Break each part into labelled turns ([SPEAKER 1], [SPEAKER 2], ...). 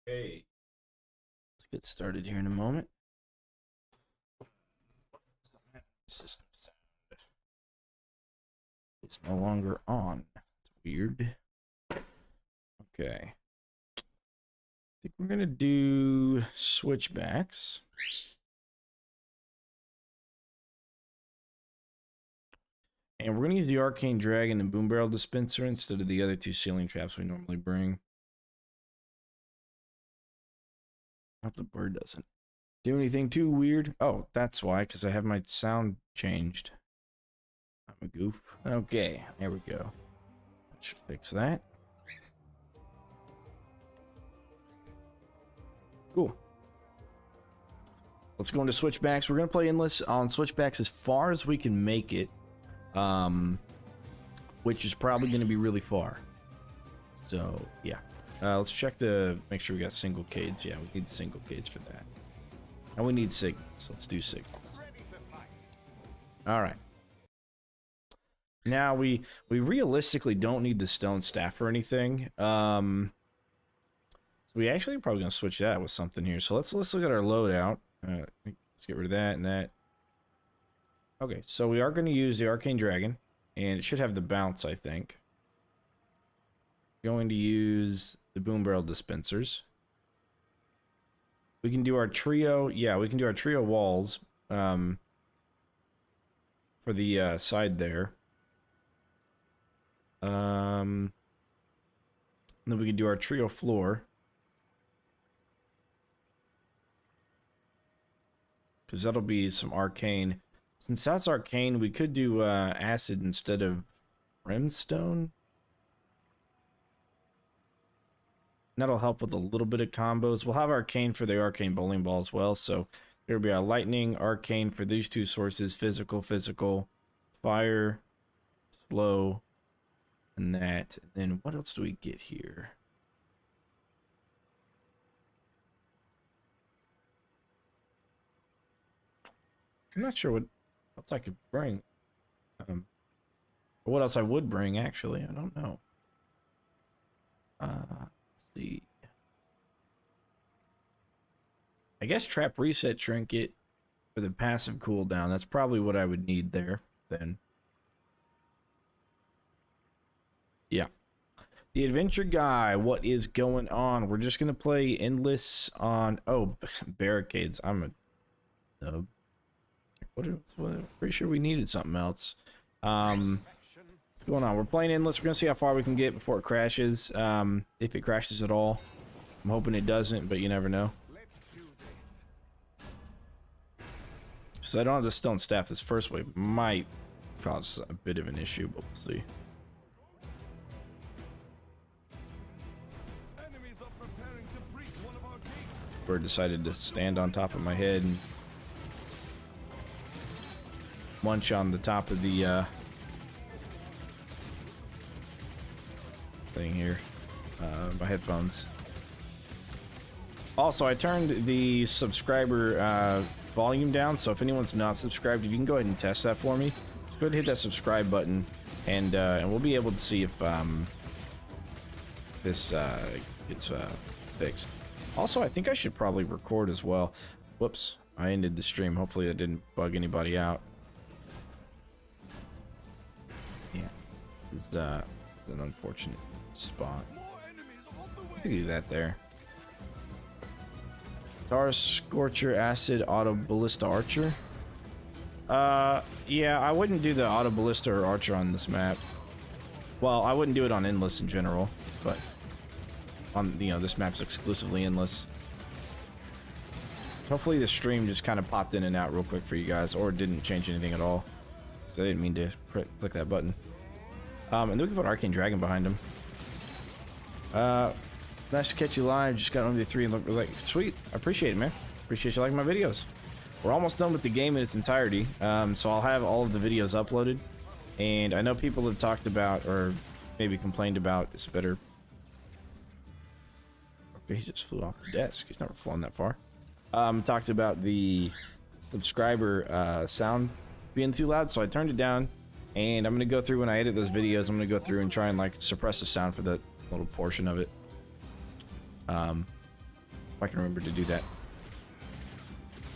[SPEAKER 1] Okay, let's get started here in a moment. System sound is no longer on. It's weird. Okay. I think we're gonna do switchbacks. And we're gonna use the Arcane Dragon and Boom Barrel Dispenser instead of the other two ceiling traps we normally bring. I hope the bird doesn't do anything too weird. Oh, that's why, because I have my sound changed. I'm a goof. Okay, there we go. That should fix that. Cool. Let's go into switchbacks. We're gonna play endless on switchbacks as far as we can make it, which is probably gonna be really far. So yeah, let's check to make sure we got single cades. Yeah, we need single cades for that, and we need signals. Let's do signals. All right. Now we realistically don't need the stone staff or anything. So we actually are probably gonna switch that with something here. So let's look at our loadout. Let's get rid of that and that. Okay, so we are going to use the Arcane Dragon, and it should have the bounce, I think. Going to use the Boom Barrel Dispensers. We can do our trio. Yeah, we can do our trio walls for the side there. And then we can do our trio floor. Because that'll be some arcane. Since that's arcane, we could do acid instead of brimstone. That'll help with a little bit of combos. We'll have arcane for the arcane bowling ball as well. So there'll be a lightning, arcane for these two sources. Physical, fire, slow, and that. And then what else do we get here? I'm not sure what else I could bring. Or what else I would bring, actually. I don't know. Let's see. I guess trap reset trinket for the passive cooldown. That's probably what I would need there, then. Yeah. The Adventure Guy, what is going on? We're just going to play endless on... Oh, barricades. I'm a... nub. Pretty sure we needed something else. What's going on? We're playing endless. We're gonna see how far we can get before it crashes. If it crashes at all. I'm hoping it doesn't, but you never know. So I don't have the stone staff. This first wave might cause a bit of an issue, but we'll see. Bird decided to stand on top of my head and munch on the top of the thing here, my headphones. Also, I turned the subscriber volume down, so if anyone's not subscribed, if you can go ahead and test that for me, just go ahead and hit that subscribe button, and we'll be able to see if this gets fixed. Also, I think I should probably record as well. Whoops, I ended the stream. Hopefully that didn't bug anybody out. It's an unfortunate spot. I can do that there. Taurus Scorcher Acid Auto Ballista Archer. Yeah, I wouldn't do the Auto Ballista or Archer on this map. Well, I wouldn't do it on endless in general, but on this map's exclusively endless. Hopefully the stream just kind of popped in and out real quick for you guys, or didn't change anything at all. Because I didn't mean to click that button. And then we can put Arcane Dragon behind him. Nice to catch you live. Just got OMD3 and look like sweet. I appreciate it, man. Appreciate you liking my videos. We're almost done with the game in its entirety. So I'll have all of the videos uploaded. And I know people have talked about, or maybe complained about, it's better. Okay, he just flew off the desk. He's never flown that far. Talked about the subscriber sound being too loud, so I turned it down. And I'm going to go through, when I edit those videos, I'm going to go through and try and like suppress the sound for that little portion of it. if I can remember to do that.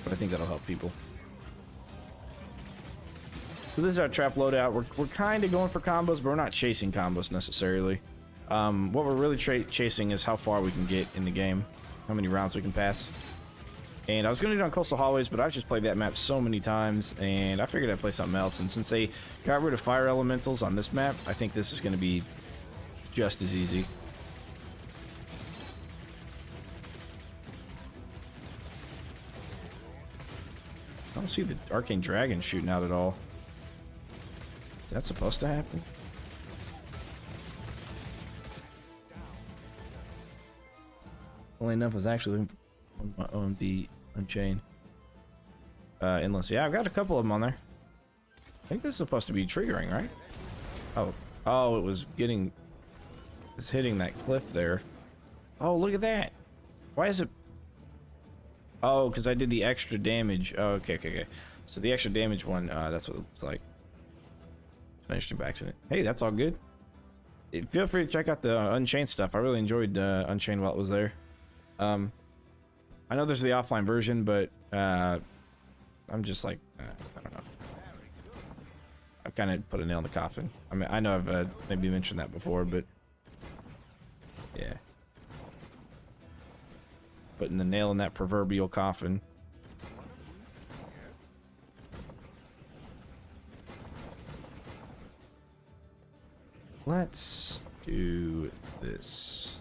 [SPEAKER 1] But I think that'll help people. So this is our trap loadout. We're kind of going for combos, but we're not chasing combos necessarily. What we're really chasing is how far we can get in the game, how many rounds we can pass. And I was going to do it on Coastal Hallways, but I've just played that map so many times, and I figured I'd play something else. And since they got rid of fire elementals on this map, I think this is going to be just as easy. I don't see the Arcane Dragon shooting out at all. Is that supposed to happen? Only enough was actually looking for my OMD Unchained. Endless. Yeah, I've got a couple of them on there. I think this is supposed to be triggering, right? Oh, it was getting... It's hitting that cliff there. Oh, look at that. Why is it... Oh, because I did the extra damage. Oh, okay. So the extra damage one, that's what it looks like. Finished by accident. Hey, that's all good. Feel free to check out the Unchained stuff. I really enjoyed Unchained while it was there. I know there's the offline version, but I'm just like, I don't know. I've kind of put a nail in the coffin. I mean, I know I've maybe mentioned that before, but yeah. Putting the nail in that proverbial coffin. Let's do this.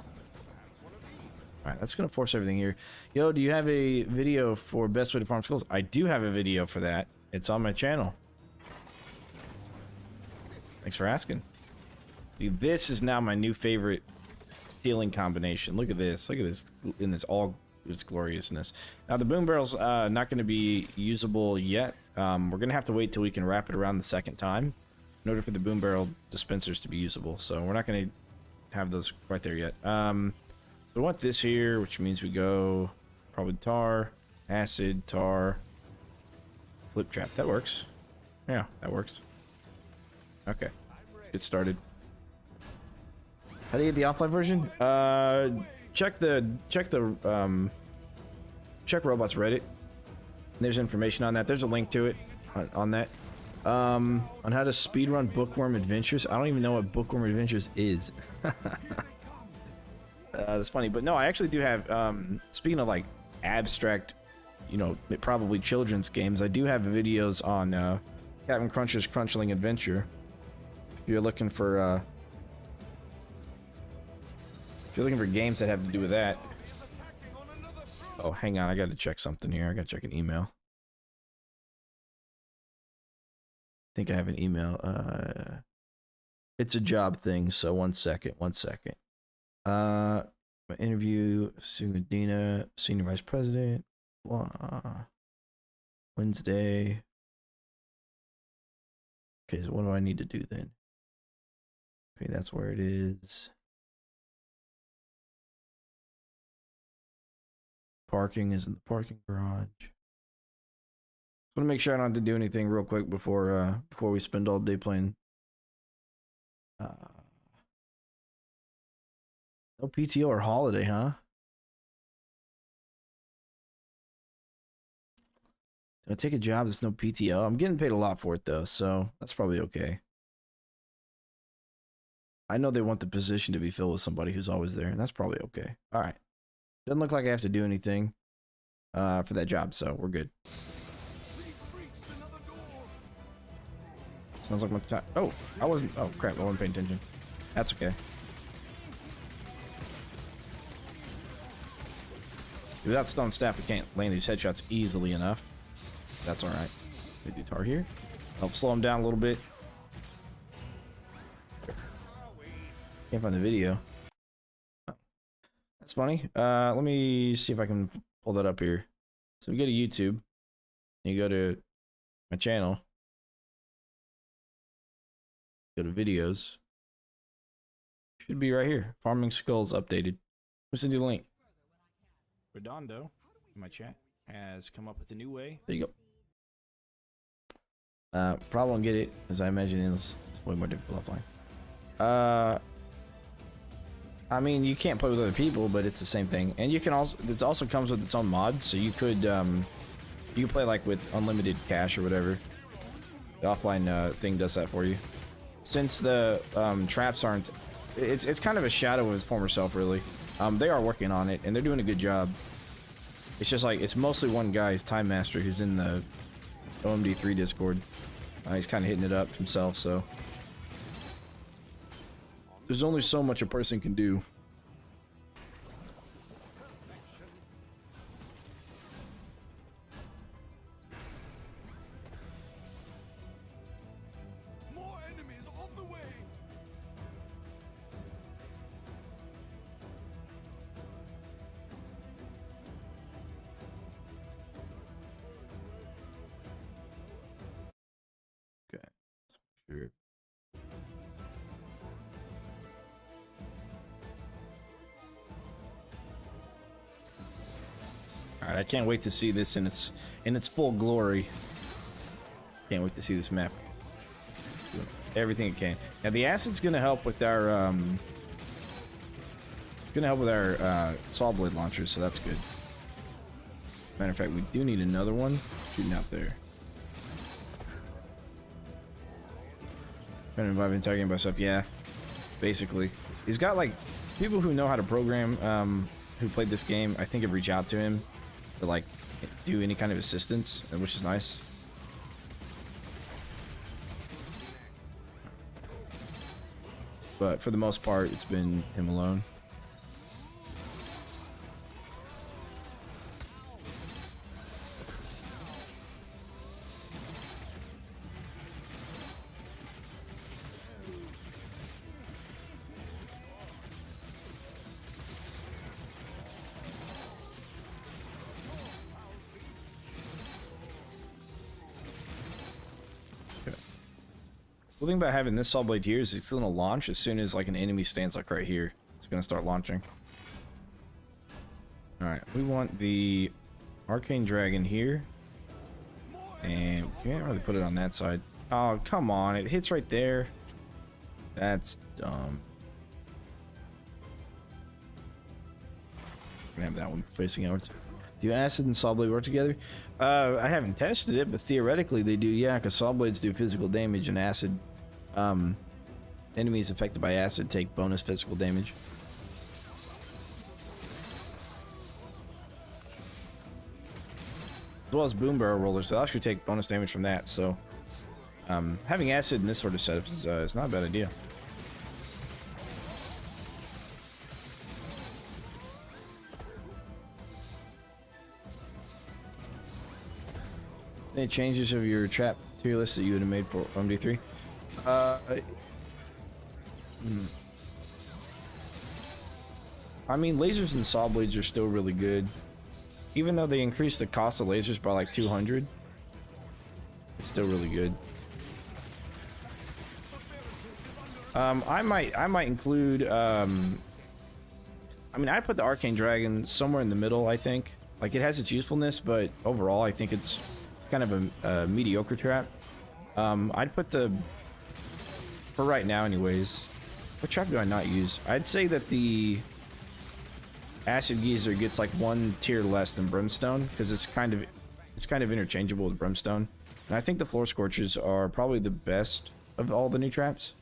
[SPEAKER 1] All right, that's gonna force everything here. Yo, do you have a video for best way to farm skulls? I do have a video for that. It's on my channel. Thanks for asking. Dude, this is now my new favorite stealing combination. Look at this. Look at this in this all its gloriousness. Now the boom barrel's not going to be usable yet. We're going to have to wait till we can wrap it around the second time in order for the boom barrel dispensers to be usable. So we're not going to have those right there yet. So I want this here, which means we go probably tar, acid, tar, flip trap. That works. Yeah, that works. Okay, let's get started. How do you get the offline version? Check Robots Reddit. There's information on that. There's a link to it on that. On how to speedrun Bookworm Adventures. I don't even know what Bookworm Adventures is. That's funny, but no, I actually do have. Speaking of like abstract, you know, probably children's games, I do have videos on Captain Cruncher's Crunchling Adventure. If you're looking for games that have to do with that. Oh, hang on, I got to check something here. I got to check an email. I think I have an email. It's a job thing, so one second. My interview, Dina, Senior Vice President. Wednesday. Okay, so what do I need to do then? Okay, that's where it is. Parking is in the parking garage. Just want to make sure I don't have to do anything real quick before we spend all day playing. No PTO or holiday, huh? Do I take a job that's no PTO? I'm getting paid a lot for it though, so that's probably okay. I know they want the position to be filled with somebody who's always there, and that's probably okay. All right. Doesn't look like I have to do anything for that job, so we're good. Sounds like my time. Oh, I wasn't. Oh crap! I wasn't paying attention. That's okay. Without stone staff, we can't land these headshots easily enough. That's all right. We do tar here. Help slow them down a little bit. Can't find the video. Oh, that's funny. Let me see if I can pull that up here. So we go to YouTube. You go to my channel. Go to videos. Should be right here. Farming Skulls updated. I'll send you the link. Redondo in my chat has come up with a new way. There you go. Probably won't get it, as I imagine it's way more difficult offline. I mean, you can't play with other people, but it's the same thing. And you can also, it also comes with its own mod, so you could play like with unlimited cash or whatever. The offline thing does that for you. Since the traps aren't, it's kind of a shadow of its former self, really. They are working on it, and they're doing a good job. It's just like, it's mostly one guy, Time Master, who's in the OMD3 Discord. He's kind of hitting it up himself, so there's only so much a person can do.
[SPEAKER 2] More enemies on the way.
[SPEAKER 1] Okay, sure. All right, I can't wait to see this in its full glory. Can't wait to see this map. Doing everything it can. Now the acid's gonna help with our it's gonna help with our saw blade launchers, so that's good. Matter of fact, we do need another one shooting out there. Trying to revive and targeting by stuff, yeah. Basically, he's got like people who know how to program, who played this game. I think have reached out to him to like do any kind of assistance, which is nice. But for the most part, it's been him alone. The thing about having this saw blade here is it's gonna launch as soon as like an enemy stands like right here. It's gonna start launching. All right, we want the arcane dragon here, and we can't really put it on that side. Oh come on, it hits right there. That's dumb. Gonna have that one facing outwards. Do acid and saw blade work together? I haven't tested it, but theoretically they do, yeah, because saw blades do physical damage, and acid, enemies affected by acid take bonus physical damage. As well as boom barrel rollers, they'll actually take bonus damage from that, so having acid in this sort of setup is not a bad idea. Any changes of your trap tier list that you would have made for OMD3? I mean, lasers and saw blades are still really good. Even though they increased the cost of lasers by like 200, it's still really good. I might include, I mean, I'd put the Arcane Dragon somewhere in the middle, I think. Like, it has its usefulness, but overall, I think it's kind of a mediocre trap. I'd put the, for right now anyways, what trap do I not use? I'd say that the Acid Geyser gets like one tier less than Brimstone, because it's kind of interchangeable with Brimstone. And I think the Floor Scorchers are probably the best of all the new traps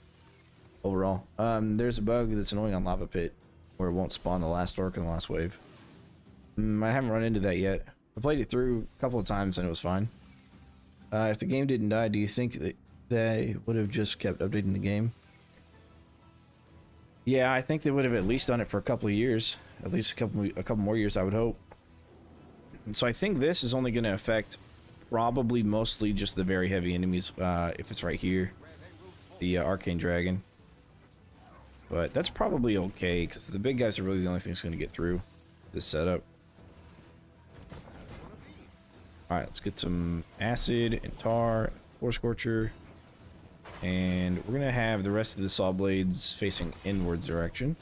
[SPEAKER 1] overall. There's a bug that's annoying on Lava Pit where it won't spawn the last orc in the last wave. I haven't run into that yet. I played it through a couple of times and it was fine. If the game didn't die, do you think that they would have just kept updating the game? Yeah, I think they would have at least done it for a couple of years. At least a couple more years, I would hope. And so I think this is only going to affect probably mostly just the very heavy enemies, if it's right here. The Arcane Dragon. But that's probably okay, because the big guys are really the only thing that's going to get through this setup. Alright, let's get some acid and tar, Floor Scorcher. And we're going to have the rest of the saw blades facing inwards direction.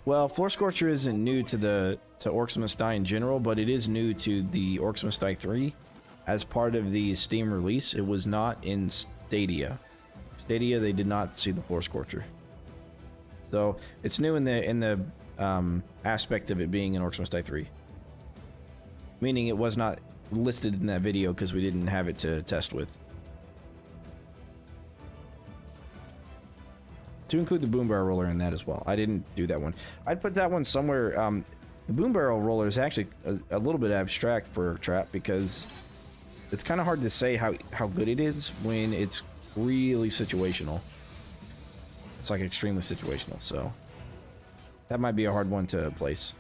[SPEAKER 1] Well, Floor Scorcher isn't new to Orcs Must Die in general, but it is new to the Orcs Must Die 3 as part of the Steam release. It was not in Stadia. Stadia, they did not see the Floor Scorcher. So it's new in the aspect of it being in Orcs Must Die 3. Meaning it was not listed in that video because we didn't have it to test with. To include the boom barrel roller in that as well. I didn't do that one. I'd put that one somewhere. The boom barrel roller is actually a little bit abstract for trap because it's kind of hard to say how good it is when it's really situational. It's like extremely situational, so that might be a hard one to place.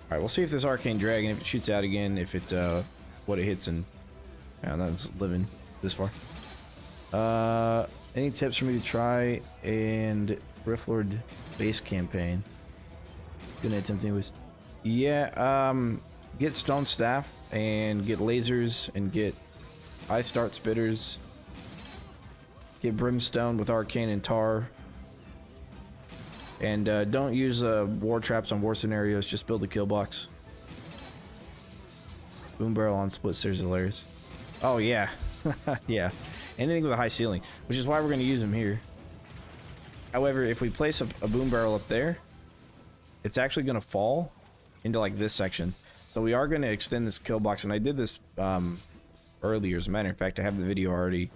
[SPEAKER 1] All right, we'll see if this arcane dragon, if it shoots out again, if it's what it hits, and yeah, that's living this far. Any tips for me to try and Riftlord base campaign? Gonna attempt anyways. Yeah, get stone staff and get lasers and get ice dart spitters. Get brimstone with arcane and tar. And don't use war traps on war scenarios. Just build a kill box. Boom barrel on split stairs is hilarious. Oh yeah, yeah. Anything with a high ceiling, which is why we're going to use them here. However, if we place a boom barrel up there, it's actually going to fall into like this section. So we are going to extend this kill box, and I did this earlier. As a matter of fact, I have the video already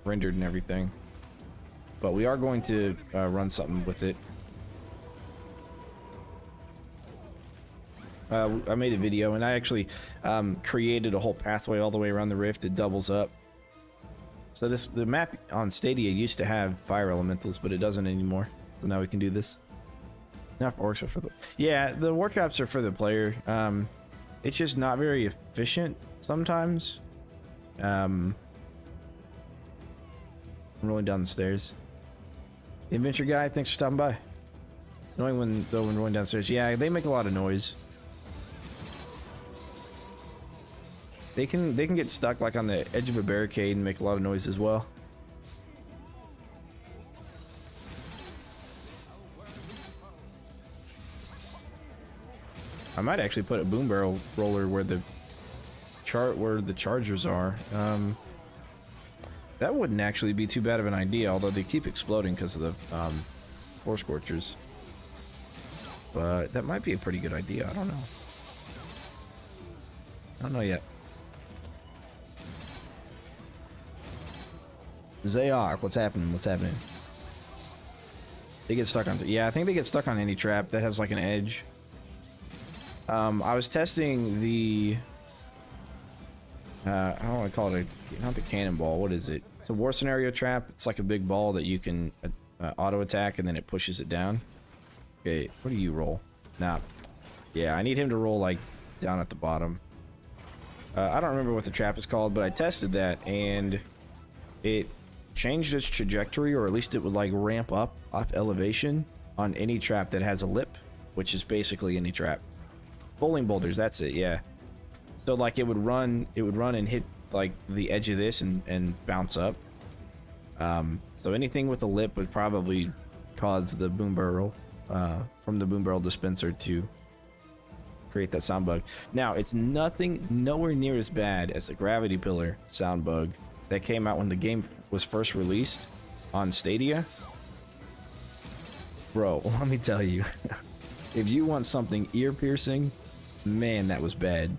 [SPEAKER 1] rendered and everything. But we are going to run something with it. I made a video, and I actually created a whole pathway all the way around the rift. It doubles up. So the map on Stadia used to have fire elementals, but it doesn't anymore. So now we can do this. Not for orcs, but for the... Yeah, the war traps are for the player. It's just not very efficient sometimes. I'm rolling down the stairs. The adventure guy, thanks for stopping by. Annoying when rolling down the stairs. Yeah, they make a lot of noise. They can get stuck like on the edge of a barricade and make a lot of noise as well. I might actually put a boom barrel roller where the chargers are. That wouldn't actually be too bad of an idea, although they keep exploding because of the Floor Scorchers. But that might be a pretty good idea. I don't know. I don't know yet. Zayok, what's happening? What's happening? They get stuck on... Yeah, I think they get stuck on any trap that has like an edge. I was testing the... I don't want to call it not the cannonball. What is it? It's a war scenario trap. It's like a big ball that you can auto attack and then it pushes it down. Okay, what do you roll? Nah. Yeah, I need him to roll like down at the bottom. I don't remember what the trap is called, but I tested that and it changed its trajectory, or at least it would like ramp up off elevation on any trap that has a lip, which is basically any trap. Bowling boulders, that's it, yeah. So like it would run and hit like the edge of this and bounce up. So anything with a lip would probably cause the boom barrel from the boom barrel dispenser to create that sound bug. Now it's nowhere near as bad as the gravity pillar sound bug that came out when the game was first released on Stadia. Bro, let me tell you, if you want something ear piercing, man, that was bad.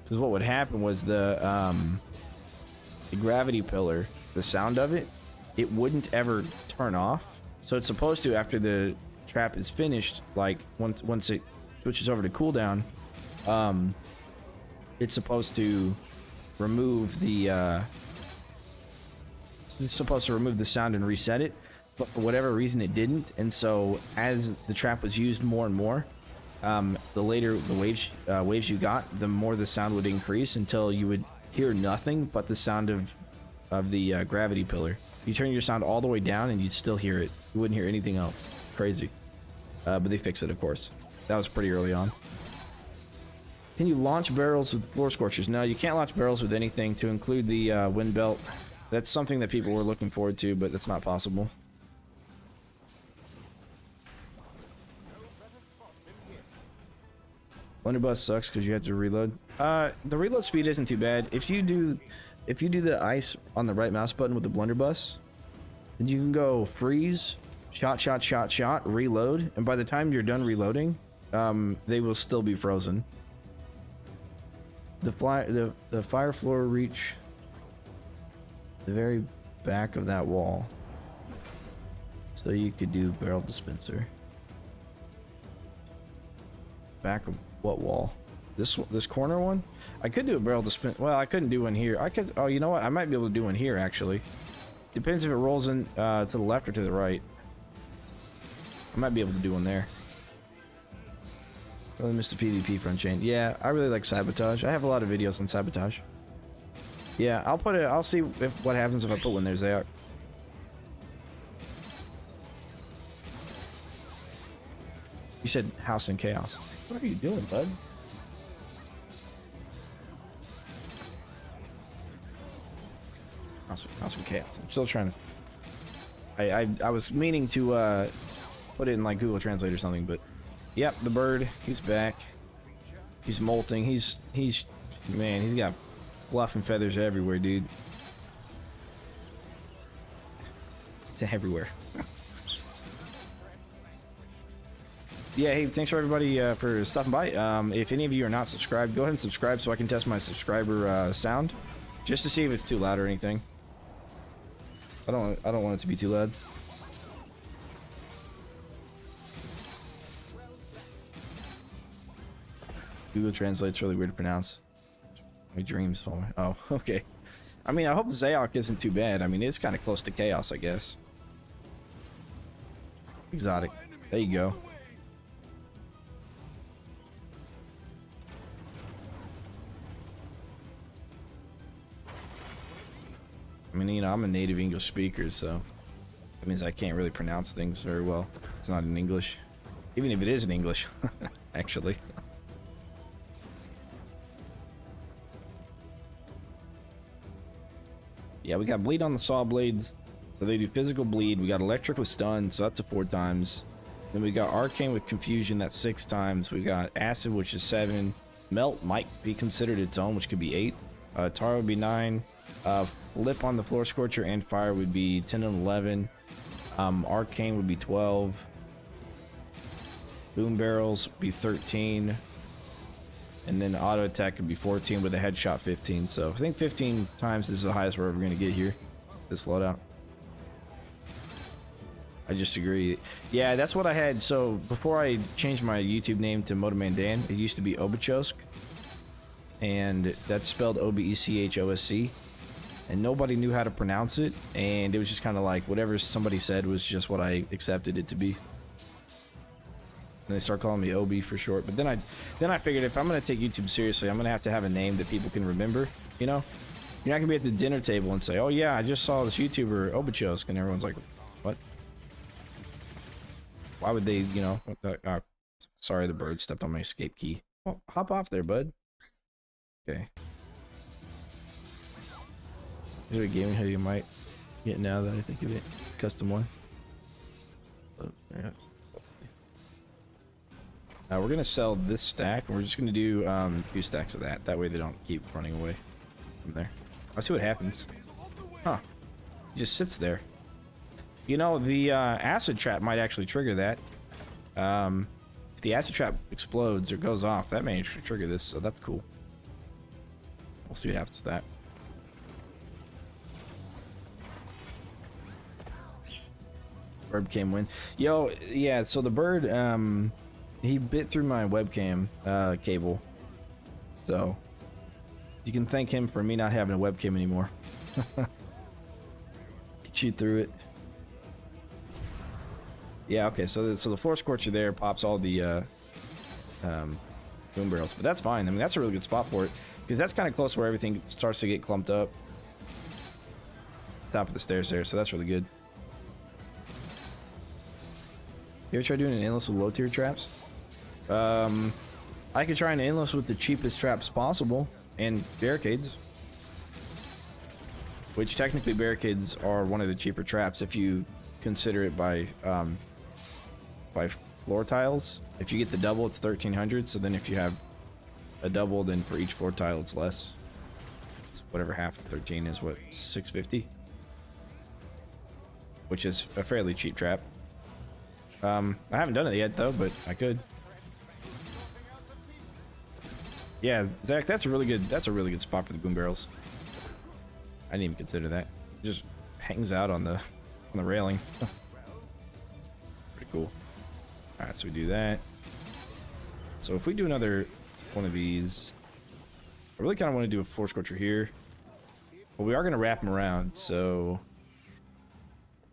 [SPEAKER 1] Because what would happen was the gravity pillar, the sound of it, it wouldn't ever turn off. So it's supposed to, after the trap is finished, like once it switches over to cooldown, it's supposed to remove the sound and reset it, but for whatever reason it didn't. And so as the trap was used more and more, the later the waves you got, the more the sound would increase until you would hear nothing but the sound of the gravity pillar. You turn your sound all the way down and you'd still hear it. You wouldn't hear anything else. Crazy. But they fixed it, of course. That was pretty early on. Can you launch barrels with Floor Scorchers? No, you can't launch barrels with anything, to include the wind belt. That's something that people were looking forward to, but that's not possible. Blunderbuss sucks because you have to reload. The reload speed isn't too bad. If you do the ice on the right mouse button with the blunderbuss, then you can go freeze, shot, reload, and by the time you're done reloading, they will still be frozen. The fire floor reach the very back of that wall, so you could do barrel dispenser. Back of what wall? This corner one? I could do a barrel dispenser. Well, I couldn't do one here. I could. Oh, you know what? I might be able to do one here actually. Depends if it rolls in to the left or to the right. I might be able to do one there. Really missed the PvP for Unchained. Yeah, I really like sabotage. I have a lot of videos on sabotage. Yeah, I'll put it. I'll see what happens if I put one there, Zayok. You said house and chaos. What are you doing, bud? House and chaos. I'm still trying to. I was meaning to put it in like Google Translate or something, but yep, the bird. He's back. He's molting. He's man. He's got fluff and feathers everywhere, dude. It's everywhere. Yeah, hey, thanks for everybody for stopping by. If any of you are not subscribed, go ahead and subscribe so I can test my subscriber sound, just to see if it's too loud or anything. I don't want it to be too loud. Google Translate's really weird to pronounce. My dreams. Oh, okay. I mean, I hope Zayok isn't too bad. I mean, it's kind of close to chaos, I guess. Exotic. There you go. I mean, you know, I'm a native English speaker, so that means I can't really pronounce things very well. It's not in English. Even if it is in English, actually. Yeah, we got bleed on the saw blades, so they do physical bleed. We got electric with stun, so that's a 4 times. Then we got arcane with confusion, that's 6 times. We got acid, which is 7. Melt might be considered its own, which could be 8. Tar would be 9. Flip on the floor scorcher and fire would be 10 and 11. Arcane would be 12. Boom barrels would be 13. And then auto attack could be 14 with a headshot 15. So I think 15 times is the highest we're ever going to get here. This loadout. I just agree. Yeah, that's what I had. So before I changed my YouTube name to Motoman Dan, it used to be Obuchosk. And that's spelled Obechosc. And nobody knew how to pronounce it. And it was just kind of like whatever somebody said was just what I accepted it to be. And they start calling me Obi for short. But then I figured if I'm going to take YouTube seriously, I'm going to have a name that people can remember, you know? You're not going to be at the dinner table and say, oh yeah, I just saw this YouTuber, Obuchosk, and everyone's like, what? Why would they, you know? Sorry, the bird stepped on my escape key. Well, hop off there, bud. Okay. Is there a gaming head you might get now that I think of it? Custom one. Oh, yeah. We're gonna sell this stack, and we're just gonna do 2 stacks of that. That way they don't keep running away from there. I'll see what happens. Huh? He just sits there. You know, the acid trap might actually trigger that. If the acid trap explodes or goes off, that may actually trigger this, so that's cool. We'll see what happens with that. Bird came win. Yo, yeah, so the bird, he bit through my webcam cable. So you can thank him for me not having a webcam anymore. Cheat through it. Yeah, okay, so the floor scorcher there pops all the boom barrels, but that's fine. I mean, that's a really good spot for it because that's kind of close where everything starts to get clumped up. Top of the stairs there, so that's really good. You ever try doing an endless with low tier traps? I could try an endless with the cheapest traps possible and barricades. Which technically barricades are one of the cheaper traps if you consider it by floor tiles. If you get the double, it's 1300. So then if you have a double, then for each floor tile it's less. It's whatever half of 13 is, what, 650? Which is a fairly cheap trap. I haven't done it yet though, but I could. Yeah, Zach, that's a really good spot for the boom barrels. I didn't even consider that. It just hangs out on the railing. Pretty cool. All right, so we do that. So if we do another one of these, I really kind of want to do a floor scorcher here, but we are going to wrap them around. So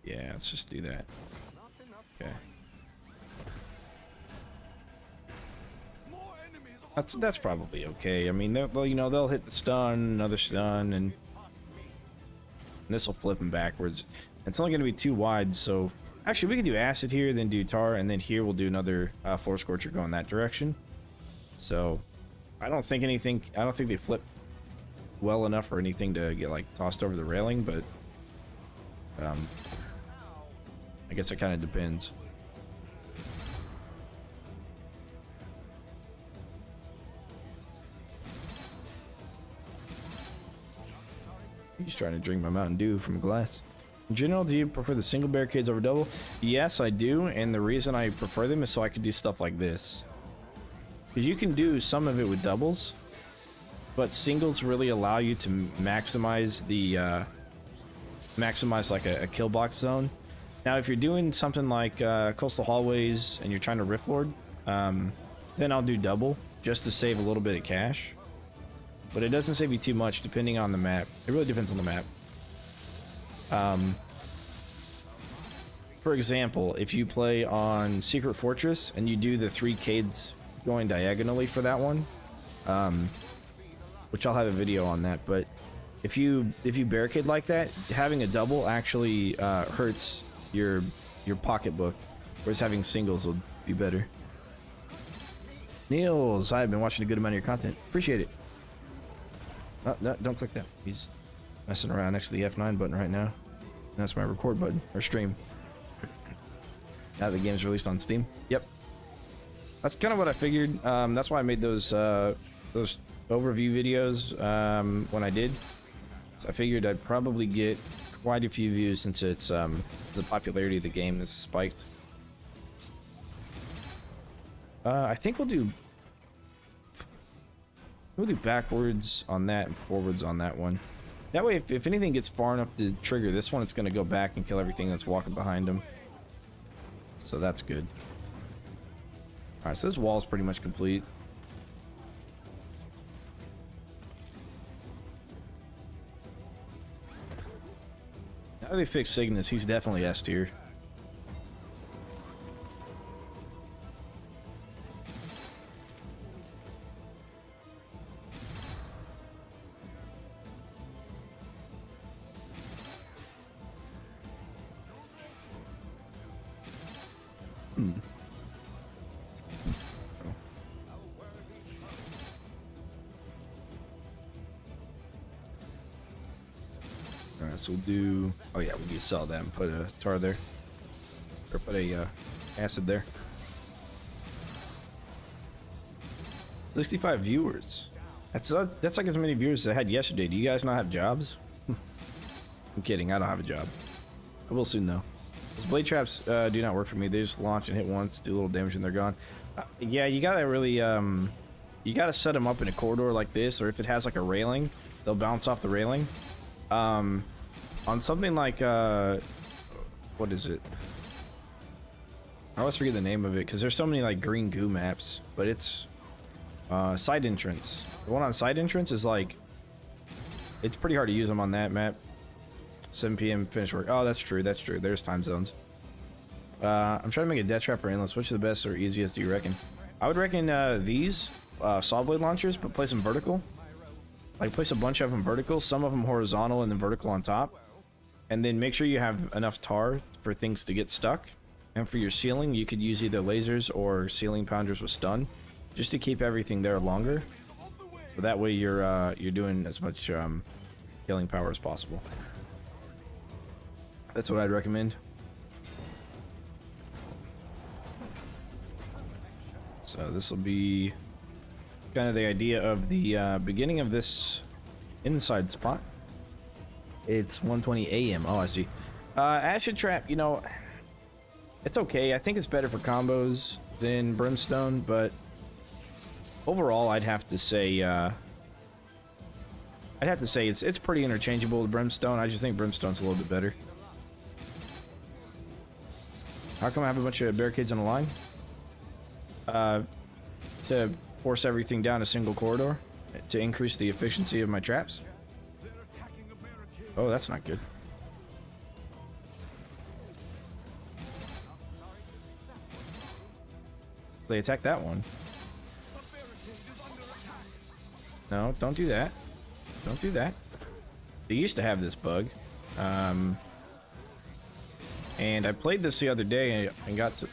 [SPEAKER 1] yeah, let's just do that. Okay. That's probably okay. I mean, they'll hit the stun, another stun, and this will flip them backwards. It's only going to be 2 wide, so actually we could do acid here, then do tar, and then here we'll do another floor scorcher going that direction. So I don't think they flip well enough or anything to get like tossed over the railing, but I guess it kind of depends. He's trying to drink my Mountain Dew from a glass. In general, do you prefer the single barricades over double? Yes, I do, and the reason I prefer them is so I can do stuff like this. Because you can do some of it with doubles, but singles really allow you to maximize the maximize like a kill box zone. Now, if you're doing something like coastal hallways and you're trying to rift lord, then I'll do double just to save a little bit of cash. But it doesn't save you too much depending on the map. It really depends on the map. For example, if you play on Secret Fortress and you do the 3 cades going diagonally for that one, which I'll have a video on that, but if you barricade like that, having a double actually hurts your pocketbook, whereas having singles will be better. Niels, I've been watching a good amount of your content. Appreciate it. Oh, no, don't click that. He's messing around next to the F9 button right now. That's my record button, or stream. Now the game's released on Steam. Yep. That's kind of what I figured. That's why I made those overview videos when I did. So I figured I'd probably get quite a few views since it's the popularity of the game has spiked. I think we'll do backwards on that and forwards on that one. That way, if anything gets far enough to trigger this one, it's going to go back and kill everything that's walking behind him. So that's good. Alright, so this wall is pretty much complete. Now they fix Cygnus, he's definitely S tier. Alright, so we'll do... Oh yeah, we need to sell that and put a tar there. Or put a acid there. 65 viewers. That's like as many viewers as I had yesterday. Do you guys not have jobs? I'm kidding, I don't have a job. I will soon though. Those blade traps do not work for me. They just launch and hit once, do a little damage and they're gone. Yeah, you gotta really you gotta set them up in a corridor like this, or if it has like a railing, they'll bounce off the railing. On something like what is it? I always forget the name of it because there's so many like green goo maps, but it's side entrance. The one on side entrance is like, it's pretty hard to use them on that map. 7 p.m. finish work. Oh, that's true. That's true. There's time zones. I'm trying to make a death trap or endless. Which is the best or easiest do you reckon? I would reckon these saw blade launchers, but place them vertical. Like place a bunch of them vertical, some of them horizontal and then vertical on top. And then make sure you have enough tar for things to get stuck. And for your ceiling, you could use either lasers or ceiling pounders with stun, just to keep everything there longer. So that way you're doing as much killing power as possible. That's what I'd recommend. So this will be kind of the idea of the beginning of this inside spot. It's 1:20 a.m. Oh, I see. Acid Trap, you know, it's okay. I think it's better for combos than Brimstone, but overall, I'd have to say it's pretty interchangeable with Brimstone. I just think Brimstone's a little bit better. How come I have a bunch of barricades on the line? To force everything down a single corridor to increase the efficiency of my traps. Oh, that's not good. They attack that one. No, don't do that. Don't do that. They used to have this bug. And I played this the other day and got to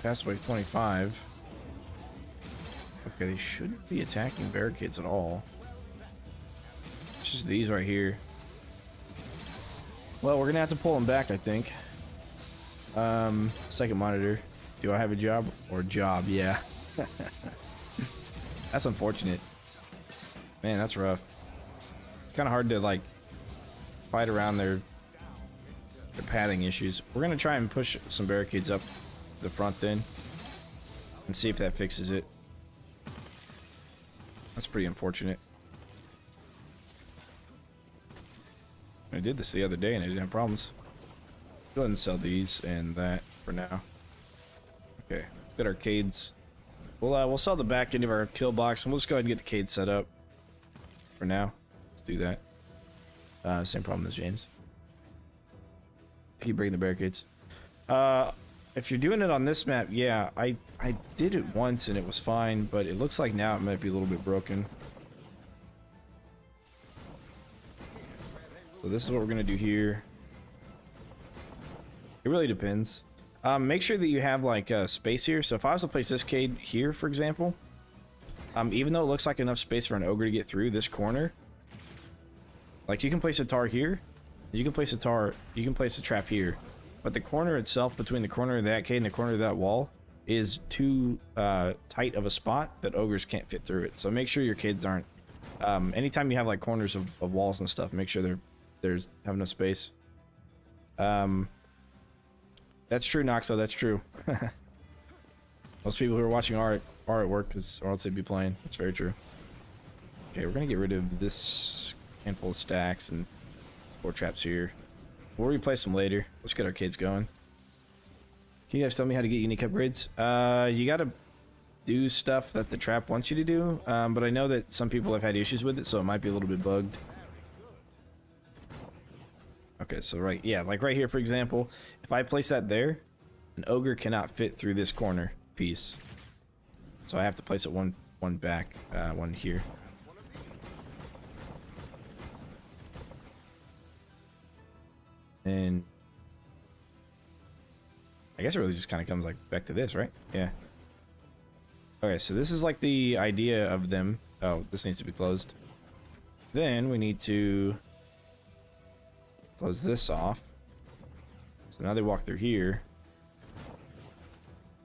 [SPEAKER 1] pass wave 25. Okay, they shouldn't be attacking barricades at all. It's just these right here. Well, we're gonna have to pull them back, I think. Second monitor. Do I have a job? Or job, yeah. That's unfortunate. Man, that's rough. It's kind of hard to, like, fight around their padding issues. We're gonna try and push some barricades up the front then and see if that fixes it. That's pretty unfortunate. I did this the other day and I didn't have problems. Go ahead and sell these and that for now. Okay, let's get arcades. We'll sell the back end of our kill box and we'll just go ahead and get the cade set up for now. Let's do that. Same problem as James. Keep breaking the barricades. If you're doing it on this map, yeah, I did it once and it was fine, but it looks like now it might be a little bit broken. So this is what we're gonna do here. It really depends. Make sure that you have like space here. So if I was to place this cade here, for example, even though it looks like enough space for an ogre to get through this corner, like you can place a tar here, you can place a trap here, but the corner itself, between the corner of that cade and the corner of that wall, is too tight of a spot that ogres can't fit through it. So make sure your cades aren't. Anytime you have like corners of walls and stuff, make sure there's have enough space. That's true, Noxo. That's true. Most people who are watching are at work, or else they'd be playing. That's very true. Okay, we're gonna get rid of this handful of stacks and 4 traps here. We'll replace them later. Let's get our kids going. Can you guys tell me how to get unique upgrades? You gotta do stuff that the trap wants you to do, but I know that some people have had issues with it, so it might be a little bit bugged. Okay, so like right here, for example, if I place that there, an ogre cannot fit through this corner piece. So I have to place it one back, one here. And I guess it really just kind of comes like back to this, right? Yeah. Okay, so this is like the idea of them. Oh, this needs to be closed. Then we need to close this off. So now they walk through here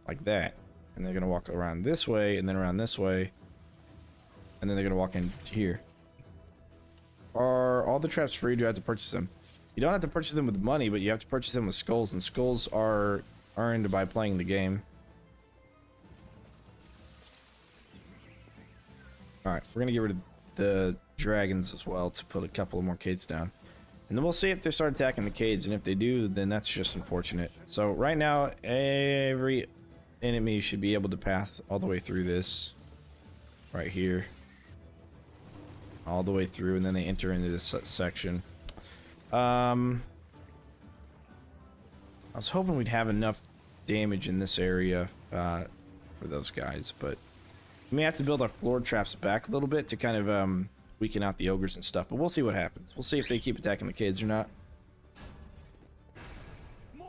[SPEAKER 1] like that, and they're gonna walk around this way and then around this way, and then they're gonna walk in here. Are all the traps free? Do I have to purchase them? You don't have to purchase them with money, but you have to purchase them with skulls, and skulls are earned by playing the game. Alright, we're gonna get rid of the dragons as well to put a couple of more cades down. And then we'll see if they start attacking the cades, and if they do, then that's just unfortunate. So right now, every enemy should be able to pass all the way through this. Right here. All the way through, and then they enter into this section. I was hoping we'd have enough damage in this area for those guys, but we may have to build our floor traps back a little bit to kind of weaken out the ogres and stuff, but we'll see what happens. We'll see if they keep attacking the kids or not.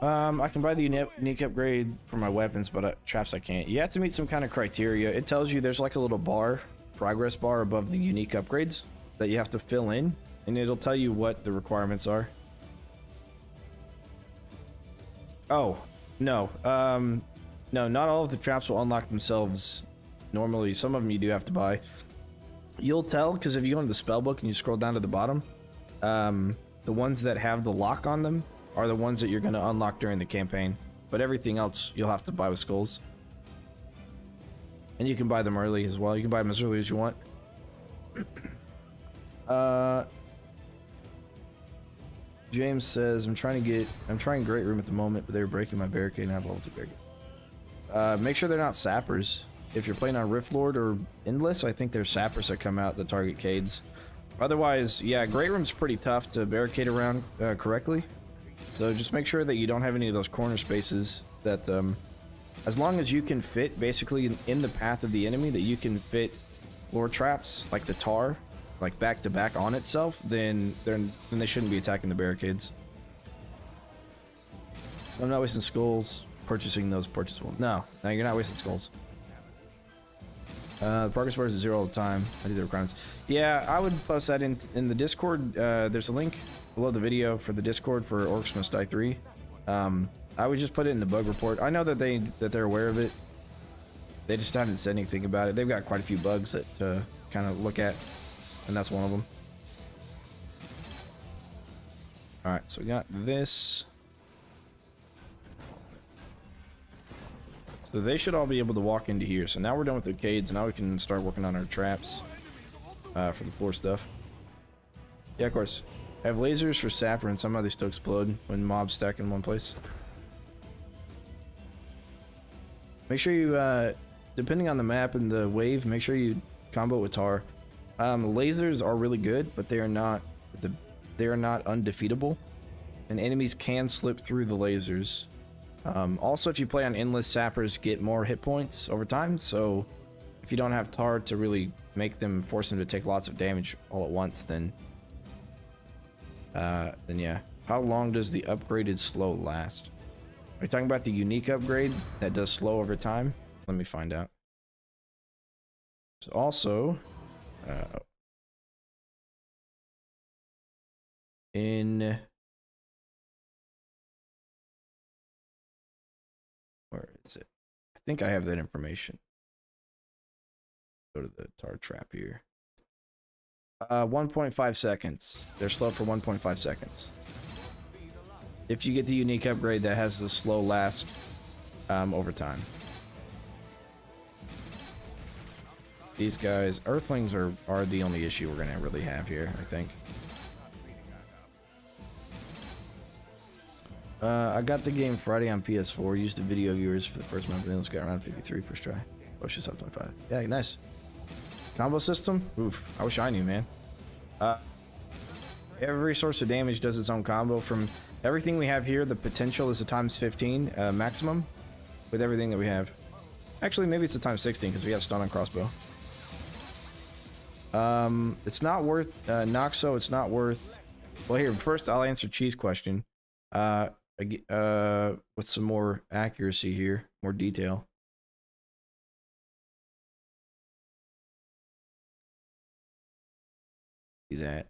[SPEAKER 1] I can buy the unique upgrade for my weapons, but traps I can't. You have to meet some kind of criteria. It tells you there's like a little bar, progress bar above the unique upgrades that you have to fill in, and it'll tell you what the requirements are. Oh, no. No, not all of the traps will unlock themselves normally some of them you do have to buy. You'll tell because if you go into the spell book and you scroll down to the bottom, the ones that have the lock on them are the ones that you're going to unlock during the campaign. But everything else you'll have to buy with skulls. And you can buy them early as well. You can buy them as early as you want. James says, I'm trying Great Room at the moment, but they were breaking my barricade and I have level 2 barricade. Make sure they're not sappers. If you're playing on Rift Lord or Endless, I think there's sappers that come out that target Cades. Otherwise, yeah, Great Room's pretty tough to barricade around correctly. So just make sure that you don't have any of those corner spaces that, as long as you can fit basically in the path of the enemy, that you can fit floor traps like the tar, like back to back on itself, then they shouldn't be attacking the barricades. I'm not wasting skulls purchasing those purchasable. No, you're not wasting skulls. The progress bar is 0 all the time. I do the requirements. Yeah, I would post that in the Discord. There's a link below the video for the Discord for Orcs Must Die 3. I would just put it in the bug report. I know that they're aware of it. They just haven't said anything about it. They've got quite a few bugs that kind of look at, and that's one of them. All right, so we got this. So they should all be able to walk into here. So now we're done with the arcades, and now we can start working on our traps for the floor stuff. Yeah, of course. I have lasers for sapper, and somehow they still explode when mobs stack in one place. Make sure you, depending on the map and the wave, make sure you combo it with tar. Lasers are really good, but they are not undefeatable, and enemies can slip through the lasers. Also, if you play on endless, sappers get more hit points over time, so if you don't have tar to really force them to take lots of damage all at once, then yeah. How long does the upgraded slow last? Are you talking about the unique upgrade that does slow over time? Let me find out. So also, where is it? I think I have that information. Go to the tar trap here. 1.5 seconds. They're slow for 1.5 seconds. If you get the unique upgrade that has the slow last over time. These guys, Earthlings are the only issue we're gonna really have here, I think. I got the game Friday on PS4. Used the video viewers for the first month, and got around 53 first try. Push this up 25. Yeah, nice. Combo system? Oof. I wish I knew, man. Every source of damage does its own combo. From everything we have here, the potential is a times 15 maximum with everything that we have. Actually, maybe it's a times 16 because we have stun on crossbow. It's not worth Noxo. It's not worth. Well, here first I'll answer Cheese question. With some more accuracy here, more detail. See that?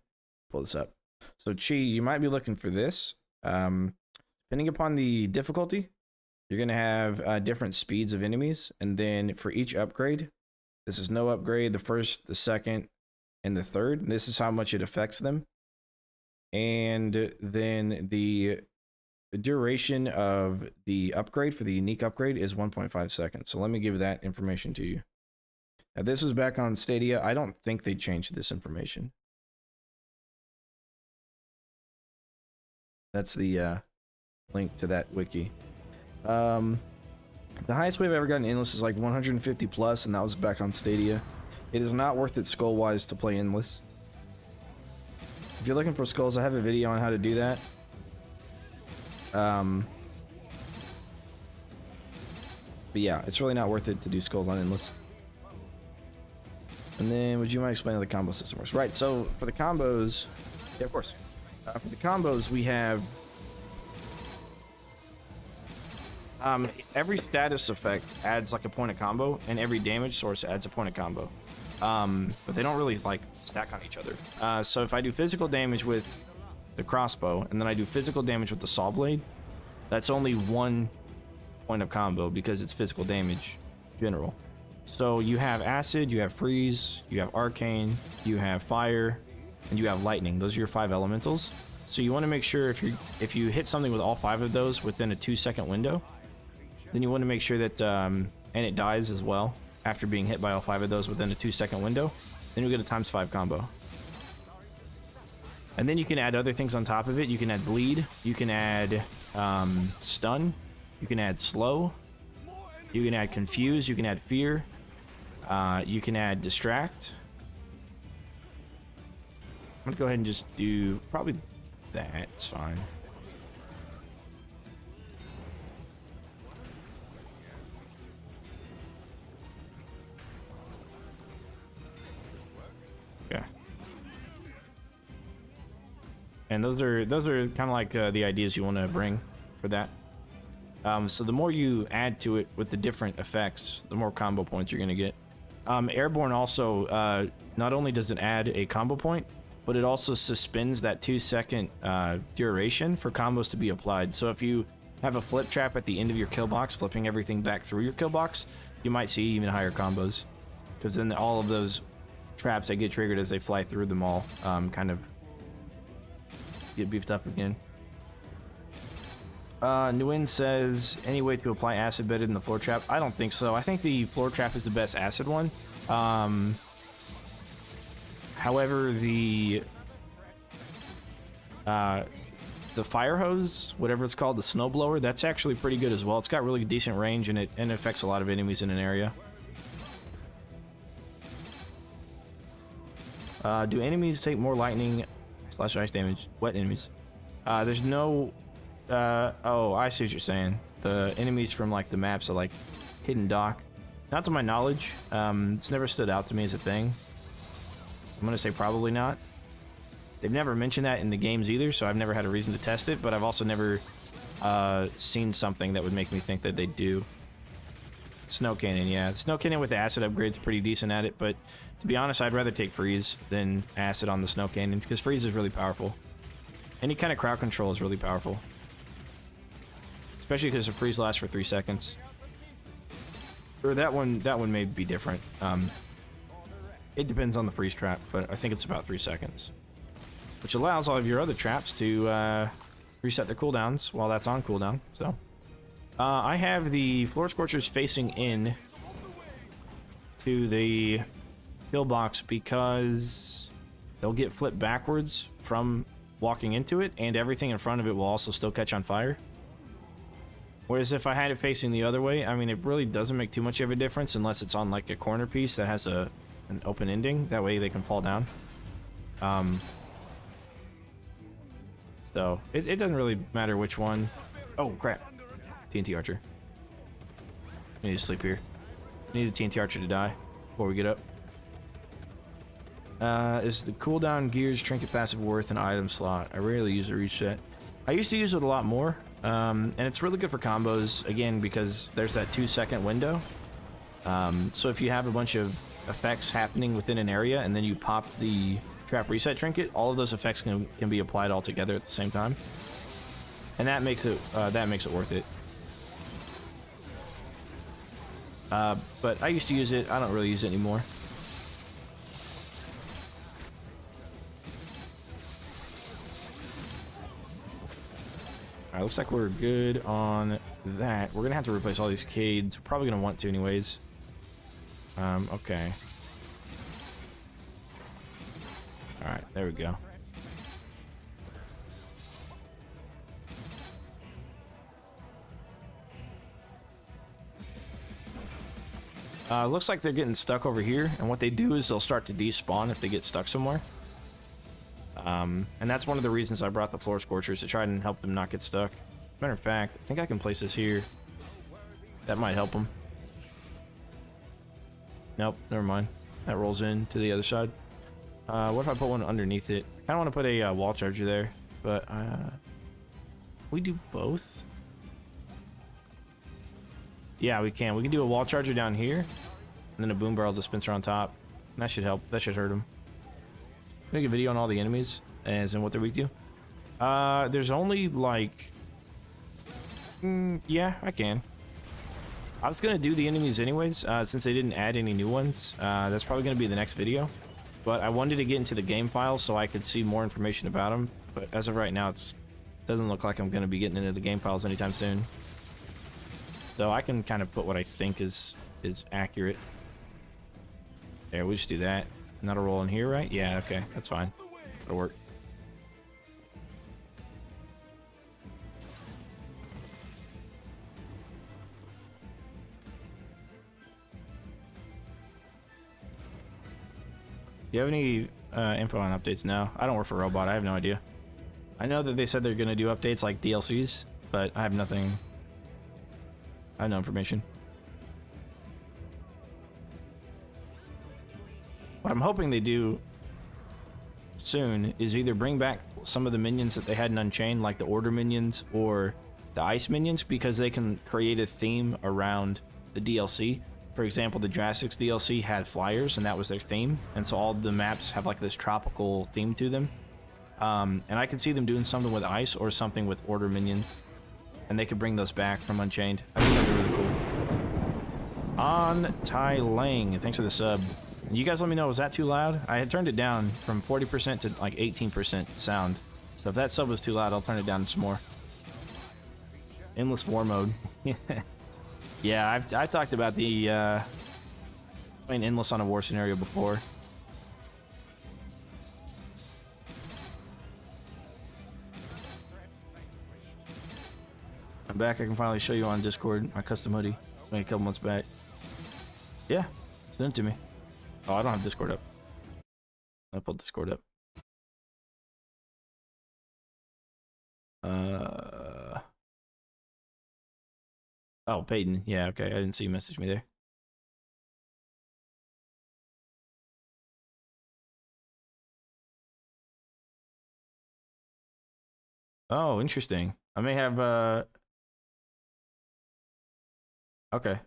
[SPEAKER 1] Pull this up. So Chi, you might be looking for this. Depending upon the difficulty, you're gonna have different speeds of enemies, and then for each upgrade, this is no upgrade, the first, the second, and the third. This is how much it affects them, and then the duration of the upgrade for the unique upgrade is 1.5 seconds. So let me give that information to you. Now this was back on Stadia. I don't think they changed this information. That's the link to that wiki. The highest wave I've ever gotten endless is like 150 plus, and that was back on Stadia. It is not worth it skull wise to play endless. If you're looking for skulls, I have a video on how to do that. But yeah, it's really not worth it to do skulls on endless. And then, would you mind explaining how the combo system works? Right, so for the combos, yeah, of course. For the combos, we have every status effect adds like a point of combo, and every damage source adds a point of combo. But they don't really like stack on each other. So if I do physical damage with the crossbow, and then I do physical damage with the saw blade, that's only one point of combo because it's physical damage general. So you have acid, you have freeze, you have arcane, you have fire, and you have lightning. Those are your 5 elementals. So you want to make sure if you hit something with all 5 of those within a 2-second window, then you want to make sure that and it dies as well after being hit by all 5 of those within a 2-second window. Then you'll get a ×5 combo. And then you can add other things on top of it. You can add bleed, you can add stun, you can add slow, you can add confuse, you can add fear, you can add distract. I'm gonna go ahead and just do probably that. It's fine. Okay. And those are kind of like the ideas you want to bring for that. So the more you add to it with the different effects, the more combo points you're gonna get. Airborne also, not only does it add a combo point, but it also suspends that 2-second duration for combos to be applied. So if you have a flip trap at the end of your kill box, flipping everything back through your kill box, you might see even higher combos. Because then all of those traps that get triggered as they fly through them all kind of get beefed up again. Nguyen says, any way to apply acid better than the floor trap? I don't think so. I think the floor trap is the best acid one. However, the fire hose, whatever it's called, the snowblower, that's actually pretty good as well. It's got really decent range and it affects a lot of enemies in an area. Do enemies take more lightning / ice damage? Wet enemies. There's no... oh, I see what you're saying. The enemies from like the maps are like Hidden Dock. Not to my knowledge. It's never stood out to me as a thing. I'm gonna say probably not. They've never mentioned that in the games either, so I've never had a reason to test it, but I've also never seen something that would make me think that they do. Snow Cannon, yeah. Snow Cannon with the acid upgrade's pretty decent at it, but to be honest, I'd rather take freeze than acid on the Snow Cannon, because freeze is really powerful. Any kind of crowd control is really powerful. Especially because the freeze lasts for 3 seconds. Or that one may be different. It depends on the freeze trap, but I think it's about 3 seconds. Which allows all of your other traps to reset their cooldowns while that's on cooldown. So, I have the Floor Scorchers facing in to the kill box because they'll get flipped backwards from walking into it, and everything in front of it will also still catch on fire. Whereas if I had it facing the other way, I mean, it really doesn't make too much of a difference unless it's on like a corner piece that has an open ending. That way they can fall down. So it doesn't really matter which one. Oh crap! TNT Archer. I need to sleep here. I need the TNT Archer to die before we get up. Is the cooldown gears trinket passive worth an item slot? I rarely use a reset. I used to use it a lot more. And it's really good for combos, again, because there's that 2-second window. So if you have a bunch of effects happening within an area and then you pop the trap reset trinket, all of those effects can be applied all together at the same time. And that makes it worth it. But I used to use it. I don't really use it anymore. Alright, looks like we're good on that. We're gonna have to replace all these Cades. We're probably gonna want to anyways. Okay. Alright, there we go. Looks like they're getting stuck over here, and what they do is they'll start to despawn if they get stuck somewhere. And that's one of the reasons I brought the Floor Scorchers, to try and help them not get stuck. Matter of fact, I think I can place this here. That might help them. Nope, never mind. That rolls in to the other side. What if I put one underneath it? I kind of want to put a wall charger there, but we do both. Yeah, we can. We can do a wall charger down here, and then a boom barrel dispenser on top. And that should help. That should hurt them. Make a video on all the enemies as in what they're weak to. There's only like, yeah, I can. I was gonna do the enemies anyways, since they didn't add any new ones. That's probably gonna be the next video. But I wanted to get into the game files so I could see more information about them. But as of right now, it doesn't look like I'm gonna be getting into the game files anytime soon. So I can kind of put what I think is accurate. There, we just do that. Not a roll in here, right? Yeah, okay, that's fine. That'll work. Do you have any info on updates now? I don't work for Robot. I have no idea. I know that they said they're going to do updates like DLCs, but I have nothing. I have no information. What I'm hoping they do soon is either bring back some of the minions that they had in Unchained, like the Order minions or the Ice minions, because they can create a theme around the DLC. For example, the Jurassic DLC had flyers, and that was their theme. And so all the maps have like this tropical theme to them. And I could see them doing something with Ice or something with Order minions. And they could bring those back from Unchained. I think that'd be really cool. On Tai Lang, thanks for the sub. You guys let me know, was that too loud? I had turned it down from 40% to like 18% sound. So if that sub was too loud, I'll turn it down some more. Endless War Mode. Yeah, I've talked about the playing Endless on a war scenario before. I'm back. I can finally show you on Discord my custom hoodie. It's made a couple months back. Yeah, send it to me. Oh, I don't have Discord up. I pulled Discord up. Oh, Peyton. Yeah, okay. I didn't see you message me there. Oh, interesting. I may have, okay.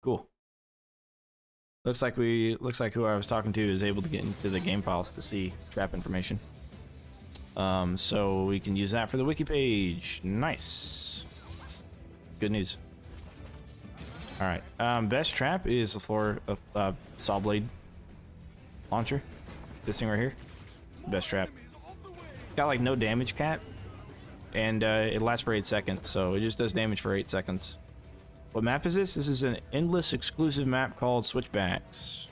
[SPEAKER 1] Cool. Looks like who I was talking to is able to get into the game files to see trap information. So we can use that for the wiki page. Nice. Good news. All right. Best trap is the floor of saw blade launcher. This thing right here. Best trap. It's got like no damage cap, and it lasts for 8 seconds. So it just does damage for 8 seconds. What map is this? This is an endless exclusive map called Switchbacks.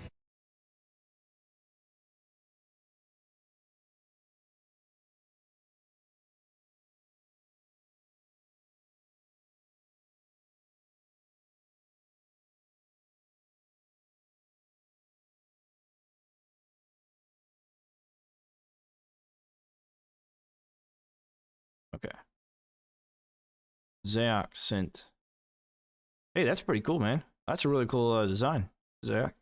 [SPEAKER 1] Okay. Zayak sent. Hey, that's pretty cool, man. That's a really cool design, Zayak.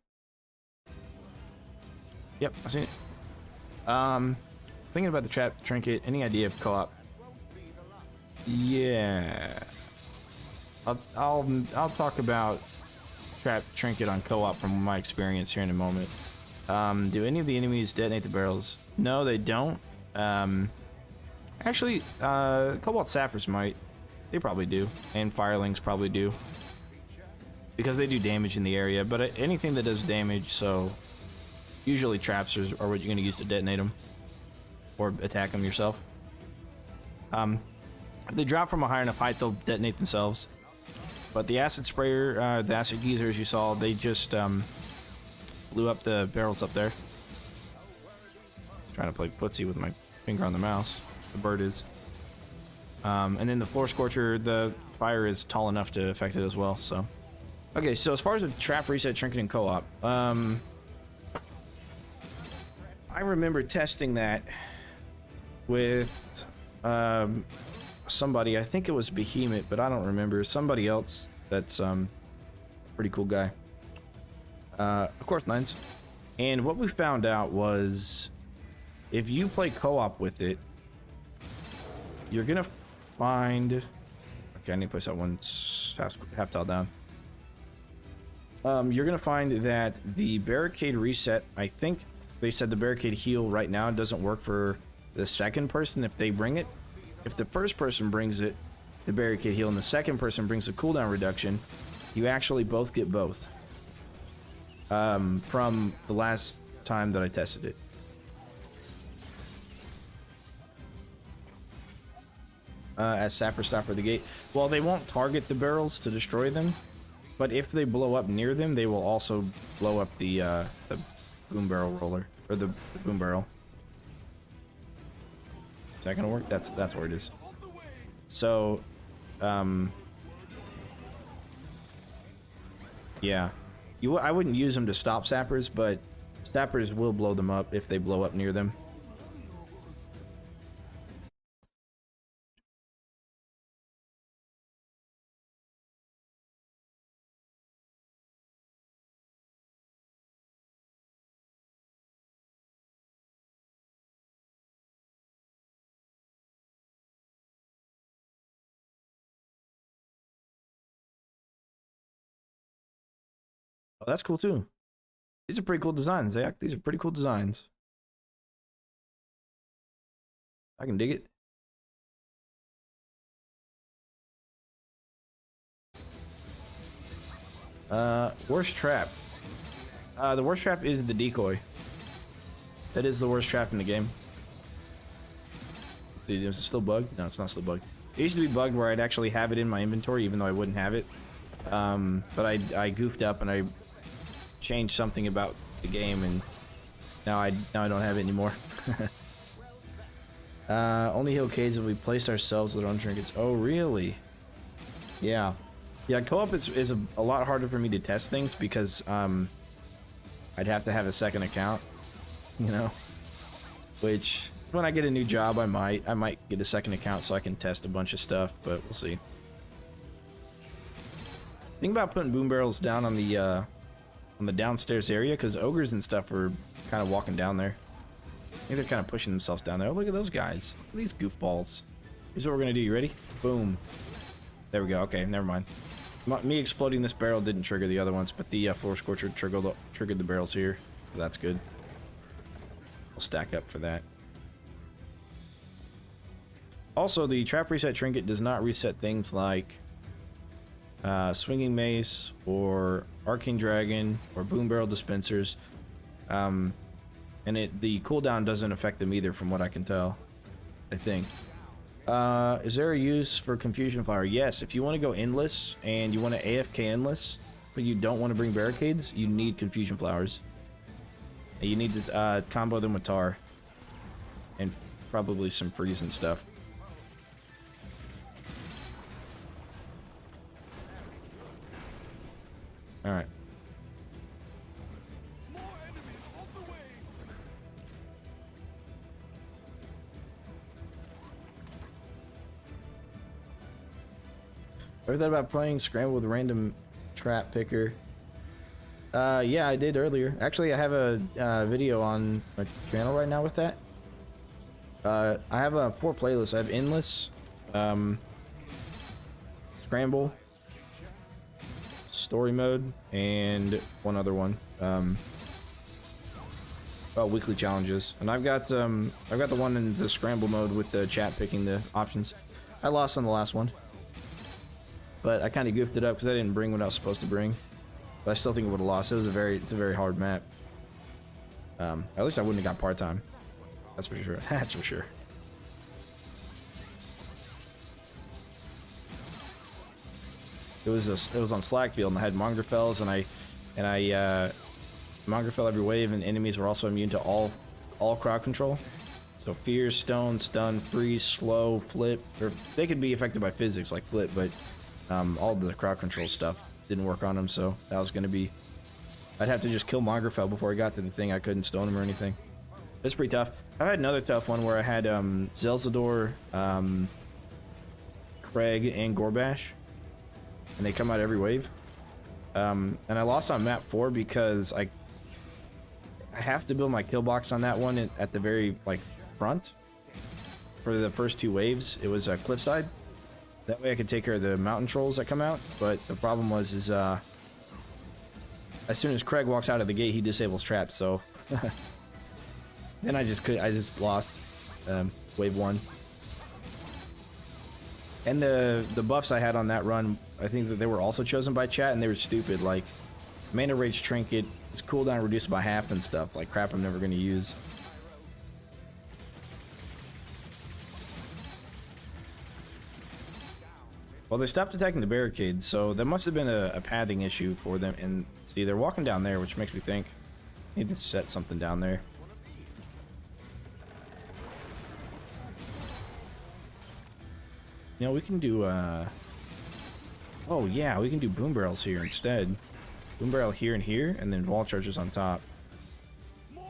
[SPEAKER 1] Yep, I seen it. Thinking about the trap trinket. Any idea of co-op? Yeah. I'll talk about trap trinket on co-op from my experience here in a moment. Do any of the enemies detonate the barrels? No, they don't. Actually, Cobalt Sappers might. They probably do. And Firelings probably do. Because they do damage in the area. But anything that does damage, so... Usually traps are what you're going to use to detonate them. Or attack them yourself. If they drop from a high enough height, they'll detonate themselves. But the acid sprayer, the acid geezers you saw, they just blew up the barrels up there. Trying to play footsie with my finger on the mouse. The bird is. And then the floor scorcher, the fire is tall enough to affect it as well. So, okay. So as far as the trap reset trinket and co-op, I remember testing that with somebody. I think it was Behemoth, but I don't remember. Somebody else that's pretty cool guy. Of course, Nines. And what we found out was if you play co-op with it, you're gonna find... Okay, I need to place that one half tile down. you're gonna find that the barricade reset, I think they said the barricade heal right now doesn't work for the second person if they bring it. If the first person brings it, the barricade heal, and the second person brings a cooldown reduction, you actually both get both. From the last time that I tested it. As Sapper Stopper the gate. Well, they won't target the barrels to destroy them, but if they blow up near them, they will also blow up the boom barrel roller, or the boom barrel. Is that gonna work? That's where it is. So, yeah, I wouldn't use them to stop sappers, but sappers will blow them up if they blow up near them. Oh, that's cool too. These are pretty cool designs, Zach. These are pretty cool designs. I can dig it. Worst trap. The worst trap is the decoy. That is the worst trap in the game. Let's see, is it still bugged? No, it's not still bugged. It used to be bugged where I'd actually have it in my inventory even though I wouldn't have it. But I goofed up and I changed something about the game, and now I don't have it anymore. Only heal Cades if we placed ourselves with our own trinkets. Oh, really? Yeah. Yeah, co-op is a lot harder for me to test things because I'd have to have a second account, you know? Which, when I get a new job, I might get a second account so I can test a bunch of stuff, but we'll see. Think about putting boom barrels down on the downstairs area, because ogres and stuff are kind of walking down there. I think they're kind of pushing themselves down there. Oh, look at those guys. Look at these goofballs. Here's what we're gonna do. You ready? Boom. There we go. Okay, never mind. Me exploding this barrel didn't trigger the other ones, but the floor scorcher triggered the barrels here, so that's good. I'll stack up for that. Also, the trap reset trinket does not reset things like swinging mace or arcane dragon or boom barrel dispensers, and the cooldown doesn't affect them either, from what I can tell. I think. Is there a use for confusion flower? Yes, if you want to go endless and you want to AFK endless, but you don't want to bring barricades, you need confusion flowers. And you need to combo them with tar and probably some freeze and stuff. All right.
[SPEAKER 2] More enemies on the way.
[SPEAKER 1] Ever thought about playing Scramble with random trap picker? Yeah, I did earlier. Actually, I have a video on my channel right now with that. I have 4 playlists. I have Endless, Scramble, Story Mode, and one other one. Weekly challenges. And I've got the one in the Scramble mode with the chat picking the options. I lost on the last one, but I kind of goofed it up because I didn't bring what I was supposed to bring. But I still think it would have lost. It's a very hard map. At least I wouldn't have got part-time. That's for sure. That's for sure. It was on Slackfield, and I had Mongrelfells, and I Mongrelfell every wave, and enemies were also immune to all crowd control. So fear, stone, stun, freeze, slow, flip, or they could be affected by physics like flip, but all the crowd control stuff didn't work on them. So that was gonna be, I'd have to just kill Mongrelfell before I got to the thing. I couldn't stone him or anything. It's pretty tough. I had another tough one where I had Zelzador, Craig, and Gorbash, and they come out every wave. And I lost on map 4 because I have to build my kill box on that one at the very front for the first 2 waves. It was a cliffside. That way I could take care of the mountain trolls that come out. But the problem was as soon as Craig walks out of the gate, he disables traps. So then I just lost wave 1. And the buffs I had on that run, I think that they were also chosen by chat, and they were stupid. Like, Mana Rage Trinket, its cooldown reduced by half and stuff. Like, crap I'm never going to use. Well, they stopped attacking the barricades, so that must have been a pathing issue for them. And see, they're walking down there, which makes me think I need to set something down there. You know, we can do, oh yeah, we can do boom barrels here instead. Boom barrel here and here, and then wall charges on top.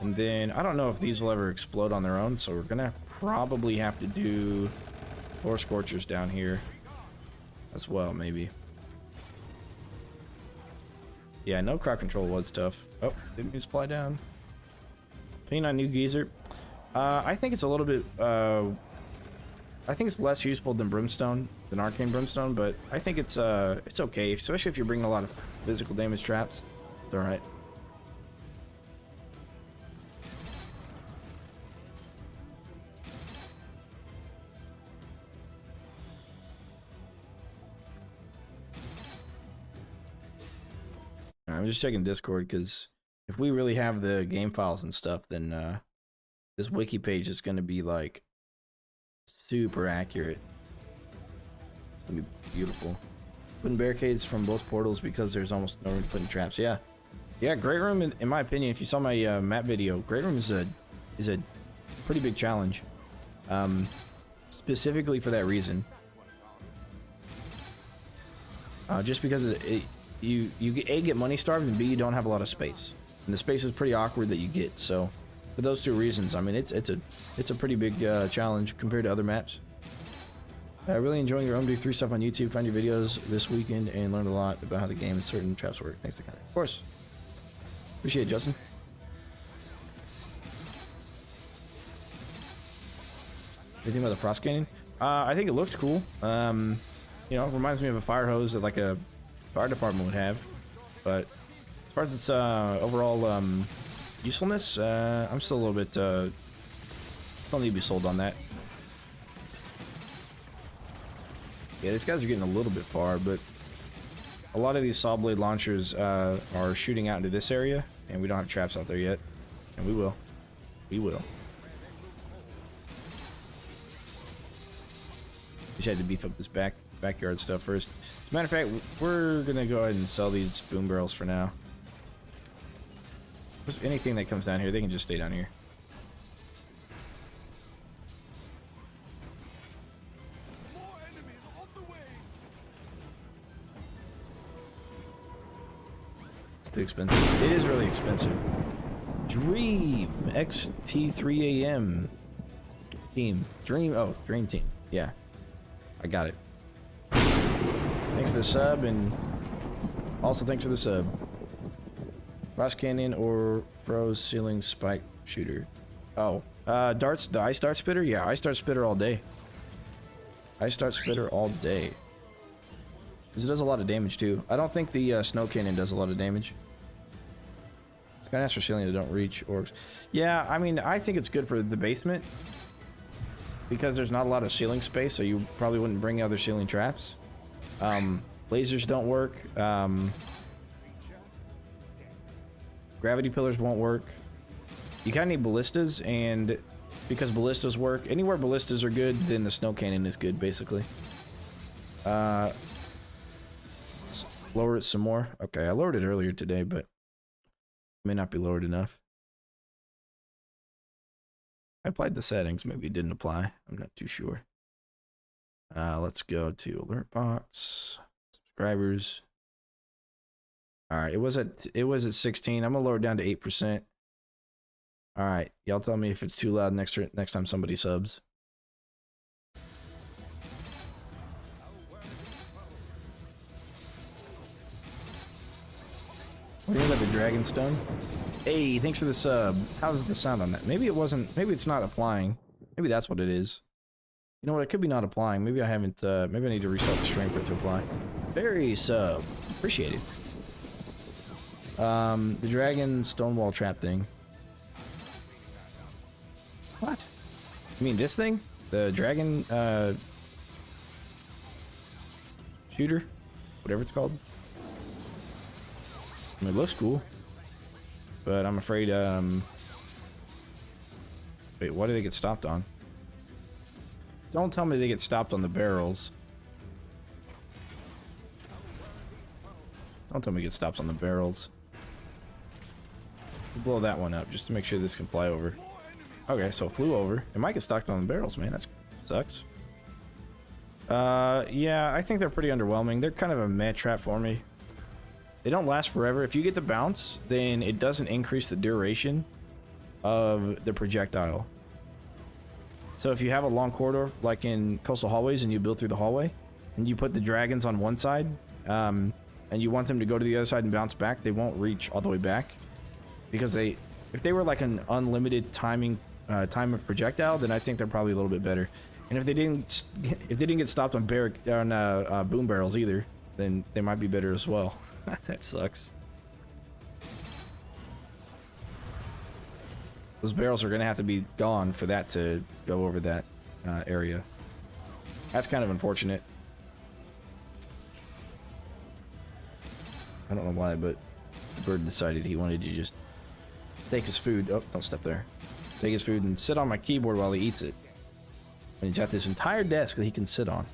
[SPEAKER 1] And then, I don't know if these will ever explode on their own, so we're gonna probably have to do floor scorchers down here as well, maybe. Yeah, no crowd control was tough. Oh, didn't just fly down. Opinion on new geyser. I think it's a little bit, I think it's less useful than Brimstone, than Arcane Brimstone, but I think it's okay, especially if you're bringing a lot of physical damage traps. It's alright. I'm just checking Discord, because if we really have the game files and stuff, then this wiki page is going to be like super accurate. It's gonna be beautiful. Putting barricades from both portals because there's almost no room to put in traps. Yeah, Great Room. In my opinion, if you saw my map video, Great Room is a pretty big challenge. Specifically for that reason. Just because you get money starved, and B, you don't have a lot of space, and the space is pretty awkward that you get. So for those two reasons, I mean, it's a pretty big challenge compared to other maps. Really enjoying your OMD3 stuff on YouTube. Found your videos this weekend and learned a lot about how the game and certain traps work. Thanks to Of course. Appreciate it, Justin. Anything about the frost cannon? I think it looked cool. You know, it reminds me of a fire hose that like a fire department would have. But as far as its overall usefulness, I'm still a little bit still need to be sold on that. Yeah, these guys are getting a little bit far, but a lot of these saw blade launchers are shooting out into this area, and we don't have traps out there yet. And we will. We will. Just had to beef up this backyard stuff first. As a matter of fact, we're gonna go ahead and sell these boom barrels for now. Just anything that comes down here, they can just stay down here. Too expensive. It is really expensive. Dream XT3AM team. Dream. Oh, Dream Team. Yeah, I got it. Thanks for the sub, and also thanks for the sub. Frost Canyon or Froze Ceiling Spike Shooter. Oh, darts. The Ice Dart Spitter. Yeah, Ice Dart Spitter all day. Ice Dart Spitter all day. Because it does a lot of damage too. I don't think the Snow Cannon does a lot of damage. It's kind of nice for ceiling that don't reach orcs. Yeah, I mean, I think it's good for the basement. Because there's not a lot of ceiling space, so you probably wouldn't bring other ceiling traps. Lasers don't work. Gravity pillars won't work. You kind of need ballistas, and because ballistas work, anywhere ballistas are good, then the Snow Cannon is good, basically. Lower it some more. Okay, I lowered it earlier today, but it may not be lowered enough. I applied the settings. Maybe it didn't apply. I'm not too sure. Let's go to alert box, subscribers. All right, it was at 16. I'm gonna lower it down to 8%. All right, y'all tell me if it's too loud next time somebody subs. What do you think about the Dragonstone? Hey, thanks for the sub. How's the sound on that? Maybe it wasn't. Maybe it's not applying. Maybe that's what it is. You know what? It could be not applying. Maybe I haven't. Maybe I need to restart the stream for it to apply. Very sub. Appreciate it. The dragon stonewall trap thing. What? You mean this thing? The dragon shooter? Whatever it's called. I mean, it looks cool. But I'm afraid, wait, why do they get stopped on? Don't tell me they get stopped on the barrels. Don't tell me they get stopped on the barrels. We'll blow that one up just to make sure this can fly over. Okay, so it flew over. It might get stopped on the barrels, man. That sucks. Yeah, I think they're pretty underwhelming. They're kind of a meh trap for me. They don't last forever. If you get the bounce, then it doesn't increase the duration of the projectile. So if you have a long corridor, like in Coastal Hallways, and you build through the hallway, and you put the dragons on one side, and you want them to go to the other side and bounce back, they won't reach all the way back. Because if they were like an unlimited time of projectile, then I think they're probably a little bit better. And if they didn't get stopped on boom barrels either, then they might be better as well. That sucks. Those barrels are gonna have to be gone for that to go over that area. That's kind of unfortunate. I don't know why, but the bird decided he wanted to just take his food. Oh, don't step there. Take his food and sit on my keyboard while he eats it. And he's got this entire desk that he can sit on.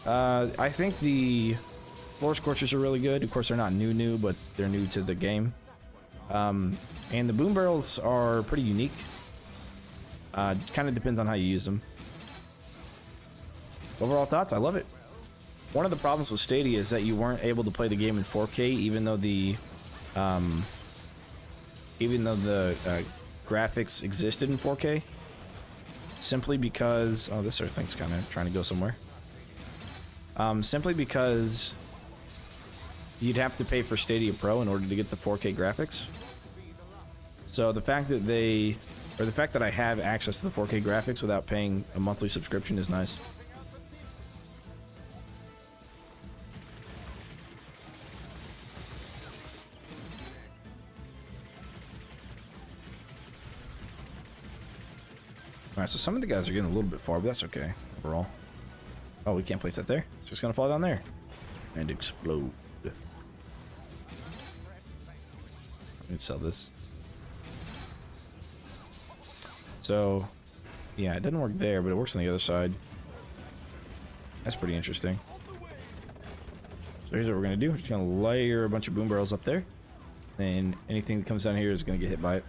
[SPEAKER 1] I think the floor scorchers are really good. Of course, they're not new, but they're new to the game. And the boom barrels are pretty unique. Kind of depends on how you use them. Overall thoughts, I love it. One of the problems with Stadia is that you weren't able to play the game in 4K, even though the graphics existed in 4K. Simply because, oh, this thing's kind of trying to go somewhere. Simply because you'd have to pay for Stadia Pro in order to get the 4K graphics. So the fact that I have access to the 4K graphics without paying a monthly subscription is nice. Alright, so some of the guys are getting a little bit far, but that's okay overall. Oh, we can't place that there. It's just gonna fall down there and explode. Let me sell this. So, yeah, it doesn't work there, but it works on the other side. That's pretty interesting. So here's what we're gonna do. We're just gonna layer a bunch of boom barrels up there. And anything that comes down here is gonna get hit by it.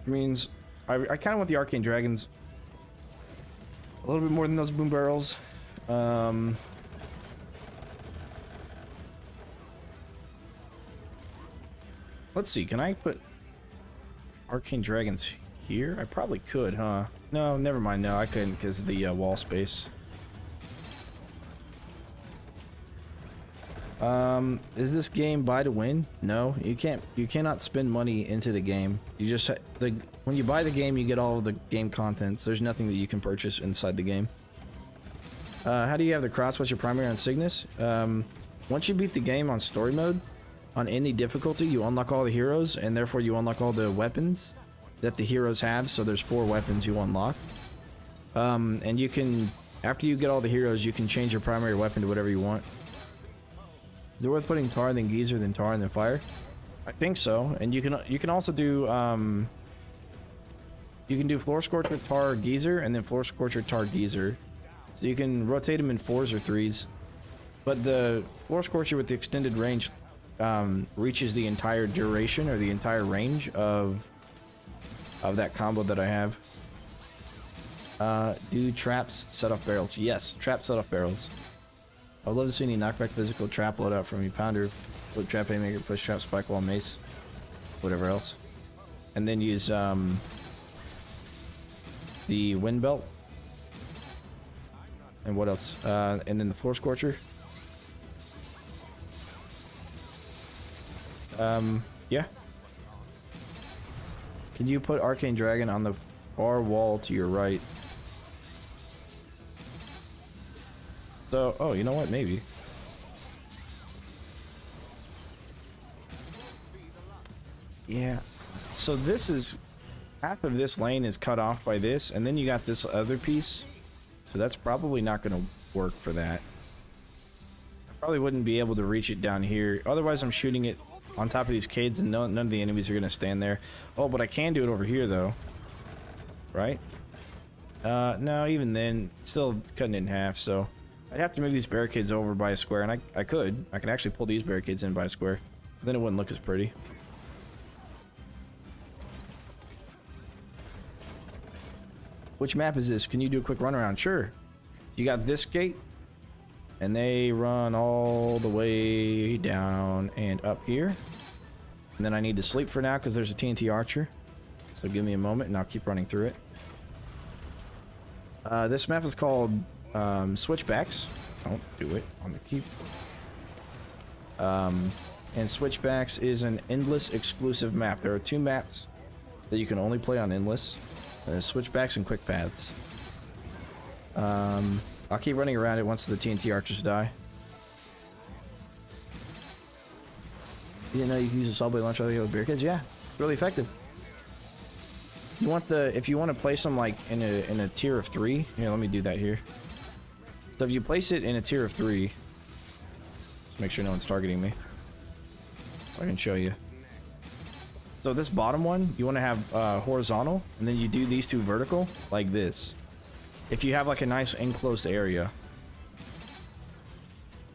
[SPEAKER 1] Which means I kind of want the arcane dragons a little bit more than those boom barrels. Let's see, can I put arcane dragons here? I probably could, huh? No, never mind. No, I couldn't because of the wall space. Is this game buy to win? No, you can't. You cannot spend money into the game. You just when you buy the game, you get all of the game contents. There's nothing that you can purchase inside the game. How do you have the cross? What's your primary on Cygnus? Once you beat the game on story mode, on any difficulty, you unlock all the heroes, and therefore you unlock all the weapons that the heroes have. So there's 4 weapons you unlock. And you can, after you get all the heroes, you can change your primary weapon to whatever you want. Is it worth putting tar, then geyser, then tar, and then fire? I think so. And you can also do you can do floor scorcher, tar, geyser, and then floor scorcher, tar, geyser. So you can rotate them in 4s or 3s. But the floor scorcher with the extended range reaches the entire duration or the entire range of that combo that I have. Do traps set off barrels? Yes, traps set off barrels. I would love to see any knockback physical trap loadout from you. Pounder, flip trap, haymaker, push trap, spike wall, mace, whatever else. And then use the wind belt. And what else? And then the floor scorcher. Yeah. Can you put Arcane Dragon on the far wall to your right? So, oh, you know what? Maybe. Yeah. So this is half of this lane is cut off by this, and then you got this other piece. So that's probably not going to work for that. I probably wouldn't be able to reach it down here. Otherwise, I'm shooting it on top of these cades, and none of the enemies are going to stand there. Oh, but I can do it over here, though. Right? No, even then, still cutting it in half, so I'd have to move these barricades over by a square, and I could. I can actually pull these barricades in by a square. Then it wouldn't look as pretty. Which map is this? Can you do a quick run around? Sure. You got this gate, and they run all the way down and up here. And then I need to sleep for now because there's a TNT archer. So give me a moment and I'll keep running through it. This map is called Switchbacks. Don't do it on the keep. And Switchbacks is an Endless exclusive map. There are 2 maps that you can only play on Endless. Switchbacks and Quick Paths. I'll keep running around it once the TNT archers die. You didn't know you can use a saw blade launcher with barricades? Yeah, it's really effective. You want the if you want to place them like in a tier of 3. Here, let me do that here. So if you place it in a tier of 3, just make sure no one's targeting me. So I can show you. So this bottom one, you want to have horizontal, and then you do these 2 vertical, like this. If you have like a nice enclosed area.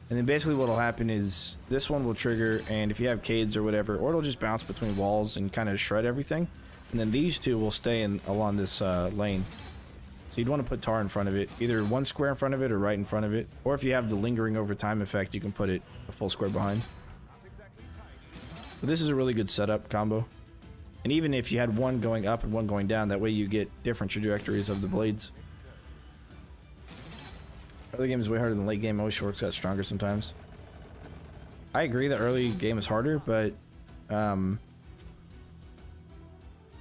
[SPEAKER 1] And then basically what will happen is, this one will trigger, and if you have cades or whatever, or it'll just bounce between walls and kind of shred everything. And then these 2 will stay along this lane. So you'd want to put tar in front of it, either 1 square in front of it or right in front of it. Or if you have the lingering over time effect, you can put it a full square behind. But this is a really good setup combo. And even if you had one going up and one going down, that way you get different trajectories of the blades. Early game is way harder than late game. Always shorts got stronger sometimes. I agree that early game is harder, but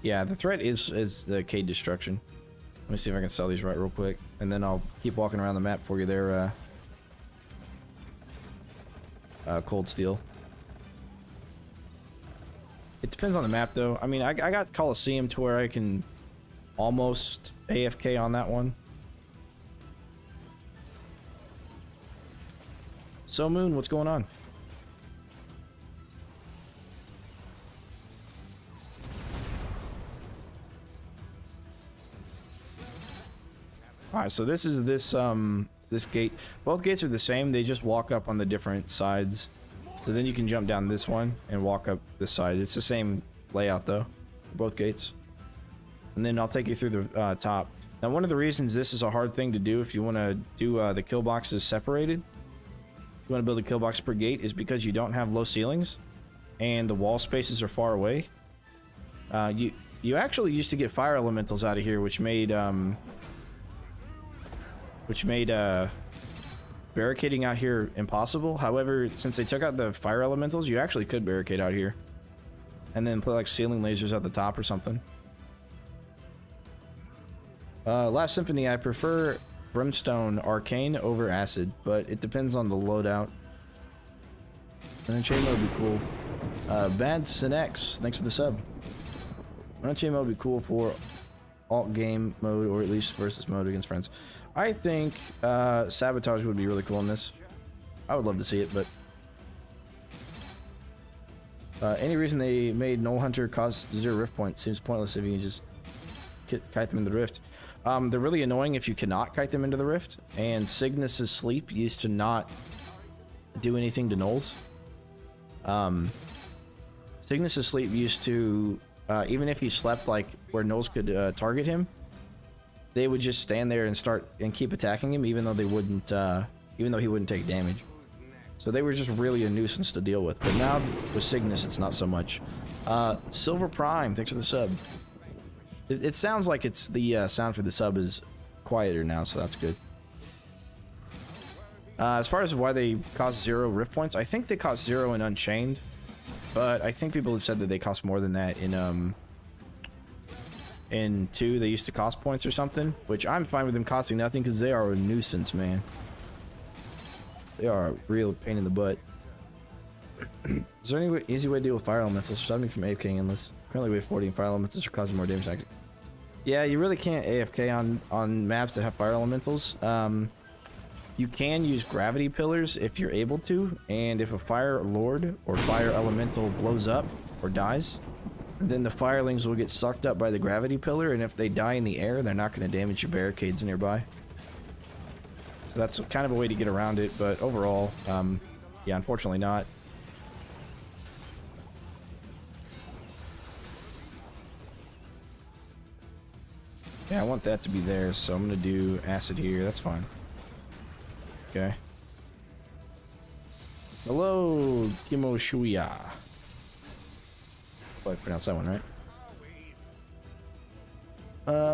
[SPEAKER 1] yeah, the threat is the cade destruction. Let me see if I can sell these right real quick, and then I'll keep walking around the map for you there. Cold steel. It depends on the map, though. I mean, I got Coliseum to where I can almost AFK on that one. So Moon, what's going on? Alright, so this is this gate. Both gates are the same, they just walk up on the different sides. So then you can jump down this one and walk up this side. It's the same layout though, for both gates. And then I'll take you through the top. Now one of the reasons this is a hard thing to do if you want to do the kill boxes separated, if you want to build a kill box per gate, is because you don't have low ceilings and the wall spaces are far away. You actually used to get fire elementals out of here, which made barricading out here impossible. However, since they took out the fire elementals, you actually could barricade out here and then put like ceiling lasers at the top or something. Last Symphony, I prefer Brimstone Arcane over Acid, but it depends on the loadout. Unchained mode would be cool. Bad Sinex, thanks for the sub. Unchained mode would be cool for alt game mode, or at least versus mode against friends. I think Sabotage would be really cool in this. I would love to see it, but any reason they made Null Hunter cost 0 rift points seems pointless if you can just kite them in the rift. They're really annoying if you cannot kite them into the rift, and Cygnus' Sleep used to not do anything to Nulls. Cygnus' Sleep used to, even if he slept like where Nulls could target him, they would just stand there and start and keep attacking him, even though they wouldn't, even though he wouldn't take damage. So they were just really a nuisance to deal with. But now with Cygnus, it's not so much. Silver Prime, thanks for the sub. It sounds like it's the sound for the sub is quieter now, so that's good. As far as why they cost 0 rift points, I think they cost 0 in Unchained, but I think people have said that they cost more than that in 2. They used to cost points or something, which I'm fine with them costing nothing because they are a nuisance, man. They are a real pain in the butt. Is there any easy way to deal with fire elementals? Stop me from AFKing endless. Currently we have 40 and fire elementals are causing more damage. Yeah, you really can't AFK on maps that have fire elementals. You can use gravity pillars if you're able to, and if a fire lord or fire elemental blows up or dies, then the firelings will get sucked up by the gravity pillar, and if they die in the air, they're not going to damage your barricades nearby. So that's kind of a way to get around it, but overall, yeah, unfortunately not. Yeah, I want that to be there, so I'm going to do acid here. That's fine. Okay. Hello, Kimoshuya. Oh, I pronounced that one right.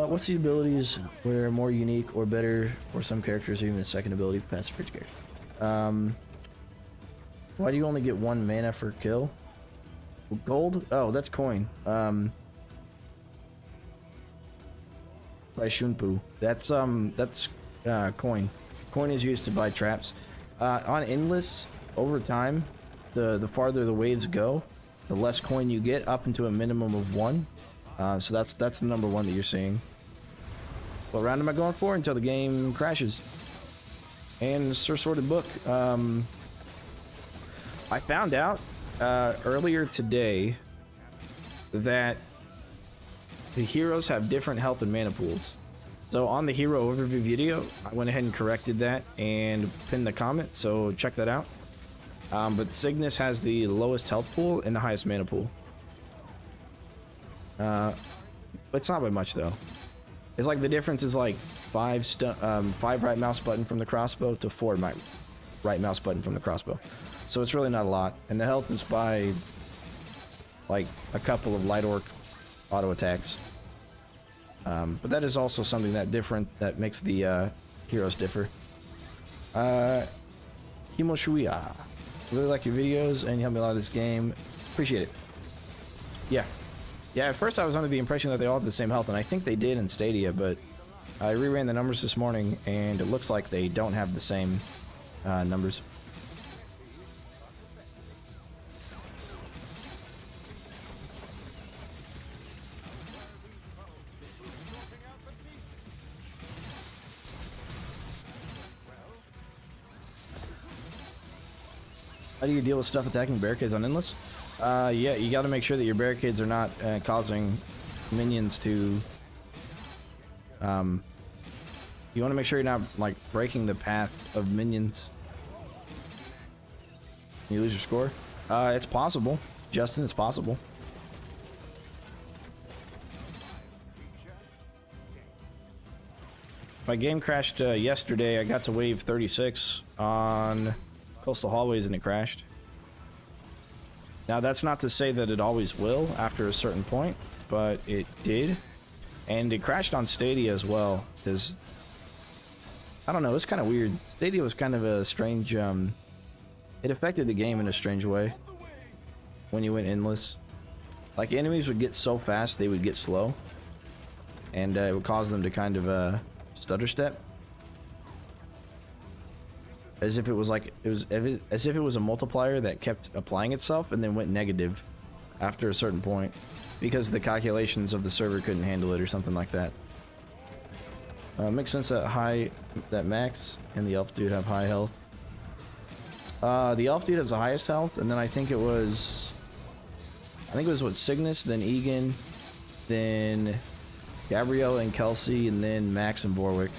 [SPEAKER 1] What's the abilities where more unique or better for some characters, or even the second ability passive for each character? Why do you only get 1 mana for kill? Gold? Oh, that's coin. By Shunpu. That's coin. Coin is used to buy traps. On endless, over time, the farther the waves go, the less coin you get, up into a minimum of 1. So that's the number 1 that you're seeing. What round am I going for? Until the game crashes. And Sir Sorted Book. I found out earlier today that the heroes have different health and mana pools. So on the hero overview video, I went ahead and corrected that and pinned the comment, so check that out. But Cygnus has the lowest health pool and the highest mana pool. It's not by much though. It's like the difference is like 5 right mouse button from the crossbow to 4 right mouse button from the crossbow. So it's really not a lot. And the health is by like a couple of light orc auto attacks. But that is also something that makes the heroes differ. Kimoshuya. Really like your videos and you help me a lot of this game. Appreciate it. Yeah. Yeah, at first I was under the impression that they all had the same health, and I think they did in Stadia, but I reran the numbers this morning, and it looks like they don't have the same numbers. How do you deal with stuff attacking barricades on endless? Yeah, you got to make sure that your barricades are not causing minions to. You want to make sure you're not like breaking the path of minions. You lose your score. It's possible, Justin. It's possible. My game crashed yesterday. I got to wave 36 on Coastal Hallways and it crashed. Now that's not to say that it always will after a certain point, but it did. And it crashed on Stadia as well, because I don't know, it's kind of weird. Stadia was kind of a strange, it affected the game in a strange way when you went endless. Like enemies would get so fast they would get slow, and it would cause them to kind of stutter step. As if it was like as if it was a multiplier that kept applying itself and then went negative after a certain point because the calculations of the server couldn't handle it or something like that. Makes sense that Max and the elf dude have high health. The elf dude has the highest health, and then I think it was what, Cygnus, then Egan, then Gabriella and Kelsey, and then Max and Vorwick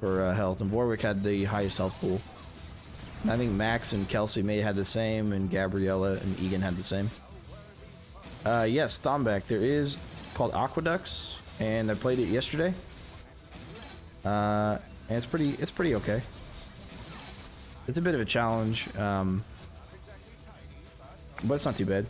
[SPEAKER 1] for health, and Warwick had the highest health pool. And I think Max and Kelsey may have had the same, and Gabriella and Egan had the same. Yes, Thomback, there is, it's called Aqueducts, and I played it yesterday. And it's pretty okay. It's a bit of a challenge, but it's not too bad.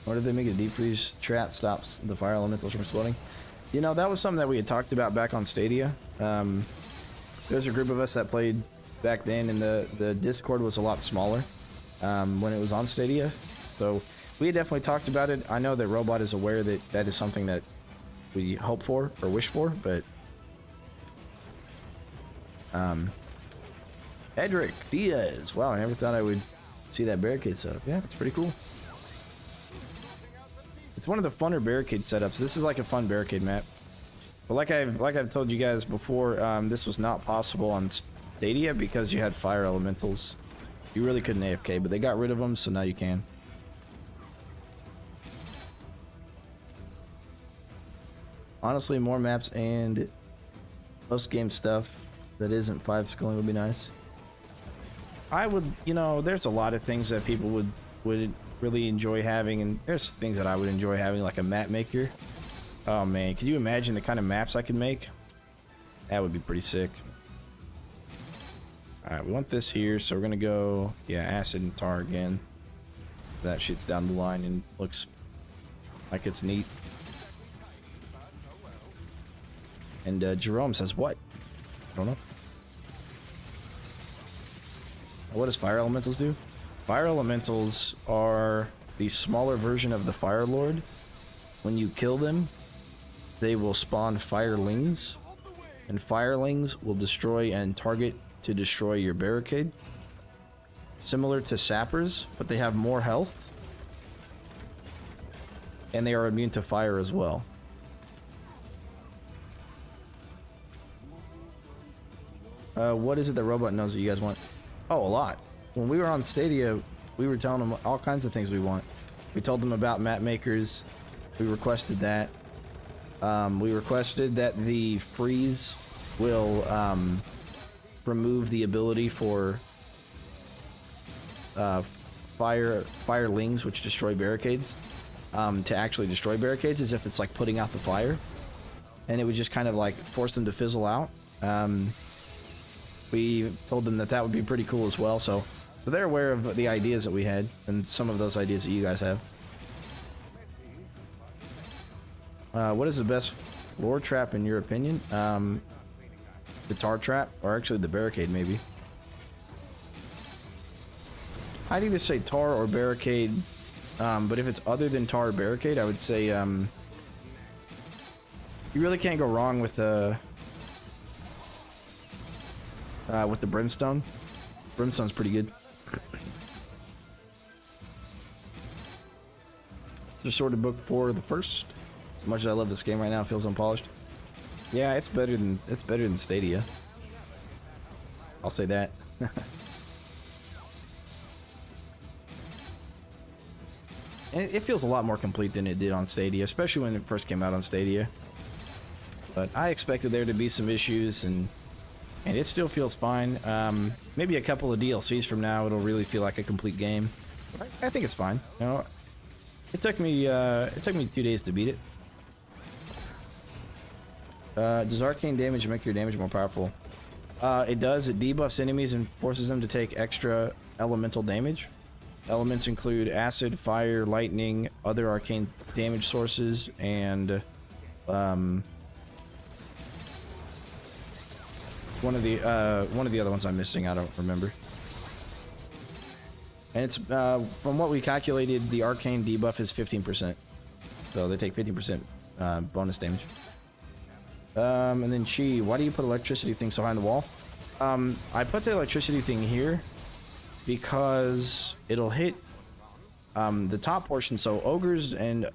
[SPEAKER 1] Or did they make a deep freeze trap stops the fire elementals from exploding? You know, that was something that we had talked about back on Stadia. There's a group of us that played back then, and the Discord was a lot smaller. when it was on Stadia. So we had definitely talked about it. I know that Robot is aware that that is something that we hope for or wish for, but Edric Diaz. Wow, I never thought I would see that barricade setup. Yeah, it's pretty cool. It's one of the funner barricade setups. This is like a fun barricade map. But like I've told you guys before, this was not possible on Stadia because you had fire elementals. You really couldn't AFK, but they got rid of them, so now you can. Honestly, more maps and post-game stuff that isn't 5 scaling would be nice. I would, you know, there's a lot of things that people would really enjoy having, and there's things that I would enjoy having, like a map maker. Oh man, can you imagine the kind of maps I could make? That would be pretty sick. Alright, we want this here, so we're gonna go, yeah, acid and tar again. That shit's down the line and looks like it's neat. And Jerome says what? I don't know. What does fire elementals do? Fire elementals are the smaller version of the fire lord. When you kill them, they will spawn firelings, and firelings will destroy and target to destroy your barricade. Similar to sappers, but they have more health, and they are immune to fire as well. What is it that Robot knows that you guys want? Oh, a lot. When we were on Stadia, we were telling them all kinds of things we want. We told them about map makers. We requested that. We requested that the freeze will remove the ability for firelings, which destroy barricades, to actually destroy barricades, as if it's like putting out the fire, and it would just kind of like force them to fizzle out. We told them that that would be pretty cool as well, so they're aware of the ideas that we had and some of those ideas that you guys have. What is the best floor trap in your opinion? The tar trap, or actually the barricade maybe. I'd either say tar or barricade, but if it's other than tar or barricade, I would say you really can't go wrong with the brimstone. Brimstone's pretty good. So sorted book for the first. As much as I love this game right now, it feels unpolished. Yeah, it's better than Stadia. I'll say that. And it feels a lot more complete than it did on Stadia, especially when it first came out on Stadia. But I expected there to be some issues, and it still feels fine. Maybe a couple of DLCs from now, it'll really feel like a complete game. But I think it's fine. You know, it took me 2 days to beat it. Does arcane damage make your damage more powerful? It does. It debuffs enemies and forces them to take extra elemental damage. Elements include acid, fire, lightning, other arcane damage sources, and one of the other ones I'm missing. I don't remember. And it's from what we calculated, the arcane debuff is 15%, so they take 15% bonus damage. And then Chi, why do you put electricity thing so high on the wall? I put the electricity thing here because it'll hit the top portion. So ogres and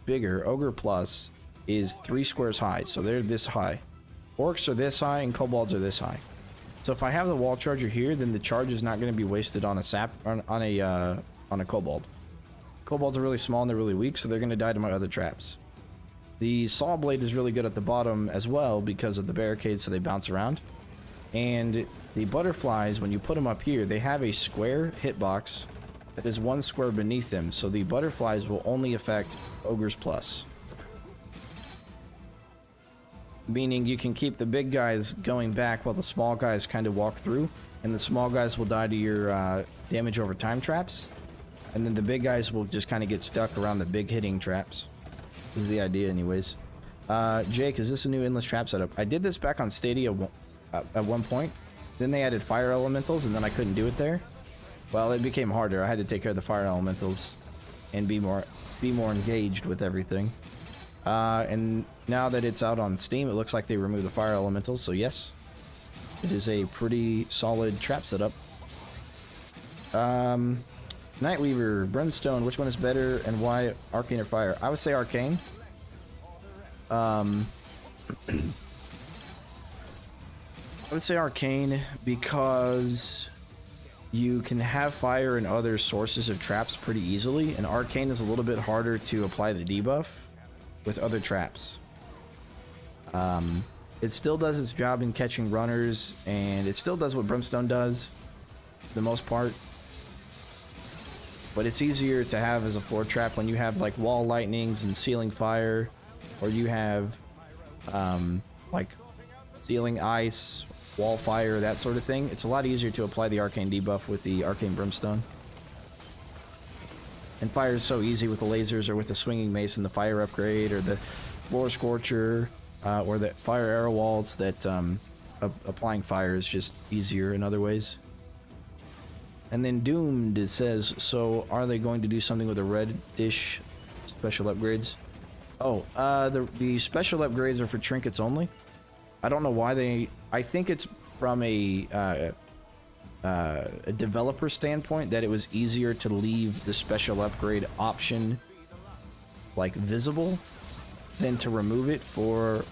[SPEAKER 1] bigger, ogre plus is 3 squares high, so they're this high. Orcs are this high and kobolds are this high. So if I have the wall charger here, then the charge is not going to be wasted on a kobold. Kobolds are really small and they're really weak, so they're going to die to my other traps. The saw blade is really good at the bottom as well because of the barricades, so they bounce around. And the butterflies, when you put them up here, they have a square hitbox that is 1 square beneath them, so the butterflies will only affect ogres plus. Meaning you can keep the big guys going back while the small guys kind of walk through, and the small guys will die to your damage over time traps, and then the big guys will just kind of get stuck around the big hitting traps. This is the idea anyways. Jake, is this a new endless trap setup? I did this back on Stadia at one point. Then they added fire elementals, and then I couldn't do it there. Well, it became harder. I had to take care of the fire elementals and be more engaged with everything. And now that it's out on Steam, it looks like they removed the fire elementals. So yes, it is a pretty solid trap setup. Nightweaver, Brimstone, which one is better and why? Arcane or Fire? I would say Arcane. I would say Arcane because you can have fire and other sources of traps pretty easily, and Arcane is a little bit harder to apply the debuff with other traps. It still does its job in catching runners, and it still does what Brimstone does for the most part. But it's easier to have as a floor trap when you have like wall lightnings and ceiling fire, or you have like ceiling ice, wall fire, that sort of thing. It's a lot easier to apply the arcane debuff with the arcane brimstone. And fire is so easy with the lasers or with the swinging mace and the fire upgrade or the floor scorcher or the fire arrow walls that applying fire is just easier in other ways. And then Doomed, it says, so are they going to do something with the reddish special upgrades? Oh, the special upgrades are for trinkets only. I don't know why they... I think it's from a developer standpoint that it was easier to leave the special upgrade option like visible than to remove it for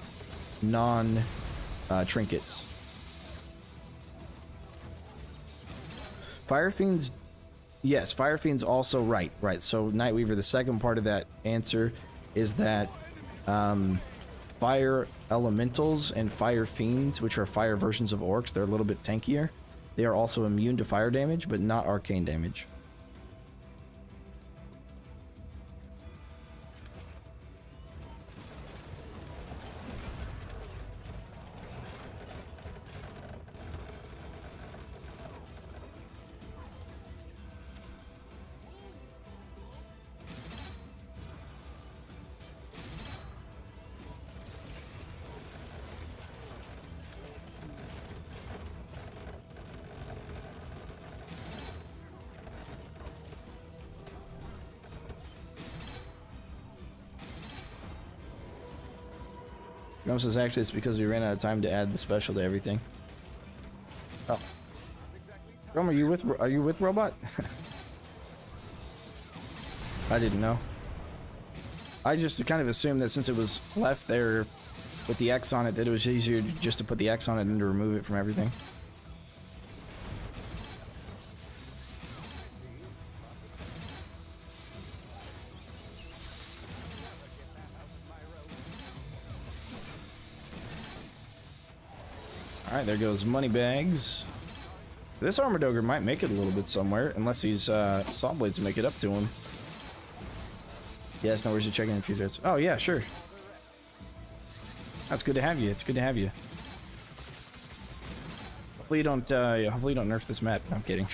[SPEAKER 1] non trinkets. Fire Fiends, yes, Fire Fiends also, right. So Nightweaver, the second part of that answer is that Fire Elementals and Fire Fiends, which are fire versions of Orcs, they're a little bit tankier. They are also immune to fire damage, but not arcane damage. Gum says actually it's because we ran out of time to add the special to everything. Oh. Gum, are you with Robot? I didn't know. I just kind of assumed that since it was left there with the X on it, that it was easier just to put the X on it than to remove it from everything. Alright, there goes Moneybags. This Armor Dogger might make it a little bit somewhere, unless these Saw Blades make it up to him. Yes, no, where's your checking in a few threats? Oh, yeah, sure. That's good to have you. It's good to have you. Hopefully you don't nerf this map. No, I'm kidding.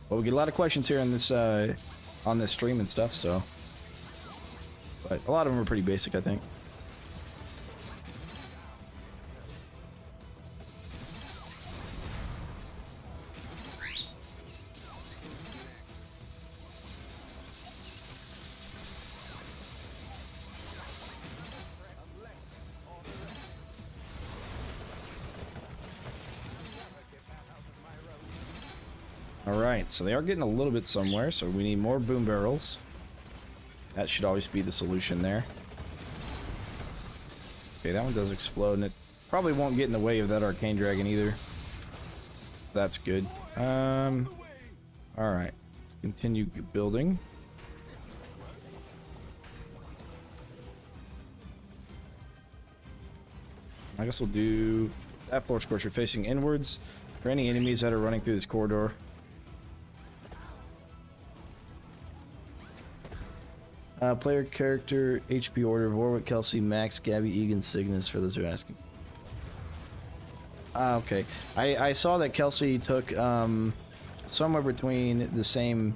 [SPEAKER 1] Well, we get a lot of questions here on this stream and stuff, so. But a lot of them are pretty basic, I think. Alright, so they are getting a little bit somewhere, so we need more boom barrels. That should always be the solution there. Okay, that one does explode, and it probably won't get in the way of that arcane dragon either. That's good. Alright, let's continue building. I guess we'll do that floor scorcher facing inwards for any enemies that are running through this corridor. Player character, HP order, Warwick, Kelsey, Max, Gabby, Egan, Cygnus, for those who are asking. Okay. I saw that Kelsey took somewhere between the same...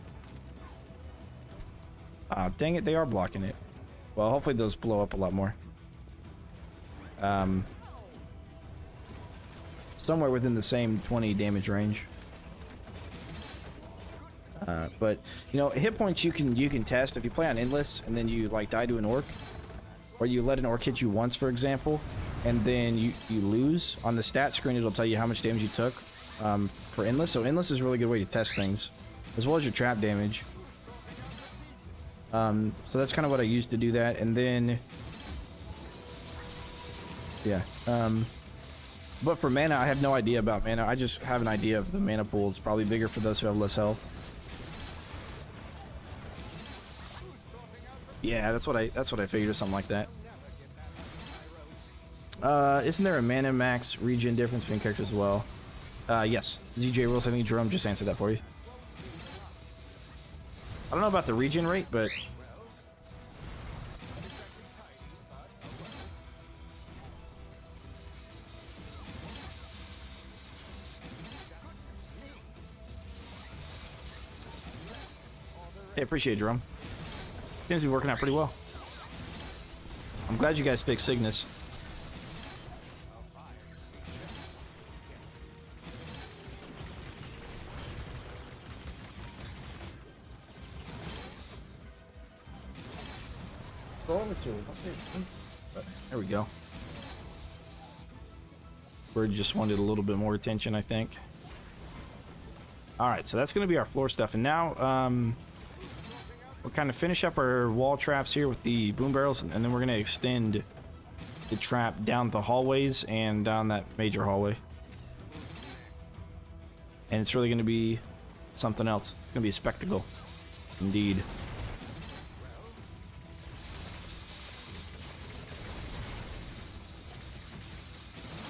[SPEAKER 1] dang it, they are blocking it. Well, hopefully those blow up a lot more. Somewhere within the same 20 damage range. But you know, hit points you can test if you play on endless and then you like die to an orc, or you let an orc hit you once, for example, and then you lose. On the stat screen it'll tell you how much damage you took for endless. So endless is a really good way to test things, as well as your trap damage. So that's kind of what I used to do that. And then yeah, but for mana I have no idea about mana. I just have an idea of the mana pool is probably bigger for those who have less health. Yeah, that's what I figured, or something like that. Isn't there a mana max regen difference between characters as well? Yes. ZJ rules, I think Jerome just answered that for you. I don't know about the regen rate, but hey, appreciate it, Jerome. Seems to be working out pretty well. I'm glad you guys fixed Cygnus. There we go. Bird just wanted a little bit more attention, I think. Alright, so that's going to be our floor stuff. And now, we'll kind of finish up our wall traps here with the boom barrels, and then we're going to extend the trap down the hallways and down that major hallway. And it's really going to be something else. It's going to be a spectacle. Indeed.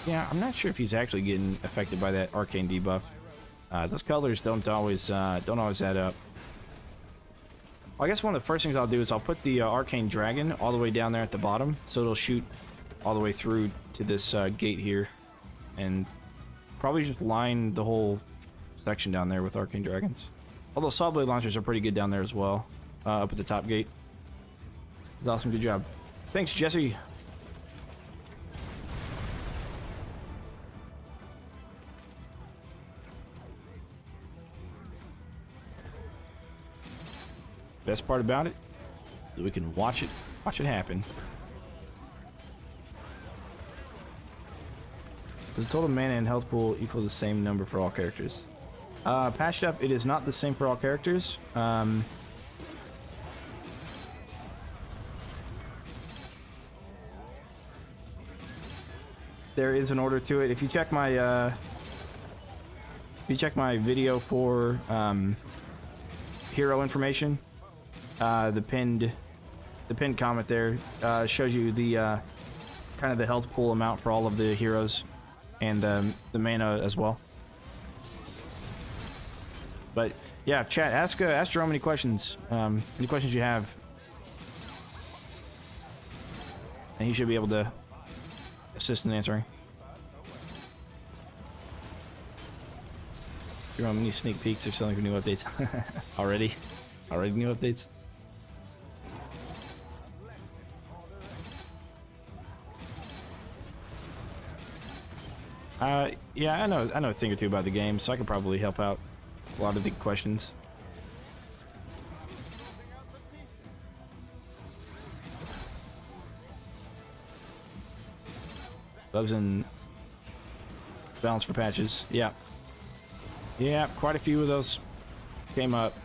[SPEAKER 1] Yeah, I'm not sure if he's actually getting affected by that arcane debuff. Those colors don't always add up. Well, I guess one of the first things I'll do is I'll put the arcane dragon all the way down there at the bottom, so it'll shoot all the way through to this gate here, and probably just line the whole section down there with arcane dragons. Although saw blade launchers are pretty good down there as well, up at the top gate. Awesome, good job. Thanks, Jesse. Best part about it is we can watch it happen. Does the total mana and health pool equal the same number for all characters? Patched up, it is not the same for all characters. There is an order to it. If you check my video for hero information, the pinned comment there shows you the kind of the health pool amount for all of the heroes and the mana as well. But yeah, chat, ask Jerome any questions you have, and he should be able to assist in answering. Jerome, any sneak peeks or something for new updates? Already new updates. Yeah, I know a thing or two about the game, so I could probably help out a lot of the questions. Bugs and balance for patches. Yeah, quite a few of those came up.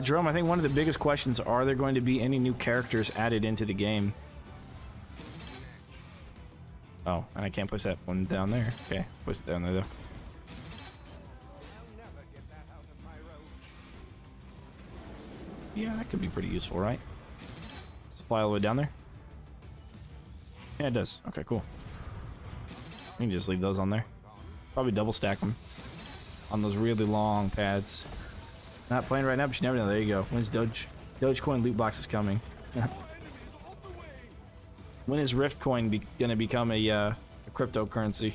[SPEAKER 1] Jerome, I think one of the biggest questions, are there going to be any new characters added into the game? Oh, and I can't push that one down there. Okay, push it down there though. Yeah, that could be pretty useful, right? Does it fly all the way down there? Yeah, it does. Okay, cool. You can just leave those on there. Probably double stack them on those really long pads. Not playing right now, but you never know. There you go. When's Dogecoin loot box is coming? When is Rift Coin gonna become a The cryptocurrency.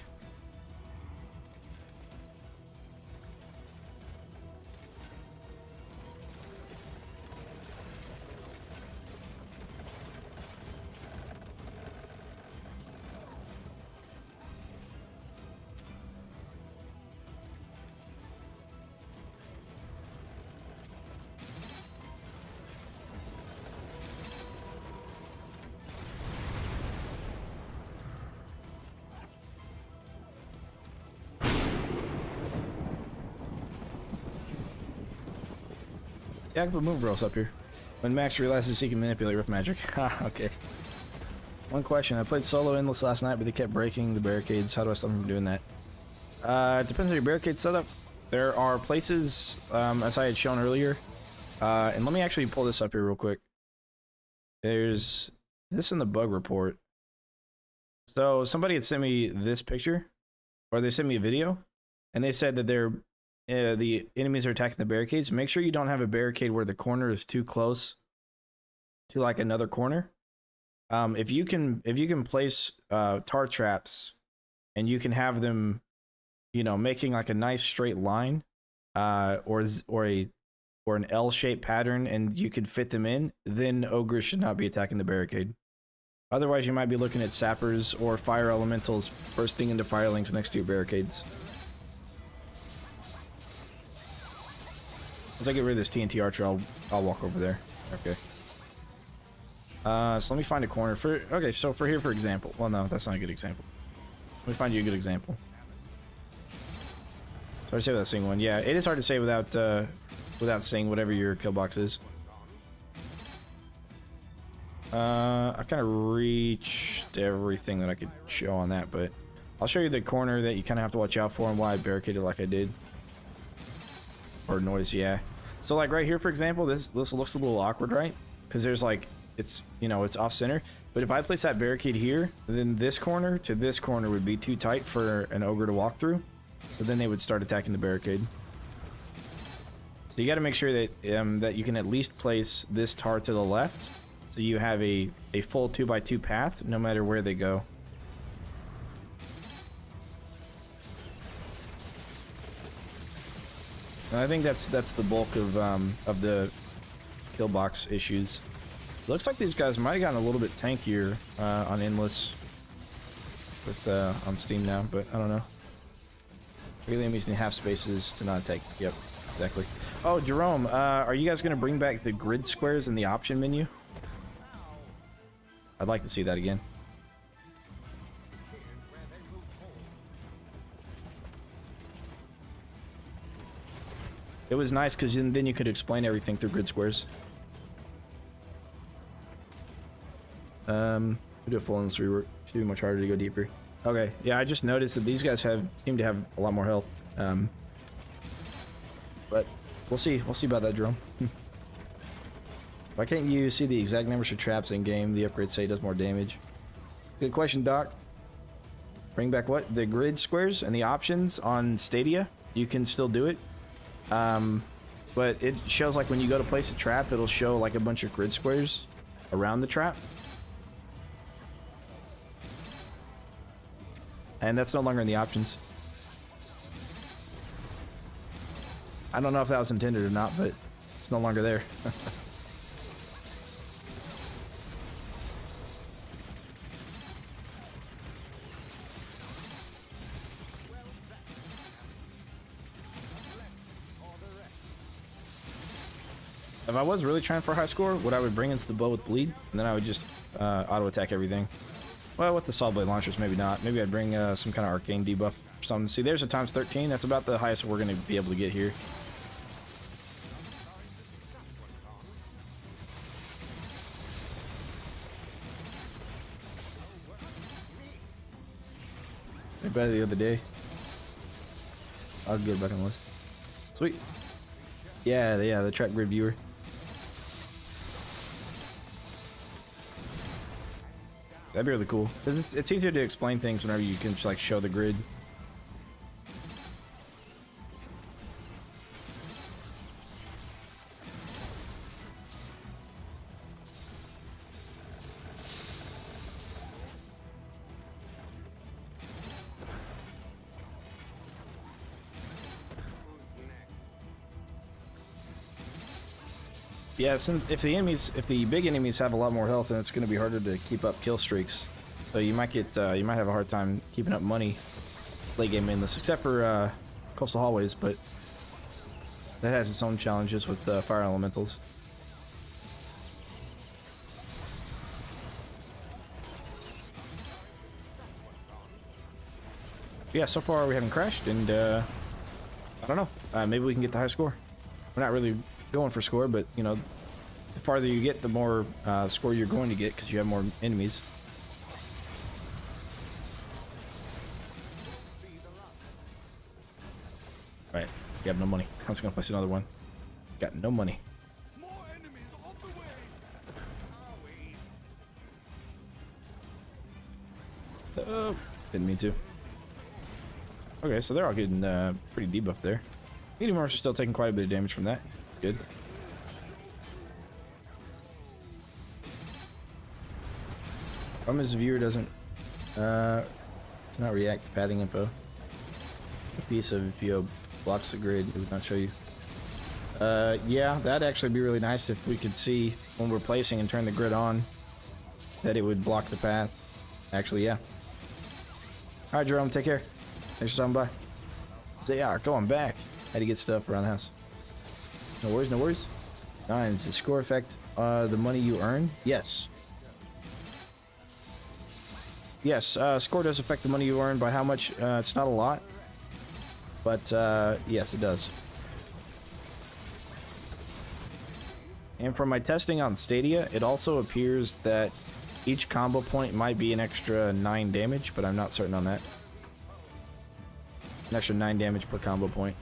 [SPEAKER 1] Yeah, I can put move rolls up here. When Max realizes he can manipulate rift magic. Ha, okay. One question. I played solo endless last night, but they kept breaking the barricades. How do I stop them from doing that? It depends on your barricade setup. There are places, as I had shown earlier. And let me actually pull this up here real quick. There's this in the bug report. So somebody had sent me this picture, or they sent me a video, and they said that the enemies are attacking the barricades. Make sure you don't have a barricade where the corner is too close to like another corner. If you can place tar traps, and you can have them, you know, making like a nice straight line, or an L-shaped pattern, and you can fit them in, then ogres should not be attacking the barricade. Otherwise, you might be looking at sappers or fire elementals bursting into firelings next to your barricades. As I get rid of this TNT archer, I'll walk over there. Okay. So let me find a corner for. Okay, so for here, for example. Well, no, that's not a good example. Let me find you a good example. So I say without seeing one. Yeah, it is hard to say without seeing whatever your kill box is. I kind of reached everything that I could show on that, but I'll show you the corner that you kind of have to watch out for and why I barricaded like I did. Or noise, yeah. So like right here, for example, this looks a little awkward, right? Because there's like, it's, you know, it's off center. But if I place that barricade here, then this corner to this corner would be too tight for an ogre to walk through. So then they would start attacking the barricade. So you got to make sure that that you can at least place this tar to the left, so you have a full 2x2 path no matter where they go. And I think that's the bulk of the kill box issues. Looks like these guys might have gotten a little bit tankier on endless with on Steam now, but I don't know. Really, I'm using half spaces to not take. Yep, exactly. Oh, Jerome, are you guys gonna bring back the grid squares in the option menu? I'd like to see that again. It was nice because then you could explain everything through grid squares. We do a full endless rework. Should be much harder to go deeper. Okay, yeah, I just noticed that these guys seem to have a lot more health. But we'll see. We'll see about that, Jerome. Why can't you see the exact numbers for traps in game? The upgrades say it does more damage. Good question, Doc. Bring back what? The grid squares and the options on Stadia. You can still do it. But it shows like when you go to place a trap, it'll show like a bunch of grid squares around the trap. And that's no longer in the options. I don't know if that was intended or not, but it's no longer there. If I was really trying for a high score, what I would bring is the bow with bleed, and then I would just auto attack everything. Well, with the saw blade launchers, maybe not. Maybe I'd bring some kind of arcane debuff or something. See, there's a times 13. That's about the highest we're going to be able to get here. Way better the other day. I'll get back on the list. Sweet. Yeah, the track grid viewer. That'd be really cool, because it's easier to explain things whenever you can just like show the grid. Yeah, if the big enemies have a lot more health, then it's going to be harder to keep up kill streaks. So you might have a hard time keeping up money late game endless, except for coastal hallways, but that has its own challenges with fire elementals. Yeah, so far we haven't crashed, and I don't know. Maybe we can get the high score. We're not really going for score, but you know, the farther you get, the more score you're going to get because you have more enemies. Right, you have no money. I'm just gonna place another one. Got no money.
[SPEAKER 2] More enemies on the way.
[SPEAKER 1] Oh, didn't mean to. Okay, so they're all getting pretty debuffed there. Medium armors are still taking quite a bit of damage from that. It's good. Problem is the viewer doesn't not react to pathing info. A piece of VO blocks the grid. It would not show you. Yeah, that'd actually be really nice if we could see when we're placing and turn the grid on that it would block the path. Actually, yeah. All right, Jerome, take care. Thanks for stopping by. So yeah, going back. Had to get stuff around the house. No worries, no worries. Nines, the score affect the money you earn? Yes. Yes, score does affect the money you earn by how much. It's not a lot. But yes, it does. And from my testing on Stadia, it also appears that each combo point might be an extra 9 damage, but I'm not certain on that. An extra 9 damage per combo point.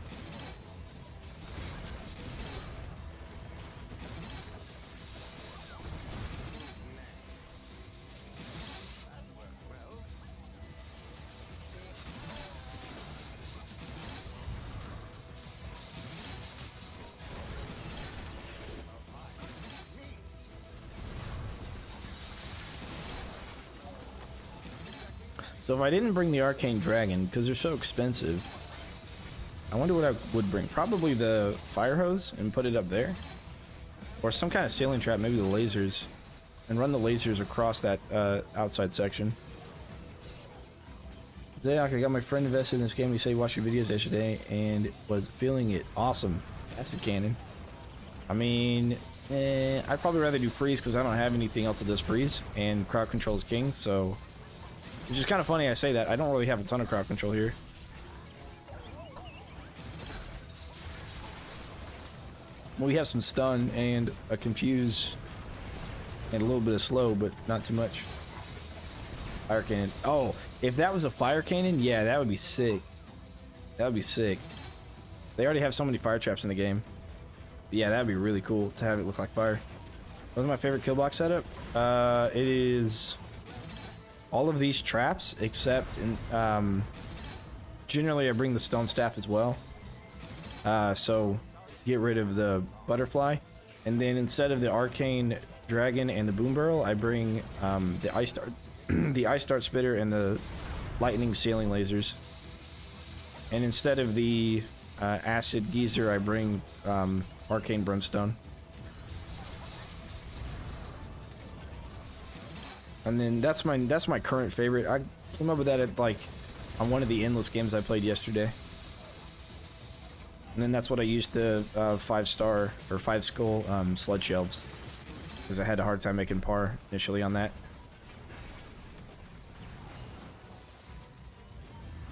[SPEAKER 1] So if I didn't bring the Arcane Dragon, because they're so expensive, I wonder what I would bring. Probably the Fire Hose and put it up there. Or some kind of ceiling trap, maybe the lasers. And run the lasers across that outside section. Zayak, I got my friend invested in this game. He said he watched your videos yesterday and was feeling it. Awesome. Acid Cannon. I mean, I'd probably rather do freeze because I don't have anything else that does freeze. And crowd control is king, so... Which is kind of funny I say that. I don't really have a ton of crowd control here. We have some stun and a confuse and a little bit of slow, but not too much. Fire cannon. Oh, if that was a fire cannon, yeah, that would be sick. That would be sick. They already have so many fire traps in the game. But yeah, that would be really cool to have it look like fire. What's my favorite kill box setup? It is... all of these traps, except in, generally I bring the stone staff as well. So get rid of the butterfly, and then instead of the arcane dragon and the boom barrel, I bring the ice dart, the ice dart spitter and the lightning ceiling lasers. And instead of the acid geyser, I bring arcane brimstone. And then that's my current favorite. I came up with that at like on one of the endless games I played yesterday. And then that's what I used the 5-star or 5-skull sludge shelves, because I had a hard time making par initially on that.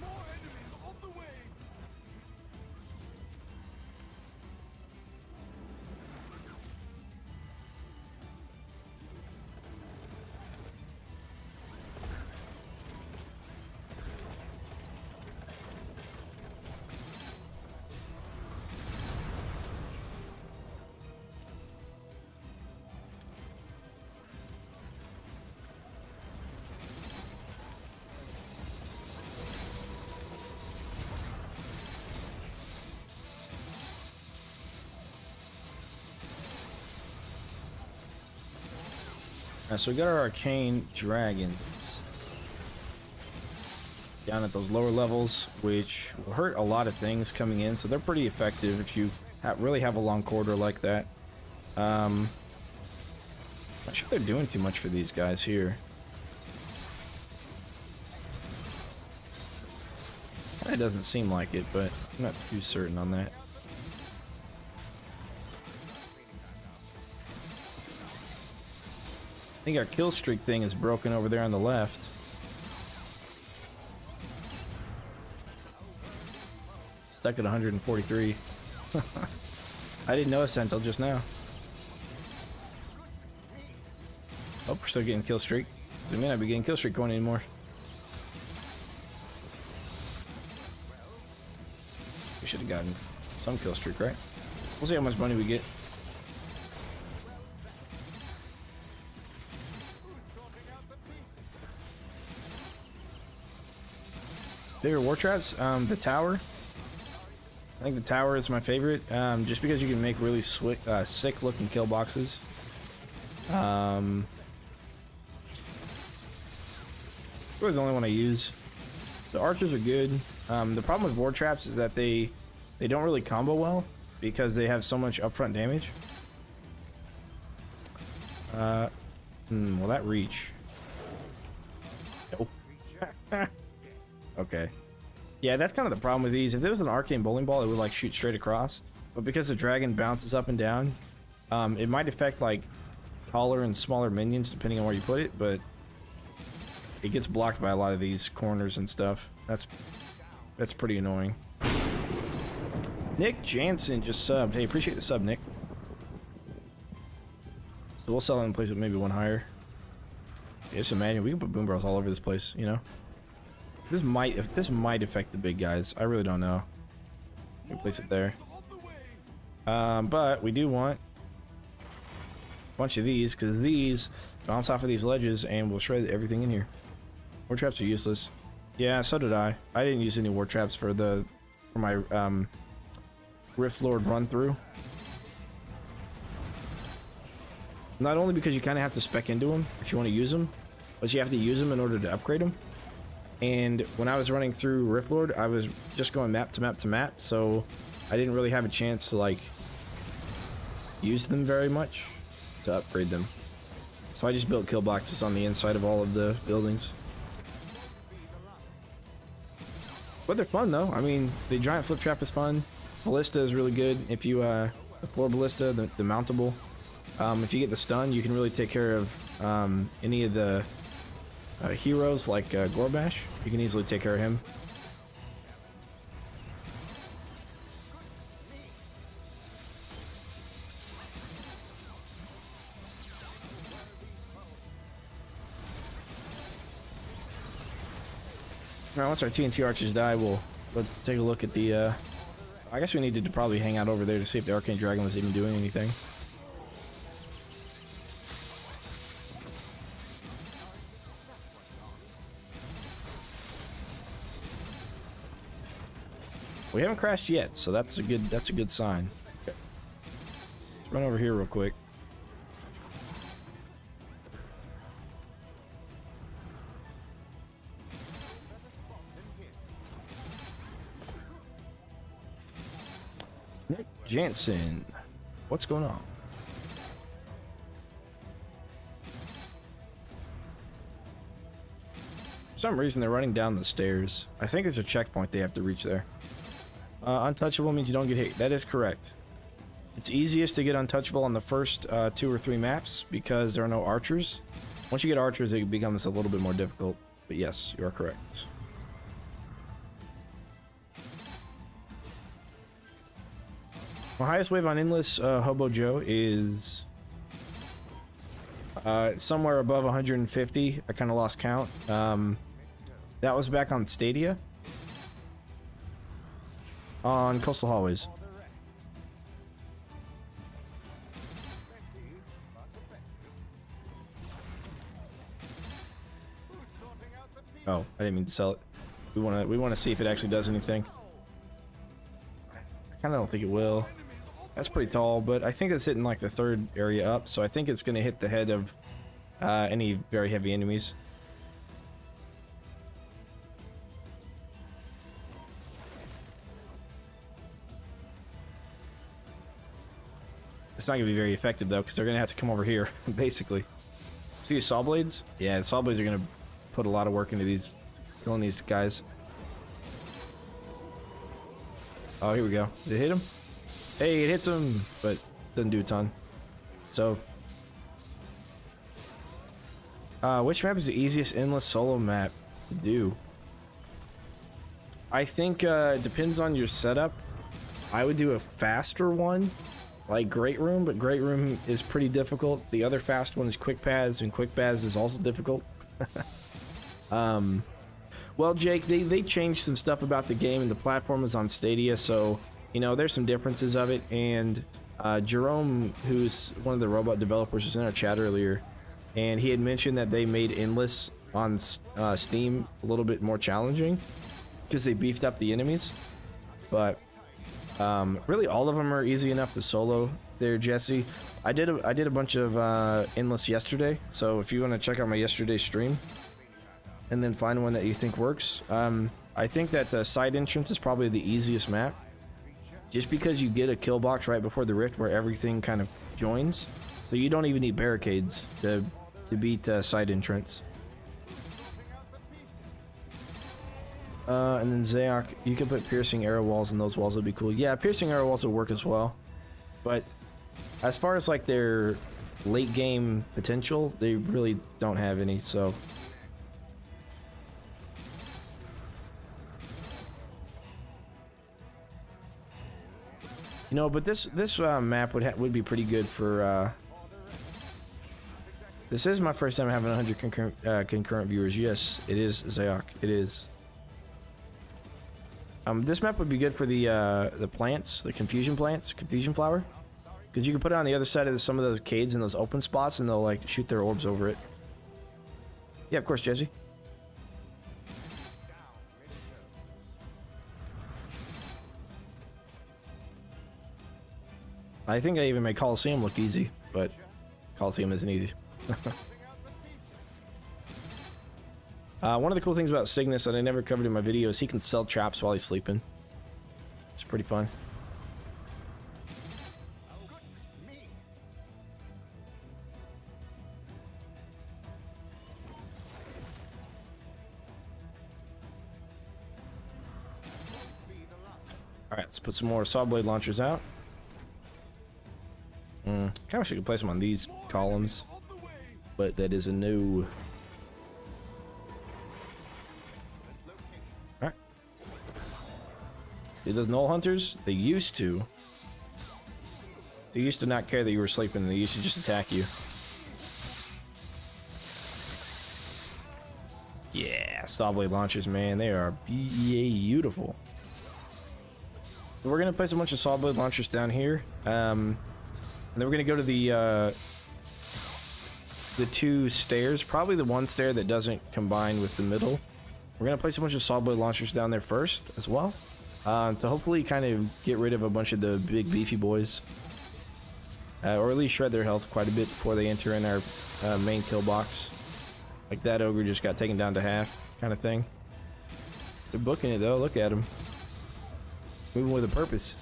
[SPEAKER 2] More enemies on the way.
[SPEAKER 1] So we got our arcane dragons down at those lower levels, which will hurt a lot of things coming in. So they're pretty effective if you really have a long corridor like that. Not sure they're doing too much for these guys here. It doesn't seem like it, but I'm not too certain on that. I think our kill streak thing is broken over there on the left. Stuck at 143. I didn't notice that until just now. Oh, we're still getting kill streak. So we may not be getting kill streak going anymore. We should have gotten some kill streak, right? We'll see how much money we get. Favorite war traps? The tower. I think the tower is my favorite, just because you can make really sick looking kill boxes. Really the only one I use. The archers are good. The problem with war traps is that they don't really combo well because they have so much upfront damage. Will that reach? Nope. Okay. Yeah, that's kind of the problem with these. If there was an arcane bowling ball, it would like shoot straight across. But because the dragon bounces up and down, it might affect like taller and smaller minions depending on where you put it, but it gets blocked by a lot of these corners and stuff. That's pretty annoying. Nick Jansen just subbed. Hey, appreciate the sub, Nick. So we'll sell it in place with maybe one higher. Yeah, just imagine we can put boom barrels all over this place, you know? This might affect the big guys. I really don't know. We place it there. But we do want a bunch of these because these bounce off of these ledges and will shred everything in here. War traps are useless. Yeah, so did I. I didn't use any war traps for my Rift Lord run through. Not only because you kind of have to spec into them if you want to use them, but you have to use them in order to upgrade them. And when I was running through Rift Lord, I was just going map to map to map, so I didn't really have a chance to like use them very much to upgrade them. So I just built kill boxes on the inside of all of the buildings. But they're fun though. I mean, the giant flip trap is fun. Ballista is really good. If you the floor ballista, the mountable. If you get the stun, you can really take care of any of the heroes like Gorbash. You can easily take care of him. Now, once our TNT archers die, we'll take a look at the. I guess we needed to probably hang out over there to see if the Arcane Dragon was even doing anything. We haven't crashed yet, so that's a good sign. Okay. Let's run over here real quick. Nick Jansen, what's going on? For some reason they're running down the stairs. I think there's a checkpoint they have to reach there. Untouchable means you don't get hit. That is correct. It's easiest to get untouchable on the first 2 or 3 maps because there are no archers. Once you get archers, it becomes a little bit more difficult. But yes, you are correct. My highest wave on Endless Hobo Joe is somewhere above 150. I kind of lost count. That was back on Stadia. On Coastal Hallways. Oh, I didn't mean to sell it. We want to see if it actually does anything. I kind of don't think it will. That's pretty tall, but I think it's hitting like the 3rd area up, so I think it's going to hit the head of any very heavy enemies. It's not gonna be very effective though, because they're gonna have to come over here, basically. See these saw blades? Yeah, the saw blades are gonna put a lot of work into these, killing these guys. Oh, here we go. Did it hit him? Hey, it hits him, but doesn't do a ton. So, which map is the easiest endless solo map to do? I think it depends on your setup. I would do a faster one, like Great Room, but Great Room is pretty difficult. The other fast one is Quick Paths, and Quick Paths is also difficult. Well, Jake, they changed some stuff about the game, and the platform is on Stadia, so, you know, there's some differences of it, and Jerome, who's one of the robot developers, was in our chat earlier, and he had mentioned that they made Endless on Steam a little bit more challenging, because they beefed up the enemies, but really all of them are easy enough to solo there, Jesse. I did a bunch of Endless yesterday, so if you want to check out my yesterday stream, and then find one that you think works. I think that the side entrance is probably the easiest map, just because you get a kill box right before the rift where everything kind of joins, so you don't even need barricades to beat side entrance. And then Zayok, you can put piercing arrow walls in those walls, would be cool. Yeah, piercing arrow walls will work as well, but as far as like their late game potential, they really don't have any. So you know, but this map would be pretty good for. This is my first time having 100 concurrent viewers. Yes, it is, Zayok. It is. This map would be good for the plants, the confusion plants, confusion flower, because you can put it on the other side of some of those cades in those open spots, and they'll like shoot their orbs over it. Yeah, of course, Jesse. I think I even made Coliseum look easy, but Coliseum isn't easy. One of the cool things about Cygnus that I never covered in my video is he can sell traps while he's sleeping. It's pretty fun. Alright, let's put some more saw blade launchers out. Kind of wish I could place them on these columns, but that is a no. Alright. See those null hunters? They used to not care that you were sleeping. They used to just attack you. Yeah, saw blade launchers, man. They are beautiful. So we're gonna place a bunch of saw blade launchers down here. And then we're gonna go to the two stairs, probably the one stair that doesn't combine with the middle. We're gonna place a bunch of saw blade launchers down there first as well, to hopefully kind of get rid of a bunch of the big beefy boys, or at least shred their health quite a bit before they enter in our main kill box. Like that ogre just got taken down to half, kind of thing. They're booking it though. Look at him, moving with a purpose.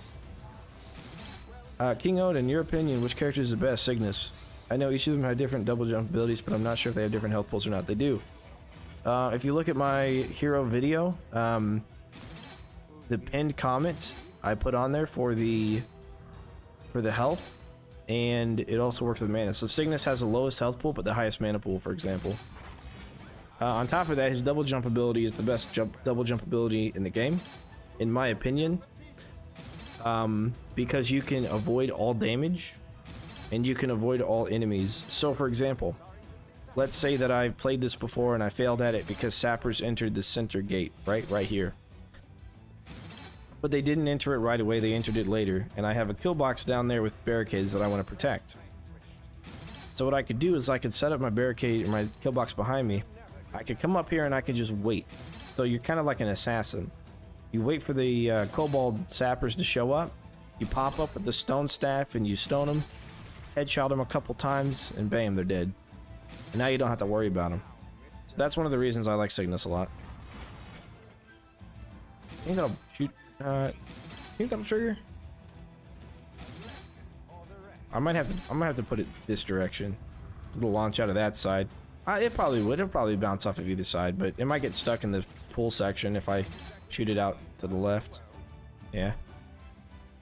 [SPEAKER 1] King Odin, in your opinion, which character is the best? Cygnus. I know each of them have different double jump abilities, but I'm not sure if they have different health pools or not. They do. If you look at my hero video, the pinned comment I put on there for the health, and it also works with mana. So Cygnus has the lowest health pool, but the highest mana pool, for example. On top of that, his double jump ability is the best double jump ability in the game, in my opinion. Because you can avoid all damage and you can avoid all enemies. So for example, let's say that I've played this before and I failed at it because sappers entered the center gate right here, but they didn't enter it right away, they entered it later, and I have a kill box down there with barricades that I want to protect. So what I could do is I could set up my barricade or my kill box behind me. I could come up here and I could just wait. So you're kind of like an assassin. You wait for the kobold sappers to show up, you pop up with the stone staff and you stone them, headshot them a couple times, and bam, they're dead. And now you don't have to worry about them. So that's one of the reasons I like Cygnus a lot. I think that'll shoot, think that'll trigger? I might have to put it this direction. It'll launch out of that side. It probably would. It'll probably bounce off of either side, but it might get stuck in the pool section if I shoot it out to the left. Yeah.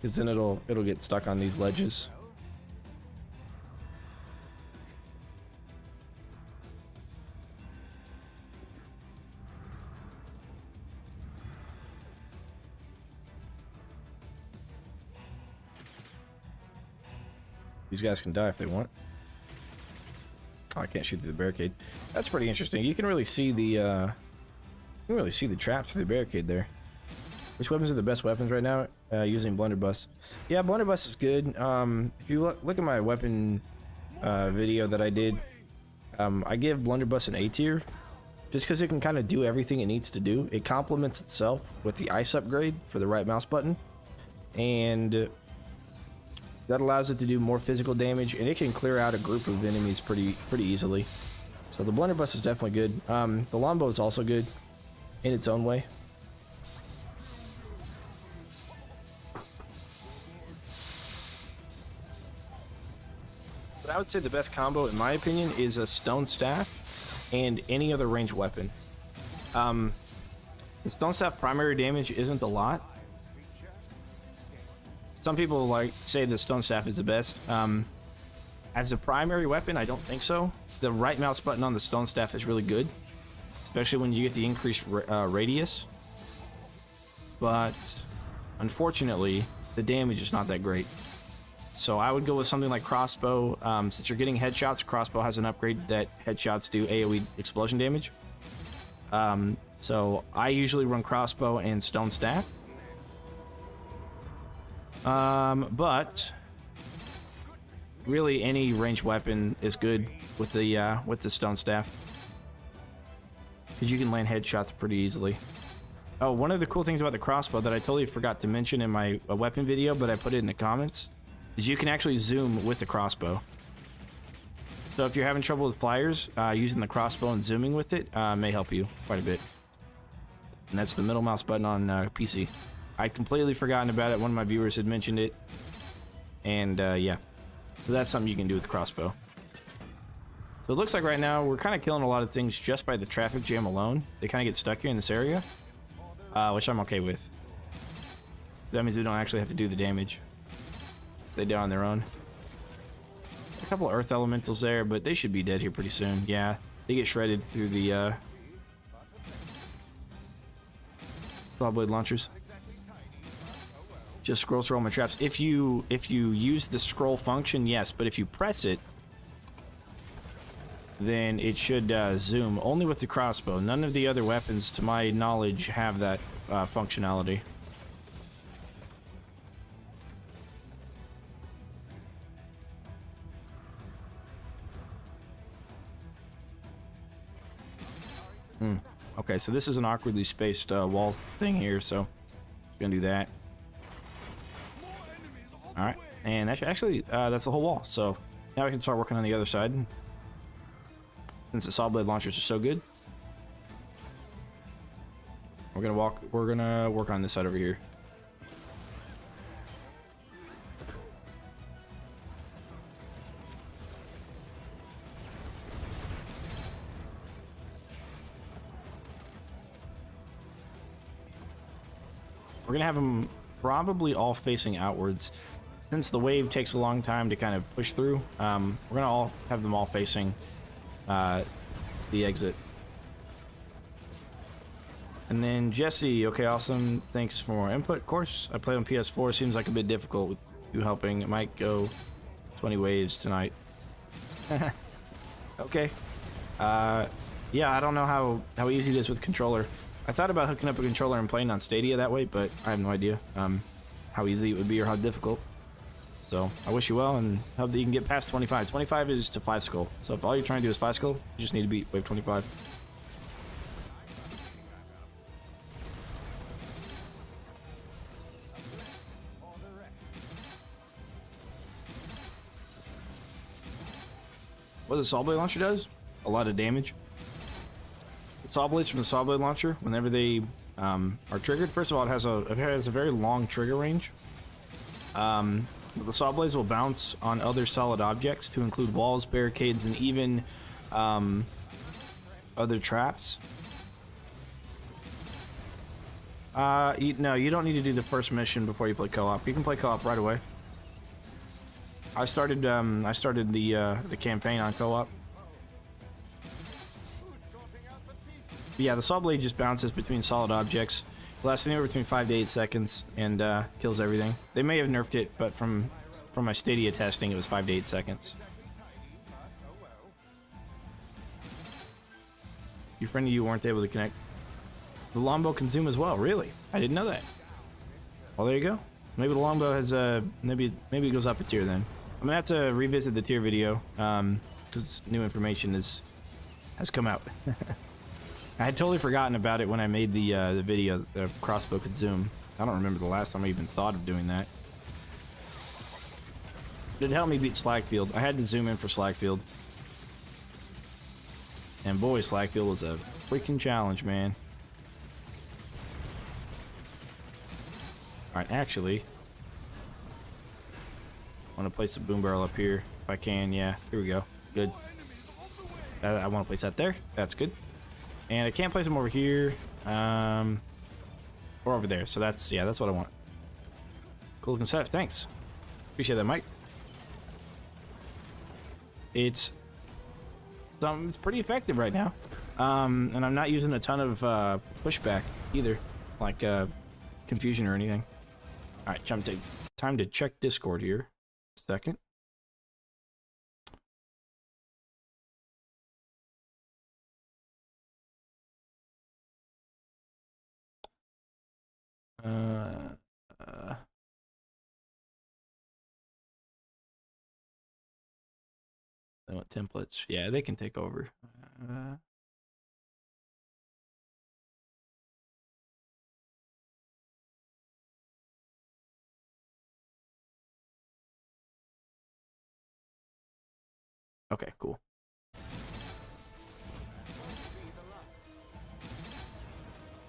[SPEAKER 1] Because then it'll get stuck on these ledges. These guys can die if they want. Oh, I can't shoot through the barricade. That's pretty interesting. You can really see the traps through the barricade there. Which weapons are the best weapons right now? Using blunderbuss. Yeah, blunderbuss is good. If you look at my weapon video that I did, I give blunderbuss an A tier, just because it can kind of do everything it needs to do. It complements itself with the ice upgrade for the right mouse button, and that allows it to do more physical damage, and it can clear out a group of enemies pretty easily. So the blunderbuss is definitely good. The longbow is also good in its own way. But I would say the best combo, in my opinion, is a stone staff and any other ranged weapon. The stone staff primary damage isn't a lot. Some people say the stone staff is the best. As a primary weapon, I don't think so. The right mouse button on the stone staff is really good, especially when you get the increased radius. But unfortunately, the damage is not that great. So I would go with something like crossbow. Since you're getting headshots, crossbow has an upgrade that headshots do AoE explosion damage. So I usually run crossbow and stone staff. But really any ranged weapon is good with the stone staff, because you can land headshots pretty easily. Oh, one of the cool things about the crossbow that I totally forgot to mention in my weapon video, but I put it in the comments, is you can actually zoom with the crossbow. So if you're having trouble with flyers, using the crossbow and zooming with it may help you quite a bit. And that's the middle mouse button on PC. I'd completely forgotten about it. One of my viewers had mentioned it. And yeah, so that's something you can do with the crossbow. So it looks like right now we're kind of killing a lot of things just by the traffic jam alone. They kind of get stuck here in this area, which I'm okay with. That means we don't actually have to do the damage. They die on their own. A couple of earth elementals there, but they should be dead here pretty soon. Yeah, they get shredded through the saw blade launchers. Just scroll through all my traps. If you use the scroll function, yes, but if you press it, then it should zoom. Only with the crossbow. None of the other weapons, to my knowledge, have that functionality. Okay, so this is an awkwardly spaced wall thing here, so I'm gonna do that. All right, and that's actually that's the whole wall. So now we can start working on the other side. Since the saw blade launchers are so good, we're gonna work on this side over here. We're gonna have them probably all facing outwards. Since the wave takes a long time to kind of push through, we're gonna have them all facing the exit. And then Jesse, okay, awesome. Thanks for more input. Of course, I play on PS4. Seems like a bit difficult with you helping. It might go 20 waves tonight. Okay. Yeah, I don't know how easy it is with a controller. I thought about hooking up a controller and playing on Stadia that way, but I have no idea how easy it would be or how difficult. So I wish you well and hope that you can get past 25. 25 is to 5 skull. So if all you're trying to do is 5 skull, you just need to beat wave 25. What the saw blade launcher does? A lot of damage. The saw blades from the saw blade launcher, whenever they are triggered, first of all, it has a very long trigger range. The saw blades will bounce on other solid objects to include walls, barricades, and even other traps. No, you don't need to do the first mission before you play co-op. You can play co-op right away. I started the campaign on co-op. Yeah, the saw blade just bounces between solid objects. Lasts anywhere between 5 to 8 seconds and kills everything. They may have nerfed it, but from my Stadia testing, it was 5 to 8 seconds. Your friend and you weren't able to connect. The longbow can zoom as well. Really? I didn't know that. Well, there you go. Maybe the longbow has maybe it goes up a tier then. I'm gonna have to revisit the tier video because new information has come out. I had totally forgotten about it when I made the video. The crossbow could zoom. I don't remember the last time I even thought of doing that. It helped me beat Slagfield. I had to zoom in for Slagfield. And boy, Slagfield was a freaking challenge, man. Alright, actually, I want to place the boom barrel up here if I can. Yeah, here we go. Good. I want to place that there. That's good. And I can't place them over here, or over there. So that's, yeah, that's what I want. Cool looking setup. Thanks. Appreciate that, Mike. It's pretty effective right now. And I'm not using a ton of pushback either, like confusion or anything. All right, time to check Discord here. Second. They want templates. Yeah, they can take over. Okay, cool.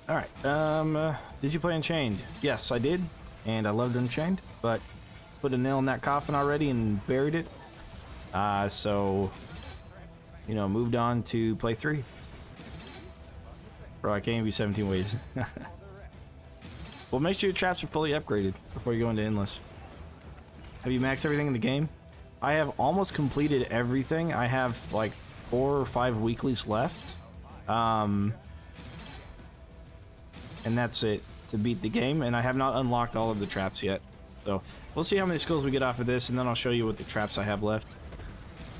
[SPEAKER 1] All right. Did you play Unchained? Yes, I did, and I loved Unchained, but put a nail in that coffin already and buried it. So, you know, moved on to play 3. Bro, I can't even be 17 ways. Well, make sure your traps are fully upgraded before you go into Endless. Have you maxed everything in the game? I have almost completed everything. I have like 4 or 5 weeklies left. And that's it to beat the game, and I have not unlocked all of the traps yet. So we'll see how many skills we get off of this, and then I'll show you what the traps I have left.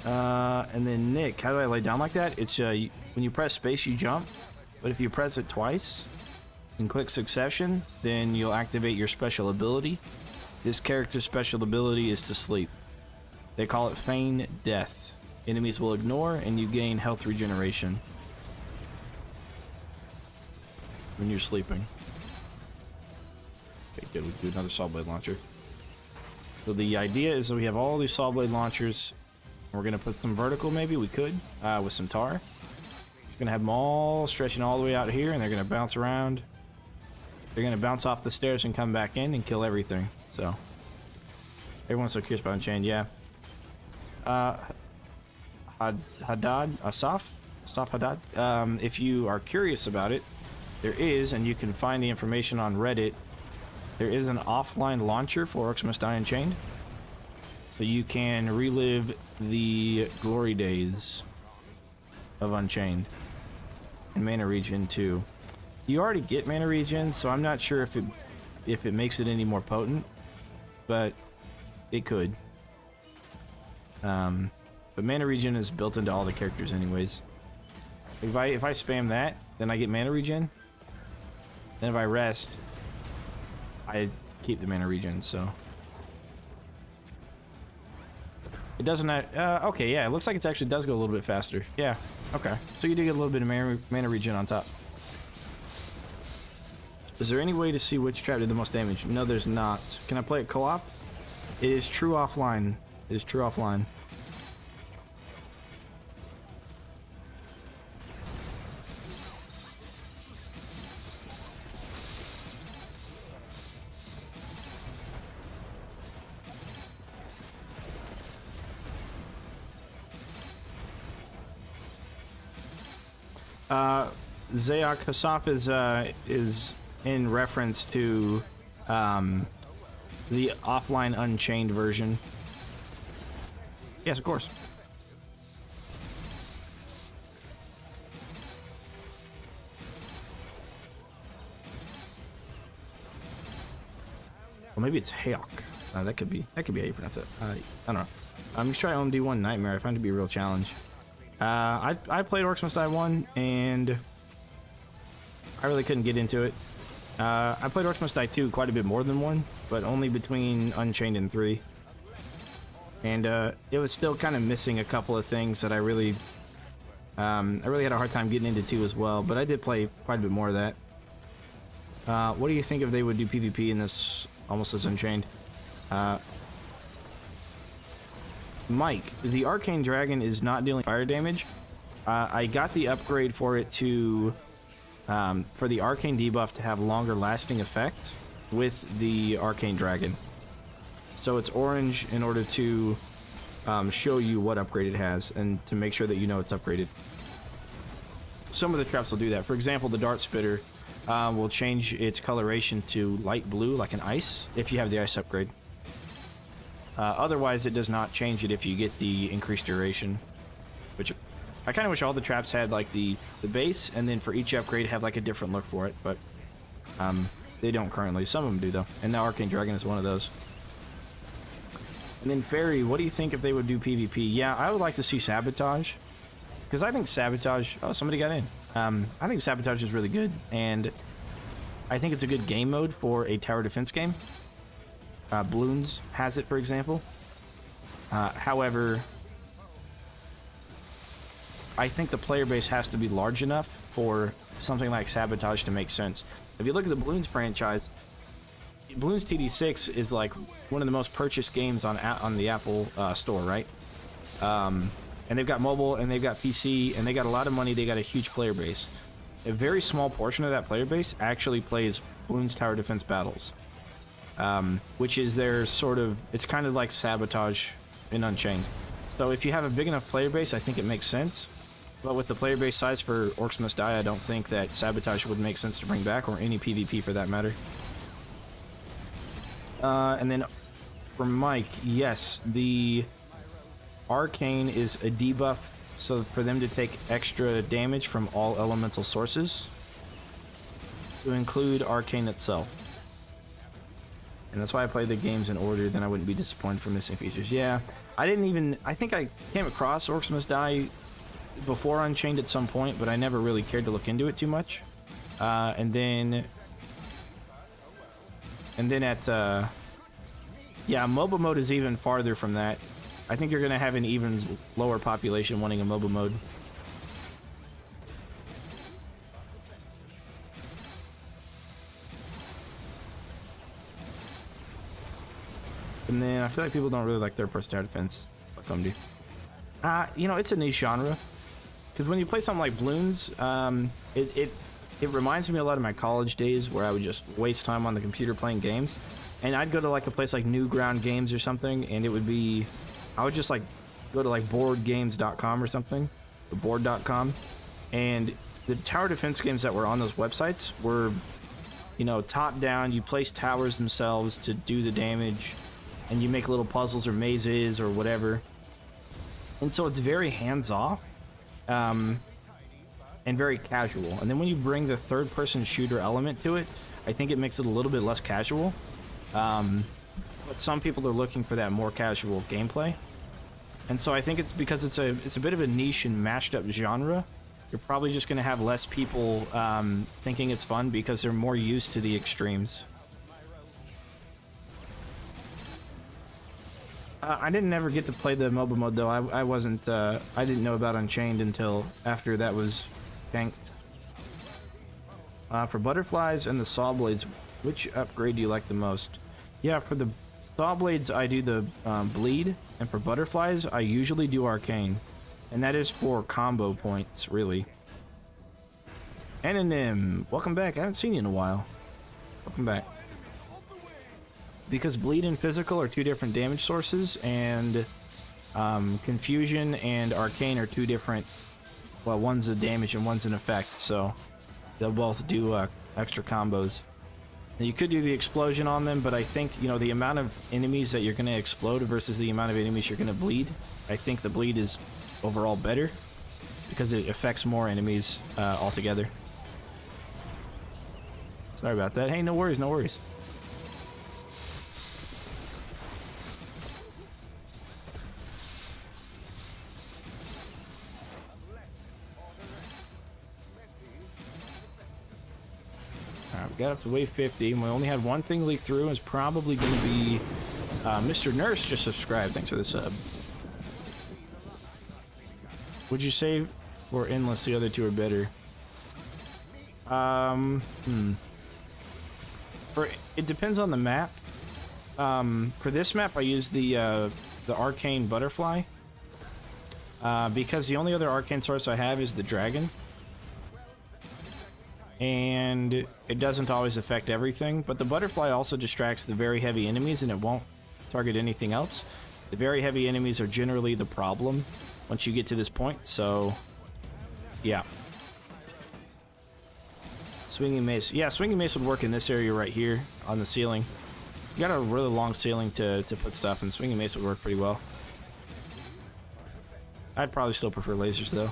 [SPEAKER 1] And then Nick, how do I lay down like that? It's when you press space, you jump, but if you press it twice in quick succession, then you'll activate your special ability. This character's special ability is to sleep. They call it feign death. Enemies will ignore, and you gain health regeneration when you're sleeping. Okay, good. We can do another saw blade launcher. So the idea is that we have all these saw blade launchers. We're gonna put some vertical, maybe we could, with some tar. We're gonna have them all stretching all the way out here, and they're gonna bounce around. They're gonna bounce off the stairs and come back in and kill everything. So everyone's so curious about Unchained, yeah. Asaf Haddad. If you are curious about it, there is, and you can find the information on Reddit. There is an offline launcher for Orcs Must Die Unchained, so you can relive the glory days of Unchained and Mana Regen too. You already get Mana Regen, so I'm not sure if it makes it any more potent, but it could. But Mana Regen is built into all the characters anyways. If I spam that, then I get Mana Regen. Then if I rest, I keep the Mana Regen, so. It doesn't, okay, yeah, it looks like it actually does go a little bit faster. Yeah, okay. So you do get a little bit of mana regen on top. Is there any way to see which trap did the most damage? No, there's not. Can I play it co-op? It is true offline. It is true offline. Zayak Hasaf is in reference to the offline Unchained version. Yes, of course. Well, maybe it's Hayok. That could be how you pronounce it. I don't know. I'm just trying OMD1 Nightmare. I find it to be a real challenge. I played Orcs Must Die 1 and I really couldn't get into it. I played Orcs Must Die 2 quite a bit more than 1, but only between Unchained and 3. And it was still kind of missing a couple of things that I really had a hard time getting into 2 as well, but I did play quite a bit more of that. What do you think if they would do PvP in this almost as Unchained? Mike, the Arcane Dragon is not dealing fire damage. I got the upgrade for it to for the Arcane debuff to have longer lasting effect with the Arcane Dragon. So it's orange in order to show you what upgrade it has and to make sure that you know it's upgraded. Some of the traps will do that. For example, the Dart Spitter will change its coloration to light blue like an ice if you have the ice upgrade. Otherwise, it does not change it if you get the increased duration, which I kind of wish all the traps had like the base, and then for each upgrade have like a different look for it, but they don't currently. Some of them do though, and now Arcane Dragon is one of those. And then Fairy, what do you think if they would do PvP? Yeah, I would like to see Sabotage, because I think Sabotage... Oh, somebody got in. I think Sabotage is really good, and I think it's a good game mode for a tower defense game. Bloons has it, for example. However, I think the player base has to be large enough for something like Sabotage to make sense. If you look at the Bloons franchise, Bloons TD6 is like one of the most purchased games on the Apple store, right? And they've got mobile, and they've got PC, and they got a lot of money. They got a huge player base. A very small portion of that player base actually plays Bloons Tower Defense Battles, which is their sort of... It's kind of like Sabotage in Unchained. So if you have a big enough player base, I think it makes sense. But with the player base size for Orcs Must Die, I don't think that Sabotage would make sense to bring back, or any PvP for that matter. And then for Mike, yes, the Arcane is a debuff, so for them to take extra damage from all elemental sources, to include Arcane itself. And that's why I play the games in order, then I wouldn't be disappointed for missing features. Yeah, I think I came across Orcs Must Die before Unchained at some point, but I never really cared to look into it too much. And then at yeah, MOBA mode is even farther from that. I think you're gonna have an even lower population wanting a MOBA mode. And then I feel like people don't really like third-person tower defense. Fuck them, dude. You know, it's a niche genre. Because when you play something like Bloons, it reminds me a lot of my college days where I would just waste time on the computer playing games. And I'd go to like a place like Newground Games or something, and it would be... I would just like go to like boardgames.com or something, or board.com, and the tower defense games that were on those websites were, you know, top down. You place towers themselves to do the damage, and you make little puzzles or mazes or whatever. And so it's very hands-off, and very casual. And then when you bring the third-person shooter element to it, I think it makes it a little bit less casual. But some people are looking for that more casual gameplay. And so I think it's because it's a bit of a niche and mashed up genre. You're probably just going to have less people thinking it's fun because they're more used to the extremes. I didn't ever get to play the MOBA mode though. I wasn't. I didn't know about Unchained until after that was tanked. For butterflies and the saw blades, which upgrade do you like the most? Yeah, for the saw blades, I do the bleed, and for butterflies, I usually do arcane, and that is for combo points, really. Anonym, welcome back. I haven't seen you in a while. Welcome back. Because bleed and physical are two different damage sources, and confusion and arcane are two different well, one's a damage and one's an effect, so they'll both do extra combos. And you could do the explosion on them, but I think, you know, the amount of enemies that you're going to explode versus the amount of enemies you're going to bleed, I think the bleed is overall better because it affects more enemies altogether. Sorry about that. Hey, no worries, no worries. Alright, we got up to wave 50, and we only had one thing leak through. It's probably going to be Mr. Nurse just subscribed. Thanks for the sub. Would you say for Endless the other two are better? It depends on the map. For this map, I use the arcane butterfly because the only other arcane source I have is the dragon, and it doesn't always affect everything. But the butterfly also distracts the very heavy enemies, and it won't target anything else. The very heavy enemies are generally the problem once you get to this point. So, yeah. Swinging mace. Yeah, swinging mace would work in this area right here on the ceiling. You got a really long ceiling to put stuff, and swinging mace would work pretty well. I'd probably still prefer lasers, though.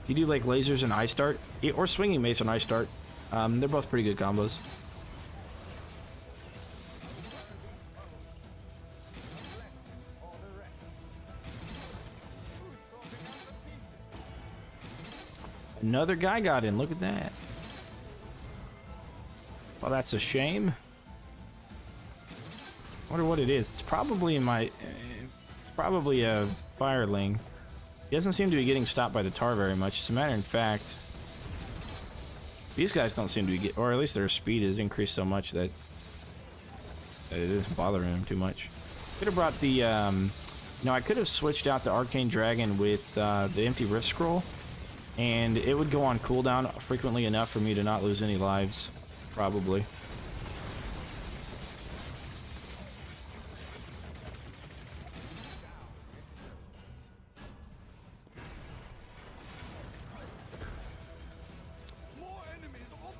[SPEAKER 1] You do like lasers and ice dart, or swinging mace and ice dart. They're both pretty good combos. Another guy got in. Look at that. Well, that's a shame. Wonder what it is. It's probably in my. It's probably a fireling. He doesn't seem to be getting stopped by the tar very much. As a matter of fact, these guys don't seem to be or at least their speed is increased so much that it isn't bothering them too much. Could have brought the. I could have switched out the arcane dragon with the empty rift scroll, and it would go on cooldown frequently enough for me to not lose any lives. Probably.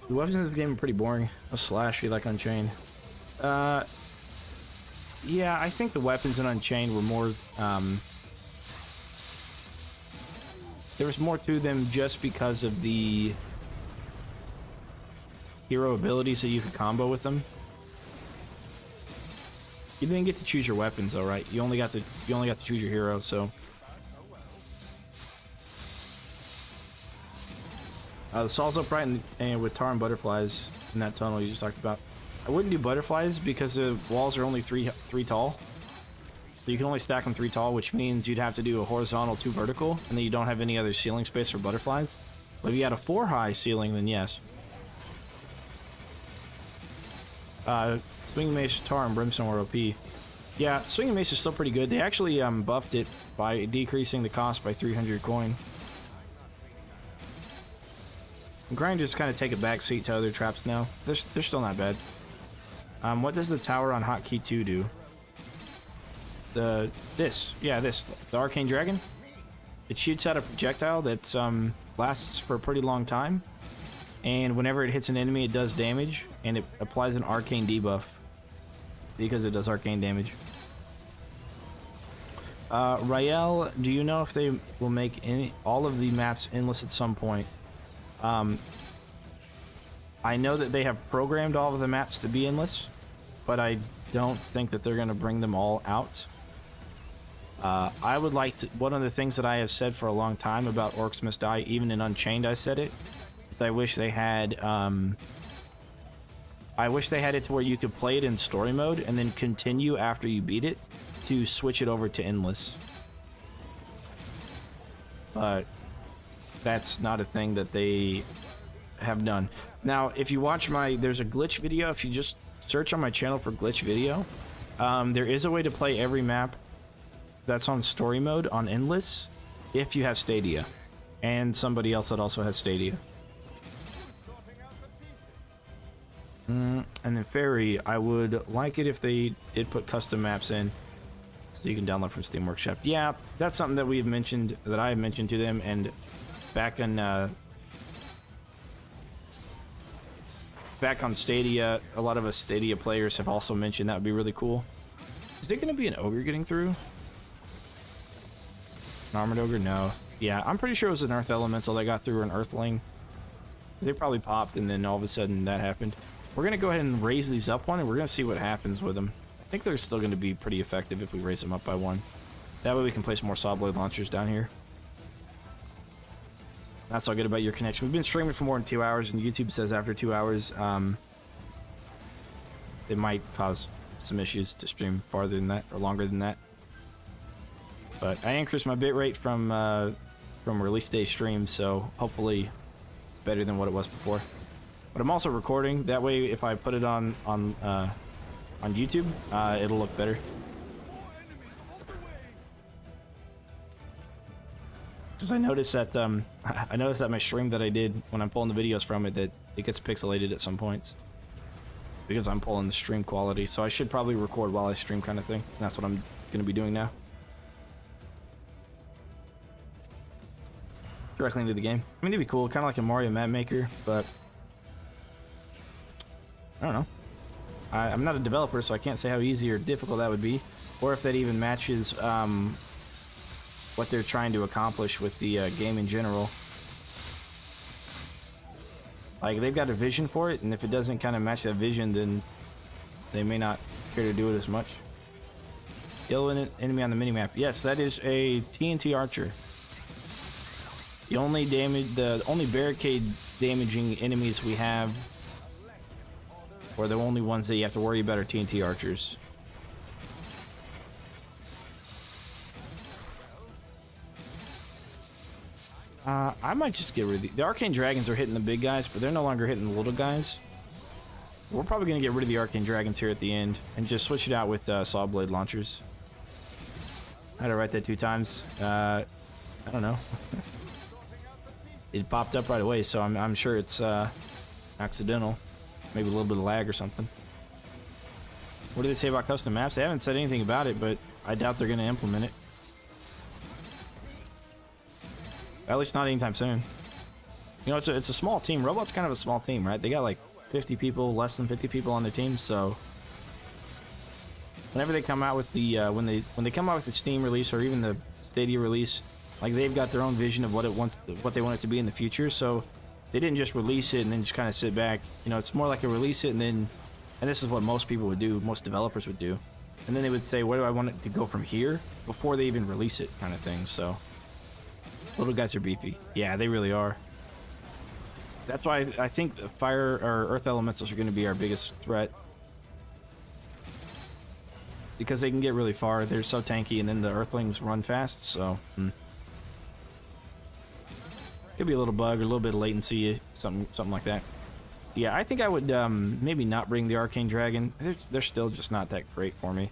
[SPEAKER 1] The weapons in this game are pretty boring. A slashy like Unchained. Yeah, I think the weapons in Unchained were more, there was more to them just because of the hero abilities that you could combo with them. You didn't get to choose your weapons, though, right? You only got to choose your hero, so. The saw's upright and with tar and butterflies in that tunnel you just talked about. I wouldn't do butterflies because the walls are only three tall. So you can only stack them 3 tall, which means you'd have to do a horizontal, 2 vertical, and then you don't have any other ceiling space for butterflies. But if you had a 4 high ceiling, then yes. Swinging Mace, Tar, and Brimstone were OP. Yeah, Swinging Mace is still pretty good. They actually buffed it by decreasing the cost by 300 coin. Grinders kind of take a back seat to other traps now. They're still not bad. What does the tower on Hotkey 2 do? The Arcane Dragon? It shoots out a projectile that lasts for a pretty long time. And whenever it hits an enemy, it does damage. And it applies an arcane debuff because it does arcane damage. Rael, do you know if they will make all of the maps endless at some point? I know that they have programmed all of the maps to be endless, but I don't think that they're going to bring them all out. I would like to. One of the things that I have said for a long time about Orcs Must Die, even in Unchained, I said it, is I wish they had. I wish they had it to where you could play it in story mode and then continue after you beat it to switch it over to endless. But that's not a thing that they have done. Now, if you watch there's a glitch video. If you just search on my channel for glitch video, there is a way to play every map that's on story mode on endless if you have Stadia and somebody else that also has Stadia. And then Fairy, I would like it if they did put custom maps in. So you can download from Steam Workshop. Yeah, that's something that we've mentioned, that I have mentioned to them, and back on Stadia, a lot of us Stadia players have also mentioned that would be really cool. Is there going to be an ogre getting through? An armored ogre? No. Yeah, I'm pretty sure it was an earth elemental that got through, or an earthling. They probably popped and then all of a sudden that happened. We're going to go ahead and raise these up one, and we're going to see what happens with them. I think they're still going to be pretty effective if we raise them up by one. That way we can place more saw blade launchers down here. That's all good about your connection. We've been streaming for more than 2 hours, and YouTube says after 2 hours, it might cause some issues to stream farther than that or longer than that. But I increased my bitrate from release day streams, so hopefully it's better than what it was before. But I'm also recording. That way, if I put it on YouTube, it'll look better. Because I noticed that my stream that I did when I'm pulling the videos from it, that it gets pixelated at some points because I'm pulling the stream quality. So I should probably record while I stream, kind of thing. And that's what I'm going to be doing now. Directly into the game. I mean, it'd be cool, kind of like a Mario map maker, but I don't know. I'm not a developer, so I can't say how easy or difficult that would be, or if that even matches what they're trying to accomplish with the game in general. Like, they've got a vision for it, and if it doesn't kind of match that vision, then they may not care to do it as much. Yellow enemy on the minimap. Yes, that is a TNT archer. The only barricade damaging enemies we have, or the only ones that you have to worry about, are TNT archers. I might just get rid of the arcane dragons. Are hitting the big guys, but they're no longer hitting the little guys. We're probably going to get rid of the arcane dragons here at the end and just switch it out with saw blade launchers. I had to write that 2 times. I don't know. It popped up right away, so I'm sure it's accidental. Maybe a little bit of lag or something. What do they say about custom maps? They haven't said anything about it, but I doubt they're going to implement it. At least not anytime soon. You know, it's a small team. Robot's kind of a small team, right? They got like 50 people, less than 50 people on their team, so whenever they come out with the when they come out with the Steam release or even the Stadia release, like, they've got their own vision of what they want it to be in the future. So they didn't just release it and then just kind of sit back. You know, it's more like a release it and then, and this is what most people would do, most developers would do, and then they would say, where do I want it to go from here, before they even release it, kind of thing. So little guys are beefy. Yeah, they really are. That's why I think the fire or earth elementals are going to be our biggest threat, because they can get really far. They're so tanky, and then the earthlings run fast. So could be a little bug or a little bit of latency, something like that. Yeah, I think I would maybe not bring the arcane dragon. They're still just not that great for me.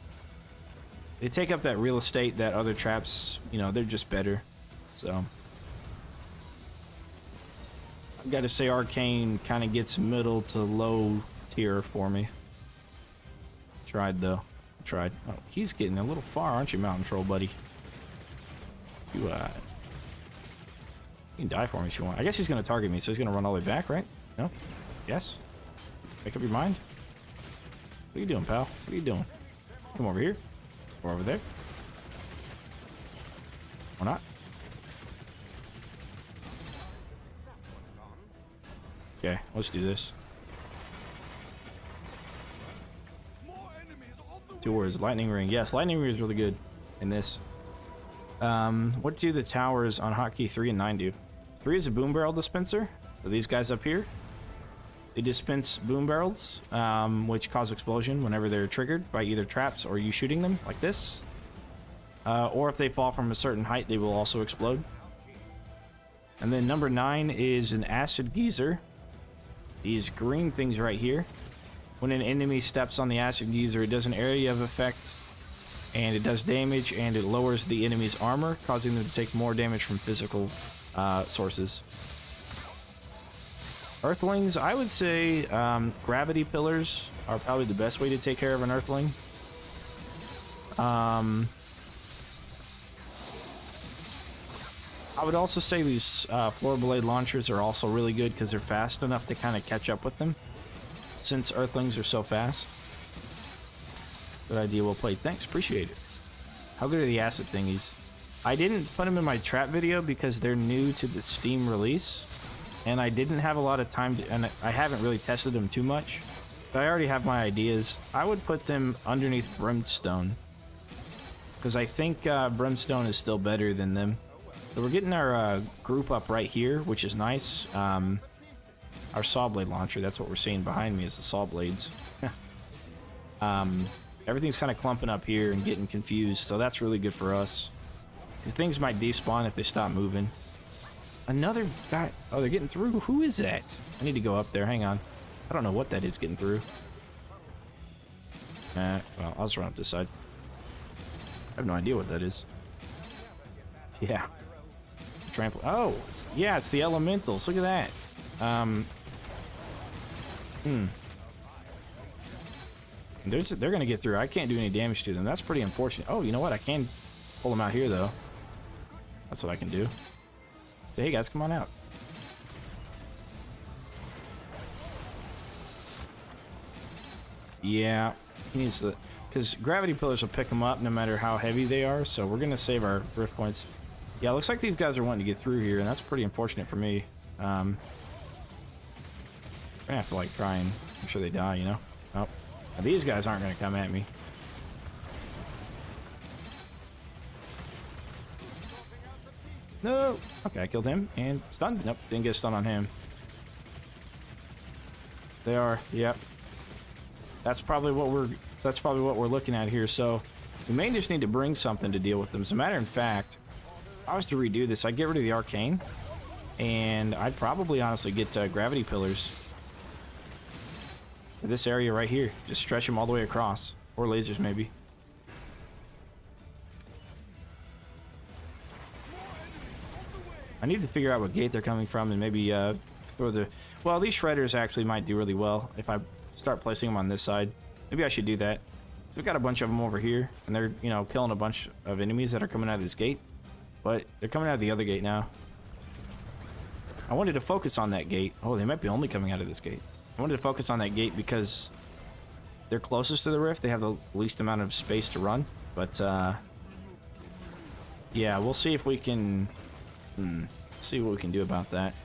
[SPEAKER 1] They take up that real estate that other traps, you know, they're just better. So I've got to say arcane kind of gets middle to low tier for me. Tried though. Tried. Oh, he's getting a little far, aren't you, Mountain Troll buddy? You can die for me if you want. I guess he's going to target me, so he's going to run all the way back, right? No? Yes? Make up your mind. What are you doing, pal? What are you doing? Come over here. Or over there. Or not. Okay, let's do this. 2 words. Lightning ring. Yes, lightning ring is really good in this. What do the towers on hotkey 3 and 9 do? 3 is a boom barrel dispenser. So these guys up here, they dispense boom barrels, which cause explosion whenever they're triggered by either traps or you shooting them, like this. Or if they fall from a certain height, they will also explode. And then number 9 is an acid geyser. These green things right here. When an enemy steps on the acid geyser, it does an area of effect, and it does damage, and it lowers the enemy's armor, causing them to take more damage from physical sources. Earthlings, I would say gravity pillars are probably the best way to take care of an earthling. I would also say these floor blade launchers are also really good because they're fast enough to kind of catch up with them. Since Earthlings are so fast. Good idea, well played. Thanks, appreciate it. How good are the acid thingies? I didn't put them in my trap video because they're new to the Steam release. And I didn't have a lot of time to, and I haven't really tested them too much. But I already have my ideas. I would put them underneath Brimstone. Because I think Brimstone is still better than them. So we're getting our group up right here, which is nice. Our saw blade launcher, that's what we're seeing behind me is the saw blades. Everything's kind of clumping up here and getting confused, so that's really good for us. Because things might despawn if they stop moving. Another guy. Oh, they're getting through. Who is that? I need to go up there. Hang on. I don't know what that is getting through. Well, I'll just run up this side. I have no idea what that is. Yeah. Trample. Oh, yeah, it's the elementals. Look at that. They're gonna get through. I can't do any damage to them. That's pretty unfortunate. Oh, you know what? I can pull them out here though. That's what I can do. Say, hey guys, come on out. Yeah, he needs to, because gravity pillars will pick them up no matter how heavy they are. So we're gonna save our rift points. Yeah, looks like these guys are wanting to get through here, and that's pretty unfortunate for me. I'm gonna have to like try and make sure they die, you know. Oh, now these guys aren't gonna come at me. No. Okay, I killed him and stunned. Nope, didn't get a stun on him. They are. Yep. That's probably what we're looking at here. So we may just need to bring something to deal with them. As a matter of fact, if I was to redo this, I'd get rid of the arcane, and I'd probably honestly get gravity pillars for this area right here. Just stretch them all the way across, or lasers maybe. I need to figure out what gate they're coming from and maybe throw the... Well, these shredders actually might do really well if I start placing them on this side. Maybe I should do that. So we've got a bunch of them over here, and they're, you know, killing a bunch of enemies that are coming out of this gate. But they're coming out of the other gate now. I wanted to focus on that gate. Oh, they might be only coming out of this gate. I wanted to focus on that gate because they're closest to the rift. They have the least amount of space to run. But, yeah, we'll see if we can... see what we can do about that.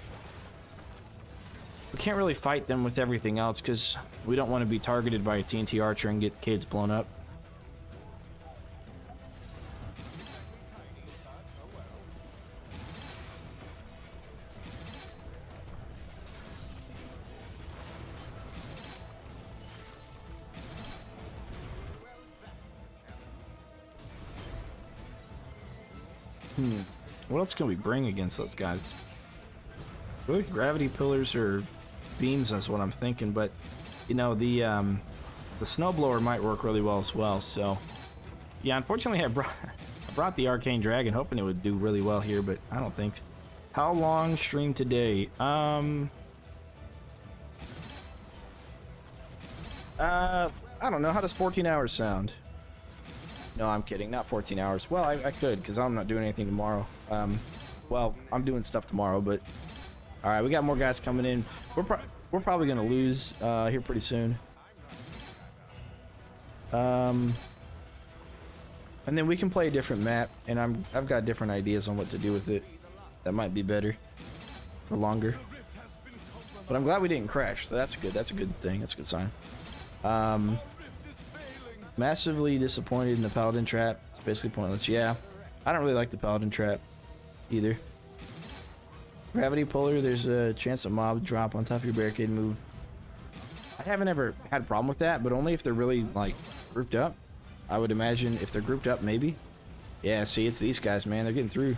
[SPEAKER 1] We can't really fight them with everything else because we don't want to be targeted by a TNT archer and get kids blown up. What else can we bring against those guys? Really, gravity pillars or beams is what I'm thinking, but you know, the snowblower might work really well as well. So yeah, unfortunately I brought the arcane dragon hoping it would do really well here, but I don't think. How long stream today? I don't know. How does 14 hours sound? No, I'm kidding. Not 14 hours. Well, I could, because I'm not doing anything tomorrow. Well, I'm doing stuff tomorrow, but... Alright, we got more guys coming in. We're probably going to lose here pretty soon. And then we can play a different map, and I've got different ideas on what to do with it. That might be better. For longer. But I'm glad we didn't crash, so that's good. That's a good thing. That's a good sign. Massively disappointed in the Paladin trap. It's basically pointless. Yeah, I don't really like the Paladin trap either. Gravity puller, there's a chance a mob drop on top of your barricade and move. I haven't ever had a problem with that, but only if they're really like grouped up. I would imagine if they're grouped up, maybe. Yeah, see, it's these guys, man. They're getting through.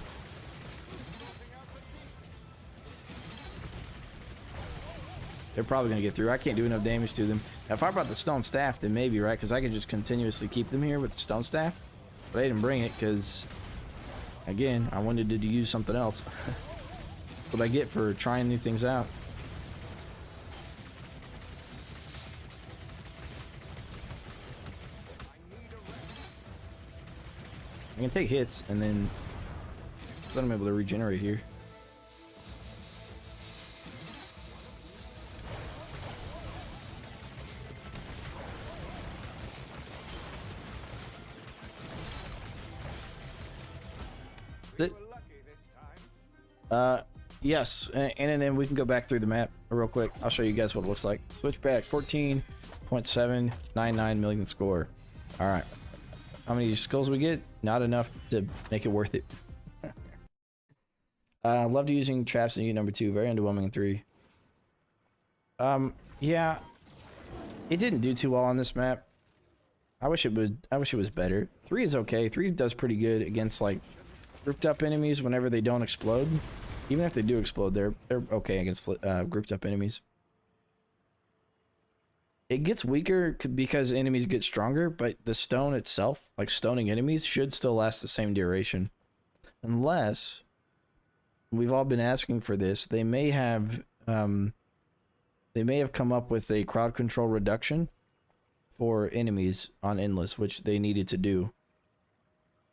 [SPEAKER 1] They're probably going to get through. I can't do enough damage to them. Now, if I brought the stone staff, then maybe, right? Because I could just continuously keep them here with the stone staff. But I didn't bring it because, again, I wanted to use something else. That's what I get for trying new things out. I can take hits and then Then I'm able to regenerate here. Yes, and then we can go back through the map real quick. I'll show you guys what it looks like. Switchback, 14.799 million score. All right. How many skulls we get? Not enough to make it worth it. Loved using traps in unit number 2. Very underwhelming in 3. Yeah. It didn't do too well on this map. I wish it was better. 3 is okay. 3 does pretty good against like grouped up enemies whenever they don't explode. Even if they do explode, they're okay against grouped up enemies. It gets weaker because enemies get stronger, but the stone itself, like stoning enemies, should still last the same duration. Unless, we've all been asking for this, they may have come up with a crowd control reduction for enemies on Endless, which they needed to do.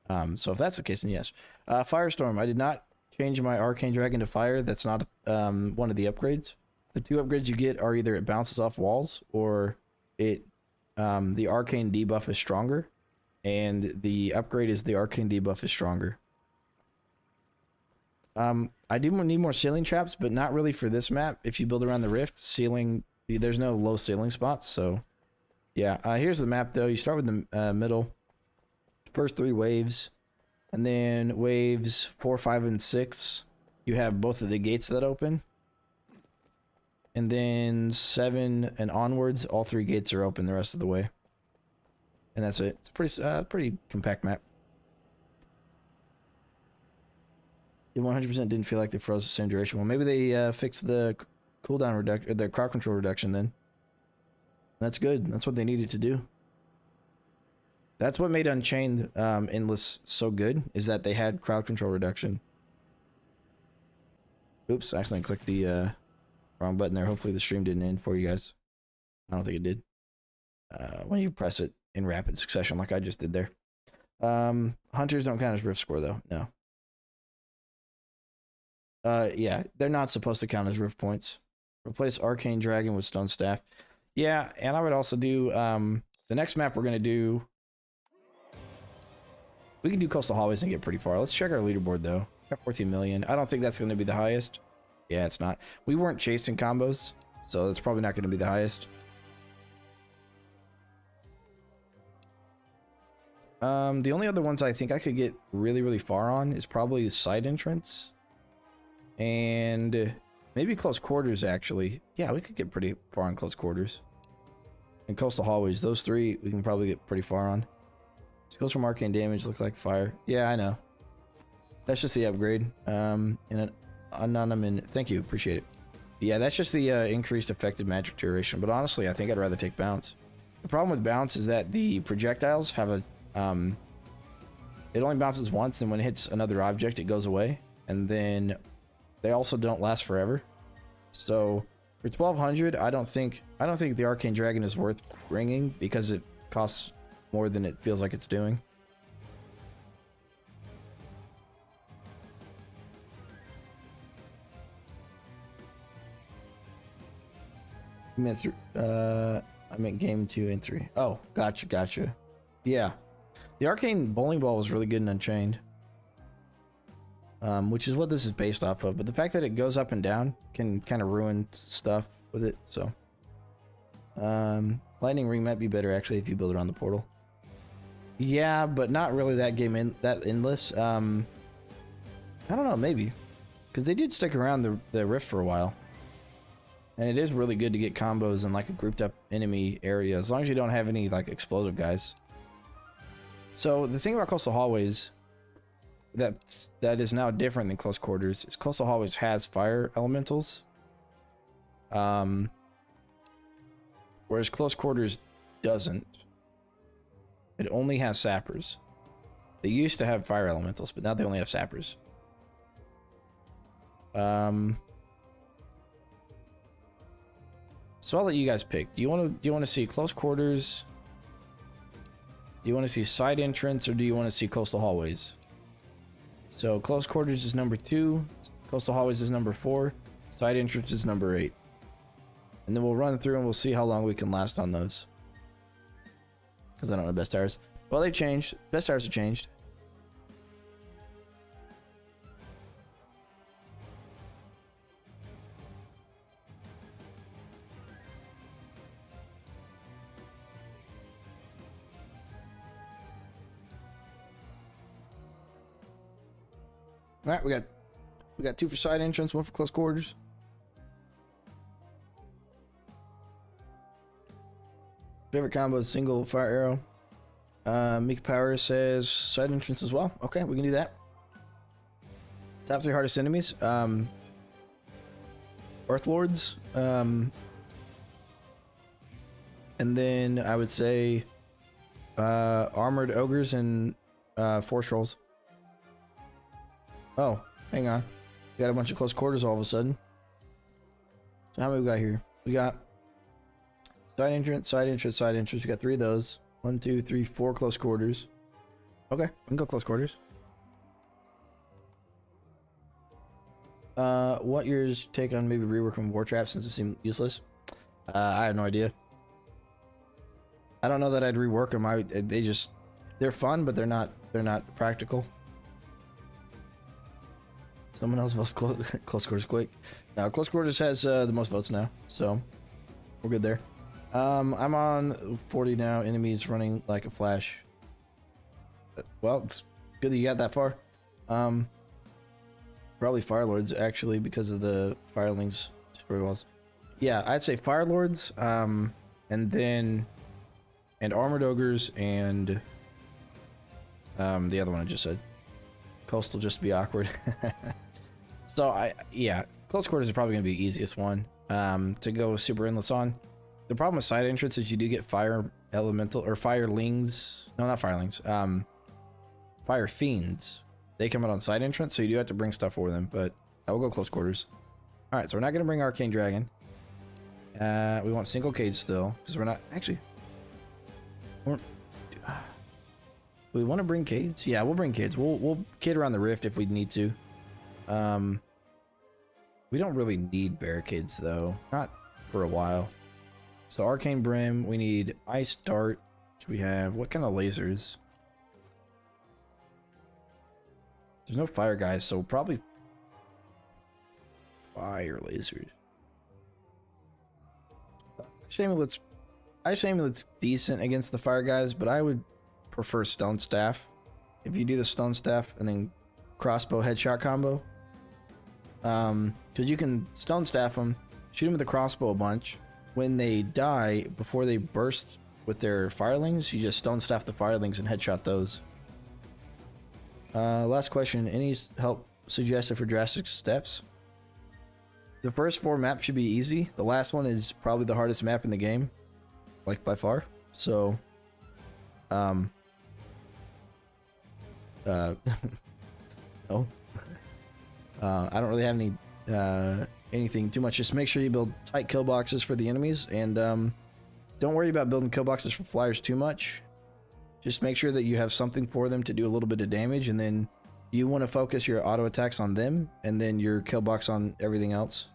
[SPEAKER 1] So if that's the case, then yes. Firestorm, I did not change my Arcane Dragon to fire. That's not one of the upgrades. The 2 upgrades you get are either it bounces off walls or it the Arcane debuff is stronger, and the upgrade is the Arcane debuff is stronger. I do need more ceiling traps, but not really for this map. If you build around the rift, there's no low ceiling spots, so yeah. Here's the map though. You start with the middle, first 3 waves. And then waves 4, 5, and 6, you have both of the gates that open. And then 7 and onwards, all 3 gates are open the rest of the way. And that's it. It's pretty compact map. It 100% didn't feel like they froze the same duration. Well, maybe they fixed the cooldown reduction, or the crowd control reduction then. That's good. That's what they needed to do. That's what made Unchained Endless so good, is that they had crowd control reduction. Oops, I accidentally clicked the wrong button there. Hopefully the stream didn't end for you guys. I don't think it did. When you press it in rapid succession like I just did there. Hunters don't count as rift score though, no. Yeah, they're not supposed to count as rift points. Replace Arcane Dragon with Stone Staff. Yeah, and I would also do, the next map we're going to do, we can do Coastal Hallways and get pretty far. Let's check our leaderboard though. Got 14 million. I don't think that's going to be the highest. Yeah, it's not. We weren't chasing combos, so that's probably not going to be the highest. The only other ones I think I could get really, really far on is probably the side entrance. And maybe close quarters, actually. Yeah, we could get pretty far on close quarters. And Coastal Hallways. Those 3, we can probably get pretty far on. Skills from arcane damage look like fire. Yeah, I know. That's just the upgrade. And an anonymous. Thank you, appreciate it. Yeah, that's just the increased effective magic duration. But honestly, I think I'd rather take bounce. The problem with bounce is that the projectiles have a it only bounces once, and when it hits another object, it goes away. And then they also don't last forever. So for 1200, I don't think the Arcane Dragon is worth bringing because it costs more than it feels like it's doing. I meant game 2 and 3. Oh, gotcha. Yeah. The Arcane Bowling Ball was really good in Unchained. Which is what this is based off of. But the fact that it goes up and down can kind of ruin stuff with it, so. Lightning Ring might be better, actually, if you build it on the portal. Yeah, but not really that endless. I don't know, maybe. Because they did stick around the rift for a while. And it is really good to get combos in like a grouped up enemy area, as long as you don't have any like explosive guys. So the thing about Coastal Hallways that is now different than Close Quarters is Coastal Hallways has fire elementals. Whereas Close Quarters doesn't. It only has sappers. They used to have fire elementals, but now they only have sappers. So I'll let you guys pick. Do you want to see Close Quarters? Do you want to see side entrance, or do you want to see Coastal Hallways? So close quarters is number 2. Coastal hallways is number 4. Side entrance is number 8. And then we'll run through and we'll see how long we can last on those. Because I don't know best tires. Well, they changed. Best tires have changed. All right, we got 2 for side entrance, 1 for close quarters. Favorite combo is single fire arrow. Mika Power says side entrance as well. Okay, we can do that. Top 3 hardest enemies. Earth Lords. And then I would say armored ogres and force trolls. Oh, hang on. We got a bunch of close quarters all of a sudden. So how many we got here? We got side entrance, side entrance, side entrance. We got 3 of those. 1, 2, 3, 4 close quarters. Okay, we can go close quarters. What your take on maybe reworking war traps since it seemed useless? I have no idea. I don't know that I'd rework them. They're fun, but they're not practical. Someone else votes close quarters quick. Now close quarters has the most votes now, so we're good there. I'm on 40 now. Enemies running like a flash. Well, it's good that you got that far. Probably Firelords actually because of the Firelings story walls. Yeah, I'd say Firelords, and Armored Ogres and the other one I just said. Coastal just to be awkward. So yeah, close quarters is probably gonna be the easiest one to go super endless on. The problem with side entrance is you do get fire elemental or firelings. No, not firelings. Fire fiends. They come out on side entrance, so you do have to bring stuff for them. But I will go close quarters. All right, so we're not gonna bring Arcane Dragon. We want single cage still because we're not actually. We want to bring Cades? Yeah, we'll bring Cades. We'll kid around the rift if we need to. We don't really need barricades though. Not for a while. So Arcane Brim, we need Ice Dart, which we have. What kind of lasers? There's no fire guys, so probably fire lasers. Ice Amulet's decent against the fire guys, but I would prefer Stone Staff. If you do the Stone Staff and then crossbow headshot combo, because you can Stone Staff them, shoot them with the crossbow a bunch. When they die, before they burst with their firelings, you just Stone Staff the firelings and headshot those. Last question, any help suggested for drastic steps? The first 4 maps should be easy. The last one is probably the hardest map in the game, like by far. So no. I don't really have any anything too much. Just make sure you build tight kill boxes for the enemies, and don't worry about building kill boxes for flyers too much. Just make sure that you have something for them to do a little bit of damage, and then you want to focus your auto attacks on them, and then your kill box on everything else.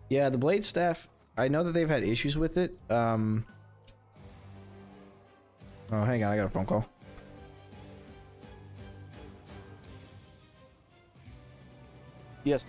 [SPEAKER 1] Yeah, the blade staff, I know that they've had issues with it. Oh, hang on, I got a phone call. Yes.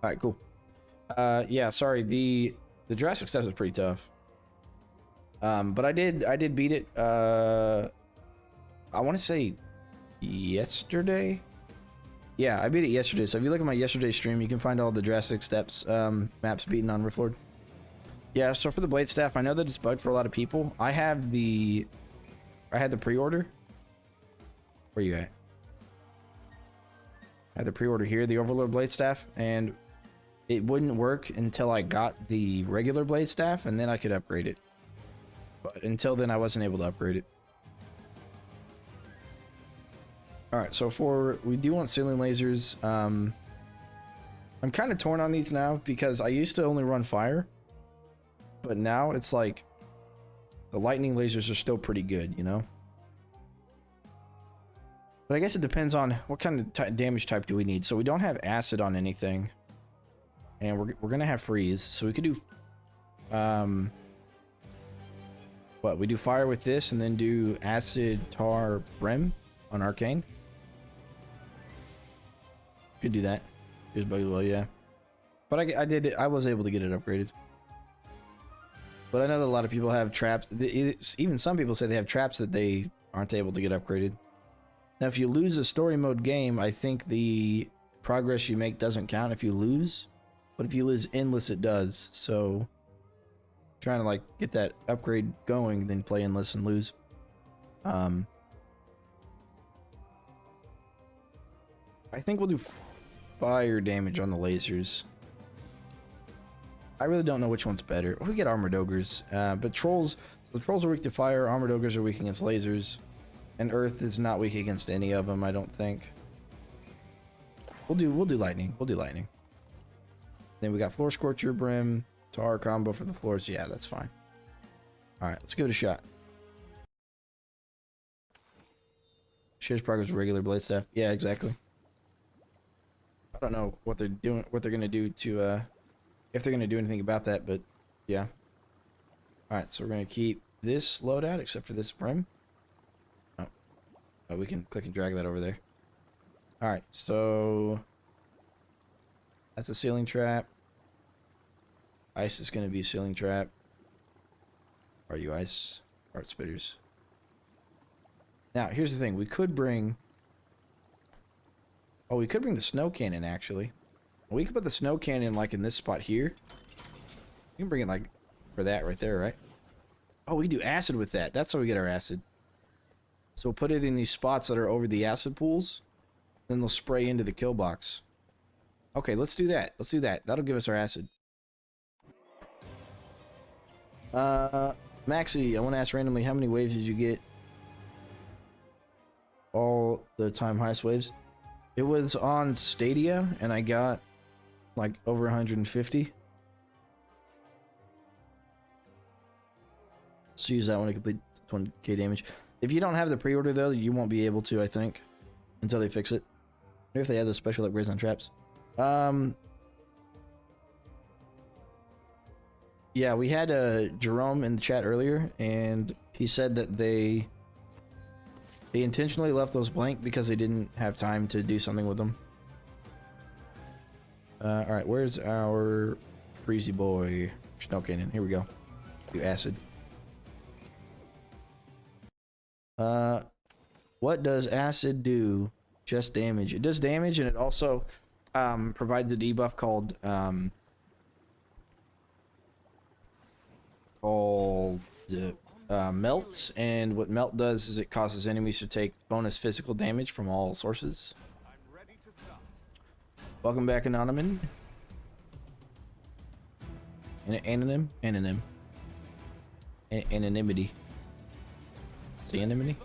[SPEAKER 1] All right, cool. Yeah, sorry. The Jurassic stuff was pretty tough. But I did beat it. I want to say yesterday. Yeah, I beat it yesterday. So if you look at my yesterday stream, you can find all the Jurassic Steps maps beaten on Rift Lord. Yeah, so for the Blade Staff, I know that it's bugged for a lot of people. I had the pre-order. Where you at? I had the pre-order here, the Overlord Blade Staff, and it wouldn't work until I got the regular blade staff, and then I could upgrade it. But until then, I wasn't able to upgrade it. Alright, so we do want ceiling lasers. I'm kind of torn on these now because I used to only run fire. But now it's like the lightning lasers are still pretty good, you know? But I guess it depends on what kind of damage type do we need. So we don't have acid on anything. And we're going to have freeze. So we could do... what? We do fire with this and then do acid, tar, brim on arcane. Could do that. Here's buggy well, yeah. But I did it. I was able to get it upgraded. But I know that a lot of people have traps. Even some people say they have traps that they aren't able to get upgraded. Now, if you lose a story mode game, I think the progress you make doesn't count if you lose. But if you lose endless, it does. So, trying to like get that upgrade going, then play endless and lose. I think we'll do fire damage on the lasers. I really don't know which one's better. We get armored ogres, but trolls. So the trolls are weak to fire. Armored ogres are weak against lasers, and earth is not weak against any of them. I don't think. We'll do lightning. We'll do lightning. Then we got floor scorcher, brim, tar combo for the floors. Yeah, that's fine. All right, let's give it a shot. Shares progress with regular blade staff. Yeah, exactly. I don't know what they're doing. What they're gonna do to if they're going to do anything about that, but yeah. Alright, so we're going to keep this loadout, except for this brim. Oh, we can click and drag that over there. Alright, so that's the ceiling trap. Ice is going to be ceiling trap. Are you ice? Heart spitters. Now, here's the thing. We could bring... Oh, we could bring the snow cannon, actually. We could put the snow cannon like in this spot here. You can bring it like for that right there, right? Oh, we can do acid with that. That's how we get our acid. So we'll put it in these spots that are over the acid pools. Then they'll spray into the kill box. Okay, let's do that. Let's do that. That'll give us our acid. Maxi, I want to ask randomly, how many waves did you get? All the time highest waves? It was on Stadia, and I got like over 150. So use that one to complete 20k damage. If you don't have the pre-order though, you won't be able to, I think, until they fix it. Maybe if they add those special upgrades on traps. Yeah, we had Jerome in the chat earlier, and he said that they intentionally left those blank because they didn't have time to do something with them. Alright, where's our freezy boy? Snow cannon. Here we go. Do acid. What does acid do? Just damage. It does damage, and it also provides a debuff called melt. And what melt does is it causes enemies to take bonus physical damage from all sources. Welcome back, Anonymous. Anonymity. See anonymity?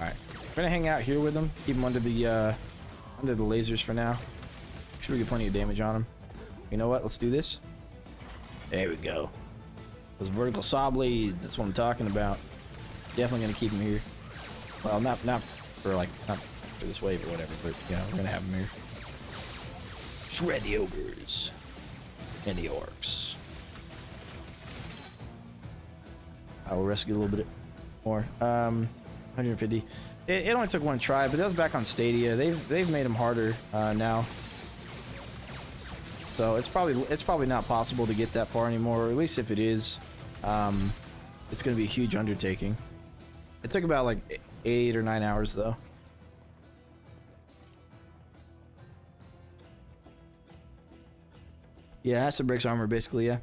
[SPEAKER 1] Alright. We're gonna hang out here with them. Keep them under the lasers for now. Make sure we get plenty of damage on them. You know what? Let's do this. There we go. Those vertical saw blades. That's what I'm talking about. Definitely gonna keep them here. Well, not for this wave or whatever, but yeah, we're gonna have them here. Shred the ogres and the orcs. I will rescue a little bit more. 150. It only took one try, but that was back on Stadia. They've made them harder now. So it's probably not possible to get that far anymore, or at least if it is, it's going to be a huge undertaking. It took about like 8 or 9 hours though. Yeah, acid breaks armor basically, yeah.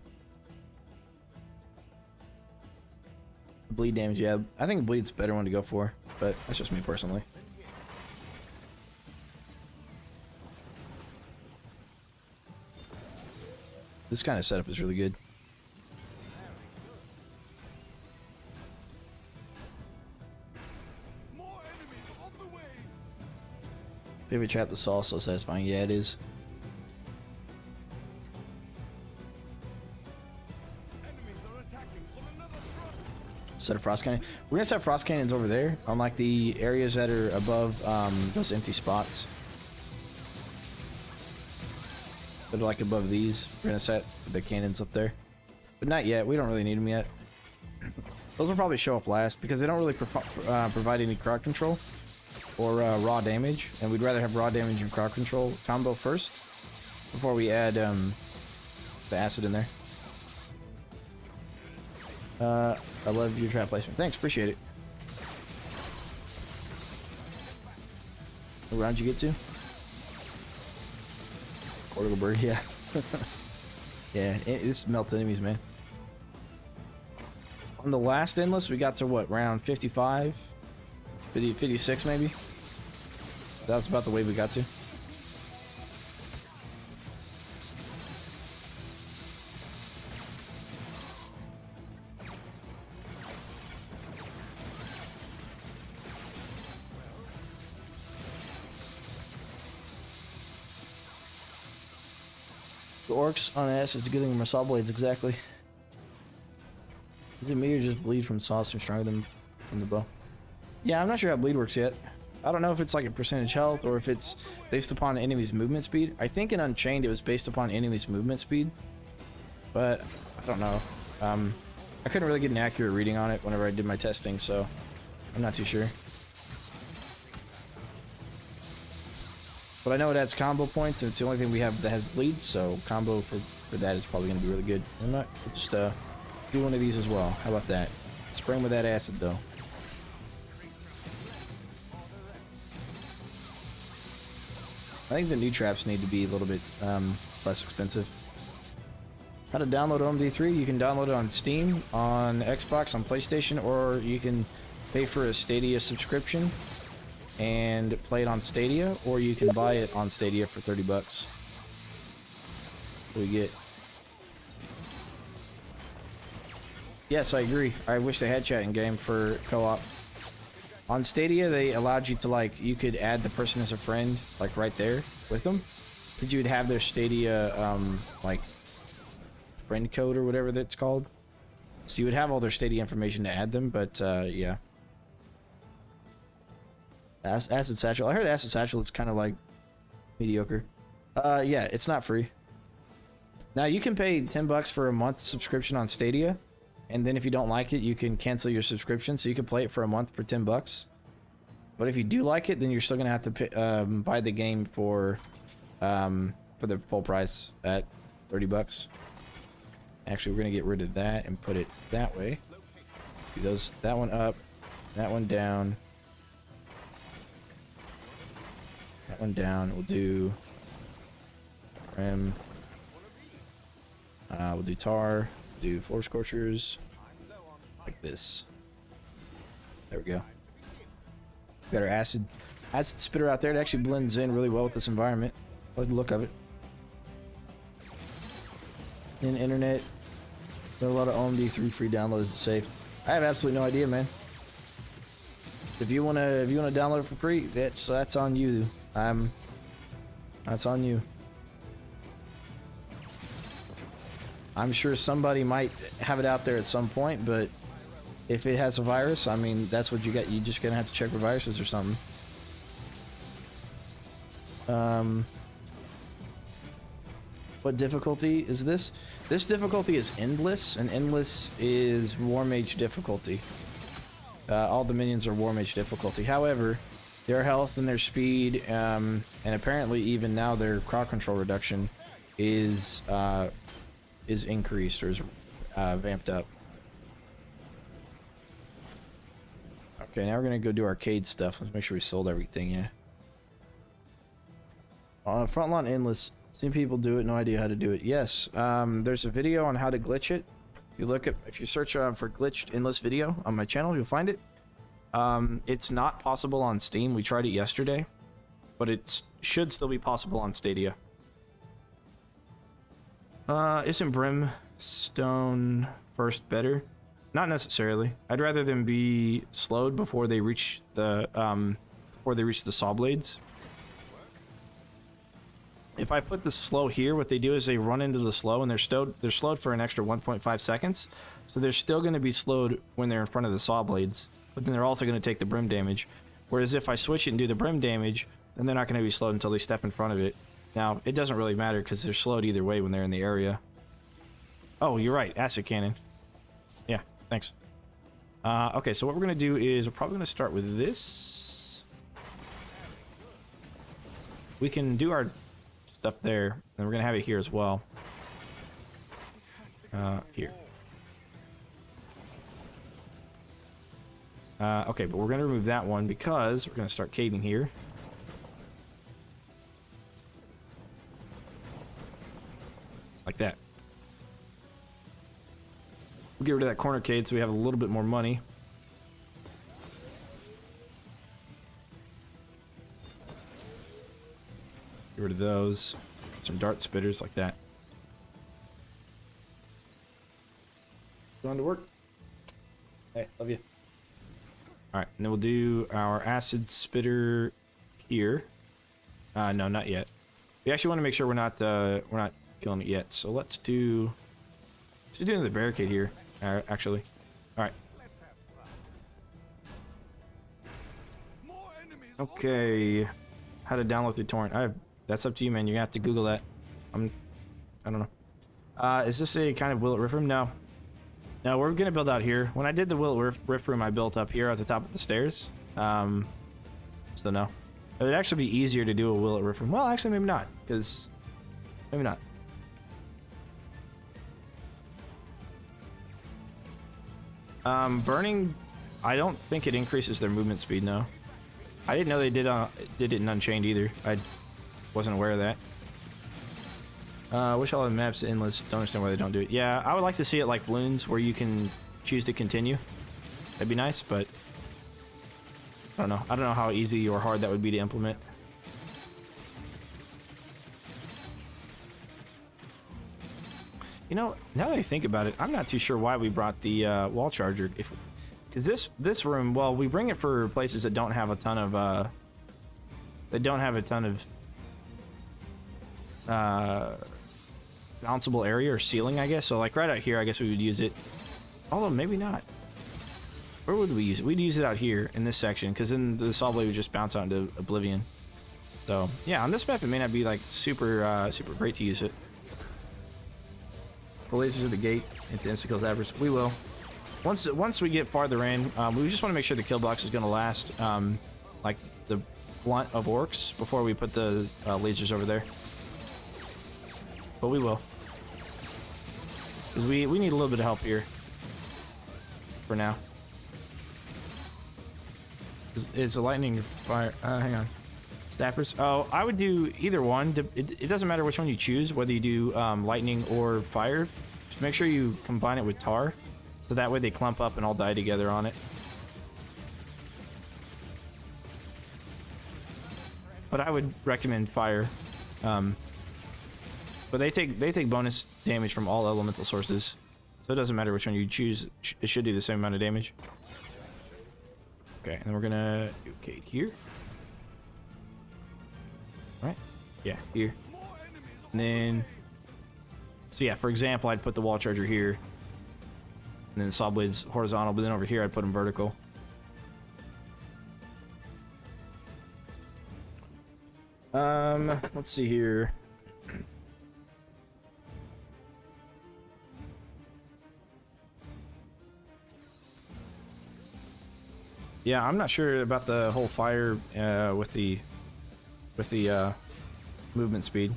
[SPEAKER 1] Bleed damage, yeah. I think bleed's a better one to go for, but that's just me personally. This kind of setup is really good.
[SPEAKER 2] More enemies on the way.
[SPEAKER 1] Favorite trap that's also satisfying. Yeah, it is.
[SPEAKER 2] Enemies are attacking on another front.
[SPEAKER 1] Set of frost cannon. We're gonna set frost cannons over there on like the areas that are above those empty spots. That are like above these. We're gonna set the cannons up there, but not yet. We don't really need them yet. Those will probably show up last because they don't really provide any crowd control or raw damage, and we'd rather have raw damage and crowd control combo first before we add the acid in there. I love your trap placement. Thanks, appreciate it. What round you get to? Cortical bird, yeah. Yeah, this melts enemies, man. On the last endless, we got to what, round 55? 56 maybe? That was about the way we got to. The orcs on S is getting them saw blades, exactly. Is it me or just bleed from saws are stronger than from the bow? Yeah, I'm not sure how bleed works yet. I don't know if it's like a percentage health or if it's based upon enemy's movement speed. I think in Unchained it was based upon enemy's movement speed, but I don't know. I couldn't really get an accurate reading on it whenever I did my testing, so I'm not too sure. But I know it adds combo points, and it's the only thing we have that has bleed, so combo for that is probably going to be really good. I might just do one of these as well. How about that? Spray 'em with that acid, though. I think the new traps need to be a little bit less expensive. How to download OMD3? You can download it on Steam, on Xbox, on PlayStation, or you can pay for a Stadia subscription and play it on Stadia, or you can buy it on Stadia for 30 bucks. What do we get? Yes, I agree. I wish they had chat in game for co-op. On Stadia, they allowed you to, like, you could add the person as a friend, like, right there with them. But you would have their Stadia, like, friend code or whatever that's called. So you would have all their Stadia information to add them, but, yeah. Acid Satchel. I heard Acid Satchel is kind of, like, mediocre. Yeah, it's not free. Now, you can pay 10 bucks for a month subscription on Stadia. And then if you don't like it, you can cancel your subscription, so you can play it for a month for 10 bucks. But if you do like it, then you're still gonna have to pay, buy the game for the full price at 30 bucks. Actually, we're gonna get rid of that and put it that way. Do those, that one up, that one down, that one down. We'll do rim. We'll do tar. Do floor scorchers like this. There we go. Got our acid spitter out there. It actually blends in really well with this environment. I like the look of it. In internet, there are a lot of OMD3 free downloads to save. I have absolutely no idea, man. If you wanna download it for free, that's on you. That's on you. I'm sure somebody might have it out there at some point, but if it has a virus, I mean, that's what you got. You just gonna have to check for viruses or something. What difficulty is this? This difficulty is endless, and endless is War Mage difficulty. All the minions are War Mage difficulty. However, their health and their speed, and apparently even now their crowd control reduction is increased or is vamped up. Okay, now we're gonna go do arcade stuff. Let's make sure we sold everything. Yeah. Frontline endless. Seen people do it. No idea how to do it. Yes. There's a video on how to glitch it. If you search for glitched endless video on my channel, you'll find it. It's not possible on Steam. We tried it yesterday, but it should still be possible on Stadia. Isn't brimstone first better? Not necessarily. I'd rather them be slowed before they reach the saw blades. If I put the slow here, what they do is they run into the slow and they're slowed for an extra 1.5 seconds. So they're still going to be slowed when they're in front of the saw blades, but then they're also going to take the brim damage. Whereas if I switch it and do the brim damage, then they're not going to be slowed until they step in front of it. Now, it doesn't really matter because they're slowed either way when they're in the area. Oh, you're right. Acid cannon. Yeah, thanks. Okay, so what we're going to do is we're probably going to start with this. We can do our stuff there, and we're going to have it here as well. Here. Okay, but we're going to remove that one because we're going to start caving here. Like that. We'll get rid of that corner cave so we have a little bit more money. Get rid of those. Some dart spitters like that. Going to work. Hey, love you. Alright, and then we'll do our acid spitter here. No, not yet. We actually want to make sure we're not killing it yet. So let's do the barricade here. Actually. Alright. Okay. How to download through torrent. That's up to you, man. You're gonna have to Google that. I don't know. Is this a kind of Will It Rift room? No. No, we're gonna build out here. When I did the Will It Rift room, I built up here at the top of the stairs. So no. It would actually be easier to do a Will It Rift room. Well, actually, maybe not, because maybe not. Burning, I don't think it increases their movement speed. No, I didn't know they did it in Unchained either. I wasn't aware of that. Wish all the maps endless. Don't understand why they don't do it. Yeah, I would like to see it like balloons where you can choose to continue. That'd be nice, but I don't know. I don't know how easy or hard that would be to implement. You know, now that I think about it, I'm not too sure why we brought the wall charger. Because this room, well, we bring it for places that don't have a ton of bounceable area or ceiling, I guess. So like right out here, I guess we would use it. Although maybe not. Where would we use it? We'd use it out here in this section, because then the saw blade would just bounce out into oblivion. So yeah, on this map it may not be like super great to use it. The lasers at the gate into insta-kill zappers. We will. Once we get farther in, we just want to make sure the kill box is going to last like the blunt of orcs before we put the lasers over there. But we will. Because we need a little bit of help here. For now. Is a lightning fire... hang on. Snappers? Oh, I would do either one. It doesn't matter which one you choose, whether you do lightning or fire. Just make sure you combine it with tar. So that way they clump up and all die together on it. But I would recommend fire. But they take bonus damage from all elemental sources. So it doesn't matter which one you choose. It should do the same amount of damage. Okay, and then we're gonna do Kate here. Right? Yeah, here. And then... So yeah, for example, I'd put the wall charger here. And then the saw blades horizontal, but then over here I'd put them vertical. Let's see here. Yeah, I'm not sure about the whole fire with the movement speed.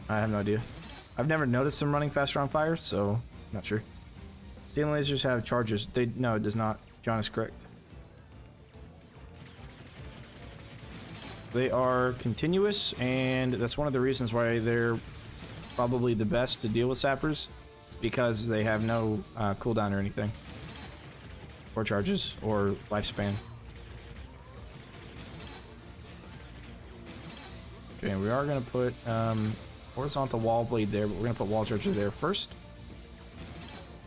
[SPEAKER 1] I have no idea. I've never noticed them running faster on fire, so not sure. Stealing lasers have charges. No, it does not. John is correct. They are continuous, and that's one of the reasons why they're probably the best to deal with sappers, because they have no cooldown or anything, or charges, or lifespan. Okay, we are gonna put horizontal wall blade there, but we're gonna put wall charger there first.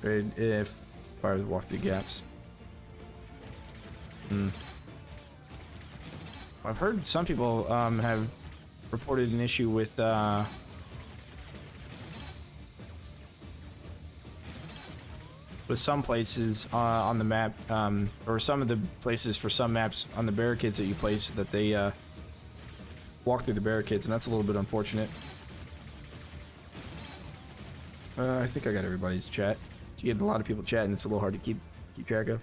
[SPEAKER 1] If fire walk through gaps. I've heard some people have reported an issue with some places on the map, or some of the places for some maps on the barricades that you place, that they walk through the barricades, and that's a little bit unfortunate. I think I got everybody's chat. You get a lot of people chatting, it's a little hard to keep track of.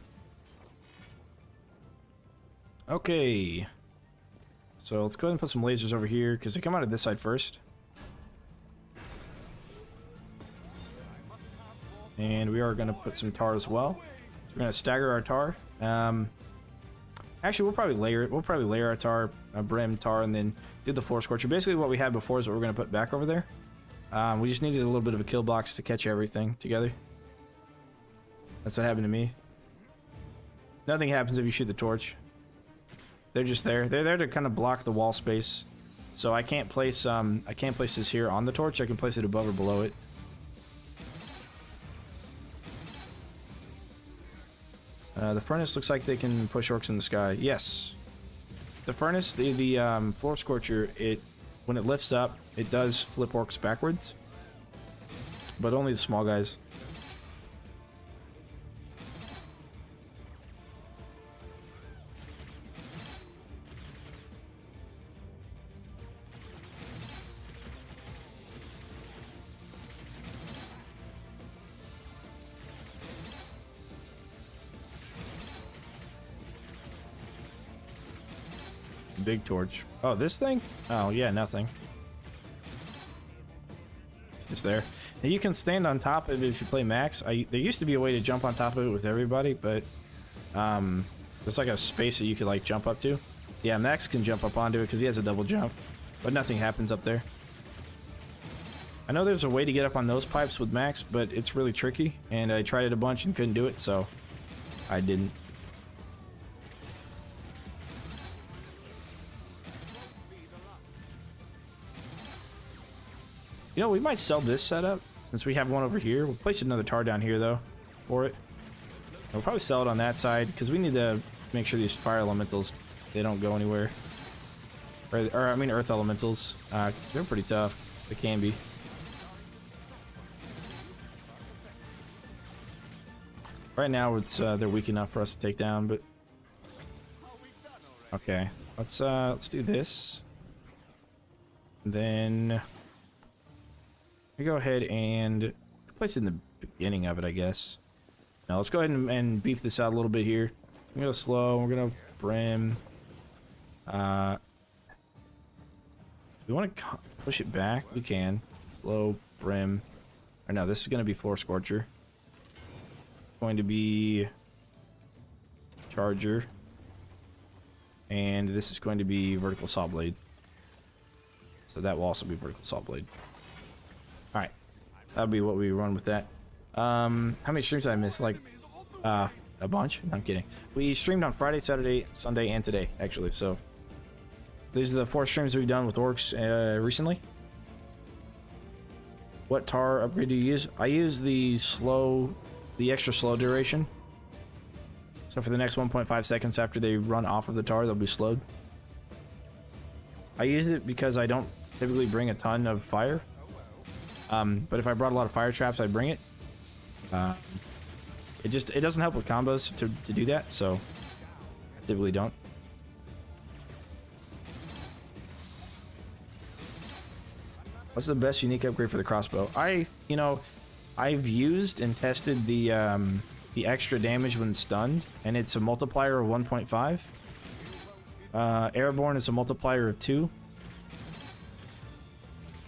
[SPEAKER 1] Okay. So let's go ahead and put some lasers over here, because they come out of this side first. And we are going to put some tar as well. So we're going to stagger our tar. Actually, we'll probably layer our tar, brim, tar, and then do the floor scorcher. Basically, what we had before is what we're going to put back over there. We just needed a little bit of a kill box to catch everything together. That's what happened to me. Nothing happens if you shoot the torch. They're just there. They're there to kind of block the wall space. So I can't place this here on the torch. I can place it above or below it. The furnace looks like they can push orcs in the sky. Yes. The furnace, the floor scorcher, when it lifts up, it does flip orcs backwards. But only the small guys. Big torch. Oh, this thing? Oh, yeah, nothing. It's there. Now you can stand on top of it if you play max. There used to be a way to jump on top of it with everybody, but there's like a space that you could like jump up to. Yeah, Max can jump up onto it because he has a double jump, but nothing happens up there. I know there's a way to get up on those pipes with Max, but it's really tricky, and I tried it a bunch and couldn't do it, so I didn't. You know, we might sell this setup since we have one over here. We'll place another tar down here though for it. We'll probably sell it on that side because we need to make sure these fire elementals, they don't go anywhere. Or I mean earth elementals. They're pretty tough. They can be. Right now it's they're weak enough for us to take down, but okay. Let's do this. And then we go ahead and place it in the beginning of it, I guess. Now let's go ahead and beef this out a little bit here. We're gonna go slow. We're gonna brim. We want to push it back. We can. Slow, brim. Or no, this is gonna be floor scorcher. Going to be charger. And this is going to be vertical saw blade. So that will also be vertical saw blade. Alright. That'll be what we run with that. How many streams did I miss? Like, a bunch? I'm kidding. We streamed on Friday, Saturday, Sunday, and today, actually. So, these are the 4 streams we've done with Orcs recently. What tar upgrade do you use? I use the extra slow duration. So for the next 1.5 seconds after they run off of the tar, they'll be slowed. I use it because I don't typically bring a ton of fire. But if I brought a lot of fire traps, I'd bring it. It doesn't help with combos to do that, so I typically don't. What's the best unique upgrade for the crossbow? I've used and tested the extra damage when stunned, and it's a multiplier of 1.5. Airborne is a multiplier of 2.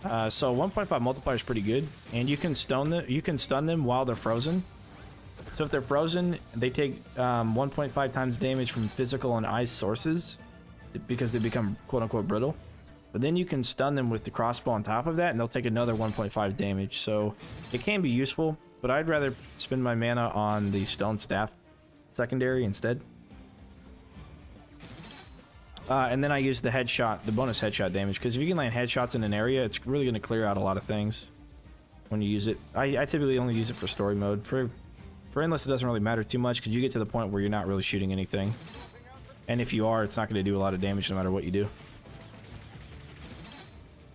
[SPEAKER 1] So 1.5 multiplier is pretty good, and you can stun them while they're frozen. So if they're frozen, they take 1.5 times damage from physical and ice sources because they become quote-unquote brittle. But then you can stun them with the crossbow on top of that, and they'll take another 1.5 damage. So it can be useful, but I'd rather spend my mana on the stone staff secondary instead. And then I use the headshot, the bonus headshot damage, because if you can land headshots in an area, it's really going to clear out a lot of things when you use it. I typically only use it for story mode. For endless, it doesn't really matter too much because you get to the point where you're not really shooting anything. And if you are, it's not going to do a lot of damage no matter what you do.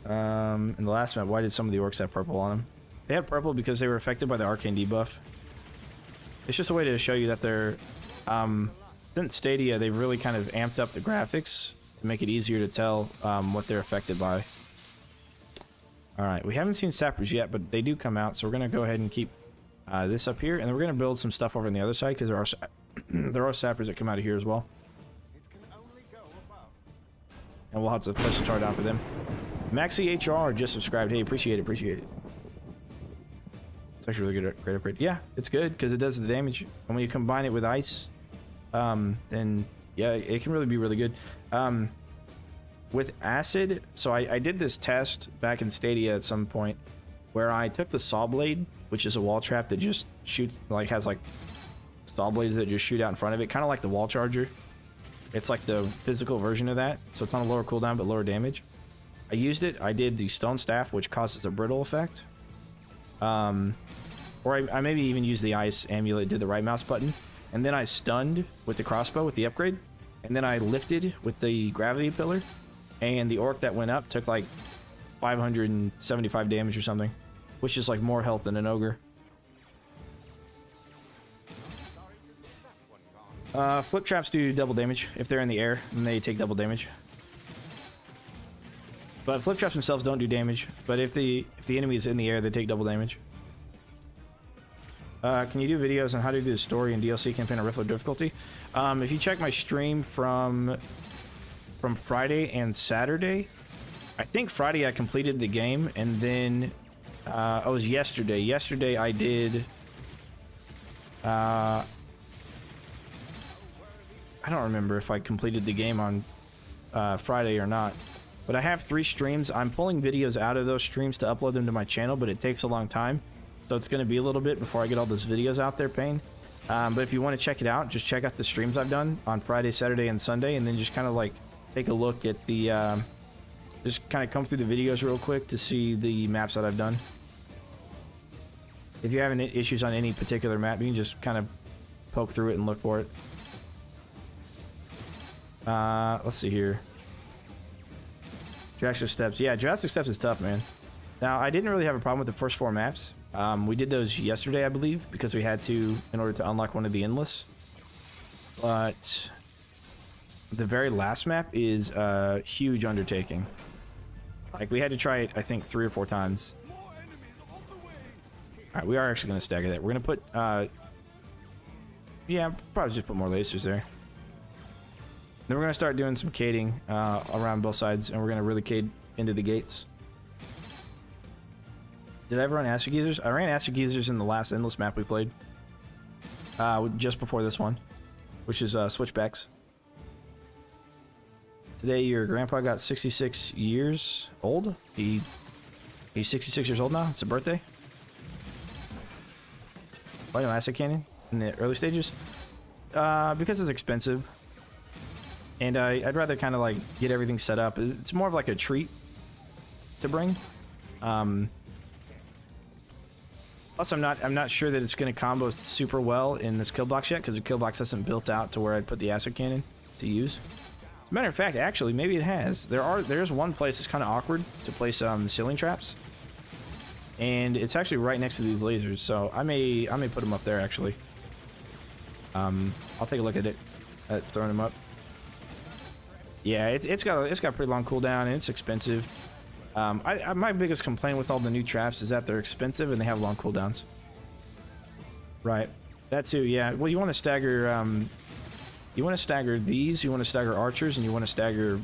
[SPEAKER 1] In the last map, why did some of the orcs have purple on them? They had purple because they were affected by the arcane debuff. It's just a way to show you that they're... since Stadia, they've really kind of amped up the graphics to make it easier to tell what they're affected by. Alright, we haven't seen sappers yet, but they do come out, so we're going to go ahead and keep this up here, and then we're going to build some stuff over on the other side, because there are sappers that come out of here as well. And we'll have to place a tar down for them. Maxi HR just subscribed. Hey, appreciate it, appreciate it. It's actually really good, great upgrade. Yeah, it's good because it does the damage. And when you combine it with ice, then yeah, it can really be really good. With acid, so I did this test back in Stadia at some point where I took the saw blade, which is a wall trap that just shoots, like has like saw blades that just shoot out in front of it, kind of like the wall charger. It's like the physical version of that, so it's on a lower cooldown but lower damage. I used it. I did the stone staff, which causes a brittle effect. Or I maybe even used the ice amulet, did the right mouse button, and then I stunned with the crossbow with the upgrade, and then I lifted with the gravity pillar, and the orc that went up took like 575 damage or something, which is like more health than an ogre. Flip traps do double damage if they're in the air, and they take double damage. But flip traps themselves don't do damage. But if the enemy is in the air, they take double damage. Can you do videos on how to do the story and DLC campaign on Riffler difficulty? If you check my stream from Friday and Saturday, I think Friday I completed the game, and then it was yesterday. Yesterday I did. I don't remember if I completed the game on Friday or not. But I have 3 streams. I'm pulling videos out of those streams to upload them to my channel, but it takes a long time. So it's going to be a little bit before I get all those videos out there, Payne. But if you want to check it out, just check out the streams I've done on Friday, Saturday, and Sunday, and then just kind of like take a look at the... just kind of come through the videos real quick to see the maps that I've done. If you have any issues on any particular map, you can just kind of poke through it and look for it. Let's see here. Jurassic Steps. Yeah, Jurassic Steps is tough, man. Now, I didn't really have a problem with the first 4 maps. We did those yesterday, I believe, because we had to in order to unlock one of the endless. But the very last map is a huge undertaking. Like, we had to try it, I think, 3 or 4 times. Alright, we are actually going to stagger that. We're going to put, yeah, probably just put more lasers there. Then we're going to start doing some cading around both sides, and we're going to really cade into the gates. Did I ever run acid geezers? I ran acid geezers in the last endless map we played. Just before this one, which is switchbacks. Today your grandpa got 66 years old. He's 66 years old now. It's a birthday. Why no acid cannon in the early stages? Because it's expensive. And I'd rather kind of like get everything set up. It's more of like a treat to bring. Plus, I'm not sure that it's going to combo super well in this kill box yet, because the kill box hasn't built out to where I'd put the acid cannon to use. As a matter of fact, actually, maybe it has. There's one place that's kind of awkward to place ceiling traps, and it's actually right next to these lasers. So I may put them up there actually. I'll take a look at it, at throwing them up. Yeah, it's got a pretty long cooldown, and it's expensive. My biggest complaint with all the new traps is that they're expensive and they have long cooldowns. Right, that too. Yeah. Well, you want to stagger. You want to stagger these. You want to stagger archers, and you want to stagger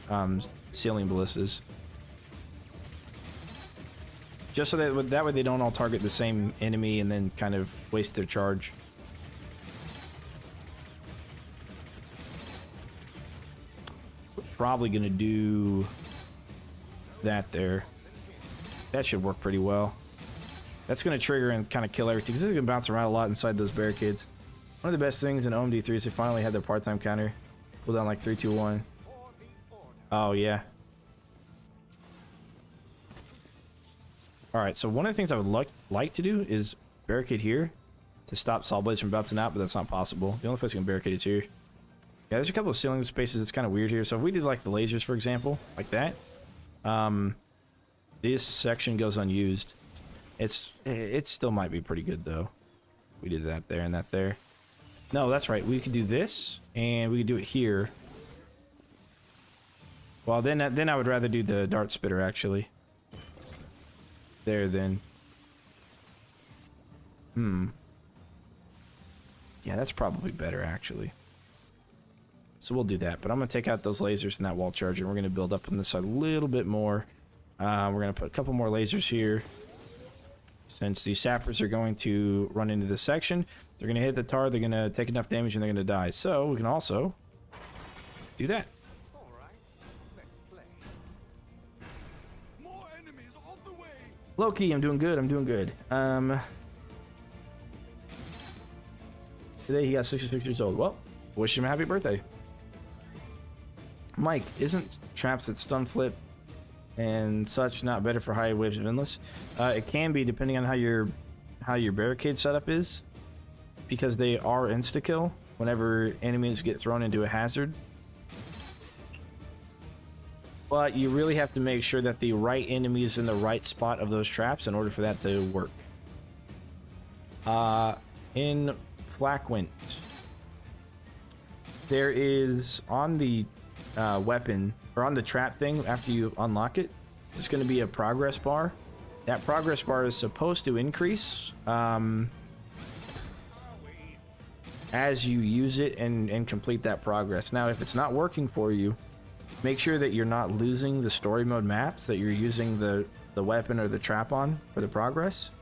[SPEAKER 1] ceiling ballistas. Just so that way they don't all target the same enemy and then kind of waste their charge. Probably gonna do that there. That should work pretty well. That's gonna trigger and kind of kill everything, because this is gonna bounce around a lot inside those barricades. One of the best things in OMD3 is they finally had their part-time counter. Cooldown like 3, 2, 1. Oh, yeah. Alright, so one of the things I would like to do is barricade here to stop Saw Blades from bouncing out, but that's not possible. The only place you can barricade is here. Yeah, there's a couple of ceiling spaces that's kind of weird here. So if we did like the lasers, for example, like that, this section goes unused. It still might be pretty good though. We did that there and that there. No, that's right. We could do this, and we could do it here. Well, then I would rather do the dart spitter actually. There then. Yeah, that's probably better actually. So we'll do that, but I'm gonna take out those lasers and that wall charger, and we're gonna build up on this side a little bit more. We're gonna put a couple more lasers here. Since these sappers are going to run into this section, they're gonna hit the tar, they're gonna take enough damage, and they're gonna die. So we can also do that.
[SPEAKER 2] All right, let's play. More enemies on the way.
[SPEAKER 1] Loki, I'm doing good. I'm doing good. Today he got 66 years old. Well, wish him a happy birthday. Mike, isn't traps that stun flip and such not better for high waves of endless? It can be depending on how your barricade setup is, because they are insta kill whenever enemies get thrown into a hazard. But you really have to make sure that the right enemy is in the right spot of those traps in order for that to work. In Flackwint, there is on the weapon, or on the trap thing, after you unlock it, there's going to be a progress bar. That progress bar is supposed to increase as you use it and complete that progress. Now, if it's not working for you, make sure that you're not losing the story mode maps that you're using the weapon or the trap on for the progress.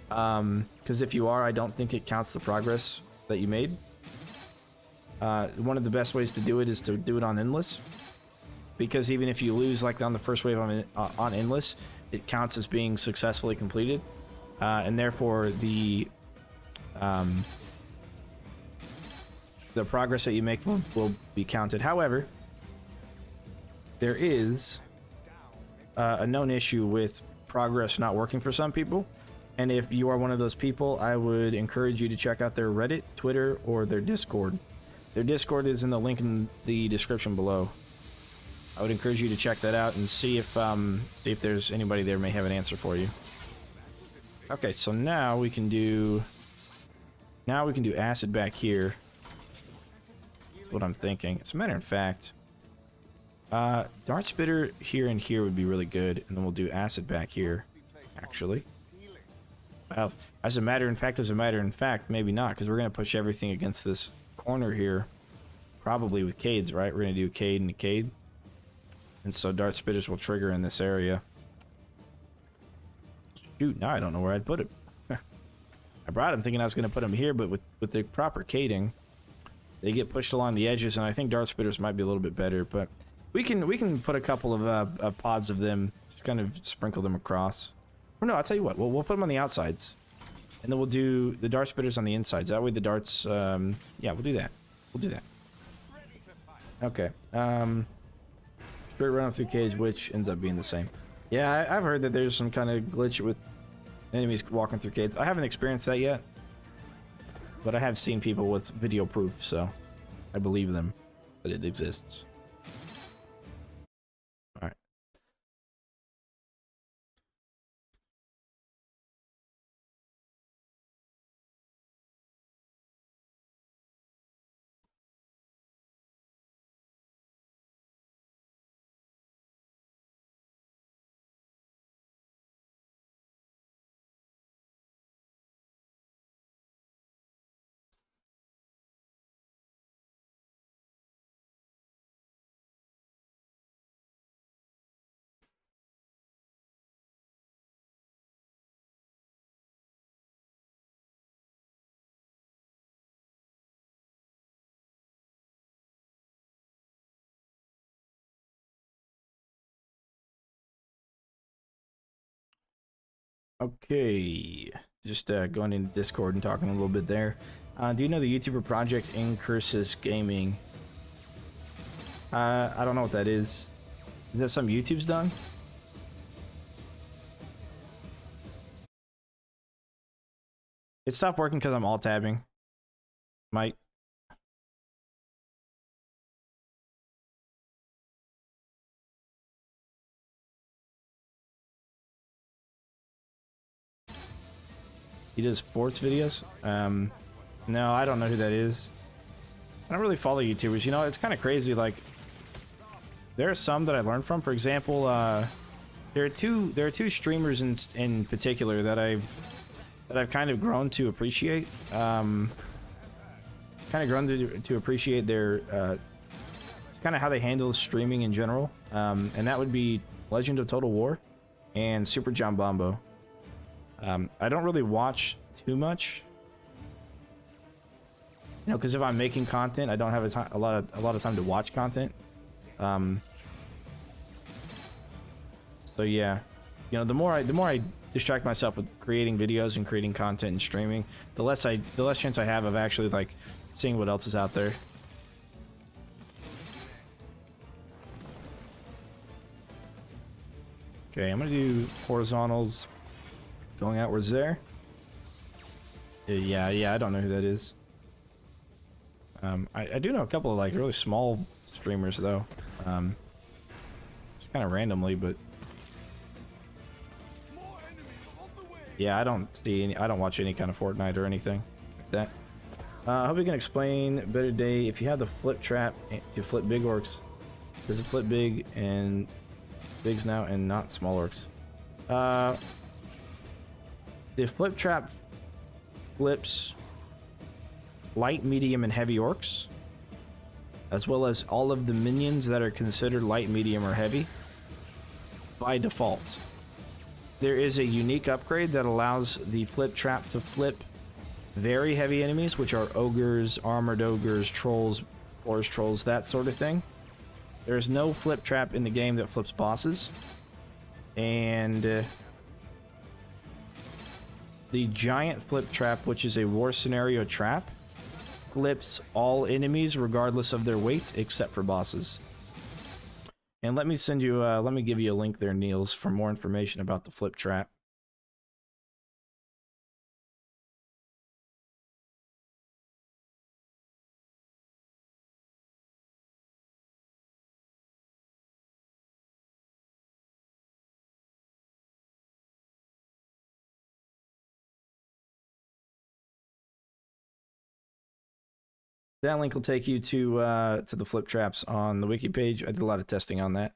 [SPEAKER 1] Because if you are, I don't think it counts the progress that you made. One of the best ways to do it is to do it on endless, because even if you lose like on the first wave on endless, it counts as being successfully completed, and therefore the progress that you make will be counted. However, there is a known issue with progress not working for some people. And if you are one of those people, I would encourage you to check out their Reddit, Twitter, or their Discord. Their Discord is in the link in the description below. I would encourage you to check that out and see if there's anybody there may have an answer for you. Okay, so now we can do acid back here. That's what I'm thinking. As a matter of fact, dart spitter here and here would be really good, and then we'll do acid back here. Actually. Well, as a matter of fact, maybe not, because we're going to push everything against this corner here, probably with Cades, right? We're going to do Cade and a Cade. And so dart spitters will trigger in this area. Shoot, now I don't know where I'd put it. I brought him thinking I was going to put him here, but with the proper cading, they get pushed along the edges, and I think dart spitters might be a little bit better, but we can put a couple of pods of them, just kind of sprinkle them across. Or no, I'll tell you what, we'll put them on the outsides. And then we'll do the dart spitters on the insides. That way the darts, yeah, we'll do that. We'll do that. Okay. Straight run through cage, which ends up being the same. Yeah, I've heard that there's some kind of glitch with enemies walking through caves. I haven't experienced that yet, but I have seen people with video proof, so I believe them that it exists. All right. Okay, just going into Discord and talking a little bit there. Do you know the YouTuber project Incursus Gaming? I don't know what that is. Is that something YouTube's done? It stopped working because I'm alt tabbing. Mike. He does sports videos. No, I don't know who that is. I don't really follow YouTubers. You know, it's kind of crazy. Like, there are some that I learned from. For example, there are two streamers in particular that I've kind of grown to appreciate. Kind of grown to appreciate their kind of how they handle streaming in general. And that would be Legend of Total War and Super John Bombo. I don't really watch too much, you know, because if I'm making content, I don't have a lot of time to watch content. So yeah, you know, the more I distract myself with creating videos and creating content and streaming, the less chance I have of actually like seeing what else is out there. Okay, I'm gonna do horizontals going outwards there. Yeah, I don't know who that is. I do know a couple of like really small streamers though. Just kind of randomly, but yeah, I don't watch any kind of Fortnite or anything like that. I hope you can explain better day if you have the flip trap to flip big orcs. Does it flip big and bigs now and not small orcs? The flip trap flips light, medium, and heavy orcs, as well as all of the minions that are considered light, medium, or heavy by default. There is a unique upgrade that allows the flip trap to flip very heavy enemies, which are ogres, armored ogres, trolls, forest trolls, that sort of thing. There's no flip trap in the game that flips bosses. And the giant flip trap, which is a war scenario trap, flips all enemies regardless of their weight except for bosses. And let me send you, let me give you a link there, Niels, for more information about the flip trap. That link will take you to the flip traps on the wiki page. I did a lot of testing on that.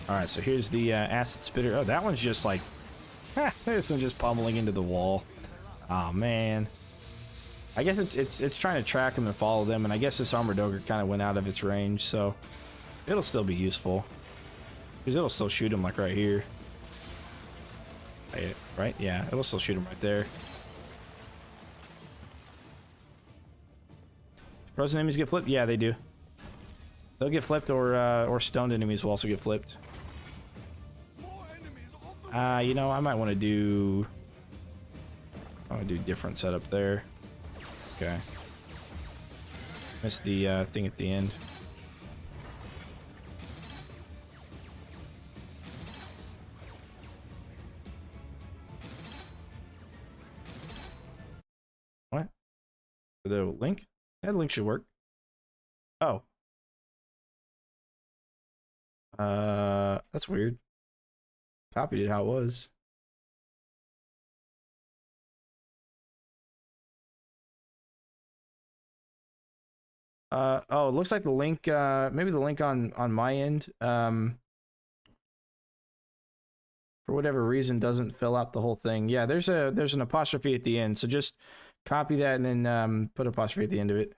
[SPEAKER 1] Alright, so here's the acid spitter. Oh, that one's just like... this one's just pummeling into the wall. Oh man. I guess it's trying to track them and follow them, and I guess this armored ogre kind of went out of its range, so it'll still be useful. Because it'll still shoot him like right here. Right? Yeah, it'll still shoot him right there. Frozen enemies get flipped? Yeah, they do. They'll get flipped, or stoned enemies will also get flipped. You know, I might want to do... I want to do different setup there. Okay. Missed the thing at the end. What? The link? Yeah, the link should work. Oh. That's weird. Copied it how it was. Oh, it looks like the link, maybe the link on my end, for whatever reason doesn't fill out the whole thing. Yeah, there's an apostrophe at the end, so just copy that and then put apostrophe at the end of it.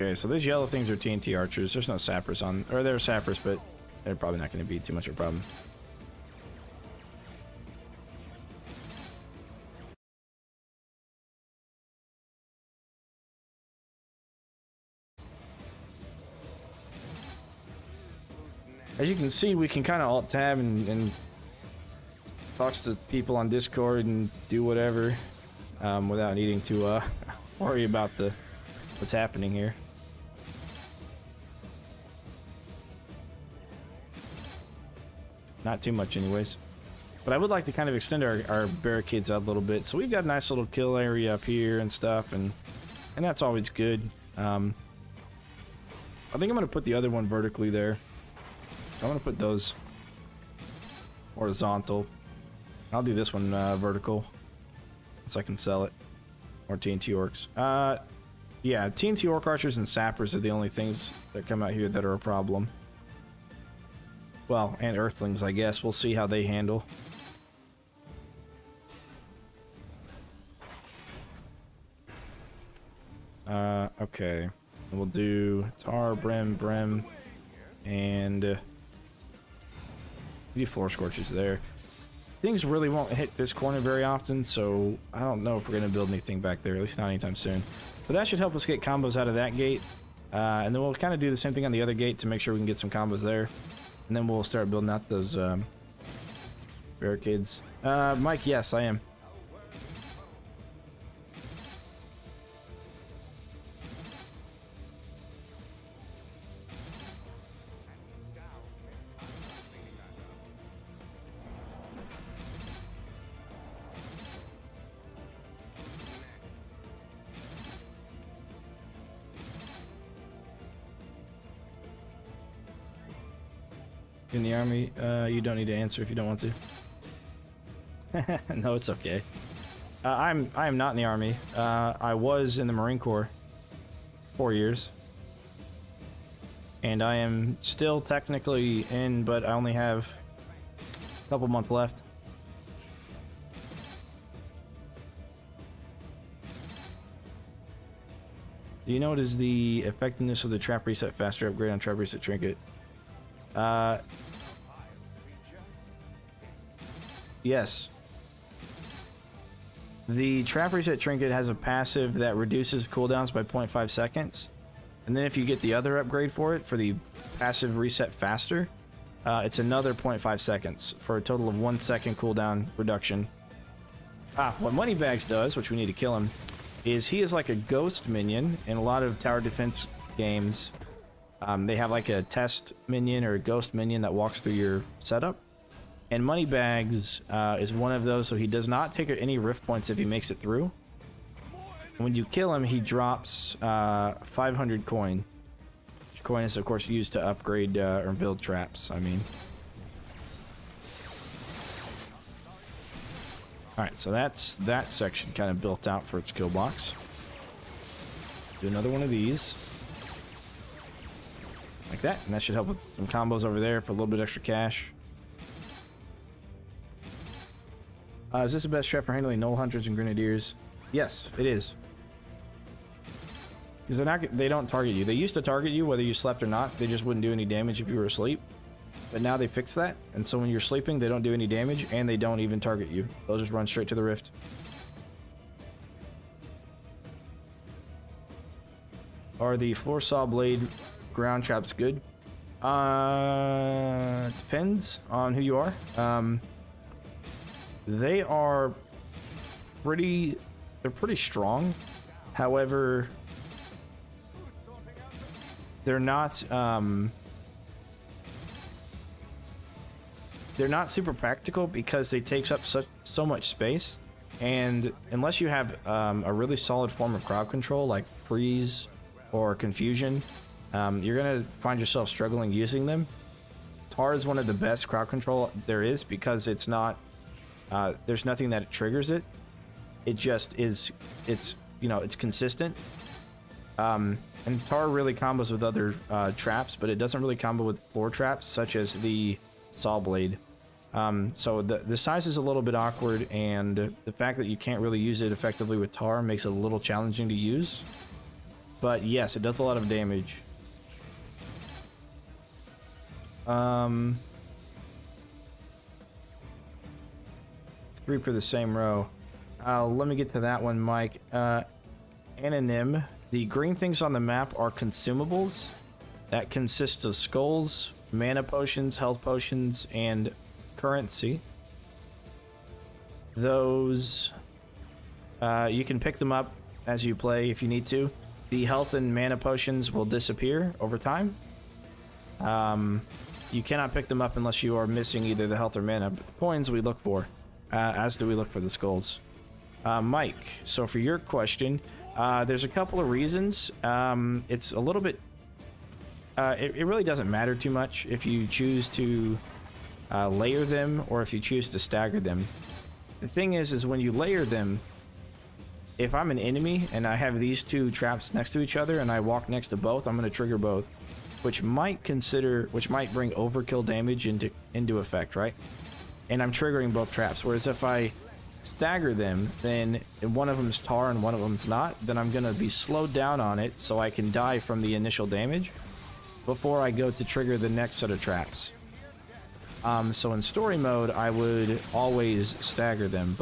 [SPEAKER 1] Okay, so these yellow things are TNT archers. There's no sappers on, or there are sappers, but they're probably not going to be too much of a problem. As you can see, we can kind of alt tab and talk to people on Discord and do whatever without needing to worry about what's happening here. Not too much anyways. But I would like to kind of extend our barricades out a little bit. So we've got a nice little kill area up here and stuff, and that's always good. I think I'm going to put the other one vertically there. I want to put those horizontal. I'll do this one vertical so I can sell it. Or TNT orcs. Yeah, TNT orc archers and sappers are the only things that come out here that are a problem. Well, and earthlings, I guess. We'll see how they handle. Okay. We'll do tar, brim, and do floor scorches there. Things really won't hit this corner very often, so I don't know if we're going to build anything back there, at least not anytime soon. But that should help us get combos out of that gate. And then we'll kind of do the same thing on the other gate to make sure we can get some combos there. And then we'll start building out those barricades. Mike, yes, I am. In the army, you don't need to answer if you don't want to. No, it's okay. I am not in the army. I was in the Marine Corps 4 years, and I am still technically in, but I only have a couple months left. Do you know what is the effectiveness of the trap reset faster upgrade on trap reset trinket? Yes. The trap reset trinket has a passive that reduces cooldowns by 0.5 seconds. And then if you get the other upgrade for it, for the passive reset faster, it's another 0.5 seconds for a total of 1 second cooldown reduction. What Moneybags does, which we need to kill him, is he is like a ghost minion in a lot of tower defense games. They have like a test minion or a ghost minion that walks through your setup. And Moneybags is one of those, so he does not take any rift points if he makes it through. And when you kill him, he drops 500 coin. Which coin is, of course, used to upgrade or build traps, I mean. Alright, so that's that section kind of built out for its kill box. Do another one of these. Like that, and that should help with some combos over there for a little bit extra cash. Is this the best strat for handling Knoll Hunters and Grenadiers? Yes, it is. Because they don't target you. They used to target you whether you slept or not. They just wouldn't do any damage if you were asleep. But now they fixed that, and so when you're sleeping, they don't do any damage, and they don't even target you. They'll just run straight to the rift. Are the floor saw blade ground traps good? Depends on who you are. They are pretty strong. However, they're not super practical because they take up so much space, and unless you have a really solid form of crowd control like freeze or confusion, you're gonna find yourself struggling using them. Tar is one of the best crowd control there is because it's not there's nothing that triggers it. It just is, it's consistent. And Tar really combos with other traps, but it doesn't really combo with floor traps such as the saw blade. So the size is a little bit awkward, and the fact that you can't really use it effectively with Tar makes it a little challenging to use. But yes, it does a lot of damage. Three for the same row. Let me get to that one, Mike. Anonym. The green things on the map are consumables. That consists of skulls, mana potions, health potions, and currency. Those, you can pick them up as you play if you need to. The health and mana potions will disappear over time. You cannot pick them up unless you are missing either the health or mana. But the coins we look for, as do we look for the skulls. Mike, so for your question, there's a couple of reasons. It's a little bit... it really doesn't matter too much if you choose to layer them or if you choose to stagger them. The thing is when you layer them, if I'm an enemy and I have these two traps next to each other and I walk next to both, I'm going to trigger both, which might bring overkill damage into effect, right? And I'm triggering both traps. Whereas if I stagger them, then one of them's tar and one of them's not, then I'm going to be slowed down on it so I can die from the initial damage before I go to trigger the next set of traps. So in story mode, I would always stagger them,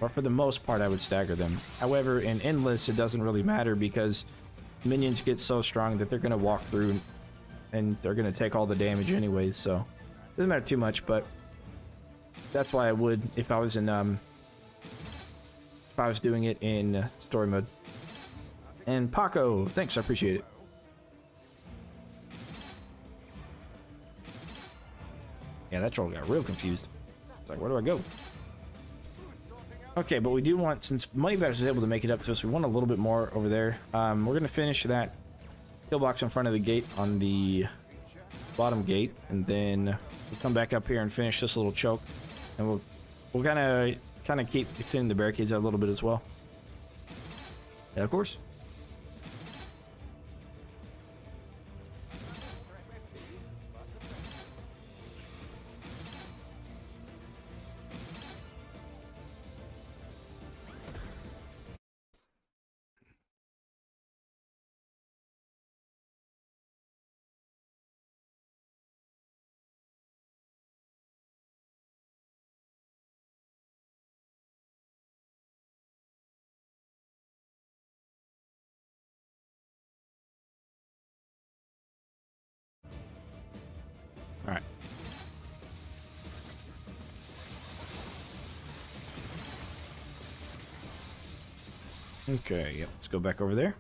[SPEAKER 1] or for the most part, I would stagger them. However, in Endless, it doesn't really matter because minions get so strong that they're going to walk through and they're going to take all the damage anyways, so it doesn't matter too much, but that's why I would if I was doing it in story mode. And Paco, thanks, I appreciate it. Yeah, that troll got real confused. It's like, where do I go? Okay, but we do want, since Moneybags was able to make it up to us, we want a little bit more over there. We're going to finish that kill box in front of the gate on the bottom gate, and then we'll come back up here and finish this little choke, and we'll kind of keep extending the barricades out a little bit as well. Yeah, of course. All right. Okay, yeah, let's go back over there.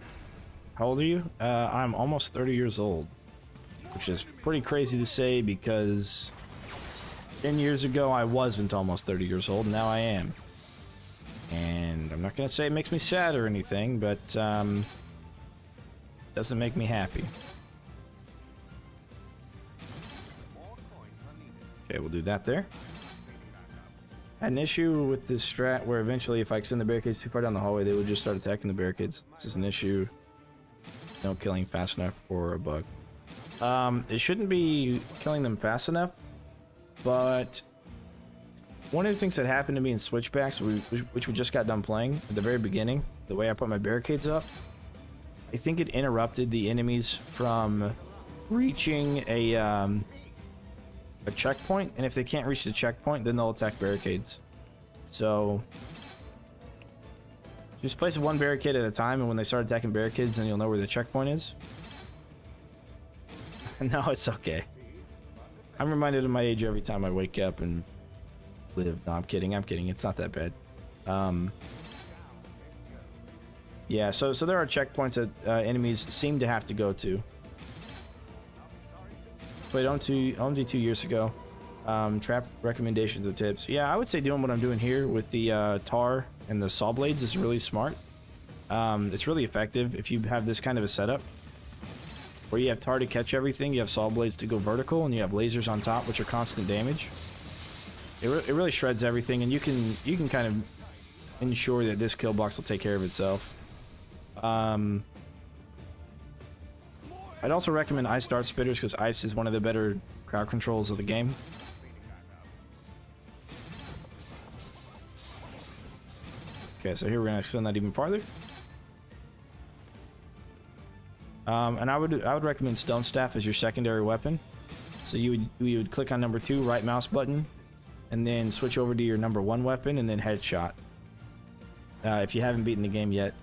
[SPEAKER 1] How old are you? I'm almost 30 years old, which is pretty crazy to say because 10 years ago I wasn't almost 30 years old, now I am. And I'm not going to say it makes me sad or anything, but it doesn't make me happy. Okay, we'll do that there. I had an issue with this strat where eventually if I extend the barricades too far down the hallway, they would just start attacking the barricades. This is an issue. No killing fast enough or a bug. It shouldn't be killing them fast enough, but one of the things that happened to me in Switchbacks, which we just got done playing at the very beginning, the way I put my barricades up, I think it interrupted the enemies from reaching a checkpoint, and if they can't reach the checkpoint, then they'll attack barricades. So just place one barricade at a time, and when they start attacking barricades, then you'll know where the checkpoint is. No, it's okay. I'm reminded of my age every time I wake up and live. No, I'm kidding. It's not that bad. Yeah, so there are checkpoints that enemies seem to have to go to. Played OMD 2 years ago. Trap recommendations or tips. Yeah, I would say doing what I'm doing here with the tar and the saw blades is really smart. It's really effective if you have this kind of a setup where you have tar to catch everything, you have saw blades to go vertical, and you have lasers on top, which are constant damage. It really shreds everything, and you can kind of ensure that this kill box will take care of itself. I'd also recommend Ice Dart Spitters because Ice is one of the better crowd controls of the game. Okay, so here we're going to extend that even farther. And I would recommend stone staff as your secondary weapon. So you would click on number 2, right mouse button, and then switch over to your number 1 weapon, and then headshot. If you haven't beaten the game yet.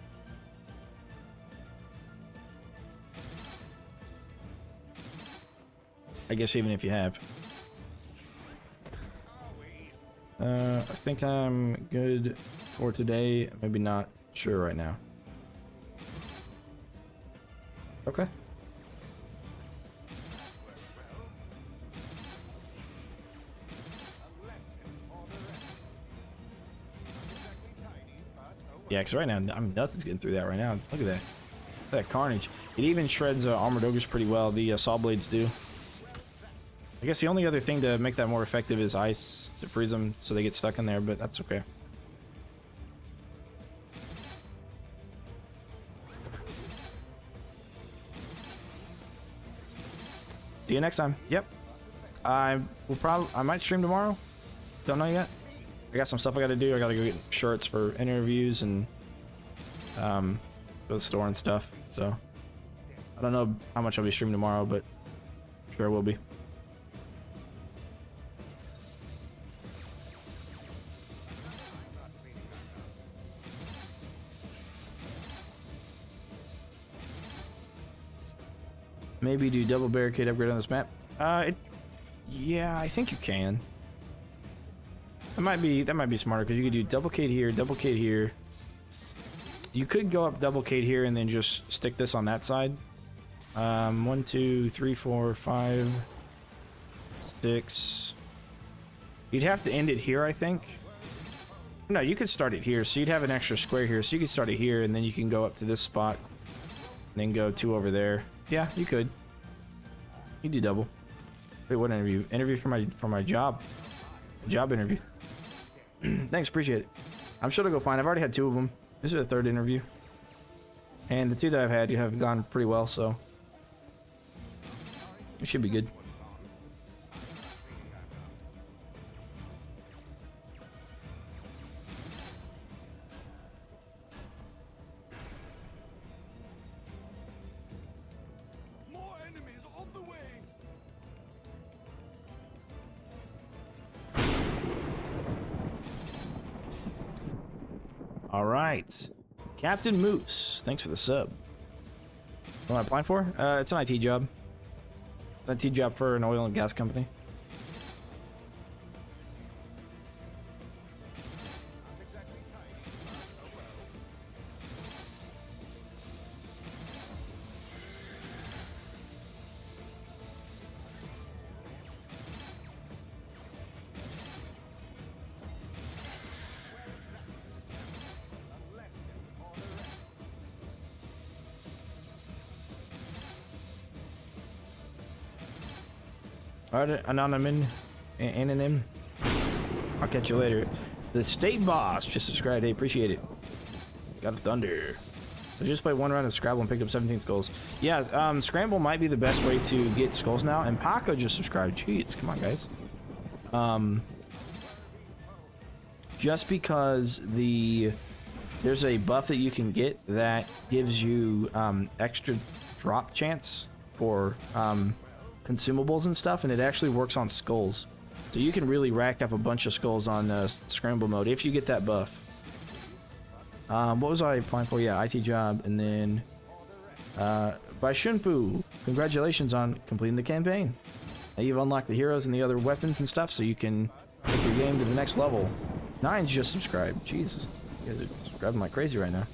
[SPEAKER 1] I guess even if you have. I think I'm good for today. Maybe not sure right now. Okay. Yeah, because right now, I mean, nothing's getting through that right now. Look at that. Look at that carnage. It even shreds armored ogres pretty well. The saw blades do. I guess the only other thing to make that more effective is ice to freeze them so they get stuck in there, but that's okay. See you next time. Yep. I might stream tomorrow. Don't know yet. I got some stuff I got to do. I got to go get shirts for interviews and go to the store and stuff. So I don't know how much I'll be streaming tomorrow, but I'm sure I will be. Maybe do double barricade upgrade on this map. Yeah, I think you can. That might be smarter because you could do double Kate here. You could go up double Kate here and then just stick this on that side. 1, 2, 3, 4, 5, 6. You'd have to end it here, I think. No, you could start it here, so you'd have an extra square here, so you could start it here, and then you can go up to this spot, and then go 2 over there. Yeah, you could. You do double. Wait, what interview? Interview for my job. Job interview. Thanks, appreciate it. I'm sure to go fine. I've already had 2 of them. This is the 3rd interview, and the 2 that I've had have gone pretty well, so it should be good.
[SPEAKER 2] More enemies on the way.
[SPEAKER 1] All right, Captain Moose, thanks for the sub. What am I applying for? It's an IT job. It's an IT job for an oil and gas company. Alright, anonym. I'll catch you later. The state boss just subscribed. Hey, appreciate it. Got a thunder. So just played 1 round of Scrabble and picked up 17 skulls. Yeah, Scramble might be the best way to get skulls now. And Paco just subscribed. Jeez, come on, guys. Just because there's a buff that you can get that gives you extra drop chance for consumables and stuff, and it actually works on skulls, so you can really rack up a bunch of skulls on scramble mode if you get that buff. What was I applying for? Yeah, IT job. And then by Shunpu, congratulations on completing the campaign. Now you've unlocked the heroes and the other weapons and stuff, so you can take your game to the next level. 9's just subscribed. Jesus, you guys are subscribing like crazy right now.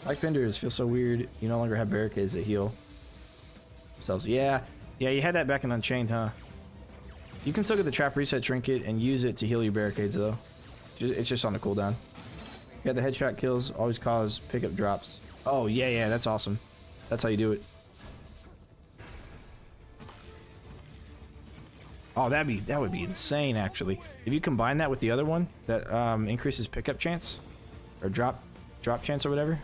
[SPEAKER 1] Like Benders, feels so weird. You no longer have barricades that heal. So yeah, you had that back in Unchained, huh? You can still get the trap reset trinket and use it to heal your barricades, though. It's just on the cooldown. You got the headshot kills, always cause pickup drops. Oh, yeah, that's awesome. That's how you do it. Oh, that would be insane, actually. If you combine that with the other one, that increases pickup chance, or drop chance or whatever.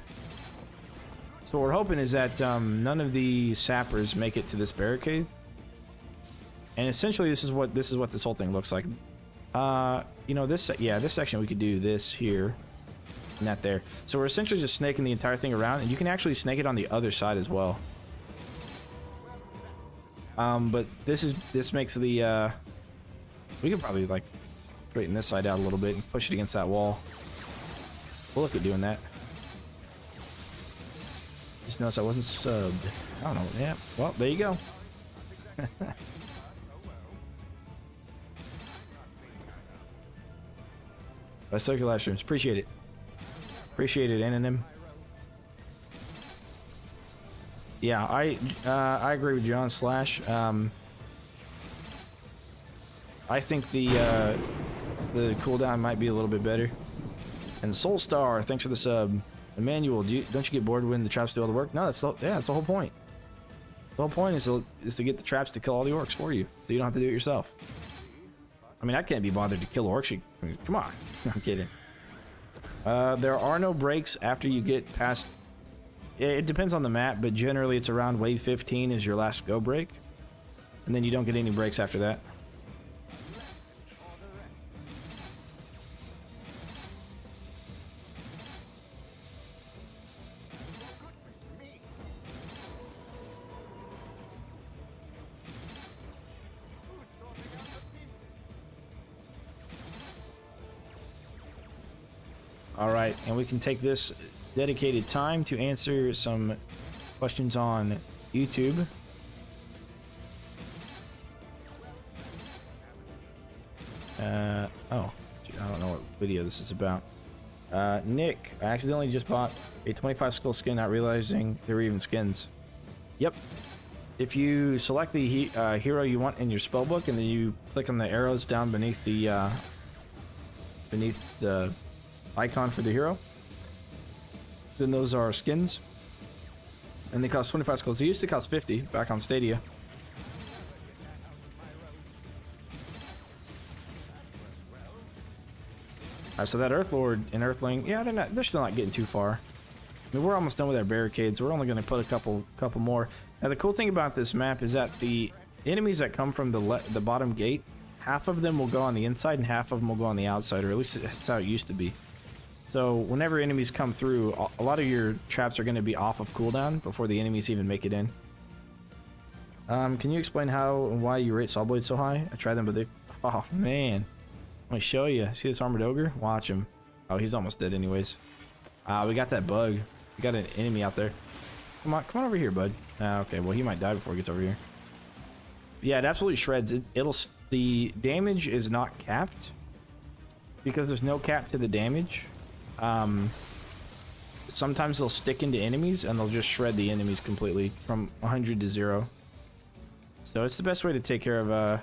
[SPEAKER 1] So what we're hoping is that none of the sappers make it to this barricade, and essentially this is what this whole thing looks like. You know, this section we could do this here, and that there. So we're essentially just snaking the entire thing around, and you can actually snake it on the other side as well. But this makes the we could probably like straighten this side out a little bit and push it against that wall. We'll look at doing that. Just notice I wasn't subbed. I don't know. Yeah. Well, there you go. I suck your live streams. Appreciate it. Appreciate it, Anonym. Yeah, I agree with John Slash. I think the cooldown might be a little bit better. And Soulstar, thanks for the sub. Emmanuel, don't you get bored when the traps do all the work? No, that's the whole point. The whole point is to get the traps to kill all the orcs for you, so you don't have to do it yourself. I mean, I can't be bothered to kill orcs. I mean, come on. I'm kidding. There are no breaks after you get past... It depends on the map, but generally it's around wave 15 is your last go break. And then you don't get any breaks after that. Alright, and we can take this dedicated time to answer some questions on YouTube. Oh, I don't know what video this is about. Nick, I accidentally just bought a 25 skull skin, not realizing there were even skins. Yep. If you select the hero you want in your spellbook, and then you click on the arrows down beneath the icon for the hero, then those are skins, and they cost 25 skulls. They used to cost 50 back on Stadia. So that Earthlord and Earthling, yeah, they're still not getting too far. I mean, we're almost done with our barricades. We're only going to put a couple more. Now the cool thing about this map is that the enemies that come from the bottom gate, half of them will go on the inside and half of them will go on the outside, or at least that's how it used to be. So whenever enemies come through, a lot of your traps are going to be off of cooldown before the enemies even make it in. Can you explain how and why you rate Saw Blade so high? I tried them, but they... Oh, man. Let me show you. See this armored ogre? Watch him. Oh, he's almost dead anyways. We got that bug. We got an enemy out there. Come on over here, bud. Okay, well, he might die before he gets over here. Yeah, it absolutely shreds. The damage is not capped, because there's no cap to the damage. Sometimes they'll stick into enemies and they'll just shred the enemies completely from 100 to 0. So it's the best way to take care of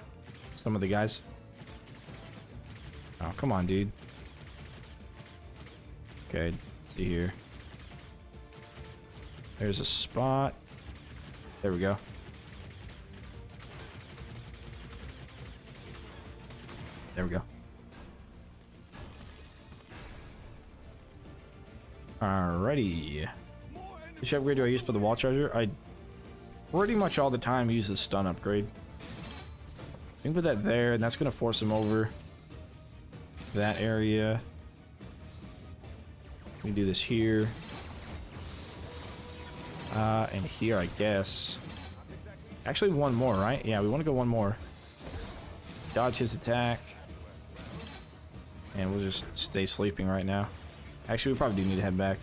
[SPEAKER 1] some of the guys. Oh, come on, dude. Okay, let's see here. There's a spot. There we go. There we go. Alrighty. Which upgrade do I use for the wall charger? I pretty much all the time use the stun upgrade. I can put that there, and that's going to force him over that area. We can do this here. And here, I guess. Actually, one more, right? Yeah, we want to go one more. Dodge his attack. And we'll just stay sleeping right now. Actually, we probably do need to head back,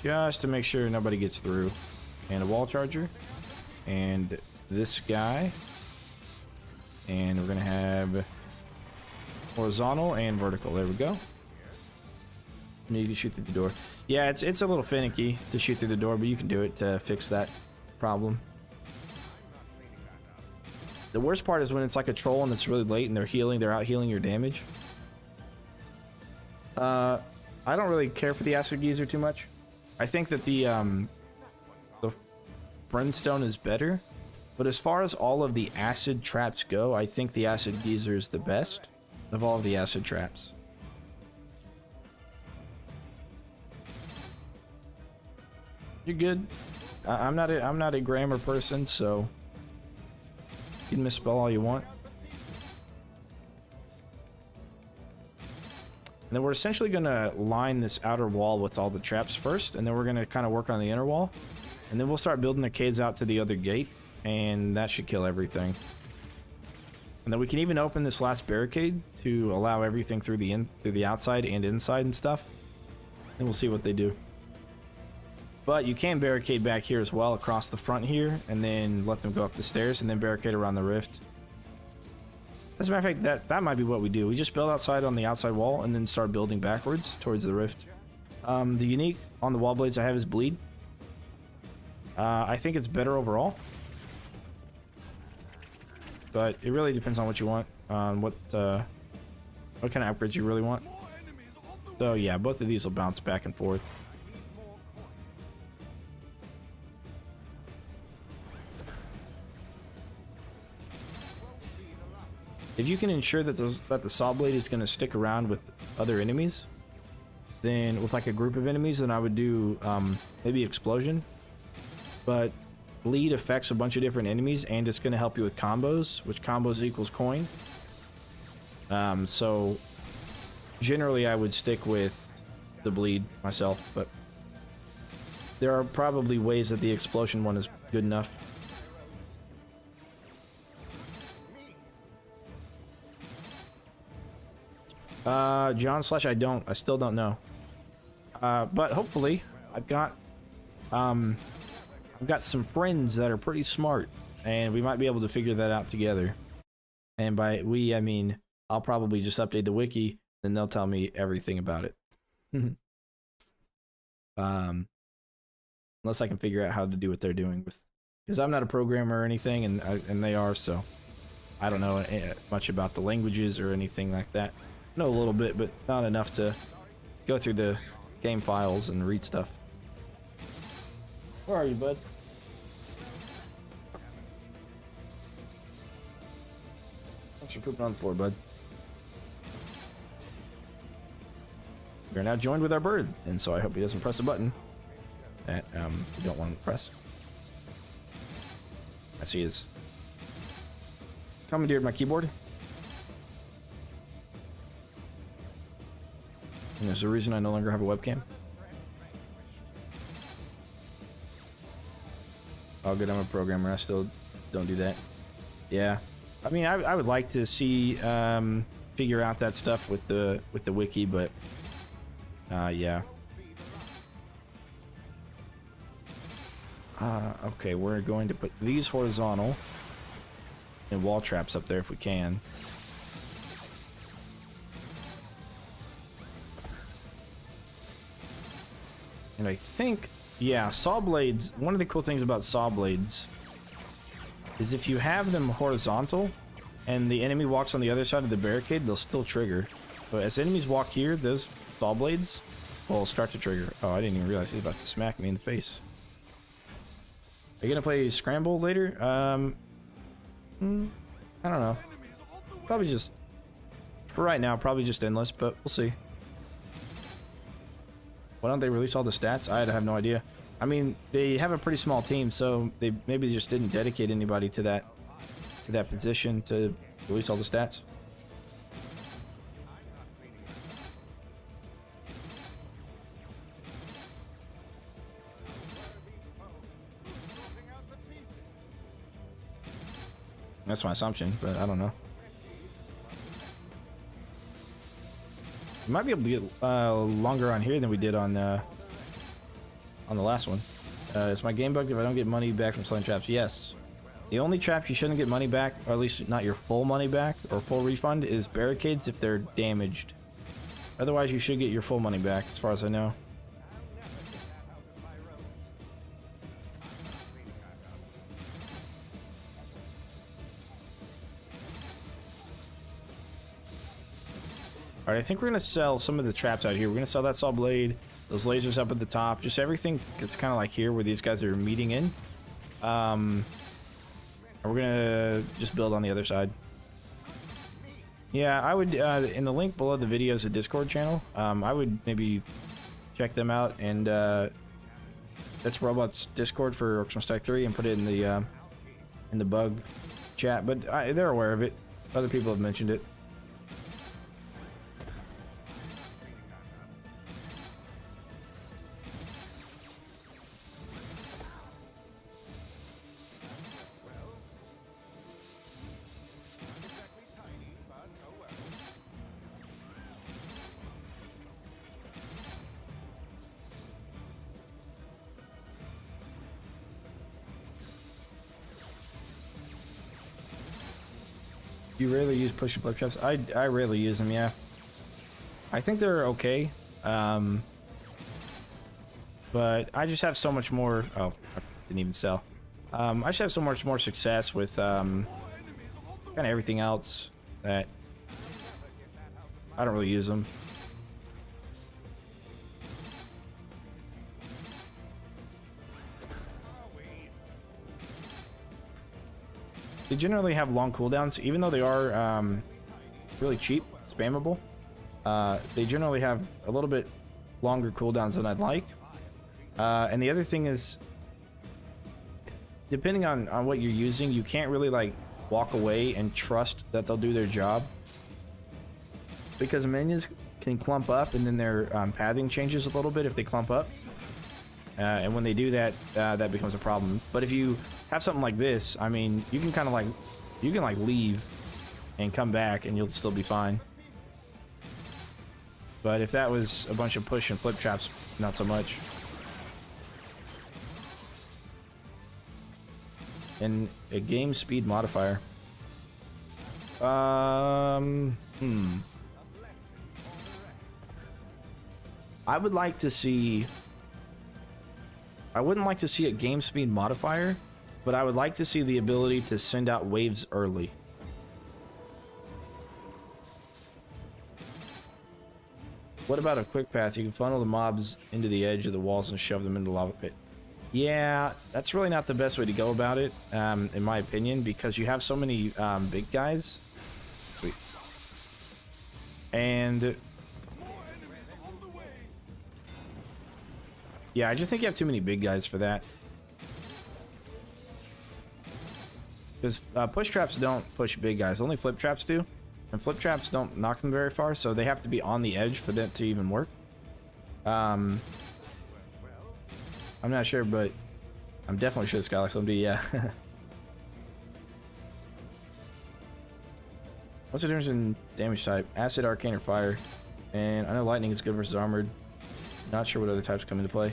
[SPEAKER 1] just to make sure nobody gets through. And a wall charger. And this guy. And we're going to have horizontal and vertical. There we go. And you can shoot through the door. Yeah, it's a little finicky to shoot through the door, but you can do it to fix that problem. The worst part is when it's like a troll and it's really late and they're out healing your damage. I don't really care for the acid geyser too much. I think that the brimstone is better, but as far as all of the acid traps go, I think the acid geyser is the best of all of the acid traps. You're good. I'm not a grammar person, so you can misspell all you want. And then we're essentially going to line this outer wall with all the traps first, and then we're going to kind of work on the inner wall. And then we'll start building arcades out to the other gate, and that should kill everything. And then we can even open this last barricade to allow everything through the outside and inside and stuff. And we'll see what they do. But you can barricade back here as well across the front here, and then let them go up the stairs, and then barricade around the rift. As a matter of fact, that might be what we do. We just build outside on the outside wall, and then start building backwards towards the rift. The unique on the wall blades I have is bleed. I think it's better overall. But it really depends on what you want, on what kind of upgrades you really want. So yeah, both of these will bounce back and forth. If you can ensure that the saw blade is going to stick around with other enemies, then with like a group of enemies, then I would do maybe explosion. But bleed affects a bunch of different enemies, and it's going to help you with combos, which combos equals coin. So generally I would stick with the bleed myself, but there are probably ways that the explosion one is good enough. John / I still don't know. But hopefully I've got some friends that are pretty smart, and we might be able to figure that out together. And by we, I mean, I'll probably just update the wiki, then they'll tell me everything about it. Unless I can figure out how to do what they're doing with, because I'm not a programmer or anything, and they are, so I don't know much about the languages or anything like that. I know a little bit, but not enough to go through the game files and read stuff. Where are you, bud? Thanks for pooping on the floor, bud. You're now joined with our bird, and so I hope he doesn't press a button that you don't want him to press. I see his commandeered my keyboard. And there's a reason I no longer have a webcam. Oh, good, I'm a programmer. I still don't do that. Yeah, I mean, I would like to see figure out that stuff with the wiki, but yeah. Okay, we're going to put these horizontal and wall traps up there if we can. And I think, yeah, saw blades, one of the cool things about saw blades is if you have them horizontal and the enemy walks on the other side of the barricade, they'll still trigger. So as enemies walk here, those saw blades will start to trigger. Oh, I didn't even realize he was about to smack me in the face. Are you gonna play Scramble later? I don't know. Probably just, for right now, probably just Endless, but we'll see. Why don't they release all the stats? I have no idea. I mean, they have a pretty small team, so they maybe just didn't dedicate anybody to that position to release all the stats. That's my assumption, but I don't know. We might be able to get longer on here than we did on the last one. Is my game bugged if I don't get money back from selling traps? Yes. The only trap you shouldn't get money back, or at least not your full money back or full refund, is barricades if they're damaged. Otherwise, you should get your full money back, as far as I know. Alright, I think we're going to sell some of the traps out here. We're going to sell that saw blade, those lasers up at the top, just everything that's kind of like here where these guys are meeting in. And we're going to just build on the other side. Yeah, I would, in the link below the video is a Discord channel. I would maybe check them out, and that's Robot's Discord for Orcs Must Die 3, and put it in the bug chat, but they're aware of it. Other people have mentioned it. You rarely use push and flip traps? I rarely use them, yeah. I think they're okay. But I just have so much more... Oh, I didn't even sell. I just have so much more success with kind of everything else that I don't really use them. They generally have long cooldowns, even though they are really cheap, spammable. They generally have a little bit longer cooldowns than I'd like. And the other thing is, depending on what you're using, you can't really like walk away and trust that they'll do their job. Because minions can clump up and then their pathing changes a little bit if they clump up. And when they do that, that becomes a problem. But if you have something like this, I mean, you can kind of like, you can like leave and come back and you'll still be fine. But if that was a bunch of push and flip traps, not so much. And a game speed modifier. I would like to see... I wouldn't like to see a game speed modifier, but I would like to see the ability to send out waves early. What about a quick path? You can funnel the mobs into the edge of the walls and shove them into the lava pit. Yeah, that's really not the best way to go about it, in my opinion, because you have so many big guys. Sweet. And... yeah, I just think you have too many big guys for that. Because push traps don't push big guys, only flip traps do. And flip traps don't knock them very far, so they have to be on the edge for that to even work. I'm not sure, but I'm definitely sure Skylark's OMD, yeah. What's the difference in damage type? Acid, arcane, or fire? And I know lightning is good versus armored. Not sure what other types come into play.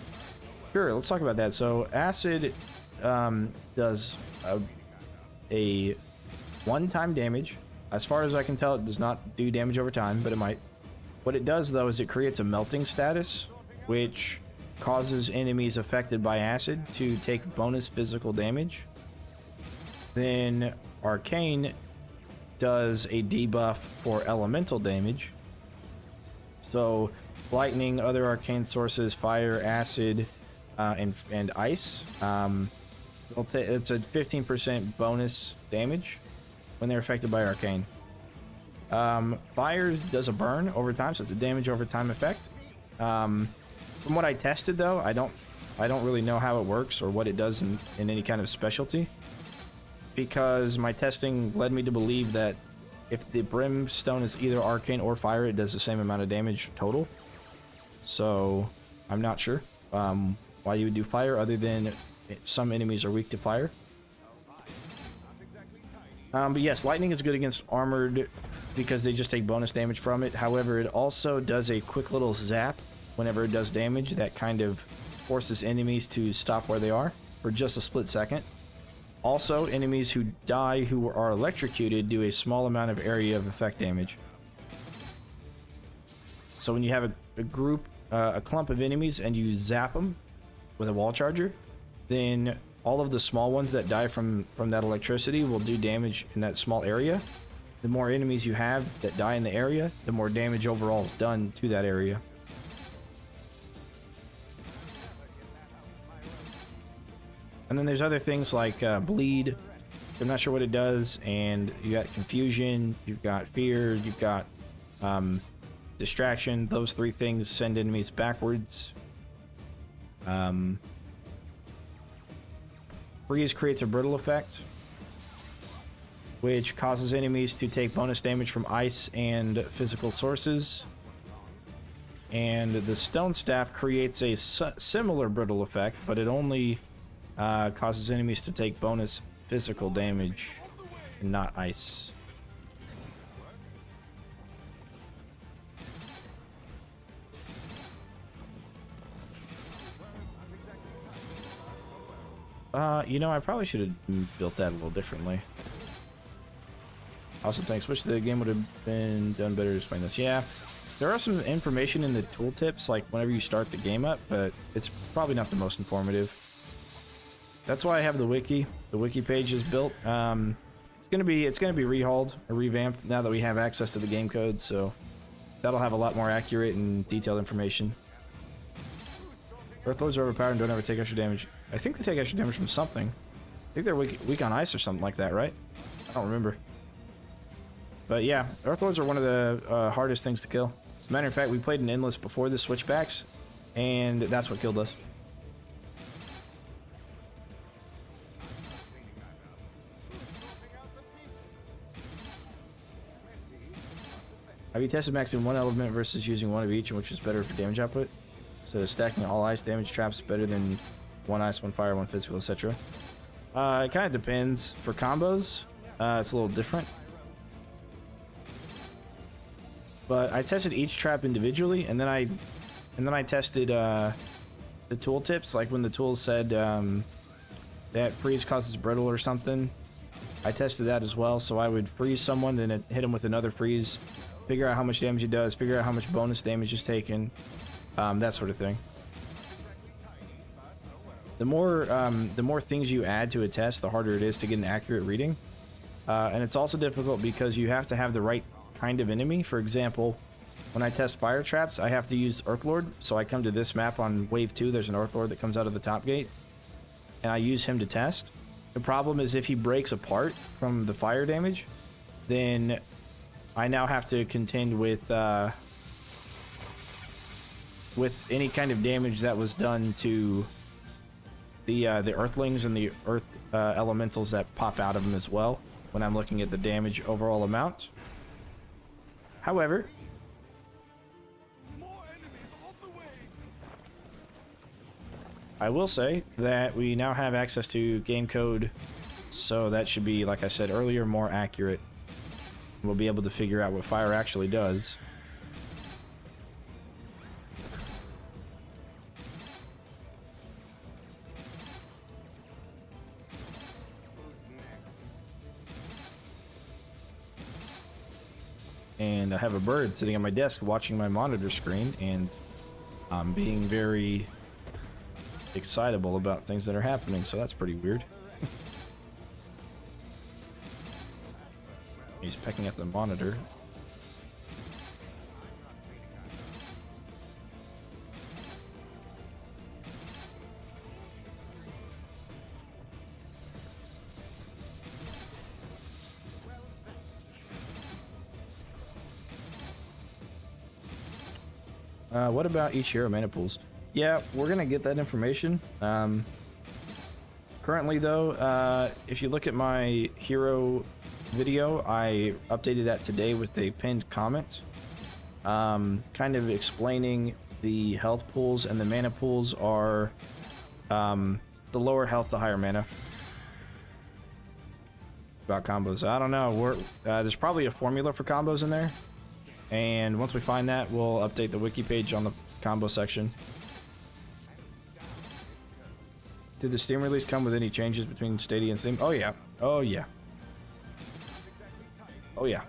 [SPEAKER 1] Sure, let's talk about that. So acid does a one-time damage. As far as I can tell, it does not do damage over time, but it might. What it does, though, is it creates a melting status, which causes enemies affected by acid to take bonus physical damage. Then arcane does a debuff for elemental damage. So lightning, other arcane sources, fire, acid, and ice. It's a 15% bonus damage when they're affected by arcane. Fire does a burn over time, so it's a damage over time effect. From what I tested, though, I don't really know how it works or what it does in any kind of specialty, because my testing led me to believe that if the brimstone is either arcane or fire, it does the same amount of damage total. So I'm not sure why you would do fire, other than some enemies are weak to fire. But yes, lightning is good against armored because they just take bonus damage from it. However, it also does a quick little zap whenever it does damage that kind of forces enemies to stop where they are for just a split second. Also, enemies who die who are electrocuted do a small amount of area of effect damage. So when you have a group, a clump of enemies, and you zap them with a wall charger, then all of the small ones that die from that electricity will do damage in that small area. The more enemies you have that die in the area, the more damage overall is done to that area. And then there's other things like bleed. I'm not sure what it does. And you got confusion, you've got fear, you've got distraction. Those three things send enemies backwards. Freeze creates a brittle effect, which causes enemies to take bonus damage from ice and physical sources. And the stone staff creates a similar brittle effect, but it only causes enemies to take bonus physical damage and not ice. You know, I probably should have built that a little differently. Awesome, thanks. Wish the game would have been done better to explain this. Yeah, there are some information in the tooltips, like whenever you start the game up, but it's probably not the most informative. That's why I have the wiki. The wiki page is built. It's gonna be rehauled or revamped now that we have access to the game code, so that'll have a lot more accurate and detailed information. Earthlords are overpowered and don't ever take extra damage. I think they take extra damage from something. I think they're weak on ice or something like that, right? I don't remember. But yeah, Earthlords are one of the hardest things to kill. As a matter of fact, we played an Endless before the switchbacks, and that's what killed us. Have you tested maxing one element versus using one of each, and which is better for damage output? So stacking all ice damage traps better than one ice, one fire, one physical, etc. It kind of depends. For combos, it's a little different. But I tested each trap individually, and then I tested the tooltips. Like when the tools said that freeze causes brittle or something, I tested that as well. So I would freeze someone, then hit them with another freeze, figure out how much damage it does, figure out how much bonus damage is taken, that sort of thing. The more things you add to a test, the harder it is to get an accurate reading. And it's also difficult because you have to have the right kind of enemy. For example, when I test fire traps, I have to use Orclord. So I come to this map on wave 2, there's an Orclord that comes out of the top gate, and I use him to test. The problem is if he breaks apart from the fire damage, then I now have to contend with any kind of damage that was done to the Earthlings and the Earth elementals that pop out of them as well when I'm looking at the damage overall amount. However, I will say that we now have access to game code, so that should be, like I said earlier, more accurate. We'll be able to figure out what fire actually does. And I have a bird sitting on my desk watching my monitor screen, and I'm being very excitable about things that are happening, so that's pretty weird. He's pecking at the monitor. What about each hero mana pools? Yeah, we're gonna get that information. Currently though, if you look at my hero video, I updated that today with a pinned comment, kind of explaining the health pools, and the mana pools are the lower health, the higher mana. About combos, I don't know. There's probably a formula for combos in there, and once we find that, we'll update the wiki page on the combo section. Did the Steam release come with any changes between Stadia and Steam? Oh yeah. Oh yeah. Oh yeah.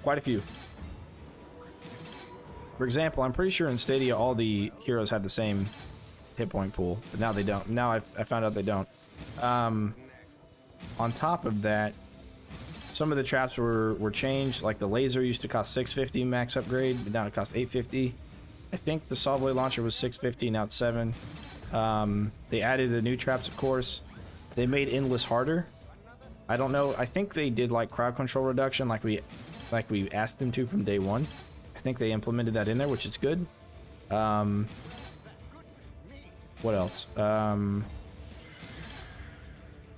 [SPEAKER 1] Quite a few. For example, I'm pretty sure in Stadia all the heroes had the same hit point pool, but now they don't. Now I found out they don't. On top of that, some of the traps were changed. Like the laser used to cost $650 max upgrade, but now it costs $850. I think the saw blade launcher was $650, now it's $7. They added the new traps, of course. They made Endless harder. I don't know. I think they did like crowd control reduction, like we asked them to from day one. I think they implemented that in there, which is good. What else?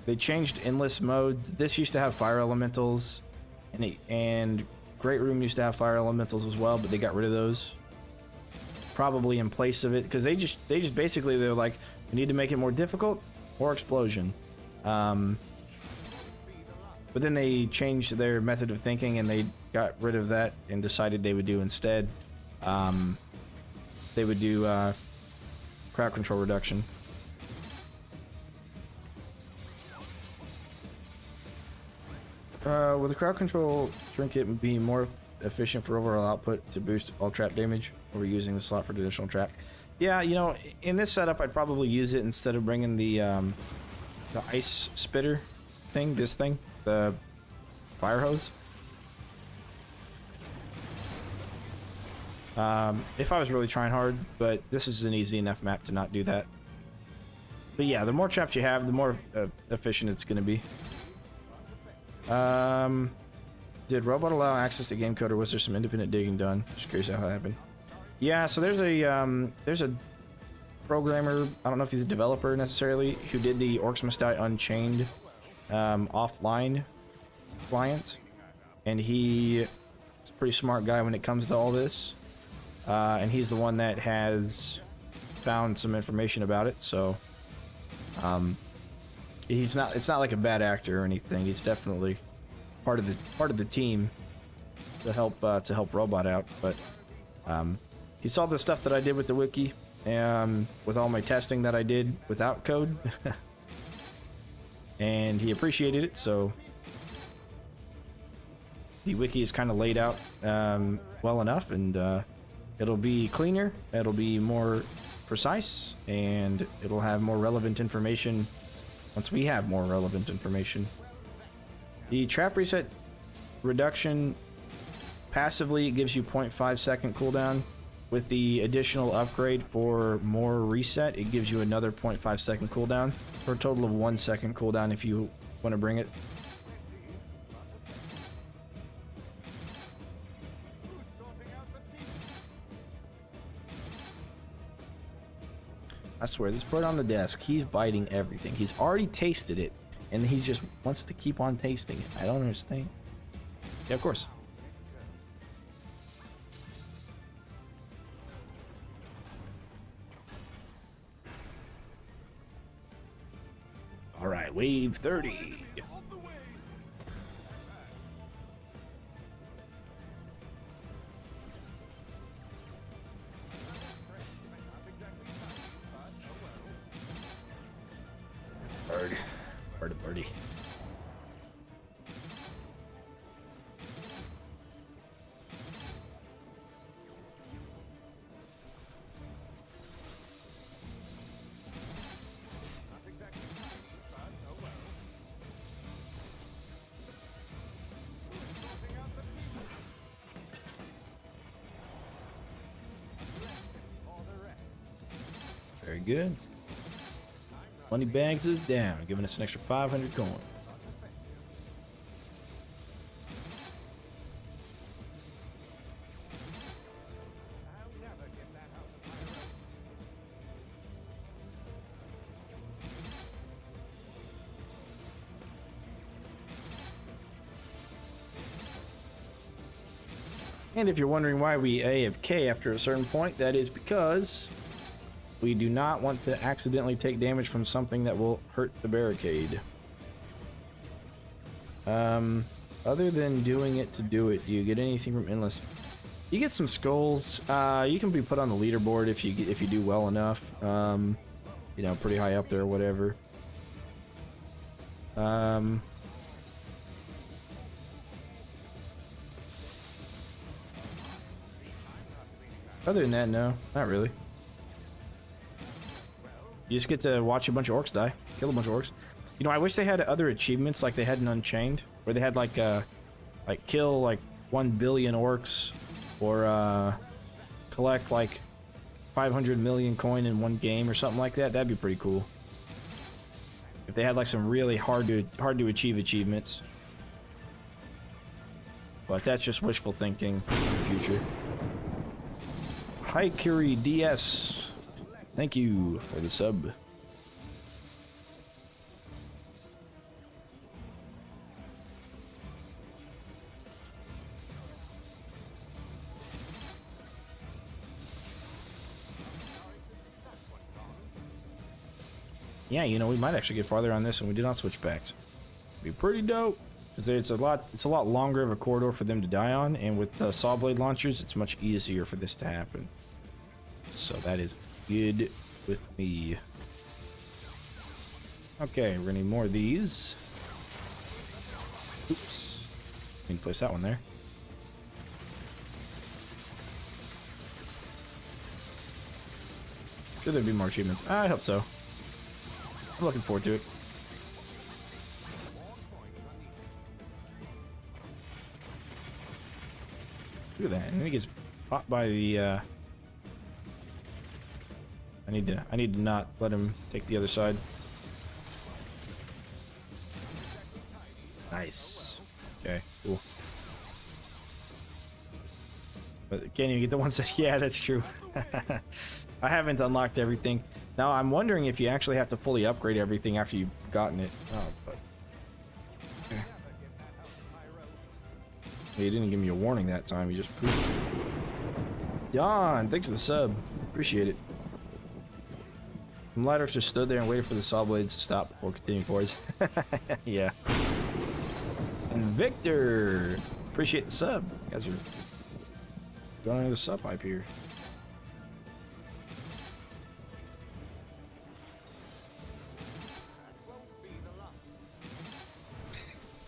[SPEAKER 1] They changed Endless modes. This used to have fire elementals, and Great Room used to have fire elementals as well, but they got rid of those. Probably in place of it, because they just basically, they're like, we need to make it more difficult or explosion. But then they changed their method of thinking, and they got rid of that and decided they would do instead, they would do crowd control reduction. Will the crowd control trinket be more efficient for overall output to boost all trap damage over using the slot for additional trap? Yeah, you know, in this setup, I'd probably use it instead of bringing the ice spitter thing, this thing, the fire hose. If I was really trying hard, but this is an easy enough map to not do that. But yeah, the more traps you have, the more efficient it's going to be. Did Robot allow access to game code, or was there some independent digging done? Just curious how that happened. Yeah, so there's a programmer, I don't know if he's a developer necessarily, who did the Orcs Must Die Unchained offline client, and he's a pretty smart guy when it comes to all this, and he's the one that has found some information about it. So it's not like a bad actor or anything. He's definitely part of the team to help Robot out. But he saw the stuff that I did with the wiki and with all my testing that I did without code, and he appreciated it. So the wiki is kind of laid out well enough, and it'll be cleaner, it'll be more precise, and it'll have more relevant information once we have more relevant information. The trap reset reduction, passively it gives you 0.5 second cooldown. With the additional upgrade for more reset, it gives you another 0.5 second cooldown, for a total of 1 second cooldown if you want to bring it. I swear, this bird on the desk, he's biting everything. He's already tasted it, and he just wants to keep on tasting it. I don't understand. Yeah, of course. All right, wave 30. Birdie. Very good. Money bags is down, giving us an extra 500 coin. And if you're wondering why we AFK after a certain point, that is because we do not want to accidentally take damage from something that will hurt the barricade. Other than doing it to do it, do you get anything from Endless? You get some skulls. You can be put on the leaderboard if you do well enough. You know, pretty high up there or whatever. Other than that, no, not really. You just get to watch a bunch of orcs die, kill a bunch of orcs. You know, I wish they had other achievements like they had in Unchained, where they had like kill like 1 billion orcs, or collect like 500 million coin in one game or something like that. That'd be pretty cool. If they had like some really hard to achieve achievements. But that's just wishful thinking in the future. Hi Curie DS. Thank you for the sub. Yeah, you know, we might actually get farther on this and we did not switch backs. Be pretty dope. Because it's a lot longer of a corridor for them to die on, and with the saw blade launchers, it's much easier for this to happen. So that is good with me. Okay, we're gonna need more of these. Oops. We can place that one there. Sure, there'd be more achievements. I hope so. I'm looking forward to it. Look at that. And then he gets caught by the I need to not let him take the other side. Nice. Okay, cool. But can't even get the ones that, yeah, that's true. I haven't unlocked everything. Now I'm wondering if you actually have to fully upgrade everything after you've gotten it. Oh, but okay. He didn't give me a warning that time. He just poofed. Don, thanks for the sub. Appreciate it. The Lightorcs just stood there and waited for the saw blades to stop before continuing forwards. Yeah. And Victor, appreciate the sub. You guys are going into the sub pipe here.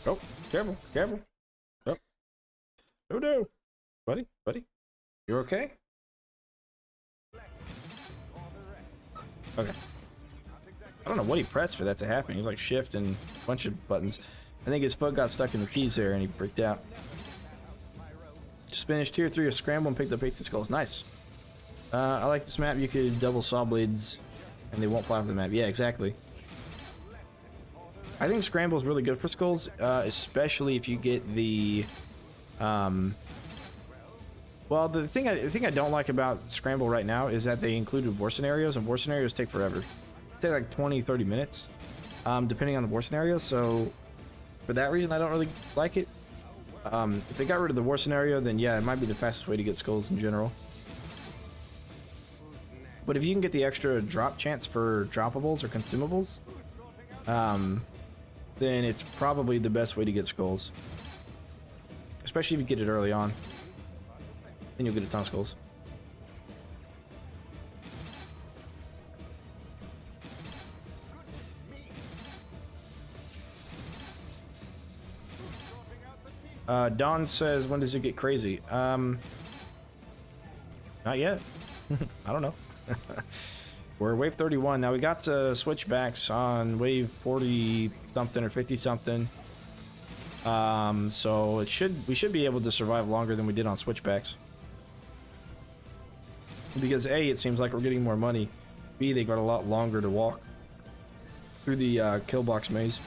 [SPEAKER 1] Oh, careful, careful. Oh, oh no, buddy, you're okay? Okay. I don't know what he pressed for that to happen. He was like shift and a bunch of buttons. I think his foot got stuck in the keys there and he bricked out. Just finished tier 3 of Scramble and picked up 18 skulls. Nice. I like this map. You could double saw blades and they won't fly off the map. Yeah, exactly. I think Scramble is really good for skulls, especially if you get the... Well, the thing I don't like about Scramble right now is that they included war scenarios, and war scenarios take forever. They take like 20-30 minutes, depending on the war scenario, so for that reason I don't really like it. If they got rid of the war scenario, then yeah, it might be the fastest way to get skulls in general. But if you can get the extra drop chance for droppables or consumables, then it's probably the best way to get skulls. Especially if you get it early on. Then you'll get a ton of skulls. Don says, when does it get crazy? Not yet. I don't know. We're wave 31. Now we got switchbacks on wave 40 something or 50 something. So we should be able to survive longer than we did on switchbacks. Because A, it seems like we're getting more money. B, they got a lot longer to walk through the kill box maze.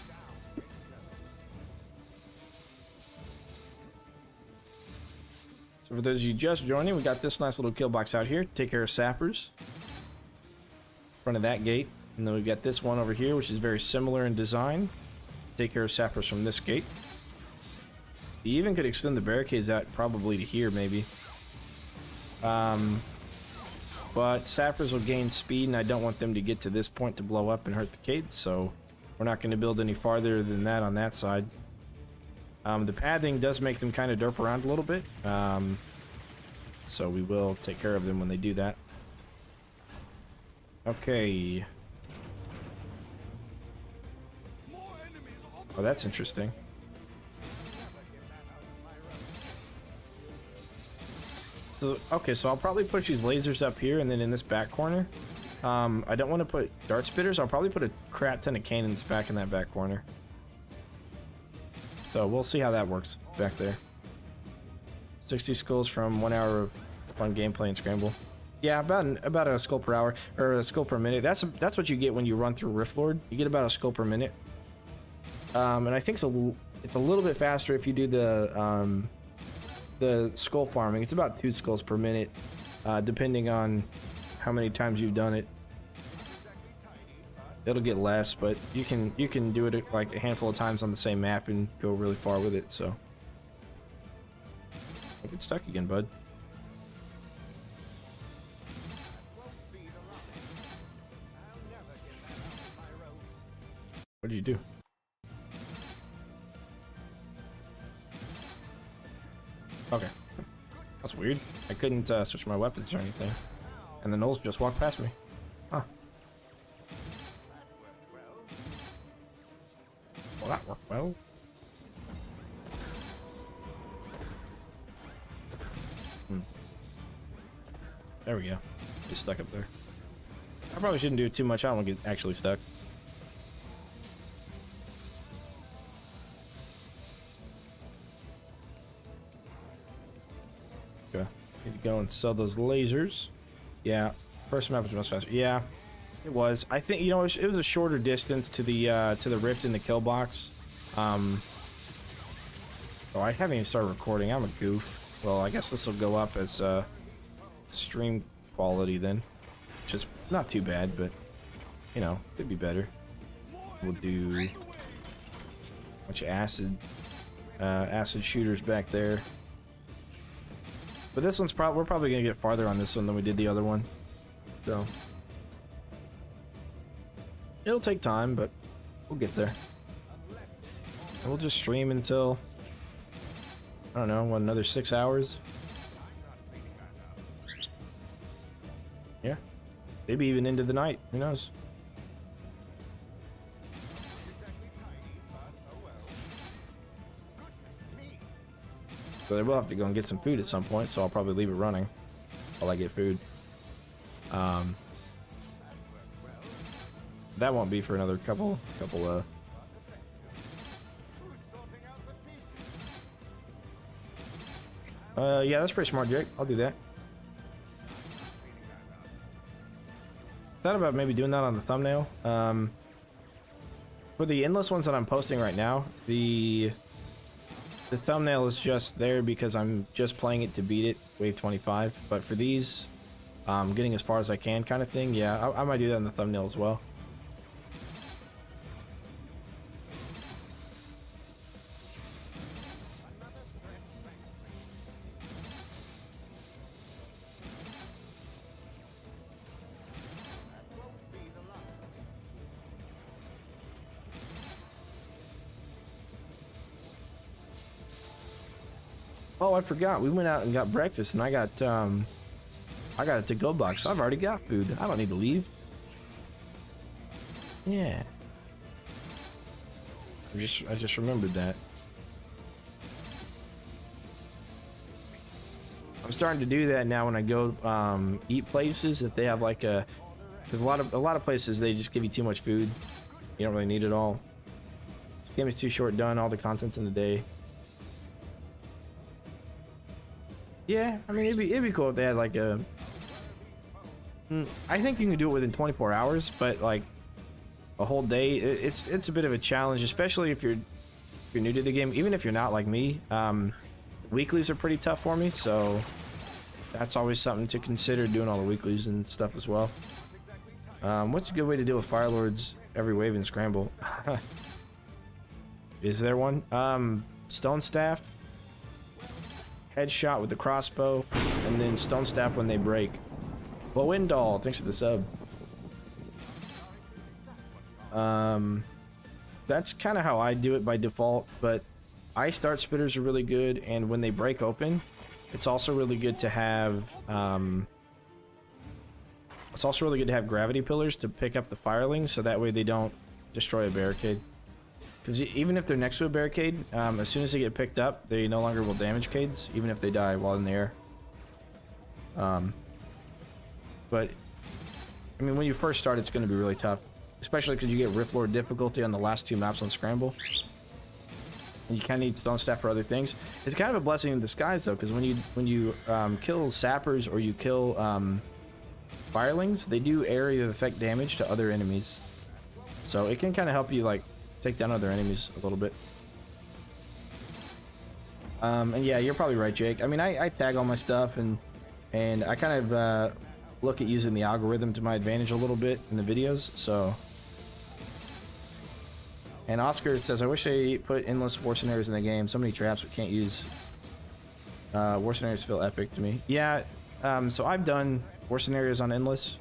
[SPEAKER 1] So for those of you just joining, we got this nice little kill box out here. Take care of sappers. In front of that gate. And then we've got this one over here, which is very similar in design. Take care of sappers from this gate. You even could extend the barricades out probably to here, maybe. But sappers will gain speed, and I don't want them to get to this point to blow up and hurt the Cades, so we're not going to build any farther than that on that side. The pathing does make them kind of derp around a little bit, so we will take care of them when they do that. Okay. Oh, that's interesting. So, okay, so I'll probably put these lasers up here and then in this back corner. I don't want to put dart spitters. I'll probably put a crap ton of cannons back in that back corner. So we'll see how that works back there. 60 skulls from 1 hour of fun gameplay and Scramble. Yeah, about a skull per hour or a skull per minute. That's what you get when you run through Rift Lord. You get about a skull per minute. And I think it's a little bit faster if you do the skull farming. It's about 2 skulls per minute, depending on how many times you've done it. It'll get less, but you can do it like a handful of times on the same map and go really far with it. So don't get stuck again, bud. What did you do? Okay. That's weird. I couldn't switch my weapons or anything. And the gnolls just walked past me. Huh. Well, that worked well. There we go. Get stuck up there. I probably shouldn't do it too much. I don't want to get actually stuck. Okay. Need to go and sell those lasers. Yeah. First map was much faster. Yeah. It was. I think, you know, it was a shorter distance to the rift in the kill box. Oh, I haven't even started recording. I'm a goof. Well, I guess this will go up as stream quality then, which is not too bad, but you know, could be better. We'll do a bunch of acid shooters back there. But this one's we're probably gonna get farther on this one than we did the other one, so it'll take time, but we'll get there. And we'll just stream until, I don't know, what, another 6 hours? Yeah. Maybe even into the night. Who knows? So they will have to go and get some food at some point, so I'll probably leave it running while I get food. That won't be for another couple yeah, that's pretty smart, Jake. I'll do that. Thought about maybe doing that on the thumbnail. For the endless ones that I'm posting right now, the thumbnail is just there because I'm just playing it to beat it, wave 25. But for these, getting as far as I can kind of thing, yeah, I might do that in the thumbnail as well. Oh, I forgot. We went out and got breakfast, and I got a to-go box. So I've already got food. I don't need to leave. Yeah. I just remembered that. I'm starting to do that now when I go eat places. If they have like because a lot of places they just give you too much food. You don't really need it all. This game is too short done. All the content's in the day. Yeah, I mean, it'd be cool if they had like a... I think you can do it within 24 hours, but like a whole day, it's a bit of a challenge, especially if you're new to the game. Even if you're not like me, weeklies are pretty tough for me, so that's always something to consider, doing all the weeklies and stuff as well. What's a good way to deal with Fire Lords every wave and scramble? Is there one? Stone Staff. Headshot with the crossbow, and then stone staff when they break. Well, Windall, thanks for the sub. That's kind of how I do it by default, but ice dart spitters are really good, and when they break open, it's also really good to have gravity pillars to pick up the firelings, so that way they don't destroy a barricade. Because even if they're next to a barricade, as soon as they get picked up, they no longer will damage cades, even if they die while in the air. But, I mean, when you first start, it's going to be really tough. Especially because you get Rift Lord difficulty on the last 2 maps on Scramble. And you kind of need Stone Staff for other things. It's kind of a blessing in disguise, though, because when you kill Sappers or you kill Firelings, they do area of effect damage to other enemies. So it can kind of help you, like, take down other enemies a little bit. And yeah, you're probably right, Jake. I mean, I tag all my stuff, and I kind of look at using the algorithm to my advantage a little bit in the videos, so... And Oscar says, I wish they put endless war scenarios in the game. So many traps we can't use. War scenarios feel epic to me. Yeah, so I've done war scenarios on endless.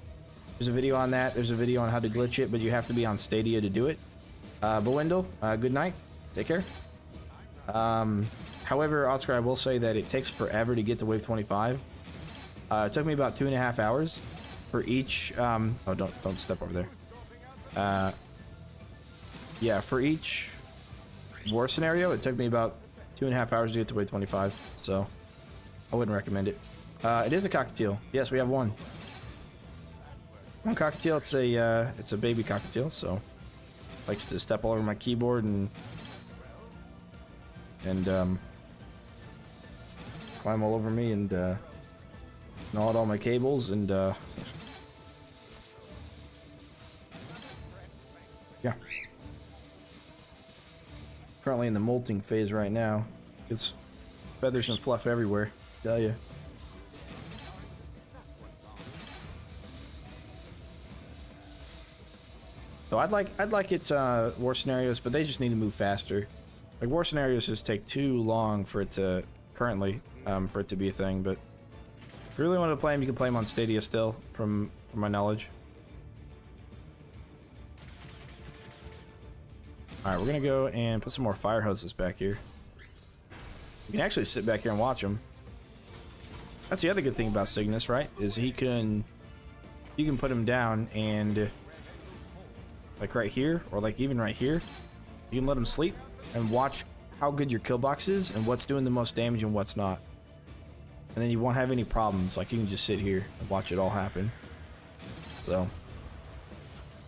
[SPEAKER 1] There's a video on that. There's a video on how to glitch it, but you have to be on Stadia to do it. Bewindle, good night. Take care. However, Oscar, I will say that it takes forever to get to wave 25. It took me about 2.5 hours for each. Oh, don't step over there. Yeah, for each war scenario, it took me about 2.5 hours to get to wave 25. So I wouldn't recommend it. It is a cockatiel. Yes, we have one. One cockatiel. It's a baby cockatiel, so likes to step all over my keyboard and climb all over me and gnaw at all my cables and yeah. Currently in the molting phase right now. It's feathers and fluff everywhere. Tell you. So I'd like it war scenarios, but they just need to move faster. Like war scenarios just take too long for it to currently for it to be a thing. But if you really want to play them, you can play them on Stadia still, from my knowledge. All right, we're gonna go and put some more fire hoses back here. You can actually sit back here and watch them. That's the other good thing about Cygnus, right? Is you can put him down and like right here, or like even right here, you can let him sleep and watch how good your kill box is and what's doing the most damage and what's not. And then you won't have any problems. Like you can just sit here and watch it all happen. So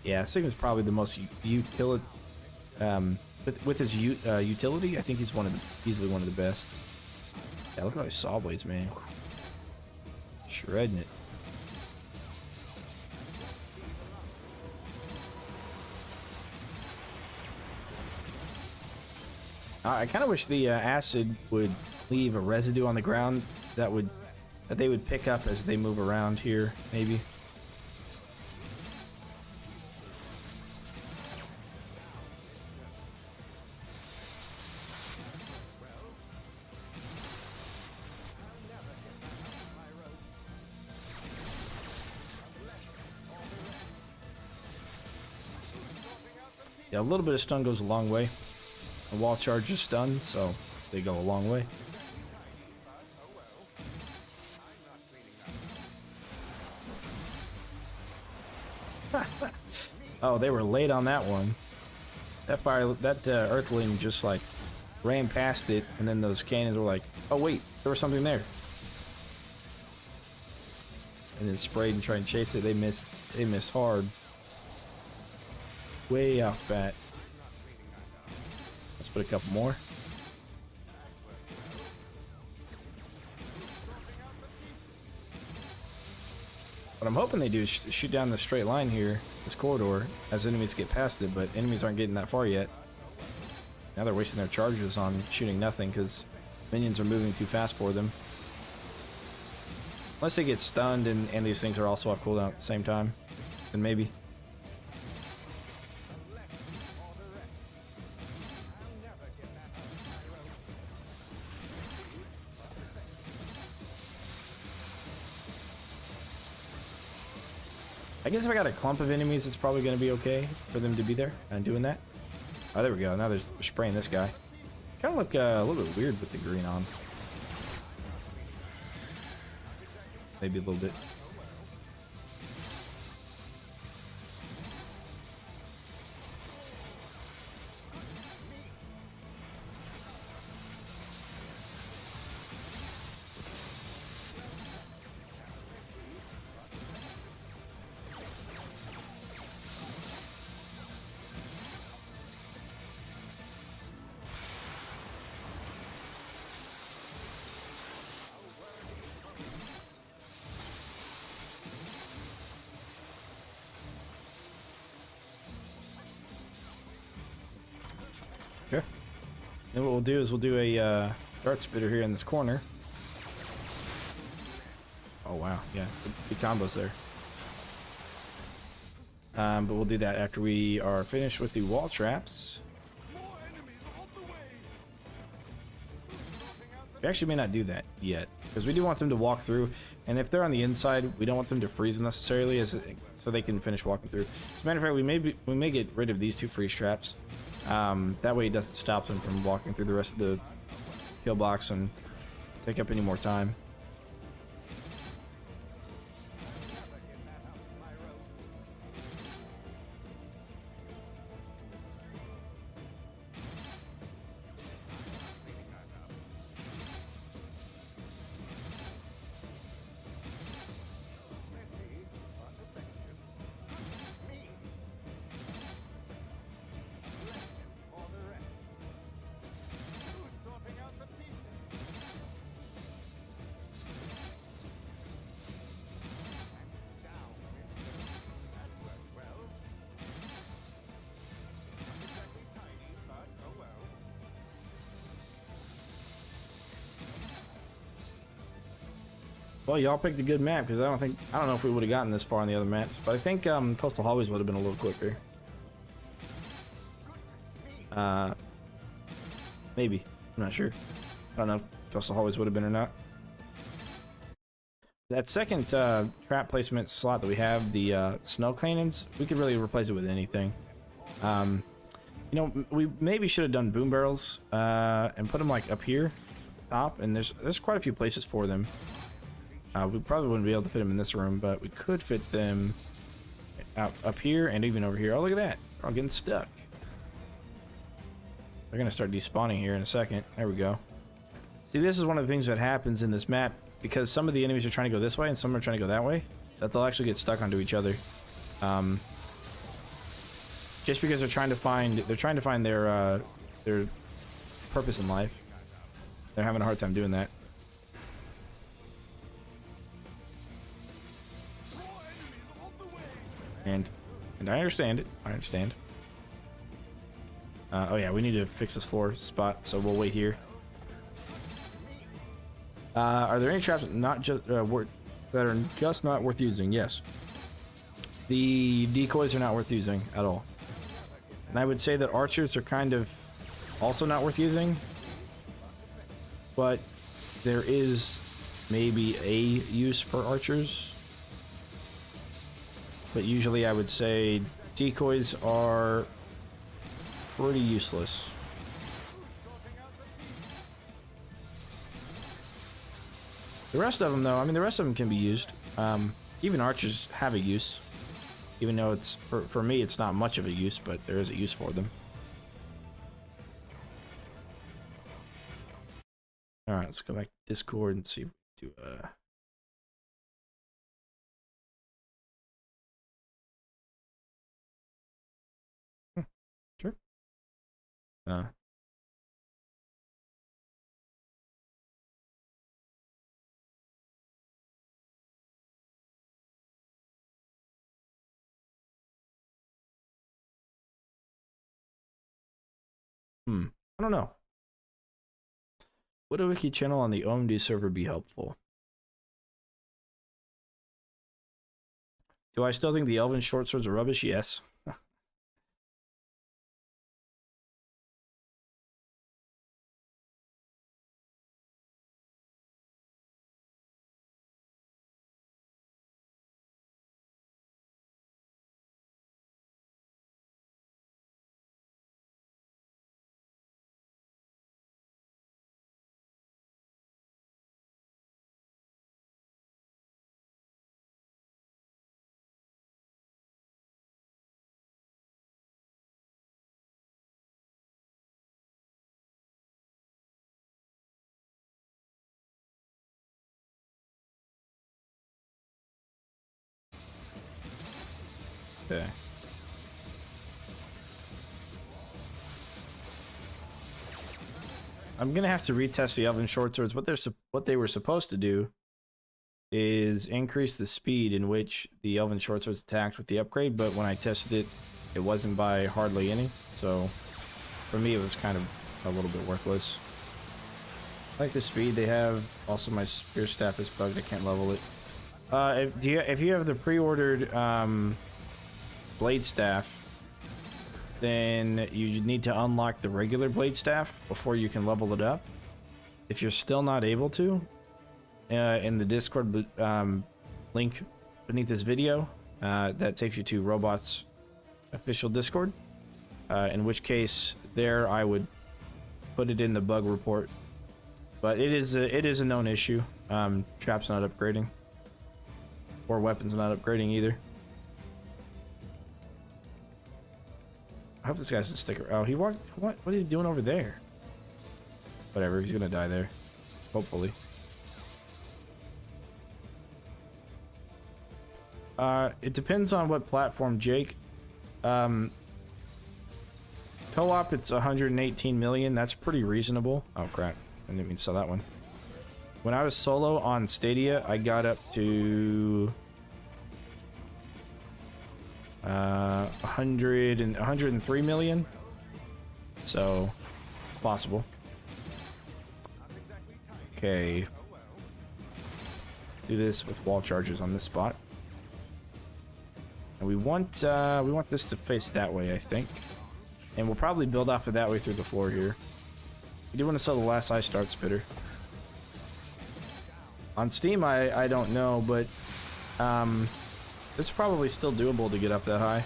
[SPEAKER 1] yeah, Cygnus is probably the most utility. With his utility, I think he's easily one of the best. Yeah, look at those saw blades, man. Shredding it. I kind of wish the acid would leave a residue on the ground that they would pick up as they move around here, maybe. Yeah, a little bit of stun goes a long way. A wall charge is stun, so they go a long way. Oh, they were late on that one. That Earthling just like ran past it, and then those cannons were like, "Oh wait, there was something there," and then sprayed and tried to chase it. They missed. They missed hard. Way off bat. Let's put a couple more. What I'm hoping they do is shoot down the straight line here, this corridor, as enemies get past it, but enemies aren't getting that far yet. Now they're wasting their charges on shooting nothing because minions are moving too fast for them. Unless they get stunned and these things are also off cooldown at the same time, then maybe. I guess if I got a clump of enemies, it's probably going to be okay for them to be there and doing that. Oh, there we go. Now they're spraying this guy. Kind of look a little bit weird with the green on. Maybe a little bit. Okay. Then what we'll do is we'll do a dart spitter here in this corner. Oh wow, yeah, good combos there. But we'll do that after we are finished with the wall traps. We actually may not do that yet, because we do want them to walk through, and if they're on the inside, we don't want them to freeze necessarily, so they can finish walking through. As a matter of fact, we may get rid of these two freeze traps. That way it doesn't stop them from walking through the rest of the kill box and take up any more time. Well, y'all picked a good map because I don't know if we would have gotten this far on the other maps, but I think Coastal Hallways would have been a little quicker. Maybe. I'm not sure. I don't know if Coastal Hallways would have been or not. That second trap placement slot that we have, the snow cannons, we could really replace it with anything. You know, we maybe should have done boom barrels and put them like up here, top, and there's quite a few places for them. We probably wouldn't be able to fit them in this room, but we could fit them up here and even over here. Oh, look at that. They're all getting stuck. They're going to start despawning here in a second. There we go. See, this is one of the things that happens in this map, because some of the enemies are trying to go this way and some are trying to go that way, that they'll actually get stuck onto each other. Just because they're trying to find their purpose in life. They're having a hard time doing that. And I understand it. I understand. Oh yeah, we need to fix this floor spot, so we'll wait here. Are there any traps not just that are just not worth using? Yes. The decoys are not worth using at all. And I would say that archers are kind of also not worth using. But there is maybe a use for archers. But usually I would say decoys are pretty useless. The rest of them, though, I mean, the rest of them can be used. Even archers have a use. Even though it's, for me, it's not much of a use, but there is a use for them. Alright, let's go back to Discord and see if we do sure. I don't know. Would a wiki channel on the OMD server be helpful? Do I still think the elven short swords are rubbish? Yes. Okay. I'm gonna have to retest the elven short swords. What they were supposed to do is increase the speed in which the elven short swords attacked with the upgrade, but when I tested it, it wasn't by hardly any. So for me, it was kind of a little bit worthless. I like the speed they have. Also, my spear staff is bugged. I can't level it. If you have the pre-ordered blade staff, then you need to unlock the regular blade staff before you can level it up. If you're still not able to, in the Discord link beneath this video, that takes you to Robot's official Discord. In which case, there I would put it in the bug report. But it is a known issue. Trap's not upgrading, or weapons not upgrading either. I hope this guy's a sticker. Oh, he walked. What is he doing over there? Whatever. He's gonna die there. Hopefully. It depends on what platform, Jake. Co-op, it's 118 million. That's pretty reasonable. Oh crap! I didn't mean to sell that one. When I was solo on Stadia, I got up to 103 million. So possible. Okay. do this with wall charges on this spot. And we want this to face that way, I think. And we'll probably build off of that way through the floor here. We do want to sell the last ice start spitter. On Steam, I don't know, but it's probably still doable to get up that high.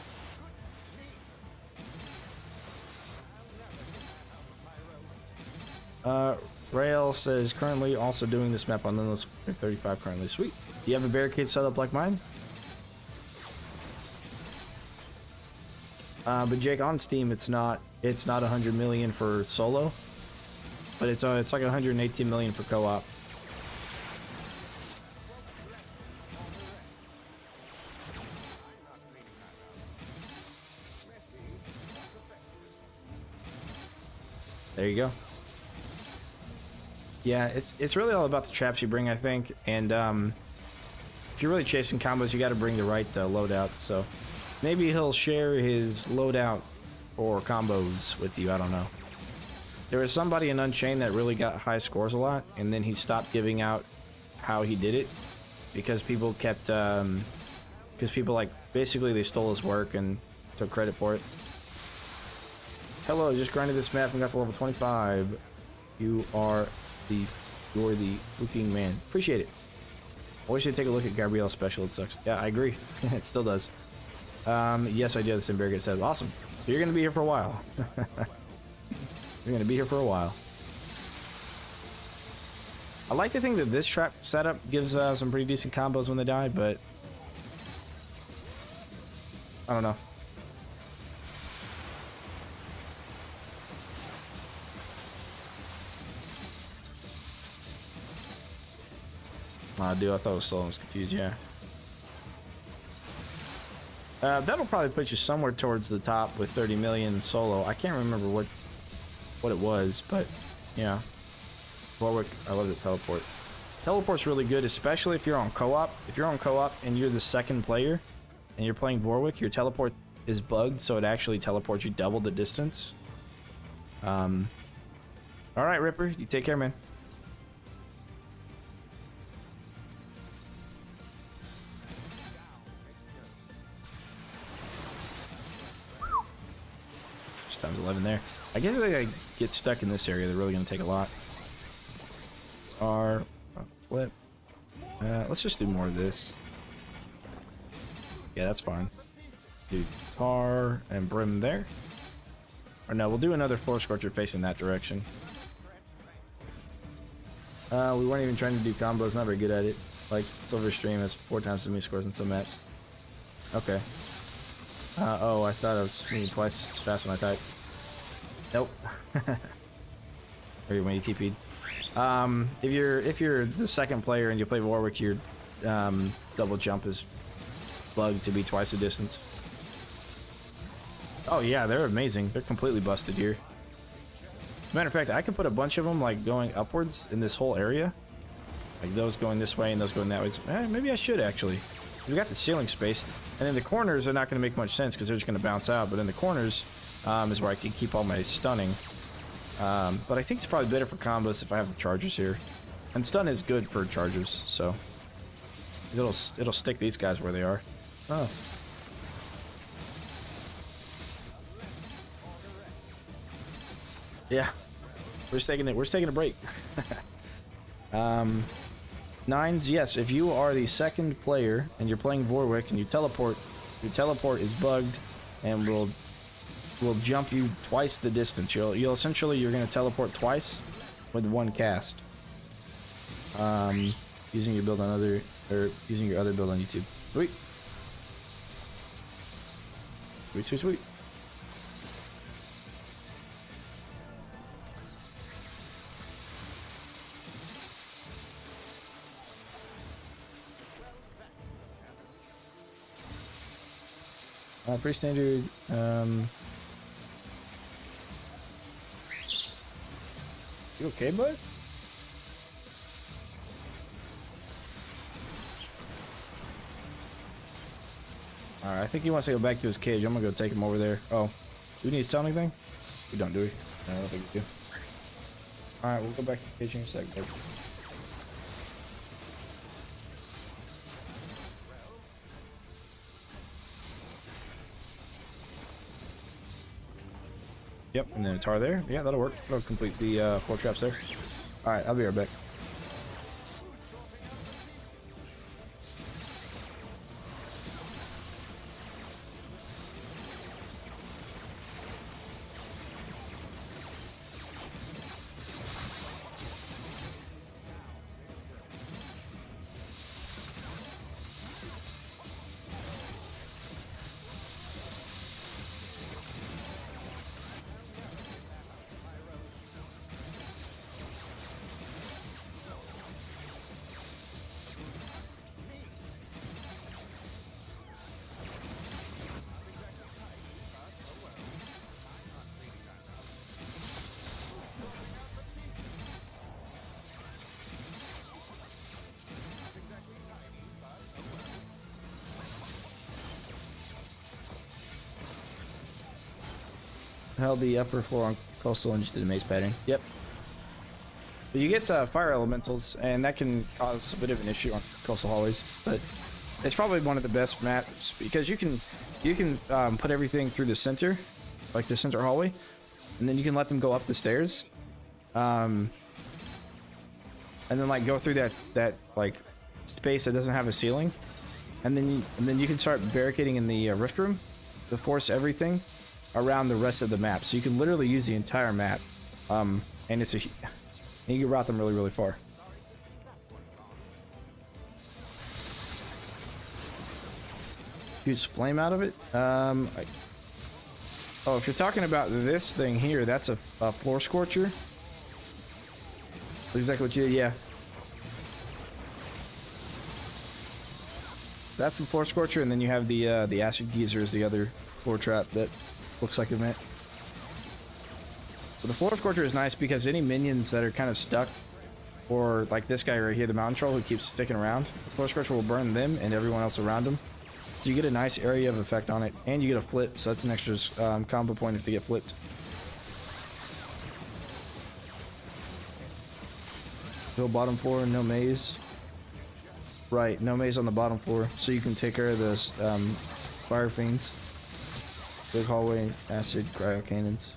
[SPEAKER 1] Rail says currently also doing this map on Limitless 35 currently. Sweet. Do you have a barricade set up like mine? But Jake, on Steam, it's not 100 million for solo, but it's like 118 million for co-op. There you go. Yeah, it's really all about the traps you bring, I think, and if you're really chasing combos, you got to bring the right loadout. So maybe he'll share his loadout or combos with you. I don't know. There was somebody in Unchained that really got high scores a lot, and then he stopped giving out how he did it because people kept like basically they stole his work and took credit for it. Hello, just grinded this map and got to level 25. You're the looking man. Appreciate it. Always should take a look at Gabrielle's special. It sucks. Yeah, I agree. It still does. Yes, I do have the same barricade said. Awesome. So you're gonna be here for a while. You're gonna be here for a while. I like to think that this trap setup gives some pretty decent combos when they die, but I don't know. Dude, I thought it was slow. I was confused, yeah. That'll probably put you somewhere towards the top with 30 million solo. I can't remember what it was, but yeah. Warwick, I love the teleport. Teleport's really good, especially if you're on co-op. If you're on co-op and you're the second player and you're playing Warwick, your teleport is bugged, so it actually teleports you double the distance. Alright, Ripper, you take care, man. Times 11 there. I guess if they get stuck in this area, they're really going to take a lot. Flip. Let's just do more of this. Yeah, that's fine. Do tar and brim there. Or no, we'll do another floor scorcher facing that direction. We weren't even trying to do combos. Not very good at it. Like Silver Stream has 4 times as many scores in some maps. Okay. Oh, I thought I was moving twice as fast when I typed. Nope. Or when you TP'd. If you're the second player and you play Warwick, your double jump is bugged to be twice the distance. Oh yeah, they're amazing. They're completely busted here. Matter of fact, I could put a bunch of them like going upwards in this whole area. Like those going this way and those going that way. Maybe I should actually. We got the ceiling space, and then the corners are not going to make much sense because they're just going to bounce out. But in the corners is where I can keep all my stunning. But I think it's probably better for combos if I have the chargers here, and stun is good for chargers, so it'll stick these guys where they are. Oh. Yeah, we're just taking a break. Nines, yes, if you are the second player and you're playing Warwick and you teleport, your teleport is bugged and will jump you twice the distance. You'll essentially, you're going to teleport twice with one cast. Using your build on using your other build on YouTube. Sweet. Sweet, sweet, sweet. Pretty standard. You okay, bud? Alright, I think he wants to go back to his cage. I'm gonna go take him over there. Oh, do we need to sell anything? We don't, do we? No, I don't think we do. Alright, we'll go back to the cage in a sec, bud. Yep, and then a tar there. Yeah, that'll work. That'll complete the 4 traps there. All right, I'll be right back. Held the upper floor on coastal and just did a maze pattern. Yep. But you get fire elementals, and that can cause a bit of an issue on coastal hallways. But it's probably one of the best maps because you can put everything through the center, like the center hallway, and then you can let them go up the stairs, and then like go through that like space that doesn't have a ceiling, and then you can start barricading in the rift room to force everything around the rest of the map. So you can literally use the entire map, and and you can route them really, really far. Use flame out of it. Oh, if you're talking about this thing here, that's a floor scorcher. That's exactly what you did, yeah. That's the floor scorcher, and then you have the acid geyser is the other floor trap that looks like a vent. But the floor scorcher is nice because any minions that are kind of stuck, or like this guy right here, the mountain troll who keeps sticking around, the floor scorcher will burn them and everyone else around them. So you get a nice area of effect on it, and you get a flip, so that's an extra combo point if they get flipped. No bottom floor, no maze. Right, no maze on the bottom floor, so you can take care of those fire fiends. Big hallway, acid, cryo cannons.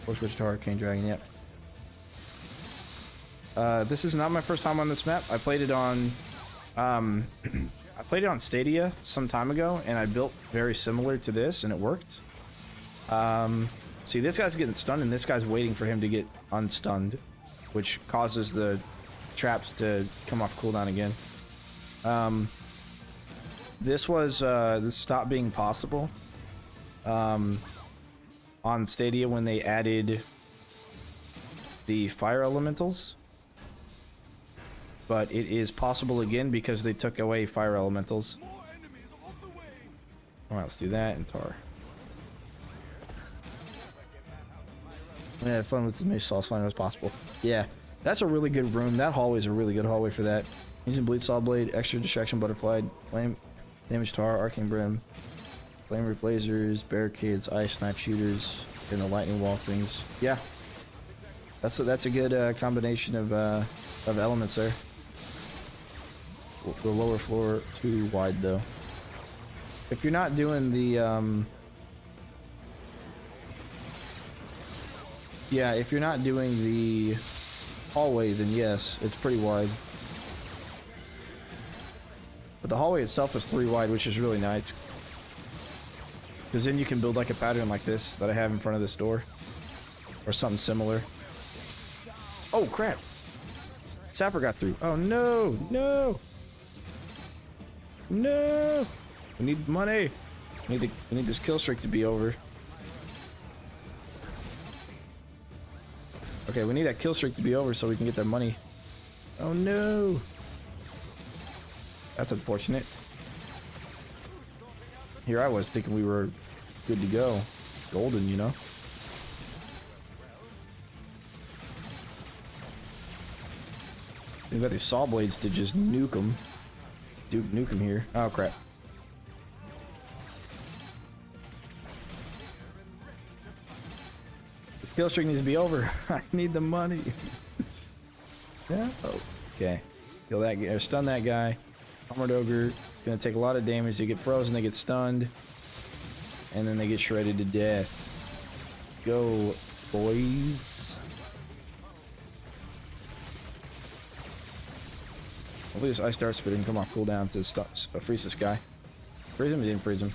[SPEAKER 1] Force switch to arcane dragon, yep. This is not my first time on this map. I played it on I played it on Stadia some time ago, and I built very similar to this, and it worked. See, this guy's getting stunned, and this guy's waiting for him to get unstunned, which causes the traps to come off cooldown again. This stopped being possible on Stadia when they added the fire elementals, but it is possible again because they took away fire elementals. Alright, let's do that and tar. I had fun with the mace sauce fine as possible. Yeah, that's a really good room. That hallway is a really good hallway for that. Using bleed saw blade, extra distraction butterfly, flame damage tar, arcane brim, flame roof lasers, barricades, ice knife shooters, and the lightning wall things. Yeah, that's a good combination of elements there. The lower floor too wide though. If you're not doing the yeah, if you're not doing the hallway, then yes, it's pretty wide. But the hallway itself is 3 wide, which is really nice. Because then you can build like a pattern like this that I have in front of this door. Or something similar. Oh crap! Sapper got through. Oh no! No! No! We need money! We need this kill streak to be over. Okay, we need that kill streak to be over so we can get that money. Oh no! That's unfortunate. Here I was thinking we were good to go. Golden, you know? We've got these saw blades to just nuke them. Nuke them here. Oh crap. This kill streak needs to be over. I need the money. Yeah. Oh, okay. Kill that guy, or stun that guy. Armored ogre. It's gonna take a lot of damage. They get frozen, they get stunned, and then they get shredded to death. go, boys. At least I start spitting. Come on, cool down to freeze this guy. Freeze him, he didn't freeze him.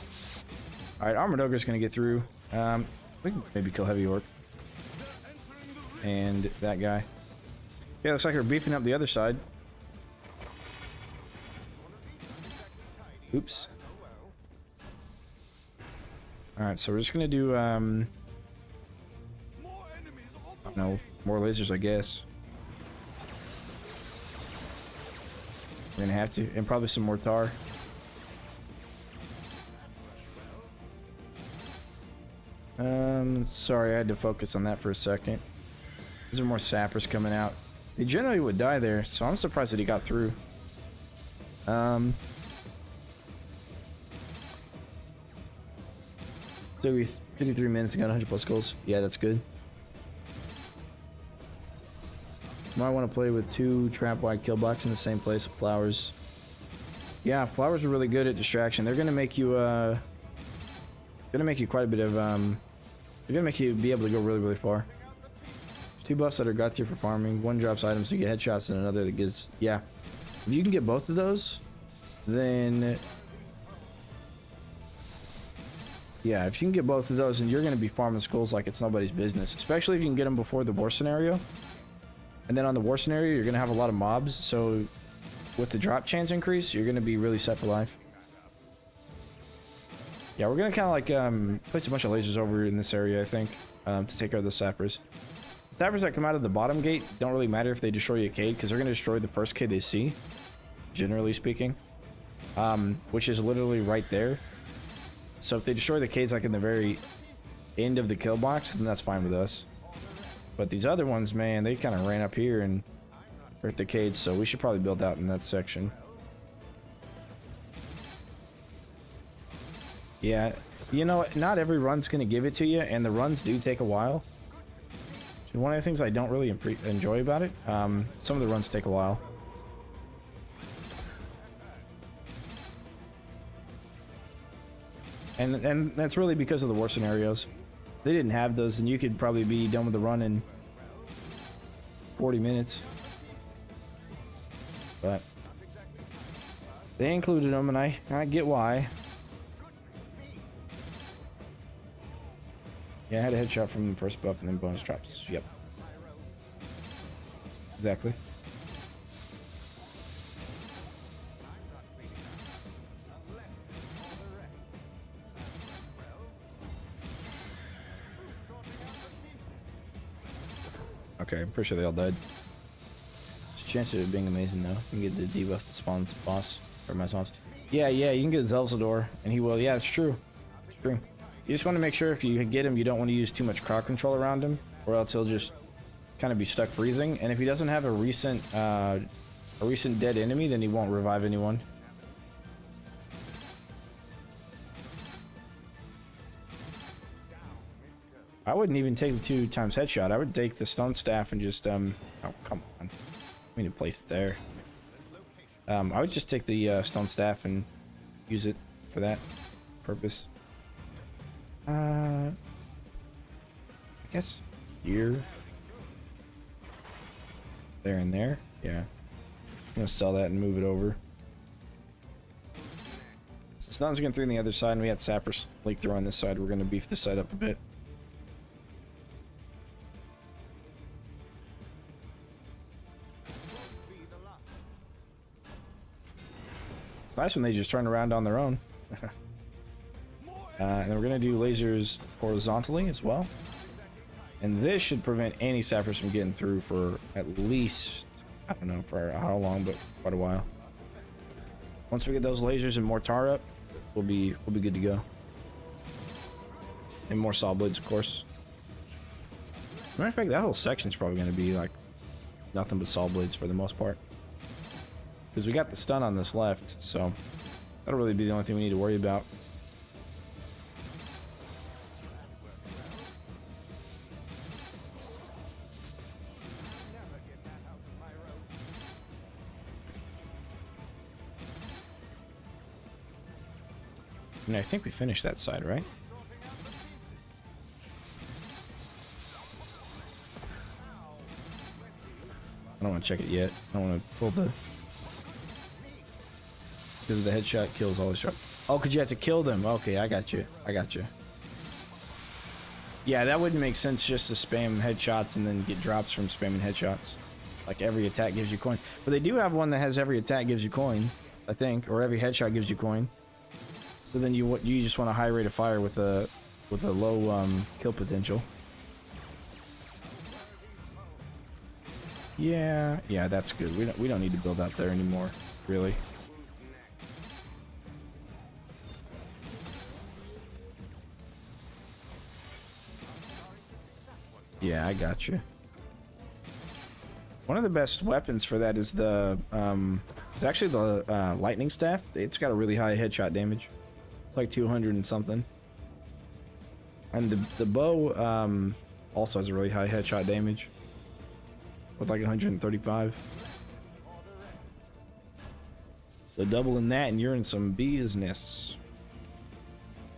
[SPEAKER 1] Alright, Armored Ogre's gonna get through. We can maybe kill Heavy Orc. And that guy. Yeah, looks like we're beefing up the other side. Oops. Alright, so we're just gonna do, I don't know, more lasers, I guess. We're gonna have to, and probably some more tar. Sorry, I had to focus on that for a second. These are more sappers coming out. They generally would die there, so I'm surprised that he got through. So we 53 minutes and got 100 plus goals. Yeah, that's good. Might want to play with 2 trap wide kill blocks in the same place with flowers. Yeah, flowers are really good at distraction. They're gonna make you quite a bit of they're gonna make you be able to go really far. There's 2 buffs that are got here for farming. One drops items to get headshots, and another that gives, yeah. If you can get both of those, then yeah, if you can get both of those, then you're gonna be farming skulls like it's nobody's business. Especially if you can get them before the war scenario. And then on the war scenario, you're gonna have a lot of mobs, so with the drop chance increase, you're gonna be really set for life. Yeah, we're gonna kind of like place a bunch of lasers over in this area, I think, to take care of the sappers. Sappers that come out of the bottom gate don't really matter if they destroy a cade, because they're gonna destroy the first cade they see, generally speaking, which is literally right there. So if they destroy the cades like in the very end of the kill box, then that's fine with us. But these other ones, man, they kind of ran up here and hurt the cades, so we should probably build out in that section. Yeah, you know, not every run's going to give it to you, and the runs do take a while. So one of the things I don't really enjoy about it, some of the runs take a while. And that's really because of the war scenarios. If they didn't have those, then you could probably be done with the run in 40 minutes. But they included them, and I get why. Yeah, I had a headshot from the first buff and then bonus drops. Yep. Exactly. Okay, I'm pretty sure they all died. There's a chance of it being amazing though. You can get the debuff that spawns the boss, or my spawns. Yeah, you can get Zelzador, and he will. Yeah, it's true. It's true. You just want to make sure if you get him, you don't want to use too much crowd control around him, or else he'll just kind of be stuck freezing. And if he doesn't have a recent dead enemy, then he won't revive anyone. I wouldn't even take the 2 times headshot. I would take the stun staff and just oh, come on. We need to place it there. I would just take the stone staff and use it for that purpose. I guess here, there, and there. Yeah, I'm gonna sell that and move it over. So stun's going through on the other side, and we had sappers leak through on this side. We're gonna beef this side up a bit. It's nice when they just turn around on their own. And then we're going to do lasers horizontally as well. And this should prevent any sappers from getting through for at least, I don't know for how long, but quite a while. Once we get those lasers and more tar up, we'll be good to go. And more saw blades, of course. Matter of fact, that whole section's probably going to be like nothing but saw blades for the most part. Because we got the stun on this left, so that'll really be the only thing we need to worry about. And I think we finished that side, right? I don't want to check it yet. I don't want to pull the... Because the headshot kills all the shots. Oh, because you have to kill them. Okay, I got you. I got you. Yeah, that wouldn't make sense just to spam headshots and then get drops from spamming headshots. Like every attack gives you coin. But they do have one that has every attack gives you coin, I think, or every headshot gives you coin. So then you just want a high rate of fire with a low kill potential. Yeah, that's good. We don't need to build out there anymore, really. Yeah, I got you. One of the best weapons for that is the it's actually the lightning staff. It's got a really high headshot damage. It's like 200 and something. And the bow also has a really high headshot damage with like 135. So doubling that and you're in some business.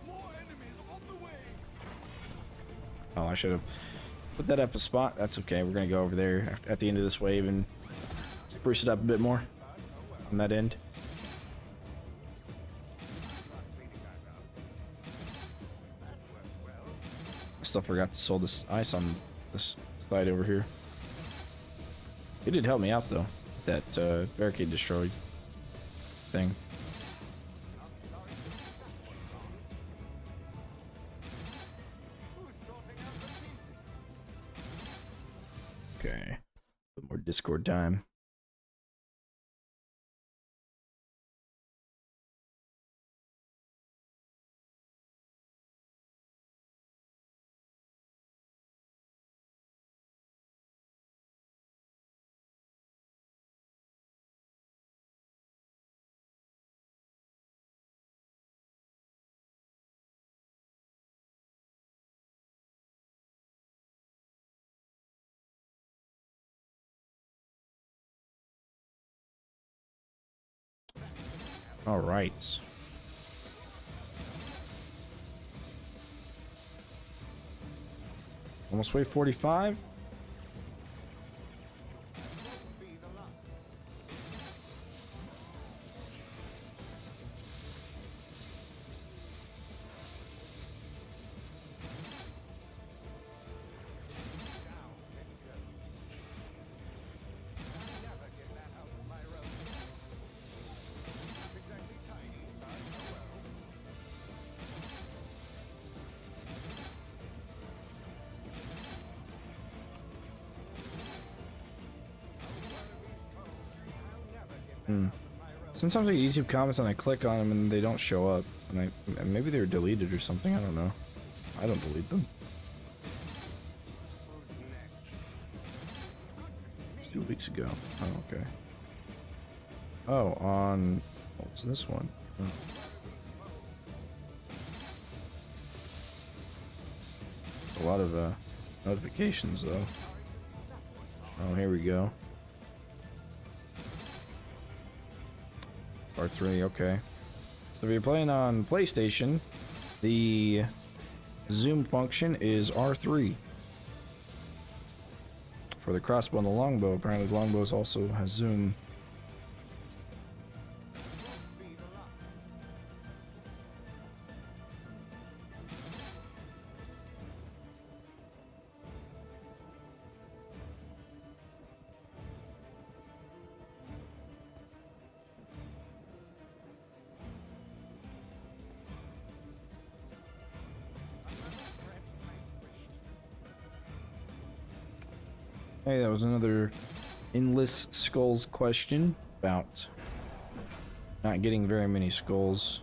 [SPEAKER 2] More enemies on the way.
[SPEAKER 1] Oh, I should have put that up a spot. That's okay. We're gonna go over there at the end of this wave and spruce it up a bit more on that end. I still forgot to sold this ice on this side over here. It did help me out though. That barricade destroyed thing. Okay. Bit more Discord time. All right. Almost wave 45. Sometimes I get YouTube comments and I click on them and they don't show up. And maybe they're deleted or something. I don't know. I don't delete them. 2 weeks ago. Oh, okay. Oh, on... What was this one? Oh. A lot of notifications, though. Oh, here we go. R3, okay. So if you're playing on PlayStation, the zoom function is R3. For the crossbow and the longbow, apparently the longbow also has zoom. Hey, that was another Endless Skulls question about not getting very many skulls.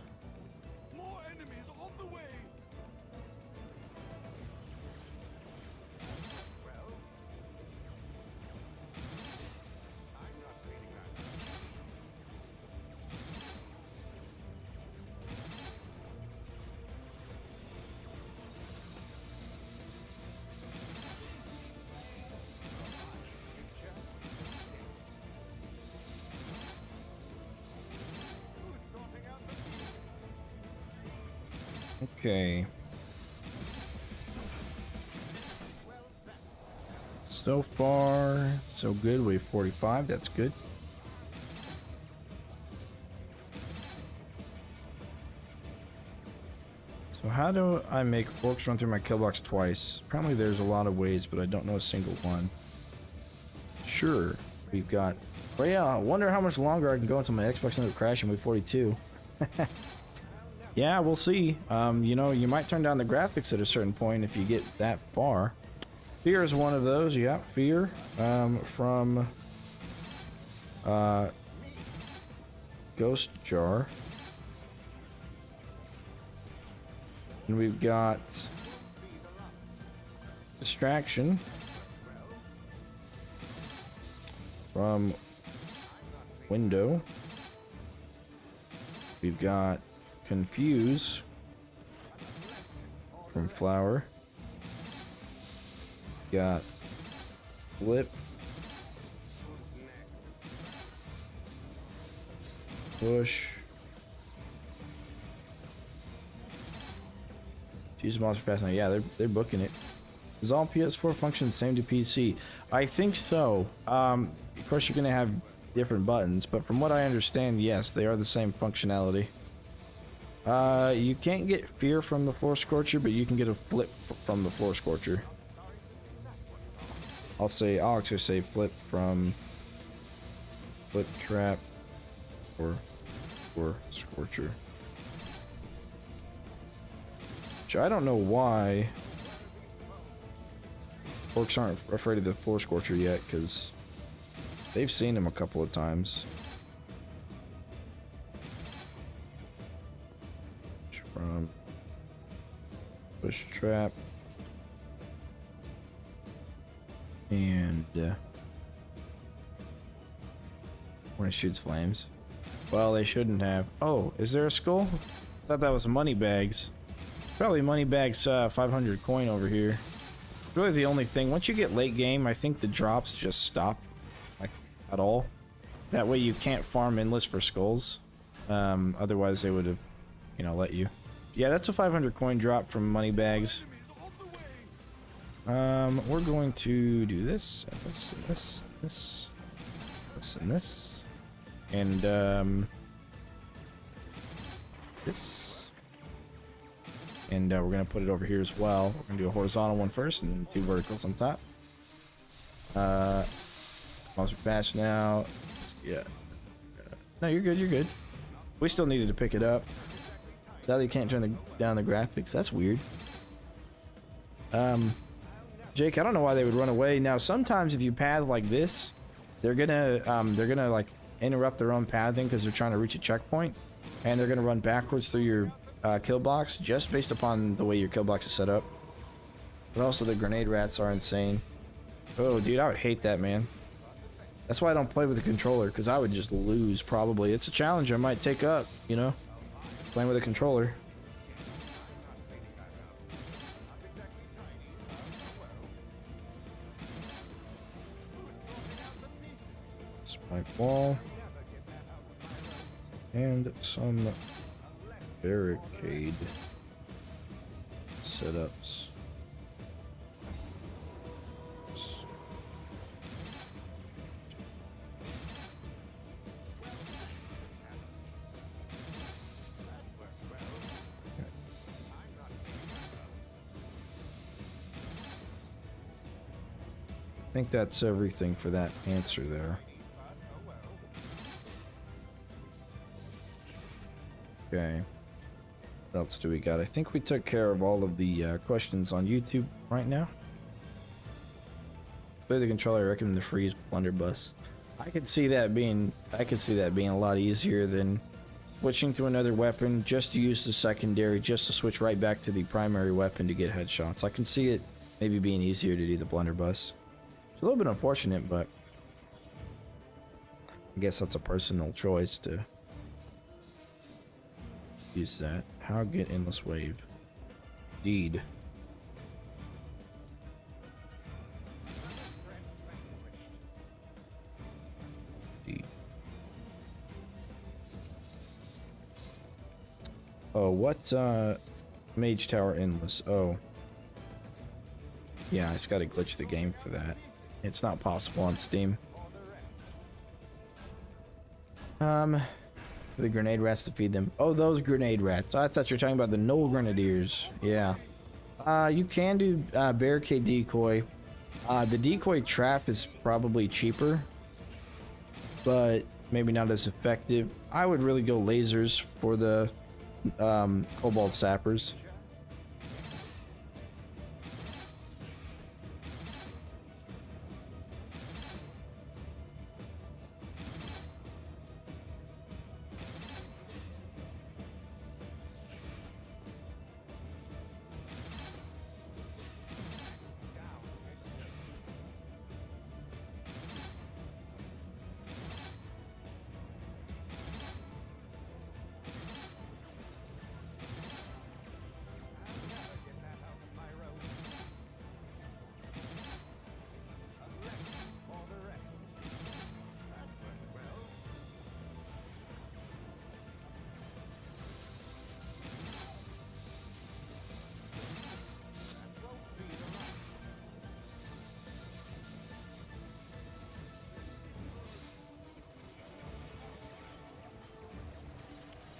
[SPEAKER 2] More enemies on the way.
[SPEAKER 1] Okay. So far, so good. Wave 45, that's good. So how do I make orcs run through my kill box twice? Apparently there's a lot of ways, but I don't know a single one. Sure, we've got... Oh yeah, I wonder how much longer I can go until my Xbox ends up crashing with 42. Yeah, we'll see. You know, you might turn down the graphics at a certain point if you get that far. Fear is one of those, yeah, Fear. From... Ghost Jar. And we've got Distraction from Window. We've got Confuse from Flower. Got Flip. Push. Use monster fast now. Yeah, they're booking it. Is all PS4 functions same to PC? I think so. Of course, you're gonna have different buttons, but from what I understand, yes, they are the same functionality. You can't get Fear from the Floor Scorcher, but you can get a Flip from the Floor Scorcher. I'll actually say Flip from Flip Trap or Scorcher. I don't know why orcs aren't afraid of the Floor Scorcher yet, because they've seen him a couple of times. From Push Trap and when it shoots flames. Well, they shouldn't have. Oh, is there a skull? I thought that was Moneybags. Probably Moneybags 500 coin over here. Really the only thing. Once you get late game, I think the drops just stop, like, at all. That way you can't farm endless for skulls. Otherwise they would have, you know, let you. Yeah, that's a 500 coin drop from Moneybags. We're going to do this, and this, and this. And we're going to put it over here as well. We're going to do a horizontal one first and then 2 verticals on top. Monster fast now. Yeah. No, you're good, you're good. We still needed to pick it up. Now you can't turn down the graphics. That's weird. Jake, I don't know why they would run away. Now, sometimes if you path like this, they're gonna like interrupt their own pathing because they're trying to reach a checkpoint, and they're gonna run backwards through your kill box just based upon the way your kill box is set up. But also the grenade rats are insane. Oh, dude, I would hate that, man. That's why I don't play with a controller, because I would just lose probably. It's a challenge I might take up, you know, playing with a controller. Spike wall and some barricade setups. I think that's everything for that answer there. Okay. What else do we got? I think we took care of all of the questions on YouTube right now. Play the controller, I recommend the freeze blunderbuss. I could see that being a lot easier than switching to another weapon just to use the secondary, just to switch right back to the primary weapon to get headshots. I can see it maybe being easier to do the blunderbuss. It's a little bit unfortunate, but I guess that's a personal choice to use that. How get endless wave? Deed. Deed. Oh, what Mage Tower endless? Oh. Yeah, I just gotta glitch the game for that. It's not possible on Steam. The grenade rats to feed them. Oh, those grenade rats. I thought you were talking about the Knoll Grenadiers. Yeah. You can do barricade decoy. The decoy trap is probably cheaper, but maybe not as effective. I would really go lasers for the Cobalt Sappers.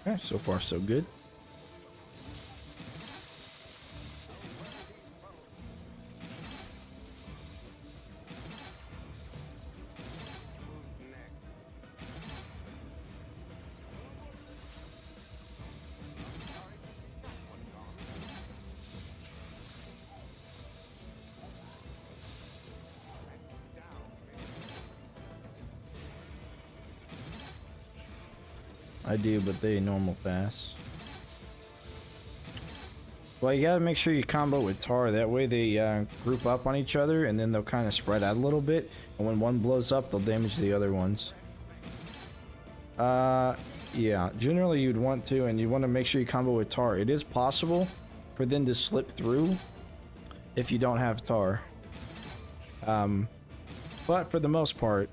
[SPEAKER 1] Okay, so far so good. I do, but they normal pass. Well, you gotta make sure you combo with Tar. That way they group up on each other, and then they'll kind of spread out a little bit. And when one blows up, they'll damage the other ones. Yeah. Generally, you'd want to, and you want to make sure you combo with Tar. It is possible for them to slip through if you don't have Tar. But for the most part,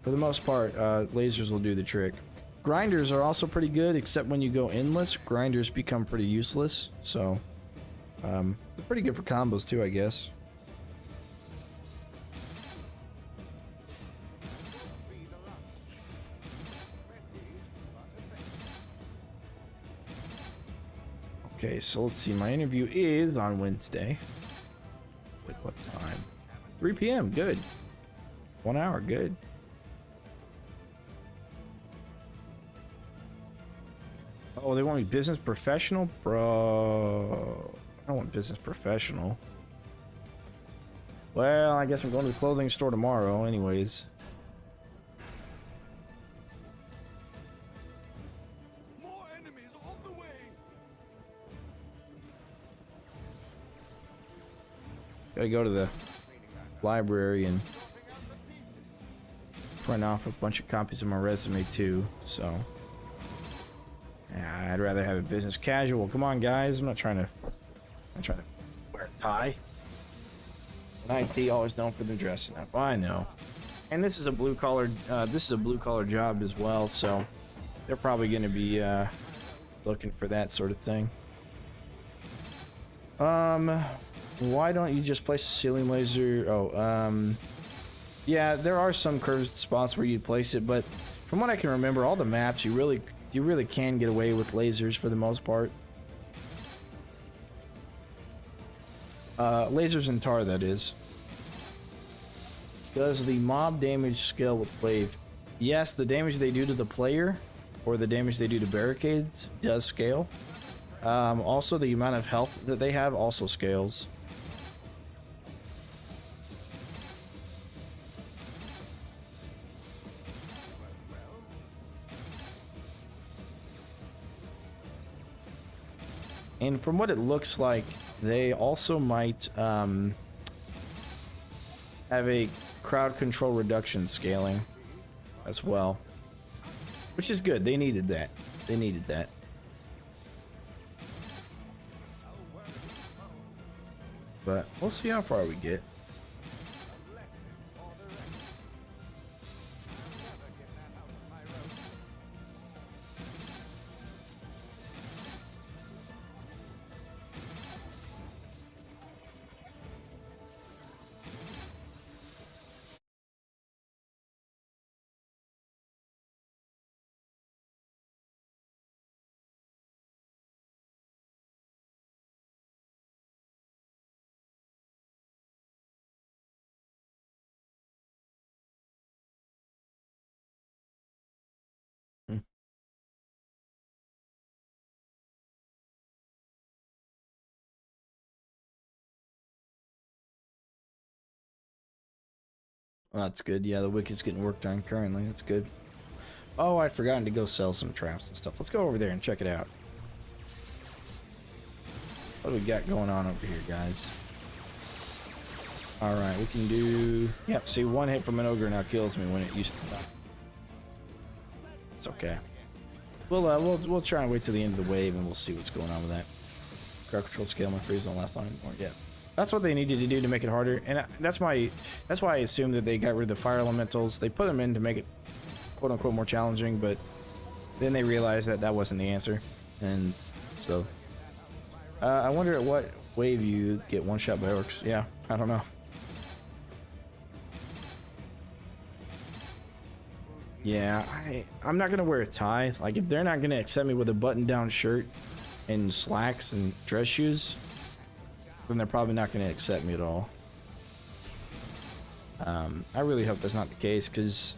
[SPEAKER 1] lasers will do the trick. Grinders are also pretty good, except when you go endless, grinders become pretty useless. So, they're pretty good for combos too, I guess. Okay, so let's see. My interview is on Wednesday. Wait, what time? 3 p.m. Good. 1 hour. Good. Oh, they want me business professional? Bro, I don't want business professional. Well, I guess I'm going to the clothing store tomorrow anyways.
[SPEAKER 2] More enemies on the way.
[SPEAKER 1] Gotta go to the library and print off a bunch of copies of my resume too, so... Yeah, I'd rather have it business casual. Come on, guys. I'm not trying to wear a tie. And IT always known for the dressing up. I know. And this is a blue collar job as well, so they're probably going to be looking for that sort of thing. Why don't you just place a ceiling laser? Yeah, there are some curved spots where you'd place it, but from what I can remember, all the maps you really can get away with lasers for the most part. Lasers and Tar, that is. Does the mob damage scale with Wave? Yes, the damage they do to the player, or the damage they do to barricades, does scale. Also, the amount of health that they have also scales. And from what it looks like, they also might have a crowd control reduction scaling as well. Which is good. They needed that. They needed that. But we'll see how far we get. Well, that's good. Yeah, the Wicked's getting worked on currently. That's good. Oh, I'd forgotten to go sell some traps and stuff. Let's go over there and check it out. What do we got going on over here, guys? Alright, we can do... Yep, see, one hit from an ogre now kills me when it used to die. It's okay. We'll try and wait till the end of the wave and we'll see what's going on with that. Crowd control scale, my freeze don't last long anymore. Yeah. That's what they needed to do to make it harder, and that's why I assumed that they got rid of the fire elementals. They put them in to make it quote unquote more challenging, but then they realized that that wasn't the answer, and so I wonder at what wave you get one shot by orcs. Yeah, I don't know. Yeah, I'm not gonna wear a tie. Like, if they're not gonna accept me with a button-down shirt and slacks and dress shoes, then they're probably not gonna accept me at all. I really hope that's not the case, because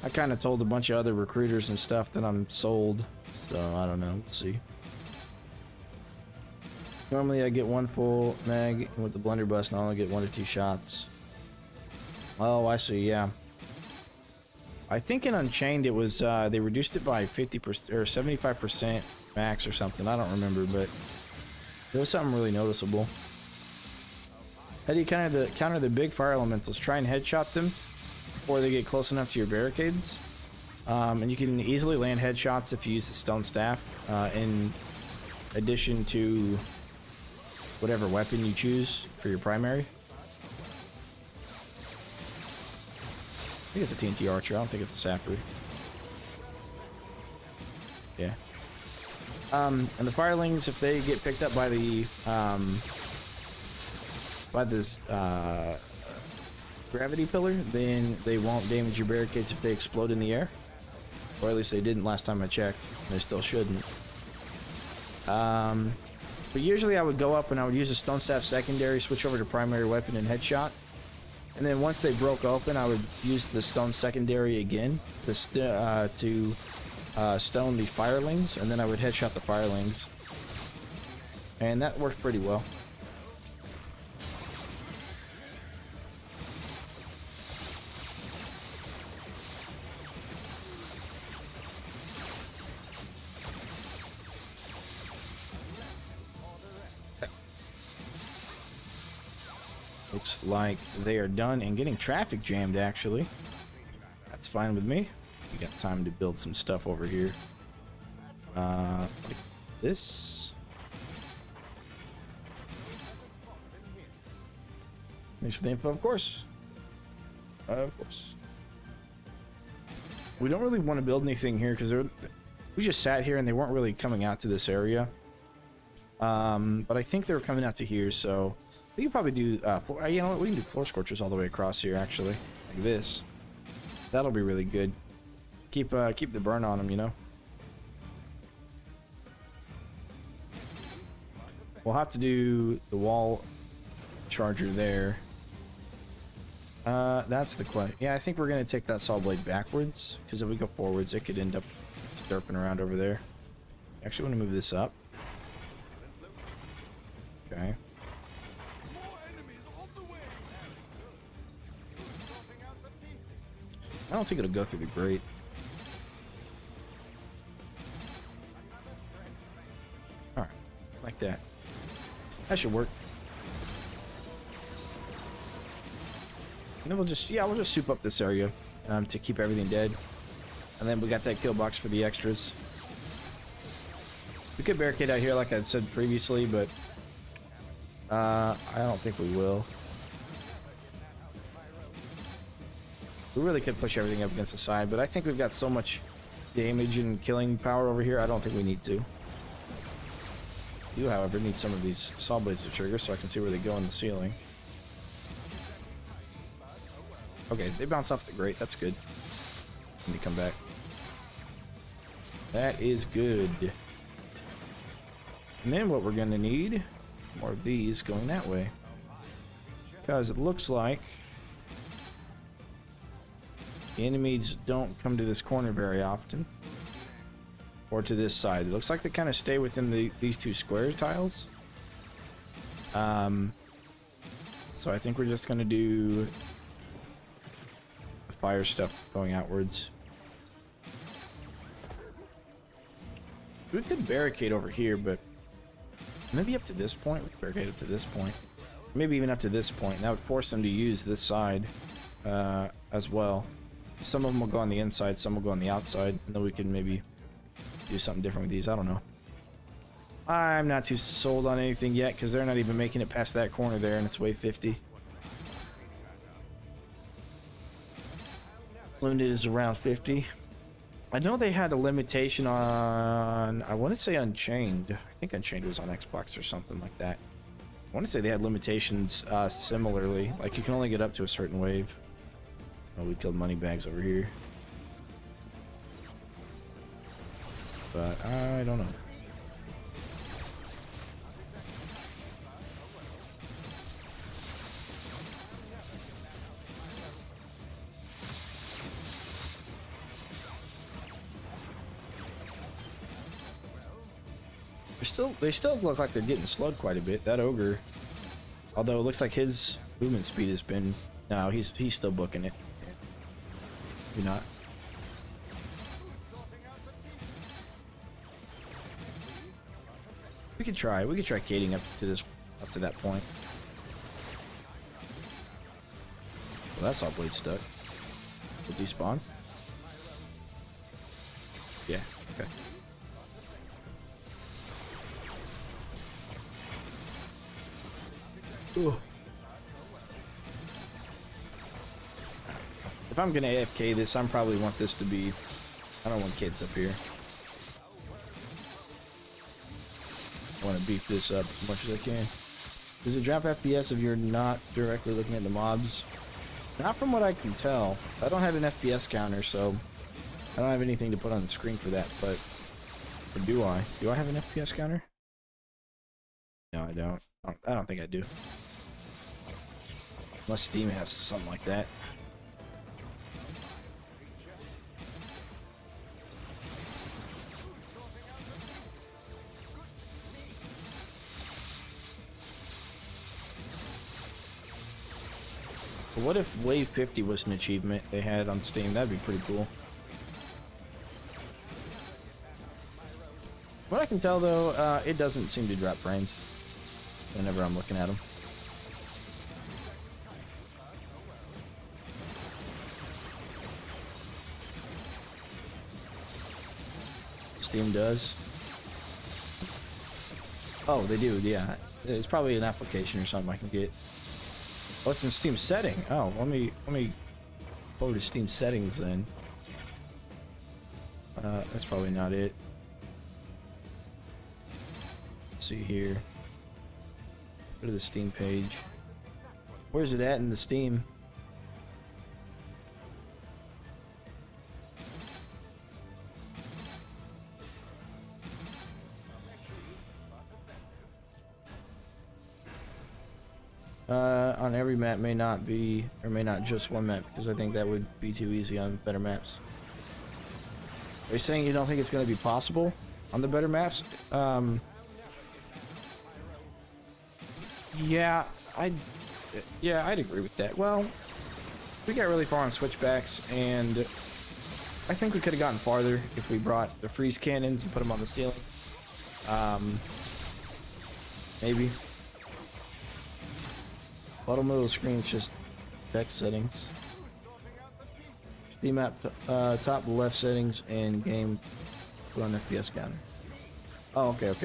[SPEAKER 1] I kind of told a bunch of other recruiters and stuff that I'm sold. So I don't know. We'll see. Normally I get one full mag with the blunderbuss, and I only get 1 to 2 shots. Oh, I see. Yeah. I think in Unchained it was they reduced it by 50% or 75% max or something. I don't remember, but it was something really noticeable. How do you counter the big fire elementals? Try and headshot them before they get close enough to your barricades. And you can easily land headshots if you use the stone staff, in addition to whatever weapon you choose for your primary. I think it's a TNT archer. I don't think it's a sapper. Yeah. And the firelings, if they get picked up by the by this gravity pillar, then they won't damage your barricades if they explode in the air, or at least they didn't last time I checked. They still shouldn't. But usually I would go up and I would use a stone staff secondary, switch over to primary weapon and headshot, and then once they broke open, I would use the stone secondary again to stone the firelings, and then I would headshot the firelings, and that worked pretty well. Looks like they are done and getting traffic jammed, actually. That's fine with me. We got time to build some stuff over here. Like this. Thanks for the info, of course. Of course. We don't really want to build anything here because we just sat here and they weren't really coming out to this area. But I think they were coming out to here, so we could probably do, you know what, we can do floor scorchers all the way across here, actually, like this. That'll be really good. Keep the burn on them, you know. We'll have to do the wall charger there. That's the question. Yeah, I think we're gonna take that saw blade backwards, because if we go forwards, it could end up derping around over there. Actually, want to move this up. Okay. I don't think it'll go through the grate. Alright, like that. That should work. And then we'll just soup up this area to keep everything dead. And then we got that kill box for the extras. We could barricade out here like I said previously, but I don't think we will. We really could push everything up against the side, but I think we've got so much damage and killing power over here, I don't think we need to. You, however, need some of these saw blades to trigger so I can see where they go in the ceiling. Okay, they bounce off the grate. That's good. Let me come back. That is good. And then what we're going to need, more of these going that way. Because it looks like the enemies don't come to this corner very often. Or to this side. It looks like they kind of stay within these two square tiles. So I think we're just going to do fire stuff going outwards. We could barricade over here, but maybe up to this point. We could barricade up to this point. Maybe even up to this point. And that would force them to use this side as well. Some of them will go on the inside, some will go on the outside, and then we can maybe do something different with these. I don't know. I'm not too sold on anything yet because they're not even making it past that corner there, and it's wave 50. Limited is around 50. I know they had a limitation on, I want to say Unchained. I think Unchained was on Xbox or something like that. I want to say they had limitations similarly. Like you can only get up to a certain wave. Oh, we killed money bags over here. But I don't know. They still look like they're getting slowed quite a bit. That ogre, although it looks like his movement speed has been, no, he's still booking it. Maybe not. We could try gating up to that point. Well, that's all blade stuck. Will despawn? Yeah. Okay. Ooh. If I'm gonna AFK this, I probably want this to be, I don't want kids up here. I want to beef this up as much as I can. Does it drop FPS if you're not directly looking at the mobs? Not from what I can tell. I don't have an FPS counter, so I don't have anything to put on the screen for that, but or do I? Do I have an FPS counter? No, I don't. I don't think I do. Unless Steam has something like that. But what if Wave 50 was an achievement they had on Steam? That'd be pretty cool. What I can tell though, it doesn't seem to drop frames whenever I'm looking at them. Steam does. Oh, they do, yeah. It's probably an application or something I can get. Oh, it's in Steam setting. Oh, let me go to Steam settings then. That's probably not it. Let's see here. Go to the Steam page. Where's it at in the Steam? On every map may not be, or may not just one map, because I think that would be too easy on better maps. Are you saying you don't think it's going to be possible on the better maps? Yeah, I'd agree with that. Well, we got really far on switchbacks, and I think we could have gotten farther if we brought the freeze cannons and put them on the ceiling. Maybe. Bottom middle of the screen is just text settings. Steam app top left settings and game put on FPS counter. Oh, okay. Let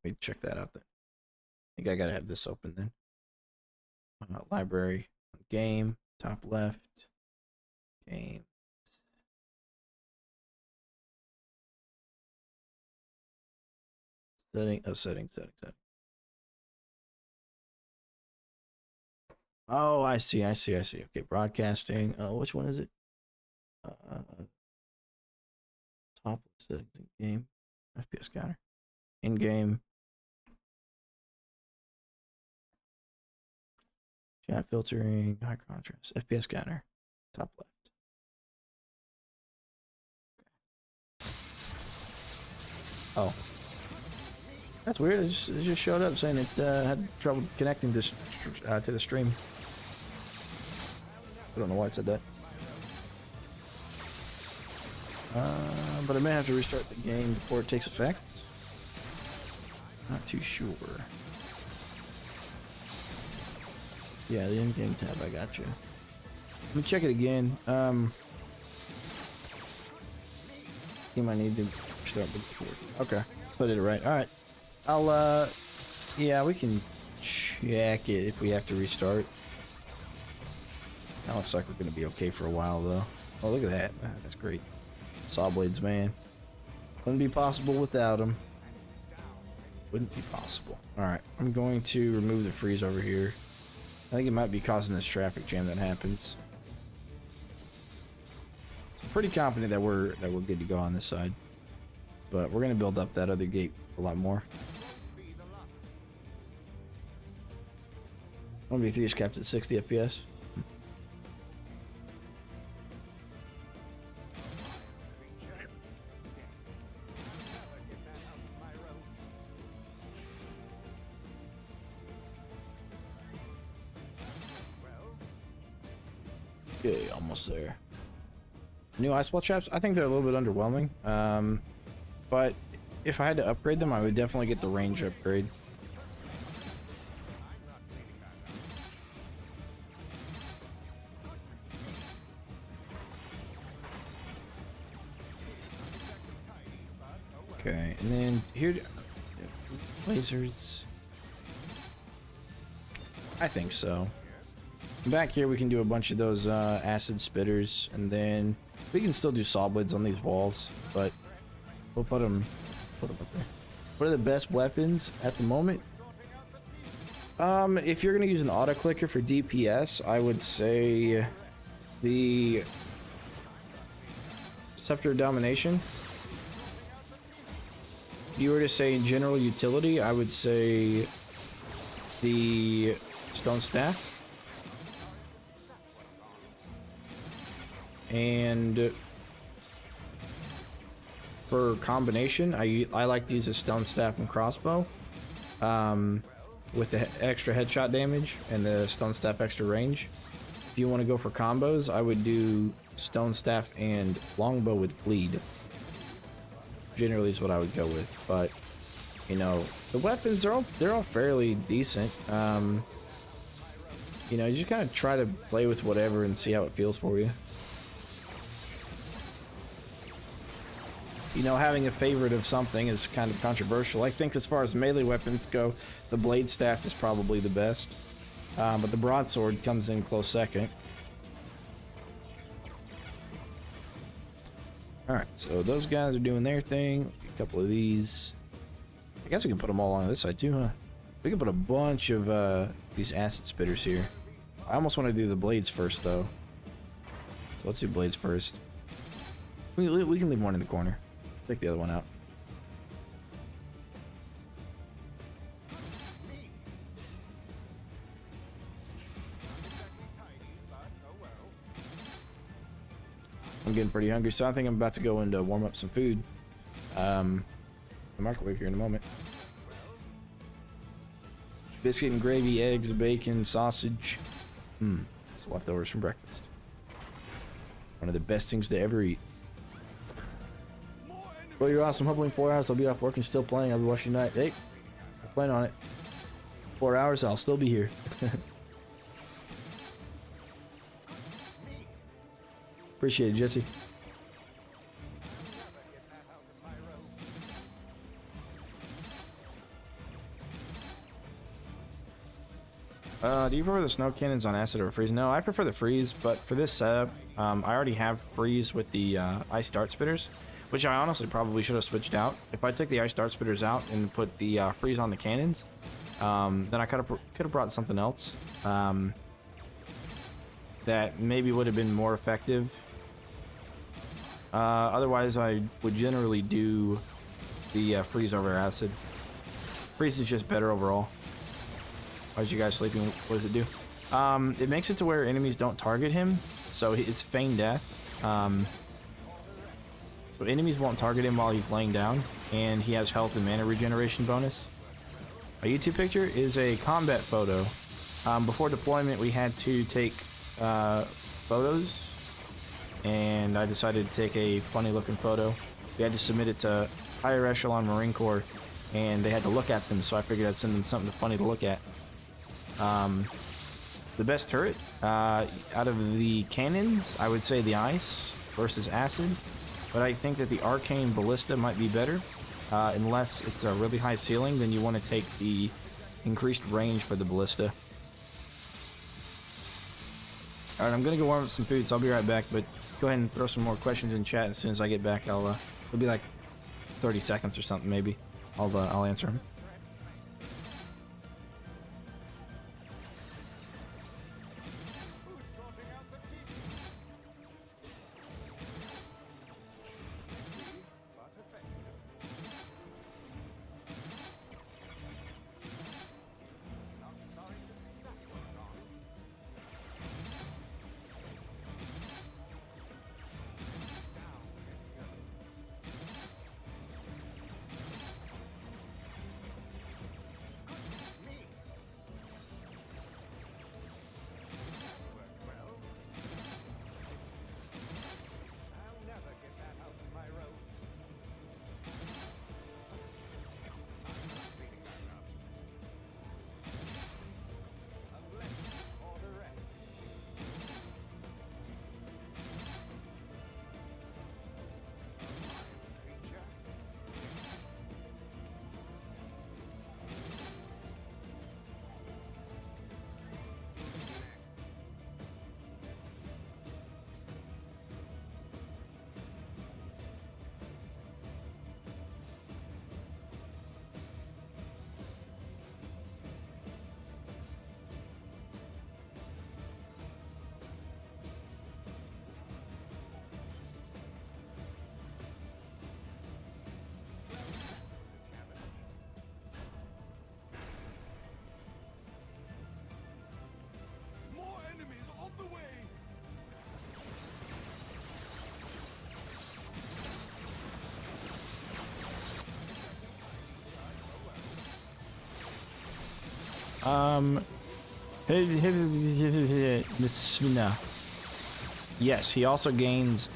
[SPEAKER 1] me check that out then. I think I gotta have this open then. Library, game, top left, game. Setting. Oh, I see. Okay, broadcasting. Which one is it? Top settings in game. FPS counter. In game. Chat filtering. High contrast. FPS counter. Top left. Oh. That's weird. It just showed up saying it had trouble connecting this to the stream. I don't know why it said that. But I may have to restart the game before it takes effect. Not too sure. Yeah, the in-game tab, I got you. Let me check it again. He might need to start before. Okay, so I did it right. All right, I'll yeah, we can check it if we have to restart. That looks like we're gonna be okay for a while though. Oh, look at that. That's great. Saw blades, man. Wouldn't be possible without them. Wouldn't be possible. All right, I'm going to remove the freeze over here. I think it might be causing this traffic jam that happens. I'm pretty confident that we're good to go on this side, but we're gonna build up that other gate a lot more. OMD3 is capped at 60 FPS. Okay, almost there. New ice wall traps, I think they're a little bit underwhelming. But if I had to upgrade them, I would definitely get the range upgrade. Okay, and then here, lasers. I think so. Back here we can do a bunch of those acid spitters, and then we can still do saw blades on these walls, but we'll put them up there. What are the best weapons at the moment? If you're gonna use an auto clicker for DPS, I would say the Scepter of Domination. If you were to say in general utility, I would say the Stone Staff. And for combination, I like to use a stone staff and crossbow with the extra headshot damage and the stone staff extra range. If you want to go for combos, I would do stone staff and longbow with bleed. Generally is what I would go with, but you know, the weapons they're all fairly decent. You know, you just kind of try to play with whatever and see how it feels for you. You know, having a favorite of something is kind of controversial. I think as far as melee weapons go, the blade staff is probably the best. But the broadsword comes in close second. Alright, so those guys are doing their thing. A couple of these. I guess we can put them all on this side too, huh? We can put a bunch of these acid spitters here. I almost want to do the blades first, though. So let's do blades first. We can leave one in the corner. Take the other one out. I'm getting pretty hungry, so I think I'm about to go and warm up some food. The microwave here in a moment. Biscuit and gravy, eggs, bacon, sausage. It's leftovers from breakfast. One of the best things to ever eat. Well, you're awesome. Hopefully in 4 hours I'll be off work and still playing. I'll be watching tonight. Hey, I plan on it. 4 hours, I'll still be here. Appreciate it, Jesse. Do you prefer the snow cannons on acid or freeze? No, I prefer the freeze, but for this setup, I already have freeze with the ice dart spitters, which I honestly probably should have switched out. If I took the ice dart spitters out and put the freeze on the cannons, then I could have brought something else that maybe would have been more effective. Otherwise, I would generally do the freeze over acid. Freeze is just better overall. Why is you guys sleeping? What does it do? It makes it to where enemies don't target him, so it's feign death. So enemies won't target him while he's laying down, and he has health and mana regeneration bonus. My YouTube picture is a combat photo. Before deployment, we had to take photos, and I decided to take a funny looking photo. We had to submit it to higher echelon Marine Corps, and they had to look at them, so I figured I'd send them something funny to look at. The best turret out of the cannons, I would say the ice versus acid, but I think that the arcane ballista might be better. Unless it's a really high ceiling, then you want to take the increased range for the ballista. Alright, I'm gonna go warm up some food, so I'll be right back, but go ahead and throw some more questions in chat. As soon as I get back, it'll be like 30 seconds or something, maybe. I'll answer them.
[SPEAKER 2] More enemies on the way!
[SPEAKER 1] Miss Svina. Yes, he also gains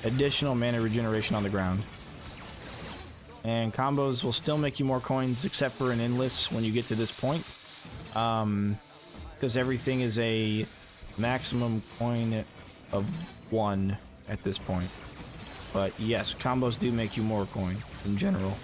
[SPEAKER 1] additional mana regeneration on the ground. And combos will still make you more coins, except for an endless when you get to this point. Because everything is a maximum coin of 1 at this point. But yes, combos do make you more coin in general.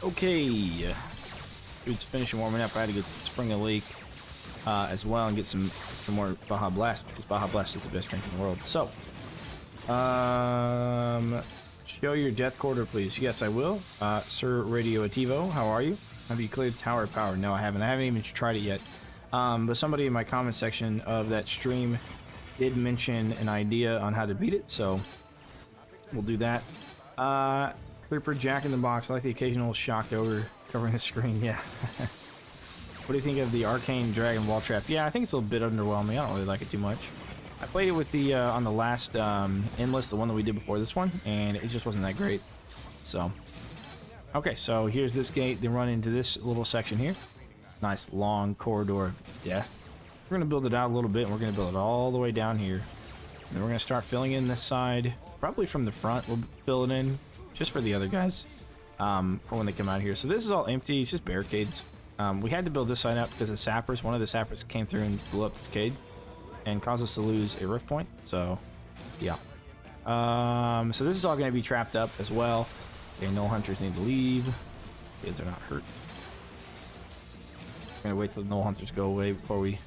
[SPEAKER 1] Okay. Dude's finishing warming up. I had to go spring a lake as well and get some more Baja Blast, because Baja Blast is the best drink in the world. So, show your death quarter, please. Yes, I will. Sir Radioativo, how are you? Have you cleared tower power? No, I haven't. I haven't even tried it yet. But somebody in my comment section of that stream did mention an idea on how to beat it, so we'll do that. Creeper Jack in the Box. I like the occasional shocked ogre covering the screen. Yeah. What do you think of the Arcane Dragon Wall Trap? Yeah, I think it's a little bit underwhelming. I don't really like it too much. I played it with the on the last Endless, the one that we did before this one, and it just wasn't that great. So, okay, so here's this gate. They run into this little section here. Nice long corridor. Yeah. We're going to build it out a little bit, and we're going to build it all the way down here. And then we're going to start filling in this side. Probably from the front, we'll fill it in, just for the other guys, for when they come out here. So this is all empty. It's just barricades. We had to build this side up because the sappers, one of the sappers came through and blew up this cave and caused us to lose a rift point. So, yeah. So this is all going to be trapped up as well. Okay, null hunters need to leave. Kids are not hurt. We're going to wait till the null hunters go away before we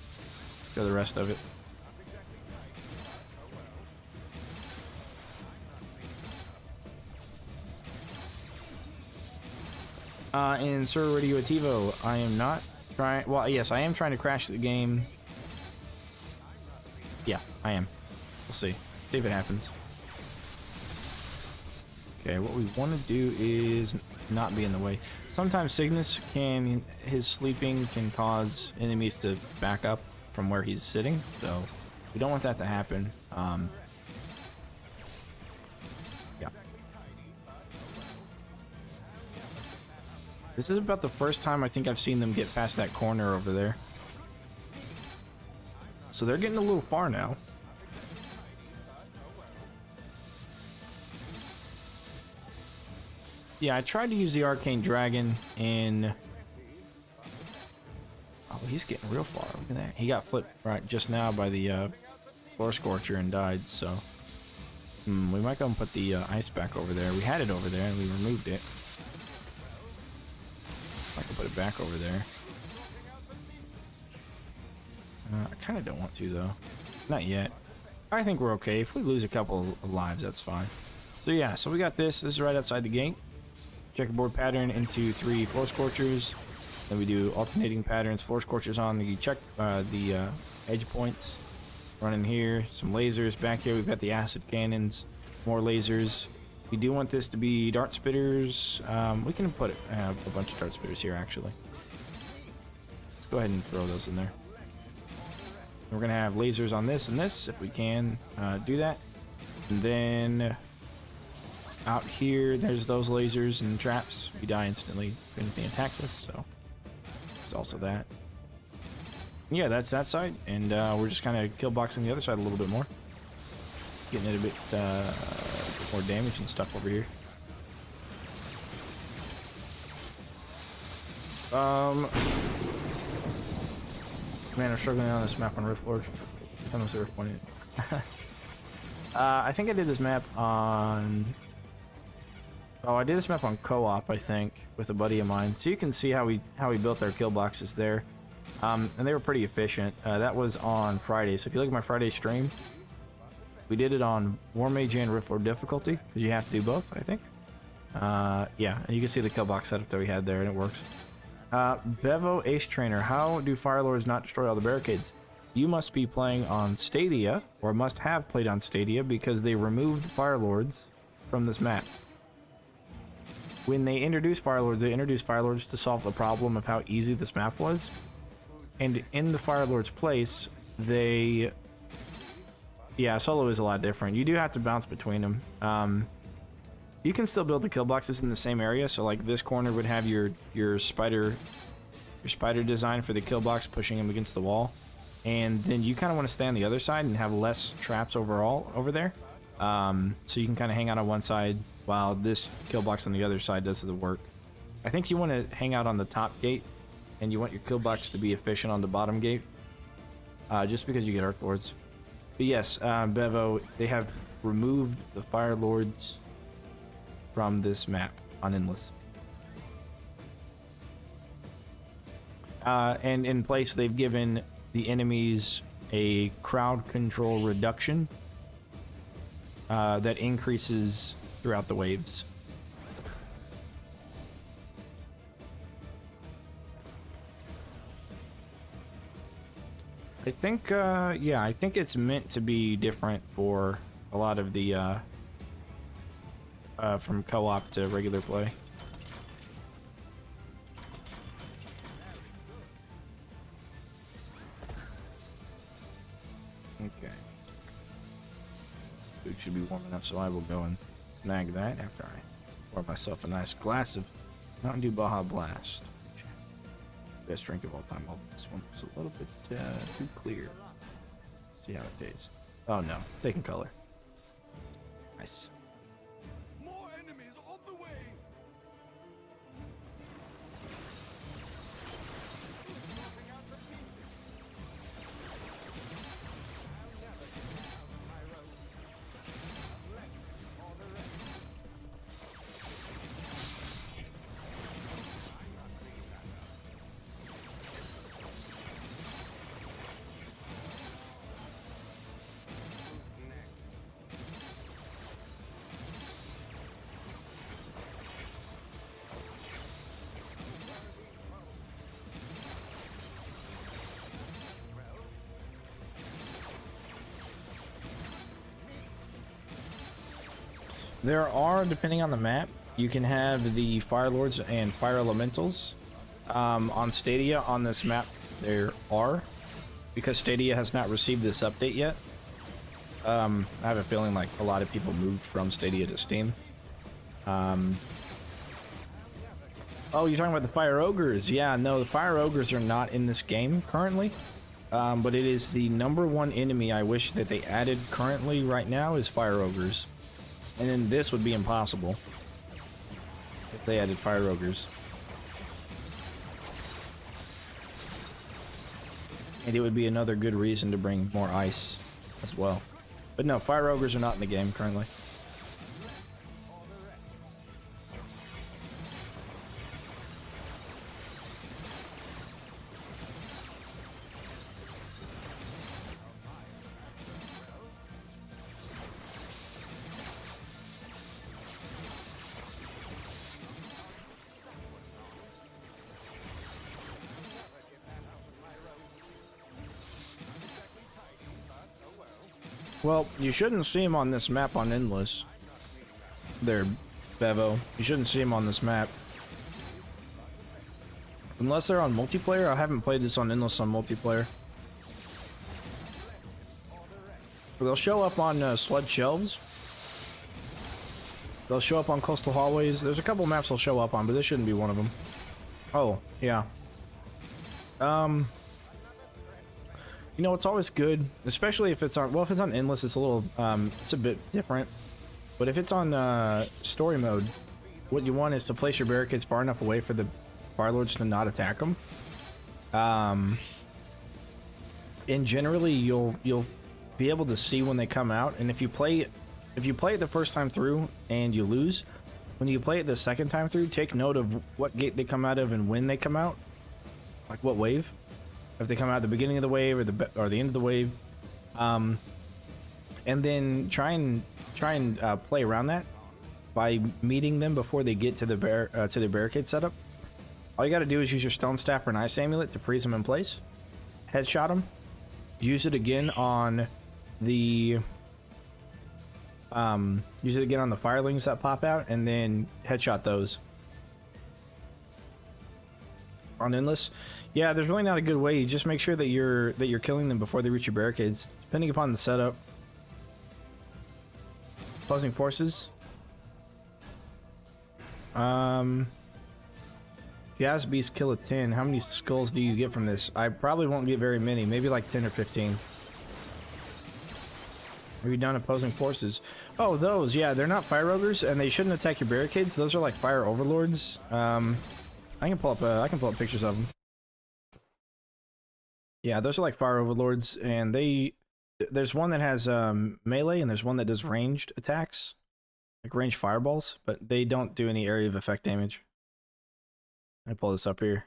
[SPEAKER 1] go the rest of it. And Sir Radioativo, I am not trying... Well, yes, I am trying to crash the game. Yeah, I am. We'll see. See if it happens. Okay, what we want to do is not be in the way. Sometimes Cygnus can... His sleeping can cause enemies to back up from where he's sitting, so we don't want that to happen. Yeah. This is about the first time I think I've seen them get past that corner over there. So they're getting a little far now. Yeah, I tried to use the Arcane Dragon in... Oh, he's getting real far. Look at that. He got flipped right just now by the Floor Scorcher and died, so... we might go and put the ice back over there. We had it over there and we removed it. I can put it back over there. I kind of don't want to, though. Not yet. I think we're okay. If we lose a couple of lives, that's fine. So yeah, so we got this. This is right outside the gate. Checkerboard pattern into 3 Floor Scorchers. Then we do alternating patterns. Floor Scorchers on the edge points. Running here. Some lasers. Back here we've got the acid cannons. More lasers. We do want this to be dart spitters. We can put a bunch of dart spitters here, actually. Let's go ahead and throw those in there. We're going to have lasers on this and this, if we can do that. And then out here, there's those lasers and traps. We die instantly if anything attacks us, so there's also that. Yeah, that's that side. And we're just kind of kill boxing the other side a little bit more. Getting it a bit more damage and stuff over here. Man, I'm struggling on this map on Rift Lord. I almost Rift pointed. I think I did this map on... Oh, I did this map on co-op, I think, with a buddy of mine. So you can see how we built their kill boxes there. And they were pretty efficient. That was on Friday. So if you look at my Friday stream, we did it on War Mage and Rift Lord difficulty, because you have to do both, I think. Yeah, and you can see the kill box setup that we had there, and it works. Bevo Ace Trainer, how do Fire Lords not destroy all the barricades? You must be playing on Stadia, or must have played on Stadia, because they removed Fire Lords from this map. When they introduced Fire Lords, they introduced Fire Lords to solve the problem of how easy this map was. And in the Fire Lord's place, they... Yeah, solo is a lot different. You do have to bounce between them. You can still build the kill boxes in the same area. So like this corner would have your spider design for the kill box, pushing them against the wall. And then you kind of want to stay on the other side and have less traps overall over there. So you can kind of hang out on one side while this kill box on the other side does the work. I think you want to hang out on the top gate, and you want your kill box to be efficient on the bottom gate, just because you get Earth Lords. But yes, Bevo, they have removed the Fire Lords from this map on Endless. And in place, they've given the enemies a crowd control reduction that increases throughout the waves. I think, yeah, I think it's meant to be different for a lot of the, from co-op to regular play. Okay. Food should be warm enough, so I will go and snag that after I pour myself a nice glass of Mountain Dew Baja Blast. Best drink of all time. Well, this one was a little bit too clear. Let's see how it tastes. Oh no, it's taking color. Nice.
[SPEAKER 2] More enemies on the way.
[SPEAKER 1] There are, depending on the map, you can have the Fire Lords and Fire Elementals. On Stadia, on this map, there are. Because Stadia has not received this update yet. I have a feeling like a lot of people moved from Stadia to Steam. Oh, you're talking about the Fire Ogres. Yeah, no, the Fire Ogres are not in this game currently. But it is the #1 enemy I wish that they added currently right now is Fire Ogres. And then this would be impossible if they added Fire Ogres. And it would be another good reason to bring more ice as well. But no, Fire Ogres are not in the game currently. Well, you shouldn't see him on this map on Endless. There, Bevo. You shouldn't see him on this map. Unless they're on multiplayer. I haven't played this on Endless on multiplayer. But they'll show up on sludge shelves. They'll show up on coastal hallways. There's a couple maps they'll show up on, but this shouldn't be one of them. Oh, yeah. You know, it's always good, especially if it's on, well, if it's on Endless, it's a little, it's a bit different. But if it's on story mode, what you want is to place your barricades far enough away for the Fire Lords to not attack them. And generally, you'll be able to see when they come out. And if you play it the first time through and you lose, when you play it the second time through, take note of what gate they come out of and when they come out, like what wave. If they come out at the beginning of the wave or the end of the wave, and then try and play around that by meeting them before they get to the barricade setup. All you got to do is use your stone staff or an ice amulet to freeze them in place, headshot them, use it again on the firelings that pop out, and then headshot those. On Endless, yeah, there's really not a good way. You just make sure that you're killing them before they reach your barricades, depending upon the setup. Opposing forces. If you ask Beast kill a 10, how many skulls do you get from this? I probably won't get very many, maybe like 10 or 15. Have you done opposing forces? Oh, those, yeah, they're not fire ogres, and they shouldn't attack your barricades. Those are like fire overlords. I can pull up pictures of them. Yeah, those are like fire overlords, and there's one that has melee, and there's one that does ranged attacks, like ranged fireballs, but they don't do any area of effect damage. I pull this up here.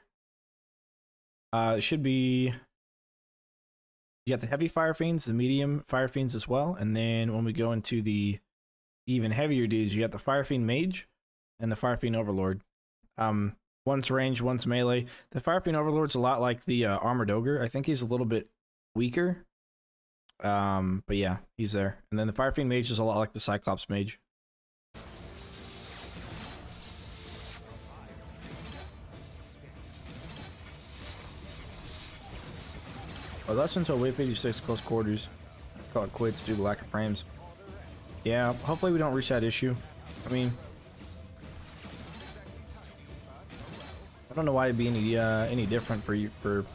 [SPEAKER 1] It should be. You got the heavy fire fiends, the medium fire fiends as well, and then when we go into the even heavier dudes, you got the fire fiend mage and the fire fiend overlord. One's range, one's melee. The fire fiend overlord's a lot like the armored ogre. I think he's a little bit weaker. But yeah, he's there. And then the fire fiend mage is a lot like the cyclops mage. Oh, that's until wave 56 close quarters. Call it quits due to lack of frames. Yeah, hopefully we don't reach that issue. I mean, I don't know why it'd be any different for you, for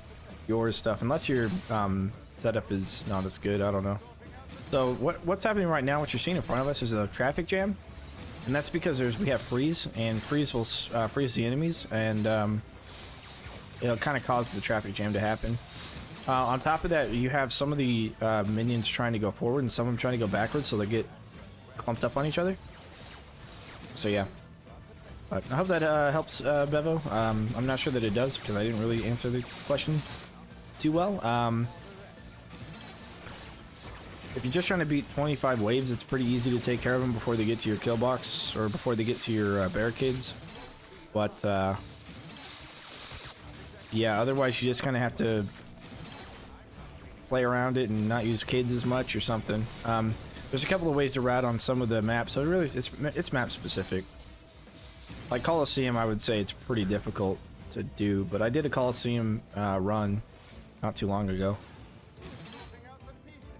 [SPEAKER 1] your stuff, unless your setup is not as good. I don't know. So what's happening right now? What you're seeing in front of us is a traffic jam, and that's because we have freeze, and freeze will freeze the enemies, and it'll kind of cause the traffic jam to happen. On top of that, you have some of the minions trying to go forward and some of them trying to go backwards, so they get clumped up on each other. So yeah. But I hope that helps, Bevo. I'm not sure that it does, because I didn't really answer the question too well. If you're just trying to beat 25 waves, it's pretty easy to take care of them before they get to your kill box, or before they get to your barricades. But yeah, otherwise you just kind of have to play around it and not use kids as much or something. There's a couple of ways to route on some of the maps, so it's map specific. Like Coliseum, I would say it's pretty difficult to do, but I did a Coliseum run not too long ago.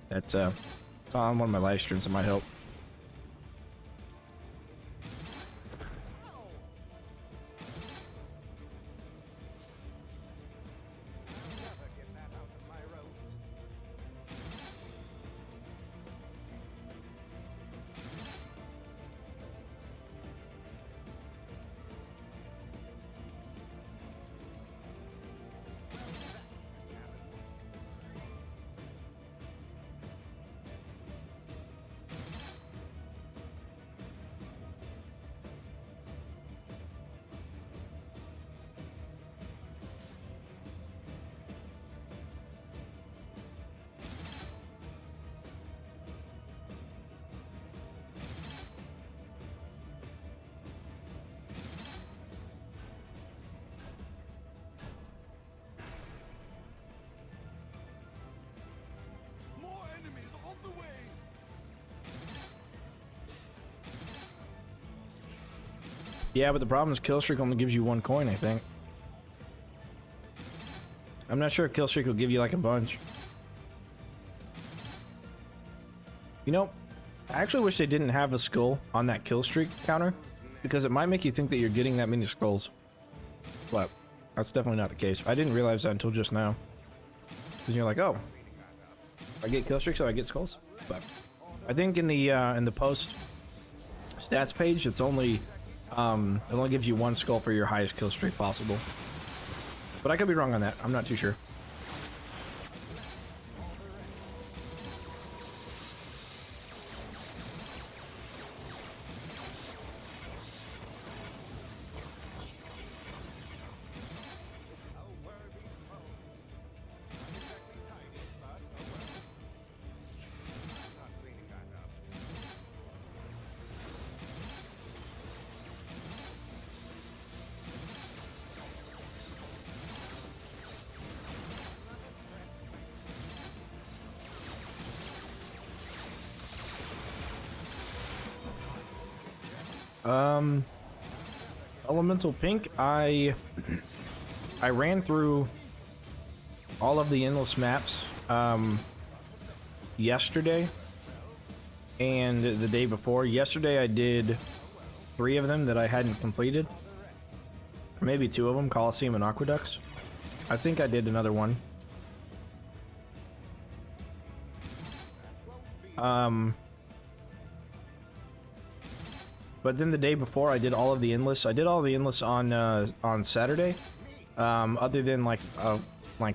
[SPEAKER 1] That's it's on one of my live streams. It might help.
[SPEAKER 2] More enemies on the way.
[SPEAKER 1] Yeah, but the problem is kill streak only gives you 1 coin, I think. I'm not sure if kill streak will give you like a bunch. You know, I actually wish they didn't have a skull on that kill streak counter, because it might make you think that you're getting that many skulls. But that's definitely not the case. I didn't realize that until just now. Because you're like, oh, I get kill streaks, so I get skulls. But I think in the post stats page, it's only it only gives you 1 skull for your highest kill streak possible. But I could be wrong on that. I'm not too sure. Elemental Pink, I ran through all of the endless maps yesterday and the day before. Yesterday I did 3 of them that I hadn't completed. Or maybe 2 of them, Coliseum and Aqueducts. I think I did another one. But then the day before, I did all of the endless. I did all the endless on Saturday, other than like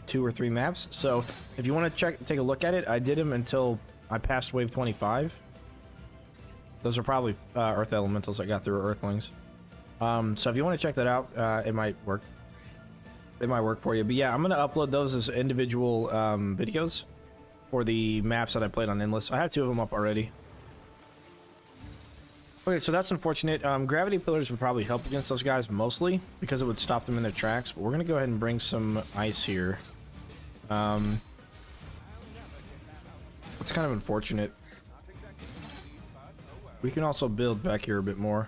[SPEAKER 1] 2 or 3 maps. So if you want to take a look at it, I did them until I passed wave 25. Those are probably Earth Elementals I got through Earthlings. So if you want to check that out, it might work. They might work for you. But yeah, I'm gonna upload those as individual videos for the maps that I played on Endless. I have 2 of them up already. Okay, so that's unfortunate. Gravity pillars would probably help against those guys mostly because it would stop them in their tracks. But we're gonna go ahead and bring some ice here. It's kind of unfortunate. We can also build back here a bit more.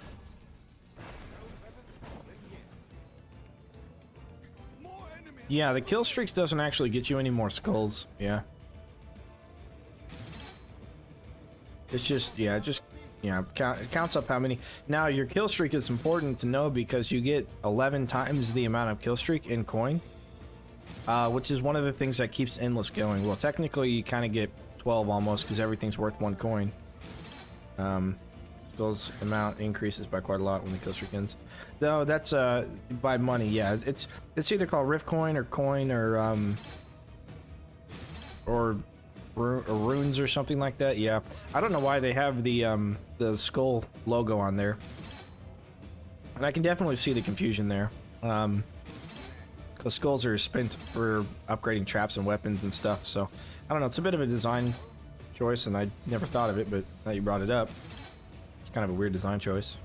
[SPEAKER 1] Yeah, the kill streaks doesn't actually get you any more skulls. Yeah. It's just, yeah, it counts up how many. Now, your kill streak is important to know because you get 11 times the amount of kill streak in coin, which is one of the things that keeps Endless going. Well, technically, you kind of get 12 almost because everything's worth 1 coin. Skulls amount increases by quite a lot when the kill streak ends. Though that's by money, yeah. It's either called Rift Coin or runes or something like that. Yeah, I don't know why they have the skull logo on there, and I can definitely see the confusion there. Because skulls are spent for upgrading traps and weapons and stuff. So I don't know. It's a bit of a design choice, and I never thought of it, but now you brought it up. It's kind of a weird design choice.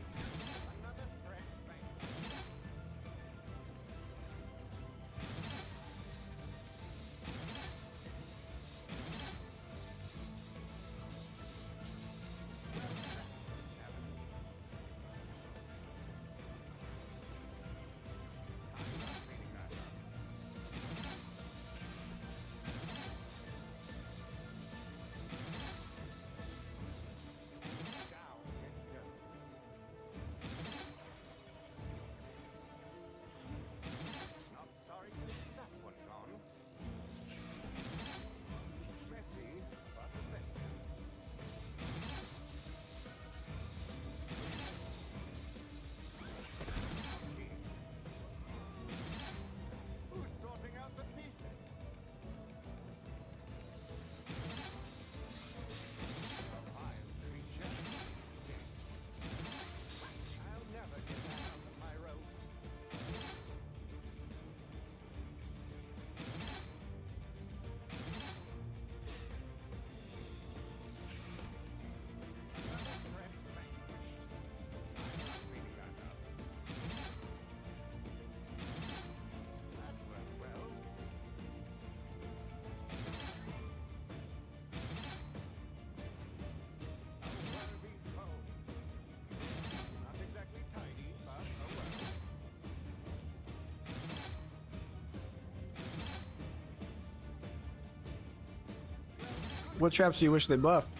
[SPEAKER 1] What traps do you wish they buffed?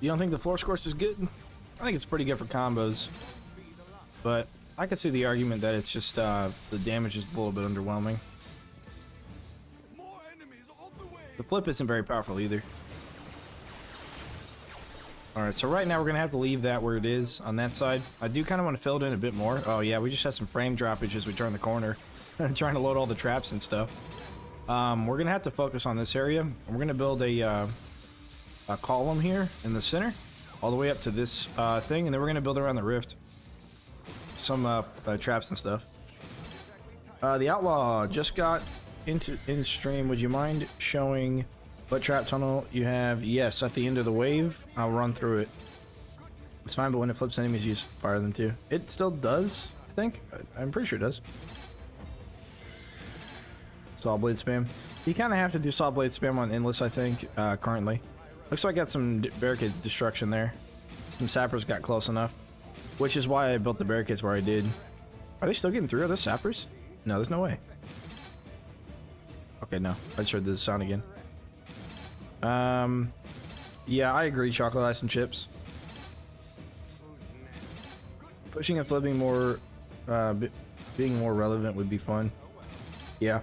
[SPEAKER 1] You don't think the floor scorch is good? I think it's pretty good for combos, but I could see the argument that it's just the damage is a little bit underwhelming. The flip isn't very powerful either. Alright, so right now we're going to have to leave that where it is on that side. I do kind of want to fill it in a bit more. Oh yeah, we just had some frame droppage as we turn the corner. Trying to load all the traps and stuff. We're going to have to focus on this area. We're going to build a column here in the center, all the way up to this thing, and then we're going to build around the rift. Some traps and stuff. The Outlaw just got in stream. Would you mind showing what trap tunnel you have? Yes, at the end of the wave. I'll run through it. It's fine, but when it flips, enemies use fire them too. It still does, I think. I'm pretty sure it does. Saw blade spam. You kind of have to do saw blade spam on Endless, I think, currently. Looks like I got some barricade destruction there. Some sappers got close enough, which is why I built the barricades where I did. Are they still getting through? Are those sappers? No, there's no way. Okay, no. I just heard the sound again. Yeah, I agree. Chocolate ice and chips. Pushing and flipping more, being more relevant would be fun. Yeah.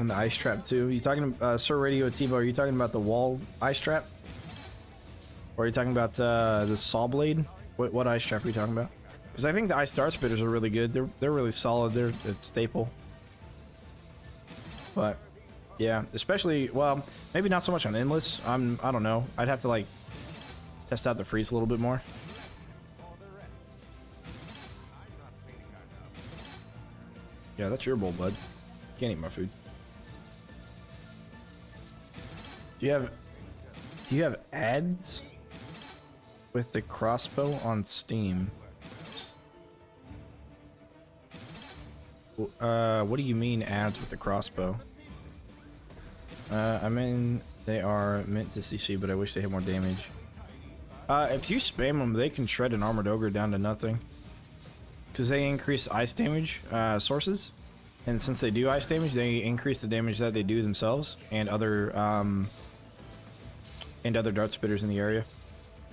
[SPEAKER 1] And the ice trap too. You talking, Sir Radio Tivo? Are you talking about the wall ice trap, or are you talking about the saw blade? What ice trap are you talking about? Because I think the ice dart spitters are really good. They're really solid. They're a staple. But yeah, especially, well, maybe not so much on endless. I don't know. I'd have to like test out the freeze a little bit more. Yeah, that's your bowl, bud. Can't eat my food. Do you have ads with the crossbow on Steam? What do you mean ads with the crossbow? I mean they are meant to CC, but I wish they had more damage. If you spam them, they can shred an armored ogre down to nothing. Because they increase ice damage sources, and since they do ice damage, they increase the damage that they do themselves and other dart spitters in the area.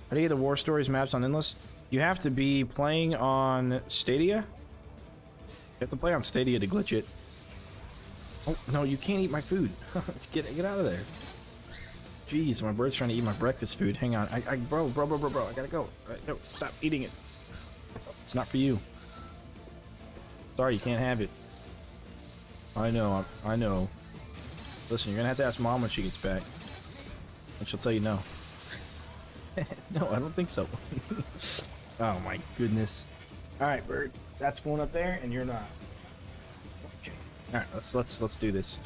[SPEAKER 1] How do you get the War Stories maps on Endless? You have to be playing on Stadia. You have to play on Stadia to glitch it. Oh no, you can't eat my food. get out of there. Jeez, my bird's trying to eat my breakfast food. Hang on, bro, I gotta go. No, stop eating it. It's not for you. Sorry, you can't have it. I know. Listen, you're gonna have to ask Mom when she gets back, and she'll tell you no. No, I don't think so. Oh my goodness. All right, bird. That's going up there, and you're not. Okay. All right, let's do this.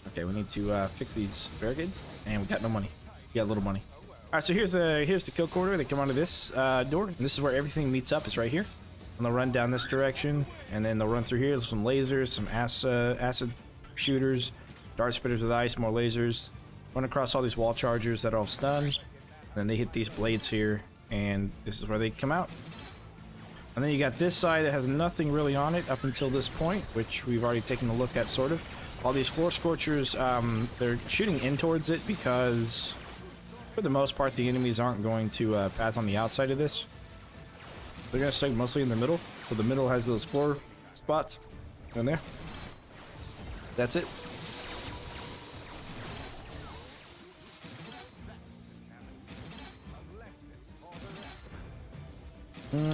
[SPEAKER 1] Okay, we need to fix these barricades, and we got no money. We got a little money. All right, so here's the kill corridor. They come onto this door, and this is where everything meets up. It's right here. And they'll run down this direction, and then they'll run through here. There's some lasers, some acid shooters, dart spitters with ice, more lasers. Run across all these wall chargers that are all stunned. Then they hit these blades here, and this is where they come out. And then you got this side that has nothing really on it up until this point, which we've already taken a look at, sort of. All these floor scorchers, they're shooting in towards it because, for the most part, the enemies aren't going to path on the outside of this. They're going to stay mostly in the middle. So the middle has those floor spots in there. That's it.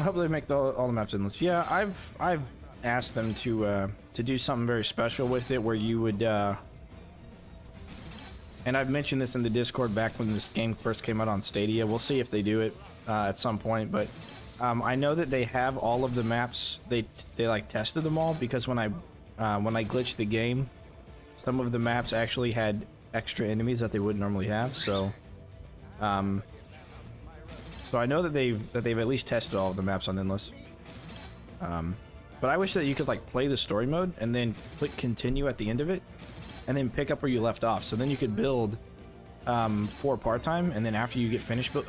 [SPEAKER 1] Hopefully make all the maps endless. Yeah, I've asked them to do something very special with it, where you would and I've mentioned this in the Discord back when this game first came out on Stadia. We'll see if they do it at some point, but I know that they have all of the maps. They like tested them all, because when I glitched the game, some of the maps actually had extra enemies that they wouldn't normally have. So so I know that they've at least tested all of the maps on Endless. But I wish that you could like play the story mode and then click continue at the end of it, and then pick up where you left off. So then you could build for part-time, and then after you get finished with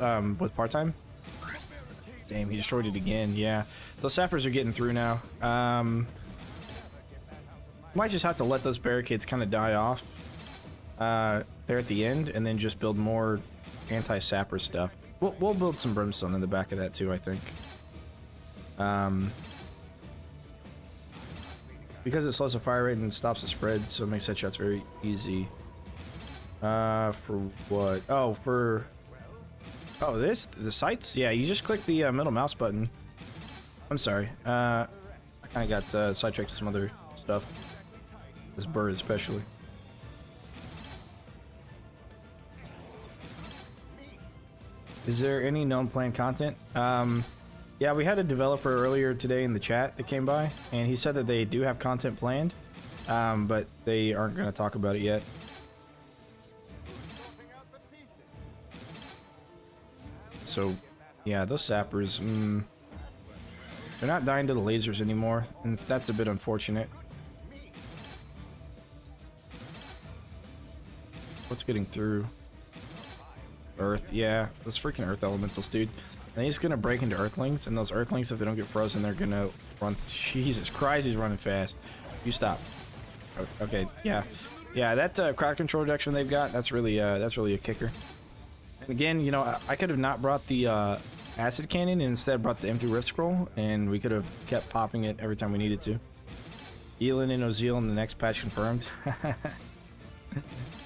[SPEAKER 1] part-time. Damn, he destroyed it again. Yeah, those sappers are getting through now. Might just have to let those barricades kind of die off there at the end, and then just build more anti-sapper stuff. We'll build some brimstone in the back of that too, I think. Because it slows the fire rate and stops the spread, so it makes headshots very easy. For what? Oh, for... Oh, the sights? Yeah, you just click the middle mouse button. I'm sorry. I kind of got sidetracked to some other stuff. This bird especially. Is there any known planned content? Yeah, we had a developer earlier today in the chat that came by, and he said that they do have content planned, but they aren't going to talk about it yet. So, yeah, those sappers, they're not dying to the lasers anymore, and that's a bit unfortunate. What's getting through? Earth, yeah, those freaking earth elementals, dude. And he's gonna break into earthlings, and those earthlings, if they don't get frozen, they're gonna run. Jesus Christ, he's running fast. You stop. Okay, yeah, that crowd control reduction they've got, that's really a kicker. And again, you know, I could have not brought the acid cannon and instead brought the empty rift scroll, and we could have kept popping it every time we needed to. Elin and Ozil in the next patch confirmed.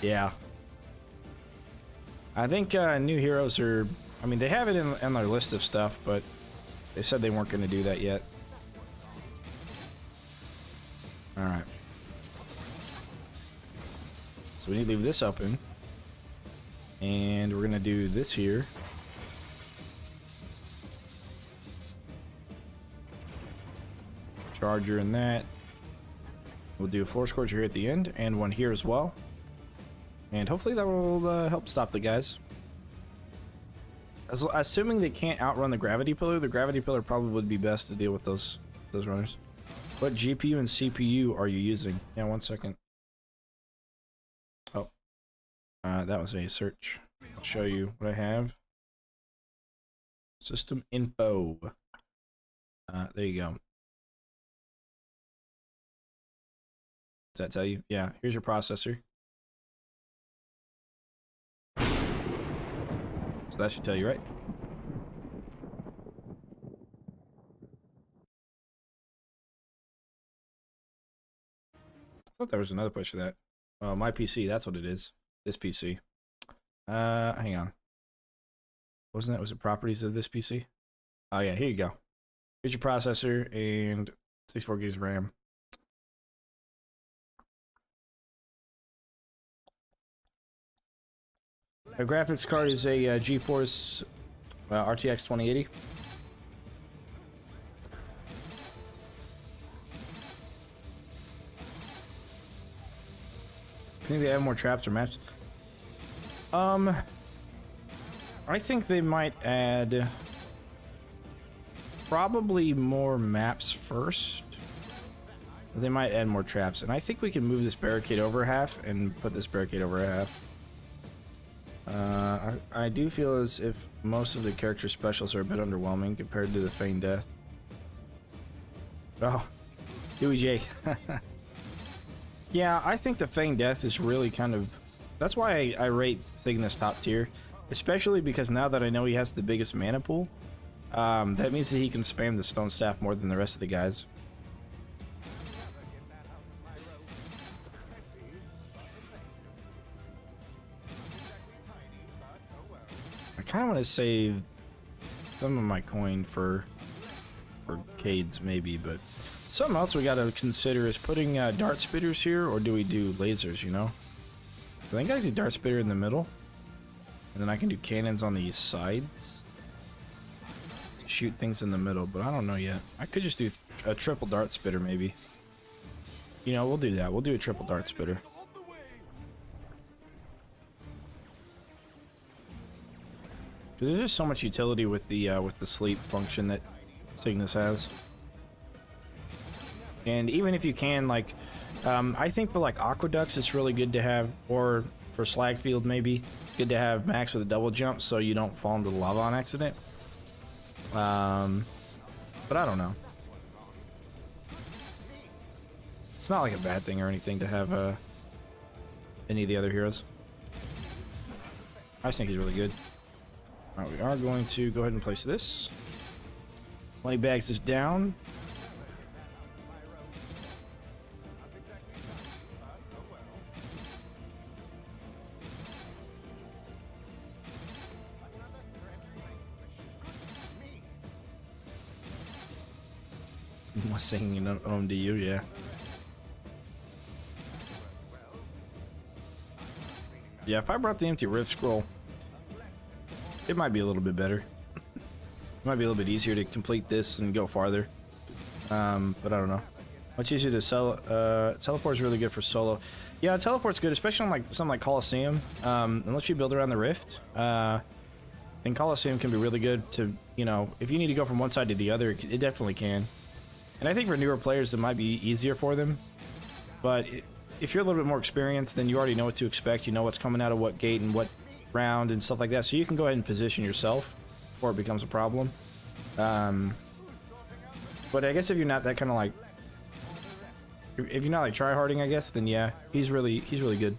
[SPEAKER 1] Yeah. I think new heroes are... I mean, they have it in their list of stuff, but they said they weren't going to do that yet. Alright. So we need to leave this open. And we're going to do this here. Charger in that. We'll do a floor scorcher here at the end, and one here as well. And hopefully that will help stop the guys. Assuming they can't outrun the gravity pillar probably would be best to deal with those runners. What GPU and CPU are you using? Yeah, 1 second. Oh, that was a search. I'll show you what I have. System info. There you go. Does that tell you? Yeah, here's your processor. So that should tell you, right? I thought there was another place for that. Oh, my PC, that's what it is. This PC. Hang on. Wasn't that, was it properties of this PC? Oh yeah, here you go. Here's your processor and 64 gigs of RAM. The graphics card is a GeForce RTX 2080. I think they have more traps or maps. I think they might add probably more maps first. They might add more traps, and I think we can move this barricade over half and put this barricade over half. I do feel as if most of the character specials are a bit underwhelming compared to the Feigned Death. Oh, Dewey J. Yeah, I think the Feigned Death is really kind of... That's why I rate Cygnus top tier. Especially because now that I know he has the biggest mana pool, that means that he can spam the Stone Staff more than the rest of the guys. I kind of want to save some of my coin for Cades maybe, but something else we got to consider is putting dart spitters here, or do we do lasers, you know? I think I can do dart spitter in the middle, and then I can do cannons on the sides to shoot things in the middle, but I don't know yet. I could just do a triple dart spitter maybe. You know, we'll do that. We'll do a triple dart spitter. Because there's just so much utility with the sleep function that Cygnus has. And even if you can, like, I think for like aqueducts, it's really good to have, or for Slagfield maybe, it's good to have Max with a double jump so you don't fall into the lava on accident. But I don't know. It's not like a bad thing or anything to have any of the other heroes. I just think he's really good. Alright, we are going to go ahead and place this. Money bags this down. I'm singing an OMDU, yeah. Yeah, if I brought the empty rift scroll, it might be a little bit better. It might be a little bit easier to complete this and go farther. But I don't know. Much easier to sell. Teleport is really good for solo. Yeah, teleport's good, especially on like something like Colosseum. Unless you build around the rift, then Colosseum can be really good to, you know, if you need to go from one side to the other, it definitely can. And I think for newer players, it might be easier for them. But if you're a little bit more experienced, then you already know what to expect. You know what's coming out of what gate and what round and stuff like that. So you can go ahead and position yourself before it becomes a problem. But I guess if you're not that kind of like... If you're not like tryharding, I guess, then yeah, he's really good.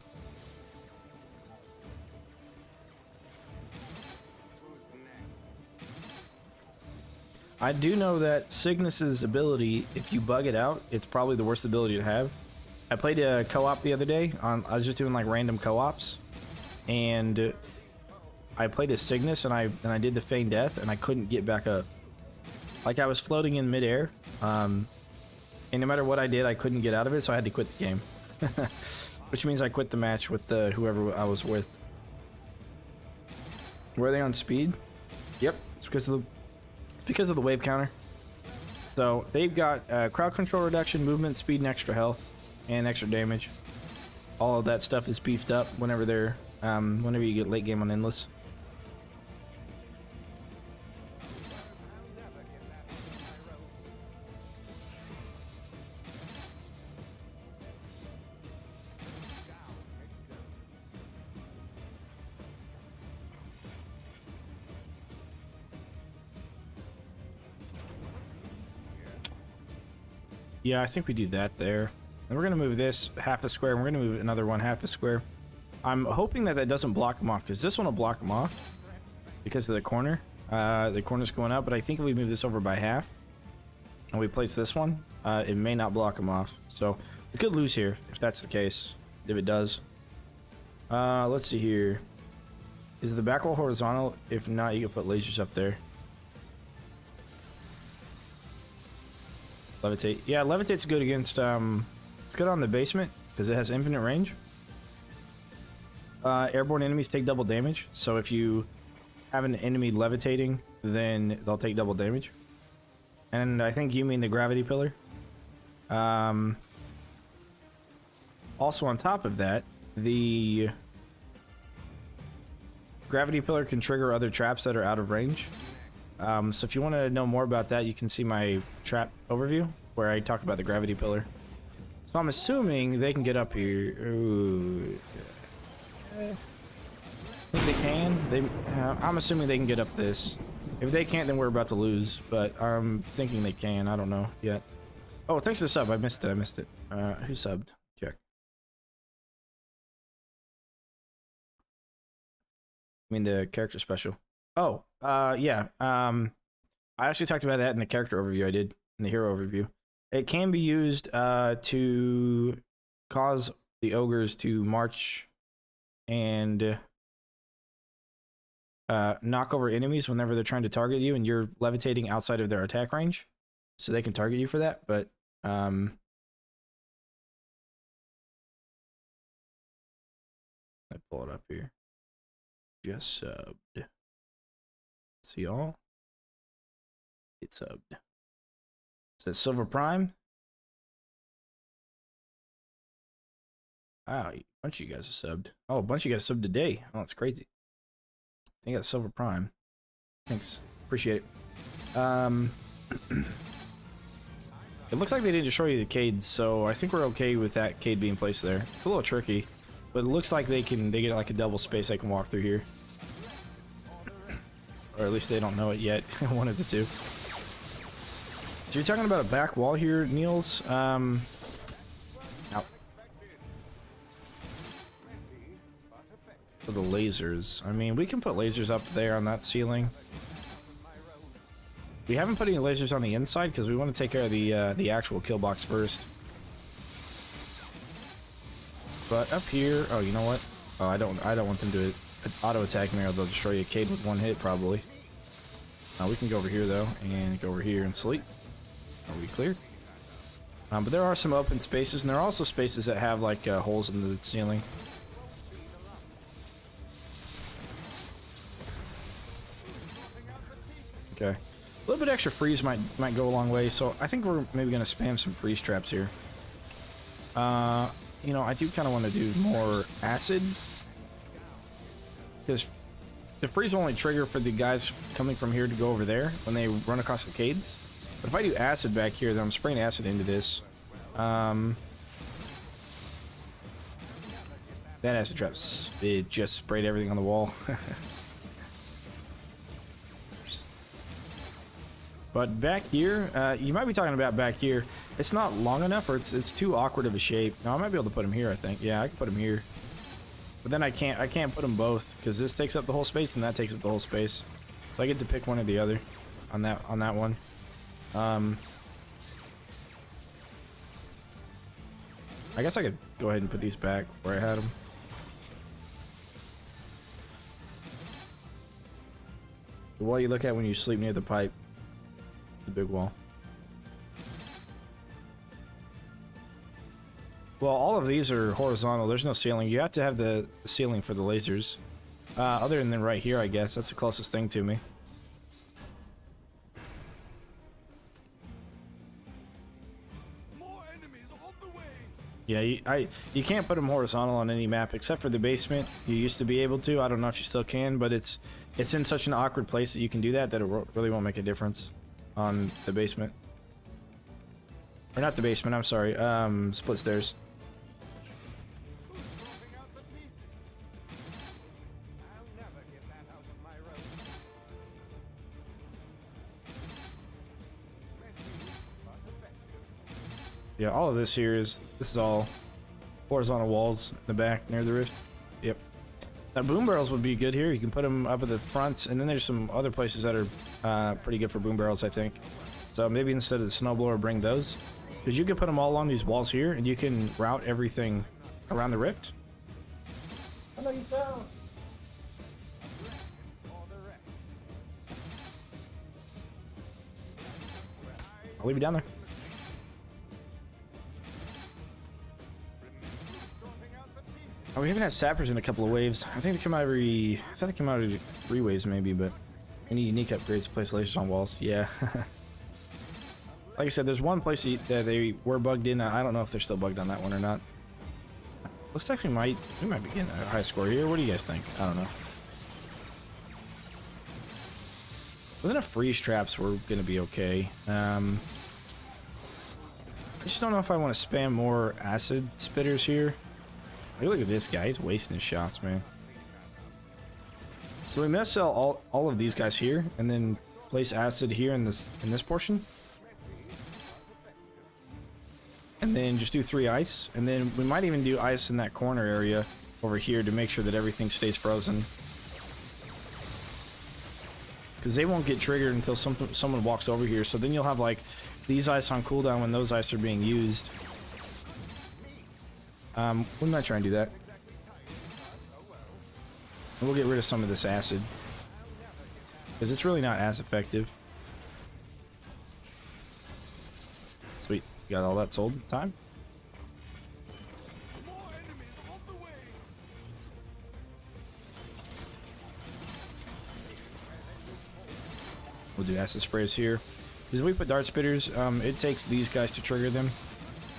[SPEAKER 1] I do know that Cygnus's ability, if you bug it out, it's probably the worst ability to have. I played a co-op the other day. I was just doing like random co-ops, and I played a Cygnus, and I did the feign death, and I couldn't get back up. Like I was floating in midair, and no matter what I did, I couldn't get out of it, so I had to quit the game. Which means I quit the match with whoever I was with. Were they on speed? Yep, it's because of the wave counter. So they've got crowd control reduction, movement speed, and extra health, and extra damage. All of that stuff is beefed up whenever whenever you get late game on endless. Yeah, I think we do that there. And we're going to move this half a square, and we're going to move another one half a square. I'm hoping that doesn't block them off, because this one will block them off because of the corner. The corner's going up, but I think if we move this over by half and we place this one, it may not block them off. So we could lose here if that's the case, if it does. Let's see here. Is the back wall horizontal? If not, you can put lasers up there. Levitate. Yeah, levitate's good against it's good on the basement because it has infinite range. Airborne enemies take double damage, so if you have an enemy levitating, then they'll take double damage. And I think you mean the gravity pillar. Also on top of that, the gravity pillar can trigger other traps that are out of range. So if you want to know more about that, you can see my trap overview where I talk about the gravity pillar. So I'm assuming they can get up here. Ooh. I think they can. I'm assuming they can get up this. If they can't, then we're about to lose. But I'm thinking they can. I don't know yet. Oh, thanks for the sub. I missed it. Who subbed? Check. I mean the character special. Oh, yeah. I actually talked about that in the character overview I did, in the hero overview. It can be used to cause the ogres to march and knock over enemies whenever they're trying to target you and you're levitating outside of their attack range. So they can target you for that, but I pull it up here. Just subbed. See all? It's subbed. Says Silver Prime. Wow, a bunch of you guys are subbed. Oh, a bunch of you guys subbed today. Oh, that's crazy. I think that's Silver Prime. Thanks. Appreciate it. It looks like they didn't destroy the Cades, so I think we're okay with that Cade being placed there. It's a little tricky, but it looks like they get like a double space they can walk through here. Or at least they don't know it yet. One of the two. So you're talking about a back wall here, Niels? Out. For the lasers. I mean, we can put lasers up there on that ceiling. We haven't put any lasers on the inside because we want to take care of the actual kill box first. But up here, oh, you know what? Oh, I don't want them to auto attack me or they'll destroy a Cade with one hit probably. We can go over here though and go over here and sleep. Are we clear? But there are some open spaces, and there are also spaces that have like holes in the ceiling. Okay, a little bit extra freeze might go a long way, so I think we're maybe gonna spam some freeze traps here. You know, I do kind of want to do more acid because the freeze will only trigger for the guys coming from here to go over there when they run across the Cades. But if I do acid back here, then I'm spraying acid into this. That acid traps, it just sprayed everything on the wall. But back here, you might be talking about back here. It's not long enough, or it's too awkward of a shape. Now I might be able to put him here. I think, yeah, I can put him here. But then I can't put them both because this takes up the whole space and that takes up the whole space. So I get to pick one or the other on that one. I guess I could go ahead and put these back where I had them. The wall you look at when you sleep near the pipe. The big wall. Well, all of these are horizontal. There's no ceiling. You have to have the ceiling for the lasers. Other than right here, I guess. That's the closest thing to me.
[SPEAKER 2] More enemies on the way.
[SPEAKER 1] Yeah, you can't put them horizontal on any map except for the basement. You used to be able to. I don't know if you still can, but it's in such an awkward place that you can do that it really won't make a difference on the basement. Or not the basement, I'm sorry. Split stairs.
[SPEAKER 2] Dropping out the pieces. I'll never get that out of my road. Messy, but effective.
[SPEAKER 1] Yeah, all of this here this is all horizontal walls in the back near the rift. Yep. Now boom barrels would be good here. You can put them up at the front, and then there's some other places that are pretty good for boom barrels, I think. So maybe instead of the snowblower, bring those. Because you can put them all along these walls here, and you can route everything around the rift. I know you found.
[SPEAKER 2] For the rest.
[SPEAKER 1] I'll leave you down there.
[SPEAKER 2] Sorting out the pieces.
[SPEAKER 1] Oh, we haven't had sappers in a couple of waves. I think they come out every... I thought they come out every 3 waves maybe, but... Any unique upgrades to place lasers on walls? Yeah. Like I said, there's one place that they were bugged in. I don't know if they're still bugged on that one or not. Looks like we might be getting a high score here. What do you guys think? I don't know. Within a freeze traps, we're gonna be okay. I just don't know if I want to spam more acid spitters here. Hey, look at this guy. He's wasting his shots, man. So we may sell all of these guys here, and then place acid here in this portion. And then just do 3 ice, and then we might even do ice in that corner area over here to make sure that everything stays frozen. Because they won't get triggered until someone walks over here, so then you'll have like these ice on cooldown when those ice are being used. We might try and do that. And we'll get rid of some of this acid. Because it's really not as effective. Sweet. Got all that sold in time.
[SPEAKER 2] More enemies on the way.
[SPEAKER 1] We'll do acid sprays here. Because if we put dart spitters, it takes these guys to trigger them.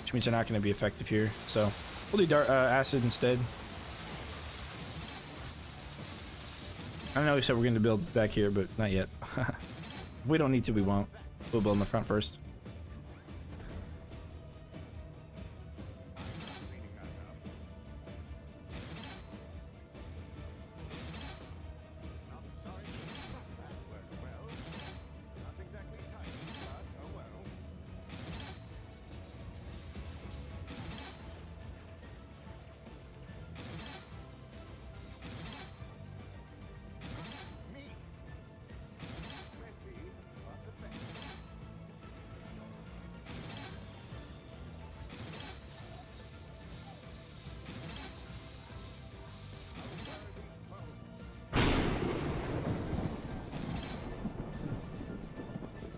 [SPEAKER 1] Which means they're not going to be effective here. So we'll do acid instead. I know we said we're going to build back here, but not yet. If we don't need to, we won't. We'll build in the front first.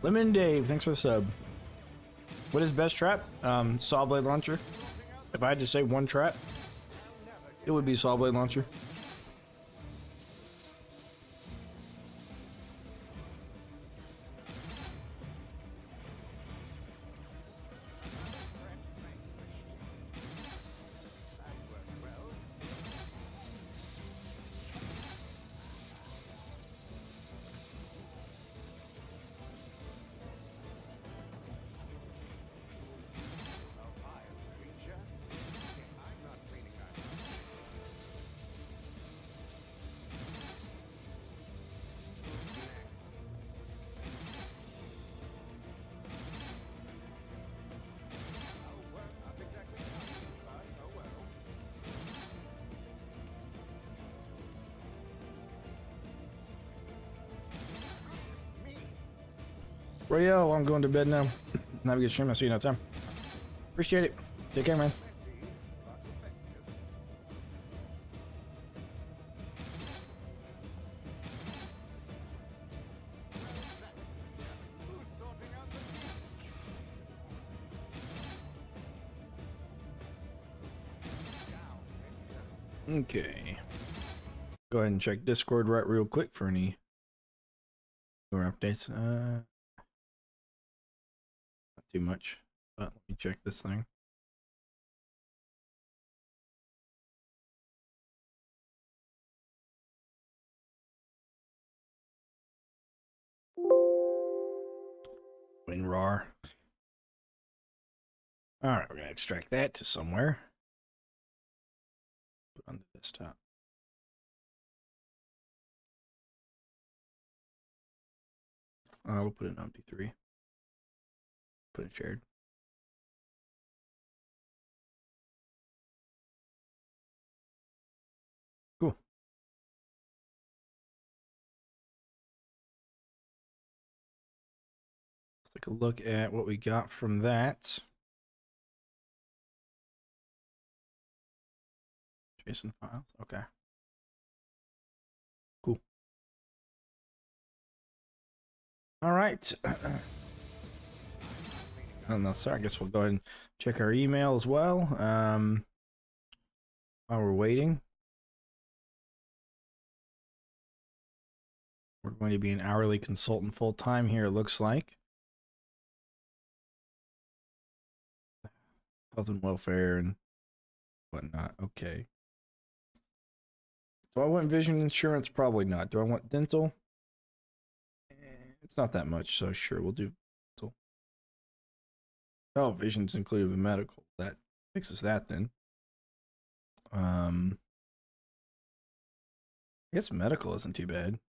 [SPEAKER 1] Lemon Dave, thanks for the sub. What is best trap? Saw blade launcher. If I had to say one trap, it would be saw blade launcher. Royale, I'm going to bed now. Have a good stream. I'll see you next time. Appreciate it. Take care, man. Okay. Go ahead and check Discord right real quick for any more updates. Not too much, but let me check this thing. WinRAR. Alright, we're gonna extract that to somewhere. Put on the desktop. We'll put it in OMD3. Put it shared. Cool. Let's take a look at what we got from that. JSON files. Okay. Cool. All right. I don't know, sir. I guess we'll go ahead and check our email as well. While we're waiting. We're going to be an hourly consultant full time here, it looks like. Health and welfare and whatnot. Okay. Do I want vision insurance? Probably not. Do I want dental? It's not that much, so sure, we'll do dental. Oh, vision's included with medical. That fixes that then. I guess medical isn't too bad.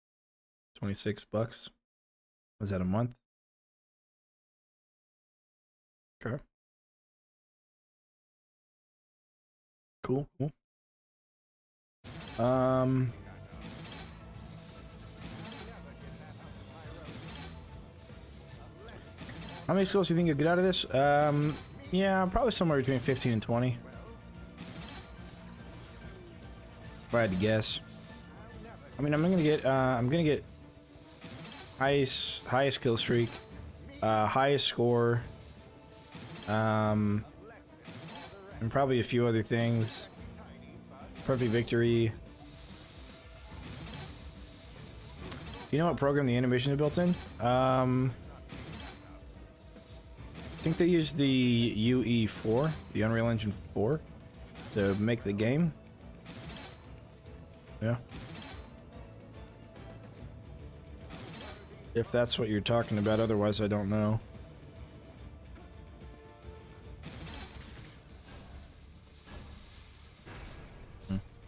[SPEAKER 1] $26. Was that a month? Okay. Cool, cool. How many skulls do you think you'll get out of this? Yeah, probably somewhere between 15 and 20. If I had to guess. I mean, I'm gonna get highest kill streak, highest score, and probably a few other things. Perfect victory. Do you know what program the animation is built in? I think they used the UE4, the Unreal Engine 4, to make the game. Yeah. If that's what you're talking about, otherwise I don't know.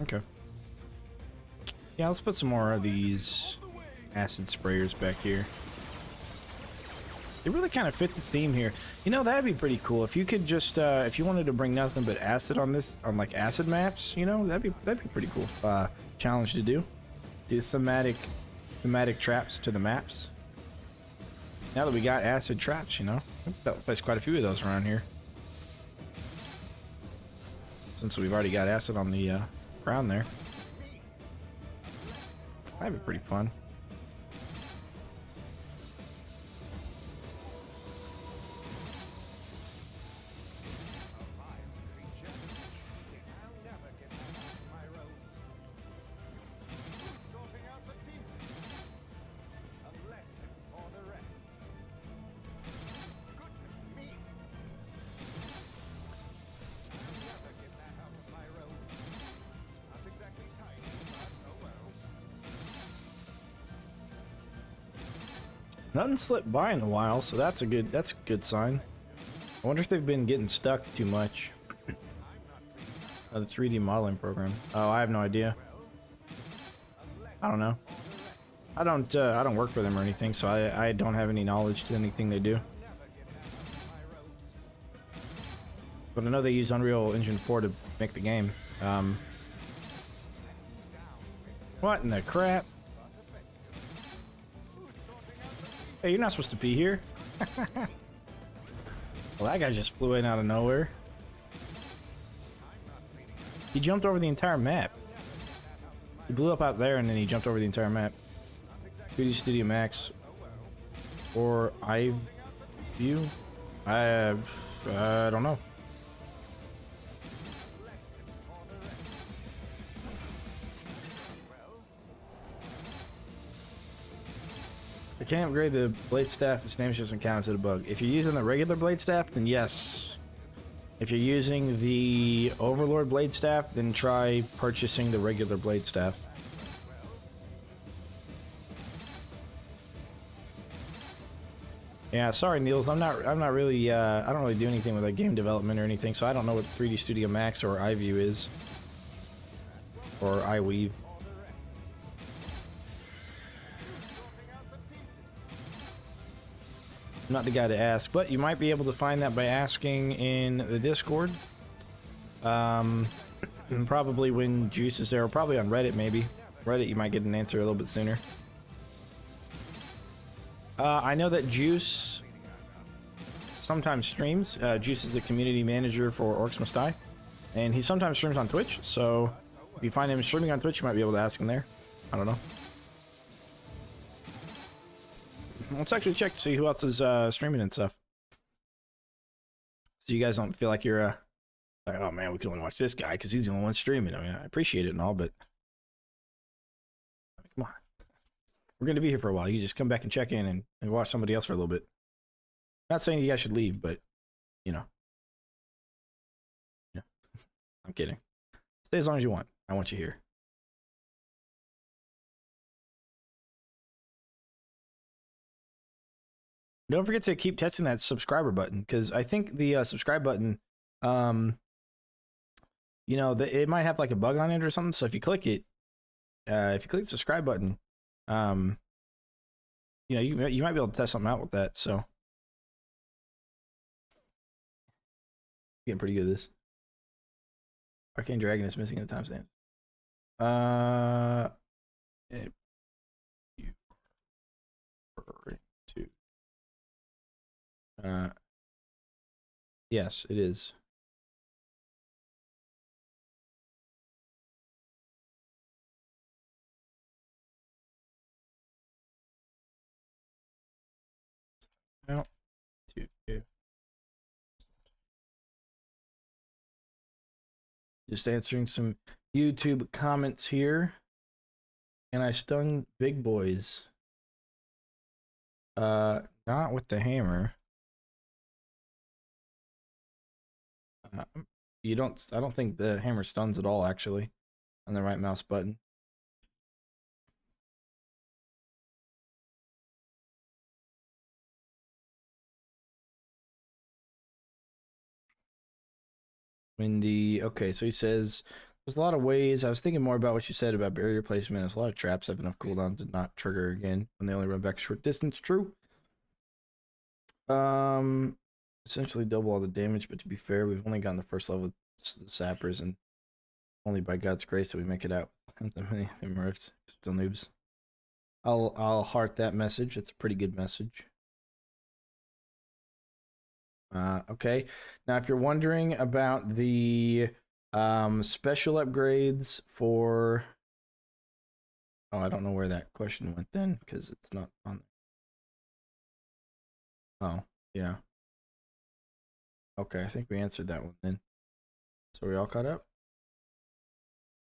[SPEAKER 1] Okay. Yeah, let's put some more of these acid sprayers back here. They really kind of fit the theme here. You know, that'd be pretty cool if you could just if you wanted to bring nothing but acid on this, on like acid maps, you know, that'd be pretty cool challenge to do. Do thematic traps to the maps. Now that we got acid traps, you know, there's quite a few of those around here. Since we've already got acid on the ground there, that'd be pretty fun. Nothing slipped by in a while, so that's a good sign. I wonder if they've been getting stuck too much. The 3D modeling program. Oh, I have no idea. I don't know. I don't work for them or anything, so I don't have any knowledge to anything they do. But I know they use Unreal Engine 4 to make the game. What in the crap? Hey, you're not supposed to be here. Well, that guy just flew in out of nowhere. He jumped over the entire map. He blew up out there and then he jumped over the entire map. 3D Studio Max or iView? I don't know. I can't upgrade the blade staff. Its name doesn't count as a bug. If you're using the regular blade staff, then yes. If you're using the Overlord blade staff, then try purchasing the regular blade staff. Yeah, sorry, Niels. I'm not really. I don't really do anything with like game development or anything, so I don't know what 3D Studio Max or iView is, or iWeave. I'm not the guy to ask, but you might be able to find that by asking in the Discord. Probably when Juice is there, or probably on Reddit, maybe. Reddit, you might get an answer a little bit sooner. I know that Juice sometimes streams. Juice is the community manager for Orcs Must Die, and he sometimes streams on Twitch, so if you find him streaming on Twitch, you might be able to ask him there. I don't know. Let's actually check to see who else is streaming and stuff. So you guys don't feel like you're like, oh man, we can only watch this guy because he's the only one streaming. I mean, I appreciate it and all, but come on. We're going to be here for a while. You just come back and check in and watch somebody else for a little bit. Not saying you guys should leave, but, you know. Yeah. I'm kidding. Stay as long as you want. I want you here. Don't forget to keep testing that subscriber button, because I think the subscribe button, you know, it might have like a bug on it or something. So if you click it, if you click the subscribe button, you know, you might be able to test something out with that. So getting pretty good at this. Arcane Dragon is missing the timestamp. Yes, it is. Well, two. Just answering some YouTube comments here. And I stung big boys. Not with the hammer. I don't think the hammer stuns at all, actually, on the right mouse button. Okay, so he says, there's a lot of ways. I was thinking more about what you said about barrier placement. There's a lot of traps have enough cooldown to not trigger again when they only run back a short distance. True. Essentially double all the damage, but to be fair, we've only gotten the first level of the sappers, and only by God's grace do we make it out. The Murphs, still noobs. I'll heart that message. It's a pretty good message. Okay. Now, if you're wondering about the special upgrades for... Oh, I don't know where that question went then, because it's not on there. Oh, yeah. Okay, I think we answered that one then. So are we all caught up?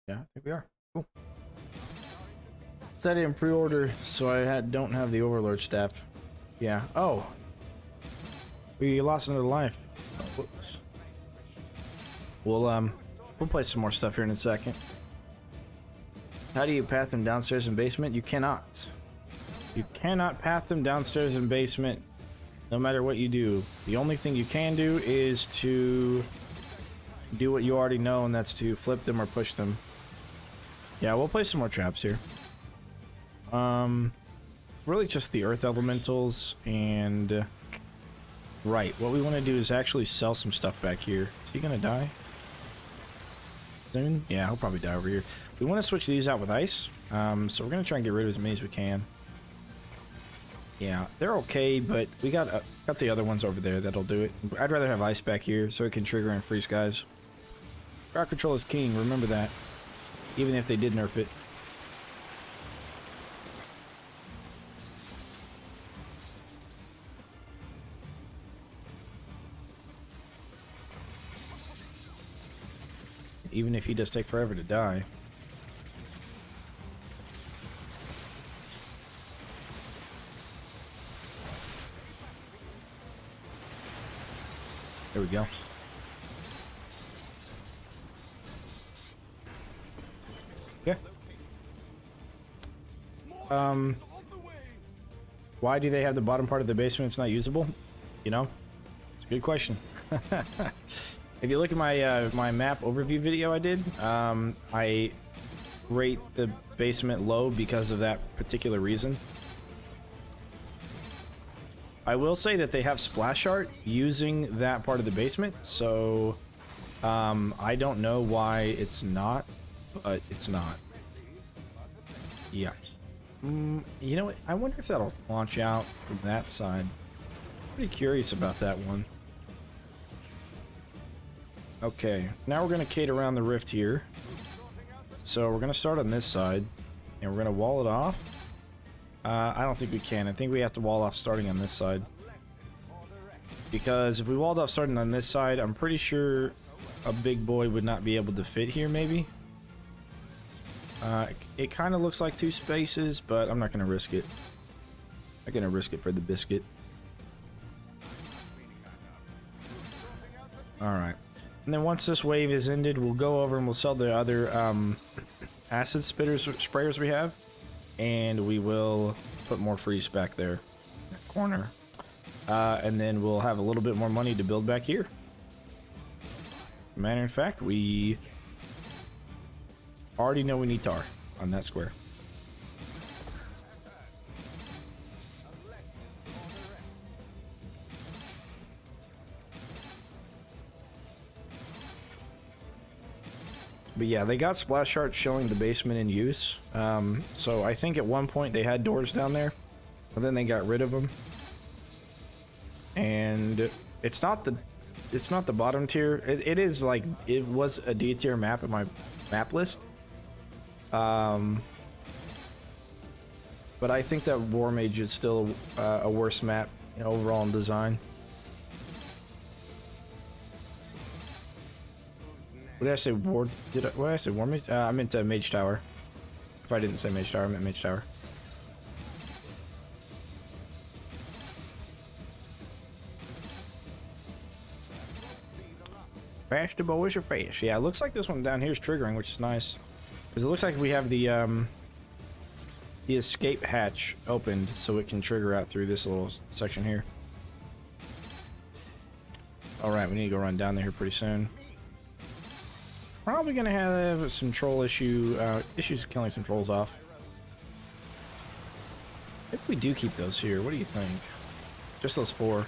[SPEAKER 1] Yeah, I think we are. Cool. Set it in pre-order, so I don't have the Overlord staff. Yeah. Oh. We lost another life. Oh, whoops. We'll play some more stuff here in a second. How do you path them downstairs and basement? You cannot. You cannot path them downstairs and basement. No matter what you do. The only thing you can do is to do what you already know, and that's to flip them or push them. Yeah, we'll play some more traps here. Really just the earth elementals, and right, what we want to do is actually sell some stuff back here. Is he gonna die soon? Yeah, he'll probably die over here. We want to switch these out with ice, so we're gonna try and get rid of as many as we can. Yeah, they're okay, but we got the other ones over there that'll do it. I'd rather have ice back here so it can trigger and freeze guys. Crowd control is king, remember that. Even if they did nerf it. Even if he does take forever to die. we go. Yeah. Why do they have the bottom part of the basement? It's not usable. You know, it's a good question. If you look at my my map overview video I did, I rate the basement low because of that particular reason. I will say that they have splash art using that part of the basement, so I don't know why it's not, but it's not. Yeah. You know what? I wonder if that'll launch out from that side. Pretty curious about that one. Okay, now we're going to kate around the rift here. So we're going to start on this side, and we're going to wall it off. I don't think we can. I think we have to wall off starting on this side. Because if we walled off starting on this side, I'm pretty sure a big boy would not be able to fit here, maybe. It kind of looks like 2 spaces, but I'm not going to risk it. I'm going to risk it for the biscuit. Alright. And then once this wave is ended, we'll go over and we'll sell the other acid sprayers we have. And we will put more freeze back there in that corner. And then we'll have a little bit more money to build back here. Matter of fact, we already know we need tar on that square. But yeah, they got splash charts showing the basement in use. So I think at one point they had doors down there, but then they got rid of them. And it's not the bottom tier. It is like, it was a D tier map in my map list. But I think that War Mage is still a worse map, you know, overall in design. What did I say? What did I say? War Mage? I meant Mage Tower. If I didn't say Mage Tower, I meant Mage Tower. Fast the boys are fast. Yeah, it looks like this one down here is triggering, which is nice. Because it looks like we have the escape hatch opened, so it can trigger out through this little section here. Alright, we need to go run down there pretty soon. Probably gonna have some troll issues killing some trolls off. If we do keep those here, what do you think? Just those 4.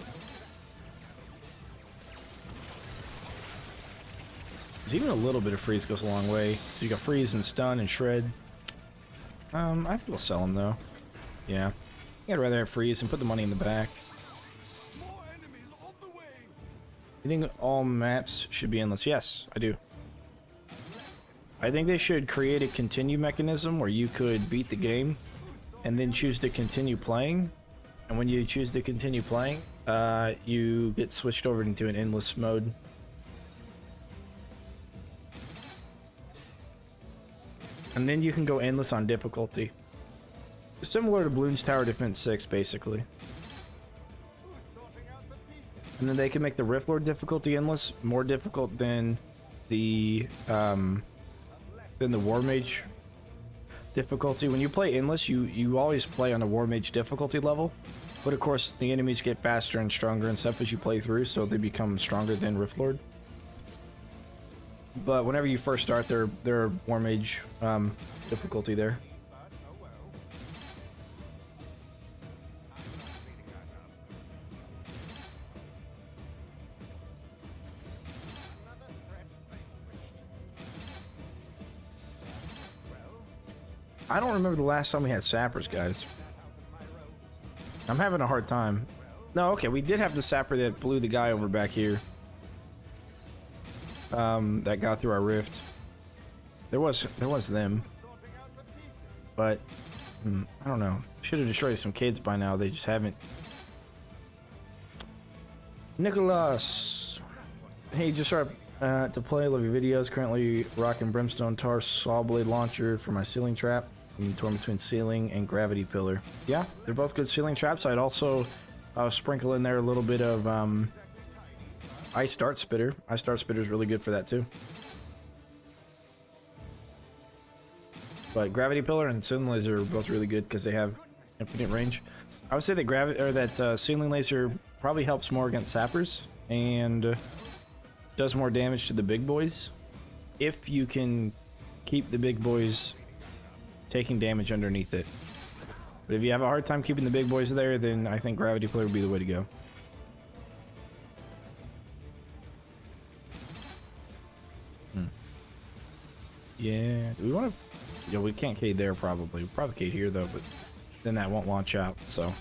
[SPEAKER 1] Because even a little bit of freeze goes a long way. So you got freeze and stun and shred. I think we'll sell them though. Yeah. I'd rather have freeze and put the money in the back. You think all maps should be endless? Yes, I do. I think they should create a continue mechanism where you could beat the game and then choose to continue playing. And when you choose to continue playing, you get switched over into an endless mode. And then you can go endless on difficulty. Similar to Bloons Tower Defense 6, basically. And then they can make the Rift Lord difficulty endless, more difficult than the War Mage difficulty. When you play endless, you always play on a War Mage difficulty level. But of course, the enemies get faster and stronger and stuff as you play through, so they become stronger than Rift Lord. But whenever you first start, they're War Mage difficulty there. I don't remember the last time we had sappers, guys. I'm having a hard time. No, okay, we did have the sapper that blew the guy over back here. That got through our rift. There was them. But, I don't know. Should have destroyed some kids by now. They just haven't. Nicholas! Hey, just started to play. Love your videos. Currently rocking Brimstone Tar Saw Blade Launcher for my ceiling trap. I'm torn between ceiling and gravity pillar. Yeah, they're both good ceiling traps. I'd also sprinkle in there a little bit of Ice Dart Spitter. Ice Dart Spitter is really good for that too. But Gravity Pillar and Ceiling Laser are both really good because they have infinite range. I would say that Ceiling Laser probably helps more against sappers and does more damage to the big boys if you can keep the big boys taking damage underneath it. But if you have a hard time keeping the big boys there, then I think Gravity Pillar would be the way to go. Yeah, do we want to... Yeah, we can't Cade there probably. We'll probably Cade here though, but then that won't launch out, so...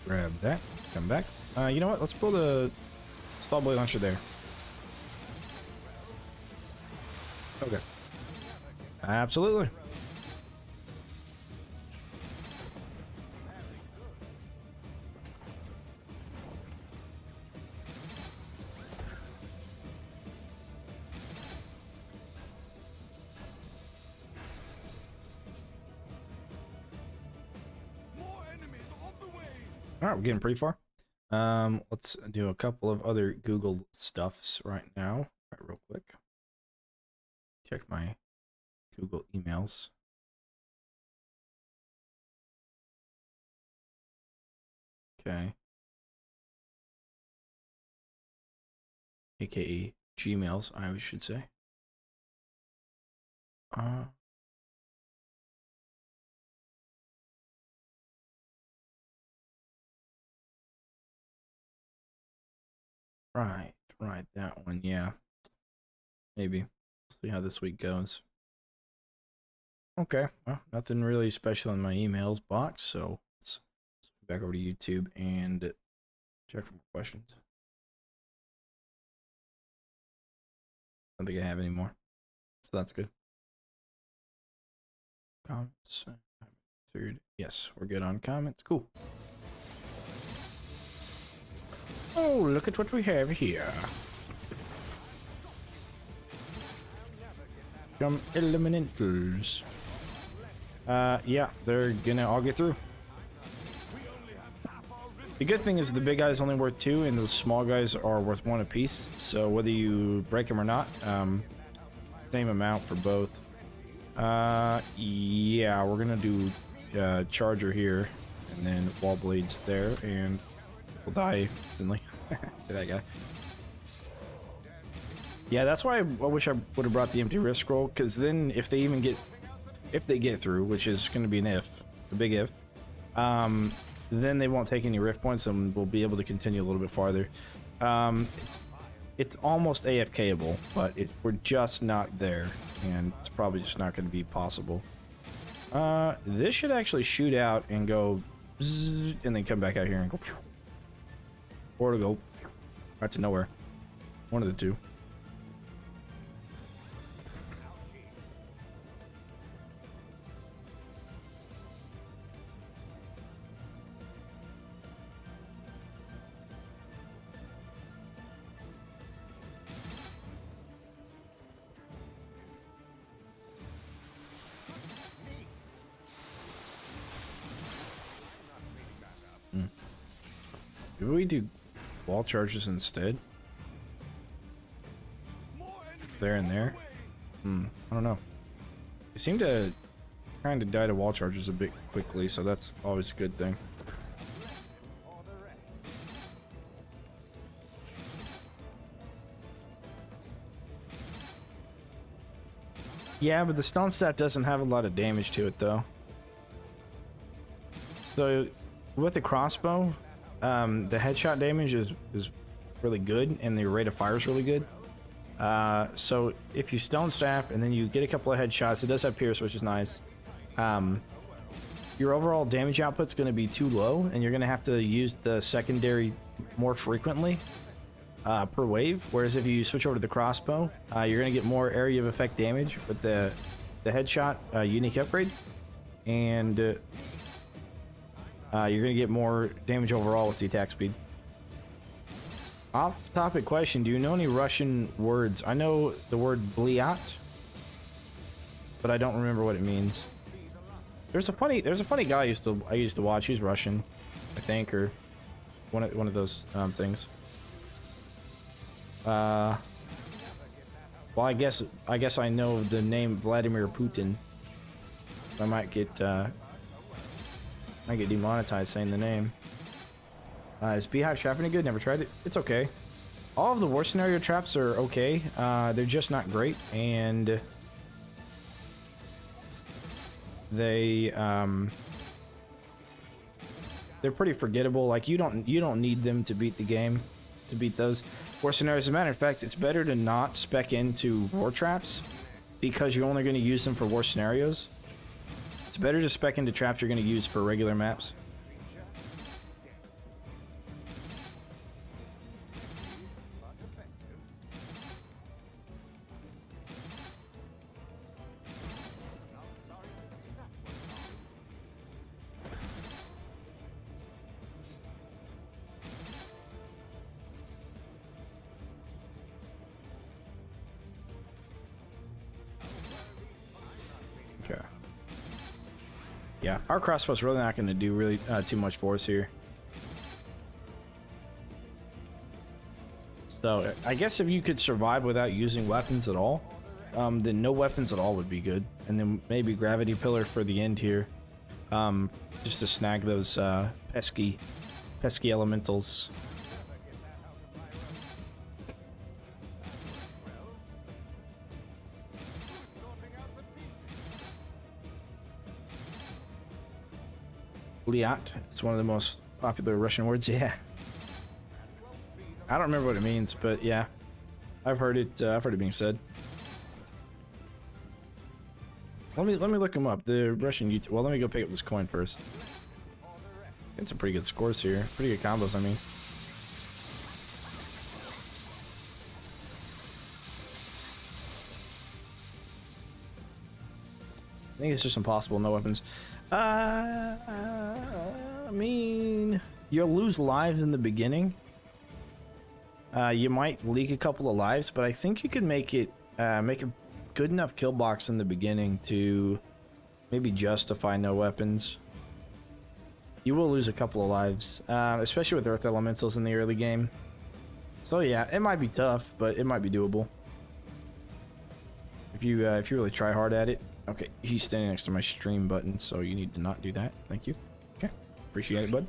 [SPEAKER 1] Grab that, come back. You know what, let's pull the Stall Blade Launcher there. Okay. Absolutely. All right, we're getting pretty far. Let's do a couple of other Google stuffs right now. Real quick. Check my Google emails. Okay. AKA Gmails, I should say. Right, that one, yeah. Maybe. See how this week goes. Okay, well, nothing really special in my emails box, so let's back over to YouTube and check for more questions. I don't think I have any more, so that's good. Comments. Yes, we're good on comments. Cool. Oh, look at what we have here. Some elementals. Yeah, they're gonna all get through. The good thing is the big guys only worth 2 and the small guys are worth 1 apiece. So whether you break them or not, same amount for both. Yeah, we're gonna do charger here and then wall blades there, and we'll die instantly. That guy. Yeah, that's why I wish I would have brought the empty rift scroll, because then if they get through, which is going to be an if, a big if, then they won't take any rift points and we'll be able to continue a little bit farther. It's almost AFKable, but we're just not there, and it's probably just not going to be possible. This should actually shoot out and go zzz, and then come back out here and go phew, or to go right to nowhere. One of the two. Maybe we do wall charges instead. There and there. I don't know. They seem to kind of die to wall charges a bit quickly, so that's always a good thing. Yeah, but the stone staff doesn't have a lot of damage to it, though. So, with the crossbow, the headshot damage is really good, and the rate of fire is really good. So if you stone staff and then you get a couple of headshots, it does have pierce, which is nice. Your overall damage output's going to be too low, and you're going to have to use the secondary more frequently per wave. Whereas if you switch over to the crossbow, you're going to get more area of effect damage with the headshot unique upgrade, and you're going to get more damage overall with the attack speed. Off-topic question, do you know any Russian words? I know the word bliat, but I don't remember what it means. There's a funny guy I used to watch. He's Russian, I think, or one of those things. Well, I guess I know the name Vladimir Putin. I might get demonetized saying the name. Is Beehive trap any good? Never tried it. It's okay. All of the war scenario traps are okay. They're just not great, and they're pretty forgettable. Like you don't need them to beat the game, to beat those war scenarios. As a matter of fact, it's better to not spec into war traps because you're only going to use them for war scenarios. It's better to spec into traps you're going to use for regular maps. Okay. Yeah, our crossbow's really not going to do really too much for us here. So I guess if you could survive without using weapons at all, then no weapons at all would be good. And then maybe gravity pillar for the end here, just to snag those pesky elementals. Liat. It's one of the most popular Russian words. Yeah. I don't remember what it means, but yeah, I've heard it. I've heard it being said. Let me look him up. The Russian YouTube. Well, let me go pick up this coin first. Get some pretty good scores here. Pretty good combos. I mean. I think it's just impossible. No weapons. I mean, you'll lose lives in the beginning. You might leak a couple of lives, but I think you could make a good enough kill box in the beginning to maybe justify no weapons. You will lose a couple of lives, especially with Earth Elementals in the early game. So yeah, it might be tough, but it might be doable if you really try hard at it. Okay, he's standing next to my stream button, so you need to not do that. Thank you. Okay, appreciate it, bud.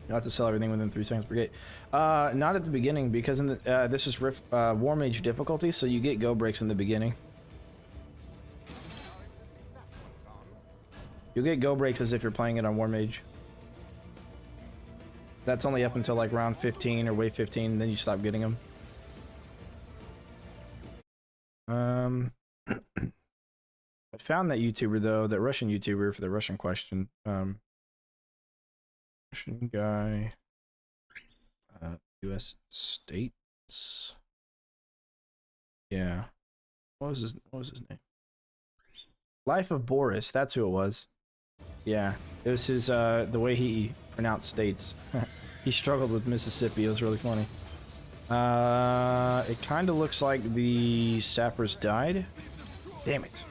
[SPEAKER 1] You have to sell everything within 3 seconds per gate. Not at the beginning, because in the this is War Mage difficulty, so you get go breaks in the beginning. You'll get go breaks as if you're playing it on War Mage. That's only up until like round 15 or wave 15, and then you stop getting them. I found that YouTuber though, that Russian YouTuber for the Russian question. Russian guy, U.S. states. Yeah, what was his name? Life of Boris. That's who it was. Yeah, it was his the way he pronounced states. He struggled with Mississippi. It was really funny. It kind of looks like the sappers died. Damn it.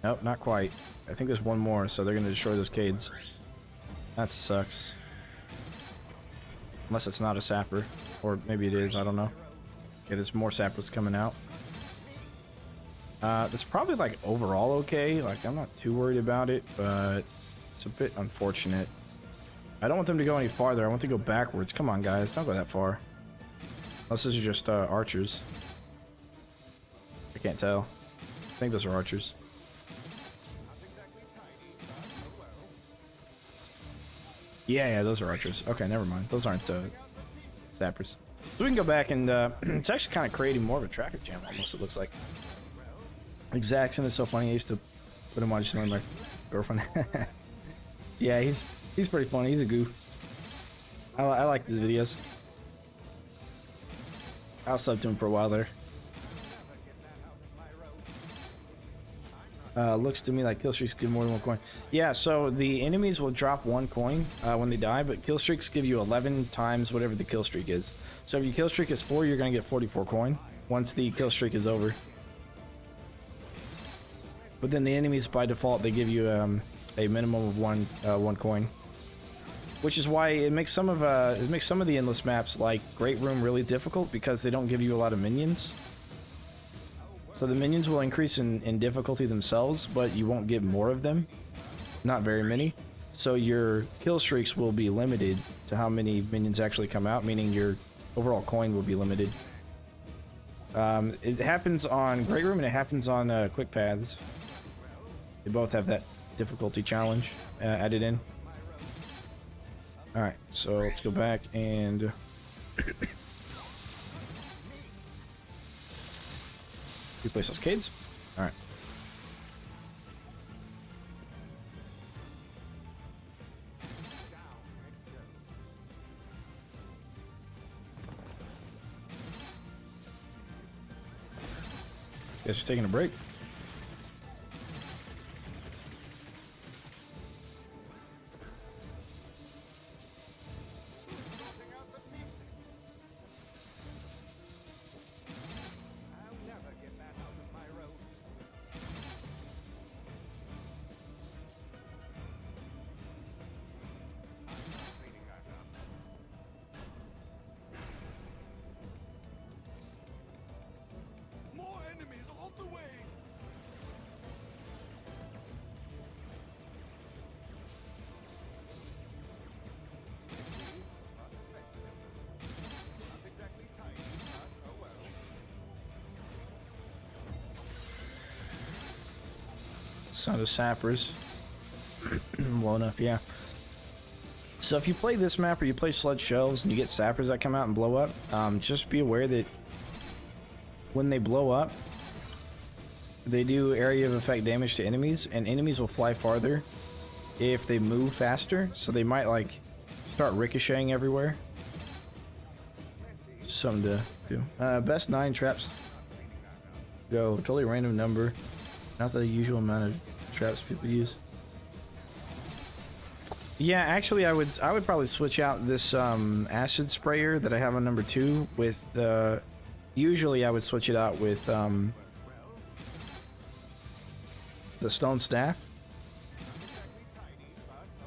[SPEAKER 1] Nope, not quite. I think there's one more, so they're gonna destroy those cades. That sucks. Unless it's not a sapper. Or maybe it is, I don't know. Okay, there's more sappers coming out. It's probably like overall okay. Like, I'm not too worried about it, but it's a bit unfortunate. I don't want them to go any farther. I want to go backwards. Come on, guys. Don't go that far. Unless those are just archers. I can't tell. I think those are archers. Yeah, those are archers. Okay, never mind. Those aren't sappers. So we can go back and it's actually kind of creating more of a traffic jam almost, it looks like. Like Zaxxon is so funny. I used to put him on just knowing my girlfriend. Yeah, he's pretty funny. He's a goof. I like his videos. I'll sub to him for a while there. Looks to me like kill streaks give more than 1 coin. Yeah, so the enemies will drop 1 coin when they die, but kill streaks give you 11 times whatever the kill streak is. So if your kill streak is 4, you're gonna get 44 coin once the kill streak is over. But then the enemies by default, they give you a minimum of one coin, which is why it makes some of the endless maps like Great Room really difficult, because they don't give you a lot of minions. So the minions will increase in difficulty themselves, but you won't get more of them. Not very many. So your kill streaks will be limited to how many minions actually come out, meaning your overall coin will be limited. It happens on Great Room and it happens on Quick Paths. They both have that difficulty challenge added in. Alright, so let's go back and... replace those kids. Alright. Guess we're taking a break.
[SPEAKER 2] More enemies on the way. Not exactly tiny, but oh well.
[SPEAKER 1] Sound of sappers. Blown up, yeah. So if you play this map or you play sludge shells and you get sappers that come out and blow up, just be aware that when they blow up, they do area of effect damage to enemies, and enemies will fly farther if they move faster, so they might like start ricocheting everywhere. Something to do. Best 9 traps go. Totally random number, not the usual amount of traps people use. Yeah, actually, I would probably switch out this acid sprayer that I have on number 2 with the. Usually, I would switch it out with the stone staff.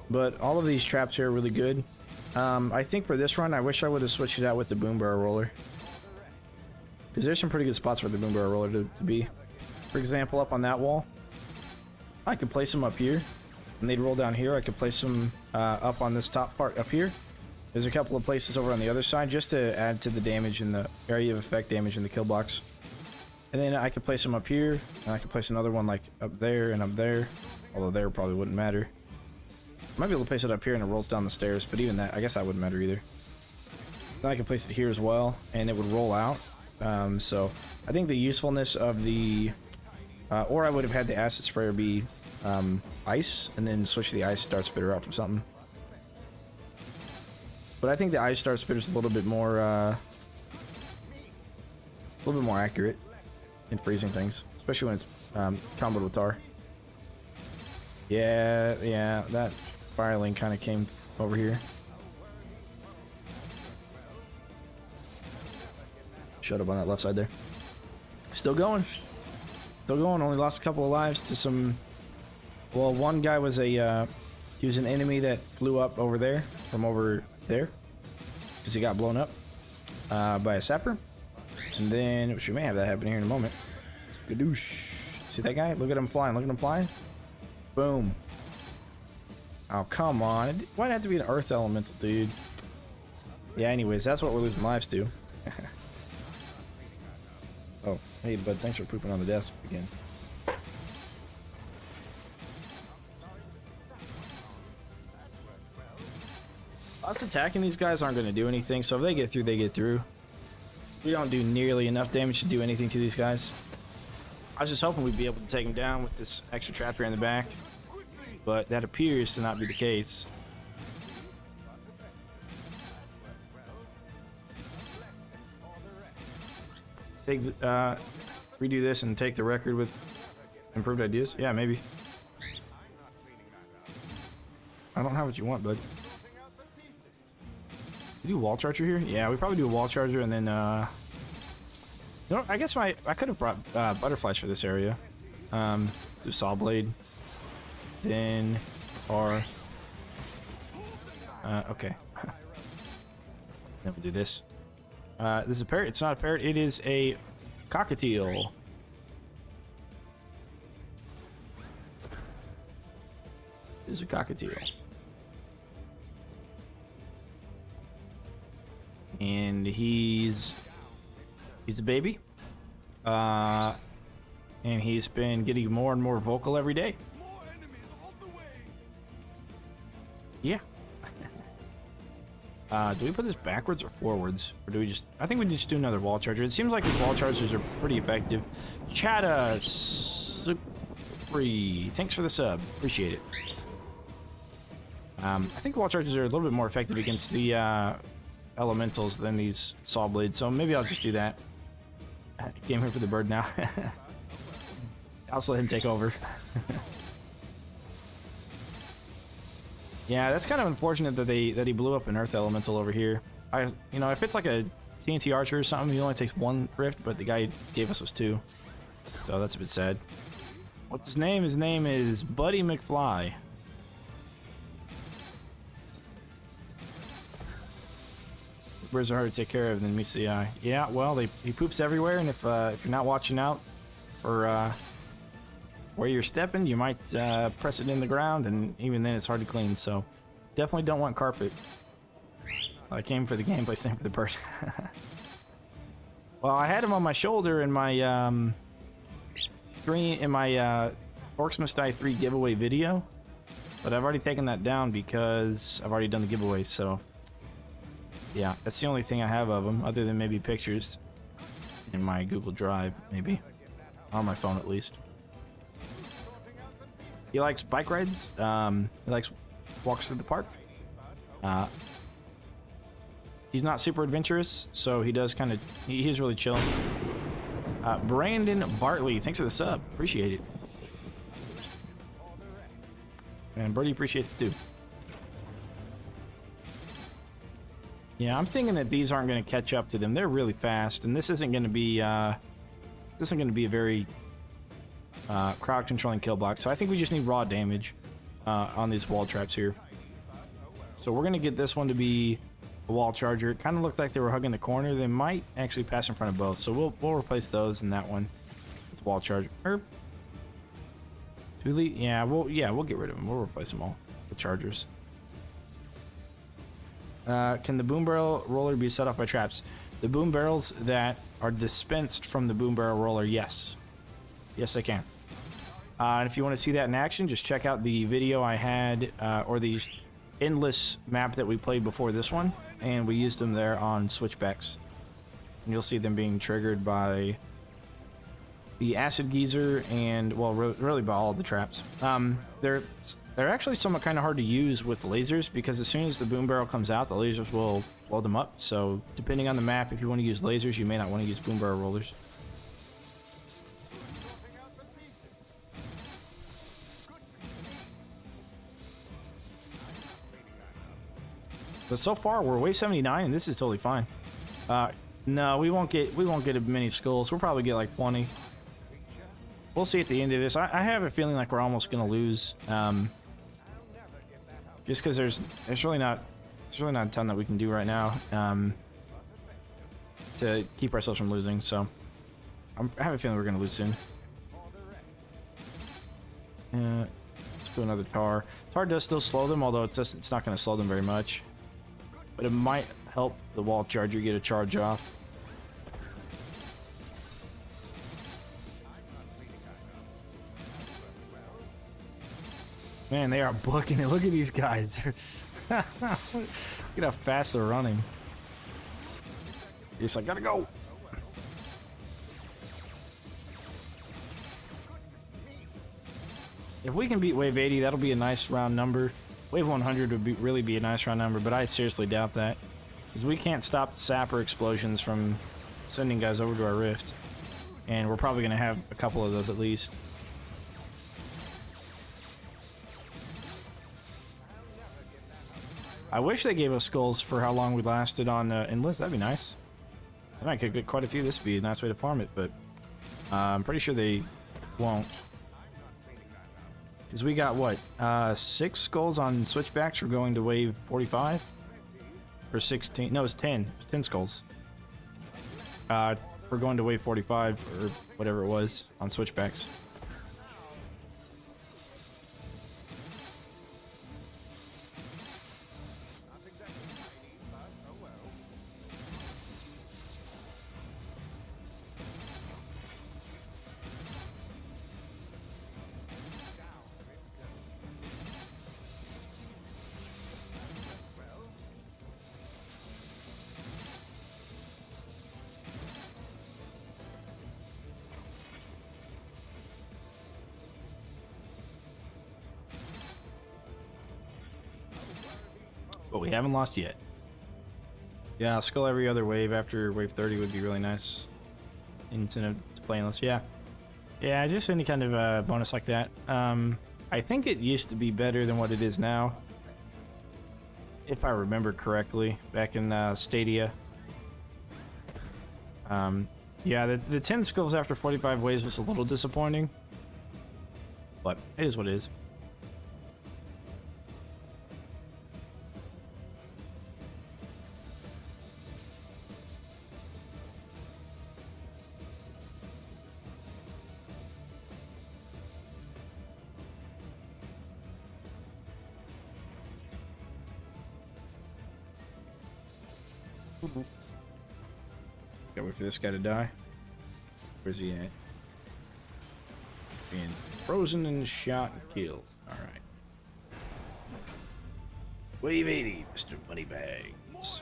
[SPEAKER 1] But all of these traps here are really good. I think for this run, I wish I would have switched it out with the boom barrel roller, because there's some pretty good spots for the boom barrel roller to be. For example, up on that wall, I could place them up here, and they'd roll down here. I could place them up on this top part up here. There's a couple of places over on the other side just to add to the damage in the area of effect damage in the kill box. And then I could place them up here, and I could place another one like up there and up there, although there probably wouldn't matter. I might be able to place it up here and it rolls down the stairs, but even that, I guess that wouldn't matter either. Then I can place it here as well, and it would roll out. So I think the usefulness of the, or I would have had the acid sprayer be ice, and then switch the ice dart spitter out for something. But I think the ice dart spitter is a little bit more accurate in freezing things, especially when it's comboed with tar. Yeah, that fireling kind of came over here. Shut up on that left side there. Still going. Only lost a couple of lives to some. Well, one guy was he was an enemy that flew up over there from over there because he got blown up by a sapper. And then we may have that happen here in a moment. Gadoosh. See that guy? Look at him flying. Boom. Oh, come on. Why'd it have to be an earth elemental, dude? Yeah, anyways, that's what we're losing lives to. Oh, hey, bud, thanks for pooping on the desk again. Us attacking these guys aren't going to do anything, so if they get through, they get through. We don't do nearly enough damage to do anything to these guys. I was just hoping we'd be able to take them down with this extra trap here in the back, but that appears to not be the case. Take redo this and take the record with improved ideas? Yeah, maybe. I don't have what you want, bud. We do wall charger here? Yeah, we probably do a wall charger and then you know, I guess I could have brought butterflies for this area. Do saw blade. Then or okay. Then we'll do this. This is a parrot. It's not a parrot. It is a cockatiel. It is a cockatiel. And he's a baby. And he's been getting more and more vocal every day.
[SPEAKER 2] More enemies on the way.
[SPEAKER 1] Yeah. Do we put this backwards or forwards? Or do we just... I think we just do another wall charger. It seems like these wall chargers are pretty effective. Chata Supri, thanks for the sub. Appreciate it. I think wall chargers are a little bit more effective against the elementals than these saw blades, so maybe I'll just do that. Came here for the bird now. I'll just let him take over. Yeah, that's kind of unfortunate that he blew up an earth elemental over here. You know, if it's like a TNT archer or something, he only takes 1 rift, but the guy he gave us was 2. So that's a bit sad. What's his name? His name is Buddy McFly. Birds are hard to take care of than meets the eye. Yeah, well, he poops everywhere, and if you're not watching out for where you're stepping, you might press it in the ground, and even then it's hard to clean, so definitely don't want carpet. I came for the gameplay, same for the bird. Well, I had him on my shoulder in my Orcs Must Die 3 giveaway video, but I've already taken that down because I've already done the giveaway, so yeah, that's the only thing I have of him, other than maybe pictures in my Google Drive, maybe. On my phone, at least. He likes bike rides. He likes walks through the park. He's not super adventurous, so he does kind of... He's really chill. Brandon Bartley, thanks for the sub. Appreciate it. And Birdie appreciates it, too. Yeah, I'm thinking that these aren't going to catch up to them. They're really fast, and this isn't going to be a very crowd controlling kill block. So I think we just need raw damage on these wall traps here. So we're going to get this one to be a wall charger. It kind of looked like they were hugging the corner. They might actually pass in front of both. So we'll replace those and that one with wall charger. Yeah, we'll get rid of them. We'll replace them all with chargers. Can the boom barrel roller be set off by traps? The boom barrels that are dispensed from the boom barrel roller, yes. Yes, they can. And if you want to see that in action, just check out the video I had, or the endless map that we played before this one, and we used them there on switchbacks. And you'll see them being triggered by the acid geyser and, well, really by all of the traps. They're actually somewhat kind of hard to use with lasers, because as soon as the boom barrel comes out, the lasers will blow them up. So depending on the map, if you want to use lasers, you may not want to use boom barrel rollers. But so far we're way 79, and this is totally fine. No, we won't get as many skulls. We'll probably get like 20. We'll see at the end of this. I have a feeling like we're almost gonna lose. Just because there's really not a ton that we can do right now to keep ourselves from losing. So I have a feeling we're gonna lose soon. Let's go another tar. Tar does still slow them, although it's not going to slow them very much. But it might help the wall charger get a charge off. Man, they are booking it. Look at these guys. Look at how fast they're running. You're just like, gotta go. If we can beat wave 80, that'll be a nice round number. Wave 100 would really be a nice round number, but I seriously doubt that. Because we can't stop the sapper explosions from sending guys over to our rift. And we're probably going to have a couple of those at least. I wish they gave us skulls for how long we lasted on Endless. That'd be nice. I might could get quite a few. This would be a nice way to farm it, but I'm pretty sure they won't. Because we got what? 6 skulls on switchbacks. We're going to wave 45? Or 16? No, it's 10. It's 10 skulls. We're going to wave 45 or whatever it was on switchbacks. But we haven't lost yet. Yeah, skull every other wave after wave 30 would be really nice. Instead of plainless, yeah. Yeah, just any kind of bonus like that. I think it used to be better than what it is now. If I remember correctly, back in Stadia. Yeah, the 10 skulls after 45 waves was a little disappointing. But it is what it is. Gotta wait for this guy to die. Where's he at? Being frozen and shot and killed. Alright. Wave 80, Mr. Moneybags.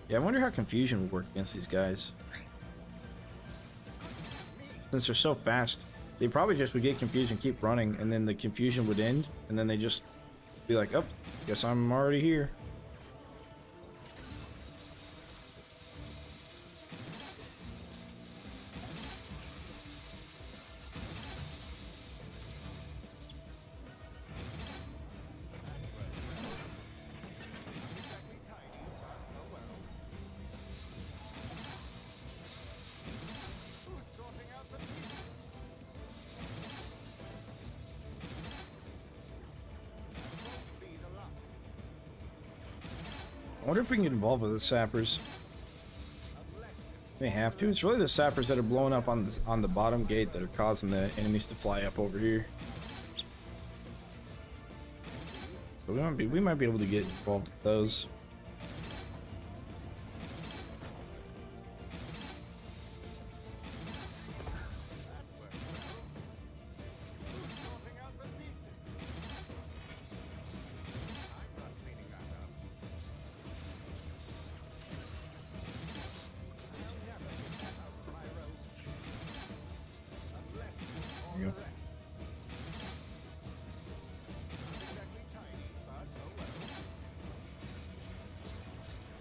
[SPEAKER 1] Yeah, I wonder how confusion would work against these guys. Since they're so fast, they probably just would get confused and keep running, and then the confusion would end, and then they just be like, oh, guess I'm already here. I wonder if we can get involved with the sappers. May have to. It's really the sappers that are blowing up on the bottom gate that are causing the enemies to fly up over here. So we might be able to get involved with those.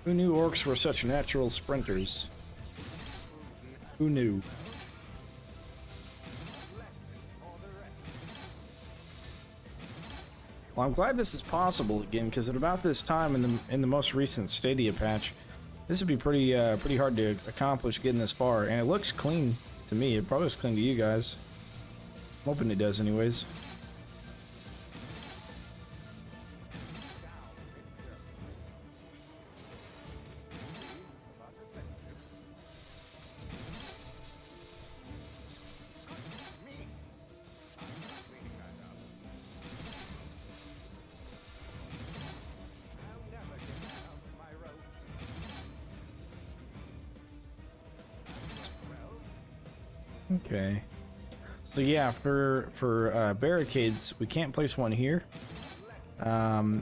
[SPEAKER 1] Who knew orcs were such natural sprinters? Who knew? Well, I'm glad this is possible again, because at about this time in the most recent Stadia patch, this would be pretty hard to accomplish getting this far, and it looks clean to me. It probably looks clean to you guys. I'm hoping it does, anyways. Okay. So yeah, for barricades, we can't place one here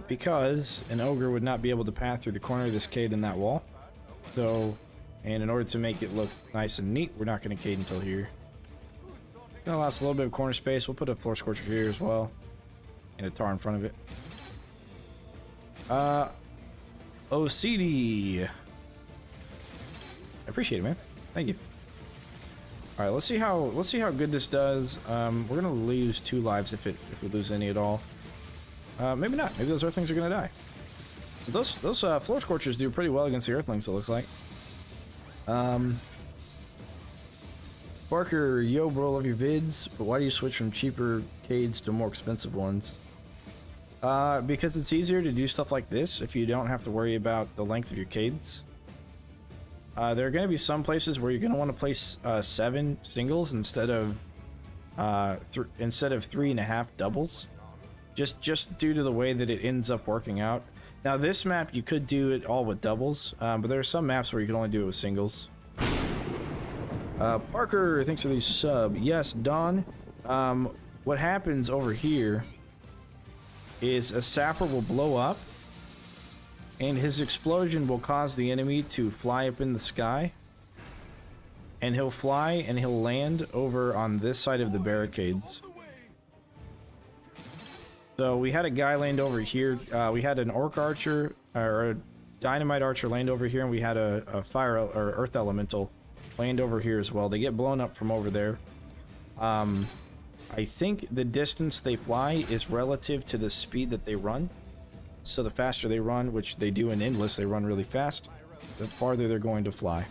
[SPEAKER 1] because an ogre would not be able to path through the corner of this cade in that wall. So, and in order to make it look nice and neat, we're not going to cade until here. It's going to allow us a little bit of corner space. We'll put a floor scorcher here as well, and a tar in front of it. OCD. I appreciate it, man. Thank you. All right, let's see how good this does. We're gonna lose 2 lives if we lose any at all. Maybe not. Maybe those earthlings are gonna die. So those floor scorchers do pretty well against the earthlings. It looks like. Parker, yo bro, love your vids, but why do you switch from cheaper cades to more expensive ones? Because it's easier to do stuff like this if you don't have to worry about the length of your cades. There are going to be some places where you're going to want to place 7 singles instead of 3.5 doubles, just due to the way that it ends up working out. Now this map you could do it all with doubles, but there are some maps where you can only do it with singles. Parker, thanks for the sub. Yes, Don. What happens over here is a sapper will blow up, and his explosion will cause the enemy to fly up in the sky, and he'll fly and he'll land over on this side of the barricades. So we had a guy land over here. We had an orc archer or a dynamite archer land over here, and we had a fire or earth elemental land over here as well. They get blown up from over there. I think the distance they fly is relative to the speed that they run. So the faster they run, which they do in Endless, they run really fast, the farther they're going to fly.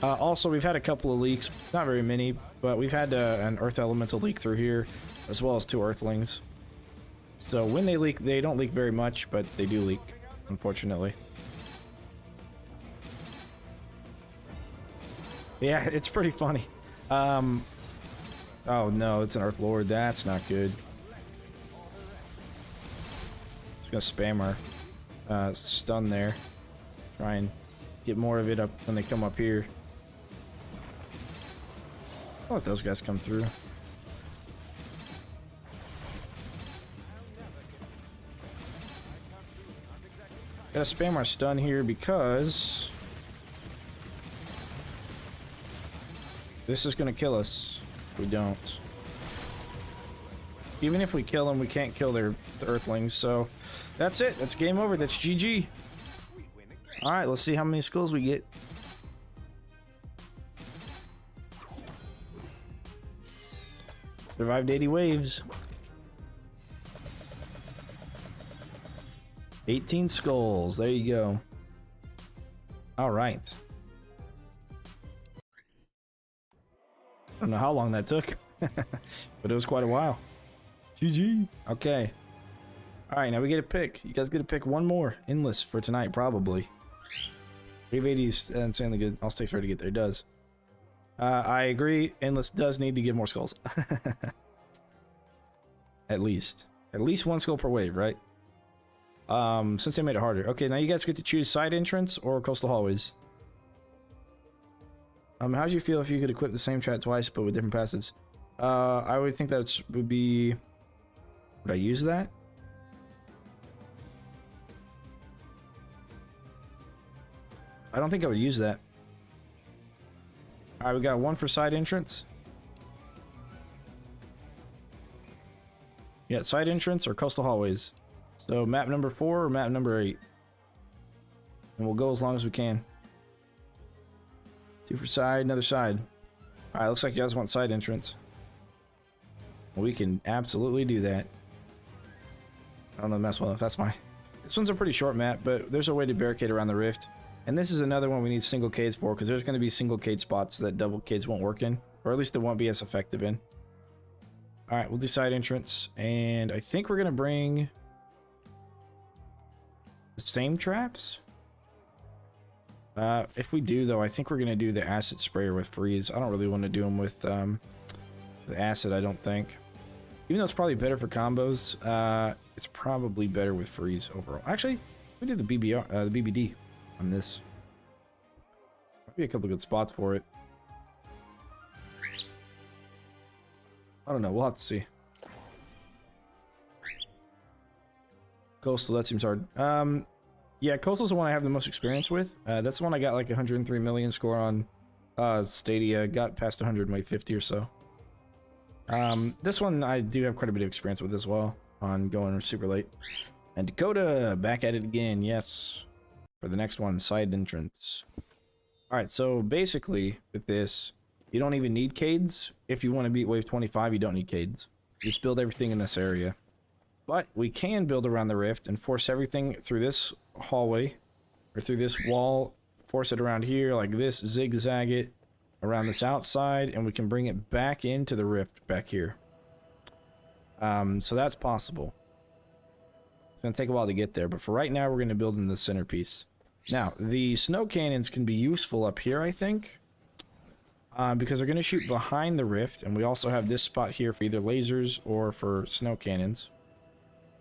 [SPEAKER 1] Also, we've had a couple of leaks, not very many, but we've had an earth elemental leak through here, as well as 2 earthlings. So when they leak, they don't leak very much, but they do leak, unfortunately. Yeah, it's pretty funny. Oh no, it's an Earth Lord. That's not good. Just gonna spam our stun there. Try and get more of it up when they come up here. I'll let those guys come through. Gotta spam our stun here because this is gonna kill us if we don't. Even if we kill them, we can't kill the earthlings, so that's it. That's game over. That's GG. Alright, let's see how many skulls we get. Survived 80 waves. 18 skulls. There you go. Alright. I don't know how long that took, but it was quite a while. GG. Okay. Alright, now we get to pick. You guys get to pick one more endless for tonight, probably. Wave 80 is insanely good. I'll stay try to get there. It does. I agree. Endless does need to give more skulls. At least. At least 1 skull per wave, right? Since they made it harder. Okay, now you guys get to choose side entrance or coastal hallways. How do you feel if you could equip the same strat twice but with different passives? I would think that would be... Would I use that? I don't think I would use that. Alright, we got 1 for side entrance. Yeah, side entrance or coastal hallways. So map number 4 or map number 8. And we'll go as long as we can. 2 for side, another side. Alright, looks like you guys want side entrance. We can absolutely do that. I don't know the mess well enough, that's fine. This one's a pretty short map, but there's a way to barricade around the rift. And this is another one we need single cades for, because there's going to be single cade spots that double cades won't work in. Or at least it won't be as effective in. Alright, we'll do side entrance. And I think we're going to bring the same traps. If we do, though, I think we're going to do the acid sprayer with freeze. I don't really want to do them with the acid, I don't think. Even though it's probably better for combos, it's probably better with freeze overall. Actually, we did the BBD on this. Might be a couple of good spots for it. I don't know. We'll have to see. Coastal, that seems hard. Yeah, Coastal's the one I have the most experience with. That's the one I got like 103 million score on Stadia. Got past 100 in like 50 or so. This one I do have quite a bit of experience with as well on going super late. And Dakota, back at it again, yes. For the next one, side entrance. Alright, so basically with this, you don't even need cades. If you want to beat wave 25, you don't need cades. Just build everything in this area. But we can build around the rift and force everything through this hallway, or through this wall, force it around here like this, zigzag it around this outside, and we can bring it back into the rift back here. So that's possible. It's going to take a while to get there, but for right now, we're going to build in the centerpiece. Now, the snow cannons can be useful up here, I think, because they're going to shoot behind the rift, and we also have this spot here for either lasers or for snow cannons.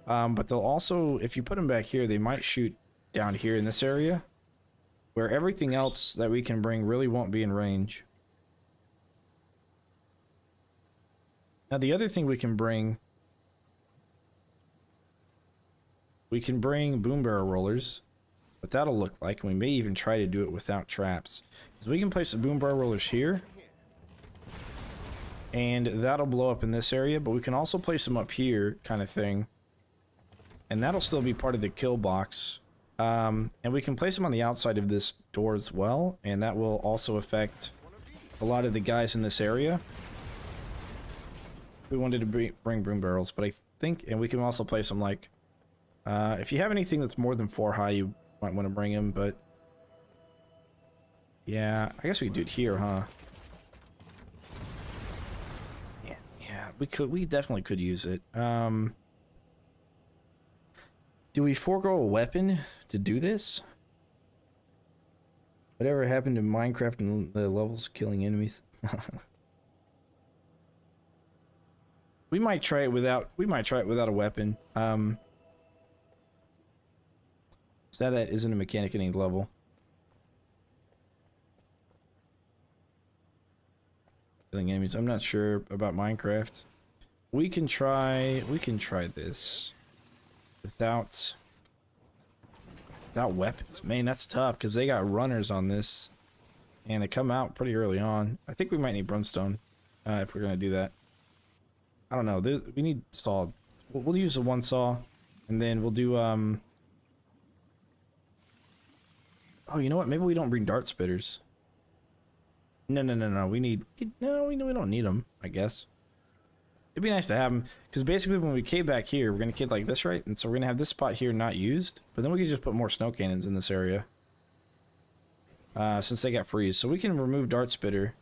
[SPEAKER 1] But they'll also, if you put them back here, they might shoot down here in this area, where everything else that we can bring really won't be in range. Now, the other thing we can bring boom barrel rollers, what that'll look like, and we may even try to do it without traps. So we can place the boom barrel rollers here, and that'll blow up in this area, but we can also place them up here, kind of thing, and that'll still be part of the kill box. And we can place them on the outside of this door as well, and that will also affect a lot of the guys in this area. We wanted to bring boom barrels, but I think, and we can also place them like, if you have anything that's more than 4 high, you might want to bring them, but yeah, I guess we could do it here, huh? Yeah, we definitely could use it. Do we forego a weapon to do this? Whatever happened to Minecraft and the levels killing enemies? We might try it without a weapon. So that isn't a mechanic in any level. Killing enemies. I'm not sure about Minecraft. We can try this without weapons. Man, that's tough because they got runners on this, and they come out pretty early on. I think we might need brimstone if we're gonna do that. I don't know. We need saw. We'll use the one saw, and then we'll do oh, you know what? Maybe we don't bring dart spitters. No. We don't need them, I guess. It'd be nice to have them, because basically when we cave back here, we're going to cave like this, right? And so we're going to have this spot here not used, but then we can just put more snow cannons in this area. Since they got freeze. So we can remove dart spitter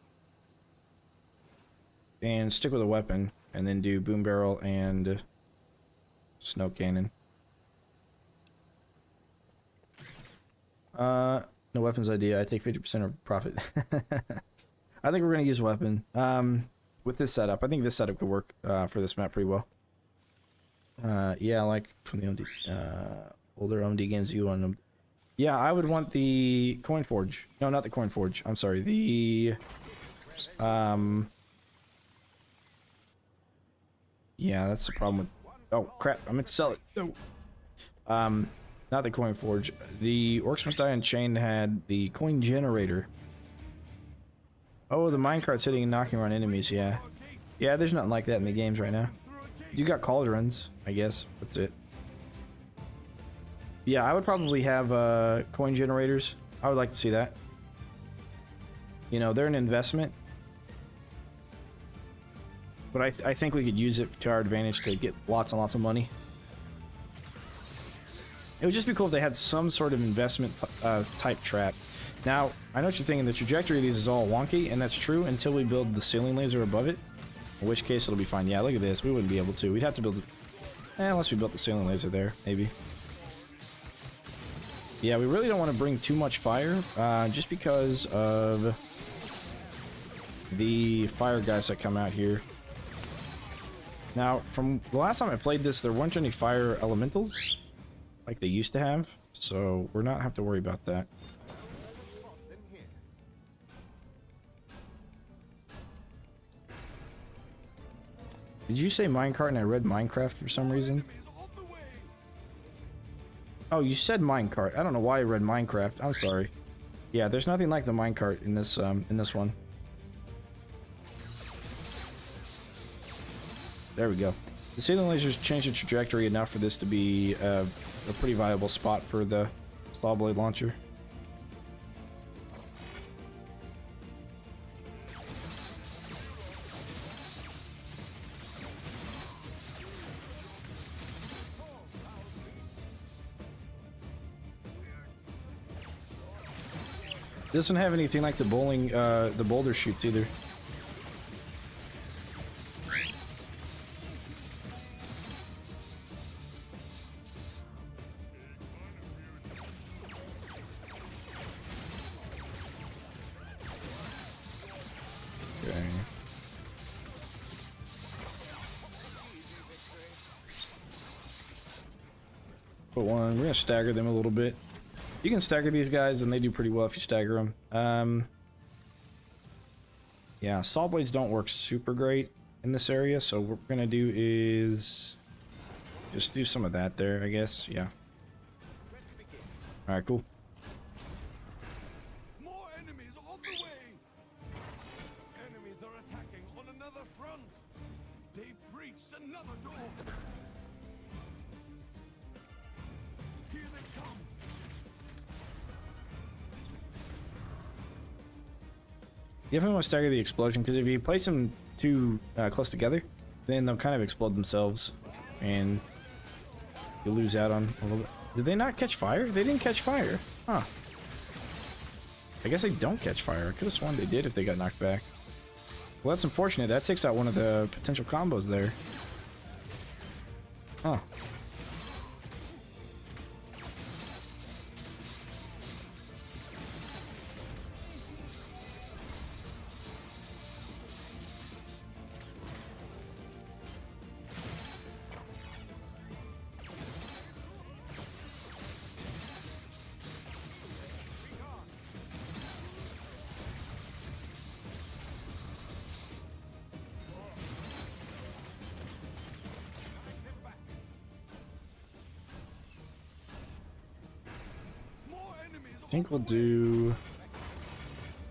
[SPEAKER 1] and stick with a weapon, and then do boom barrel and snow cannon. No weapons idea. I take 50% of profit. I think we're going to use a weapon. With this setup. I think this setup could work for this map pretty well. Yeah, like from the OMD, older OMD games you want them. Yeah, I would want the coin forge. No, not the coin forge. I'm sorry. The yeah, that's the problem with. Oh crap! I meant to sell it. No. Not the coin forge. The Orcs Must Die Unchained had the coin generator. Oh, the minecart's hitting and knocking around enemies. Yeah, yeah. There's nothing like that in the games right now. You got cauldrons, I guess. That's it. Yeah, I would probably have coin generators. I would like to see that. You know, they're an investment. But I think we could use it to our advantage to get lots and lots of money. It would just be cool if they had some sort of investment type trap. Now, I know what you're thinking. The trajectory of these is all wonky, and that's true until we build the ceiling laser above it. In which case, it'll be fine. Yeah, look at this. We wouldn't be able to. We'd have to build it. Unless we built the ceiling laser there, maybe. Yeah, we really don't want to bring too much fire, just because of the fire guys that come out here. Now, from the last time I played this, there weren't any fire elementals like they used to have, so we're not have to worry about that. Did you say minecart and I read Minecraft for some reason? Oh, you said minecart. I don't know why I read Minecraft. I'm sorry. Yeah, there's nothing like the minecart in this one. There we go. The ceiling lasers changed the trajectory enough for this to be a pretty viable spot for the saw blade launcher. Doesn't have anything like the bowling, the boulder shoots either. Okay. Put one. We're gonna stagger them a little bit. You can stagger these guys, and they do pretty well if you stagger them. Yeah, saw blades don't work super great in this area, so what we're gonna do is just do some of that there, I guess. Yeah. All right, cool.
[SPEAKER 2] More enemies on the way. Enemies are attacking on another front. They've breached another door. Here they come.
[SPEAKER 1] You definitely want to stagger the explosion, because if you place them too close together, then they'll kind of explode themselves, and you'll lose out on a little bit. Did they not catch fire? They didn't catch fire. Huh. I guess they don't catch fire. I could have sworn they did if they got knocked back. Well, that's unfortunate. That takes out one of the potential combos there. Huh. I think we'll do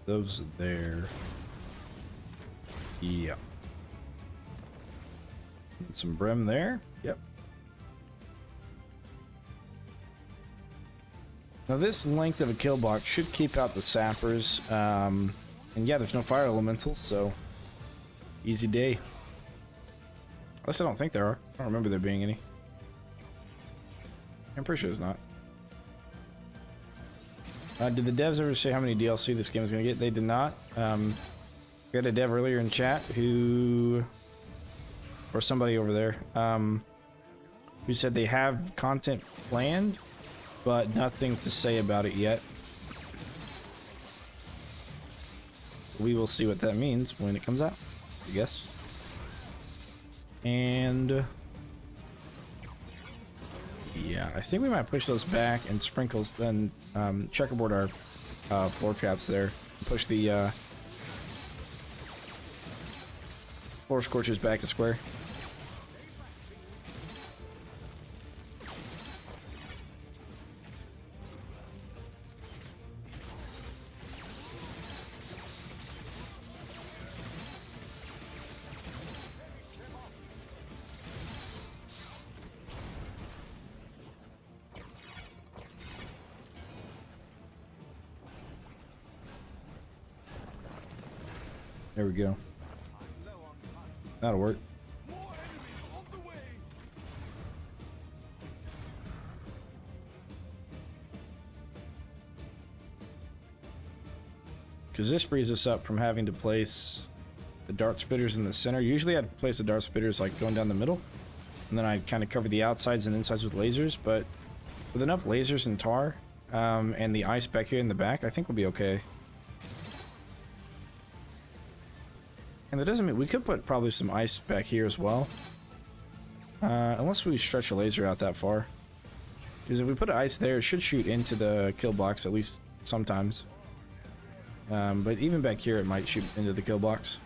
[SPEAKER 1] those there. Yeah. Some brim there. Yep. Now this length of a kill box should keep out the sappers. And yeah, there's no fire elementals, so easy day. At least I don't think there are. I don't remember there being any. I'm pretty sure there's not. Did the devs ever say how many DLC this game is going to get? They did not. We had a dev earlier in chat who, or somebody over there, who said they have content planned, but nothing to say about it yet. We will see what that means when it comes out, I guess. And yeah, I think we might push those back and sprinkles, then checkerboard our floor traps there. Push the floor scorches back to square. There we go. That'll work.
[SPEAKER 2] More enemies on the way.
[SPEAKER 1] Because this frees us up from having to place the dart spitters in the center. Usually I'd place the dart spitters like going down the middle, and then I'd kind of cover the outsides and insides with lasers, but with enough lasers and tar, and the ice back here in the back, I think we'll be okay. And that doesn't mean we could put probably some ice back here as well, unless we stretch a laser out that far. Because if we put ice there, it should shoot into the kill box at least sometimes. But even back here, it might shoot into the kill box.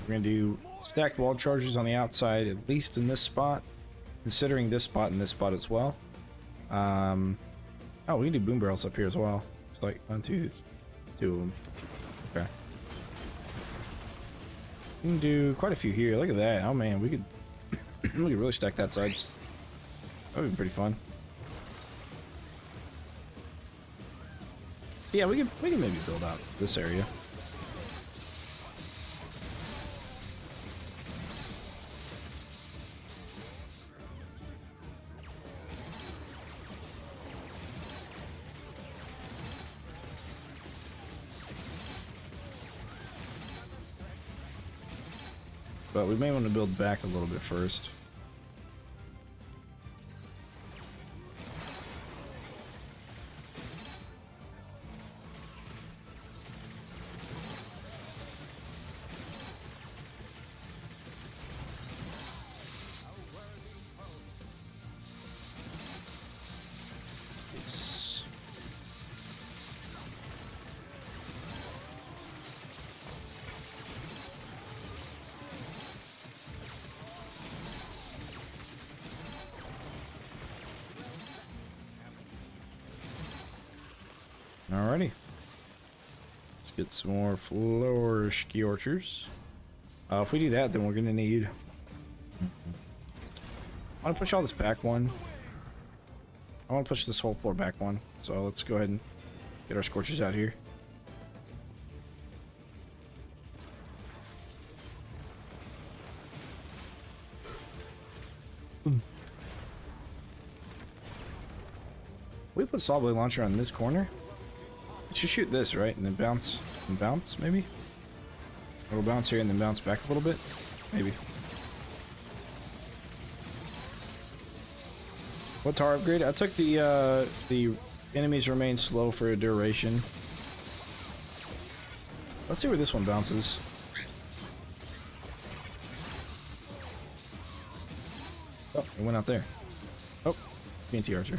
[SPEAKER 1] We're gonna do stacked wall charges on the outside, at least in this spot, considering this spot and this spot as well. Oh, we can do boom barrels up here as well. It's like 1, 2, 2 of them. Okay. We can do quite a few here. Look at that. Oh man, we could we could really stack that side. That would be pretty fun. Yeah, we can maybe build out this area. But we may want to build back a little bit first. Yes. Alrighty. Let's get some more flourish archers. If we do that, then we're gonna need. I want to push all this back one. I want to push this whole floor back one. So let's go ahead and get our scorchers out here. We put saw blade launcher on this corner. It should shoot this, right? And then bounce. And bounce, maybe? It'll bounce here and then bounce back a little bit. Maybe. What tower upgrade? I took the enemies remain slow for a duration. Let's see where this one bounces. Oh, it went out there. Oh, TNT archer.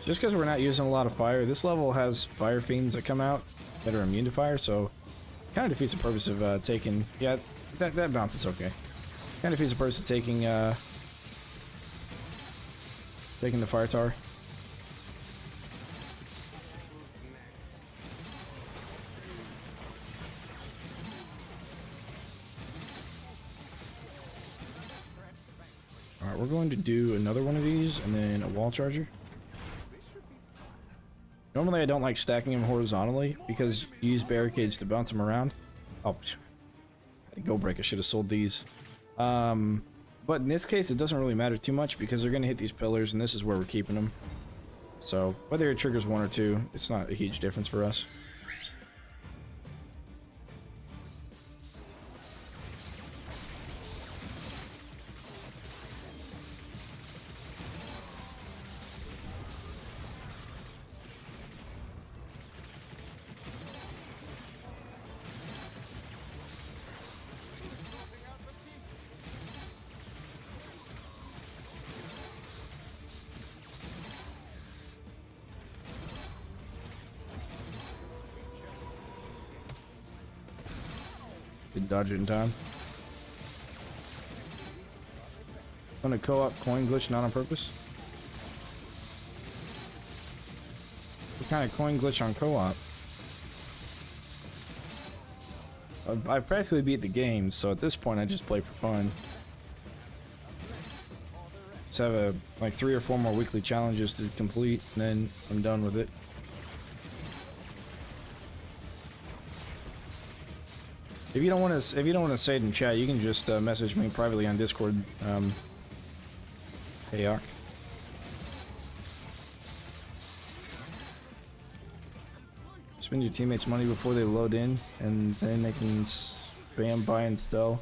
[SPEAKER 1] Just because we're not using a lot of fire, this level has fire fiends that come out that are immune to fire, so kind of defeats the purpose of taking. Yeah, that bounces okay. Kind of defeats the purpose of taking taking the fire tower. All right, we're going to do another one of these and then a wall charger. Normally I don't like stacking them horizontally because you use barricades to bounce them around. Oh, go break, I should have sold these. But in this case it doesn't really matter too much because they're going to hit these pillars and this is where we're keeping them. So whether it triggers 1 or 2, it's not a huge difference for us. Did dodge it in time. On a co-op coin glitch, not on purpose. What kind of coin glitch on co-op? I practically beat the game, so at this point I just play for fun. Just have like 3 or 4 more weekly challenges to complete, and then I'm done with it. If you don't want to say it in chat, you can just message me privately on Discord. Hey, Yock. Spend your teammates' money before they load in, and then they can spam buy and sell.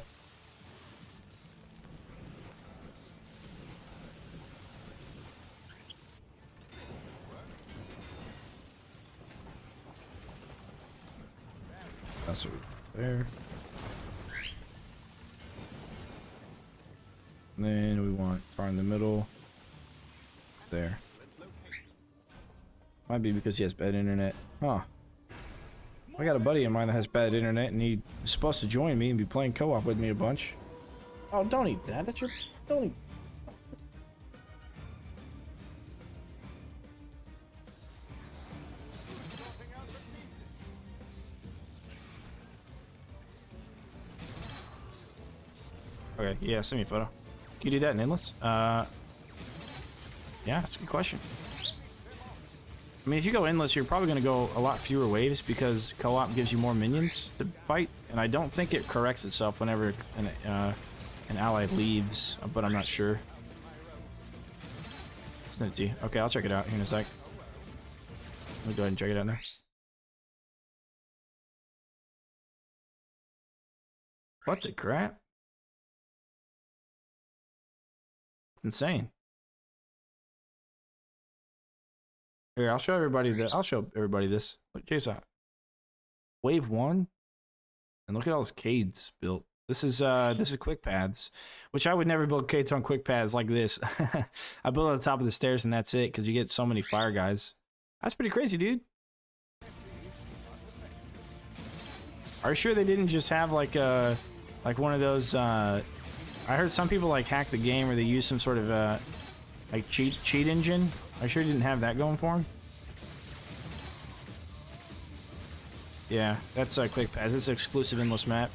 [SPEAKER 1] That's what there. And then we want far in the middle. There. Might be because he has bad internet. Huh. I got a buddy of mine that has bad internet, and he's supposed to join me and be playing co-op with me a bunch. Oh, don't eat that. That's your... Don't eat... Okay, yeah, send me a photo. Can you do that in Endless? Yeah, that's a good question. I mean, if you go Endless, you're probably going to go a lot fewer waves because co-op gives you more minions to fight, and I don't think it corrects itself whenever an ally leaves, but I'm not sure. Send it to you. Okay, I'll check it out here in a sec. Let me go ahead and check it out now. What the crap? Insane. Here, I'll show everybody that. I'll show everybody this. Look, check this out. Wave 1, and look at all those Cades built. This is quick paths, which I would never build Cades on quick paths like this. I build at the top of the stairs, and that's it, because you get so many fire guys. That's pretty crazy, dude. Are you sure they didn't just have like one of those? I heard some people like hack the game, or they use some sort of like cheat engine. I sure didn't have that going for him. Yeah, that's a quick pass. It's an exclusive endless map.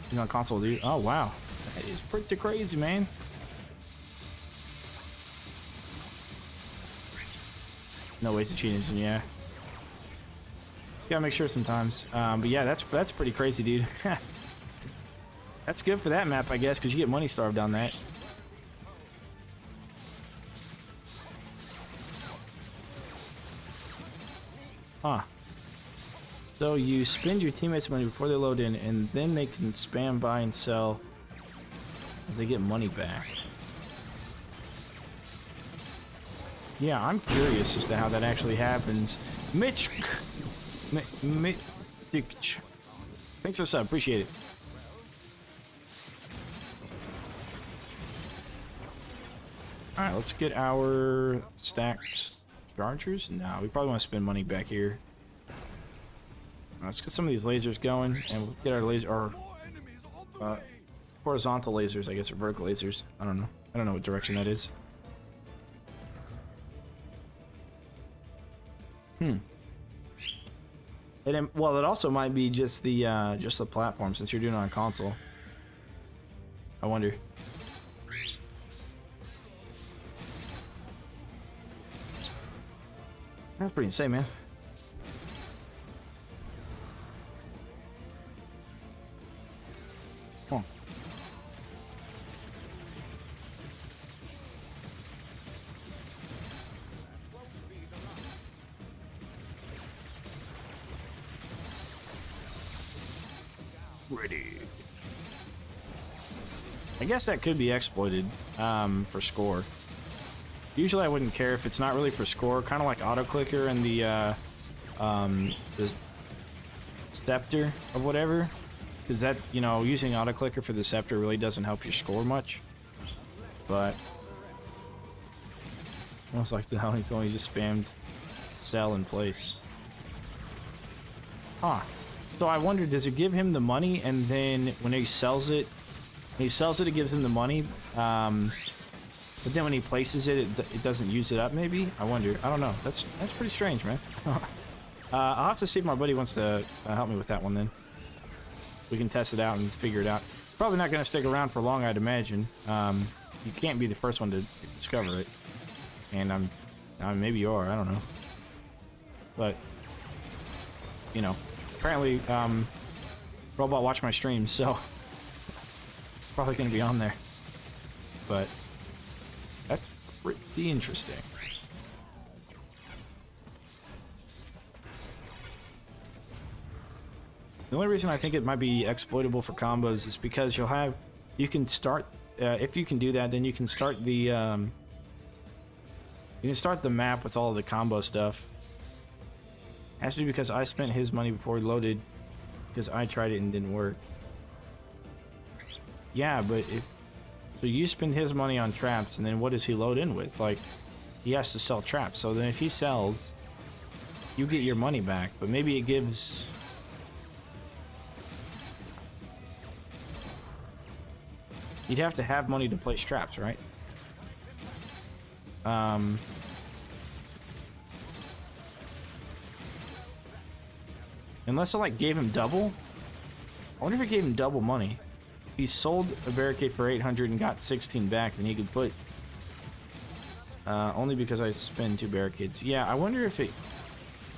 [SPEAKER 1] You know, console, dude. Oh wow, that is pretty crazy, man. No ways to cheat engine, yeah. Gotta make sure sometimes. But yeah, that's pretty crazy, dude. That's good for that map, I guess, because you get money starved on that. Huh. So you spend your teammates' money before they load in, and then they can spam buy and sell as they get money back. Yeah, I'm curious as to how that actually happens. Mitch! Thanks for the sub, appreciate it. Alright, let's get our stacked chargers. No, we probably want to spend money back here. Let's get some of these lasers going, and we'll get our laser, or horizontal lasers, I guess, or vertical lasers. I don't know. I don't know what direction that is. And then, well, it also might be just the platform, since you're doing it on console. I wonder. That's pretty insane, man. Come on. Ready. I guess that could be exploited for score. Usually I wouldn't care if it's not really for score, kind of like auto clicker and the scepter or whatever, because that, you know, using auto clicker for the scepter really doesn't help your score much. But almost like the hell he told me, just spammed sell in place. Huh. So I wonder, does it give him the money, and then when he sells it, it gives him the money, but then when he places it, it doesn't use it up, maybe? I wonder. I don't know. That's pretty strange, man. I'll have to see if my buddy wants to help me with that one, then. We can test it out and figure it out. Probably not going to stick around for long, I'd imagine. You can't be the first one to discover it. And maybe you are, I don't know. But, you know, apparently, Robot watched my streams, so probably going to be on there. But that's pretty interesting. The only reason I think it might be exploitable for combos is because you can start, if you can do that, then you can start the, map with all of the combo stuff. Has to be because I spent his money before he loaded, because I tried it and didn't work. Yeah, but so you spend his money on traps, and then what does he load in with? Like, he has to sell traps. So then if he sells, you get your money back. But maybe it gives... You'd have to have money to place traps, right? Unless it like gave him double. I wonder if it gave him double money. If he sold a barricade for 800 and got 16 back, then he could put... only because I spend 2 barricades. Yeah, I wonder if it...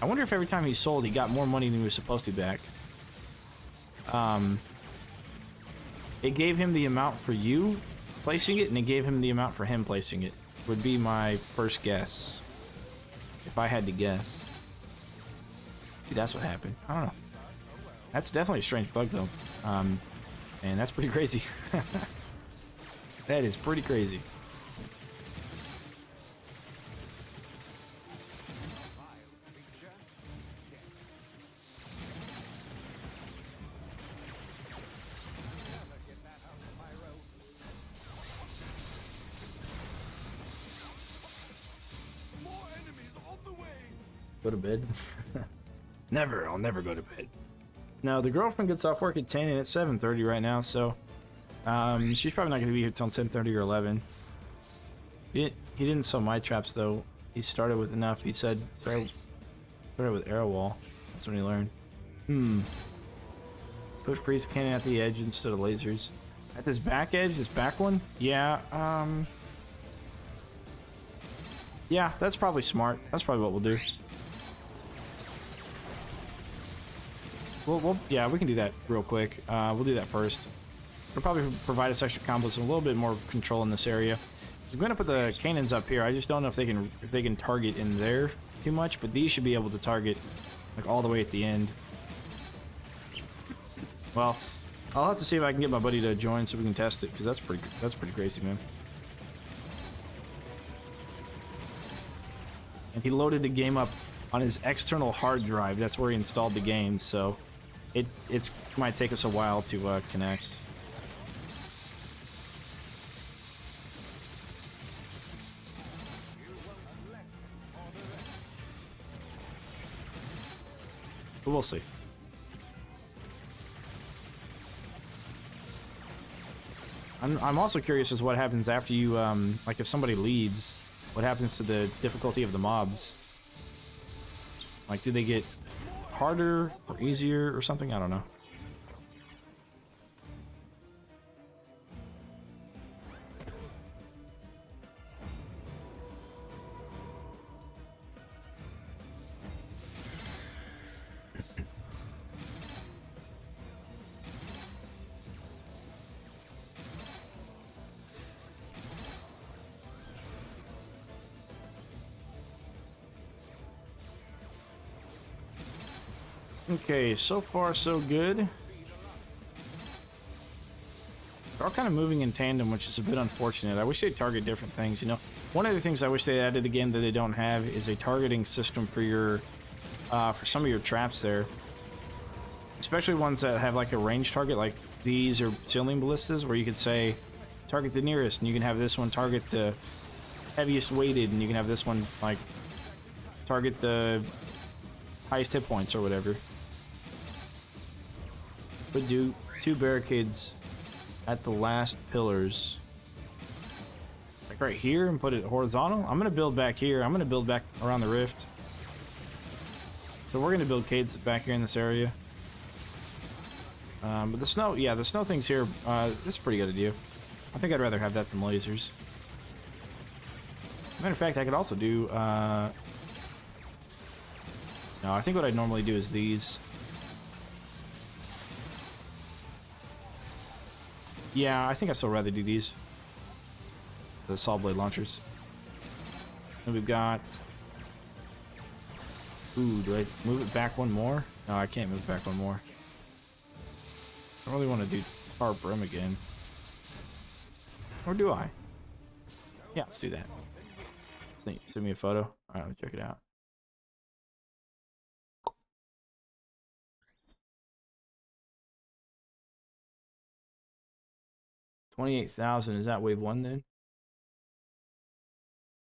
[SPEAKER 1] I wonder if every time he sold, he got more money than he was supposed to back. It gave him the amount for you placing it, and it gave him the amount for him placing it. Would be my first guess. If I had to guess. Maybe that's what happened. I don't know. That's definitely a strange bug, though. And that's pretty crazy. That is pretty crazy.
[SPEAKER 2] More enemies on the way.
[SPEAKER 1] Go to bed. Never. I'll never go to bed. No, the girlfriend gets off work at 10 and it's 7:30 right now, so she's probably not going to be here till 10:30 or 11. He didn't sell my traps though. He started with enough. He said started with arrow wall. That's when he learned. Push freeze cannon at the edge instead of lasers. At this back edge, this back one? Yeah, yeah, that's probably smart. That's probably what we'll do. Yeah, we can do that real quick. We'll do that first. It'll probably provide us extra combos and a little bit more control in this area. So I'm gonna put the cannons up here. I just don't know if they can target in there too much, but these should be able to target like all the way at the end. Well, I'll have to see if I can get my buddy to join so we can test it, because that's pretty crazy, man. And he loaded the game up on his external hard drive. That's where he installed the game, so it might take us a while to connect. But we'll see. I'm also curious as what happens after you, like if somebody leaves, what happens to the difficulty of the mobs? Like, do they get harder or easier or something? I don't know. Okay, so far so good. They're all kind of moving in tandem, which is a bit unfortunate. I wish they'd target different things, you know. One of the things I wish they added to the game that they don't have is a targeting system for your, for some of your traps there. Especially ones that have like a range target, like these or ceiling ballistas, where you could say, target the nearest, and you can have this one target the heaviest weighted, and you can have this one, like, target the highest hit points or whatever. Would do 2 barricades at the last pillars, like right here, and put it horizontal. I'm gonna build back here. I'm gonna build back around the rift. So we're gonna build cades back here in this area. But the snow, yeah, the snow things here, this is a pretty good idea. I think I'd rather have that than lasers. Matter of fact, I could also do, no, I think what I'd normally do is these. Yeah, I think I'd still rather do these. The saw blade launchers. And we've got... Ooh, do I move it back one more? No, I can't move it back one more. I don't really want to do Tar Brim again. Or do I? Yeah, let's do that. Send me a photo. Alright, let me check it out. $28,000. Is that wave 1 then?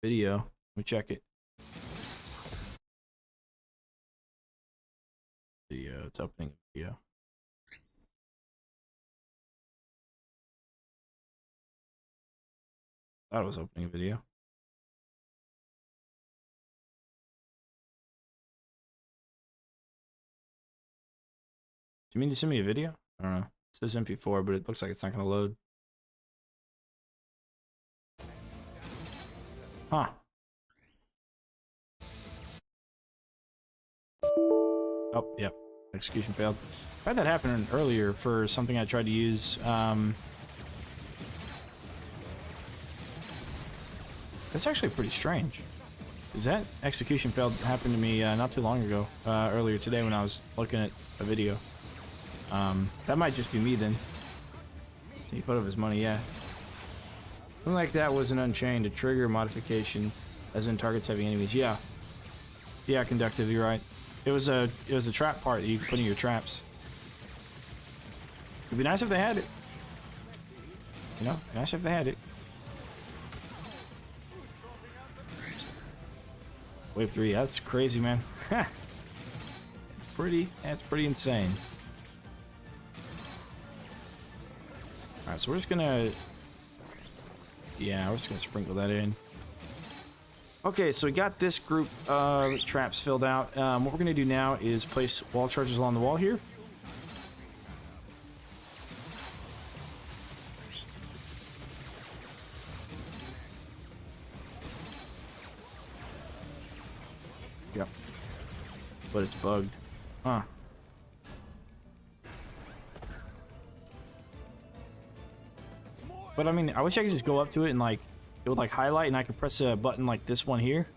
[SPEAKER 1] Video. Let me check it. Video. It's opening video. Thought it was opening a video. Do you mean to send me a video? I don't know. It says MP4, but it looks like it's not going to load. Huh. Oh, yep. Execution failed. I had that happen earlier for something I tried to use. That's actually pretty strange. Because that execution failed happened to me not too long ago. Earlier today when I was looking at a video. That might just be me then. He put up his money, yeah. Something like that was an Unchained, a trigger modification, as in targets heavy enemies. Yeah. Yeah, Conductive, you're right. It was a trap part that you could put in your traps. It'd be nice if they had it. You know, nice if they had it. Wave 3, that's crazy, man. That's pretty insane. Alright, so we're just gonna... Yeah, we're just gonna sprinkle that in. Okay, so we got this group of traps filled out. What we're gonna do now is place wall charges along the wall here. Yep. But it's bugged. Huh. But I mean, I wish I could just go up to it and like, it would like highlight and I could press a button like this one here.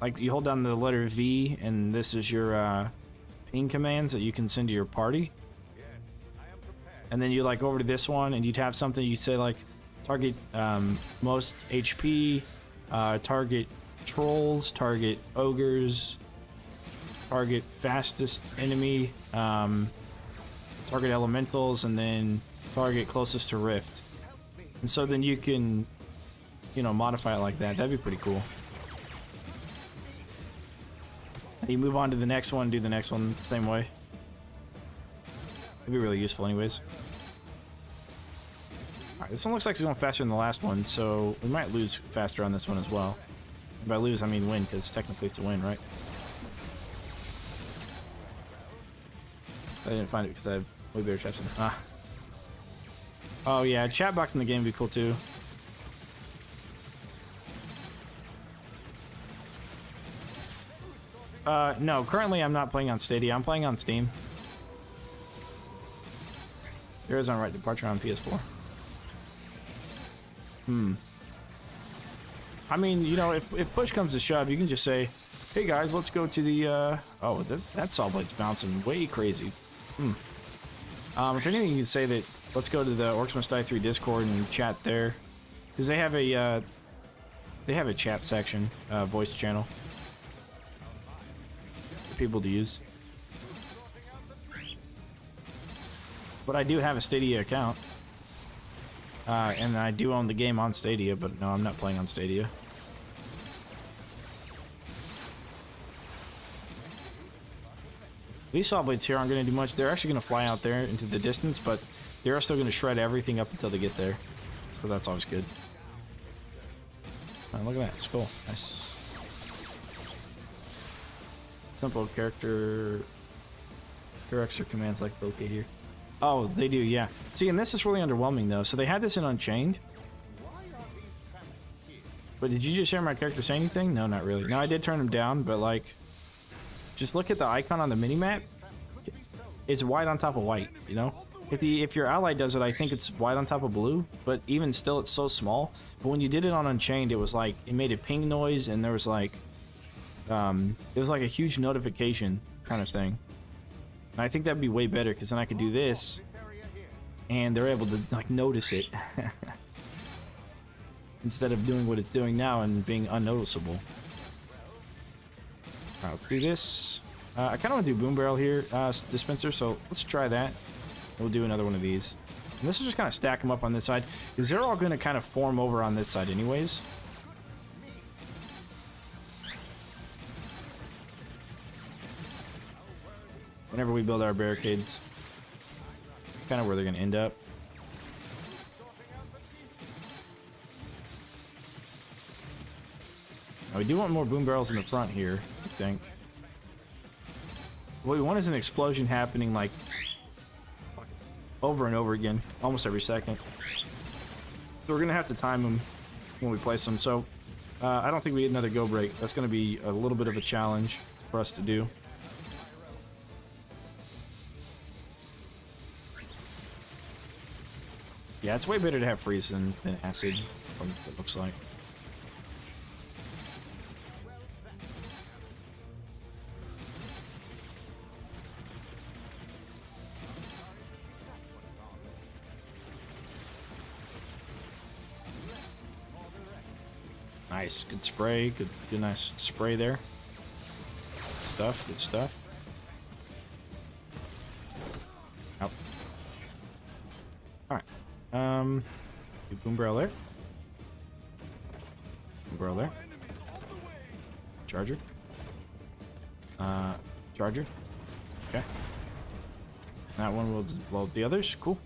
[SPEAKER 1] Like you hold down the letter V and this is your ping commands that you can send to your party. And then you like go over to this one and you'd have something you say like target most HP, target trolls, target ogres, target fastest enemy, target elementals, and then target closest to rift. And so then you can, you know, modify it like that. That'd be pretty cool. And you move on to the next one, do the next one the same way. It'd be really useful anyways. Alright, this one looks like it's going faster than the last one, so we might lose faster on this one as well. And by lose, I mean win, because technically it's a win, right? I didn't find it because I have way better traps than... Ah. Oh yeah, chat box in the game would be cool too. No, currently I'm not playing on Stadia. I'm playing on Steam. There is on right departure on PS4. I mean, you know, if push comes to shove, you can just say, hey guys, let's go to the, oh, that saw blade's bouncing way crazy. If anything, you can say that, let's go to the Orcs Must Die 3 Discord and chat there. Because they have a chat section, voice channel. For people to use. But I do have a Stadia account. And I do own the game on Stadia, but no, I'm not playing on Stadia. These saw blades here aren't going to do much. They're actually going to fly out there into the distance, but they are still going to shred everything up until they get there. So that's always good. Oh, look at that. Skull. Nice. Simple character extra commands like locate here. Oh, they do, yeah. See, and this is really underwhelming, though. So they had this in Unchained. But did you just hear my character say anything? No, not really. No, I did turn him down, but, like, just look at the icon on the minimap. It's white on top of white, you know? If your ally does it, I think it's white on top of blue. But even still, it's so small. But when you did it on Unchained, it was like, it made a ping noise, and there was, like, it was like a huge notification kind of thing. And I think that'd be way better, because then I could do this, and they're able to, like, notice it. Instead of doing what it's doing now and being unnoticeable. Alright, let's do this. I kind of want to do Boom Barrel here, Dispenser, so let's try that. We'll do another one of these. And this will just kind of stack them up on this side, because they're all going to kind of form over on this side anyways. whenever we build our barricades. Kind of where they're going to end up. Now, we do want more boom barrels in the front here, I think. What we want is an explosion happening like over and over again, almost every second. So we're going to have to time them when we place them. So I don't think we get another go break. That's going to be a little bit of a challenge for us to do. Yeah, it's way better to have freeze than acid, from what it looks like. Nice, good spray, good nice spray there. Stuff, good stuff. Out. All right. Do boom barrel there. Boom barrel there. Charger. Charger. Okay. That one will blow up the others. Cool.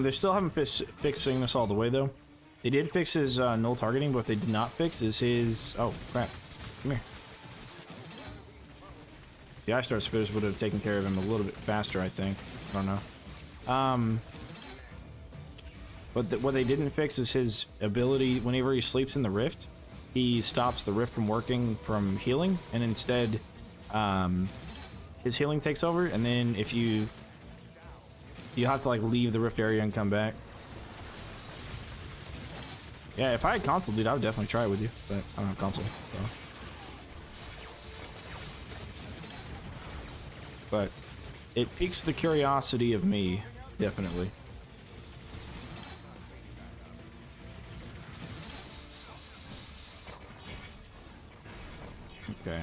[SPEAKER 1] They still haven't fixing this all the way though. They did fix his null targeting, but what they did not fix is his. Oh crap! Come here. The Ice Star Spitters would have taken care of him a little bit faster, I think. I don't know. But what they didn't fix is his ability. Whenever he sleeps in the rift, he stops the rift from working from healing, and instead, his healing takes over. And then if you have to like leave the rift area and come back. Yeah, if I had console, dude, I would definitely try it with you, but I don't have console. So. But it piques the curiosity of me, definitely. Okay.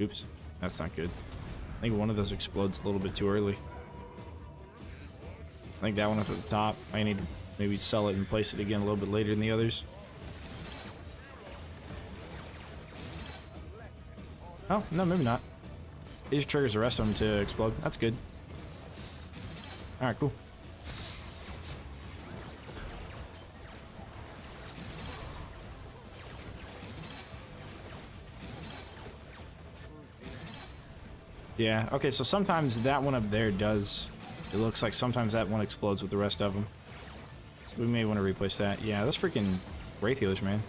[SPEAKER 1] Oops, that's not good. I think one of those explodes a little bit too early. I think that one up at the top. I need to maybe sell it and place it again a little bit later than the others. Oh, no, maybe not. It just triggers the rest of them to explode. That's good. Alright, cool. Yeah, okay, so sometimes that one up there does, it looks like sometimes that one explodes with the rest of them. So we may want to replace that. Yeah, those freaking Wraith Healers, man.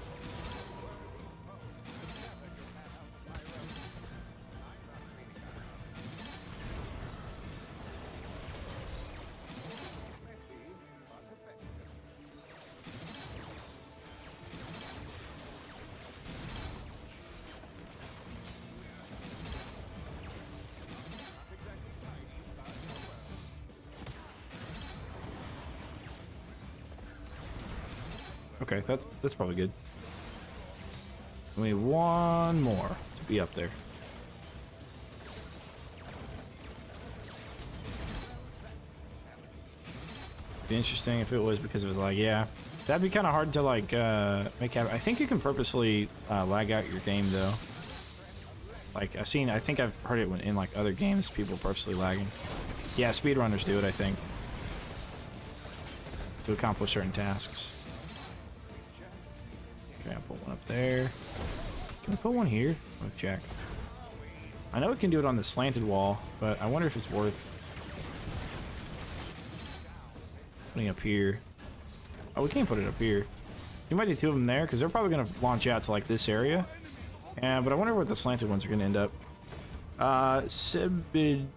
[SPEAKER 1] Okay, that's probably good. We need one more to be up there. Be interesting if it was because it was like, yeah, that'd be kind of hard to like make happen. I think you can purposely lag out your game though. Like I think I've heard it in like other games, people purposely lagging. Yeah, speedrunners do it, I think, to accomplish certain tasks. Okay, I'll put one up there. Can we put one here? Let's check. I know we can do it on the slanted wall, but I wonder if it's worth putting up here. Oh, we can't put it up here. We might do two of them there, because they're probably going to launch out to like this area. Yeah, but I wonder where the slanted ones are going to end up. Sebidify.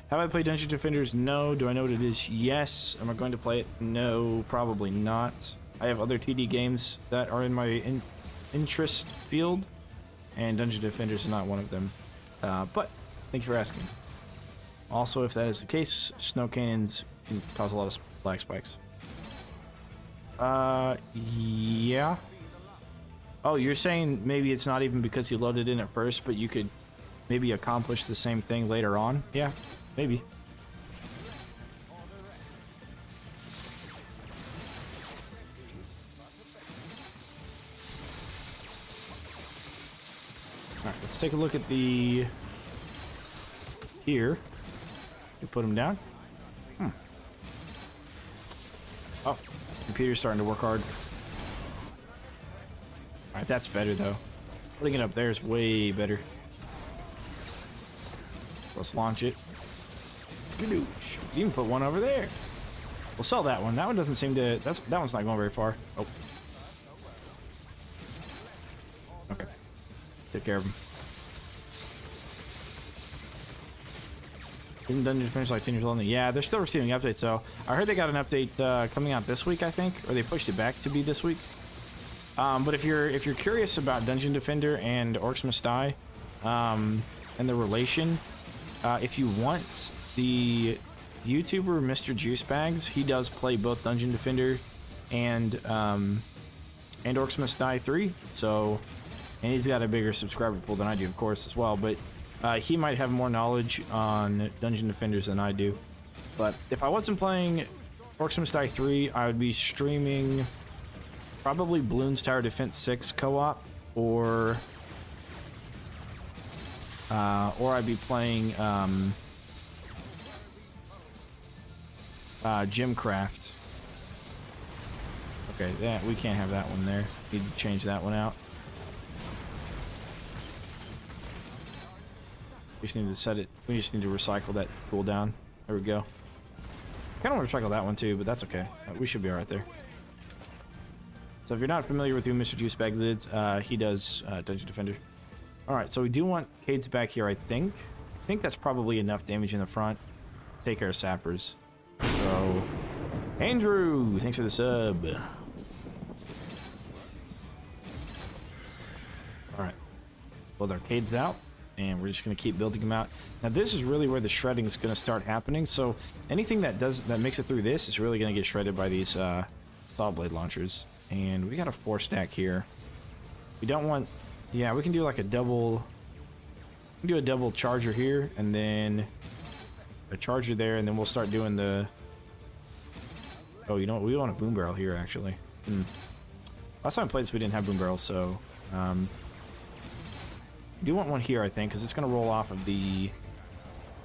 [SPEAKER 1] Have I played Dungeon Defenders? No. Do I know what it is? Yes. Am I going to play it? No, probably not. I have other TD games that are in my interest field, and Dungeon Defenders is not one of them. But thank you for asking. Also, if that is the case, snow cannons can cause a lot of lag spikes. Yeah. Oh, you're saying maybe it's not even because you loaded in at first, but you could maybe accomplish the same thing later on? Yeah, maybe. Alright, let's take a look at the... Here. You put them down. Oh, computer's starting to work hard. Alright, that's better though. Putting it up there is way better. Let's launch it. You can put one over there. We'll sell that one. That one doesn't seem to... that one's not going very far. Oh. Okay. Take care of him. Didn't Dungeon finish like 10 years old? Yeah, they're still receiving updates, though. I heard they got an update coming out this week, I think, or they pushed it back to be this week. But if you're curious about Dungeon Defender and Orcs Must Die, and the relation, if you want the YouTuber Mr. Juicebags, he does play both Dungeon Defender and Orcs Must Die 3. So, and he's got a bigger subscriber pool than I do, of course, as well. But he might have more knowledge on Dungeon Defenders than I do. But if I wasn't playing Orcs Must Die 3, I would be streaming probably Bloons Tower Defense 6 co-op, or I'd be playing Gymcraft. Okay, we can't have that one there. Need to change that one out. We just need to set it. We just need to recycle that cooldown. There we go. Kind of want to recycle that one too, but that's okay. We should be all right there. So if you're not familiar with who Mr. Juicebags is, he does Dungeon Defender. All right, so we do want Cade's back here, I think. I think that's probably enough damage in the front. Take care of sappers. So, Andrew, thanks for the sub. All right, well, our Cade's out, and we're just gonna keep building them out. Now, this is really where the shredding is gonna start happening. So, anything that makes it through this is really gonna get shredded by these saw blade launchers. And we got a 4-stack here. We don't want... Yeah, we can do like a double... We can do a double charger here, and then a charger there, and then we'll start doing the... Oh, you know what? We want a boom barrel here, actually. Last time I played this, we didn't have boom barrels, so... I do want one here, I think, because it's going to roll off of the...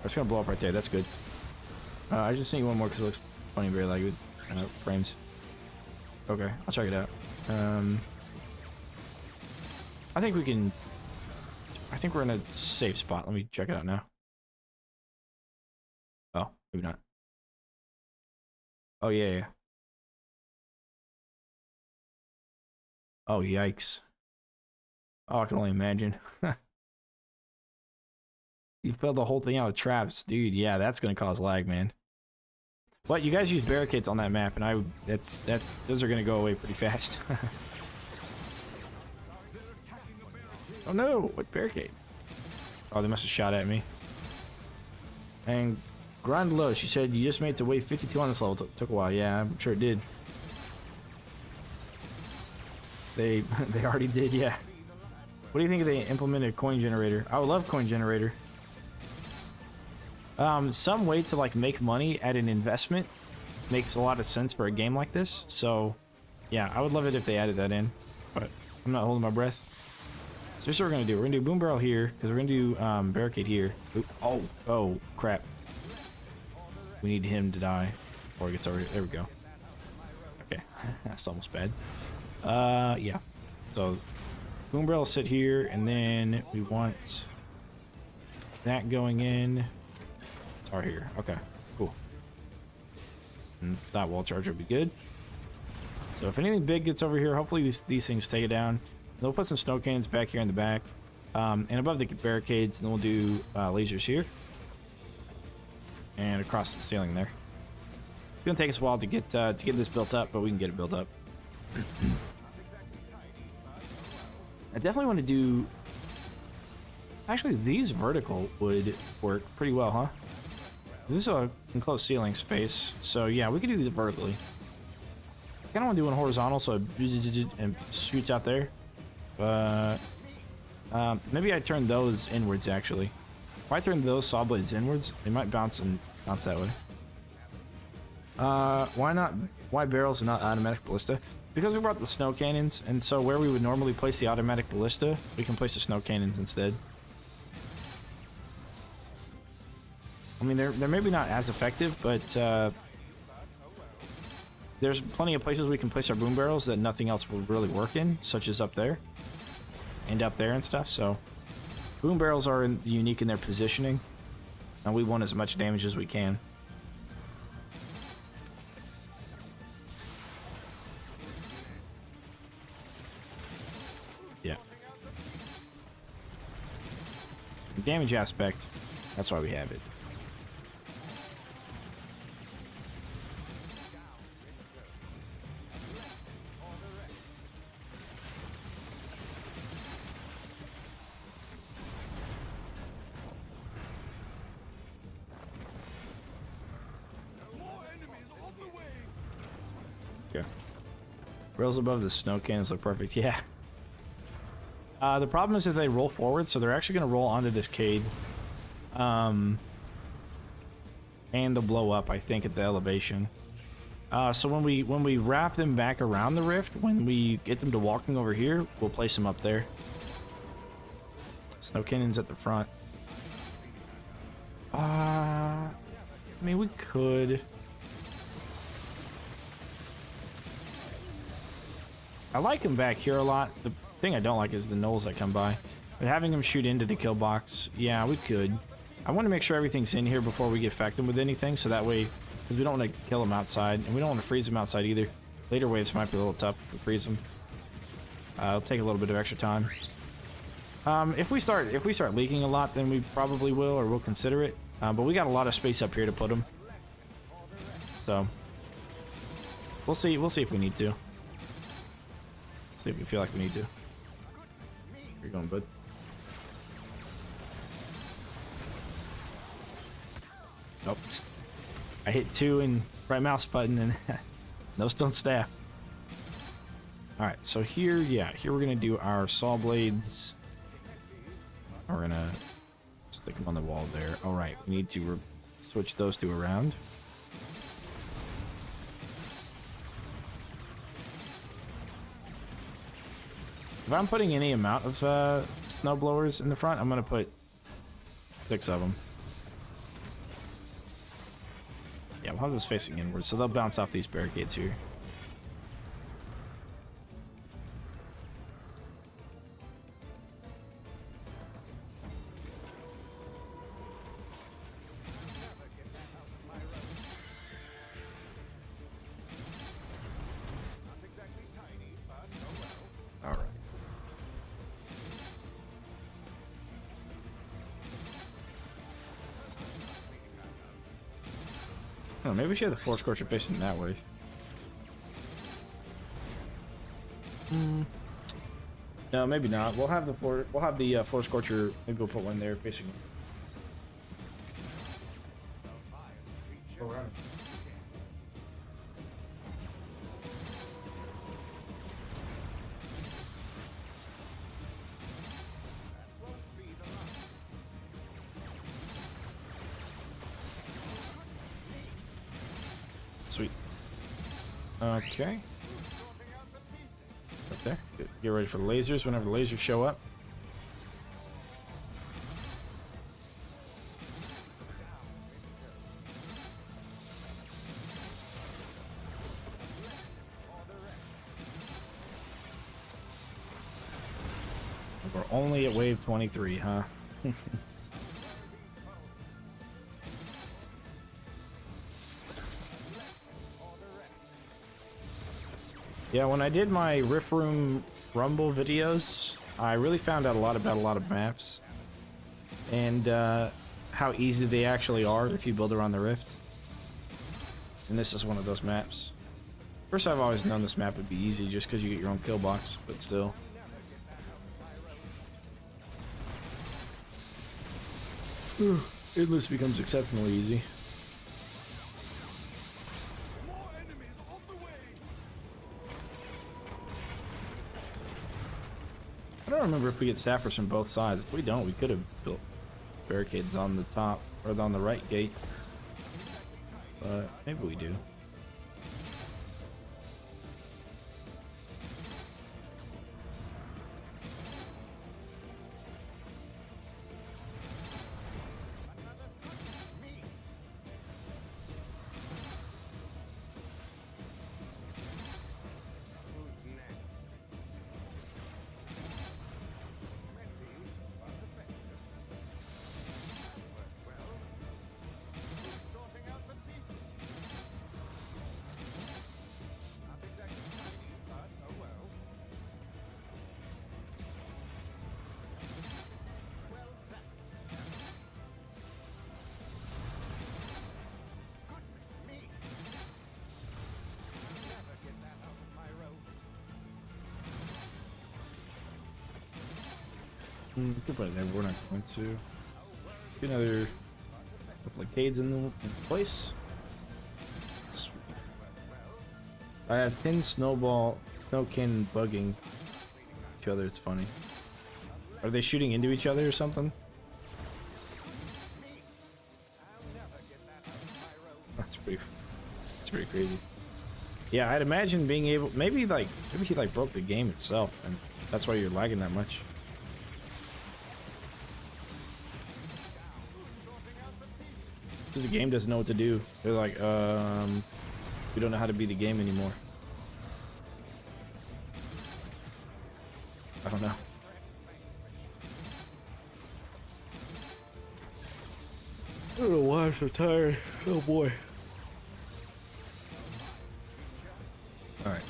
[SPEAKER 1] It's going to blow up right there. That's good. I just need one more because it looks funny, very like good frames. Okay, I'll check it out. I think we can... I think we're in a safe spot. Let me check it out now. Oh, maybe not. Oh, yeah. Oh, yikes. Oh, I can only imagine. You filled the whole thing out with traps. Dude, yeah, that's going to cause lag, man. But you guys use barricades on that map, and those are gonna go away pretty fast. Oh no! What barricade? Oh, they must have shot at me. And grind low. She said you just made it to wave 52 on this level. Took a while. Yeah, I'm sure it did. They already did. Yeah. What do you think if they implemented a coin generator? I would love coin generator. Some way to like make money at an investment makes a lot of sense for a game like this. So, yeah, I would love it if they added that in. But I'm not holding my breath. So here's what we're gonna do. We're gonna do boom barrel here because we're gonna do barricade here. Ooh, oh, crap! We need him to die before he gets over here. There we go. Okay, that's almost bad. Yeah. So boom barrel sit here, and then we want that going in. Are here. Okay, cool. And that wall charger will be good. So if anything big gets over here, hopefully these things take it down. They'll put some snow cannons back here in the back. And above the barricades, and then we'll do lasers here. And across the ceiling there. It's gonna take us a while to get this built up, but we can get it built up. I definitely want to do... Actually, these vertical would work pretty well, huh? This is a enclosed ceiling space, so yeah, we could do these vertically. I kind of want to do one horizontal, so it and shoots out there. But maybe I turn those inwards. Actually, if I turn those saw blades inwards, they might bounce that way. Why not? Why barrels and not automatic ballista? Because we brought the snow cannons, and so where we would normally place the automatic ballista, we can place the snow cannons instead. I mean, they're maybe not as effective, but there's plenty of places we can place our boom barrels that nothing else will really work in, such as up there and up there and stuff. So boom barrels are unique in their positioning, and we want as much damage as we can. Yeah. The damage aspect, that's why we have it. Okay. Rails above the snow cannons look perfect. Yeah. The problem is if they roll forward, so they're actually going to roll onto this cade. And they'll blow up, I think, at the elevation. So when we wrap them back around the rift, when we get them to walking over here, we'll place them up there. Snow cannons at the front. I mean, we could... I like him back here a lot. The thing I don't like is the gnolls that come by. But having him shoot into the kill box, yeah, we could. I want to make sure everything's in here before we affect them with anything, so that way, because we don't want to kill them outside, and we don't want to freeze them outside either. Later waves might be a little tough to freeze them. It'll take a little bit of extra time. If we start leaking a lot, then we probably will, or we'll consider it. But we got a lot of space up here to put them, so we'll see. We'll see if we need to. See if we feel like we need to. Where you going, bud? Nope. I hit 2 and right mouse button and no stone staff. Alright, so here, yeah, here we're gonna do our saw blades. We're gonna stick them on the wall there. Alright, we need to switch those two around. If I'm putting any amount of snow blowers in the front, I'm gonna put 6 of them. Yeah, we'll have this facing inward, so they'll bounce off these barricades here. Oh, maybe we should have the floor scorcher facing that way. No, maybe not. We'll have the floor scorcher. Maybe we'll put one there facing. Sweet. Okay. Up there. Get ready for the lasers whenever the lasers show up. We're only at wave 23, huh? Yeah, when I did my Rift Room Rumble videos, I really found out a lot about a lot of maps and how easy they actually are if you build around the rift. And this is one of those maps. First, I've always known this map would be easy just because you get your own kill box, but still. Endless becomes exceptionally easy.
[SPEAKER 2] More enemies on the way.
[SPEAKER 1] I don't remember if we get sappers from both sides. If we don't, we could have built barricades on the top or on the right gate. But maybe we do. Could put it there, but we're not going to. Get another couple of cades in place. Sweet. I have 10 snowball, snow cannon bugging each other. It's funny. Are they shooting into each other or something? That's pretty crazy. Yeah, I'd imagine being able, maybe he like broke the game itself, and that's why you're lagging that much. Because the game doesn't know what to do. They're like, we don't know how to be the game anymore. I don't know. I don't know why I'm so tired. Oh boy. Alright,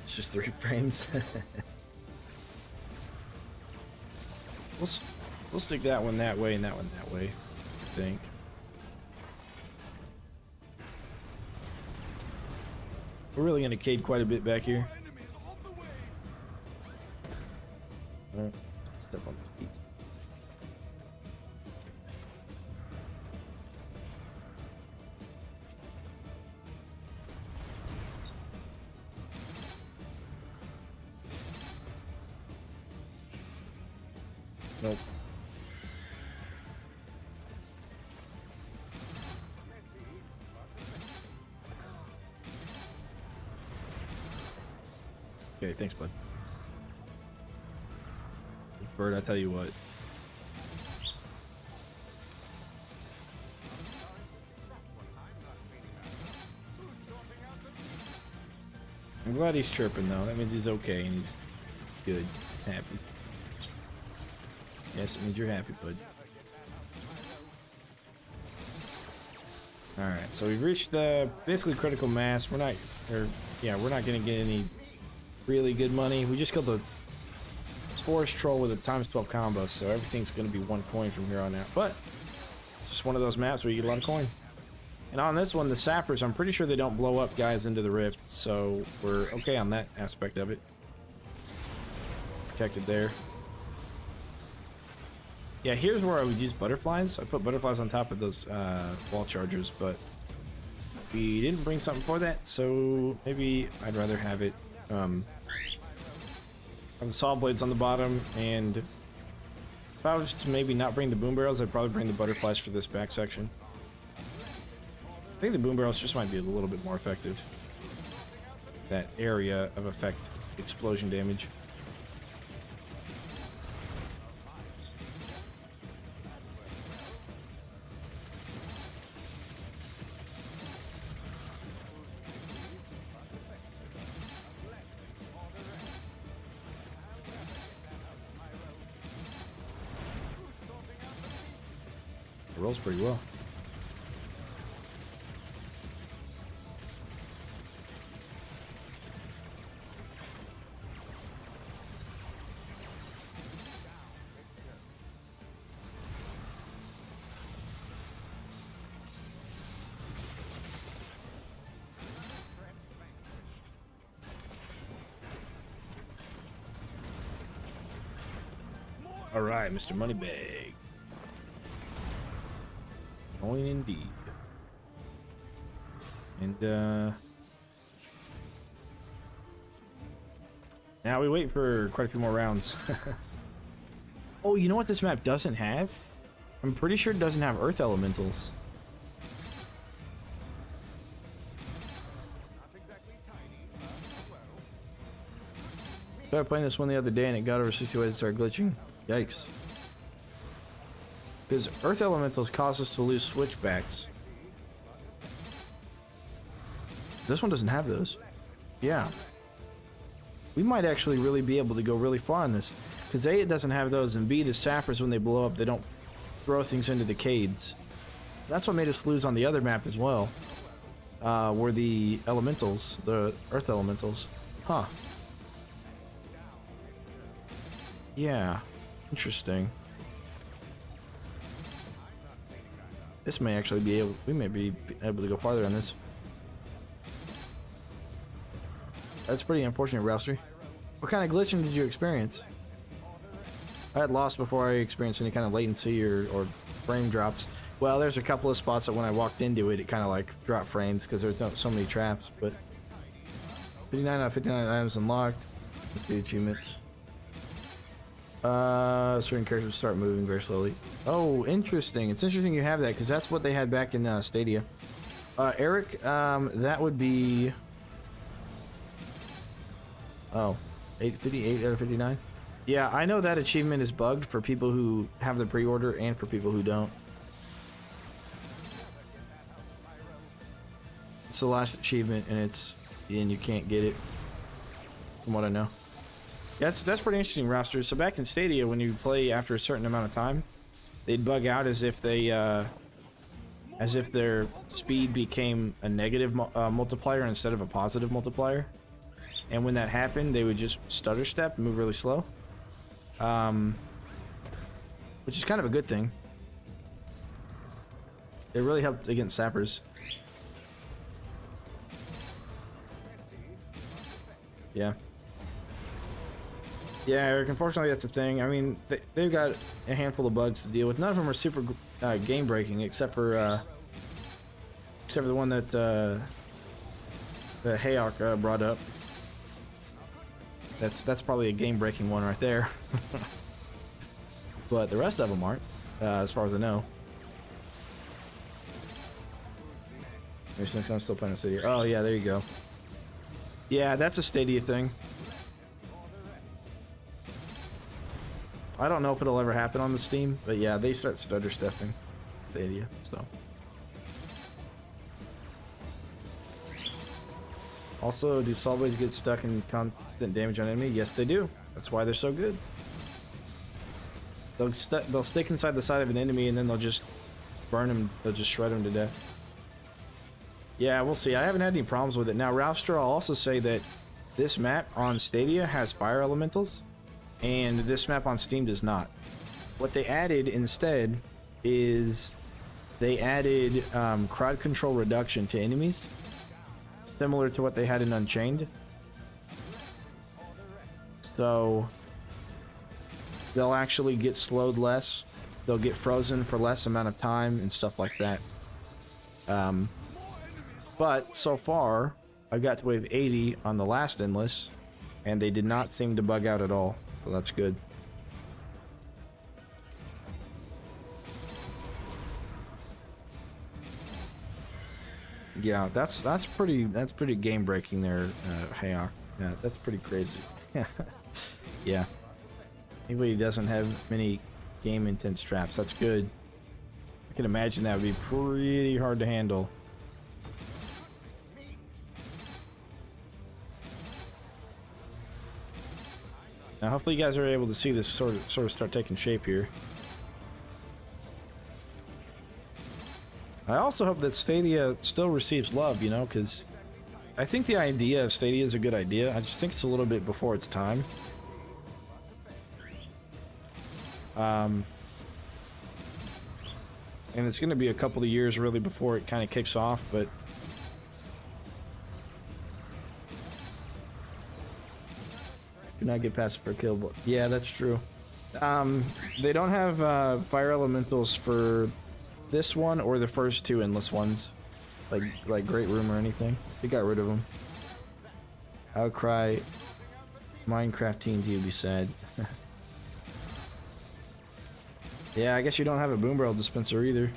[SPEAKER 1] it's just 3 frames. We'll stick that one that way and that one that way, I think. We're really gonna cade quite a bit back here. Step on this beat. Nope. Okay, thanks, bud. Bird, I tell you what. I'm glad he's chirping though. That means he's okay and he's good, happy. Yes, it means you're happy, bud. Alright, so we've reached basically critical mass. We're not gonna get any really good money. We just killed the forest troll with a ×12 combo, so everything's gonna be 1 coin from here on out. But it's just one of those maps where you get a lot of coin. And on this one, the sappers, I'm pretty sure they don't blow up guys into the rift, so we're okay on that aspect of it. Protected there. Yeah, here's where I would use butterflies. I put butterflies on top of those wall chargers, but we didn't bring something for that, so maybe I'd rather have it have the saw blades on the bottom, and if I was to maybe not bring the boom barrels, I'd probably bring the butterflies for this back section. I think the boom barrels just might be a little bit more effective. That area of effect explosion damage. It rolls pretty well. All right, Mr. Moneybag. Going indeed. And now we wait for quite a few more rounds. Oh, you know what this map doesn't have? I'm pretty sure it doesn't have earth elementals. Started playing this one the other day and it got over 60 ways and started glitching. Yikes. Because earth elementals cause us to lose switchbacks. This one doesn't have those. Yeah. We might actually really be able to go really far on this. Because A, it doesn't have those, and B, the sappers, when they blow up, they don't throw things into the cades. That's what made us lose on the other map as well. Were the elementals, the earth elementals. Huh. Yeah. Interesting. This may actually be able, we may be able to go farther on this. That's pretty unfortunate, Rouster. What kind of glitching did you experience? I had lost before I experienced any kind of latency or frame drops. Well, there's a couple of spots that when I walked into it, it kind of like dropped frames because there's so many traps. But 59 out of 59 items unlocked. Let's do achievements. Certain characters start moving very slowly. Oh, interesting. It's interesting you have that because that's what they had back in Stadia. Eric, that would be... Oh, 58 out of 59? Yeah, I know that achievement is bugged for people who have the pre-order and for people who don't. It's the last achievement and you can't get it from what I know. Yeah, that's pretty interesting, Roster. So back in Stadia, when you play after a certain amount of time, they'd bug out as if their speed became a negative multiplier instead of a positive multiplier. And when that happened, they would just stutter step and move really slow. Which is kind of a good thing. It really helped against sappers. Yeah. Yeah, Eric, unfortunately that's the thing. I mean, they've got a handful of bugs to deal with. None of them are super game breaking, except for the one that Hayok brought up. That's probably a game breaking one right there. But the rest of them aren't, as far as I know. I'm still playing a Stadia. Oh yeah, there you go. Yeah, that's a Stadia thing. I don't know if it'll ever happen on the Steam, but yeah, they start stutter stepping Stadia, so. Also, do Solways get stuck in constant damage on enemy? Yes, they do. That's why they're so good. They'll stick inside the side of an enemy and then they'll just burn him. They'll just shred him to death. Yeah, we'll see. I haven't had any problems with it. Now, Ralphster, I'll also say that this map on Stadia has fire elementals, and this map on Steam does not. What they added instead is they added crowd control reduction to enemies, similar to what they had in Unchained. So they'll actually get slowed less. They'll get frozen for less amount of time and stuff like that. But so far, I got to wave 80 on the last endless, and they did not seem to bug out at all. So that's good. Yeah, that's pretty game breaking there, Hayok. Yeah, that's pretty crazy. Yeah. Anybody doesn't have many game intense traps, that's good. I can imagine that would be pretty hard to handle. Now hopefully you guys are able to see this sort of start taking shape here. I also hope that Stadia still receives love, you know, because I think the idea of Stadia is a good idea. I just think it's a little bit before its time. And it's going to be a couple of years really before it kind of kicks off, but do not get past it for a kill. But yeah, that's true. They don't have fire elementals for this one or the first two endless ones, like Great Room or anything. They got rid of them. Outcry, Minecraft TNT would be sad. Yeah, I guess you don't have a boom barrel dispenser either.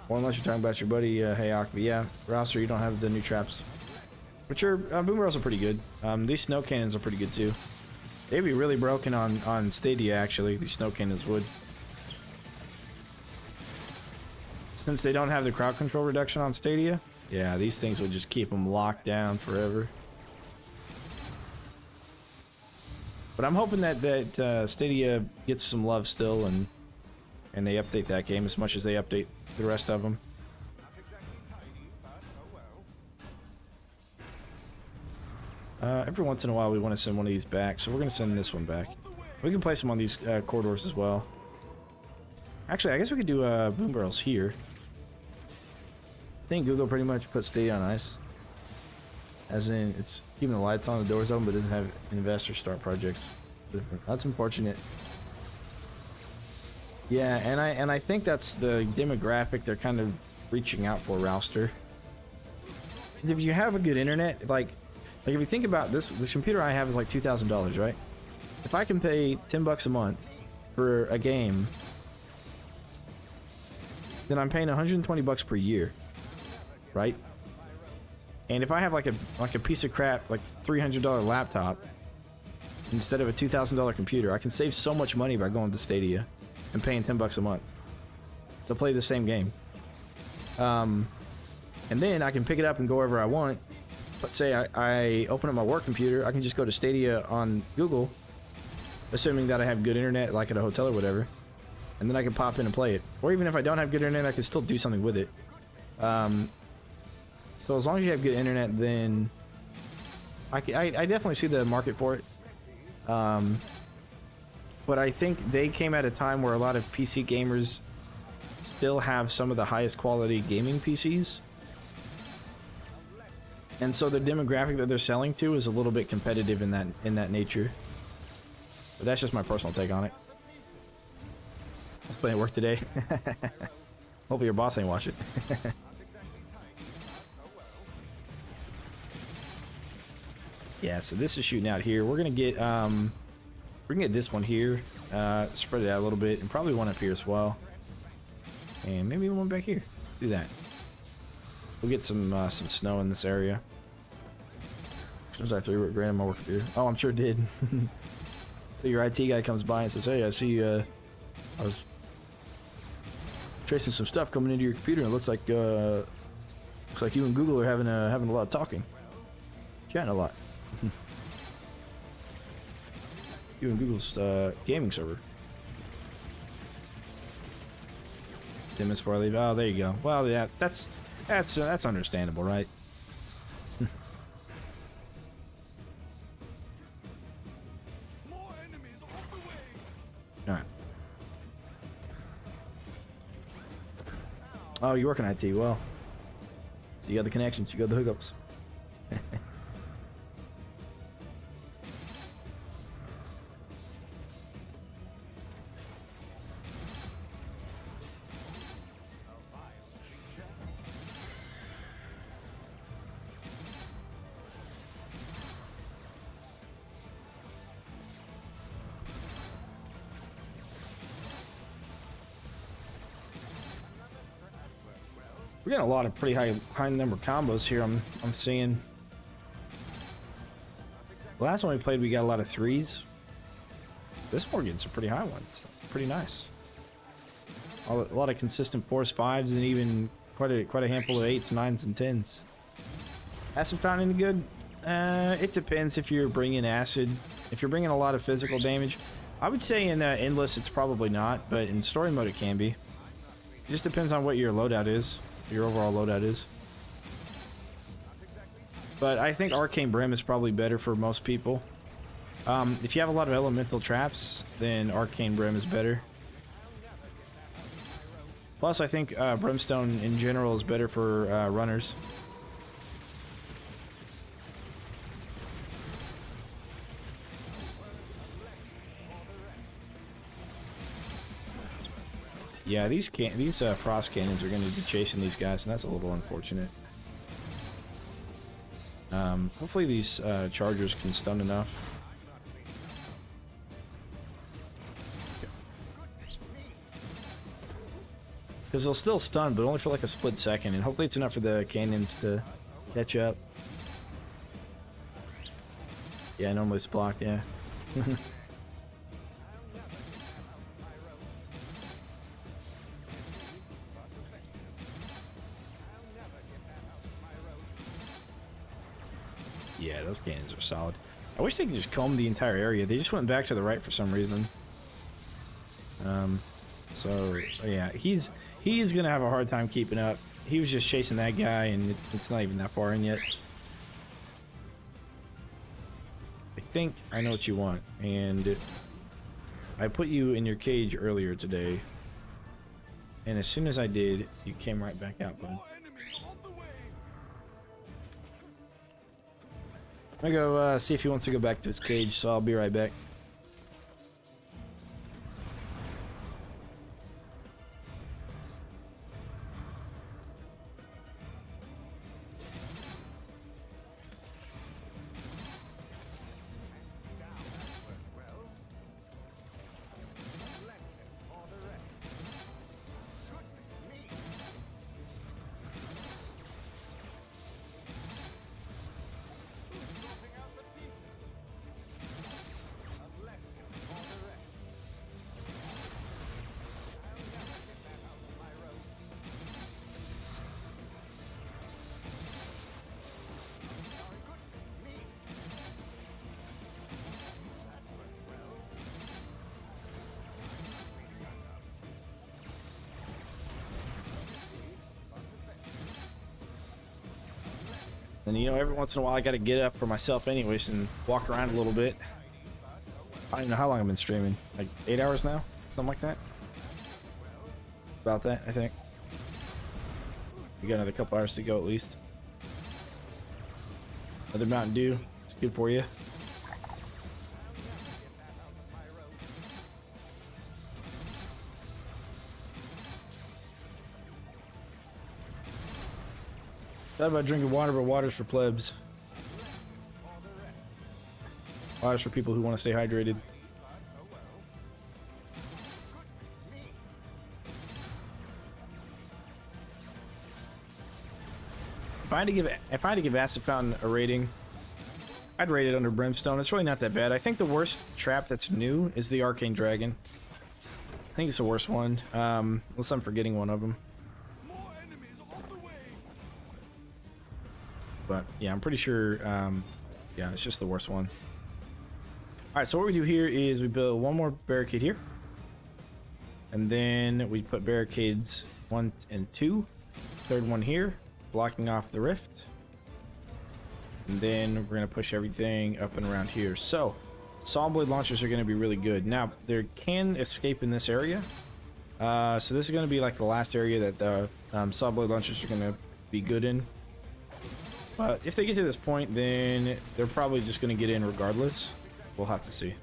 [SPEAKER 1] Well, unless you're talking about your buddy Hayok, but yeah, Rouser, you don't have the new traps. But your boom barrels are pretty good. These snow cannons are pretty good too. They'd be really broken on Stadia, actually. These snow cannons would. Since they don't have the crowd control reduction on Stadia, yeah, these things would just keep them locked down forever. But I'm hoping that Stadia gets some love still, and they update that game as much as they update the rest of them. Every once in a while we want to send one of these back, so we're going to send this one back. We can place them on these corridors as well. Actually, I guess we could do boom barrels here. I think Google pretty much put Stadia on ice. As in, it's keeping the lights on, the doors open, but doesn't have investor start projects. That's unfortunate. Yeah, and I think that's the demographic they're kind of reaching out for, Rouster. If you have a good internet, like if you think about this computer I have is like $2,000, right? If I can pay $10 a month for a game, then I'm paying $120 per year, right? And if I have like a piece of crap, like $300 laptop, instead of a $2,000 computer, I can save so much money by going to Stadia and paying $10 a month to play the same game. And then I can pick it up and go wherever I want. Let's say I open up my work computer, I can just go to Stadia on Google, assuming that I have good internet, like at a hotel or whatever, and then I can pop in and play it. Or even if I don't have good internet, I can still do something with it. So as long as you have good internet, then I definitely see the market for it. But I think they came at a time where a lot of PC gamers still have some of the highest quality gaming PCs. And so the demographic that they're selling to is a little bit competitive in that nature. But that's just my personal take on it. I was playing at work today. Hopefully your boss ain't watch it. Yeah, so this is shooting out here. We're gonna get this one here, spread it out a little bit, and probably one up here as well, and maybe one back here. Let's do that. We'll get some snow in this area. As soon as I threw it, granted my work here. Oh, I'm sure it did. So your IT guy comes by and says, "Hey, I see I was tracing some stuff coming into your computer, and it looks like you and Google are having a lot of talking, chatting a lot." You and Google's gaming server. Dim as before I leave. Oh, there you go. Well, yeah, that's understandable, right?
[SPEAKER 2] More enemies on the way.
[SPEAKER 1] All right. Oh, you work in IT. Well, so you got the connections, you got the hookups. We're getting a lot of pretty high number combos here. I'm seeing. The last one we played, we got a lot of 3s. This one we're getting some pretty high ones. That's pretty nice. A lot of consistent 4s, 5s, and even quite a handful of 8s, 9s, and 10s. Acid fountain any good? It depends if you're bringing acid. If you're bringing a lot of physical damage, I would say in endless it's probably not, but in story mode it can be. It just depends on what your loadout is. Your overall loadout is. But I think Arcane Brim is probably better for most people. If you have a lot of elemental traps, then Arcane Brim is better. Plus, I think Brimstone in general is better for runners. Yeah, these frost cannons are going to be chasing these guys, and that's a little unfortunate. Hopefully these chargers can stun enough. Because they'll still stun, but only for like a split second, and hopefully it's enough for the cannons to catch up. Yeah, normally it's blocked, yeah. Yeah, those cannons are solid. I wish they could just comb the entire area. They just went back to the right for some reason. So yeah, he is gonna have a hard time keeping up. He was just chasing that guy, and it's not even that far in yet. I think I know what you want, and I put you in your cage earlier today, and as soon as I did, you came right back out, bud. I'm gonna go see if he wants to go back to his cage, so I'll be right back. And you know, every once in a while I gotta get up for myself anyways and walk around a little bit. I don't even know how long I've been streaming. Like 8 hours now? Something like that? About that, I think. We got another couple hours to go at least. Another Mountain Dew. It's good for you. Thought about drinking water, but water's for plebs. Water's for people who want to stay hydrated. If I had to give Acid Fountain a rating, I'd rate it under Brimstone. It's really not that bad. I think the worst trap that's new is the Arcane Dragon. I think it's the worst one, unless I'm forgetting one of them. But yeah, I'm pretty sure, yeah, it's just the worst one. Alright, so what we do here is we build one more barricade here. And then we put barricades 1 and 2. Third one here, blocking off the rift. And then we're going to push everything up and around here. So, saw blade launchers are going to be really good. Now, there can escape in this area. So this is going to be like the last area that the saw blade launchers are going to be good in. But if they get to this point, then they're probably just going to get in regardless. We'll have to see.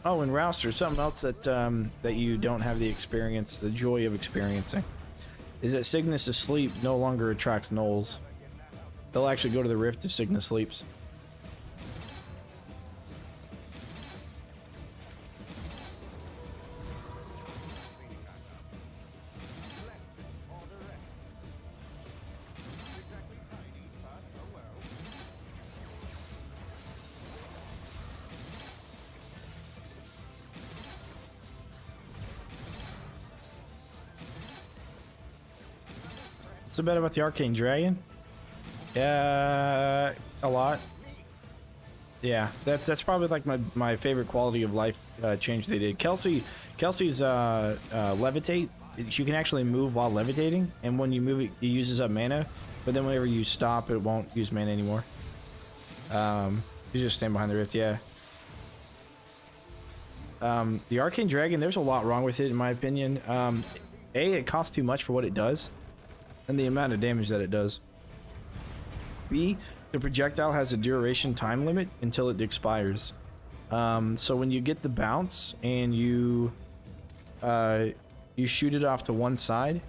[SPEAKER 1] Oh, and Rouster, something else that that you don't have the experience, the joy of experiencing, is that Cygnus' sleep no longer attracts gnolls. They'll actually go to the rift if Cygnus sleeps. What's so bad about the Arcane Dragon? A lot. Yeah, that's probably like my favorite quality of life change they did. Kelsey's levitate. You can actually move while levitating, and when you move it uses up mana. But then whenever you stop, it won't use mana anymore. You just stand behind the rift. Yeah. The Arcane Dragon, there's a lot wrong with it in my opinion. It costs too much for what it does and the amount of damage that it does. B, The projectile has a duration time limit until it expires. So when you get the bounce and you shoot it off to one side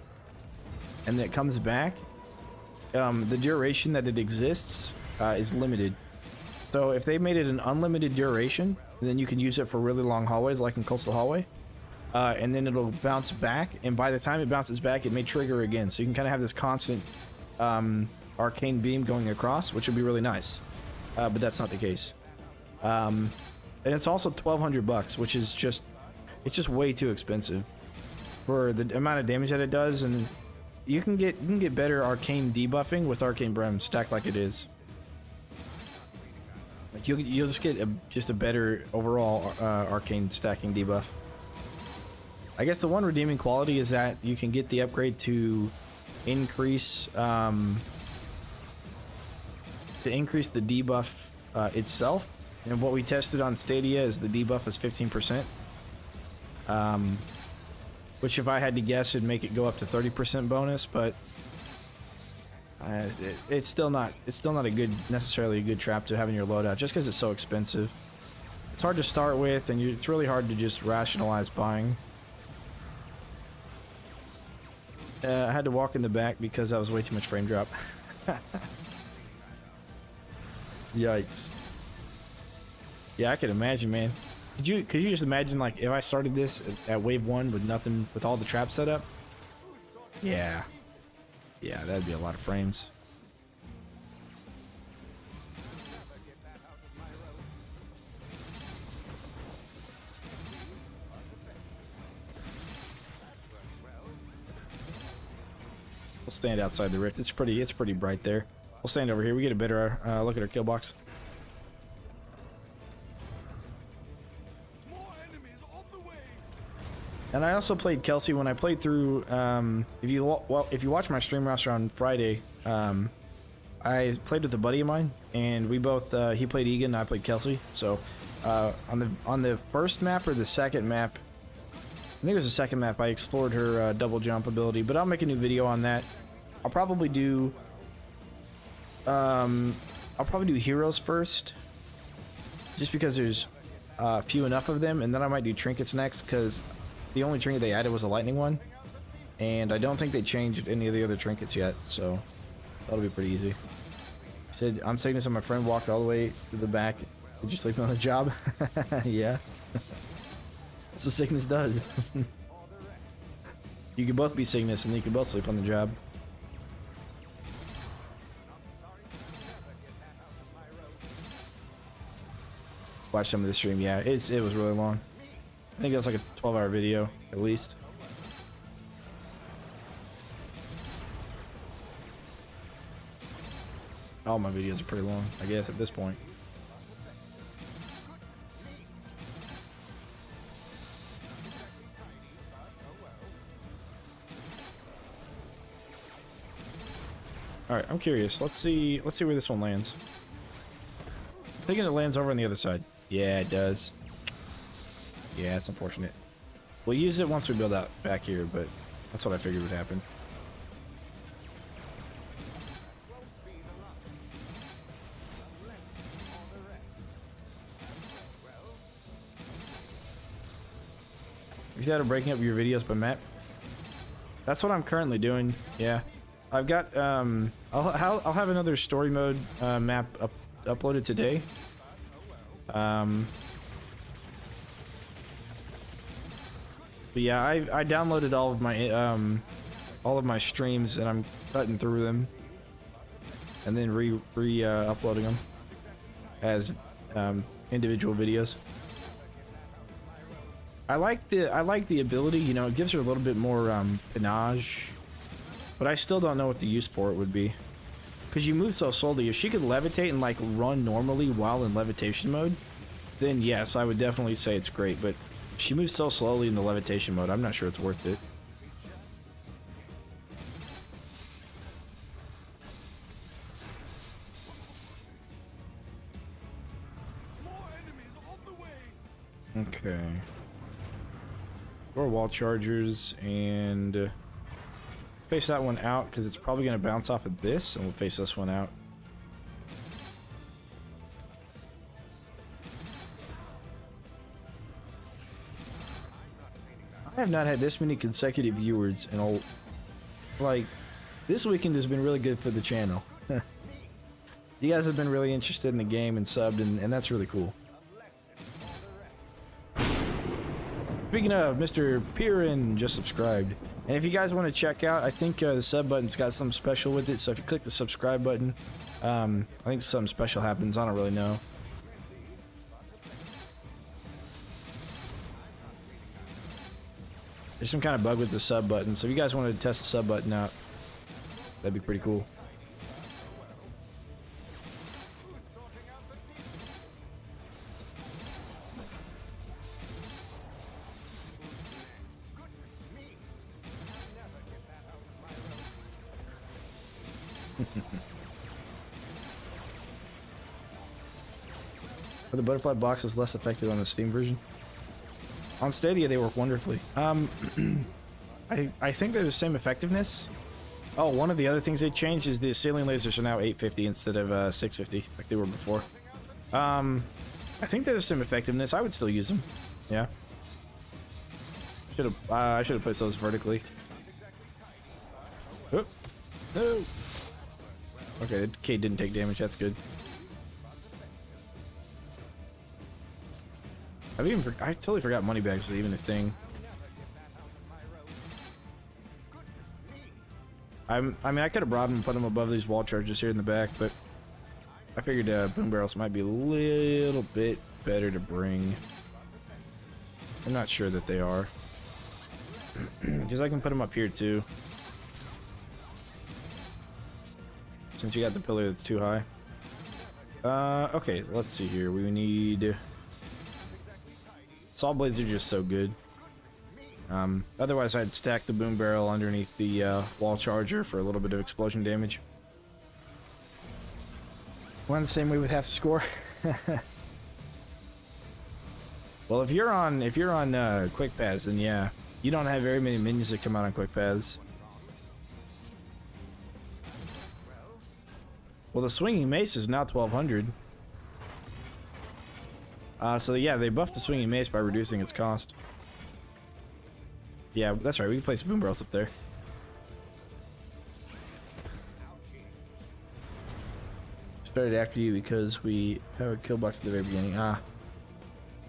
[SPEAKER 1] and it comes back, the duration that it exists is limited. So if they made it an unlimited duration, then you can use it for really long hallways, like in Coastal Hallway. And then it'll bounce back, and by the time it bounces back, it may trigger again. So you can kind of have this constant arcane beam going across, which would be really nice. But that's not the case. And it's also $1,200, which is just, it's just way too expensive for the amount of damage that it does. And you can get better arcane debuffing with arcane brim stacked like it is. Like you'll just get just a better overall arcane stacking debuff. I guess the one redeeming quality is that you can get the upgrade to increase the debuff itself. And what we tested on Stadia is the debuff is 15%. Which if I had to guess, it'd make it go up to 30% bonus, but it's still not a good, necessarily a good trap to have in your loadout, just because it's so expensive. It's hard to start with, and it's really hard to just rationalize buying. I had to walk in the back because that was way too much frame drop. Yikes. Yeah, I could imagine, man. Could you just imagine, like, if I started this at wave 1 with nothing, with all the traps set up? Yeah. Yeah, that'd be a lot of frames. We'll stand outside the rift. It's pretty bright there. We'll stand over here. We get a better look at our kill box. And I also played Kelsey when I played through. If you watch my stream roster on Friday, I played with a buddy of mine, and we both he played Egan and I played Kelsey. So on the first map or the second map, I think it was the second map, I explored her double jump ability. But I'll make a new video on that. I'll probably do heroes first, just because there's few enough of them, and then I might do trinkets next, because the only trinket they added was a lightning one, and I don't think they changed any of the other trinkets yet, so that'll be pretty easy. He said, I'm Cygnus and my friend walked all the way to the back. Did you sleep on the job? Yeah. That's what Cygnus does. You can both be Cygnus and you can both sleep on the job. Watch some of the stream. Yeah, it was really long. I think it was like a 12-hour video, at least. All my videos are pretty long, I guess, at this point. Alright, I'm curious. Let's see where this one lands. I'm thinking it lands over on the other side. Yeah, it does. Yeah, it's unfortunate. We'll use it once we build out back here, but that's what I figured would happen. Is that breaking up your videos by map? That's what I'm currently doing. Yeah, I've got I'll have another story mode map uploaded today. But yeah, I downloaded all of my streams, and I'm cutting through them and then uploading them as individual videos. I like the ability, you know, it gives her a little bit more panache, but I still don't know what the use for it would be, because you move so slowly. If she could levitate and like run normally while in levitation mode, then yes, I would definitely say it's great. But she moves so slowly in the levitation mode, I'm not sure it's worth it. Okay. 4 wall chargers, and face that one out because it's probably going to bounce off of this, and we'll face this one out. I have not had this many consecutive viewers in a, like, this weekend has been really good for the channel. You guys have been really interested in the game and subbed, and that's really cool. Speaking of, Mr. Piran just subscribed. And if you guys want to check out, I think the sub button's got something special with it. So if you click the subscribe button, I think something special happens. I don't really know. There's some kind of bug with the sub button. So if you guys want to test the sub button out, that'd be pretty cool. Are the butterfly boxes less effective on the Steam version? On Stadia, they work wonderfully. I think they're the same effectiveness. Oh, one of the other things they changed is the ceiling lasers are now 850 instead of 650, like they were before. I think they're the same effectiveness. I would still use them. Yeah. I should have placed those vertically. Oh, no. Okay, the K didn't take damage. That's good. I totally forgot money bags was even a thing. I mean, I could have brought them and put them above these wall charges here in the back, but I figured boom barrels might be a little bit better to bring. I'm not sure that they are. Because I can put them up here too. Since you got the pillar that's too high. Okay, so let's see here. We need... Saw blades are just so good. Otherwise, I'd stack the boom barrel underneath the wall charger for a little bit of explosion damage. Went the same way with half the score. Well, if you're on quick paths, then yeah, you don't have very many minions that come out on quick paths. Well, the swinging mace is now 1200. So yeah, they buffed the swinging mace by reducing its cost. Yeah, that's right. We can place boom barrels up there. Started after you because we have a kill box at the very beginning.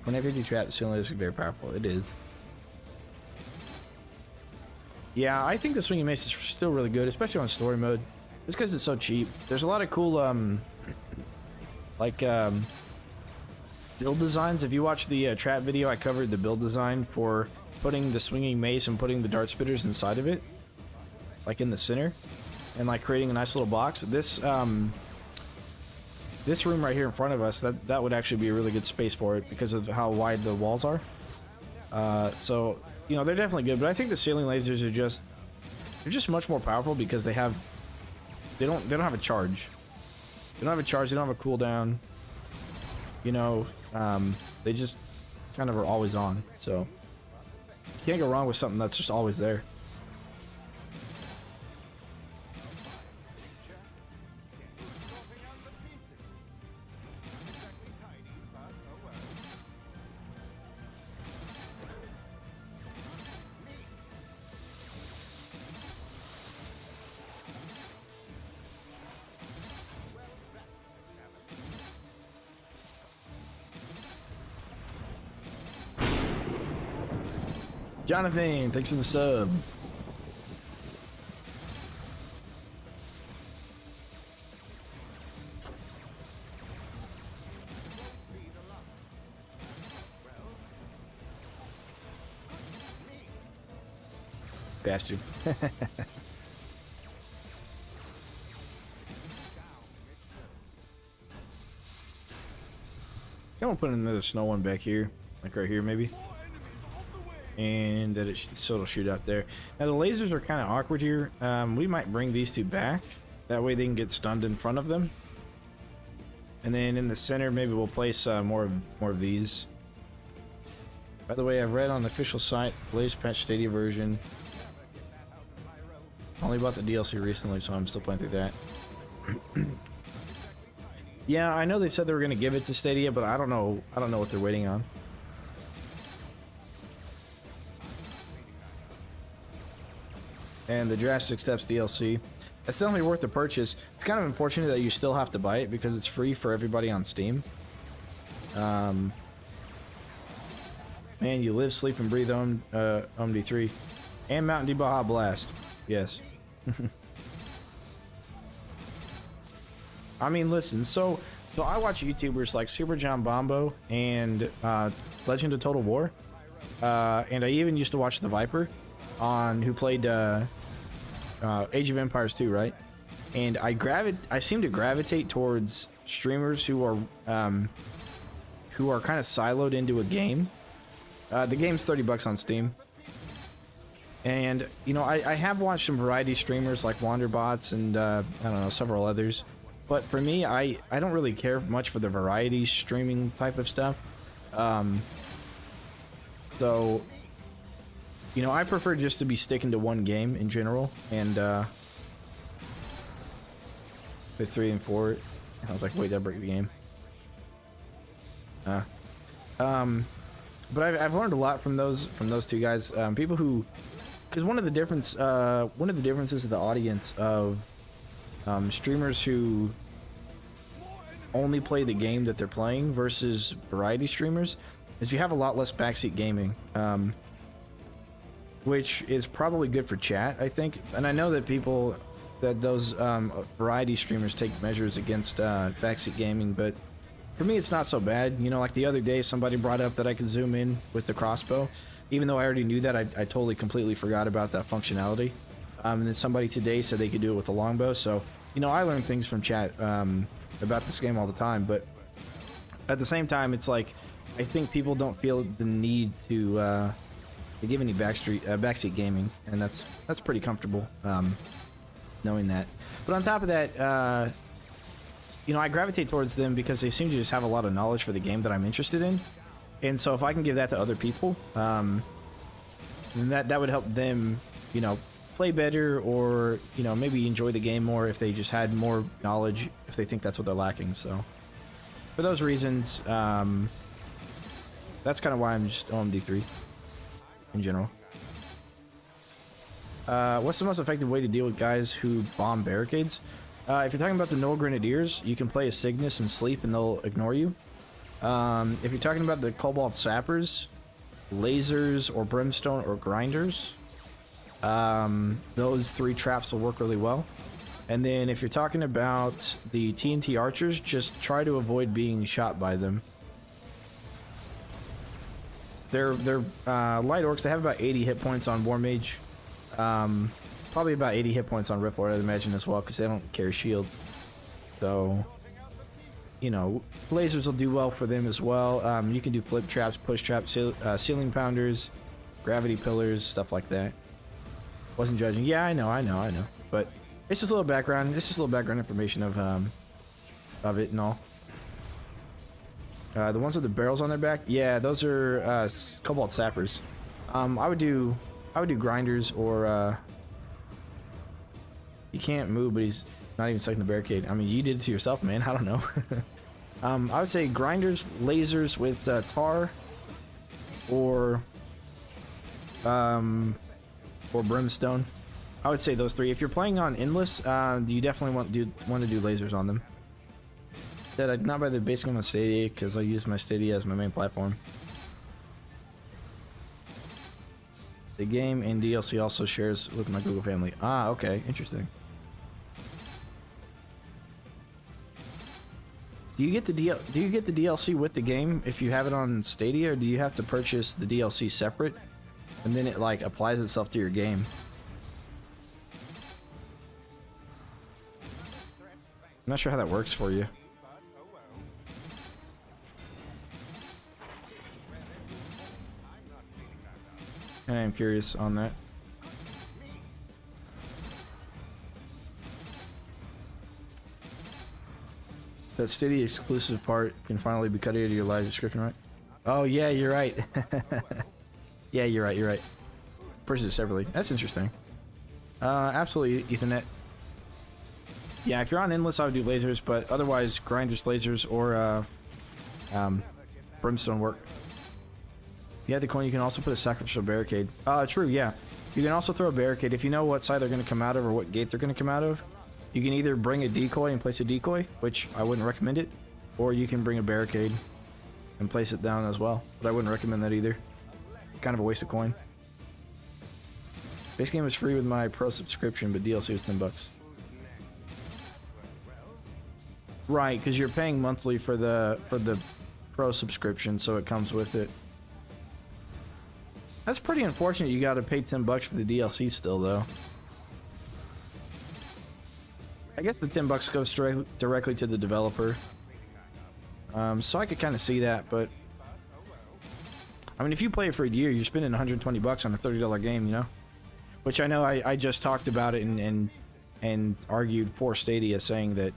[SPEAKER 1] Whenever you trap, the ceiling is very powerful. It is. Yeah, I think the swinging mace is still really good, especially on story mode. Just because it's so cheap. There's a lot of cool, build designs. If you watch the trap video, I covered the build design for putting the swinging mace and putting the dart spitters inside of it, like in the center, and like creating a nice little box. This room right here in front of us, that would actually be a really good space for it because of how wide the walls are. So you know, they're definitely good, but I think the ceiling lasers are just much more powerful because they don't have a charge. They don't have a charge. They don't have a cooldown. You know, they just kind of are always on. So you can't go wrong with something that's just always there. Jonathan, thanks for the sub. Bastard. I'm gonna put another snow one back here, like right here maybe. And that so it'll shoot out there. Now the lasers are kind of awkward here. We might bring these two back. That way they can get stunned in front of them. And then in the center, maybe we'll place more of these. By the way, I've read on the official site, Blaze Patch Stadia version. Only bought the DLC recently, so I'm still playing through that. Yeah, I know they said they were going to give it to Stadia, but I don't know what they're waiting on. and the Drastic Steps DLC. It's definitely worth the purchase. It's kind of unfortunate that you still have to buy it because it's free for everybody on Steam. Man, you live, sleep, and breathe OMD3. And Mountain Dew Baja Blast. Yes. I mean, listen, so I watch YouTubers like Super John Bombo and Legend of Total War. And I even used to watch The Viper who played Age of Empires 2, right? And I seem to gravitate towards streamers who are kind of siloed into a game. The game's $30 on Steam. And, you know, I have watched some variety streamers like Wanderbots and, I don't know, several others. But for me, I don't really care much for the variety streaming type of stuff. So, you know, I prefer just to be sticking to one game in general. And, with 3 and 4, I was like, wait, that break the game. But I've learned a lot from those two guys. People who, because one of the differences of the audience of streamers who only play the game that they're playing versus variety streamers is you have a lot less backseat gaming, which is probably good for chat, I think. And I know that those variety streamers take measures against backseat gaming, but for me it's not so bad. You know, like the other day somebody brought up that I could zoom in with the crossbow. Even though I already knew that, I totally completely forgot about that functionality. And then somebody today said they could do it with the longbow. So, you know, I learn things from chat about this game all the time. But at the same time, it's like, I think people don't feel the need to give any backseat gaming. And that's pretty comfortable, knowing that. But on top of that, you know, I gravitate towards them because they seem to just have a lot of knowledge for the game that I'm interested in. And so if I can give that to other people, then that would help them, you know, play better, or, you know, maybe enjoy the game more if they just had more knowledge, if they think that's what they're lacking. So for those reasons, that's kind of why I'm just OMD3 in general. What's the most effective way to deal with guys who bomb barricades? If you're talking about the Knoll Grenadiers, you can play a Cygnus and sleep and they'll ignore you. If you're talking about the Cobalt Sappers, lasers, or brimstone, or grinders, those 3 traps will work really well. And then if you're talking about the TNT archers, just try to avoid being shot by them. They're light orcs. They have about 80 hit points on War Mage. Probably about 80 hit points on Rip Lord, I'd imagine, as well, because they don't carry shield. So, you know, lasers will do well for them as well. You can do flip traps, push traps, ceiling pounders, gravity pillars, stuff like that. Wasn't judging. Yeah, I know. But it's just a little background. It's just a little background information of it and all. The ones with the barrels on their back, yeah, those are Cobalt Sappers. I would do grinders, or he can't move, but he's not even stuck in the barricade. I mean, you did it to yourself, man. I don't know. I would say grinders, lasers with tar, or brimstone. I would say those 3. If you're playing on endless, you definitely want to do lasers on them. That I'd not buy the basic game on Stadia because I use my Stadia as my main platform. The game and DLC also shares with my Google family. Ah, okay, interesting. Do you get the DLC with the game if you have it on Stadia, or do you have to purchase the DLC separate and then it like applies itself to your game? I'm not sure how that works for you. And I'm curious on that. That Stadia exclusive part can finally be cut out of your live description, right? Oh yeah, you're right. Yeah, you're right. Purchase it separately. That's interesting. Absolutely, Ethernet. Yeah, if you're on endless, I would do lasers, but otherwise, grinders, lasers, or brimstone work. If you have the coin, you can also put a sacrificial barricade. True, yeah. You can also throw a barricade. If you know what side they're going to come out of or what gate they're going to come out of, you can either bring a decoy and place a decoy, which I wouldn't recommend it, or you can bring a barricade and place it down as well. But I wouldn't recommend that either. It's kind of a waste of coin. Base game is free with my pro subscription, but DLC is $10. Right, because you're paying monthly for the pro subscription, so it comes with it. That's pretty unfortunate. You got to pay $10 for the DLC still, though. I guess the $10 goes directly to the developer. So I could kind of see that, but I mean, if you play it for a year, you're spending $120 on a $30 game, you know. Which I know I just talked about it and argued for Stadia, saying that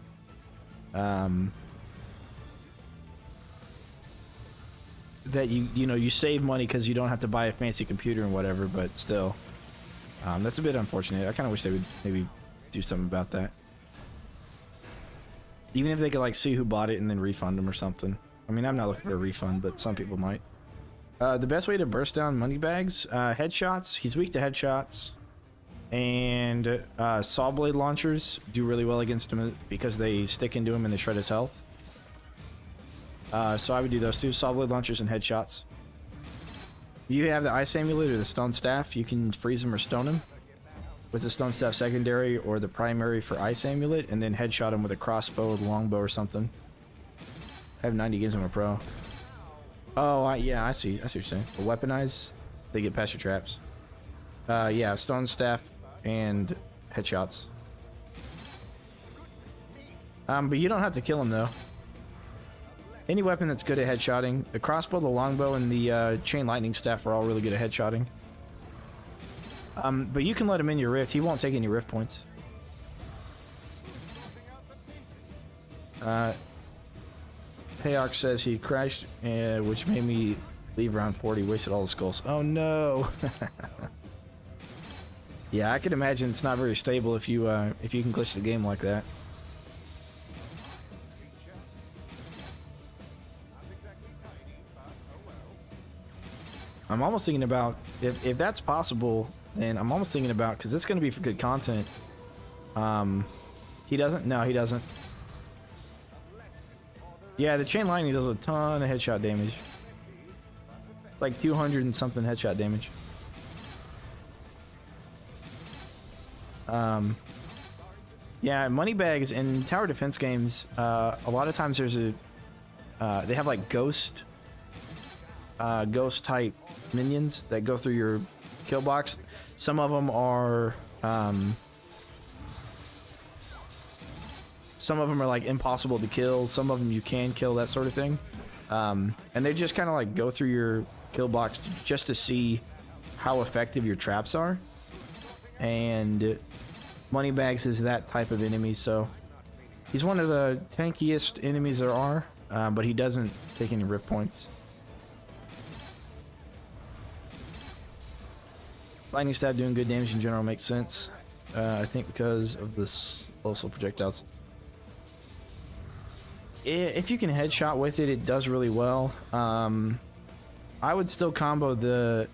[SPEAKER 1] that you know you save money because you don't have to buy a fancy computer and whatever, but still, that's a bit unfortunate. I kind of wish they would maybe do something about that. Even if they could like see who bought it and then refund them or something. I mean, I'm not looking for a refund, but some people might. The best way to burst down money bags, headshots. He's weak to headshots. And saw blade launchers do really well against him because they stick into him and they shred his health. So I would do those two, saw blade launchers and headshots. If you have the ice amulet or the stone staff, you can freeze him or stone him with the stone staff secondary or the primary for ice amulet, and then headshot him with a crossbow or the longbow or something. I have 90 games on my pro. Oh, yeah, I see what you're saying. The weaponize, they get past your traps. Yeah, stone staff and headshots. But you don't have to kill him though. Any weapon that's good at headshotting, the crossbow, the longbow, and the chain lightning staff are all really good at headshotting. But you can let him in your rift. He won't take any rift points. Hayok says he crashed, which made me leave round 40. Wasted all the skulls. Oh no! Yeah, I can imagine it's not very stable if you can glitch the game like that. I'm almost thinking about if that's possible. And I'm almost thinking about, because it's going to be for good content. He doesn't? No, he doesn't. Yeah, the chain lightning does a ton of headshot damage. It's like 200 and something headshot damage. Yeah, money bags in tower defense games, a lot of times there's a, they have like ghost type minions that go through your kill box. Some of them are like impossible to kill. Some of them you can kill, that sort of thing. And they just kind of like go through your kill box just to see how effective your traps are. And Moneybags is that type of enemy, so he's one of the tankiest enemies there are, but he doesn't take any rip points. Lightning stab doing good damage in general makes sense. I think because of the slow projectiles. If you can headshot with it, it does really well. I would still combo the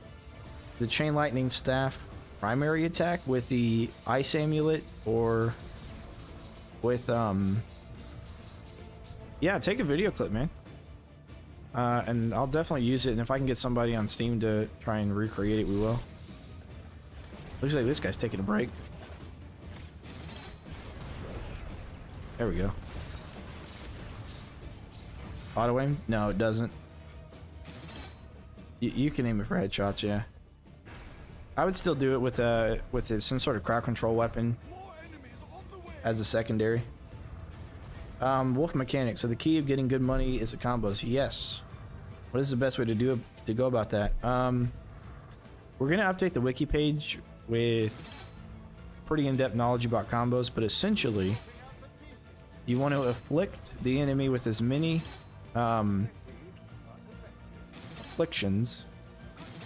[SPEAKER 1] chain lightning staff primary attack with the ice amulet, or with yeah, take a video clip, man. And I'll definitely use it, and if I can get somebody on Steam to try and recreate it, we will. Looks like this guy's taking a break. There we go. Auto aim? No, it doesn't. You can aim it for headshots, yeah. I would still do it with some sort of crowd control weapon as a secondary. Wolf mechanic. So the key of getting good money is the combos. Yes. What is the best way to go about that? We're gonna update the wiki page with pretty in-depth knowledge about combos, but essentially you want to afflict the enemy with as many afflictions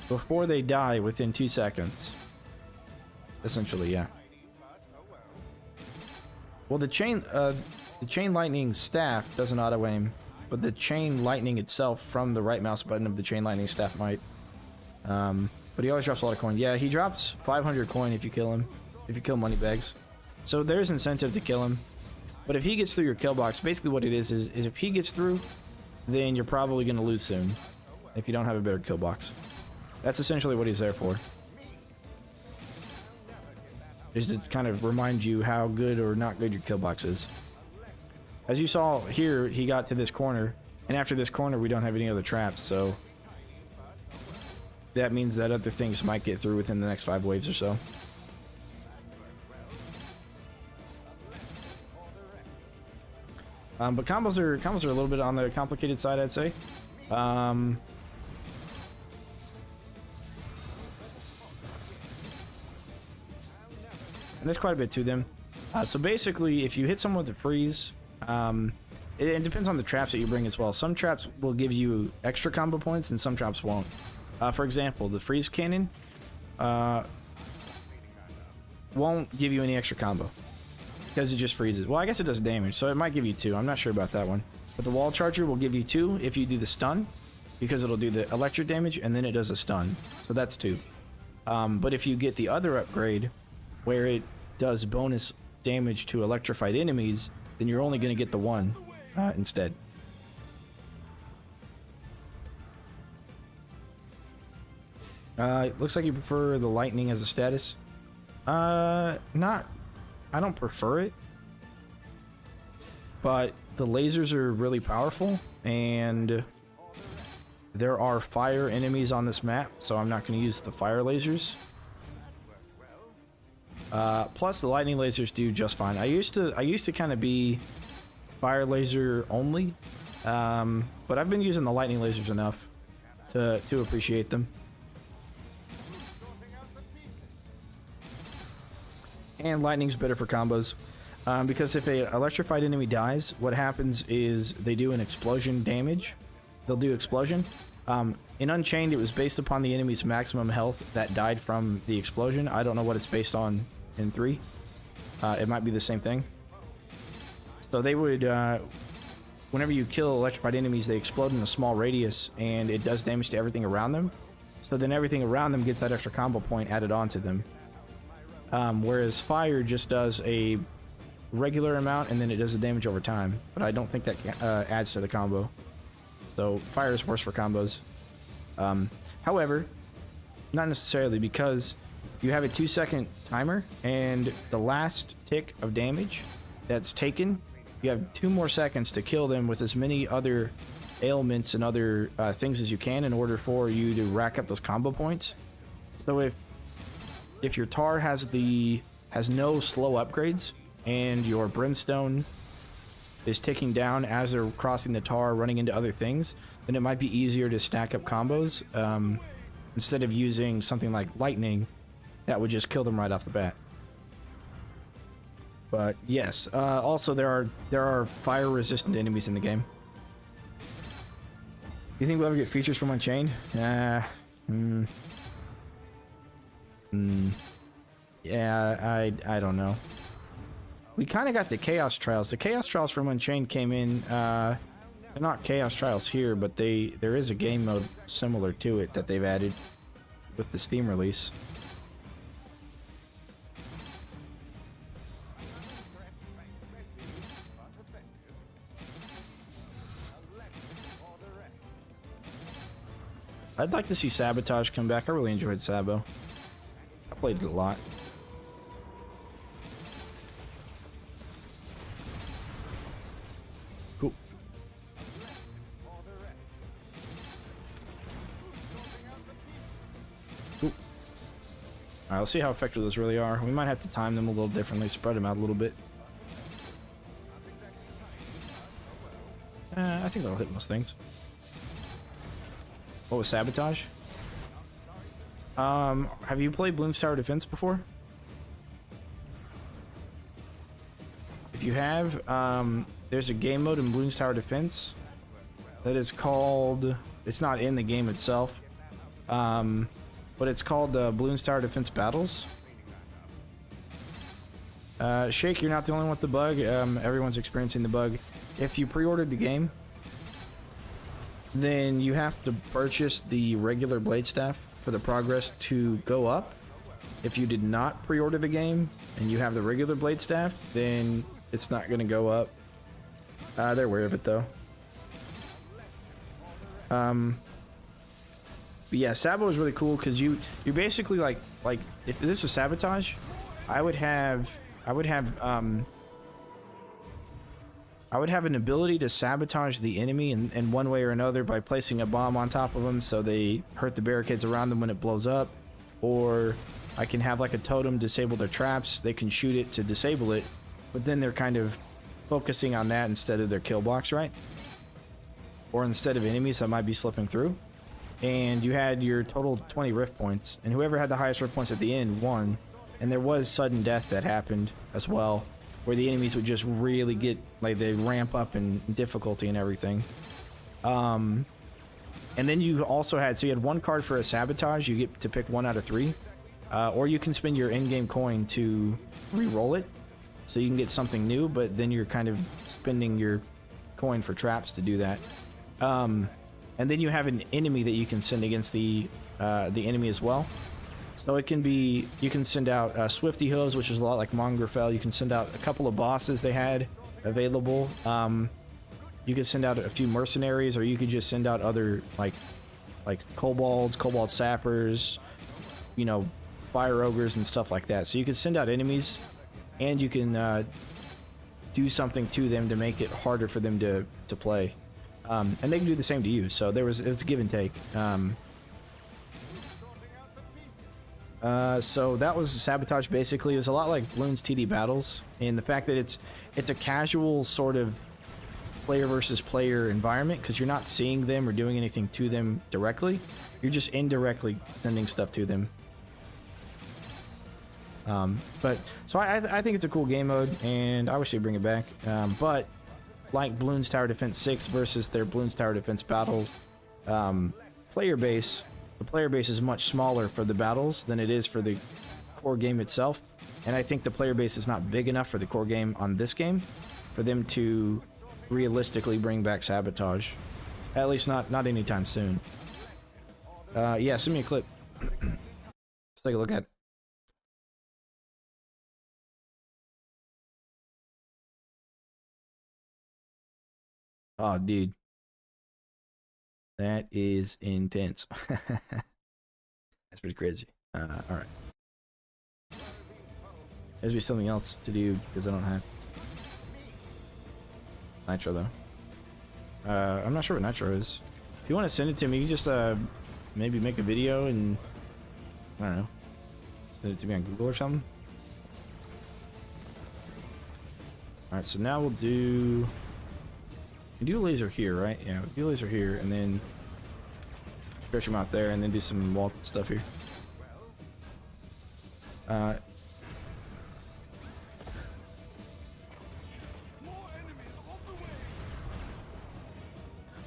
[SPEAKER 1] before they die within 2 seconds. Essentially, yeah. Well, the chain lightning staff doesn't auto aim, but the chain lightning itself from the right mouse button of the chain lightning staff might. But but he always drops a lot of coin. Yeah, he drops 500 coin if you kill him, if you kill Moneybags. So there's incentive to kill him. But if he gets through your kill box, basically what it is if he gets through, then you're probably going to lose soon if you don't have a better kill box. That's essentially what he's there for. Just to kind of remind you how good or not good your kill box is. As you saw here, he got to this corner, and after this corner we don't have any other traps, so that means that other things might get through within the next 5 waves or so. But combos are a little bit on the complicated side, I'd say. And there's quite a bit to them. So basically, if you hit someone with a freeze, it depends on the traps that you bring as well. Some traps will give you extra combo points, and some traps won't. For example, the freeze cannon won't give you any extra combo because it just freezes. Well, I guess it does damage, so it might give you 2. I'm not sure about that one. But the wall charger will give you 2 if you do the stun, because it'll do the electric damage and then it does a stun. So that's 2. But if you get the other upgrade, where it does bonus damage to electrified enemies, then you're only going to get the 1 instead. It looks like you prefer the lightning as a status. I don't prefer it, but the lasers are really powerful, and there are fire enemies on this map, so I'm not going to use the fire lasers. Plus, the lightning lasers do just fine. I used to kind of be fire laser only, but I've been using the lightning lasers enough to appreciate them. And lightning's better for combos, because if a electrified enemy dies, what happens is they do an explosion damage. They'll do explosion. In Unchained, it was based upon the enemy's maximum health that died from the explosion. I don't know what it's based on in 3. It might be the same thing. So they would, whenever you kill electrified enemies, they explode in a small radius, and it does damage to everything around them. So then everything around them gets that extra combo point added onto them. Whereas fire just does a regular amount and then it does the damage over time, but I don't think that adds to the combo. So fire is worse for combos. However, not necessarily, because you have a 2-second timer, and the last tick of damage that's taken, you have 2 more seconds to kill them with as many other ailments and other things as you can in order for you to rack up those combo points. So if your tar has no slow upgrades, and your brimstone is ticking down as they're crossing the tar, running into other things, then it might be easier to stack up combos instead of using something like lightning that would just kill them right off the bat. But yes, also there are fire resistant enemies in the game. You think we'll ever get features from Unchained? Yeah, I don't know. We kind of got the Chaos Trials. The Chaos Trials from Unchained came in, they're not Chaos Trials here, but there is a game mode similar to it that they've added with the Steam release. I'd like to see Sabotage come back. I really enjoyed Sabo. I played it a lot. Cool. Cool. Alright, let's see how effective those really are. We might have to time them a little differently, spread them out a little bit. I think that'll hit most things. What was Sabotage? Have you played Bloons Tower Defense before? If you have, there's a game mode in Bloons Tower Defense that is called, it's not in the game itself, but it's called Bloons Tower Defense Battles. Shake, you're not the only one with the bug. Everyone's experiencing the bug. If you pre-ordered the game, then you have to purchase the regular blade staff for the progress to go up. If you did not pre-order the game and you have the regular blade staff, then it's not going to go up. They're aware of it though. But yeah, Sabo is really cool because you basically like if this was sabotage, I would have an ability to sabotage the enemy in one way or another by placing a bomb on top of them so they hurt the barricades around them when it blows up, or I can have like a totem disable their traps. They can shoot it to disable it, but then they're kind of focusing on that instead of their kill blocks, right? Or instead of enemies that might be slipping through. And you had your total 20 rift points, and whoever had the highest rift points at the end won. And there was sudden death that happened as well, where the enemies would just really get, like, they ramp up in difficulty and everything. And then you also had, so you had one card for a sabotage. You get to pick 1 out of 3. Or you can spend your in-game coin to re-roll it, so you can get something new, but then you're kind of spending your coin for traps to do that. And then you have an enemy that you can send against the enemy as well. So it can be, you can send out Swifty Hooves, which is a lot like Mongrafel. You can send out a couple of bosses they had available. You could send out a few mercenaries, or you could just send out other like kobolds, kobold sappers, you know, fire ogres and stuff like that. So you can send out enemies, and you can do something to them to make it harder for them to play. And they can do the same to you. So it was a give and take. So that was sabotage. Basically, it was a lot like Bloons TD battles, and the fact that it's a casual sort of player versus player environment, because you're not seeing them or doing anything to them directly. You're just indirectly sending stuff to them. But so I think it's a cool game mode, and I wish they'd bring it back. But like Bloons Tower Defense 6 versus their Bloons Tower Defense battle player base, the player base is much smaller for the battles than it is for the core game itself. And I think the player base is not big enough for the core game on this game for them to realistically bring back sabotage. At least not anytime soon. Yeah, send me a clip. Let's take a look at it. Oh, dude. That is intense. That's pretty crazy. Alright. There's be something else to do because I don't have Nitro though. I'm not sure what Nitro is. If you want to send it to me, you just maybe make a video and I don't know. Send it to me on Google or something. Alright, so now we'll do... We do laser here, right? Yeah, we do laser here, and then stretch them out there, and then do some wall stuff here.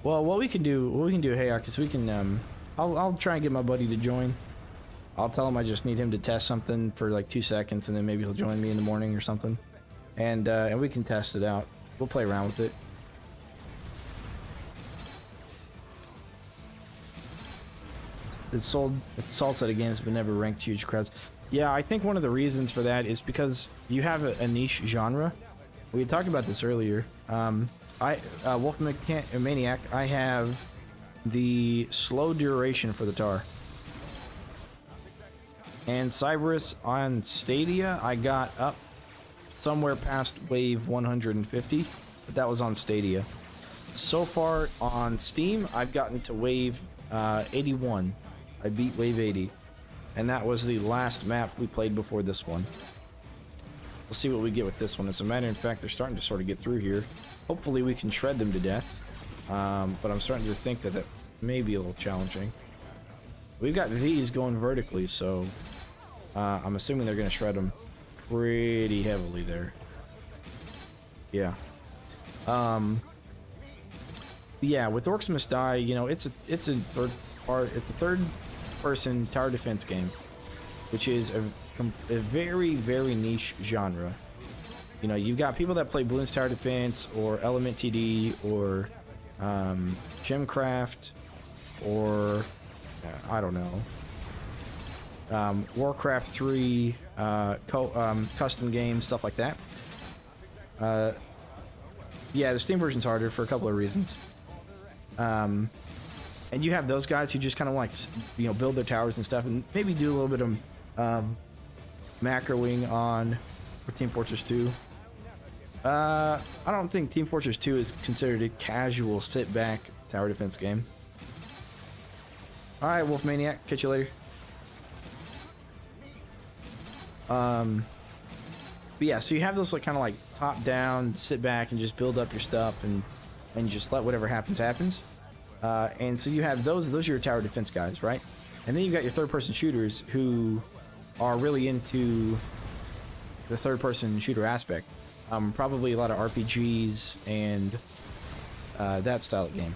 [SPEAKER 1] Well, what we can do, Hayok, is we can, I'll try and get my buddy to join. I'll tell him I just need him to test something for like 2 seconds, and then maybe he'll join me in the morning or something, and we can test it out. We'll play around with it. It's a solid set of games, but never ranked huge crowds. Yeah, I think one of the reasons for that is because you have a niche genre. We had talked about this earlier. Wolf Maniac, I have the slow duration for the tar. And Cyberus on Stadia, I got up somewhere past wave 150, but that was on Stadia. So far on Steam, I've gotten to wave 81. I beat wave 80, and that was the last map we played before this one. We'll see what we get with this one. As a matter of fact, they're starting to sort of get through here. Hopefully we can shred them to death, but I'm starting to think that may be a little challenging. We've got these going vertically, so I'm assuming they're going to shred them pretty heavily there. Yeah. Yeah, with Orcs Must Die, you know, it's a third-person tower defense game, which is a very, very niche genre. You know, you've got people that play Bloons Tower Defense, or Element TD, or Gemcraft, or I don't know, Warcraft 3, custom games, stuff like that. Yeah, the Steam version's harder for a couple of reasons. And you have those guys who just kind of like, you know, build their towers and stuff, and maybe do a little bit of macroing on for Team Fortress 2. I don't think Team Fortress 2 is considered a casual sit-back tower defense game. Alright, Wolfmaniac, catch you later. But yeah, so you have those like kind of like top-down, sit back and just build up your stuff and just let whatever happens happens. And so you have those are your tower defense guys, right? And then you got your third-person shooters who are really into the third-person shooter aspect. Probably a lot of RPGs and that style of game.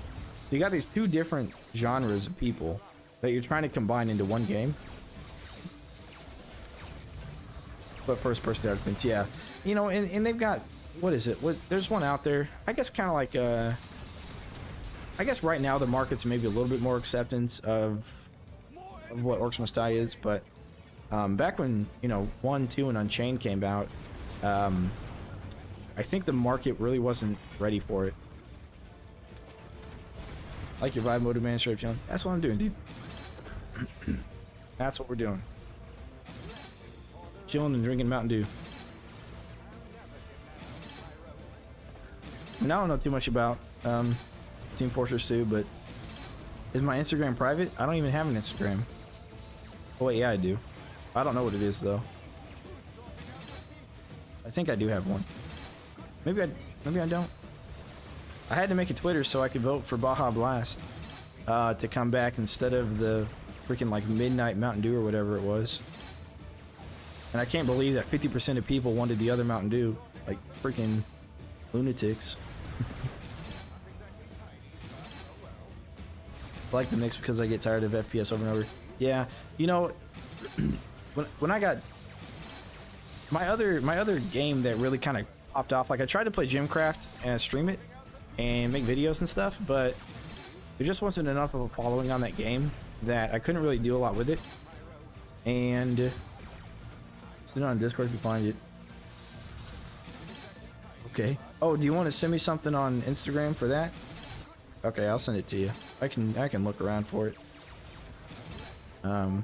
[SPEAKER 1] So you got these two different genres of people that you're trying to combine into one game. But first-person tower defense, yeah. You know, and they've got, what is it? There's one out there. I guess kind of like, I guess right now the market's maybe a little bit more acceptance of what Orcs Must Die is, but back when, you know, 1, 2, and Unchained came out, I think the market really wasn't ready for it. Like your vibe mode man, straight chilling. That's what I'm doing, dude. That's what we're doing. Chilling and drinking Mountain Dew. And I don't know too much about Team Fortress 2, but is my Instagram private? I don't even have an Instagram. Oh wait, yeah, I do. I don't know what it is though. I think I do have one. Maybe I don't. I had to make a Twitter so I could vote for Baja Blast to come back instead of the freaking like Midnight Mountain Dew or whatever it was. And I can't believe that 50% of people wanted the other Mountain Dew. Like freaking lunatics. I like the mix because I get tired of FPS over and over. Yeah, you know, when I got my other game that really kind of popped off, like I tried to play Gymcraft and stream it and make videos and stuff, but there just wasn't enough of a following on that game that I couldn't really do a lot with it. And sit on Discord if you find it. Okay. Oh, do you want to send me something on Instagram for that? Okay, I'll send it to you. I can look around for it. I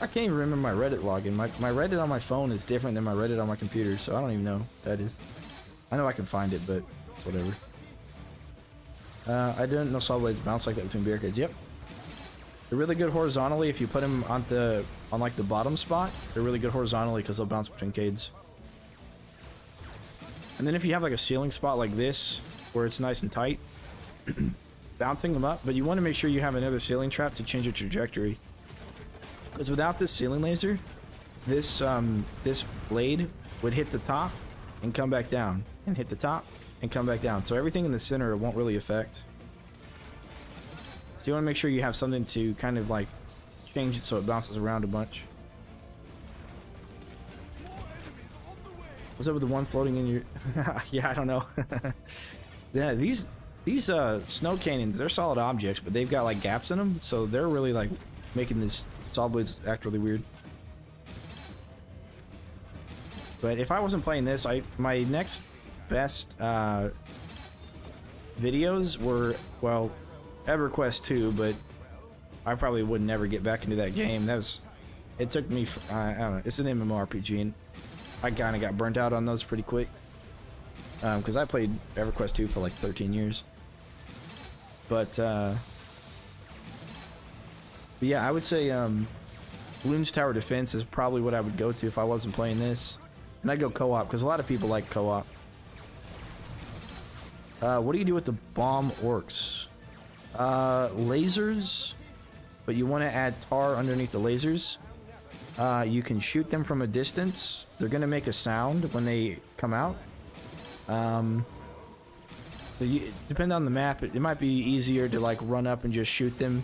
[SPEAKER 1] can't even remember my Reddit login. My Reddit on my phone is different than my Reddit on my computer, so I don't even know what that is. I know I can find it, but it's whatever. I didn't know saw blades bounce like that between barricades. Yep. They're really good horizontally if you put them on like the bottom spot. They're really good horizontally because they'll bounce between cades. And then if you have like a ceiling spot like this, where it's nice and tight, bouncing them up, but you want to make sure you have another ceiling trap to change your trajectory. Because without this ceiling laser, this blade would hit the top and come back down, and hit the top and come back down. So everything in the center won't really affect. So you want to make sure you have something to kind of like change it so it bounces around a bunch. What's up with the one floating in your... Yeah, I don't know. Yeah, these snow cannons, they're solid objects, but they've got like gaps in them, so they're really like making this saw blades act really weird. But if I wasn't playing this, my next best videos were, well, EverQuest 2, but I probably would never get back into that game. It took me, I don't know, it's an MMORPG, and I kind of got burnt out on those pretty quick. Because I played EverQuest 2 for like 13 years. But yeah, I would say Bloons Tower Defense is probably what I would go to if I wasn't playing this. And I'd go co-op, because a lot of people like co-op. What do you do with the bomb orcs? Lasers, but you want to add tar underneath the lasers. You can shoot them from a distance. They're going to make a sound when they come out. Depend on the map. It might be easier to like run up and just shoot them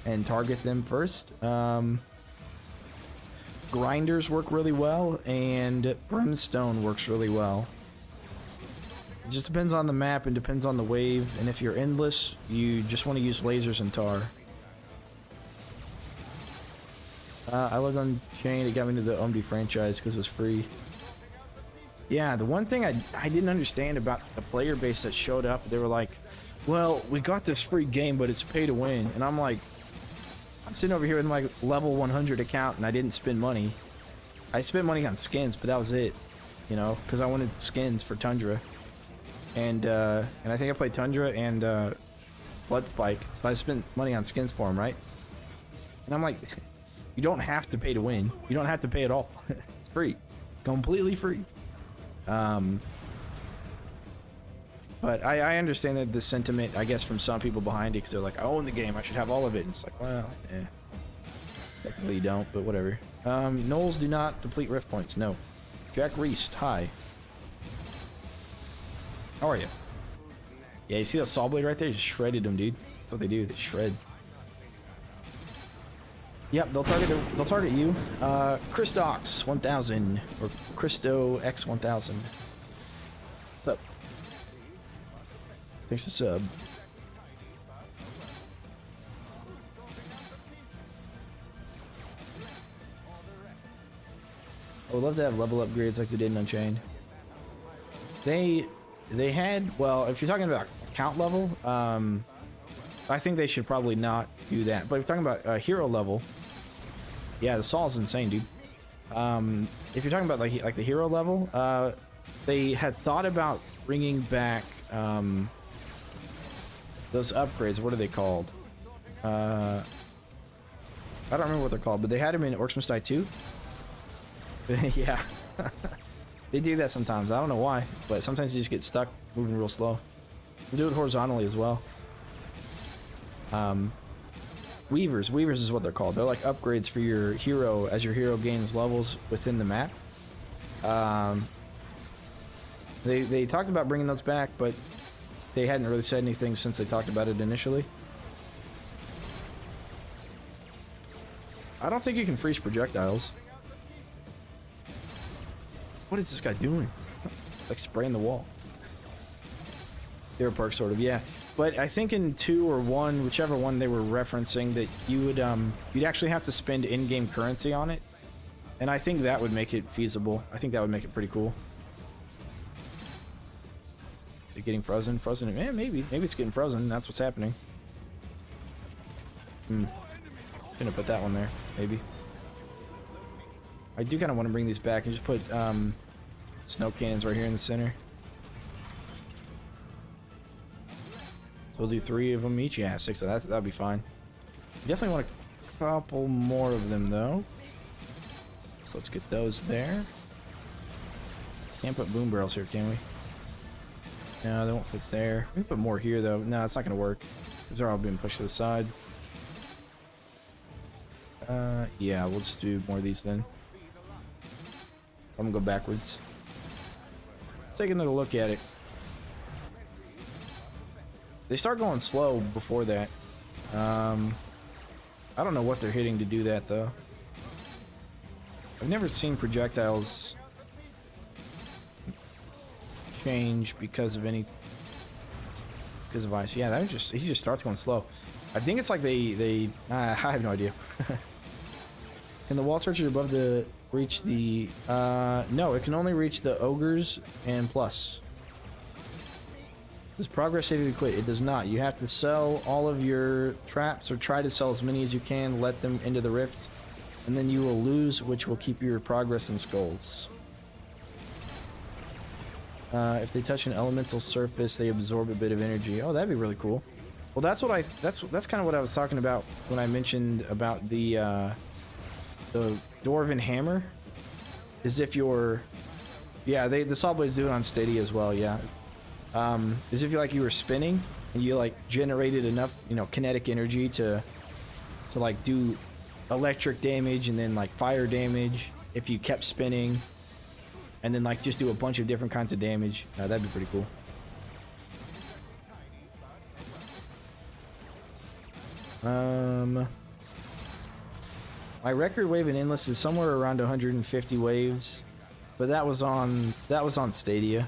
[SPEAKER 1] and target them first. Grinders work really well, and brimstone works really well. It just depends on the map and depends on the wave, and if you're endless, you just want to use lasers and tar. I looked on Unchained. It got me to the OMD franchise because it was free. Yeah, the one thing I didn't understand about the player base that showed up, they were like, well, we got this free game, but it's pay to win. And I'm like, I'm sitting over here with my level 100 account, and I didn't spend money. I spent money on skins, but that was it, you know, because I wanted skins for Tundra. And I think I played Tundra and Blood Spike, so I spent money on skins for them, right? And I'm like, you don't have to pay to win. You don't have to pay at all. It's free. Completely free. But I understand that the sentiment, I guess, from some people behind it, because they're like, I own the game, I should have all of it. And it's like, well, technically you don't, but whatever. Knolls do not deplete rift points, no. Jack Reist, hi. How are you? Yeah, you see that saw blade right there? You just shredded them, dude. That's what they do, they shred. Yep, they'll target you. Christox 1000 or Christo X 1000. What's up? Thanks for sub. I would love to have level upgrades like they did in Unchained. They had, well, if you're talking about account level, I think they should probably not do that. But if you're talking about hero level, yeah, the saw is insane, dude. If you're talking about like the hero level, they had thought about bringing back those upgrades. What are they called? I don't remember what they're called, but they had them in Orcs Must Die 2. Yeah. They do that sometimes. I don't know why, but sometimes you just get stuck moving real slow. They do it horizontally as well. Weavers is what they're called. They're like upgrades for your hero as your hero gains levels within the map. They talked about bringing those back, but they hadn't really said anything since they talked about it initially. I don't think you can freeze projectiles. What is this guy doing? Like spraying the wall. Hero perk, sort of, yeah. But I think in 2 or 1, whichever one they were referencing, that you would you'd actually have to spend in-game currency on it, and I think that would make it feasible. I think that would make it pretty cool. Is it getting frozen? Frozen? Man, maybe it's getting frozen. That's what's happening. Gonna put that one there, maybe. I do kind of want to bring these back and just put snow cannons right here in the center. So we'll do 3 of them each. Yeah, 6 of that. That'll be fine. Definitely want a couple more of them though. So let's get those there. Can't put boom barrels here, can we? No, they won't fit there. We can put more here though. No, it's not gonna work. These are all being pushed to the side. Yeah, we'll just do more of these then. I'm gonna go backwards. Let's take another look at it. They start going slow before that. I don't know what they're hitting to do that though. I've never seen projectiles change because of ice. Yeah, that was just, he just starts going slow. I think it's like I have no idea. Can the wall structure above the reach the no, it can only reach the ogres and plus. Does progress save if you quit? It does not. You have to sell all of your traps, or try to sell as many as you can, let them into the rift, and then you will lose, which will keep your progress and skulls. If they touch an elemental surface, they absorb a bit of energy. Oh, that'd be really cool. Well, that's what that's kind of what I was talking about when I mentioned about the Dwarven Hammer. Is if you're, yeah, the saw blades do it on Stadia as well, yeah. Is if you were spinning and you like generated enough, you know, kinetic energy to like do electric damage and then like fire damage if you kept spinning, and then like just do a bunch of different kinds of damage. That'd be pretty cool. My record wave in Endless is somewhere around 150 waves, but that was on Stadia.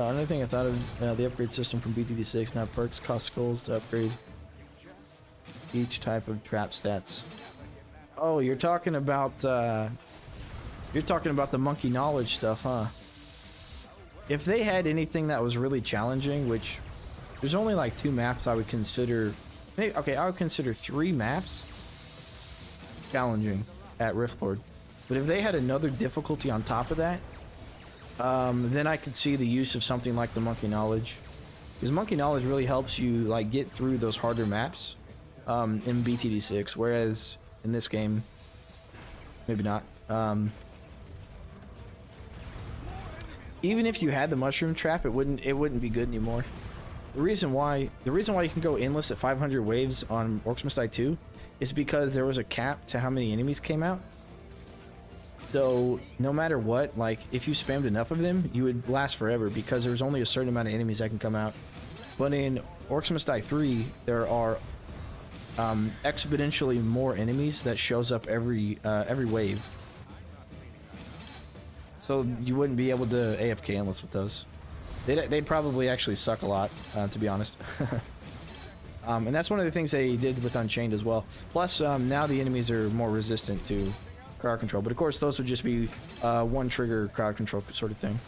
[SPEAKER 1] Another thing I thought of, the upgrade system from BTD6 now perks cost skulls to upgrade each type of trap stats. Oh, you're talking about the monkey knowledge stuff, huh? If they had anything that was really challenging, which there's only like 2 maps I would consider. Maybe, okay, I would consider 3 maps challenging at Riftlord. But if they had another difficulty on top of that, then I could see the use of something like the monkey knowledge, because monkey knowledge really helps you like get through those harder maps in BTD6, whereas in this game, maybe not. Even if you had the mushroom trap, it wouldn't be good anymore. The reason why you can go endless at 500 waves on Orcs Must Die 2 is because there was a cap to how many enemies came out. So no matter what, like if you spammed enough of them, you would last forever because there's only a certain amount of enemies that can come out. But in Orcs Must Die 3, there are exponentially more enemies that shows up every wave. So you wouldn't be able to AFK endless with those. They'd probably actually suck a lot, to be honest. And that's one of the things they did with Unchained as well. Plus, now the enemies are more resistant to crowd control. But of course, those would just be one trigger crowd control sort of thing.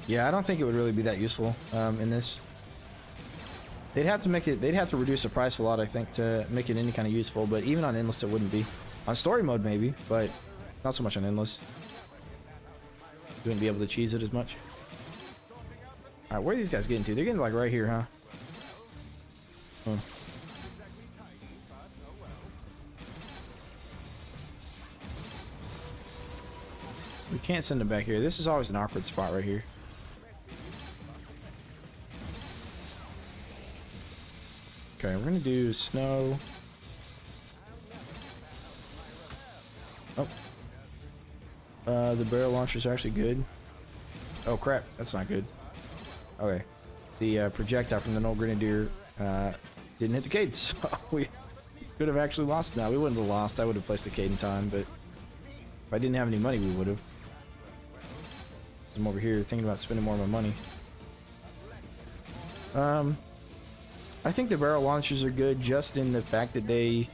[SPEAKER 1] Yeah, I don't think it would really be that useful in this. They'd have to reduce the price a lot, I think, to make it any kind of useful, but even on endless it wouldn't be. On story mode maybe, but not so much on endless. You wouldn't be able to cheese it as much. Alright, where are these guys getting to? They're getting like right here, huh? We can't send them back here. This is always an awkward spot right here. Okay, we're gonna do snow. Oh. The barrel launchers are actually good. Oh crap, that's not good. Okay. The projectile from the Noble Grenadier didn't hit the cadence. So we could have actually lost now. We wouldn't have lost. I would have placed the cadence time, but if I didn't have any money, we would have. I'm over here thinking about spending more of my money. I think the barrel launchers are good just in the fact that they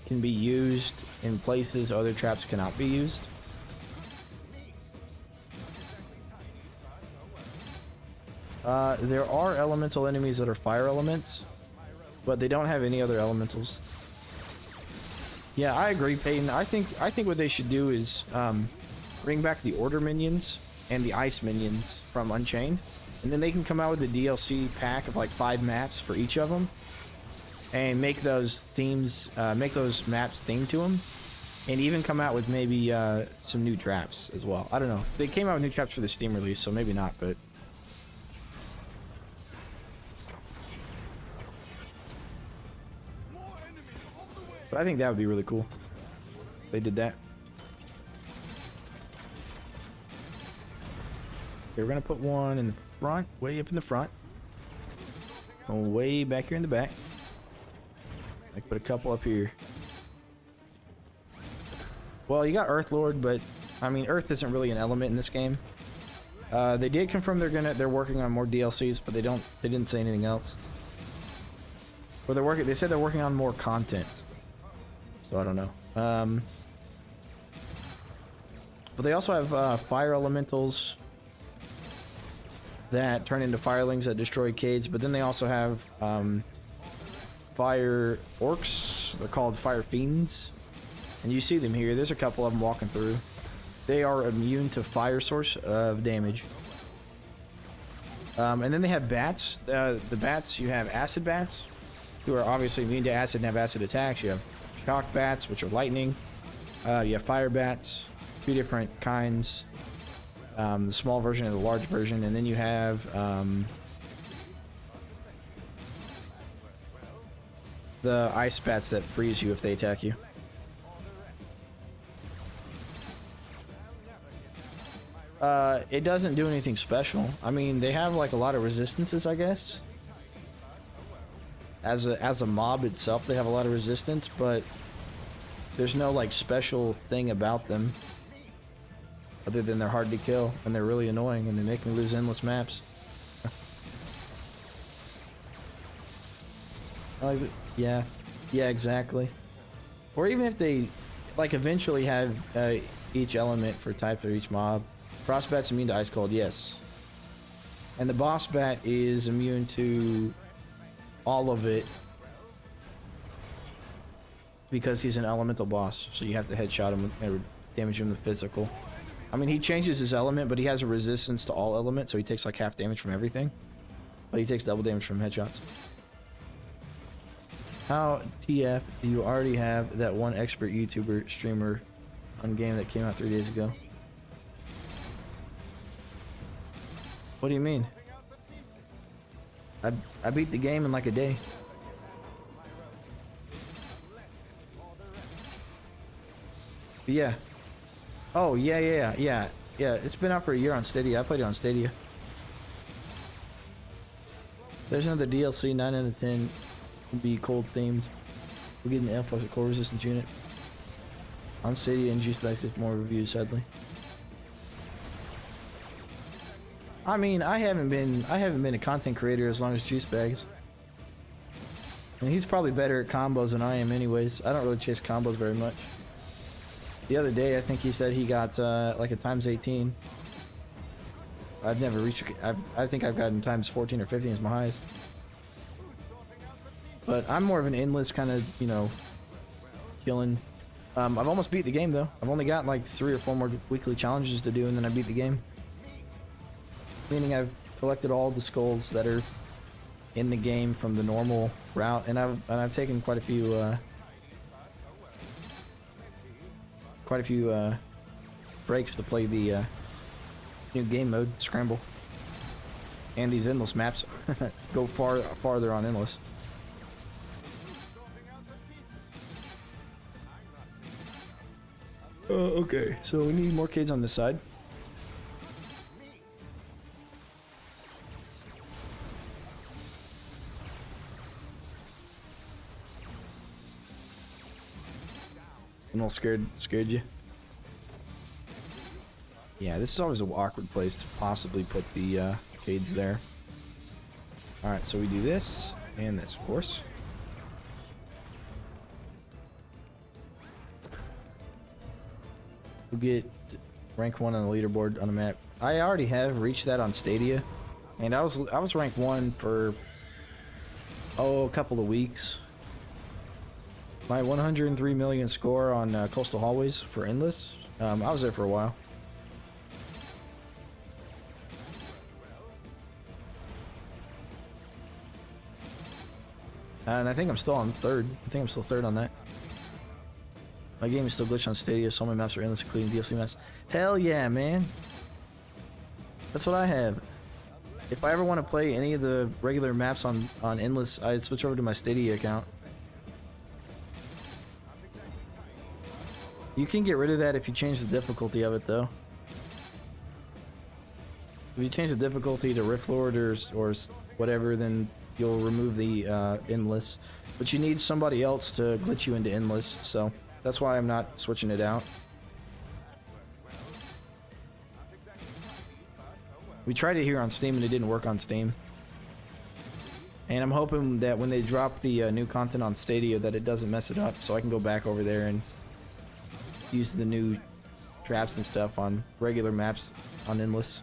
[SPEAKER 1] can be used in places other traps cannot be used. There are elemental enemies that are fire elements, but they don't have any other elementals. Yeah, I agree, Peyton. I think what they should do is bring back the order minions and the ice minions from Unchained, and then they can come out with a DLC pack of like 5 maps for each of them, and make those themes, make those maps themed to them, and even come out with maybe some new traps as well. I don't know. They came out with new traps for the Steam release, so maybe not, but. But I think that would be really cool if they did that. Okay, we're gonna put one in the front, way up in the front. And way back here in the back. I put a couple up here. Well, you got Earthlord, but I mean, Earth isn't really an element in this game. They did confirm they're working on more DLCs, but they didn't say anything else. Or they said they're working on more content. So I don't know. But they also have fire elementals that turn into firelings that destroy cades, but then they also have fire orcs. They're called fire fiends, and you see them here. There's a couple of them walking through. They are immune to fire source of damage. And then they have bats. The bats, you have acid bats, who are obviously immune to acid and have acid attacks. You have shock bats, which are lightning. You have fire bats, 2 different kinds. The small version and the large version, and then you have the ice bats that freeze you if they attack you. It doesn't do anything special. I mean, they have like a lot of resistances, I guess. as a mob itself, they have a lot of resistance, but there's no like special thing about them other than they're hard to kill and they're really annoying and they make me lose endless maps. Yeah, yeah, exactly. Or even if they like eventually have each element for type of each mob. Frost bat's immune to ice cold, yes. And the boss bat is immune to all of it because he's an elemental boss, so you have to headshot him and damage him with physical. I mean, he changes his element, but he has a resistance to all elements, so he takes like half damage from everything. But he takes double damage from headshots. How TF do you already have that one expert YouTuber streamer on game that came out 3 days ago? What do you mean? I beat the game in like a day. But yeah. Oh, yeah. It's been out for a year on Stadia. I played it on Stadia. There's another DLC, 9 out of 10. Will be cold themed. We're getting the influx of cold resistance unit. On Stadia and Juice Bags get more reviews, sadly. I mean, I haven't been a content creator as long as Juice Bags. And he's probably better at combos than I am anyways. I don't really chase combos very much. The other day, I think he said he got like a times 18. I've never reached. I think I've gotten times 14 or 15 as my highest. But I'm more of an endless kind of, you know, killing. I've almost beat the game though. I've only got like 3 or 4 more weekly challenges to do, and then I beat the game. Meaning I've collected all the skulls that are in the game from the normal route, and I've taken quite a few breaks to play the new game mode, Scramble, and these endless maps. Go farther on endless. Okay, so we need more kids on this side. I'm all scared you. Yeah, this is always an awkward place to possibly put the kids there. Alright, so we do this and this, of course. We'll get rank 1 on the leaderboard on the map. I already have reached that on Stadia, and I was rank 1 for a couple of weeks. My 103 million score on Coastal Hallways for Endless. I was there for a while. And I think I'm still on 3rd. I think I'm still 3rd on that. My game is still glitched on Stadia. So many maps are endless, including DLC maps. Hell yeah, man. That's what I have. If I ever want to play any of the regular maps on Endless, I switch over to my Stadia account. You can get rid of that if you change the difficulty of it, though. If you change the difficulty to Rift Lord or whatever, then you'll remove the Endless. But you need somebody else to glitch you into Endless, so that's why I'm not switching it out. We tried it here on Steam and it didn't work on Steam. And I'm hoping that when they drop the new content on Stadia that it doesn't mess it up, so I can go back over there and use the new traps and stuff on regular maps on Endless.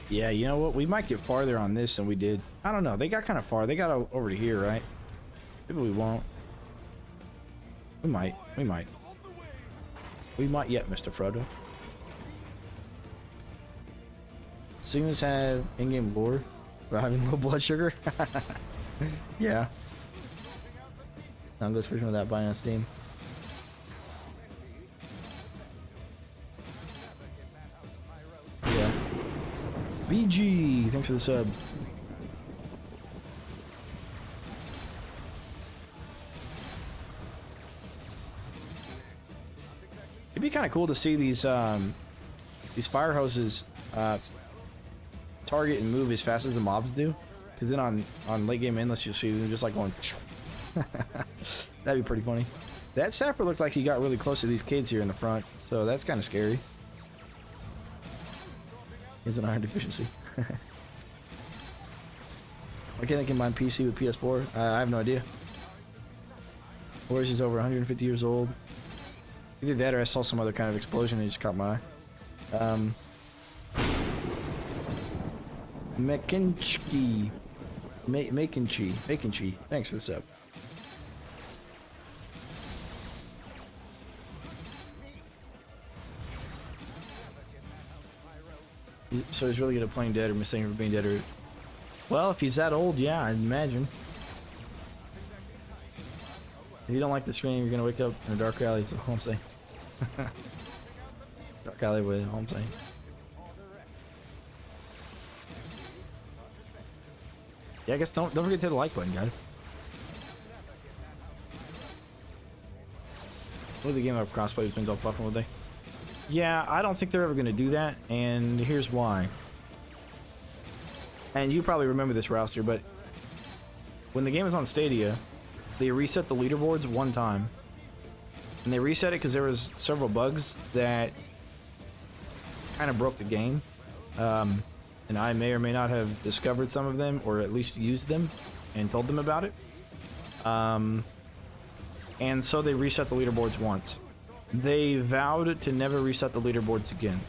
[SPEAKER 1] Yeah, you know what? We might get farther on this than we did. I don't know. They got kind of far. They got over to here, right? Maybe we won't. We might. We We might yet, Mr. Frodo. Sigmas have in-game lore about having low blood sugar. Yeah. English version without buying on Steam. Yeah. BG, thanks for the sub. It'd be kind of cool to see these fire hoses target and move as fast as the mobs do, because then on late game endless you'll see them just like going. That'd be pretty funny. That sapper looked like he got really close to these kids here in the front, so that's kind of scary. Is an iron deficiency. Why can't I combine PC with PS4? I have no idea. Or is over 150 years old? Either that or I saw some other kind of explosion and it just caught my eye. Mekinchi. Mekinchi. Thanks for the sub. So he's really good at playing dead or missing for being dead or... Well, if he's that old, yeah, I'd imagine. If you don't like the stream, you're gonna wake up in a dark alley, that's all I'm saying. Dark alley with all I'm saying. Yeah, I guess don't forget to hit the like button, guys. What the game of crossplay has been all fucking all day. Yeah, I don't think they're ever gonna do that, and here's why. And you probably remember this, Rouster, but when the game was on Stadia, they reset the leaderboards one time. And they reset it because there was several bugs that kind of broke the game. And I may or may not have discovered some of them, or at least used them and told them about it. And so they reset the leaderboards once. They vowed to never reset the leaderboards again.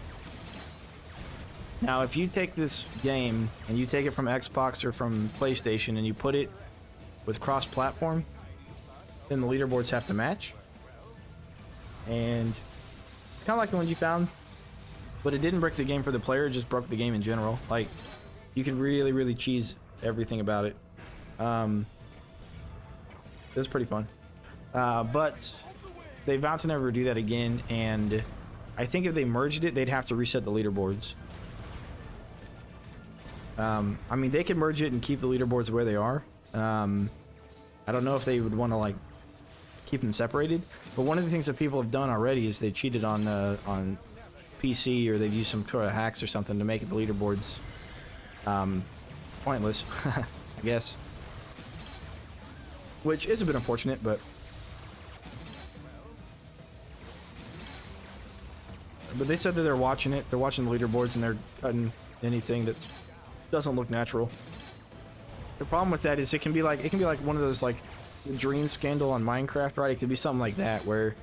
[SPEAKER 1] Now, if you take this game and you take it from Xbox or from PlayStation and you put it with cross-platform, then the leaderboards have to match. And it's kind of like the one you found, but it didn't break the game for the player, it just broke the game in general. Like, you could really, really cheese everything about it. It was pretty fun. But they vowed to never do that again, and I think if they merged it, they'd have to reset the leaderboards. I mean, they could merge it and keep the leaderboards where they are. I don't know if they would want to, like, keep them separated, but one of the things that people have done already is they cheated on PC, or they've used some sort of hacks or something to make it the leaderboards pointless, I guess. Which is a bit unfortunate, but they said that they're watching it. They're watching the leaderboards and they're cutting anything that doesn't look natural. The problem with that is it can be like one of those, like, the dream scandal on Minecraft, right? It could be something like that where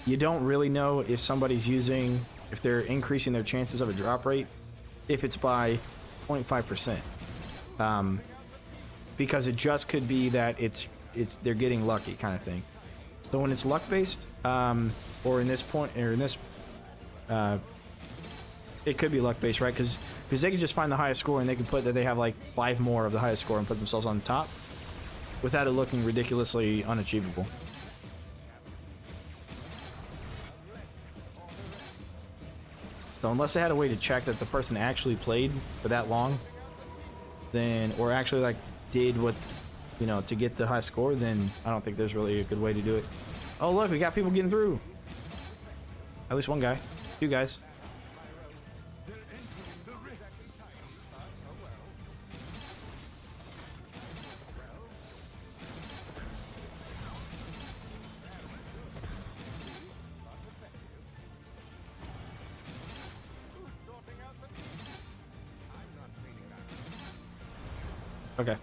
[SPEAKER 1] you don't really know if somebody's if they're increasing their chances of a drop rate, if it's by 0.5%. Because it just could be that they're getting lucky kind of thing. So when it's luck based, or in this point, or in this, it could be luck based, right? Because they could just find the highest score and they can put that they have like 5 more of the highest score and put themselves on top without it looking ridiculously unachievable. So unless they had a way to check that the person actually played for that long, then, or actually like did what, you know, to get the high score, then I don't think there's really a good way to do it. Oh look, we got people getting through. At least one guy. 2 guys. Okay.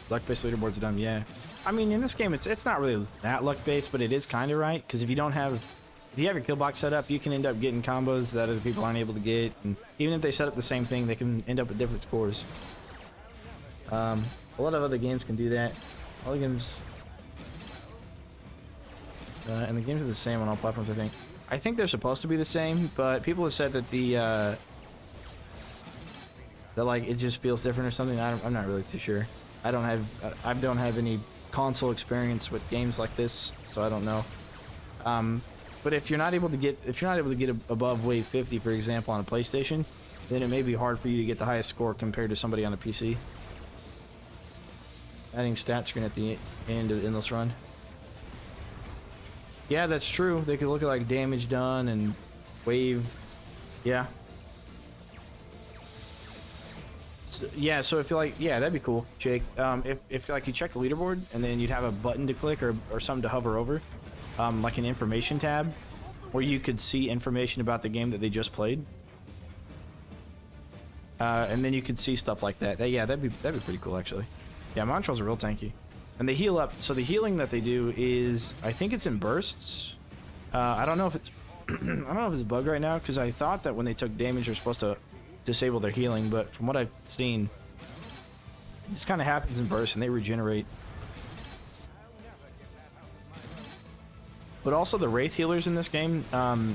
[SPEAKER 1] Luck-based leaderboards are done, yeah. I mean, in this game, it's not really that luck-based, but it is kind of right, because if you have your kill box set up, you can end up getting combos that other people aren't able to get, and even if they set up the same thing, they can end up with different scores. A lot of other games can do that. All the games And the games are the same on all platforms, I think. I think they're supposed to be the same, but people have said that that like it just feels different or something. I'm not really too sure. I don't have any console experience with games like this, so I don't know. But if you're not able to get above wave 50, for example, on a PlayStation, then it may be hard for you to get the highest score compared to somebody on a PC. Adding stat screen at the end of the Endless Run. Yeah, that's true. They could look at like damage done and wave. Yeah. So, yeah, so if you like, yeah, that'd be cool, Jake. If like you check the leaderboard and then you'd have a button to click or something to hover over, like an information tab, where you could see information about the game that they just played. And then you could see stuff like that. Yeah, that'd be pretty cool actually. Yeah, Montrolls are real tanky. And they heal up. So the healing that they do is, I think it's in bursts. I don't know if it's, I don't know if it's bugged right now because I thought that when they took damage, they're supposed to disable their healing. But from what I've seen, this kind of happens in bursts and they regenerate. But also the Wraith healers in this game,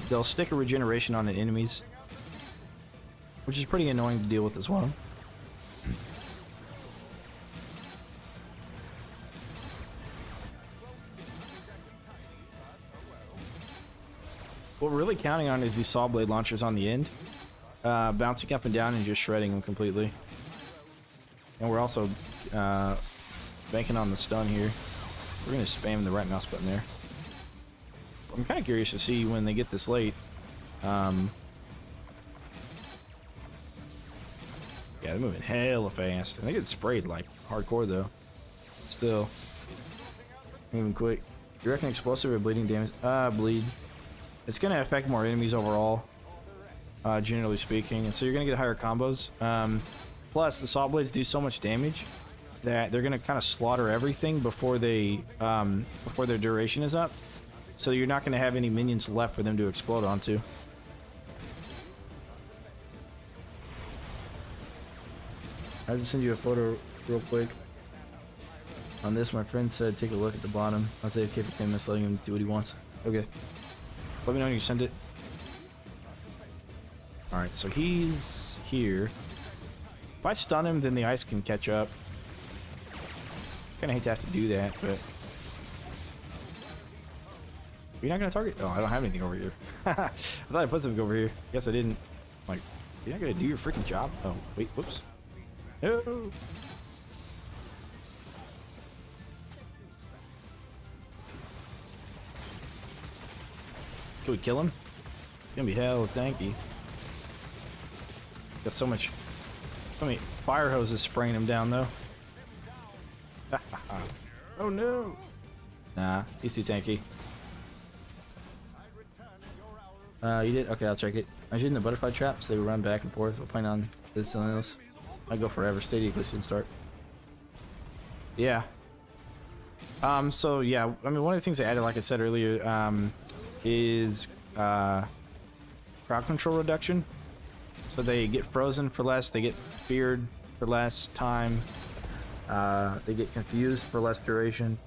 [SPEAKER 1] they'll stick a regeneration on the enemies, which is pretty annoying to deal with as well. What we're really counting on is these saw blade launchers on the end, bouncing up and down and just shredding them completely. And we're also banking on the stun here. We're going to spam the right mouse button there. I'm kind of curious to see when they get this late. Yeah, they're moving hella fast. And they get sprayed like hardcore though. Still. Moving quick. You reckon explosive or bleeding damage? Bleed. It's going to affect more enemies overall, generally speaking, and so you're going to get higher combos. Plus, the saw blades do so much damage that they're going to kind of slaughter everything before they before their duration is up. So you're not going to have any minions left for them to explode onto. I have to send you a photo real quick. On this, my friend said take a look at the bottom. I'll say okay for 10 minutes, letting him do what he wants. Okay. Let me know when you send it. Alright, so he's here. If I stun him, then the ice can catch up. Kinda hate to have to do that, but... You're not gonna target? Oh, I don't have anything over here. I thought I put something over here. Guess I didn't. Like, you're not gonna do your freaking job? Oh, wait, whoops. No! Can we kill him? It's gonna be hell tanky. Got so many fire hoses spraying him down though. Oh no! Nah, he's too tanky. You did? Okay, I'll check it. I was using the butterfly traps. They would run back and forth. We're playing on this and this. I go forever. Stadia glitch didn't start. Yeah. So yeah, I mean, one of the things I added, like I said earlier, is crowd control reduction. So they get frozen for less, they get feared for less time, they get confused for less duration,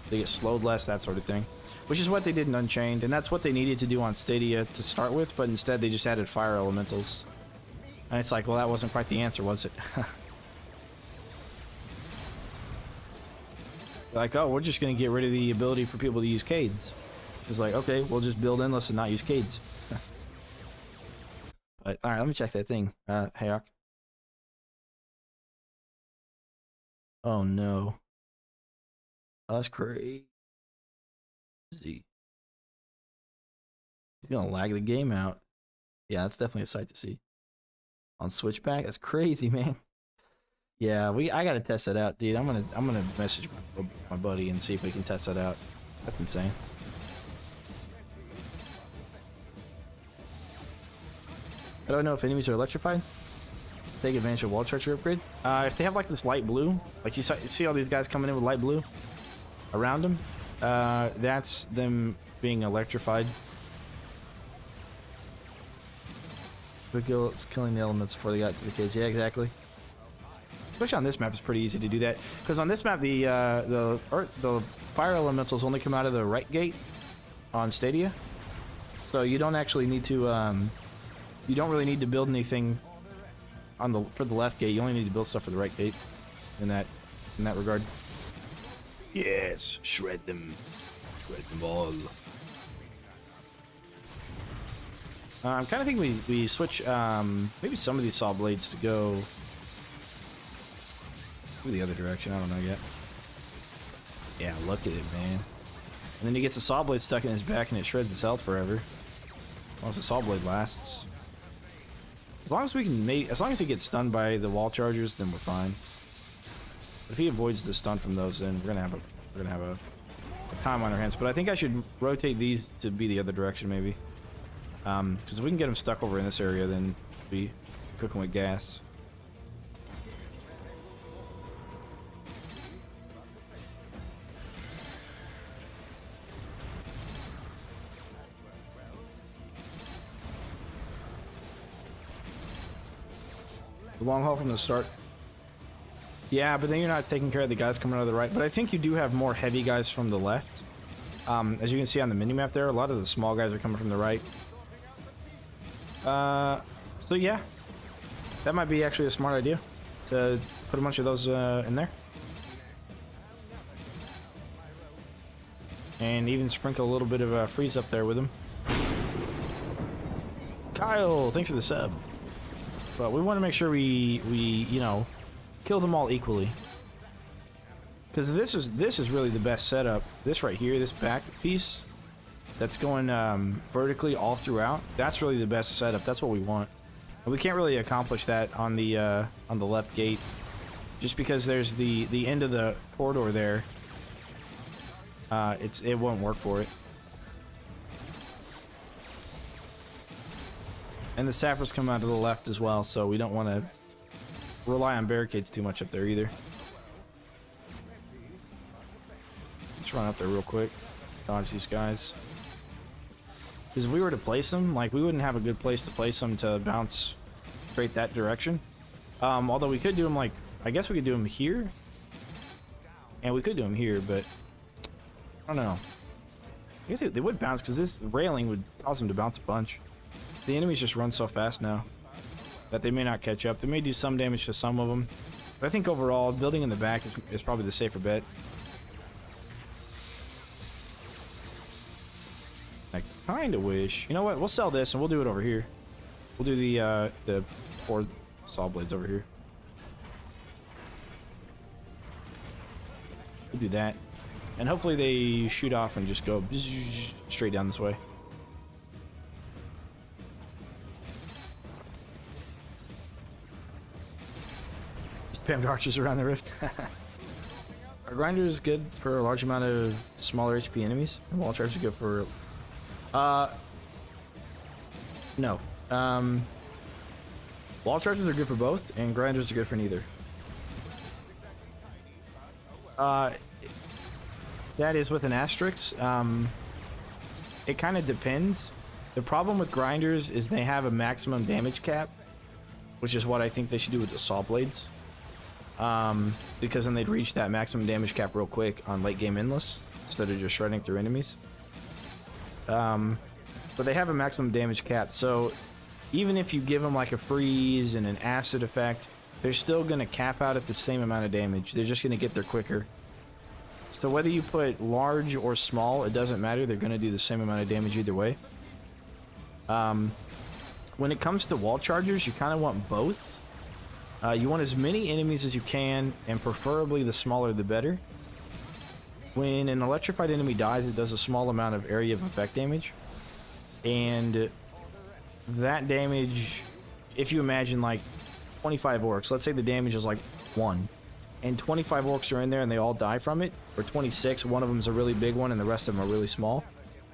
[SPEAKER 1] they get slowed less, that sort of thing. Which is what they did in Unchained, and that's what they needed to do on Stadia to start with, but instead they just added fire elementals. And it's like, well, that wasn't quite the answer, was it? Like, oh, we're just going to get rid of the ability for people to use Cades. It's like, okay, we'll just build Endless and not use Cades. But, alright, let me check that thing. Hayok. Oh, no. Oh, that's crazy. He's going to lag the game out. Yeah, that's definitely a sight to see. On Switchback? That's crazy, man. Yeah, I gotta test that out, dude. I'm gonna message my buddy and see if we can test that out. That's insane. I don't know if enemies are electrified. Take advantage of wall charger upgrade. If they have like this light blue, like you see all these guys coming in with light blue around them, that's them being electrified. It's killing the elements before they got to the kids. Yeah, exactly. Especially on this map, it's pretty easy to do that. Because on this map, the fire elementals only come out of the right gate, on Stadia, so you don't actually need to. You don't really need to build anything on the for the left gate. You only need to build stuff for the right gate. In that regard. Yes, shred them all. I'm kind of thinking we switch maybe some of these saw blades to go the other direction. I don't know yet. Yeah, look at it, man. And then he gets a saw blade stuck in his back and it shreds his health forever. As long as the saw blade lasts. As long as we can as long as he gets stunned by the wall chargers, then we're fine. But if he avoids the stun from those, then we're gonna have a time on our hands. But I think I should rotate these to be the other direction, maybe. Because if we can get him stuck over in this area, then we cook him with gas. The long haul from the start. Yeah, but then you're not taking care of the guys coming out of the right. But I think you do have more heavy guys from the left. As you can see on the minimap there, a lot of the small guys are coming from the right. So yeah, that might be actually a smart idea to put a bunch of those in there. And even sprinkle a little bit of freeze up there with them. Kyle, thanks for the sub. But we want to make sure we you know, kill them all equally. Because this is really the best setup. This right here, this back piece that's going vertically all throughout, that's really the best setup. That's what we want. And we can't really accomplish that on the left gate, just because there's the end of the corridor there. It won't work for it. And the sappers come out to the left as well, so we don't want to rely on barricades too much up there either. Let's run up there real quick, dodge these guys. Because if we were to place them, like, we wouldn't have a good place to place them to bounce straight that direction. Although we could do them, like, I guess we could do them here. And we could do them here, but I don't know. I guess they would bounce, because this railing would cause them to bounce a bunch. The enemies just run so fast now that they may not catch up. They may do some damage to some of them. But I think overall, building in the back is probably the safer bet. I kind of wish. You know what? We'll sell this and we'll do it over here. We'll do the 4 saw blades over here. We'll do that. And hopefully they shoot off and just go straight down this way. Spammed archers around the rift. Our grinder is good for a large amount of smaller HP enemies, and wall charge is good for no. Wall charges are good for both, and grinders are good for neither. That is with an asterisk. It kind of depends. The problem with grinders is they have a maximum damage cap, which is what I think they should do with the saw blades. Because then they'd reach that maximum damage cap real quick on late game endless instead of just shredding through enemies. But they have a maximum damage cap, so even if you give them like a freeze and an acid effect, they're still going to cap out at the same amount of damage. They're just going to get there quicker. So whether you put large or small, it doesn't matter. They're going to do the same amount of damage either way. When it comes to wall chargers, you kind of want both. You want as many enemies as you can, and preferably the smaller the better. When an electrified enemy dies, it does a small amount of area of effect damage. And that damage, if you imagine like 25 orcs, let's say the damage is like 1, and 25 orcs are in there and they all die from it, or 26, one of them is a really big one and the rest of them are really small.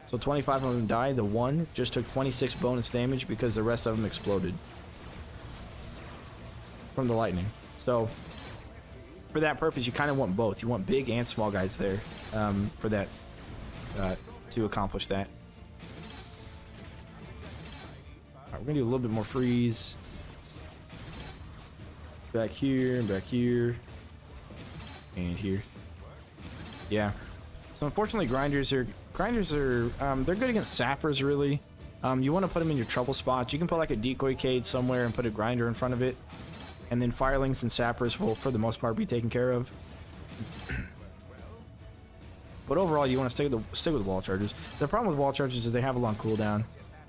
[SPEAKER 1] So 25 of them die, the one just took 26 bonus damage because the rest of them exploded from the lightning. So for that purpose, you kind of want both. You want big and small guys there for that, to accomplish that. Alright, we're gonna do a little bit more freeze. Back here, and back here, and here. Yeah. So unfortunately, grinders are grinders are they're good against sappers, really. You want to put them in your trouble spots. You can put like a decoy cage somewhere and put a grinder in front of it, and then firelings and sappers will, for the most part, be taken care of. But overall, you want to stick with wall chargers. The problem with wall chargers is they have a long cooldown,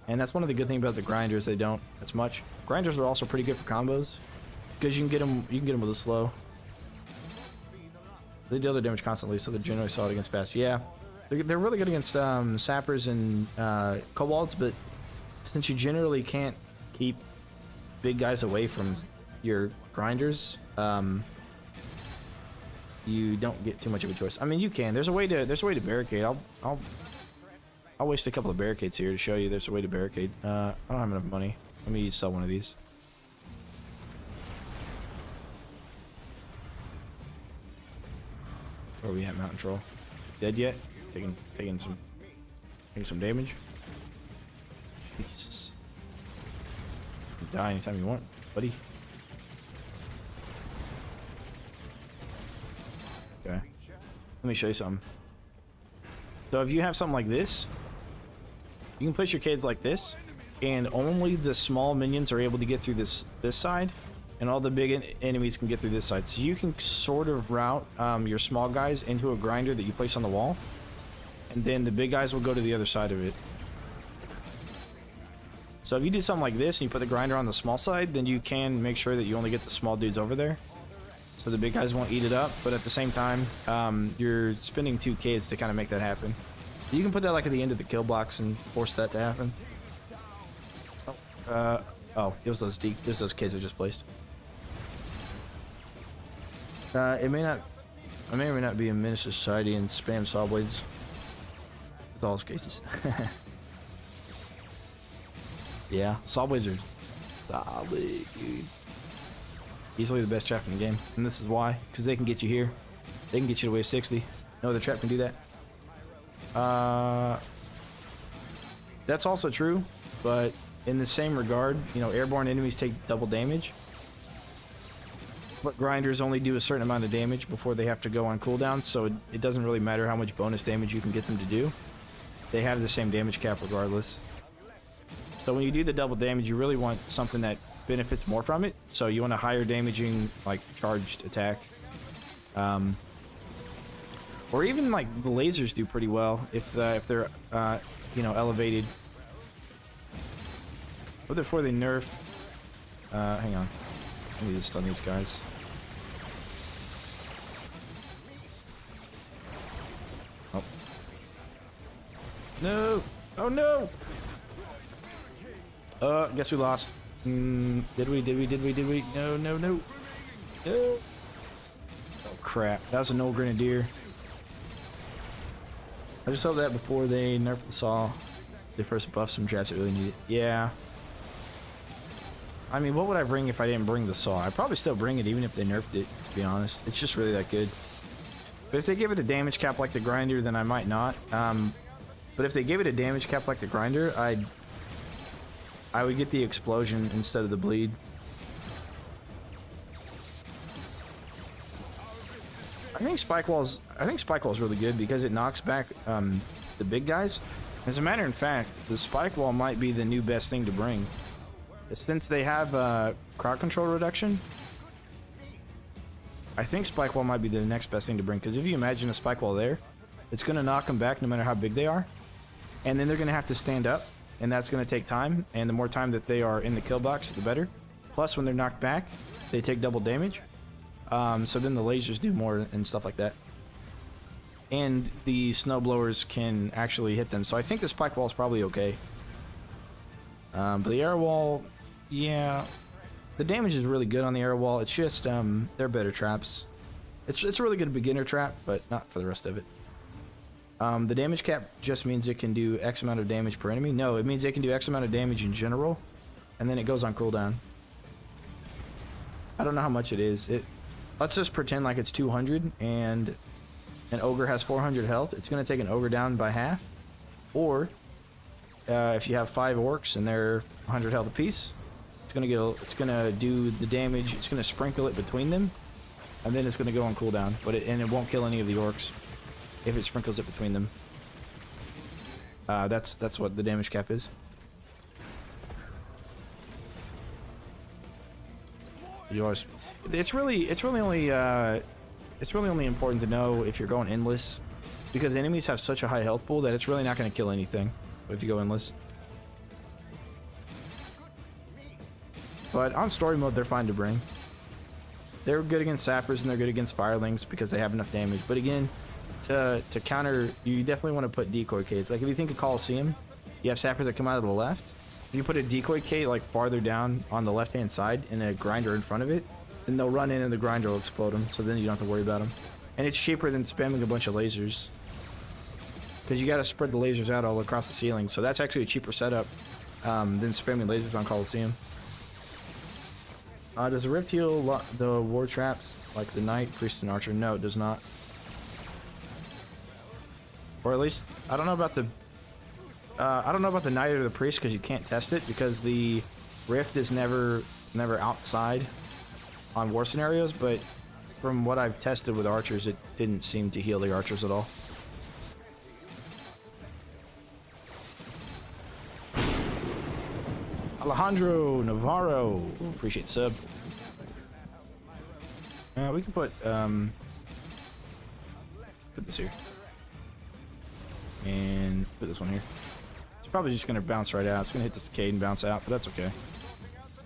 [SPEAKER 1] and that's one of the good things about the grinders. They don't as much. Grinders are also pretty good for combos because you can get them with a slow. They deal their damage constantly, so they're generally solid against fast. Yeah, they're really good against sappers and kobolds, but since you generally can't keep big guys away from your grinders, you don't get too much of a choice. I mean, you can. There's a way to barricade. I'll waste a couple of barricades here to show you there's a way to barricade. I don't have enough money. Let me sell one of these. Where are we at, Mountain Troll? Dead yet? Taking some damage. Jesus. You can die anytime you want, buddy. Okay. Let me show you something. So if you have something like this, you can place your kids like this, and only the small minions are able to get through this side, and all the big enemies can get through this side. So you can sort of route your small guys into a grinder that you place on the wall, and then the big guys will go to the other side of it. So if you do something like this and you put the grinder on the small side, then you can make sure that you only get the small dudes over there, so the big guys won't eat it up. But at the same time, you're spending 2 kids to kind of make that happen. You can put that like at the end of the kill blocks and force that to happen. Oh, it was those kids I just placed. I may or may not be a menace to society and spam saw blades with all those cases. Yeah, saw blades are solid, dude. Easily the best trap in the game, and this is why, because they can get you here. They can get you to wave 60. No other trap can do that. That's also true, but in the same regard, you know, airborne enemies take double damage, but grinders only do a certain amount of damage before they have to go on cooldown, so it doesn't really matter how much bonus damage you can get them to do. They have the same damage cap regardless. So when you do the double damage, you really want something that benefits more from it. So you want a higher damaging, like, charged attack. Or even, like, the lasers do pretty well if they're, you know, elevated. But before they nerf... hang on. I need to stun these guys. Oh. No! Oh, no! Guess we lost. Did we? No. No! Oh, crap. That was an old grenadier. I just hope that before they nerf the saw, they first buff some traps that really need it. Yeah. I mean, what would I bring if I didn't bring the saw? I'd probably still bring it even if they nerfed it, to be honest. It's just really that good. But if they give it a damage cap like the grinder, then I might not. But if they give it a damage cap like the grinder, I would get the explosion instead of the bleed. I think spike wall's really good because it knocks back the big guys. As a matter of fact, the spike wall might be the new best thing to bring. Since they have crowd control reduction, I think spike wall might be the next best thing to bring, because if you imagine a spike wall there, it's going to knock them back no matter how big they are, and then they're going to have to stand up, and that's going to take time, and the more time that they are in the kill box, the better. Plus, when they're knocked back, they take double damage, so then the lasers do more and stuff like that, and the snowblowers can actually hit them. So I think the spike wall is probably okay, but the air wall, yeah, the damage is really good on the air wall. It's just they're better traps. It's a really good beginner trap, but not for the rest of it. The damage cap just means it can do X amount of damage per enemy. No, it means it can do X amount of damage in general, and then it goes on cooldown. I don't know how much it is. Let's just pretend like it's 200, and an ogre has 400 health. It's going to take an ogre down by half. Or, if you have 5 orcs and they're 100 health apiece, it's going to do the damage. It's going to sprinkle it between them, and then it's going to go on cooldown. But it won't kill any of the orcs if it sprinkles it between them. That's what the damage cap is. You always, it's really only important to know if you're going endless, because enemies have such a high health pool that it's really not going to kill anything if you go endless. But on story mode, they're fine to bring. They're good against sappers and they're good against firelings because they have enough damage. But again, to counter, you definitely want to put decoy Kates. Like if you think of Coliseum, you have sappers that come out of the left. If you put a decoy Kate like farther down on the left hand side and a grinder in front of it, then they'll run in and the grinder will explode them. So then you don't have to worry about them. And it's cheaper than spamming a bunch of lasers, because you got to spread the lasers out all across the ceiling. So that's actually a cheaper setup than spamming lasers on Coliseum. Does the Rift heal the war traps like the Knight, Priest, and Archer? No, it does not. Or at least I don't know about the Knight or the Priest, because you can't test it, because the Rift is never outside on war scenarios. But from what I've tested with archers, it didn't seem to heal the archers at all. Alejandro Navarro, appreciate the sub. We can put this here and put this one here. It's probably just gonna bounce right out. It's gonna hit the decade and bounce out, but that's okay.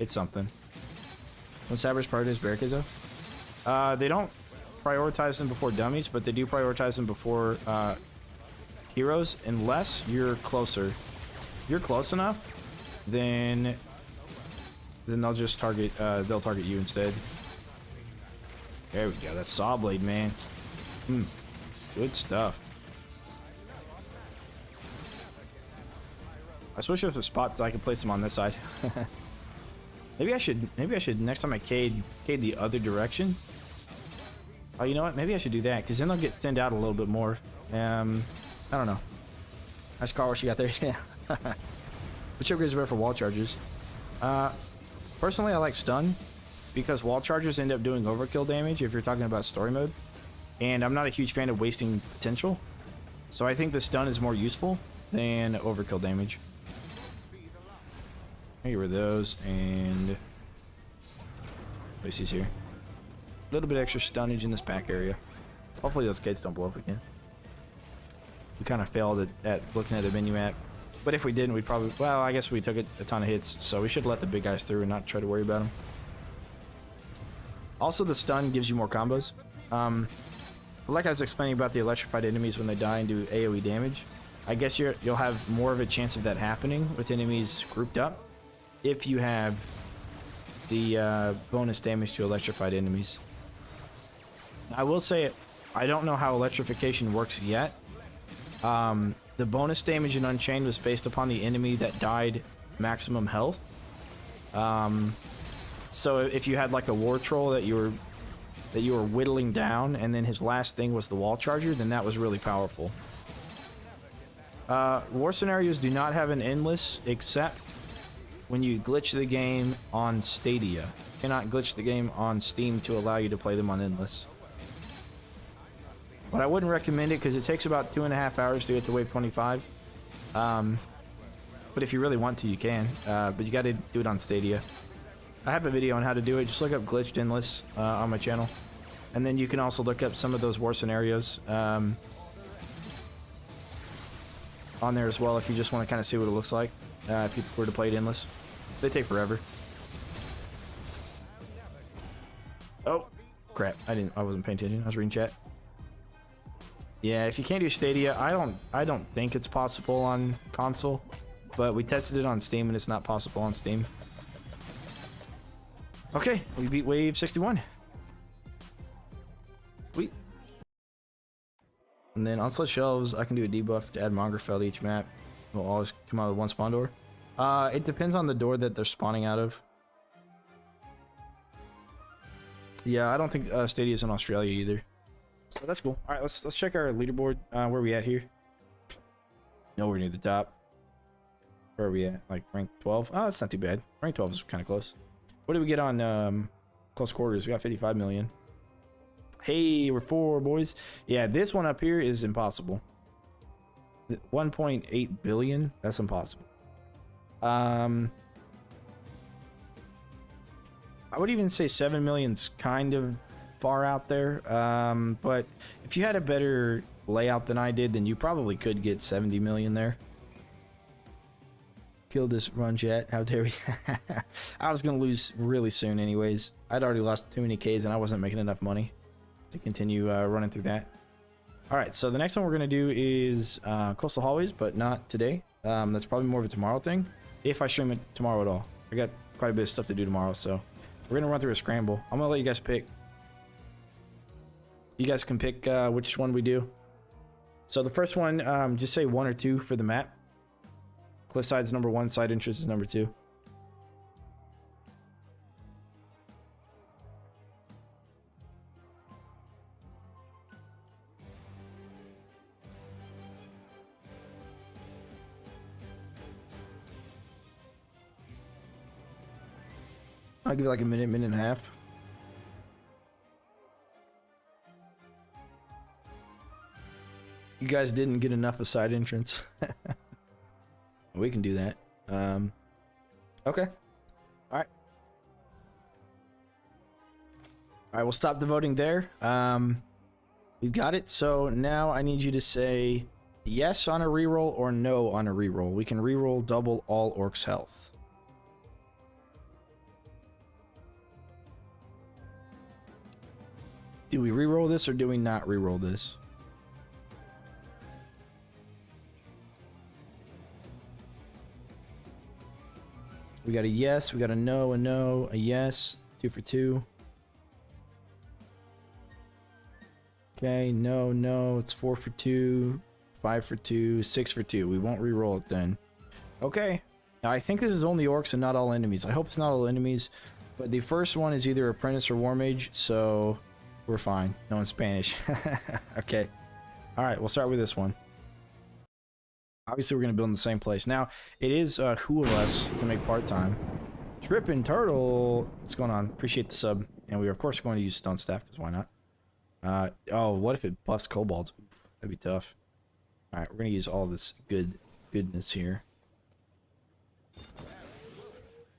[SPEAKER 1] It's something. When Sappers prioritize barricades though, they don't prioritize them before dummies, but they do prioritize them before heroes, unless you're closer. If you're close enough, then they'll just target you instead. There we go. That's saw blade, man. Good stuff. I wish there was a spot that I could place them on this side. Maybe I should next time I cade the other direction. Oh, you know what? Maybe I should do that, because then they'll get thinned out a little bit more. I don't know. Nice car what you got there. Yeah. Which upgrades are better for wall charges? Personally, I like stun, because wall charges end up doing overkill damage if you're talking about story mode, and I'm not a huge fan of wasting potential, so I think the stun is more useful than overkill damage. Here were those, and place these here. A little bit extra stunnage in this back area. Hopefully those gates don't blow up again. We kind of failed at looking at the menu map. But if we didn't, we'd probably... Well, I guess we took a ton of hits, so we should let the big guys through and not try to worry about them. Also, the stun gives you more combos. Like I was explaining about the electrified enemies when they die and do AoE damage, I guess you'll have more of a chance of that happening with enemies grouped up if you have the bonus damage to electrified enemies. I will say, I don't know how electrification works yet. The bonus damage in Unchained was based upon the enemy that died maximum health. So if you had like a war troll that you were whittling down, and then his last thing was the wall charger, then that was really powerful. War scenarios do not have an endless, except when you glitch the game on Stadia. You cannot glitch the game on Steam to allow you to play them on endless. But I wouldn't recommend it, because it takes about 2.5 hours to get to wave 25. But if you really want to, you can. But you got to do it on Stadia. I have a video on how to do it. Just look up glitched endless on my channel. And then you can also look up some of those war scenarios on there as well, if you just want to kind of see what it looks like if you were to play it endless. They take forever. Oh, crap. I wasn't paying attention. I was reading chat. Yeah, if you can't do Stadia, I don't think it's possible on console, but we tested it on Steam and it's not possible on Steam. Okay, we beat wave 61. Sweet. And then Onslaught Shelves, I can do a debuff to add Mongrel to each map. Will always come out with one spawn door. It depends on the door that they're spawning out of. Yeah, I don't think Stadia's in Australia either. So that's cool. All right, let's check our leaderboard. Where are we at here? Nowhere near the top. Where are we at? Like rank 12? Oh, that's not too bad. Rank 12 is kind of close. What did we get on close quarters? We got 55 million. Hey, we're 4, boys. Yeah, this one up here is impossible. 1.8 billion? That's impossible. I would even say 7 million's kind of far out there. But if you had a better layout than I did, then you probably could get 70 million there. Kill this run jet. How dare we? I was going to lose really soon anyways. I'd already lost too many Ks and I wasn't making enough money to continue running through that. Alright, so the next one we're going to do is Coastal Hallways, but not today. That's probably more of a tomorrow thing, if I stream it tomorrow at all. I got quite a bit of stuff to do tomorrow, so we're going to run through a scramble. I'm going to let you guys pick. You guys can pick which one we do. So the first one, just say 1 or 2 for the map. Cliffside's number 1, side entrance is number 2. I'll give it like a minute, minute and a half. You guys didn't get enough of side entrance. We can do that. Okay. All right. All right, we'll stop the voting there. We've got it. So now I need you to say yes on a reroll or no on a reroll. We can reroll double all orcs health. Do we reroll this or do we not reroll this? We got a yes, we got a no, a yes. 2 for 2. Okay, no, it's 4 for 2, 5 for 2, 6 for 2. We won't re-roll it then. Okay, now I think this is only orcs and not all enemies. I hope it's not all enemies, but the first one is either apprentice or war mage, so we're fine. No, in Spanish. Okay, all right, we'll start with this one. Obviously, we're going to build in the same place. Now, it is who of us to make part-time. Trippin' Turtle, what's going on? Appreciate the sub. And we are, of course, going to use Stone Staff, because why not? Oh, what if it buffs kobolds? Oof, that'd be tough. All right, we're going to use all this goodness here.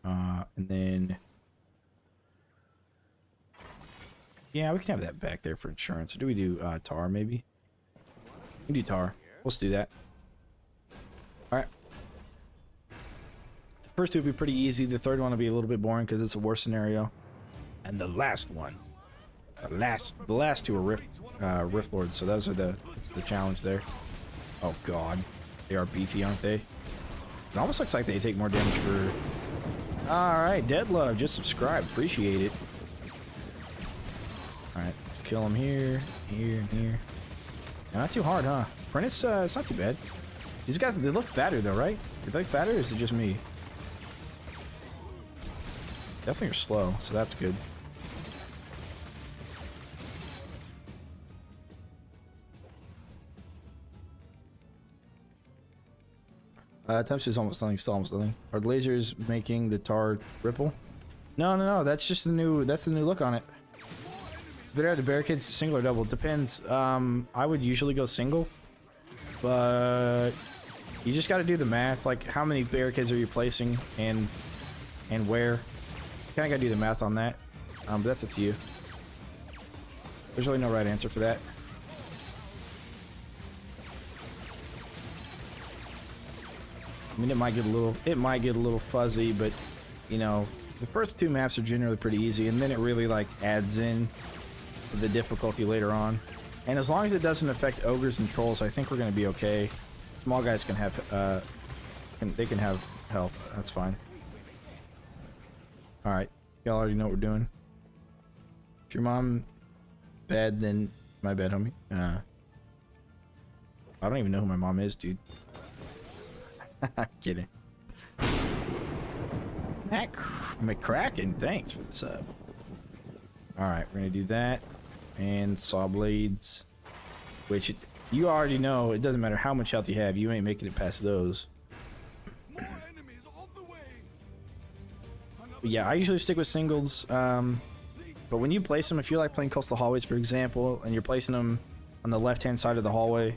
[SPEAKER 1] And then... yeah, we can have that back there for insurance. Or do we do tar, maybe? We can do tar. Let's do that. Alright. The first two will be pretty easy. The third one will be a little bit boring because it's a war scenario. And the last one. The last two are Rift Lords, so those are it's the challenge there. Oh god. They are beefy, aren't they? It almost looks like they take more damage for... Alright, Deadlove, just subscribe. Appreciate it. Alright, let's kill them here, here, and here. Not too hard, huh? Apprentice, it's not too bad. These guys, they look fatter though, right? Do they look fatter or is it just me? Definitely are slow, so that's good. Touch is almost nothing, still almost nothing. Are the lasers making the tar ripple? No, that's just the new look on it. Better to barricades, single or double? Depends. I would usually go single, but you just got to do the math. Like, how many barricades are you placing and where? You kind of got to do the math on that. But that's up to you. There's really no right answer for that. I mean, it might get a little fuzzy, but you know, the first two maps are generally pretty easy, and then it really like adds in the difficulty later on. And as long as it doesn't affect ogres and trolls, I think we're gonna be okay. Small guys can have they can have health. That's fine. All right, y'all already know what we're doing. If your mom bad, then my bad, homie. I don't even know who my mom is, dude. Kidding. McCracken, thanks for the sub. Alright, we're gonna do that. And saw blades. Which, you already know, it doesn't matter how much health you have, you ain't making it past those.
[SPEAKER 2] More enemies on the way.
[SPEAKER 1] But yeah, I usually stick with singles. But when you place them, if you like playing Coastal Hallways, for example, and you're placing them on the left-hand side of the hallway,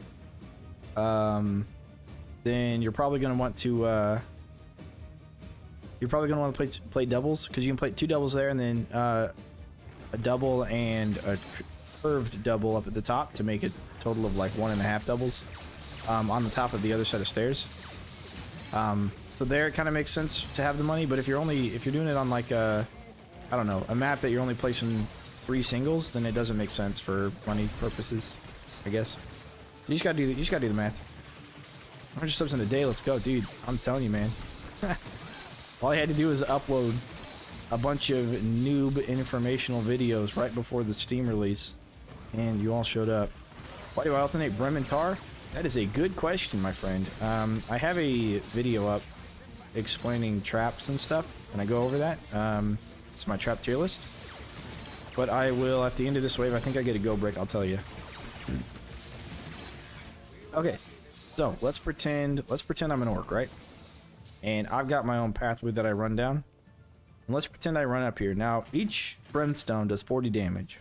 [SPEAKER 1] then you're probably going to want to play doubles, because you can play 2 doubles there, and then a double and a curved double up at the top to make a total of like 1.5 doubles on the top of the other set of stairs. So there it kind of makes sense to have the money, but if you're doing it on like a, I don't know, a map that you're only placing 3 singles, then it doesn't make sense for money purposes, I guess. You just gotta do the math. 100 subs in a day, let's go, dude. I'm telling you, man. All I had to do was upload a bunch of noob informational videos right before the Steam release, and you all showed up. Why do I alternate Brim and Tar? That is a good question, my friend. I have a video up explaining traps and stuff, and I go over that. It's my trap tier list. But I will, at the end of this wave, I think I get a go break, I'll tell you. Okay, so let's pretend I'm an orc, right? And I've got my own pathway that I run down. And let's pretend I run up here. Now, each brimstone does 40 damage.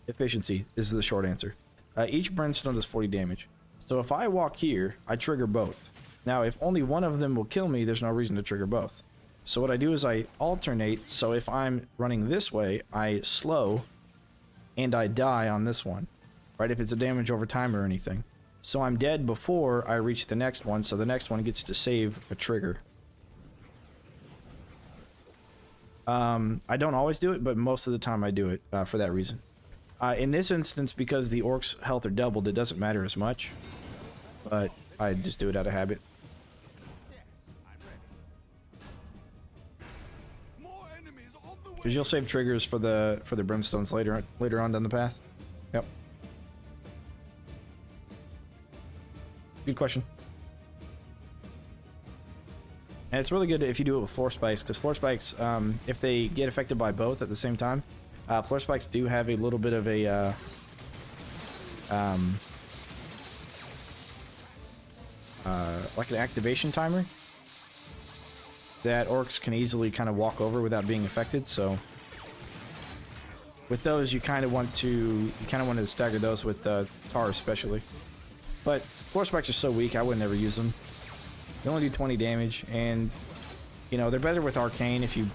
[SPEAKER 1] Efficiency is the short answer. Each brimstone does 40 damage. So if I walk here, I trigger both. Now, if only one of them will kill me, there's no reason to trigger both. So what I do is I alternate. So if I'm running this way, I slow and I die on this one, right? If it's a damage over time or anything. So I'm dead before I reach the next one, so the next one gets to save a trigger. I don't always do it, but most of the time I do it for that reason. In this instance, because the orcs' health are doubled, it doesn't matter as much. But I just do it out of habit. Because you'll save triggers for the brimstones later on down the path. Yep. Good question. And it's really good if you do it with floor spikes, because floor spikes, if they get affected by both at the same time, floor spikes do have a little bit of a like an activation timer that orcs can easily kind of walk over without being affected. So with those, you kind of want to stagger those with tar especially. But floor spikes are so weak, I would never use them. They only do 20 damage, and you know they're better with arcane if you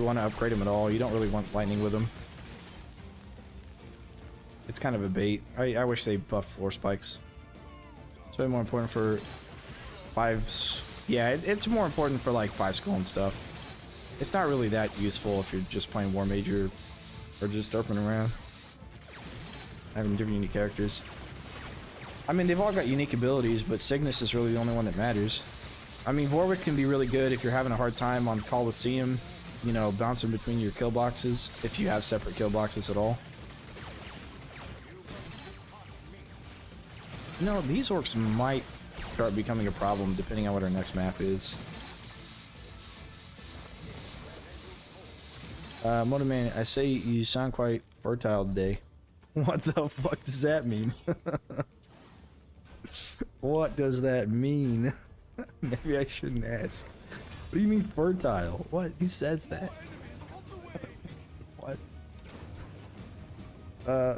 [SPEAKER 1] want to upgrade them at all. You don't really want lightning with them. It's kind of a bait. I wish they buffed floor spikes. It's way more important for 5s. Yeah, it's more important for like 5 skull and stuff. It's not really that useful if you're just playing War Mage or just derping around, having different unique characters. I mean, they've all got unique abilities, but Cygnus is really the only one that matters. I mean, Warwick can be really good if you're having a hard time on Colosseum, you know, bouncing between your kill boxes, if you have separate kill boxes at all. You know, these orcs might start becoming a problem depending on what our next map is. Motorman, I say you sound quite fertile today. What the fuck does that mean? What does that mean? Maybe I shouldn't ask. What do you mean fertile? What? Who says that? What?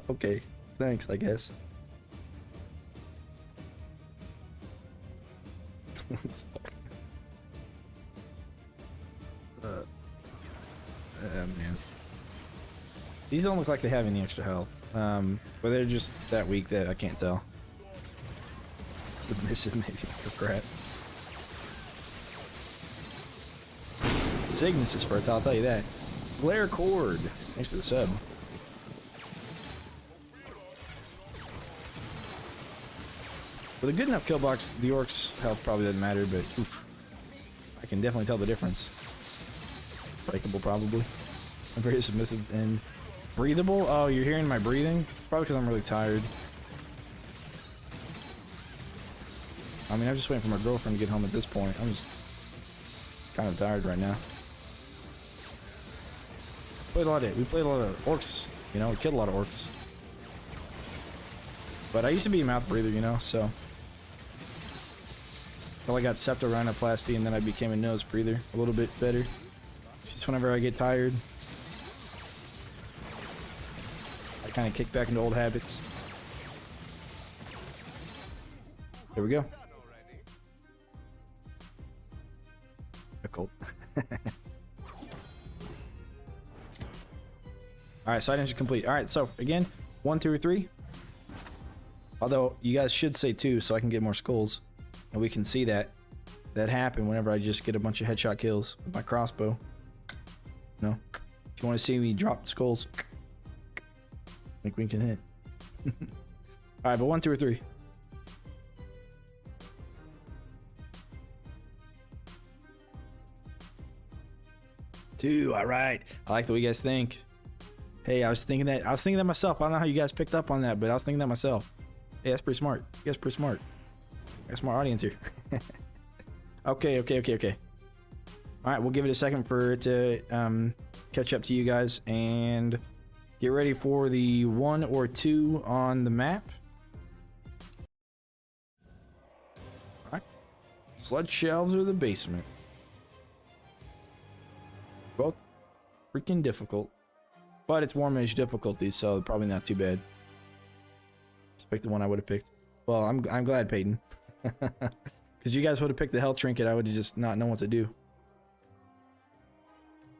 [SPEAKER 1] Okay. Thanks, I guess. Man. These don't look like they have any extra health. But they're just that weak that I can't tell. Submissive maybe for crap. Cygnus is fertile, I'll tell you that. Glare Cord. Thanks to the sub. With a good enough kill box, the orcs' health probably doesn't matter, but oof, I can definitely tell the difference. Breakable, probably. I'm very submissive and breathable. Oh, you're hearing my breathing? Probably because I'm really tired. I mean, I'm just waiting for my girlfriend to get home at this point. I'm just kind of tired right now. We played a lot of orcs, you know, we killed a lot of orcs. But I used to be a mouth breather, you know, so. Well, I got septorhinoplasty and then I became a nose breather a little bit better. Just whenever I get tired, I kind of kick back into old habits. There we go. difficult. Alright, side engine complete. Alright, so again, 1, 2, or 3. Although you guys should say 2 so I can get more skulls. And we can see that happen whenever I just get a bunch of headshot kills with my crossbow. No? If you want to see me drop skulls, I think we can hit. Alright, but 1, 2, or 3. 2, alright. I like the way you guys think. Hey, I was thinking that myself. I don't know how you guys picked up on that, but I was thinking that myself. Hey, that's pretty smart. You guys are pretty smart. Got a smart audience here. Okay. Alright, we'll give it a second for it to catch up to you guys and get ready for the 1 or 2 on the map. Alright. Sludge shelves or the basement. Both freaking difficult. But it's warm-ish difficulty, so probably not too bad. Just pick the one I would have picked. Well, I'm glad, Peyton. Because you guys would have picked the health trinket, I would have just not known what to do.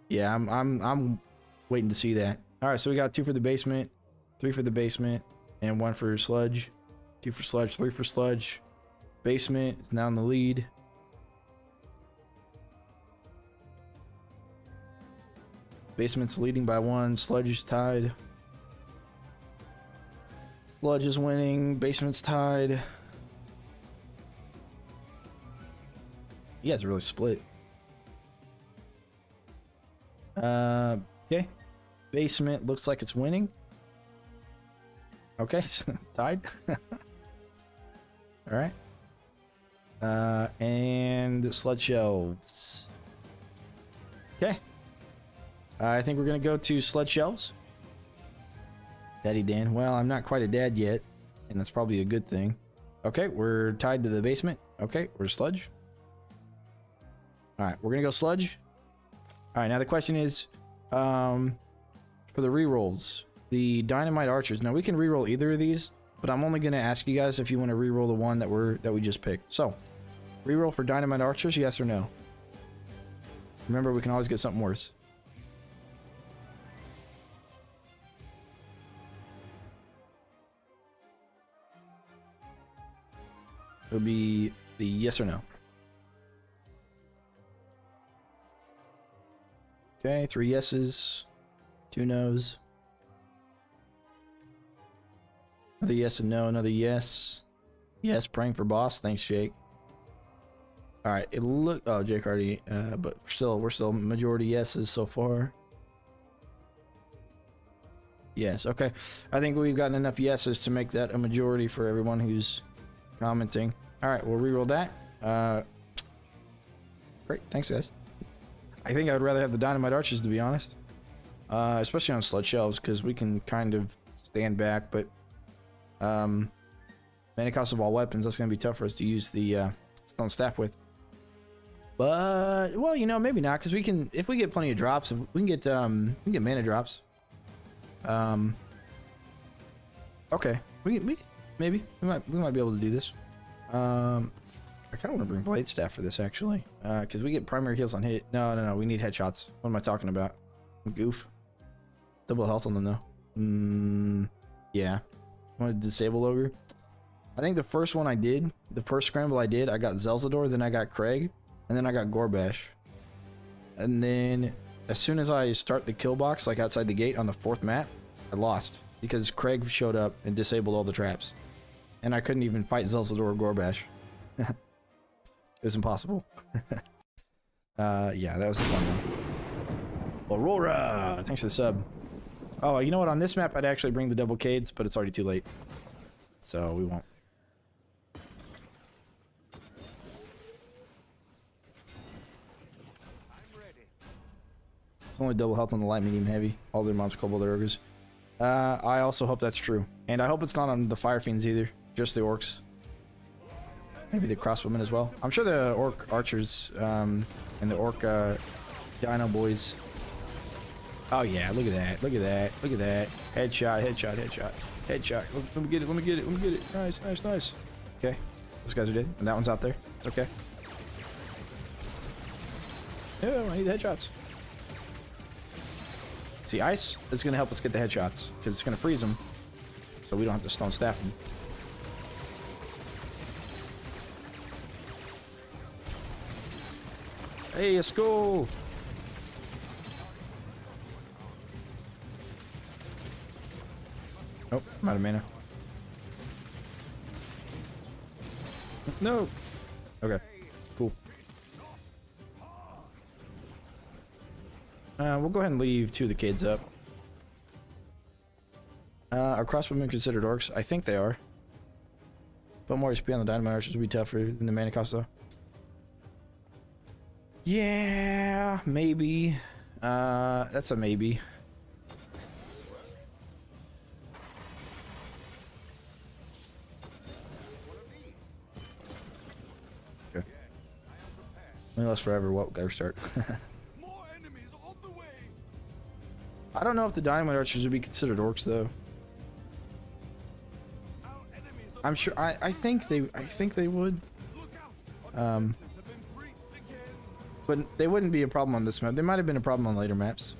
[SPEAKER 1] Yeah, I'm waiting to see that. Alright, so we got 2 for the basement, 3 for the basement, and 1 for sludge. 2 for sludge, 3 for sludge. Basement is now in the lead. Basement's leading by 1. Sludge is tied. Sludge is winning. Basement's tied. You guys are really split. Okay. Basement looks like it's winning. Okay, tied. Alright. And sludge shelves. Okay. I think we're gonna go to sludge shelves. Daddy Dan. Well, I'm not quite a dad yet, and that's probably a good thing. Okay, we're tied to the basement. Okay, we're sludge. Alright, we're gonna go sludge. Alright, now the question is, for the rerolls, the dynamite archers. Now we can reroll either of these, but I'm only gonna ask you guys if you want to reroll the one that we just picked. So, reroll for dynamite archers, yes or no? Remember, we can always get something worse. It'll be the yes or no. Okay, 3 yeses, 2 nos. Another yes and no, another yes. Yes, praying for boss. Thanks, Jake. Alright, it look Jake already, but we're still majority yeses so far. Yes, okay. I think we've gotten enough yeses to make that a majority for everyone who's commenting. Alright, we'll reroll that. Great, thanks guys. I think I would rather have the dynamite archers, to be honest. Especially on sludge shelves, because we can kind of stand back, but mana cost of all weapons, that's going to be tough for us to use the stone staff with. But, well, you know, maybe not, because we can, if we get plenty of drops, we can get mana drops. Okay, maybe we might be able to do this. I kind of want to bring blade staff for this actually, because we get primary heals on hit. No, we need headshots. What am I talking about? Goof. Double health on them though. Yeah. Want to disable ogre? I think the first one I did, the first scramble I did, I got Zelzador, then I got Craig, and then I got Gorbash. And then as soon as I start the kill box, like outside the gate on the 4th map, I lost because Craig showed up and disabled all the traps. And I couldn't even fight Zelzador or Gorbash. It was impossible. Yeah, that was a fun one. Aurora! Thanks for the sub. Oh, you know what? On this map, I'd actually bring the double cades, but it's already too late. So, we won't. Only double health on the light, medium, heavy. All their mobs, kobold, ogres. I also hope that's true. And I hope it's not on the fire fiends either. Just the orcs. Maybe the crossbowmen as well. I'm sure the orc archers and the orc dino boys. Oh yeah, look at that. Look at that. Look at that. Headshot, headshot, headshot. Headshot. Let me get it. Let me get it. Let me get it. Nice, nice, nice. Okay. Those guys are dead. And that one's out there. It's okay. No, I need the headshots. See, ice is going to help us get the headshots because it's going to freeze them, so we don't have to stone staff them. Hey, let's go! Nope, I'm out of mana. No! Okay, cool. We'll go ahead and leave 2 of the kids up. Are crossbowmen considered orcs? I think they are. But more HP on the dynamite archers would be tougher than the mana cost, though. Yeah, maybe. That's a maybe. Okay. Only lasts forever. Well, gotta restart.
[SPEAKER 2] More enemies on the way.
[SPEAKER 1] I don't know if the dynamite archers would be considered orcs, though.
[SPEAKER 2] Our enemies are
[SPEAKER 1] I'm sure. I think they would.
[SPEAKER 2] look out. Our
[SPEAKER 1] Um,
[SPEAKER 2] defenses have been breached again.
[SPEAKER 1] But they wouldn't be a problem on this map. They might have been a problem on later maps.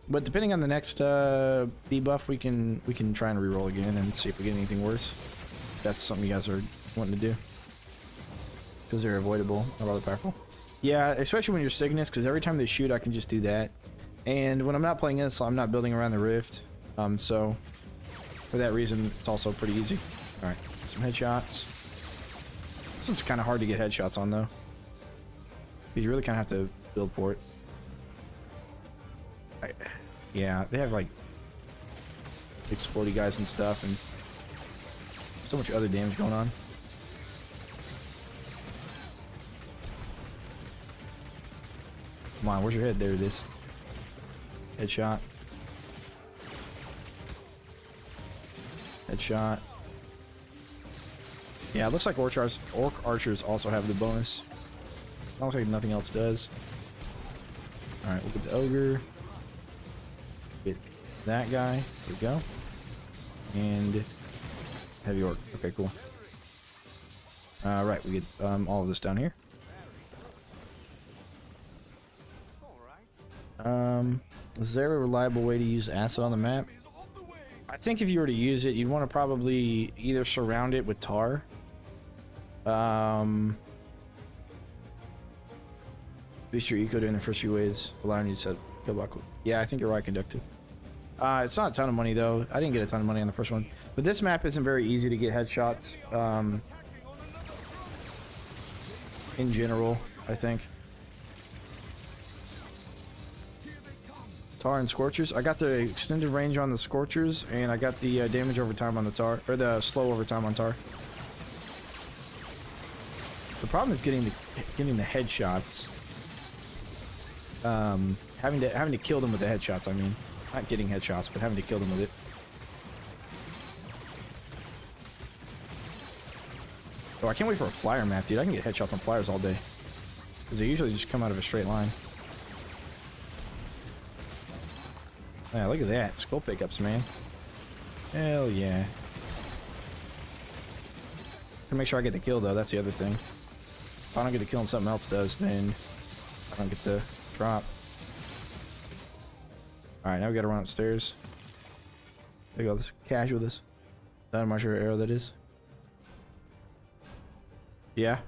[SPEAKER 1] But depending on the next debuff, we can try and reroll again and see if we get anything worse. If that's something you guys are wanting to do. Because they're avoidable, not rather powerful. Yeah, especially when you're Cygnus, because every time they shoot, I can just do that. And when I'm not playing this, I'm not building around the rift. So for that reason, it's also pretty easy. All right, some headshots. This one's kind of hard to get headshots on, though. You really kind of have to build for it. Yeah, they have like explodey guys and stuff, and so much other damage going on. Come on, where's your head? There it is. Headshot. Headshot. Yeah, it looks like orc archers also have the bonus. Looks like nothing else does. Alright, we'll get the ogre. Get that guy. There we go. And heavy orc. Okay, cool. Right, we get all of this down here. Is there a reliable way to use acid on the map? I think if you were to use it, you'd want to probably either surround it with tar. Boost your eco during the first few waves, allowing you to set kill block. Yeah, I think you're right, Conducted. It's not a ton of money though. I didn't get a ton of money on the first one, but this map isn't very easy to get headshots. In general, I think. Tar and Scorchers. I got the extended range on the Scorchers, and I got the damage over time on the Tar, or the slow over time on Tar. The problem is getting the headshots. Having to kill them with the headshots. I mean, not getting headshots, but having to kill them with it. Oh, I can't wait for a flyer map, dude. I can get headshots on flyers all day, because they usually just come out of a straight line. Yeah, look at that. Skull pickups, man. Hell yeah. To make sure I get the kill, though, that's the other thing. If I don't get the kill and something else does, then I don't get the drop. Alright, now we gotta run upstairs. There you go, this cash with us. Dynamite arrow, that is. Yeah.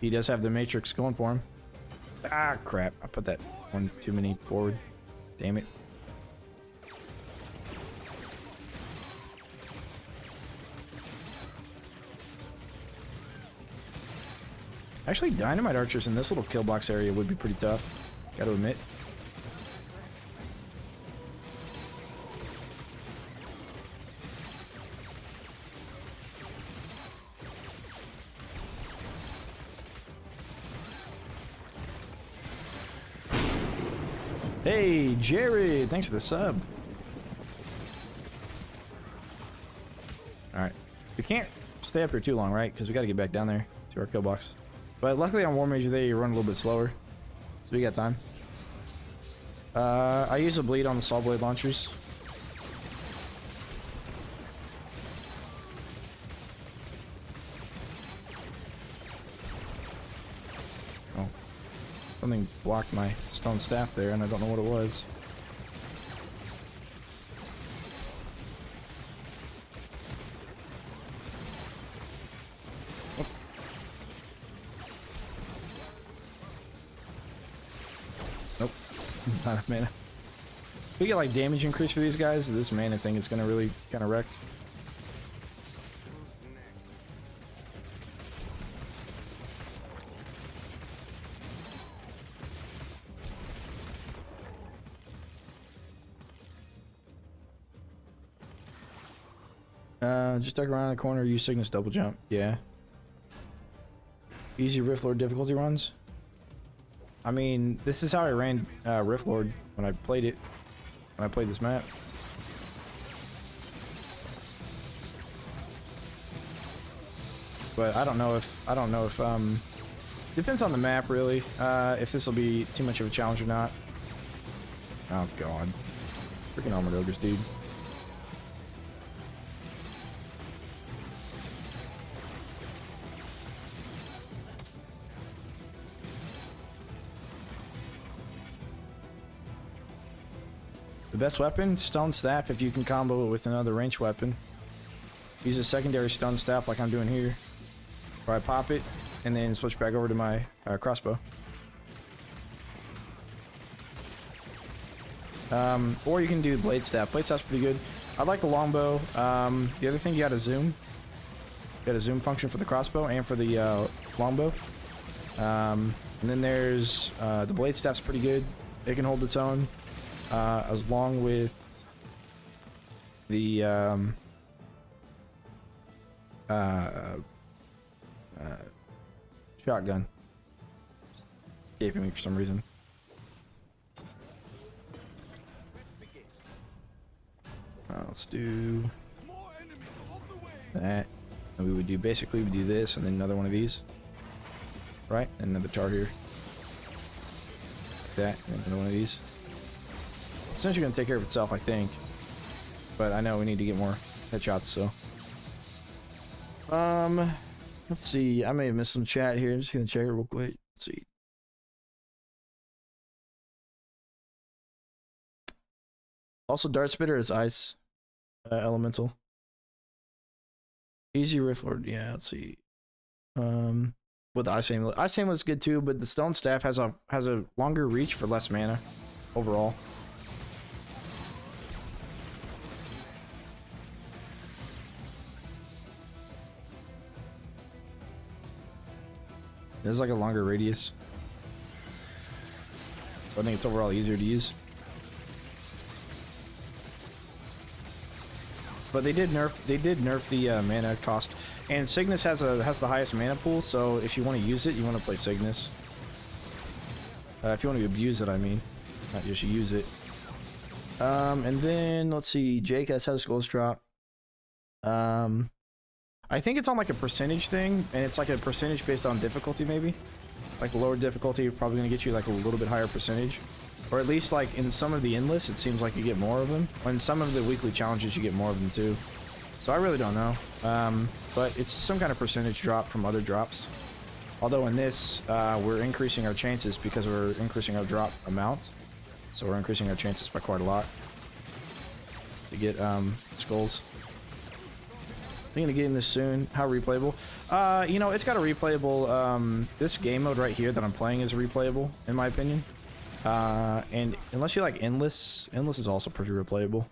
[SPEAKER 1] He does have the matrix going for him. Ah, crap. I put that one too many forward. Damn it. Actually, dynamite archers in this little kill box area would be pretty tough. Gotta admit. Hey, Jared! Thanks for the sub. Alright. We can't stay up here too long, right? Because we gotta get back down there to our kill box. But luckily on War Mage there, you run a little bit slower. So we got time. I use a bleed on the saw blade launchers. Oh. Something blocked my stone staff there, and I don't know what it was. Nope. Not enough mana. If we get like damage increase for these guys, this mana thing is gonna really kind of wreck. Just duck around the corner, use Cygnus double jump. Yeah. Easy Rift Lord difficulty runs. I mean, this is how I ran Rift Lord when I played it. When I played this map. But I don't know if depends on the map really. If this will be too much of a challenge or not. Oh god. Freaking armored ogres, dude. The best weapon? Stone Staff if you can combo it with another ranged weapon. Use a secondary stone staff like I'm doing here. Or I pop it and then switch back over to my crossbow. Or you can do blade staff. Blade staff's pretty good. I like the longbow. The other thing, you got a zoom. You got a zoom function for the crossbow and for the longbow. And then there's the blade staff's pretty good. It can hold its own. As long with the shotgun. Escaping me for some reason. Let's do that. And we would do basically we do this and then another one of these. Right? And another tar here. Like that, and another one of these. It's essentially going to take care of itself, I think. But I know we need to get more headshots, so. Let's see. I may have missed some chat here. I'm just going to check it real quick. Let's see. Also, Dart Spitter is ice elemental. Easy Rift Lord. Yeah, let's see. With the Ice Amulet. Ice Amulet's good too, but the Stone Staff has a longer reach for less mana overall. There's like a longer radius. So I think it's overall easier to use. But they did nerf the mana cost. And Cygnus has the highest mana pool, so if you want to use it, you want to play Cygnus. If you want to abuse it, I mean. Not just use it. And then let's see, Jake has how skulls drop. I think it's on like a percentage thing, and it's like a percentage based on difficulty maybe. Like the lower difficulty probably gonna get you like a little bit higher percentage. Or at least like in some of the endless, it seems like you get more of them. In some of the weekly challenges, you get more of them too. So I really don't know. But it's some kind of percentage drop from other drops. Although in this, we're increasing our chances because we're increasing our drop amount. So we're increasing our chances by quite a lot to get skulls. I'm gonna get in this soon. How replayable? You know, it's got a replayable. This game mode right here that I'm playing is replayable, in my opinion. And unless you like endless is also pretty replayable.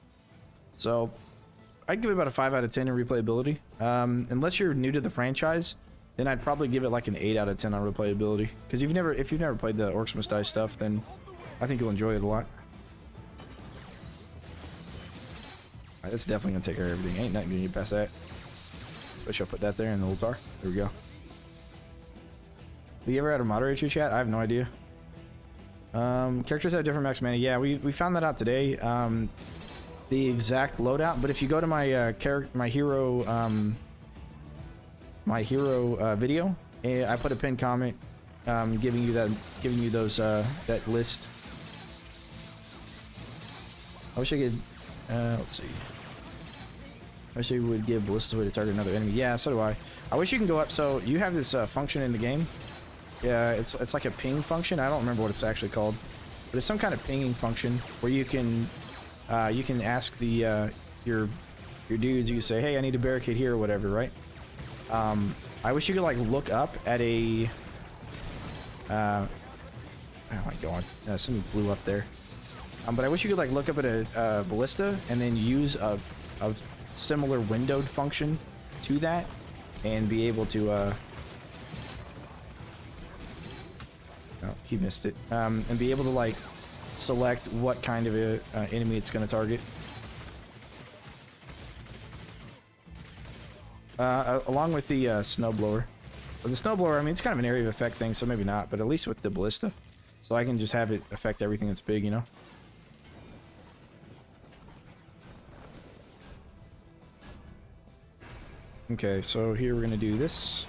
[SPEAKER 1] So I'd give it about a 5 out of 10 in replayability. Unless you're new to the franchise, then I'd probably give it like an 8 out of 10 on replayability. Because if you've never played the Orcs Must Die stuff, then I think you'll enjoy it a lot. Alright, that's definitely gonna take care of everything. Ain't nothing gonna get past that. Wish I'll put that there in the little tar. There we go. Have you ever had a moderator chat? I have no idea. Characters have different max mana. Yeah, we found that out today. The exact loadout, but if you go to my my hero video, I put a pinned comment giving you those that list. I wish I could let's see. I wish I would give ballista's way to target another enemy. Yeah, so do I. I wish you can go up. So you have this function in the game Yeah, it's like a ping function. I don't remember what it's actually called, but it's some kind of pinging function where you can ask the your dudes. You say, hey, I need a barricade here or whatever, right? I wish you could like look up at a. Oh my god, something blew up there. But I wish you could like look up at a ballista and then use a similar windowed function to that, and be able to. Oh, he missed it. And be able to like select what kind of a enemy it's going to target. Along with the snowblower. But the snowblower, I mean, it's kind of an area of effect thing, so maybe not. But at least with the ballista, so I can just have it affect everything that's big, you know. Okay, so here we're gonna do this,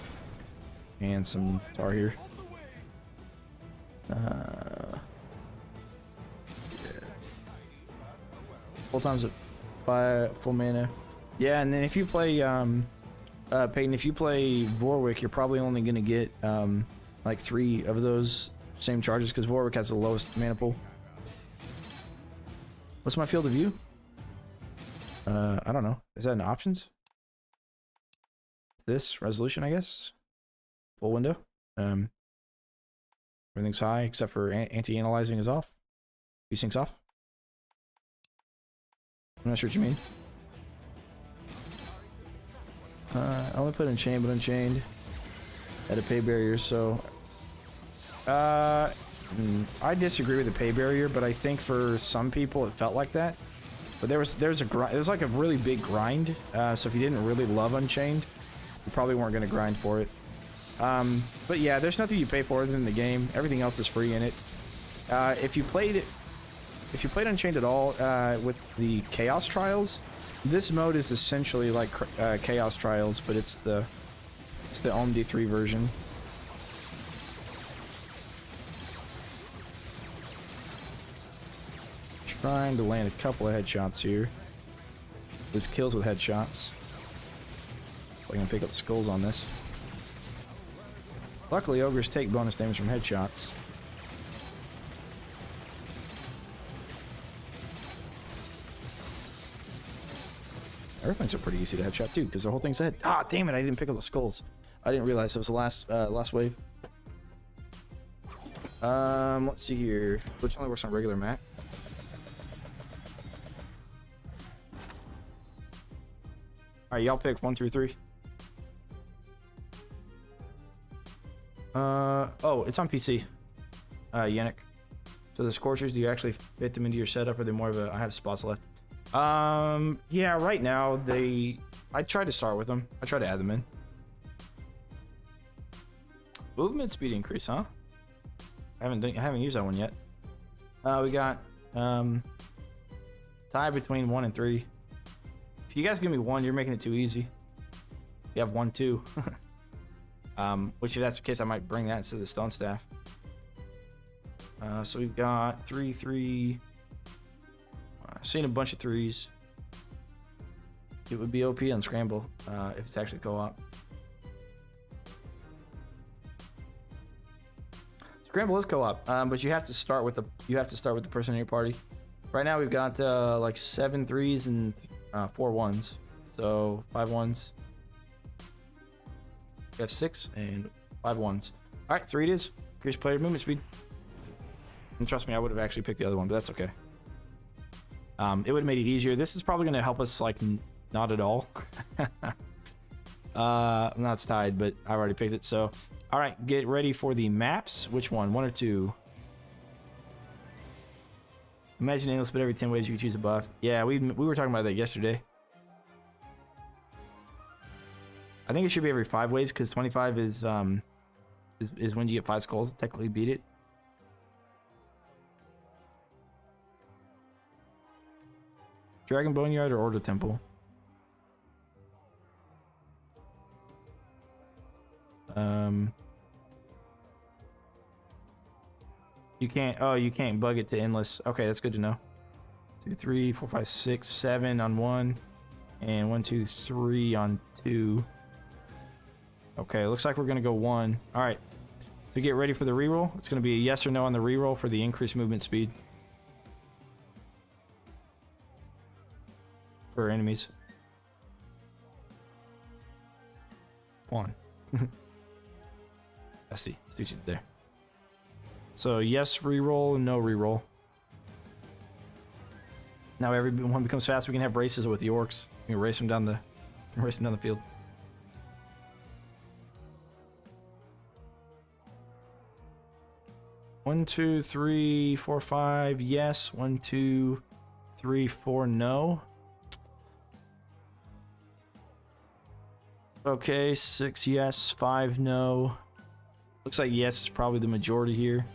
[SPEAKER 1] and some tar here. Yeah. Full times at full mana. Yeah, and then if you play Peyton, if you play Warwick, you're probably only gonna get like 3 of those same charges because Warwick has the lowest mana pool. What's my field of view? I don't know. Is that in options? This resolution, I guess. Full window. Everything's high except for anti-analyzing is off. Resync's off. I'm not sure what you mean. I only put Unchained, but Unchained had a pay barrier, so I disagree with the pay barrier, but I think for some people it felt like that. But there was like a really big grind, so if you didn't really love Unchained, you probably weren't going to grind for it. But yeah, there's nothing you pay for other than the game. Everything else is free in it. If you played Unchained at all with the Chaos Trials, this mode is essentially like Chaos Trials, but it's the OMD3 version. Trying to land a couple of headshots here. This kills with headshots. So I can pick up the skulls on this. Luckily, ogres take bonus damage from headshots. Earthlings are pretty easy to headshot too, because the whole thing's dead. Ah, damn it! I didn't pick up the skulls. I didn't realize it was the last wave. Let's see here. Which only works on regular Mac. All right, y'all pick 1 through 3. Oh, it's on PC. Yannick. So the Scorchers, do you actually fit them into your setup, or are they more of a, I have spots left? Yeah, right now I tried to start with them. I tried to add them in. Movement speed increase, huh? I haven't used that one yet. We got tie between 1 and 3. If you guys give me 1, you're making it too easy. You have 1, 2. Which if that's the case, I might bring that instead of the stone staff. So we've got 3, 3. I've seen a bunch of 3s. It would be OP on Scramble if it's actually co-op. Scramble is co-op, but you have to start with the person in your party. Right now we've got like 7 3s and 4 1s, so 5 1s. We have 6 and 5 1s. All right, 3 it is. Increase player movement speed. And trust me, I would have actually picked the other one, but that's okay. It would have made it easier. This is probably going to help us, like, not at all. Now it's tied, but I already picked it. So, all right, get ready for the maps. Which one? 1 or 2? Imagine endless, but every 10 ways you could choose a buff. Yeah, we were talking about that yesterday. I think it should be every 5 waves because 25 is when you get 5 skulls. Technically beat it. Dragon Boneyard or Order Temple? You can't. Oh, you can't bug it to endless. Okay, that's good to know. 2, 3, 4, 5, 6, 7 on 1, and 1, 2, 3 on 2. Okay, looks like we're gonna go 1. All right. So get ready for the reroll. It's going to be a yes or no on the reroll for the increased movement speed for enemies. 1. I see what you did there. So yes reroll, no reroll. Now everyone becomes fast. We can have races with the orcs. We can race them down the field. One, 2, 3, 4, 5. Yes. 1, 2, 3, 4. No. Okay. 6. Yes. 5. No. Looks like yes is probably the majority here.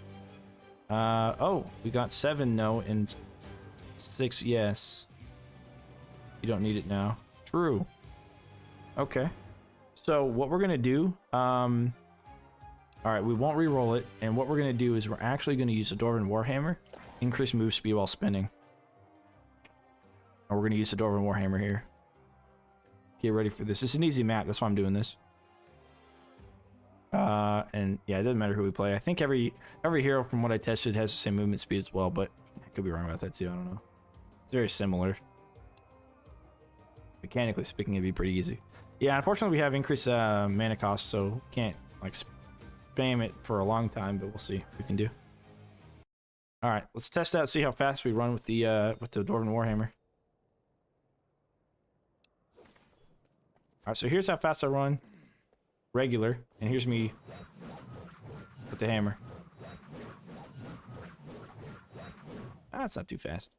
[SPEAKER 1] Oh, we got 7 no and 6 yes. You don't need it now. True. Okay. So what we're gonna do, all right, we won't re-roll it, and what we're gonna do is we're actually gonna use the Dwarven Warhammer, increase move speed while spinning. And we're gonna use the Dwarven Warhammer here. Get ready for this. It's an easy map, that's why I'm doing this. And yeah, it doesn't matter who we play. I think every hero from what I tested has the same movement speed as well, but I could be wrong about that too. I don't know. It's very similar. Mechanically speaking, it'd be pretty easy. Yeah, unfortunately, we have increased mana cost, so can't like spam it for a long time. But we'll see what we can do. All right, let's test out, see how fast we run with the Dwarven Warhammer. All right, so here's how fast I run. Regular, and here's me with the hammer. Ah, it's not too fast.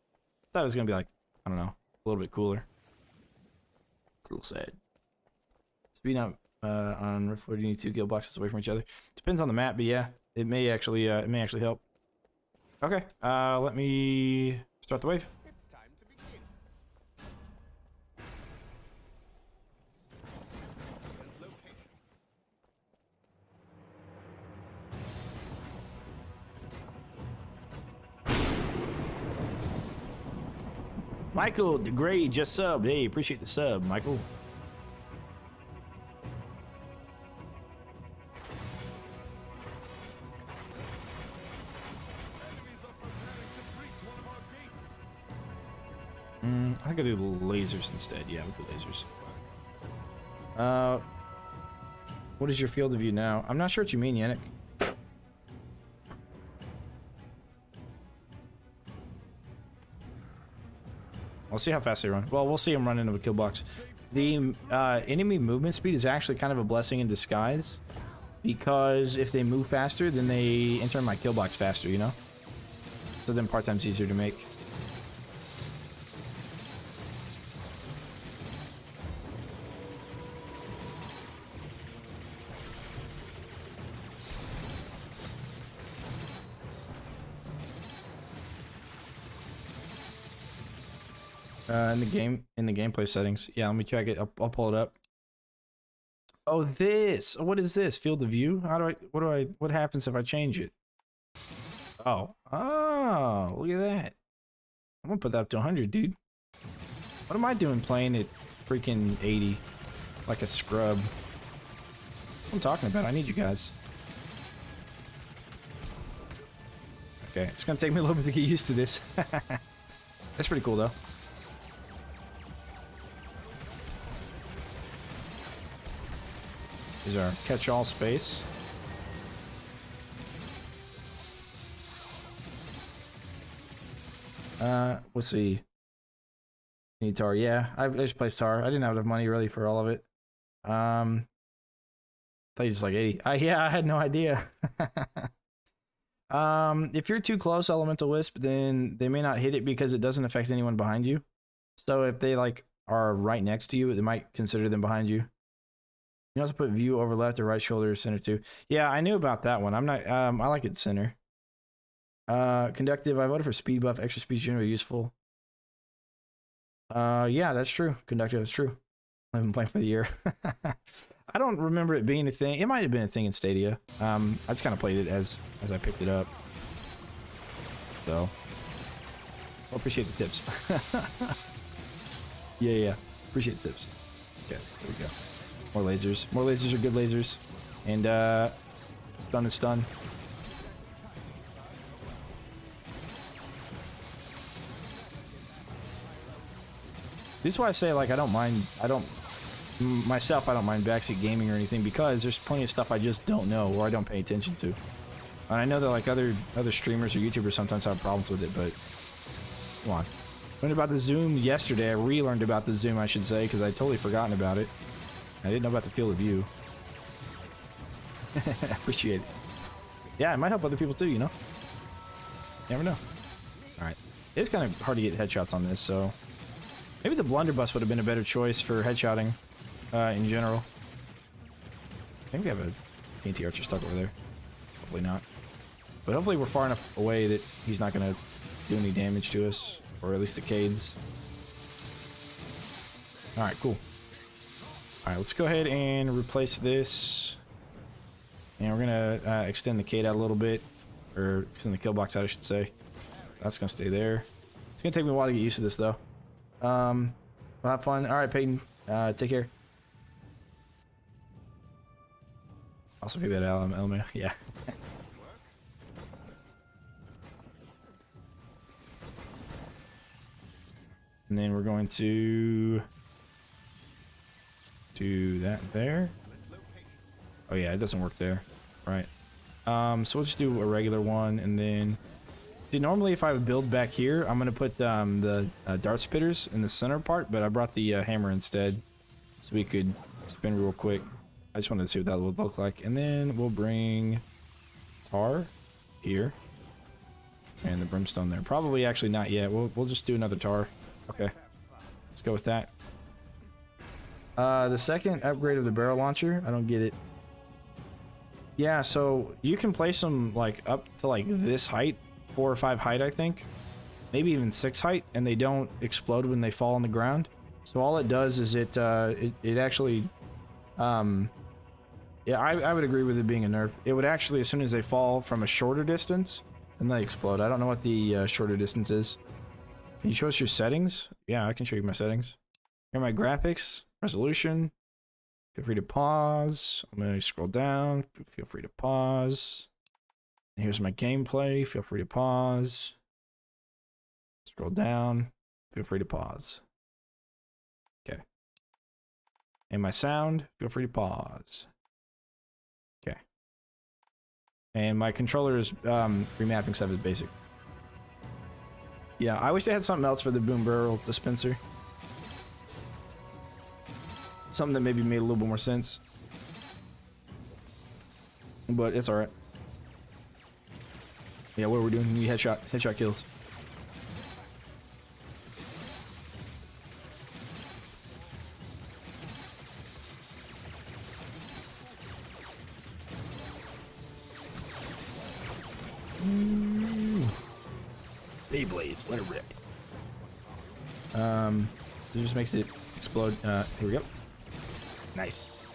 [SPEAKER 1] Thought it was gonna be like, I don't know, a little bit cooler. It's a little sad. Speed up on Rift 4, you need 2 guild boxes away from each other. Depends on the map, but yeah, it may actually help. Okay, let me start the wave.
[SPEAKER 2] It's time to begin. Location.
[SPEAKER 1] Michael DeGray just subbed. Hey, appreciate the sub, Michael.
[SPEAKER 2] Enemies are preparing to breach one of our gates.
[SPEAKER 1] I think I'll do lasers instead. Yeah, we'll do lasers. What is your field of view now? I'm not sure what you mean, Yannick. We'll see how fast they run. Well, we'll see them run into a kill box. The enemy movement speed is actually kind of a blessing in disguise, because if they move faster, then they enter my kill box faster, you know? So then part-time's easier to make. In the gameplay settings. Yeah, let me check it. I'll pull it up. Oh, this. What is this? Field of view? What happens if I change it? Oh, look at that. I'm gonna put that up to 100, dude. What am I doing playing at freaking 80 like a scrub? What I'm talking about. I need you guys. Okay, it's gonna take me a little bit to get used to this. That's pretty cool though. Here's our catch-all space. Let's see. Need tar. Yeah, I just placed tar. I didn't have enough money really for all of it. I thought you just like 80. Yeah, I had no idea. If you're too close, Elemental Wisp, then they may not hit it because it doesn't affect anyone behind you. So if they like are right next to you, they might consider them behind you. You also put view over left or right shoulder, center too. Yeah, I knew about that one. I'm not. I like it center. Conductive. I voted for speed buff. Extra speed is generally useful. Yeah, that's true. Conductive. That's true. I've been playing for the year. I don't remember it being a thing. It might have been a thing in Stadia. I just kind of played it as I picked it up. So, I appreciate the tips. Yeah. Appreciate the tips. Okay, there we go. More lasers. More lasers are good lasers. And Stun is stun. This is why I say, like, I don't mind backseat gaming or anything, because there's plenty of stuff I just don't know or I don't pay attention to. And I know that, like, other streamers or YouTubers sometimes have problems with it, but come on. Learned about the zoom yesterday. I relearned about the zoom, I should say, because I'd totally forgotten about it. I didn't know about the field of view. Appreciate it. Yeah, it might help other people too, you know? Never know. Alright. It's kind of hard to get headshots on this, so maybe the blunderbuss would have been a better choice for headshotting in general. I think we have a TNT archer stuck over there. Hopefully not. But hopefully we're far enough away that he's not going to do any damage to us. Or at least the Cades. Alright, cool. Alright, let's go ahead and replace this. And we're going to extend the Cade out a little bit. Or extend the kill box out, I should say. That's going to stay there. It's going to take me a while to get used to this, though. We'll have fun. Alright, Peyton. Take care. Also, maybe that element. Yeah. And then we're going to do that there. Oh yeah, it doesn't work there. Right. So we'll just do a regular one, and then normally if I would build back here, I'm gonna put the dart spitters in the center part, but I brought the hammer instead, so we could spin real quick. I just wanted to see what that would look like, and then we'll bring tar here and the brimstone there. Probably actually not yet. We'll just do another tar. Okay, let's go with that. The second upgrade of the barrel launcher, I don't get it. Yeah, so you can place them like up to like this height, 4 or 5 height, I think, maybe even 6 height, and they don't explode when they fall on the ground. So all it does is it actually, yeah, I would agree with it being a nerf. It would actually, as soon as they fall from a shorter distance, then they explode. I don't know what the shorter distance is. Can you show us your settings? Yeah, I can show you my settings. Here are my graphics, resolution. Feel free to pause. I'm going to scroll down. Feel free to pause. And here's my gameplay. Feel free to pause. Scroll down. Feel free to pause. Okay. And my sound. Feel free to pause. Okay. And my controller is remapping stuff as basic. Yeah, I wish they had something else for the boom barrel dispenser. Something that maybe made a little bit more sense. But it's alright. Yeah, what are we doing? We headshot kills. Beyblades, let it rip. So it just makes it explode. Here we go. Nice.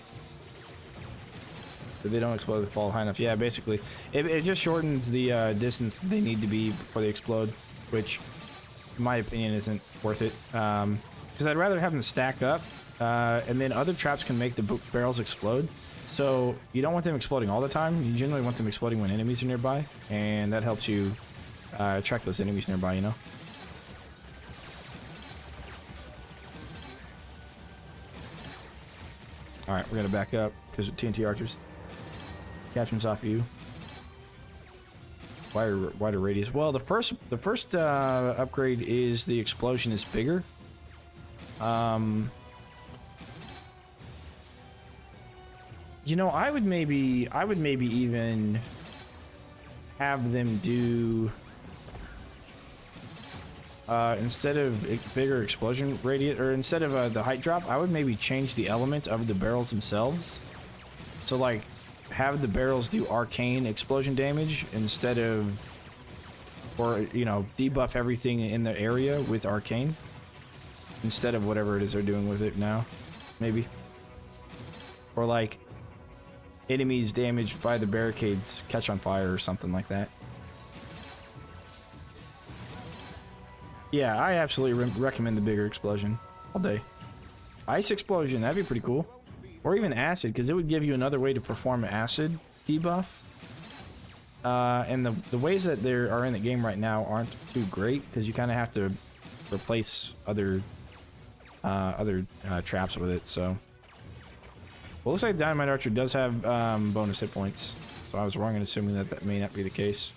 [SPEAKER 1] So they don't explode, they fall high enough. Yeah, basically, it just shortens the distance they need to be before they explode, which, in my opinion, isn't worth it. Because I'd rather have them stack up, and then other traps can make the barrels explode. So you don't want them exploding all the time. You generally want them exploding when enemies are nearby, and that helps you track those enemies nearby, you know? Alright, we're gonna back up because of TNT archers. Captions off you. Wider radius. Well, the first upgrade is the explosion is bigger. You know, I would maybe even have them do instead of bigger explosion radius, or instead of the height drop, I would maybe change the element of the barrels themselves. So like have the barrels do arcane explosion damage instead of, or you know, debuff everything in the area with arcane instead of whatever it is they're doing with it now, maybe. Or like enemies damaged by the barricades catch on fire or something like that. Yeah, I absolutely recommend the bigger explosion all day. Ice explosion, that'd be pretty cool. Or even acid, because it would give you another way to perform an acid debuff And the ways that there are in the game right now aren't too great because you kind of have to replace other traps with it. So, well, looks like Dynamite Archer does have bonus hit points. So I was wrong in assuming that that may not be the case.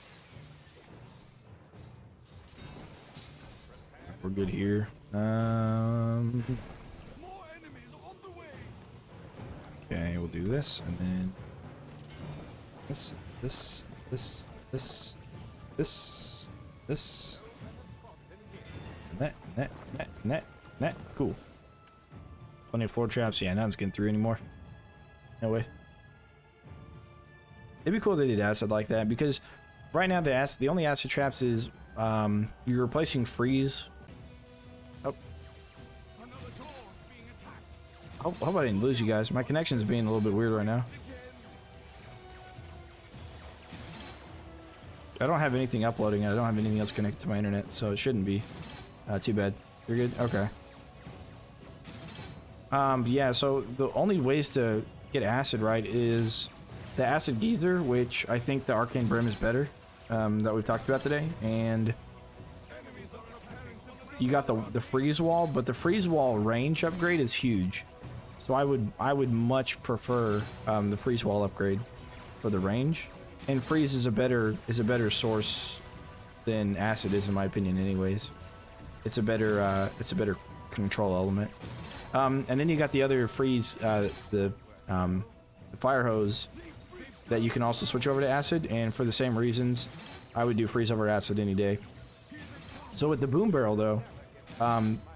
[SPEAKER 1] We're good here.
[SPEAKER 2] More enemies on the way.
[SPEAKER 1] Okay, we'll do this and then this. That. Cool. Plenty of floor traps. Yeah, nothing's getting through anymore. No way. It'd be cool if they did acid like that because right now the only acid traps is you're replacing freeze. Oh.
[SPEAKER 2] Another door's being attacked.
[SPEAKER 1] How about I didn't lose you guys? My connection's being a little bit weird right now. I don't have anything uploading. I don't have anything else connected to my internet, so it shouldn't be too bad. You're good? Okay. Yeah, so the only ways to get acid right is the acid geyser, which I think the arcane brim is better, that we've talked about today, and you got the freeze wall, but the freeze wall range upgrade is huge. So I would much prefer the freeze wall upgrade for the range. And freeze is a better source than acid is in my opinion anyways. It's a better control element. And then you got the other freeze, the fire hose that you can also switch over to acid, and for the same reasons I would do freeze over acid any day. So with the boom barrel though,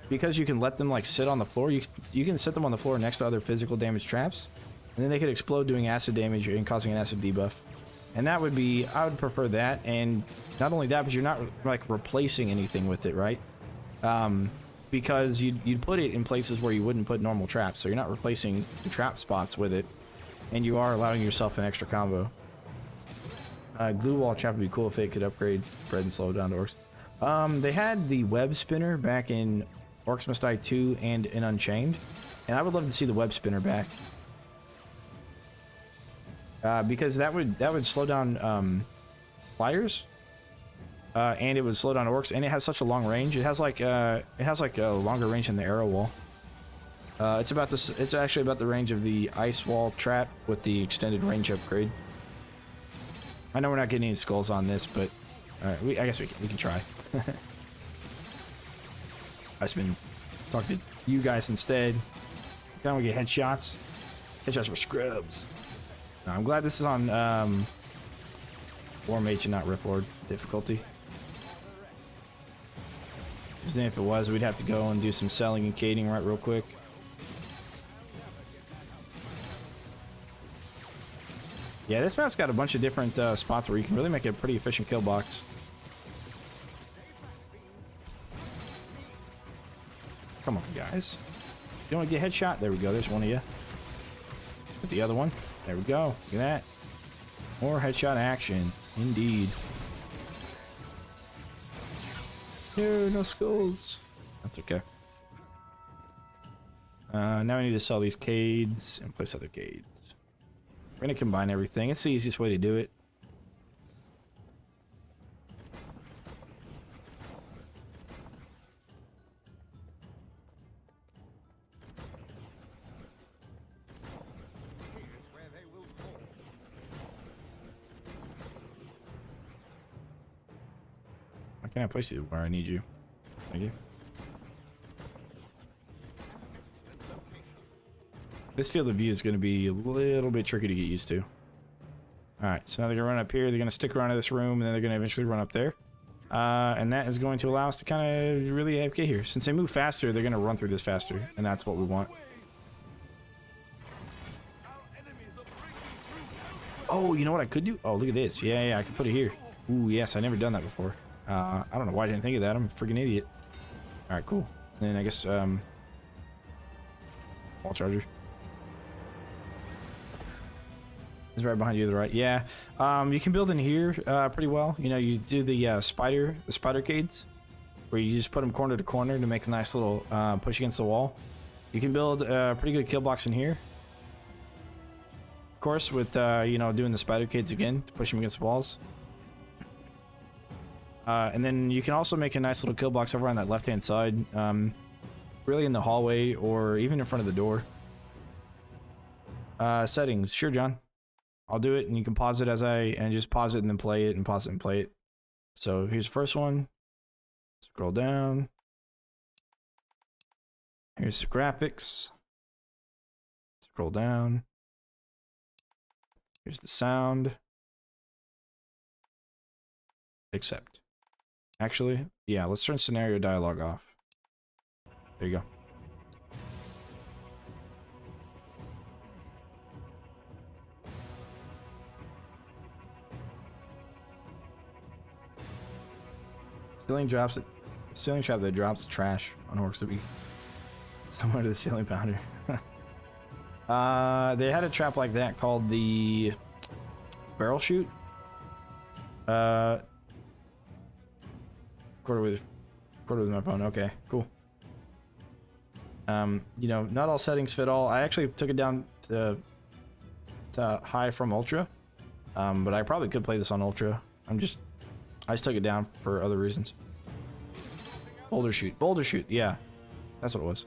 [SPEAKER 1] because you can let them like sit on the floor, you can set them on the floor next to other physical damage traps, and then they could explode doing acid damage and causing an acid debuff. And that would be, I would prefer that. And not only that, but you're not like replacing anything with it, right? Because you'd put it in places where you wouldn't put normal traps. So you're not replacing the trap spots with it. And you are allowing yourself an extra combo. Glue wall trap would be cool if it could upgrade spread and slow down to orcs. They had the web spinner back in Orcs Must Die 2 and in Unchained. And I would love to see the web spinner back. Because that would slow down flyers, and it would slow down orcs, and it has such a long range. It has like a longer range than the arrow wall. It's about this. It's actually about the range of the ice wall trap with the extended range upgrade. I know we're not getting any skulls on this, but I guess we can try. I've just been talking to you guys instead. Then we get headshots. Headshots for scrubs. No, I'm glad this is on War Mage and not Rift Lord difficulty. Because then if it was, we'd have to go and do some selling and cading right real quick. Yeah, this map's got a bunch of different spots where you can really make a pretty efficient kill box. Come on, guys. You want to get headshot? There we go. There's one of you. Let's put the other one. There we go. Look at that. More headshot action. Indeed. No skulls. That's okay. Now we need to sell these cades and place other cades. We're going to combine everything. It's the easiest way to do it. Why can't I place you where I need you? Thank you. This field of view is going to be a little bit tricky to get used to. Alright, so now they're going to run up here. They're going to stick around to this room, and then they're going to eventually run up there. And that is going to allow us to kind of really AFK here. Since they move faster, they're going to run through this faster, and that's what we want. Oh, you know what I could do? Oh, look at this. Yeah, I could put it here. Ooh, yes, I never done that before. I don't know why I didn't think of that. I'm a freaking idiot. Alright, cool. And then I guess, wall charger. It's right behind you to the right. Yeah. You can build in here pretty well. You know, you do the spider cades, where you just put them corner to corner to make a nice little push against the wall. You can build a pretty good kill box in here. Of course, with you know, doing the spider cades again to push them against the walls. And then you can also make a nice little kill box over on that left-hand side. Really in the hallway or even in front of the door. Settings. Sure, John. I'll do it and you can pause it and just pause it and then play it and pause it and play it. So here's the first one. Scroll down. Here's the graphics. Scroll down. Here's the sound. Accept. Actually, yeah, let's turn scenario dialogue off. There you go. Ceiling trap that drops trash on Orcs to be similar to the ceiling pounder. They had a trap like that called the barrel shoot. Record with my phone. Okay, cool. You know, not all settings fit all. I actually took it down to high from ultra, but I probably could play this on ultra. I just took it down for other reasons. Boulder shoot, yeah, that's what it was.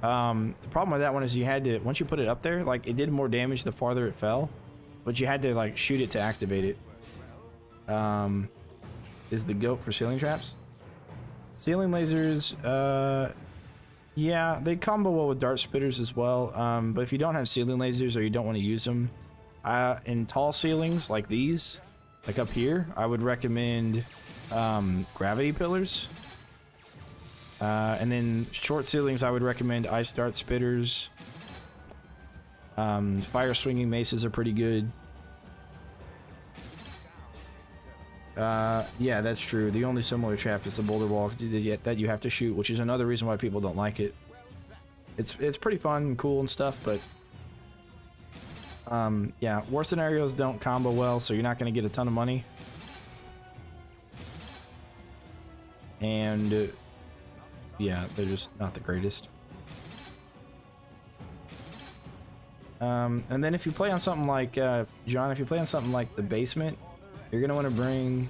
[SPEAKER 1] The problem with that one is you had to, once you put it up there, like it did more damage the farther it fell, but you had to like shoot it to activate it. Is the goat for ceiling traps? Ceiling lasers, yeah, they combo well with dart spitters as well. But if you don't have ceiling lasers or you don't want to use them, in tall ceilings like these, like up here, I would recommend gravity pillars. And then short ceilings, I would recommend ice dart spitters. Fire swinging maces are pretty good. Yeah, that's true. The only similar trap is the boulder wall that you have to shoot, which is another reason why people don't like it. It's pretty fun and cool and stuff, but yeah, war scenarios don't combo well, so you're not going to get a ton of money. And yeah, they're just not the greatest. And then if you play on something like John, if you play on something like the basement, you're gonna want to bring.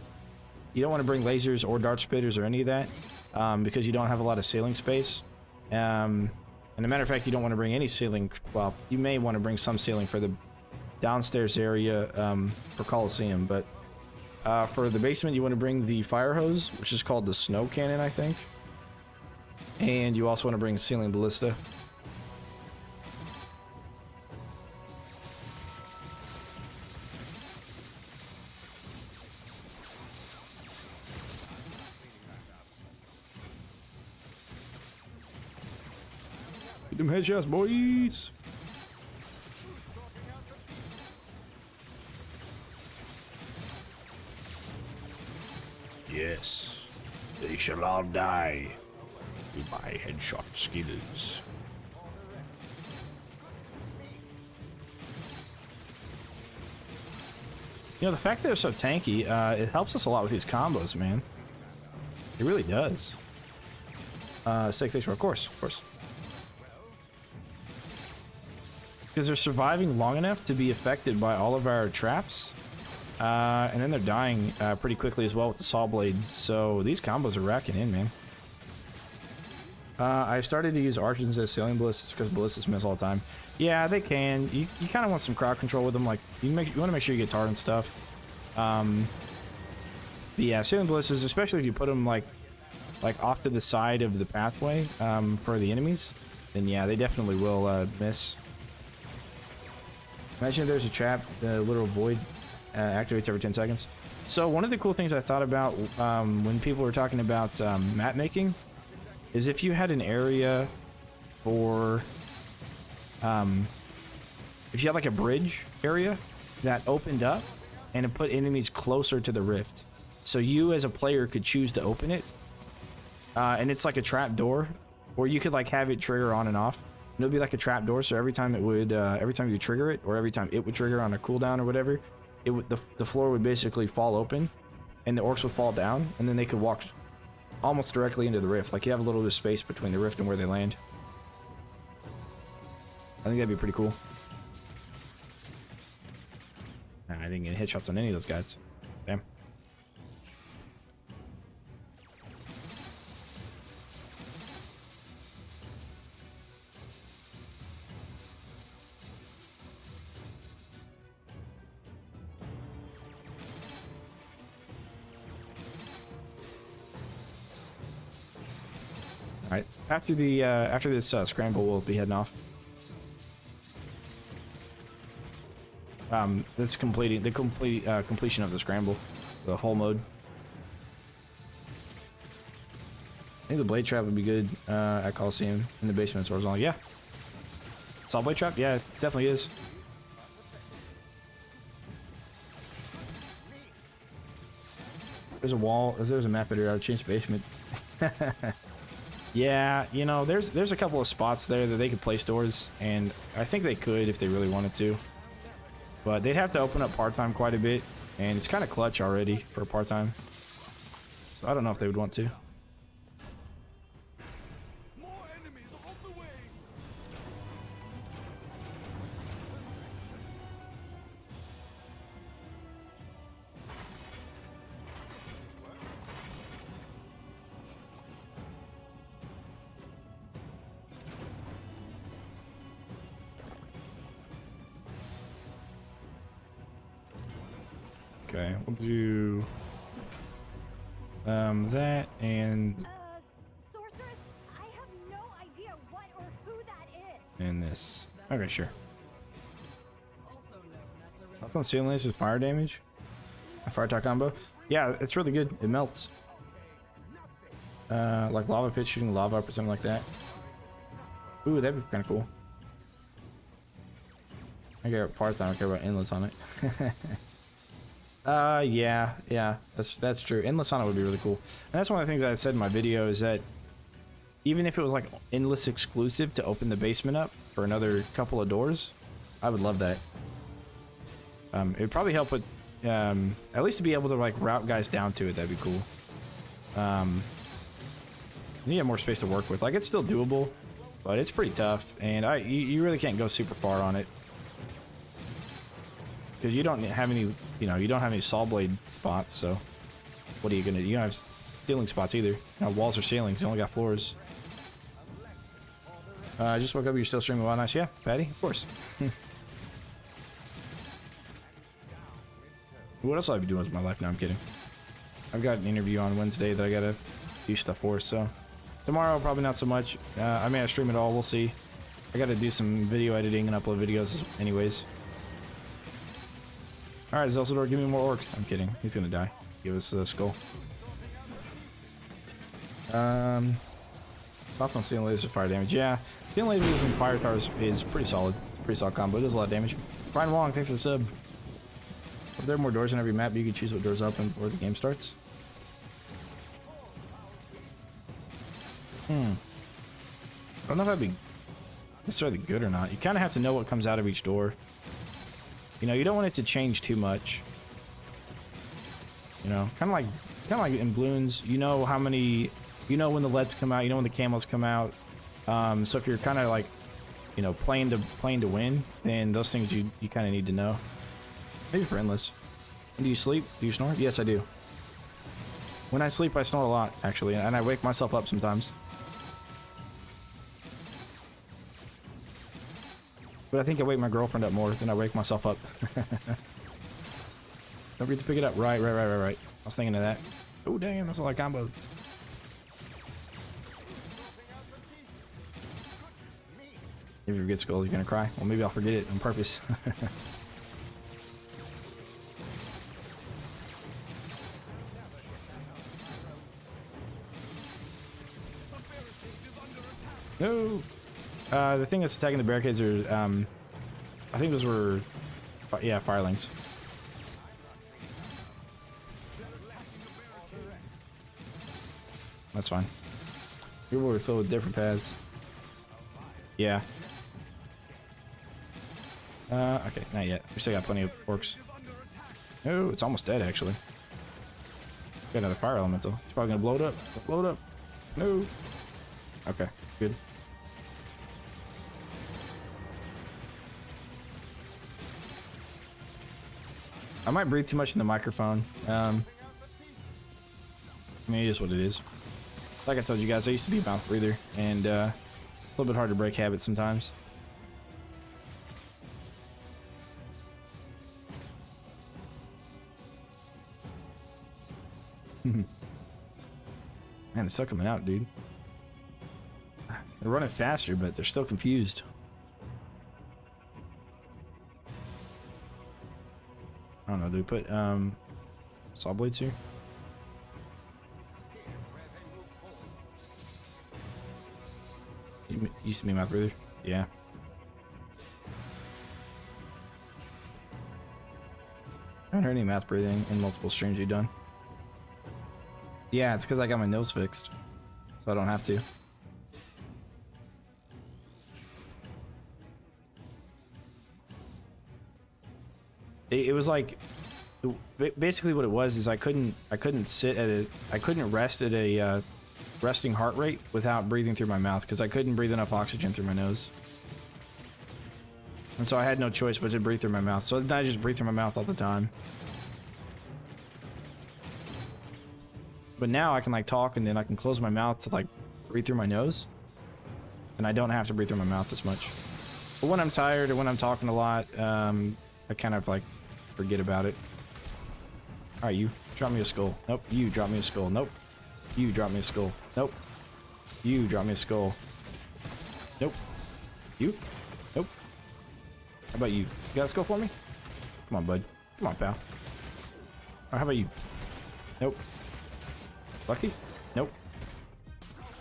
[SPEAKER 1] You don't want to bring lasers or dart spitters or any of that, because you don't have a lot of ceiling space. And as a matter of fact, you don't want to bring any ceiling. Well, you may want to bring some ceiling for the downstairs area for Coliseum, but for the basement, you want to bring the fire hose, which is called the snow cannon, I think. And you also want to bring ceiling ballista. Get them headshots, boys! Yes, they shall all die with my headshot skills. You know, the fact that they're so tanky, it helps us a lot with these combos, man. It really does. Steak thanks for, of course. Because they're surviving long enough to be affected by all of our traps. And then they're dying pretty quickly as well with the saw blades. So these combos are racking in, man. I started to use archons as ceiling ballistas because ballistas miss all the time. Yeah, they can. You kind of want some crowd control with them. Like you want to make sure you get tar and stuff. But yeah, ceiling ballistas, especially if you put them like off to the side of the pathway for the enemies, then yeah, they definitely will miss. Imagine if there's a trap, the literal void activates every 10 seconds. So one of the cool things I thought about when people were talking about map making is if you had an area for if you had like a bridge area that opened up and it put enemies closer to the rift, so you as a player could choose to open it, and it's like a trap door, or you could like have it trigger on and off. And it'll be like a trap door, so every time it would every time you trigger it, or every time it would trigger on a cooldown or whatever, it would the floor would basically fall open and the orcs would fall down, and then they could walk almost directly into the rift. Like you have a little bit of space between the rift and where they land. I think that'd be pretty cool. Nah, I didn't get headshots on any of those guys. Damn. All right. After this scramble, we'll be heading off. That's completing the completion of the scramble, the whole mode. I think the blade trap would be good at Coliseum in the basement horizontal. Yeah. Saw blade trap? Yeah, it definitely is. There's a wall. If there's a map editor, I would change the basement. Yeah, you know, there's a couple of spots there that they could place doors, and I think they could if they really wanted to. But they'd have to open up part-time quite a bit, and it's kind of clutch already for part-time. So I don't know if they would want to.
[SPEAKER 2] More enemies on the way.
[SPEAKER 1] Okay, we'll do that and
[SPEAKER 3] Sorceress, I have no idea what or who that is.
[SPEAKER 1] and this. Okay, sure. Nothing on ceiling is fire damage. A fire attack combo. Yeah, it's really good. It melts. Like lava pit shooting lava up or something like that. Ooh, that'd be kind of cool. I care about part-time. I don't care about endless on it. Yeah, that's true. Endless on it would be really cool. And that's one of the things I said in my video is that even if it was like endless exclusive to open the basement up for another couple of doors, I would love that. It would probably help with at least to be able to like route guys down to it. That'd be cool. You have more space to work with. Like, it's still doable, but it's pretty tough, and you really can't go super far on it because you don't have any, you don't have any saw blade spots. So what are you gonna do? You don't have ceiling spots either. Walls or ceilings. You only got floors. I just woke up. You're still streaming. Well, nice. Yeah, Patty, of course. What else will I be doing with my life now? I'm kidding. I've got an interview on Wednesday that I gotta do stuff for. So tomorrow, probably not so much. I may not stream at all. We'll see. I gotta do some video editing and upload videos anyways. Alright, Zelsador, give me more orcs. I'm kidding. He's gonna die. Give us a skull. Thoughts on ceiling lasers fire damage? Yeah, ceiling lasers and fire towers is pretty solid. It's a pretty solid combo. It does a lot of damage. Brian Wong, thanks for the sub. If there are more doors in every map, you can choose what doors open before the game starts. I don't know if that'd be necessarily good or not. You kind of have to know what comes out of each door. You don't want it to change too much. Kind of like in balloons. You know how many. You know when the LEDs come out. You know when the camos come out. So if you're kind of like, playing to win, then those things you kind of need to know. Maybe for endless. And do you sleep? Do you snore? Yes, I do. When I sleep, I snore a lot, actually, and I wake myself up sometimes. But I think I wake my girlfriend up more than I wake myself up. Don't forget to pick it up. Right. I was thinking of that. Oh, damn, that's a lot of combos. If you forget skull, you're gonna cry. Well, maybe I'll forget it on purpose. No! The thing that's attacking the barricades are, I think those were, yeah, firelings. That's fine. People were filled with different paths. Yeah. Okay, not yet. We still got plenty of orcs. Oh, it's almost dead, actually. Got another fire elemental. It's probably gonna blow it up. Blow it up. No. Okay, good. I might breathe too much in the microphone. I mean, it is what it is. Like I told you guys, I used to be a mouth breather, and it's a little bit hard to break habits sometimes. Man, they're still coming out, dude. They're running faster, but they're still confused. I don't know, do we put saw blades here? You used to be my brother. Yeah. I haven't heard any mouth breathing in multiple streams you've done. Yeah, it's because I got my nose fixed, so I don't have to. It was like, basically what it was is I couldn't rest at a resting heart rate without breathing through my mouth because I couldn't breathe enough oxygen through my nose. And so I had no choice but to breathe through my mouth. So then I just breathe through my mouth all the time. But now I can like talk and then I can close my mouth to like breathe through my nose. And I don't have to breathe through my mouth as much. But when I'm tired or when I'm talking a lot, I kind of like forget about it. Alright, you drop me a skull. Nope. You drop me a skull. Nope. You drop me a skull. Nope. You drop me a skull. Nope. You? Nope. How about you? You got a skull for me? Come on, bud. Come on, pal. Alright, how about you? Nope. Lucky? Nope.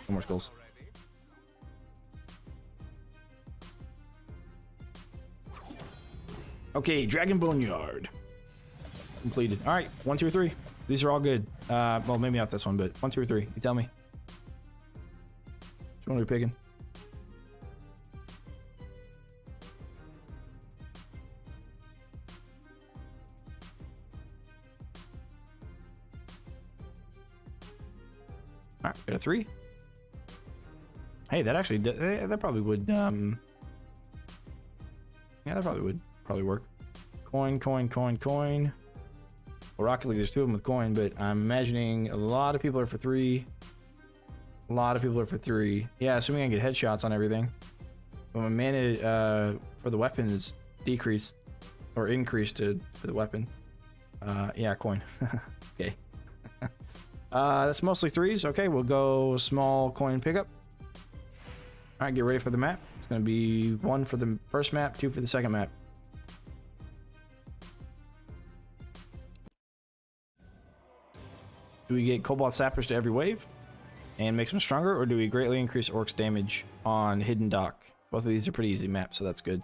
[SPEAKER 1] No more skulls. Okay, Dragon Boneyard. Completed. Alright, 1, 2, or 3. These are all good. Well, maybe not this one, but 1, 2, or 3. You tell me. Which one are we picking? Alright, got a 3. Hey, that actually that probably would yeah, that probably would work. Coin. Well, Rocket League, there's 2 of them with coin, but I'm imagining a lot of people are for 3. A lot of people are for 3. Yeah, assuming I get headshots on everything. But my mana for the weapon is decreased or increased for the weapon. Yeah, coin. Okay. That's mostly 3s. Okay, we'll go small coin pickup. All right, get ready for the map. It's gonna be 1 for the first map, 2 for the second map. Do we get Cobalt Sappers to every wave and makes them stronger, or do we greatly increase Orcs damage on Hidden Dock? Both of these are pretty easy maps, so that's good.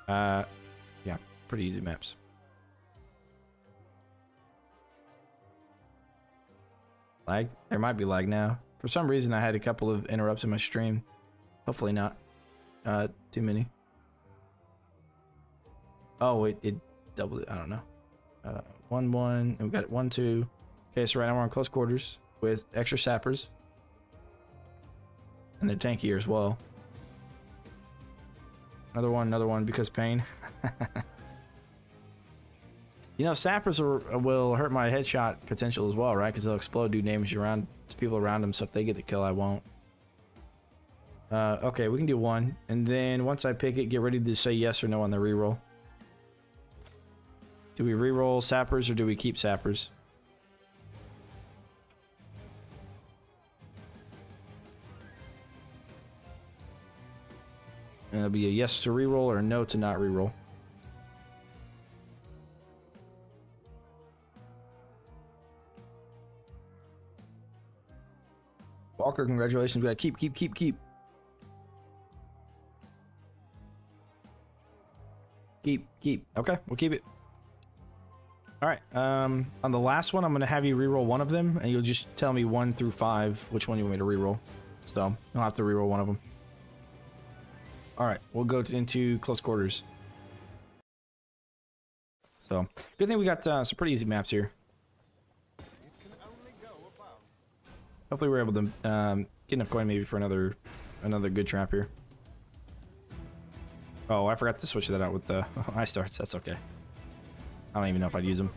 [SPEAKER 1] Yeah, pretty easy maps. Lag? There might be lag now. For some reason, I had a couple of interrupts in my stream. Hopefully not too many. Oh, it doubled it. I don't know. 1, 1, and we got it 1, 2. Okay, so right now we're in close quarters with extra sappers. And they're tankier as well. Another one because pain. You know, sappers will hurt my headshot potential as well, right? Because they'll explode, do damage around to people around them, so if they get the kill, I won't. Okay, we can do 1. And then once I pick it, get ready to say yes or no on the reroll. Do we reroll sappers or do we keep sappers? And it'll be a yes to reroll or a no to not reroll. Walker, congratulations. We got keep. Keep. Okay, we'll keep it. All right. On the last one, I'm gonna have you reroll one of them, and you'll just tell me 1 through 5 which one you want me to reroll. So you'll have to reroll one of them. All right, we'll go into close quarters. So good thing we got some pretty easy maps here. Hopefully we're able to get enough coin maybe for another good trap here. Oh, I forgot to switch that out with the eye starts. That's okay. I don't even know if I'd use them.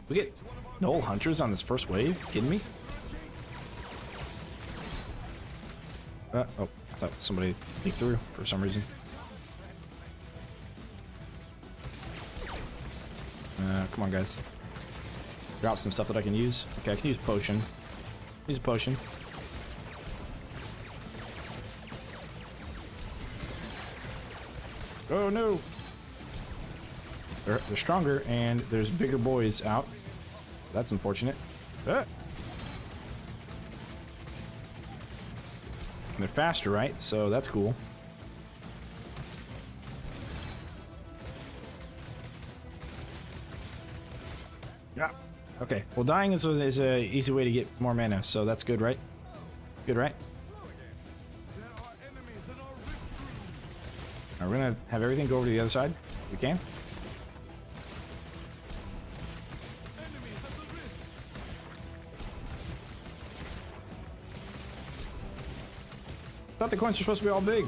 [SPEAKER 1] We get Knoll Hunters on this first wave? Kidding me? Oh, I thought somebody leaked through for some reason. Come on, guys. Drop some stuff that I can use. Okay, I can use potion. Use a potion. Oh no! They're stronger, and there's bigger boys out. That's unfortunate. Ah. And they're faster, right? So that's cool. Yeah. Okay. Well, dying is a easy way to get more mana, so that's good, right? Good, right?
[SPEAKER 2] There are enemies in our rift room.
[SPEAKER 1] Alright, we're gonna have everything go over to the other side. If we can.
[SPEAKER 2] Enemies at the rift.
[SPEAKER 1] Thought the coins were supposed to be all big.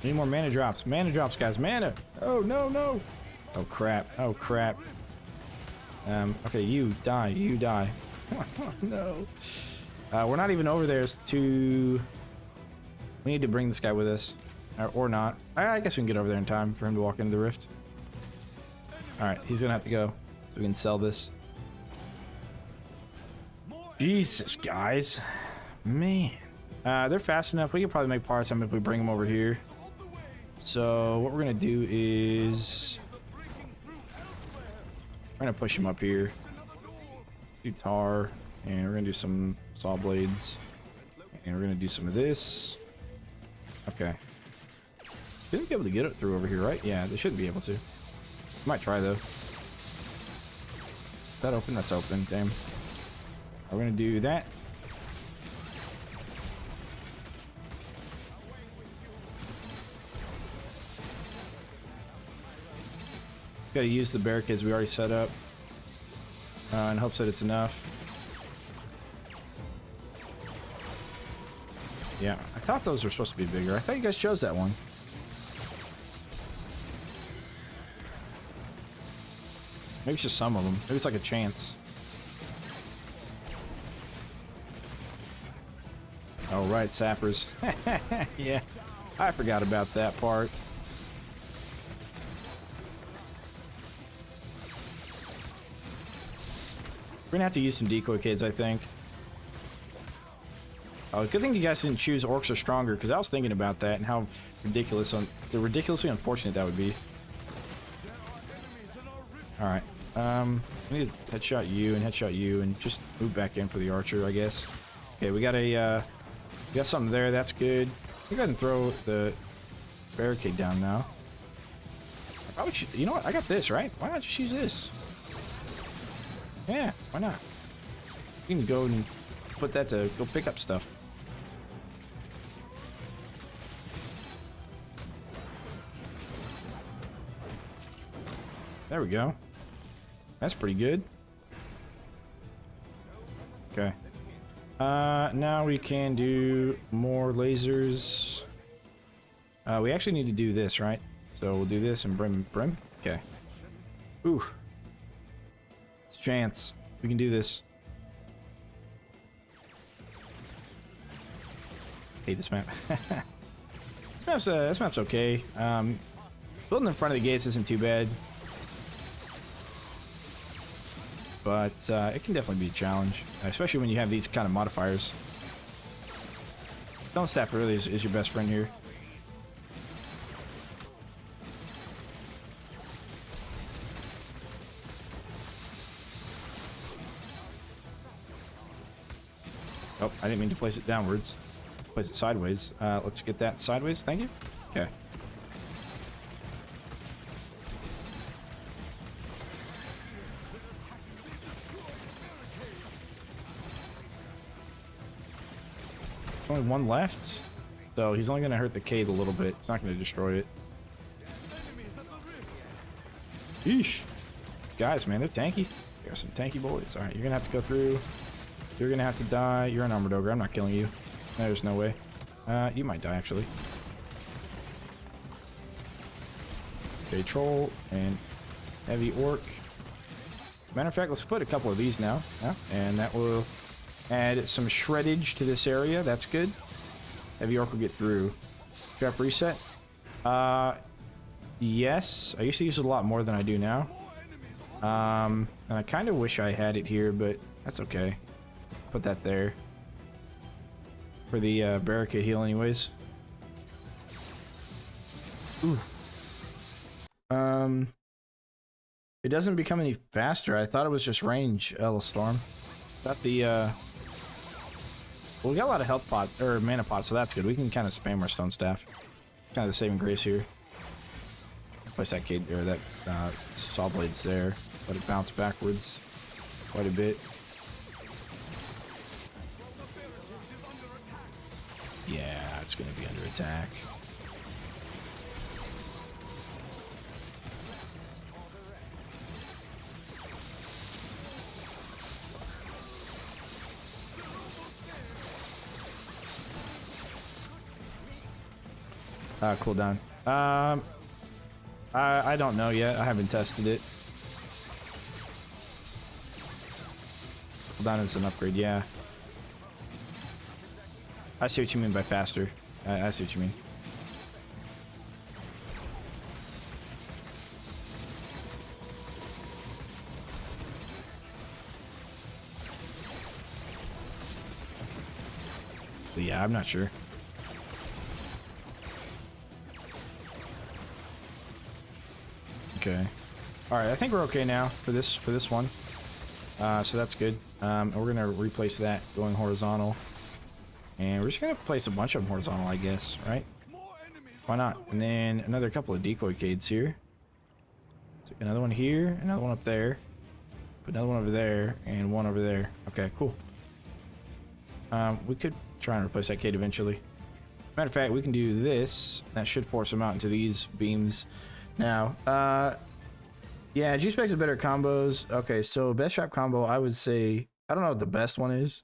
[SPEAKER 1] Need more mana drops. Mana drops, guys. Mana. Oh no, no. Oh crap. Oh crap. Okay, you die. You die. Oh, no. We're not even over there to... We need to bring this guy with us. Or not. I guess we can get over there in time for him to walk into the rift. Alright, he's gonna have to go. So we can sell this. Jesus, guys. Man. They're fast enough. We could probably make parts of them if we bring them over here. So what we're gonna do is... We're gonna push him up here. Do tar. And we're gonna do some saw blades. And we're gonna do some of this. Okay. Shouldn't be able to get it through over here, right? Yeah, they should be able to. Might try though. Is that open? That's open. Damn. We're gonna do that. Gotta use the barricades we already set up. In hopes that it's enough. Yeah, I thought those were supposed to be bigger. I thought you guys chose that one. Maybe it's just some of them. Maybe it's like a chance. Oh, right, sappers. Yeah, I forgot about that part. We're gonna have to use some decoy kids, I think. Oh, good thing you guys didn't choose Orcs Are Stronger, because I was thinking about that and how ridiculously unfortunate that would be. Alright, we need to headshot you and just move back in for the archer, I guess. Okay, we got a, we got something there, that's good. Go ahead and throw the barricade down now. I probably should, you know what, I got this, right? Why not just use this? Yeah, why not? You can go and put that to go pick up stuff. There we go. That's pretty good. Okay. Now we can do more lasers. We actually need to do this, right? So we'll do this and brim. Okay. Ooh. It's a chance. We can do this. Hate this map. This map's okay. Building in front of the gates isn't too bad. But it can definitely be a challenge, especially when you have these kind of modifiers. Stone Staff really is your best friend here. Oh, I didn't mean to place it downwards. Place it sideways. Let's get that sideways. Thank you. Okay. Only one left, so he's only going to hurt the cave a little bit. He's not going to destroy it. Yeesh. Guys, man, they're tanky. They're some tanky boys. All right, you're going to have to go through. You're going to have to die. You're an armored ogre. I'm not killing you. There's no way. You might die, actually. Okay, troll and heavy orc. Matter of fact, let's put a couple of these now. Yeah, and that will add some shreddage to this area. That's good. Heavy orc will get through. Trap reset. Yes. I used to use it a lot more than I do now. And I kind of wish I had it here, but that's okay. Put that there. For the barricade heal anyways. Ooh. It doesn't become any faster. I thought it was just range, Storm. Got the, well, we got a lot of health pots, or mana pots, so that's good. We can kind of spam our stone staff. It's kind of the saving grace here. Place that Cade, or that, saw blades there. Let it bounce backwards quite a bit. Yeah, it's gonna be under attack. Cooldown. I don't know yet. I haven't tested it. Cooldown is an upgrade, yeah. I see what you mean by faster. I see what you mean. But yeah, I'm not sure. Okay. All right, I think we're okay now for this one. So that's good. And we're gonna replace that going horizontal, and we're just gonna place a bunch of them horizontal, I guess, right? Why not? And then another couple of decoy cades here. So another one here, another one up there. Put another one over there, and one over there. Okay, cool. We could try and replace that cade eventually. Matter of fact, we can do this. That should force them out into these beams. Now, yeah, G-Specs are better combos. Okay, so best trap combo, I would say, I don't know what the best one is.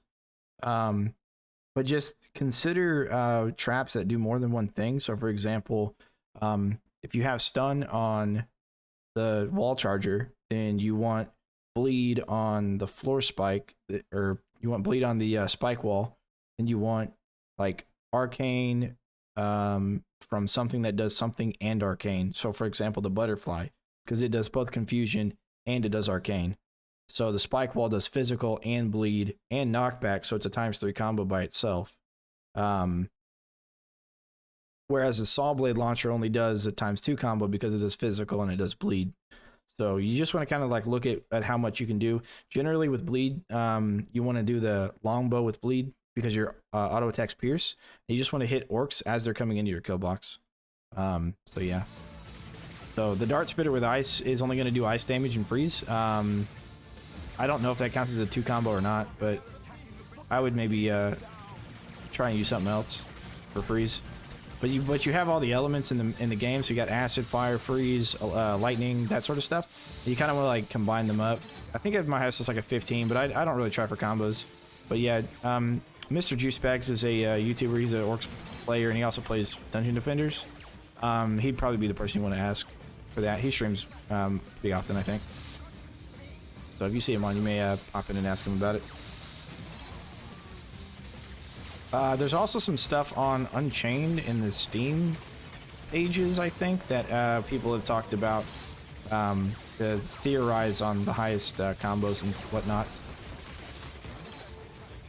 [SPEAKER 1] But just consider traps that do more than one thing. So for example, if you have stun on the wall charger, then you want bleed on the floor spike, or you want bleed on the spike wall, and you want like arcane from something that does something and arcane. So for example, the butterfly, because it does both confusion and it does arcane. So the spike wall does physical and bleed and knockback, so it's a ×3 combo by itself. Whereas the saw blade launcher only does a ×2 combo because it does physical and it does bleed. So you just want to kind of like look at how much you can do. Generally with bleed, you want to do the longbow with bleed because your auto attacks pierce. You just want to hit orcs as they're coming into your kill box. So yeah. So the dart spitter with ice is only going to do ice damage and freeze. I don't know if that counts as a 2 combo or not, but I would maybe try and use something else for freeze. But you have all the elements in the game, so you got acid, fire, freeze, lightning, that sort of stuff. You kind of want to like combine them up. I think at my house it's like a 15, but I don't really try for combos. But yeah, Mr. Juicebags is a YouTuber. He's an Orcs player, and he also plays Dungeon Defenders. He'd probably be the person you want to ask for that. He streams pretty often, I think. So if you see him on, you may pop in and ask him about it. There's also some stuff on Unchained in the Steam pages, I think, that people have talked about to theorize on the highest combos and whatnot.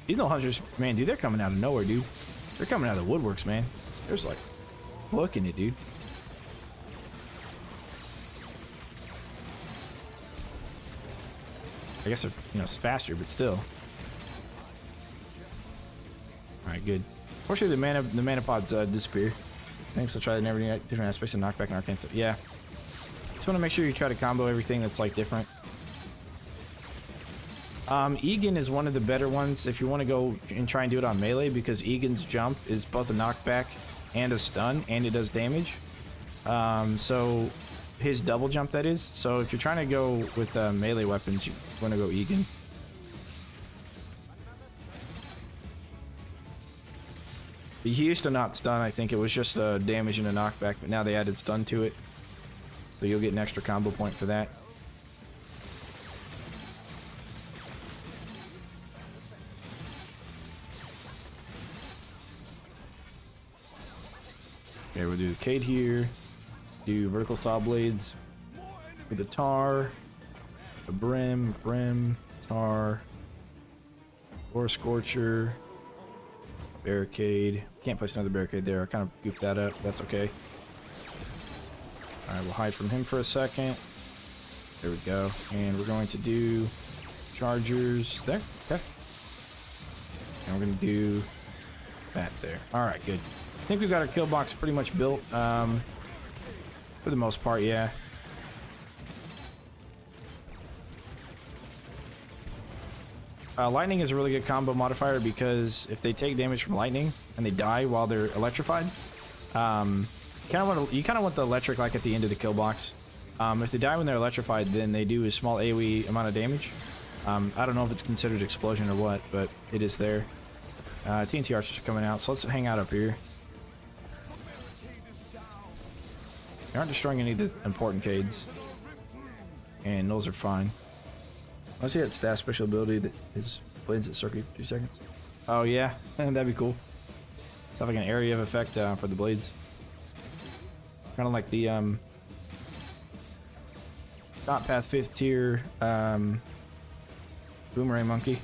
[SPEAKER 1] These no hunters, man, dude, they're coming out of nowhere, dude. They're coming out of the woodworks, man. There's like, look in it, dude. I guess they're, it's faster, but still. Alright, good. Fortunately, the mana pods disappear. Thanks. I'll try different aspects of knockback and arcane. Yeah. Just want to make sure you try to combo everything that's like different. Egan is one of the better ones if you want to go and try and do it on melee, because Egan's jump is both a knockback and a stun, and it does damage. So his double jump, that is. So if you're trying to go with melee weapons, you want to go Egan. He used to not stun, I think it was just damage and a knockback, but now they added stun to it. So you'll get an extra combo point for that. Okay, we'll do the Cade here. Do vertical saw blades with the tar, the brim, tar, or scorcher, barricade. Can't place another barricade there. I kind of goofed that up. That's okay. All right, we'll hide from him for a second. There we go. And we're going to do chargers there. Okay. And we're going to do that there. All right, good. I think we've got our kill box pretty much built. For the most part, yeah. Lightning is a really good combo modifier because if they take damage from lightning and they die while they're electrified, you kind of want the electric like at the end of the kill box. If they die when they're electrified, then they do a small AoE amount of damage. I don't know if it's considered explosion or what, but it is there. TNT archers are coming out, so let's hang out up here. They aren't destroying any of the important cades, and those are fine. Let's see that staff special ability that his blades at circuit 3 seconds. Oh yeah, that'd be cool. It's have like an area of effect for the blades. Kind of like the top path 5th tier boomerang monkey.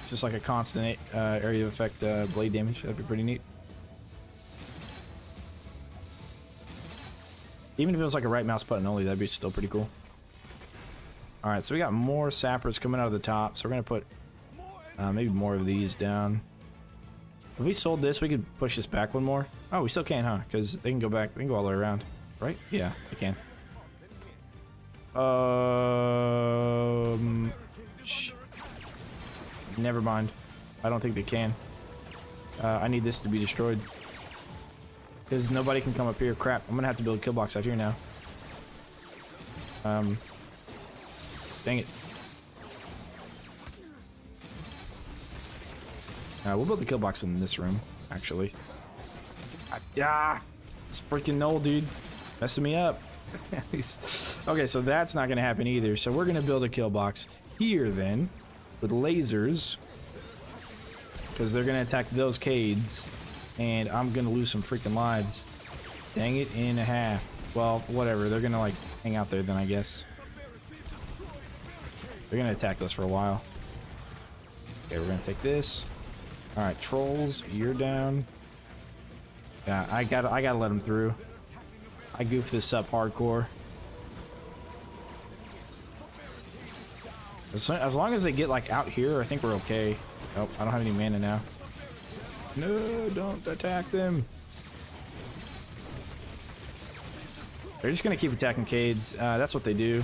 [SPEAKER 1] It's just like a constant area of effect blade damage. That'd be pretty neat. Even if it was like a right mouse button only, that'd be still pretty cool. Alright, so we got more sappers coming out of the top, so we're going to put maybe more of these down. If we sold this, we could push this back one more. Oh, we still can, huh? Because they can go back, they can go all the way around. Right? Yeah, they can. Never mind. I don't think they can. I need this to be destroyed. Because nobody can come up here. Crap, I'm going to have to build a kill box out here now. Dang it. We'll build the kill box in this room, actually. It's freaking null, dude. Messing me up. Okay, so that's not going to happen either. So we're going to build a kill box here then with lasers. Because they're going to attack those cades. And I'm going to lose some freaking lives. Dang it in a half. Well, whatever. They're going to like hang out there then, I guess. They're going to attack us for a while. Okay, we're going to take this. Alright, trolls, you're down. Yeah, I gotta let them through. I goof this up hardcore. As long as they get like out here, I think we're okay. Oh, I don't have any mana now. No, don't attack them. They're just gonna keep attacking cades. That's what they do.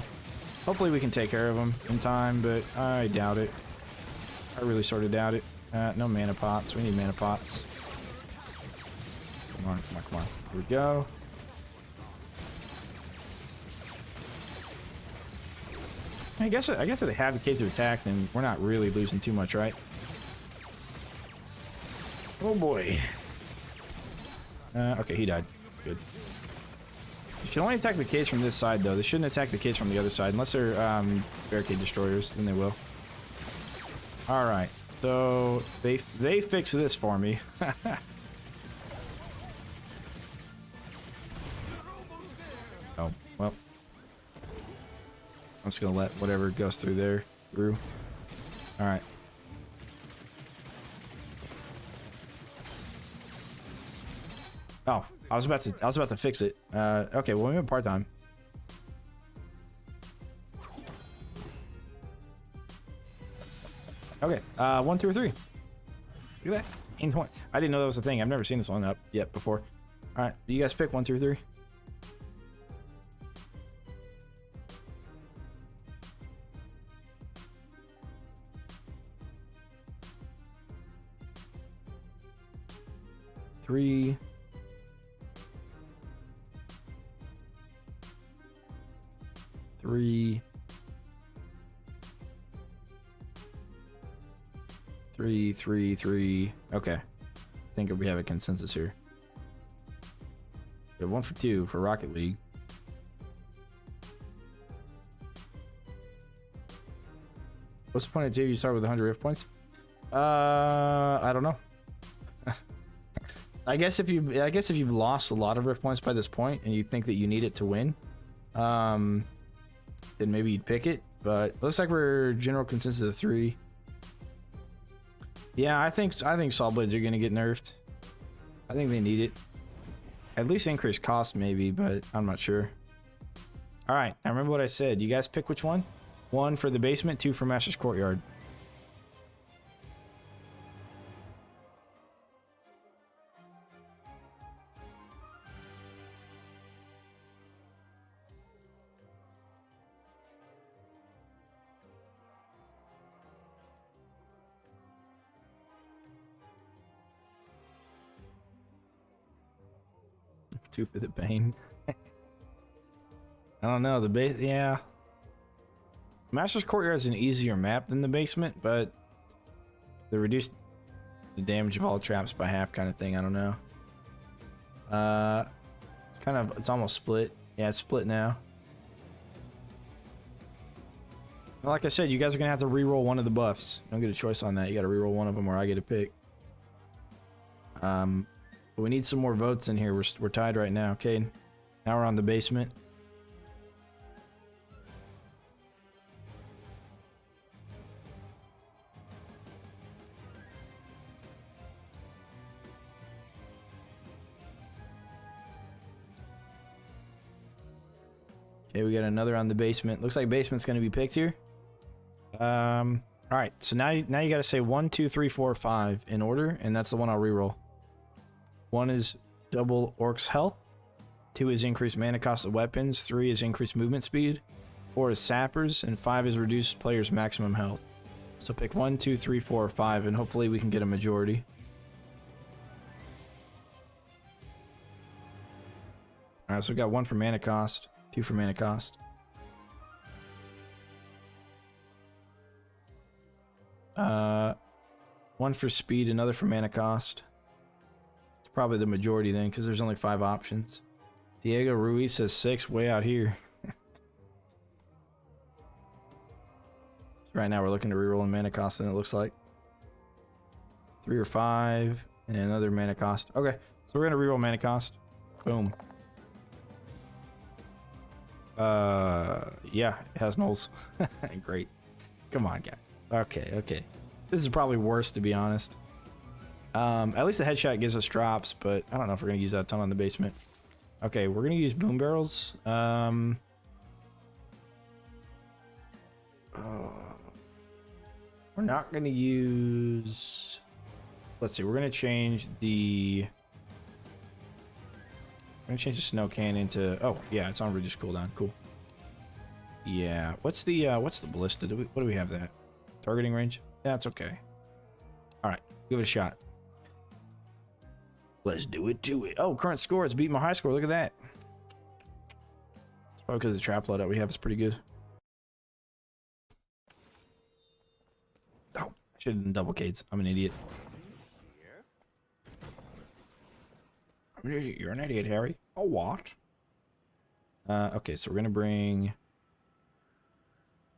[SPEAKER 1] Hopefully we can take care of them in time, but I doubt it. I really sort of doubt it. No mana pots. We need mana pots. Come on, come on, come on. Here we go. I guess if they have the cade to attack, then we're not really losing too much, right? Oh boy. Okay, he died. Good. You should only attack the cades from this side, though. They shouldn't attack the cades from the other side, unless they're barricade destroyers. Then they will. All right. So they fix this for me. Oh well. I'm just gonna let whatever goes through there through. All right. Oh, I was about to fix it. Okay, well we went part time. Okay, 1, 2, or 3. Look at that. In 20. I didn't know that was a thing. I've never seen this one up yet before. All right, you guys pick 1, 2, or 3. Three. Three. 3, 3, 3. Okay. I think we have a consensus here. We have 1 for 2 for Rocket League. What's the point of 2? You start with 100 rift points? I don't know. I guess if you've lost a lot of rift points by this point and you think that you need it to win, then maybe you'd pick it. But it looks like we're general consensus of 3. Yeah, I think saw blades are gonna get nerfed. I think they need it. At least increase cost maybe, but I'm not sure. All right, now remember what I said. You guys pick which one. 1 for the basement, 2 for Master's Courtyard. Two for the Bane. I don't know, the base, yeah. Master's Courtyard is an easier map than the basement, but they reduced the damage of all traps by half kind of thing, I don't know. It's almost split. Yeah, it's split now. Like I said, you guys are gonna have to re-roll one of the buffs. You don't get a choice on that. You gotta re-roll one of them or I get a pick. But we need some more votes in here. We're tied right now. Okay, now we're on the basement. Okay, we got another on the basement. Looks like basement's gonna be picked here. All right, so now you got to say 1, 2, 3, 4, 5 in order, and that's the one I'll reroll. 1 is double Orcs health. 2 is increased mana cost of weapons. 3 is increased movement speed. 4 is sappers, and 5 is reduced players' maximum health. So pick 1, 2, 3, 4, 5, and hopefully we can get a majority. All right, so we got 1 for mana cost, 2 for mana cost. One for speed, another for mana cost. It's probably the majority then, because there's only 5 options. Diego Ruiz says 6, way out here. Right now we're looking to reroll in mana cost, and it looks like 3 or 5, and another mana cost. Okay, so we're gonna reroll mana cost. Boom. Yeah, it has nulls. Great. Come on, guy. Okay. This is probably worse, to be honest. At least the headshot gives us drops, but I don't know if we're gonna use that a ton on the basement. Okay, we're gonna use boom barrels. We're not gonna use. Let's see. We're gonna change the. I'm gonna change the snow cannon to. Oh yeah, it's on reduced cooldown. Cool. Yeah. What's the ballista? What do we have that? Targeting range? Yeah, it's okay. All right, give it a shot. Let's do it to it. Oh, current score. It's beating my high score. Look at that. It's probably because the trap loadout we have is pretty good. Oh, I should have done double Cades. I'm an idiot. I'm an idiot. You're an idiot, Harry. Oh, what? Okay, so we're gonna bring. Get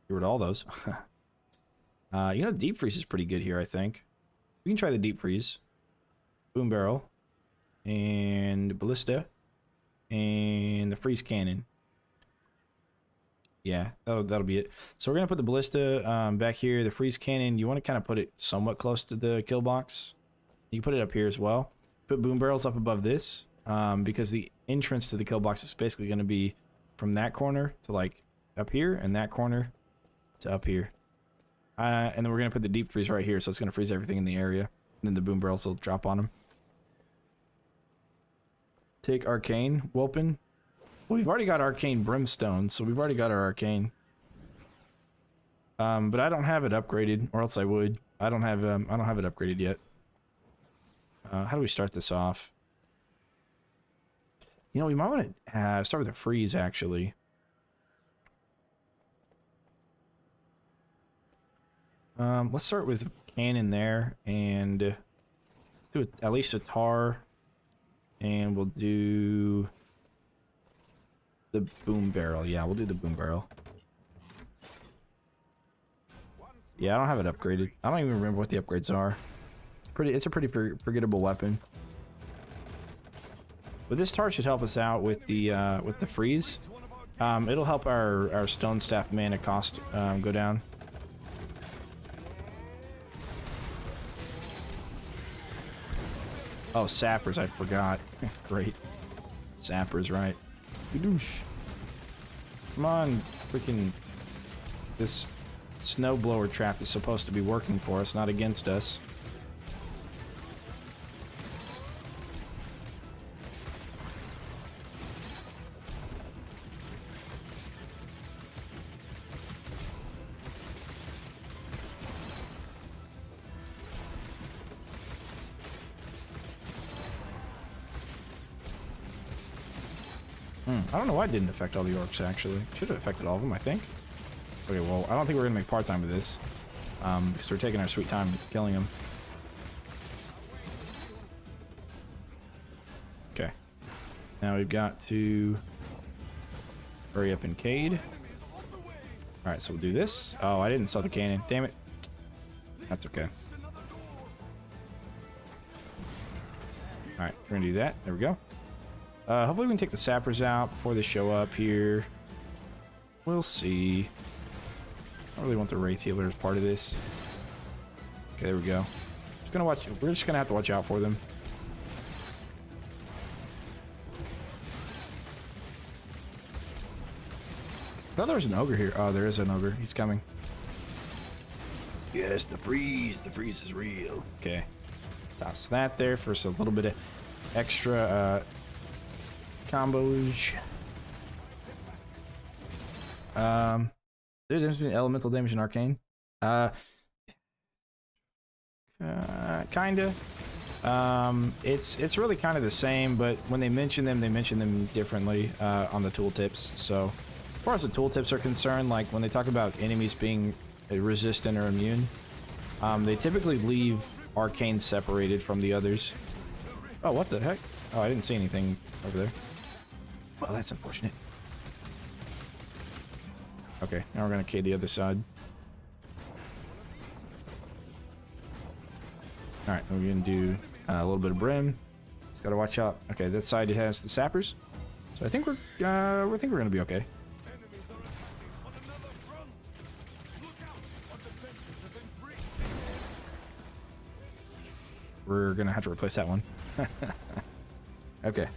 [SPEAKER 1] rid of all those. You know, deep freeze is pretty good here, I think. We can try the deep freeze. Boom barrel. And ballista. And the freeze cannon. Yeah, that'll be it. So we're going to put the ballista back here. The freeze cannon, you want to kind of put it somewhat close to the kill box. You can put it up here as well. Put boom barrels up above this. Because the entrance to the kill box is basically going to be from that corner to like up here. And that corner to up here. And then we're going to put the deep freeze right here, so it's going to freeze everything in the area. And then the boom barrels will drop on them. Take Arcane Whelpin. Well, we've already got Arcane Brimstone, so we've already got our Arcane. But I don't have it upgraded, or else I would. I don't have it upgraded yet. How do we start this off? You know, we might want to start with a freeze, actually. Let's start with cannon there, and let's do at least a tar, and we'll do the boom barrel. Yeah, we'll do the boom barrel. Yeah, I don't have it upgraded. I don't even remember what the upgrades are. It's a pretty forgettable weapon. But this tar should help us out with the freeze. It'll help our stone staff mana cost go down. Oh, sappers, I forgot. Great. Sappers, right? Badoosh. Come on, freaking... This snowblower trap is supposed to be working for us, not against us. I don't know why it didn't affect all the orcs, actually. Should have affected all of them, I think. Okay, well, I don't think we're going to make part-time of this. Because we're taking our sweet time killing them. Okay. Now we've got to hurry up and cade. Alright, so we'll do this. Oh, I didn't sell the cannon. Damn it. That's okay. Alright, we're going to do that. There we go. Hopefully we can take the sappers out before they show up here. We'll see. I don't really want the Wraith Healer as part of this. Okay, there we go. We're just gonna have to watch out for them. I thought there was an ogre here. Oh, there is an ogre. He's coming. Yes, the freeze. The freeze is real. Okay. Toss that there for a little bit of extra combos. Dude, there's been elemental damage in arcane. Kinda. It's really kind of the same, but when they mention them differently on the tooltips. So, as far as the tooltips are concerned, like when they talk about enemies being resistant or immune, they typically leave arcane separated from the others. Oh, what the heck? Oh, I didn't see anything over there. Well, that's unfortunate. Okay, now we're gonna cade the other side. Alright, we're gonna do a little bit of brim. Just gotta watch out. Okay, that side has the sappers. So I think we're gonna be okay. We're gonna have to replace that one. Okay.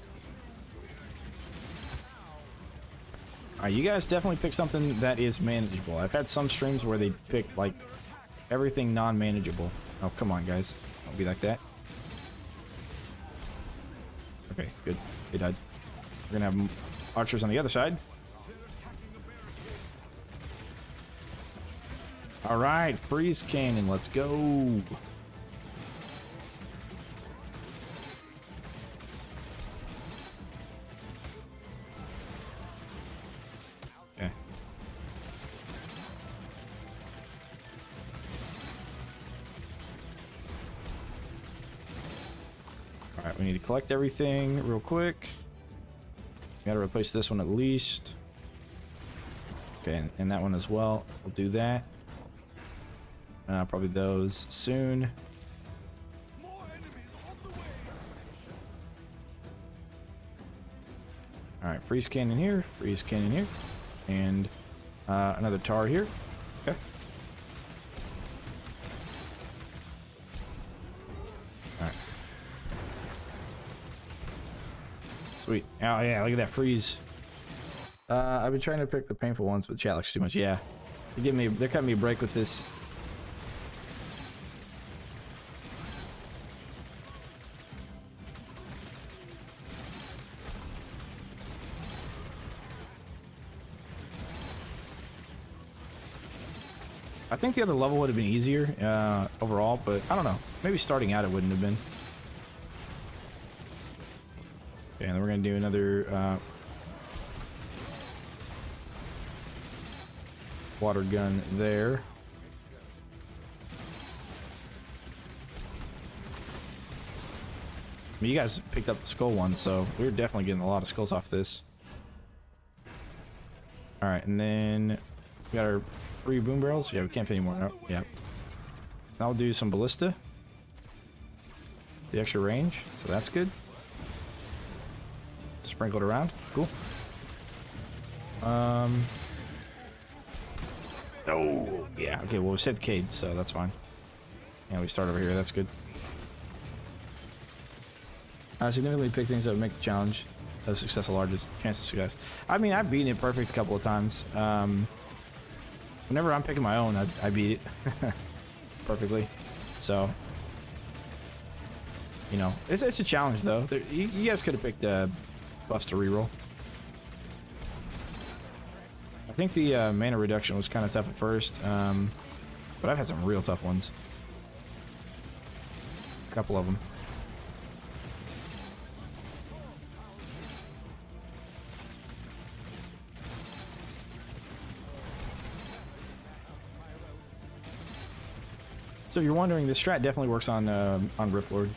[SPEAKER 1] Alright, you guys definitely pick something that is manageable. I've had some streams where they pick, like, everything non-manageable. Oh, come on, guys. Don't be like that. Okay, good. They died. We're gonna have archers on the other side. Alright, freeze cannon. Let's go. Alright, we need to collect everything real quick. We gotta replace this one at least. Okay, and that one as well. We'll do that. Probably those soon. Alright, freeze cannon here, freeze cannon here, and another tar here. Okay. Alright. Sweet. Oh yeah, look at that freeze. I've been trying to pick the painful ones, but chat looks too much. Yeah. They're cutting me a break with this. I think the other level would have been easier overall, but I don't know. Maybe starting out it wouldn't have been. Okay, and then we're going to do another water gun there. I mean, you guys picked up the skull one, so we're definitely getting a lot of skulls off this. Alright, and then we got our 3 boom barrels. Yeah, we can't fit any more. Oh, yeah. Now we'll do some ballista. The extra range, so that's good. Sprinkle it around. Cool. Oh, yeah. Okay, well, we said cade, so that's fine. Yeah, we start over here. That's good. Significantly pick things that would make the challenge a success, the largest chance of success. I mean, I've beaten it perfect a couple of times. Whenever I'm picking my own, I beat it perfectly. So, you know, it's a challenge though. You guys could have picked buffs to reroll. I think the mana reduction was kind of tough at first, but I've had some real tough ones. A couple of them. So if you're wondering, this strat definitely works on Riftlord.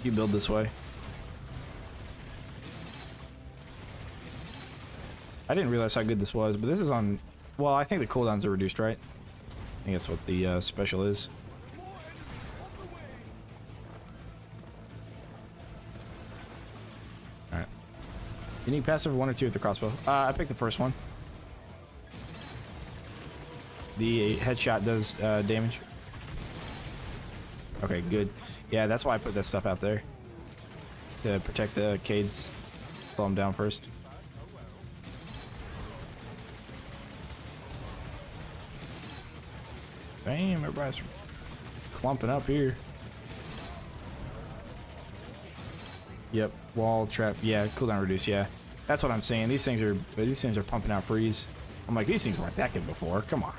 [SPEAKER 1] You build this way. I didn't realize how good this was, but this is on... Well, I think the cooldowns are reduced, right? I think that's what the special is. Alright. You need passive 1 or 2 with the crossbow. I picked the first one. The headshot does damage. Okay, good. Yeah, that's why I put that stuff out there. To protect the Cades. Slow them down first. Damn, everybody's clumping up here. Yep, wall trap. Yeah, cooldown reduced. Yeah, that's what I'm saying. These things are pumping out freeze. I'm like, these things weren't that good before. Come on.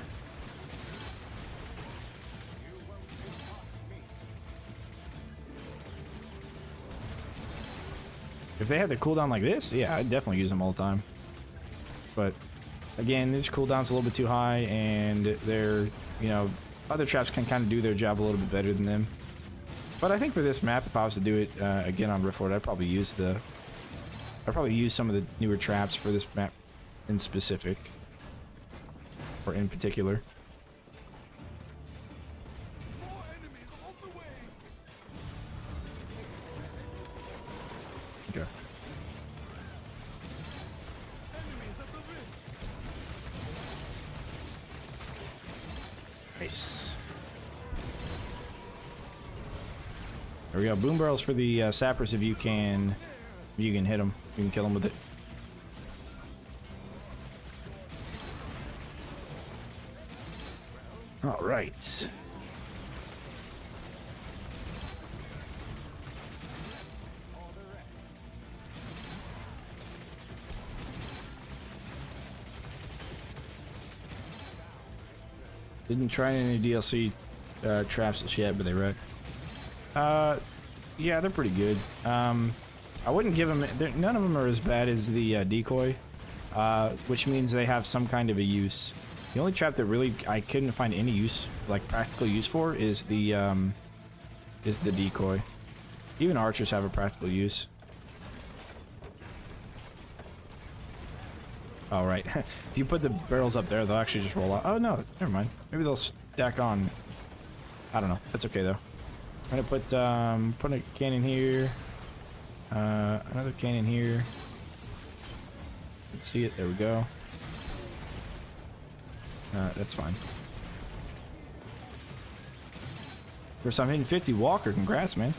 [SPEAKER 1] If they had the cooldown like this, yeah, I'd definitely use them all the time. But again, this cooldown's a little bit too high, and they're, you know, other traps can kind of do their job a little bit better than them. But I think for this map, if I was to do it again on Riftlord, I'd probably use some of the newer traps for this map in specific, or in particular. Okay. Nice. There we go. Boom barrels for the sappers. If you can hit them, you can kill them with it. All right. Didn't try any DLC traps just yet, but they wreck. Yeah, they're pretty good. I wouldn't give them... None of them are as bad as the decoy, which means they have some kind of a use. The only trap that really I couldn't find any use, like practical use for, is the decoy. Even archers have a practical use. Oh, right. If you put the barrels up there, they'll actually just roll out. Oh, no. Never mind. Maybe they'll stack on. I don't know. That's okay, though. I'm gonna put a cannon here. Another cannon here. Let's see it. There we go. That's fine. First time hitting 50. Walker, congrats, man.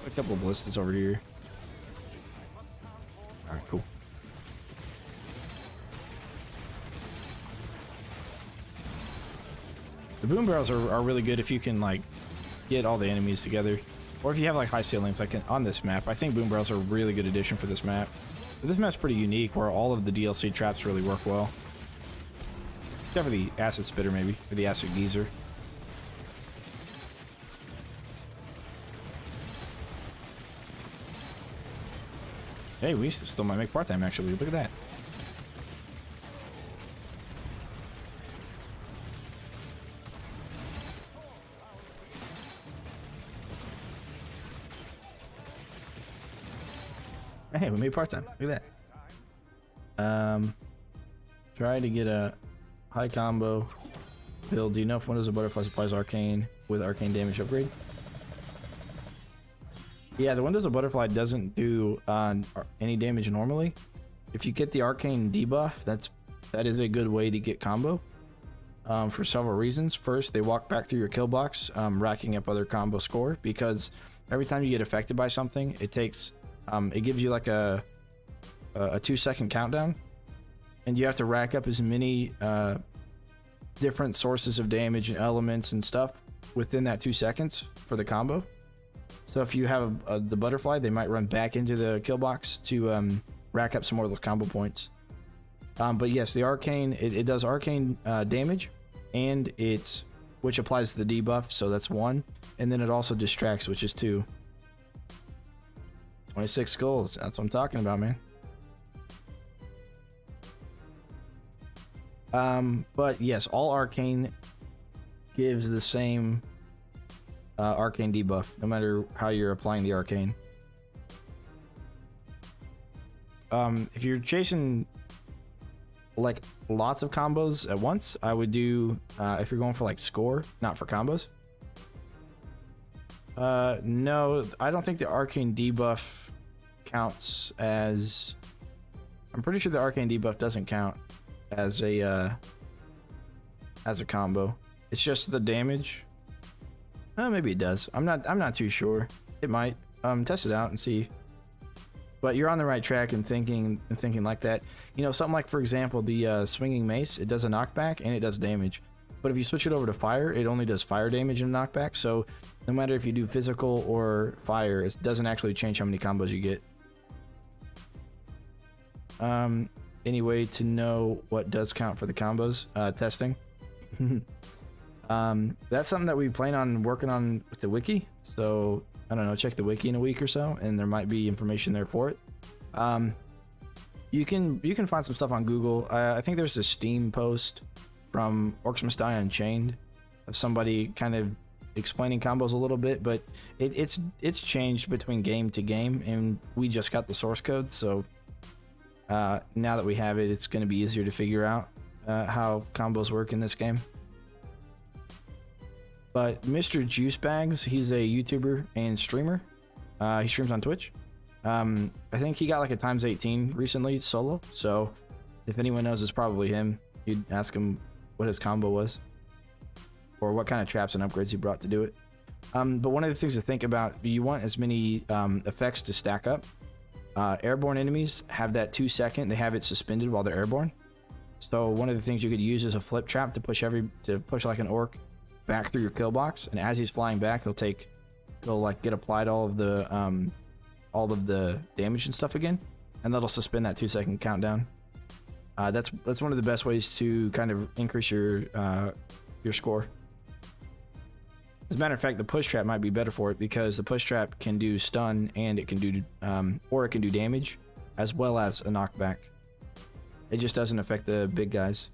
[SPEAKER 1] A couple of ballistas over here. Alright, cool. The boom barrels are really good if you can, like, get all the enemies together. Or if you have, like, high ceilings, like on this map. I think boom barrels are a really good addition for this map. But this map's pretty unique, where all of the DLC traps really work well. Except for the acid spitter, maybe. Or the acid geyser. Hey, we still might make part-time, actually. Look at that. Hey, we made part-time. Look at that. Try to get a high combo build. Do you know if Windows of Butterfly supplies arcane with arcane damage upgrade? Yeah, the Windows of Butterfly doesn't do any damage normally. If you get the arcane debuff, that is a good way to get combo. For several reasons. First, they walk back through your kill box, racking up other combo score, because every time you get affected by something, it takes, it gives you like a 2-second countdown, and you have to rack up as many different sources of damage and elements and stuff within that 2 seconds for the combo. So if you have the butterfly, they might run back into the kill box to rack up some more of those combo points. But yes, the arcane, it does arcane damage, and which applies the debuff, so that's 1, and then it also distracts, which is 2. 26 skulls, that's what I'm talking about, man. But yes, all arcane gives the same arcane debuff, no matter how you're applying the arcane. If you're chasing like lots of combos at once, I would do, if you're going for like score, not for combos. No, I don't think the arcane debuff counts as, I'm pretty sure the arcane debuff doesn't count as a combo. It's just the damage. Maybe it does. I'm not too sure. It might. Test it out and see. But you're on the right track in thinking like that. You know, something like, for example, the swinging mace, it does a knockback and it does damage. But if you switch it over to fire, it only does fire damage and knockback. So no matter if you do physical or fire, it doesn't actually change how many combos you get. Any way to know what does count for the combos? Testing. That's something that we plan on working on with the wiki. So I don't know, check the wiki in a week or so, and there might be information there for it. You can find some stuff on Google. I think there's a Steam post from Orcs Must Die Unchained of somebody kind of explaining combos a little bit, but it's changed between game to game, and we just got the source code, so now that we have it, it's going to be easier to figure out how combos work in this game. But Mr. Juicebags, he's a YouTuber and streamer. He streams on Twitch. I think he got like a ×18 recently solo. So if anyone knows, it's probably him. You'd ask him what his combo was, or what kind of traps and upgrades he brought to do it. But one of the things to think about, you want as many effects to stack up. Airborne enemies have that 2 second. They have it suspended while they're airborne. So one of the things you could use is a flip trap to push like an orc back through your kill box, and as he's flying back, he'll like get applied all of the damage and stuff again, and that'll suspend that 2 second countdown. That's one of the best ways to kind of increase your score. As a matter of fact, the push trap might be better for it, because the push trap can do stun, and it can do or it can do damage as well as a knockback. It just doesn't affect the big guys.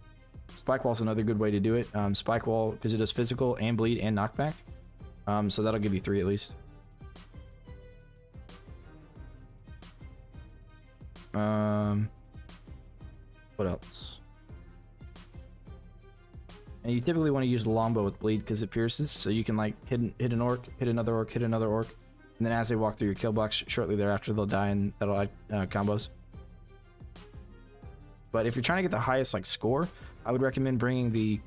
[SPEAKER 1] Spike wall is another good way to do it. Spike wall, because it does physical and bleed and knockback. So that'll give you 3 at least. What else? And you typically want to use the longbow with bleed, because it pierces, so you can like hit an orc, hit another orc, hit another orc, and then as they walk through your kill box, shortly thereafter they'll die, and that'll add combos. But if you're trying to get the highest like score, I would recommend bringing the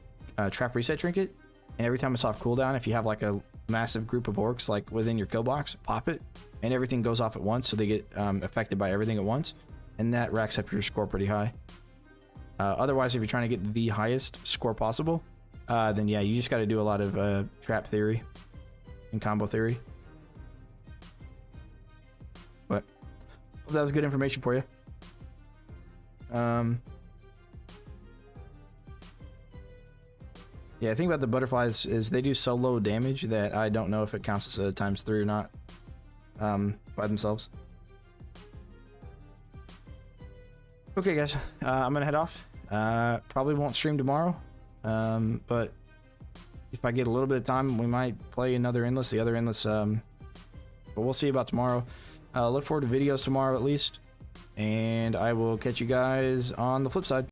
[SPEAKER 1] trap reset trinket, and every time it's off cooldown, if you have like a massive group of orcs like within your kill box, pop it, and everything goes off at once, so they get affected by everything at once, and that racks up your score pretty high. Otherwise, if you're trying to get the highest score possible, then yeah, you just got to do a lot of trap theory and combo theory. But that was good information for you. Yeah, I think about the butterflies is they do so low damage that I don't know if it counts as a ×3 or not by themselves. Okay, guys, I'm gonna head off. Probably won't stream tomorrow, but if I get a little bit of time, we might play another endless, the other endless. But we'll see about tomorrow. Look forward to videos tomorrow at least, and I will catch you guys on the flip side.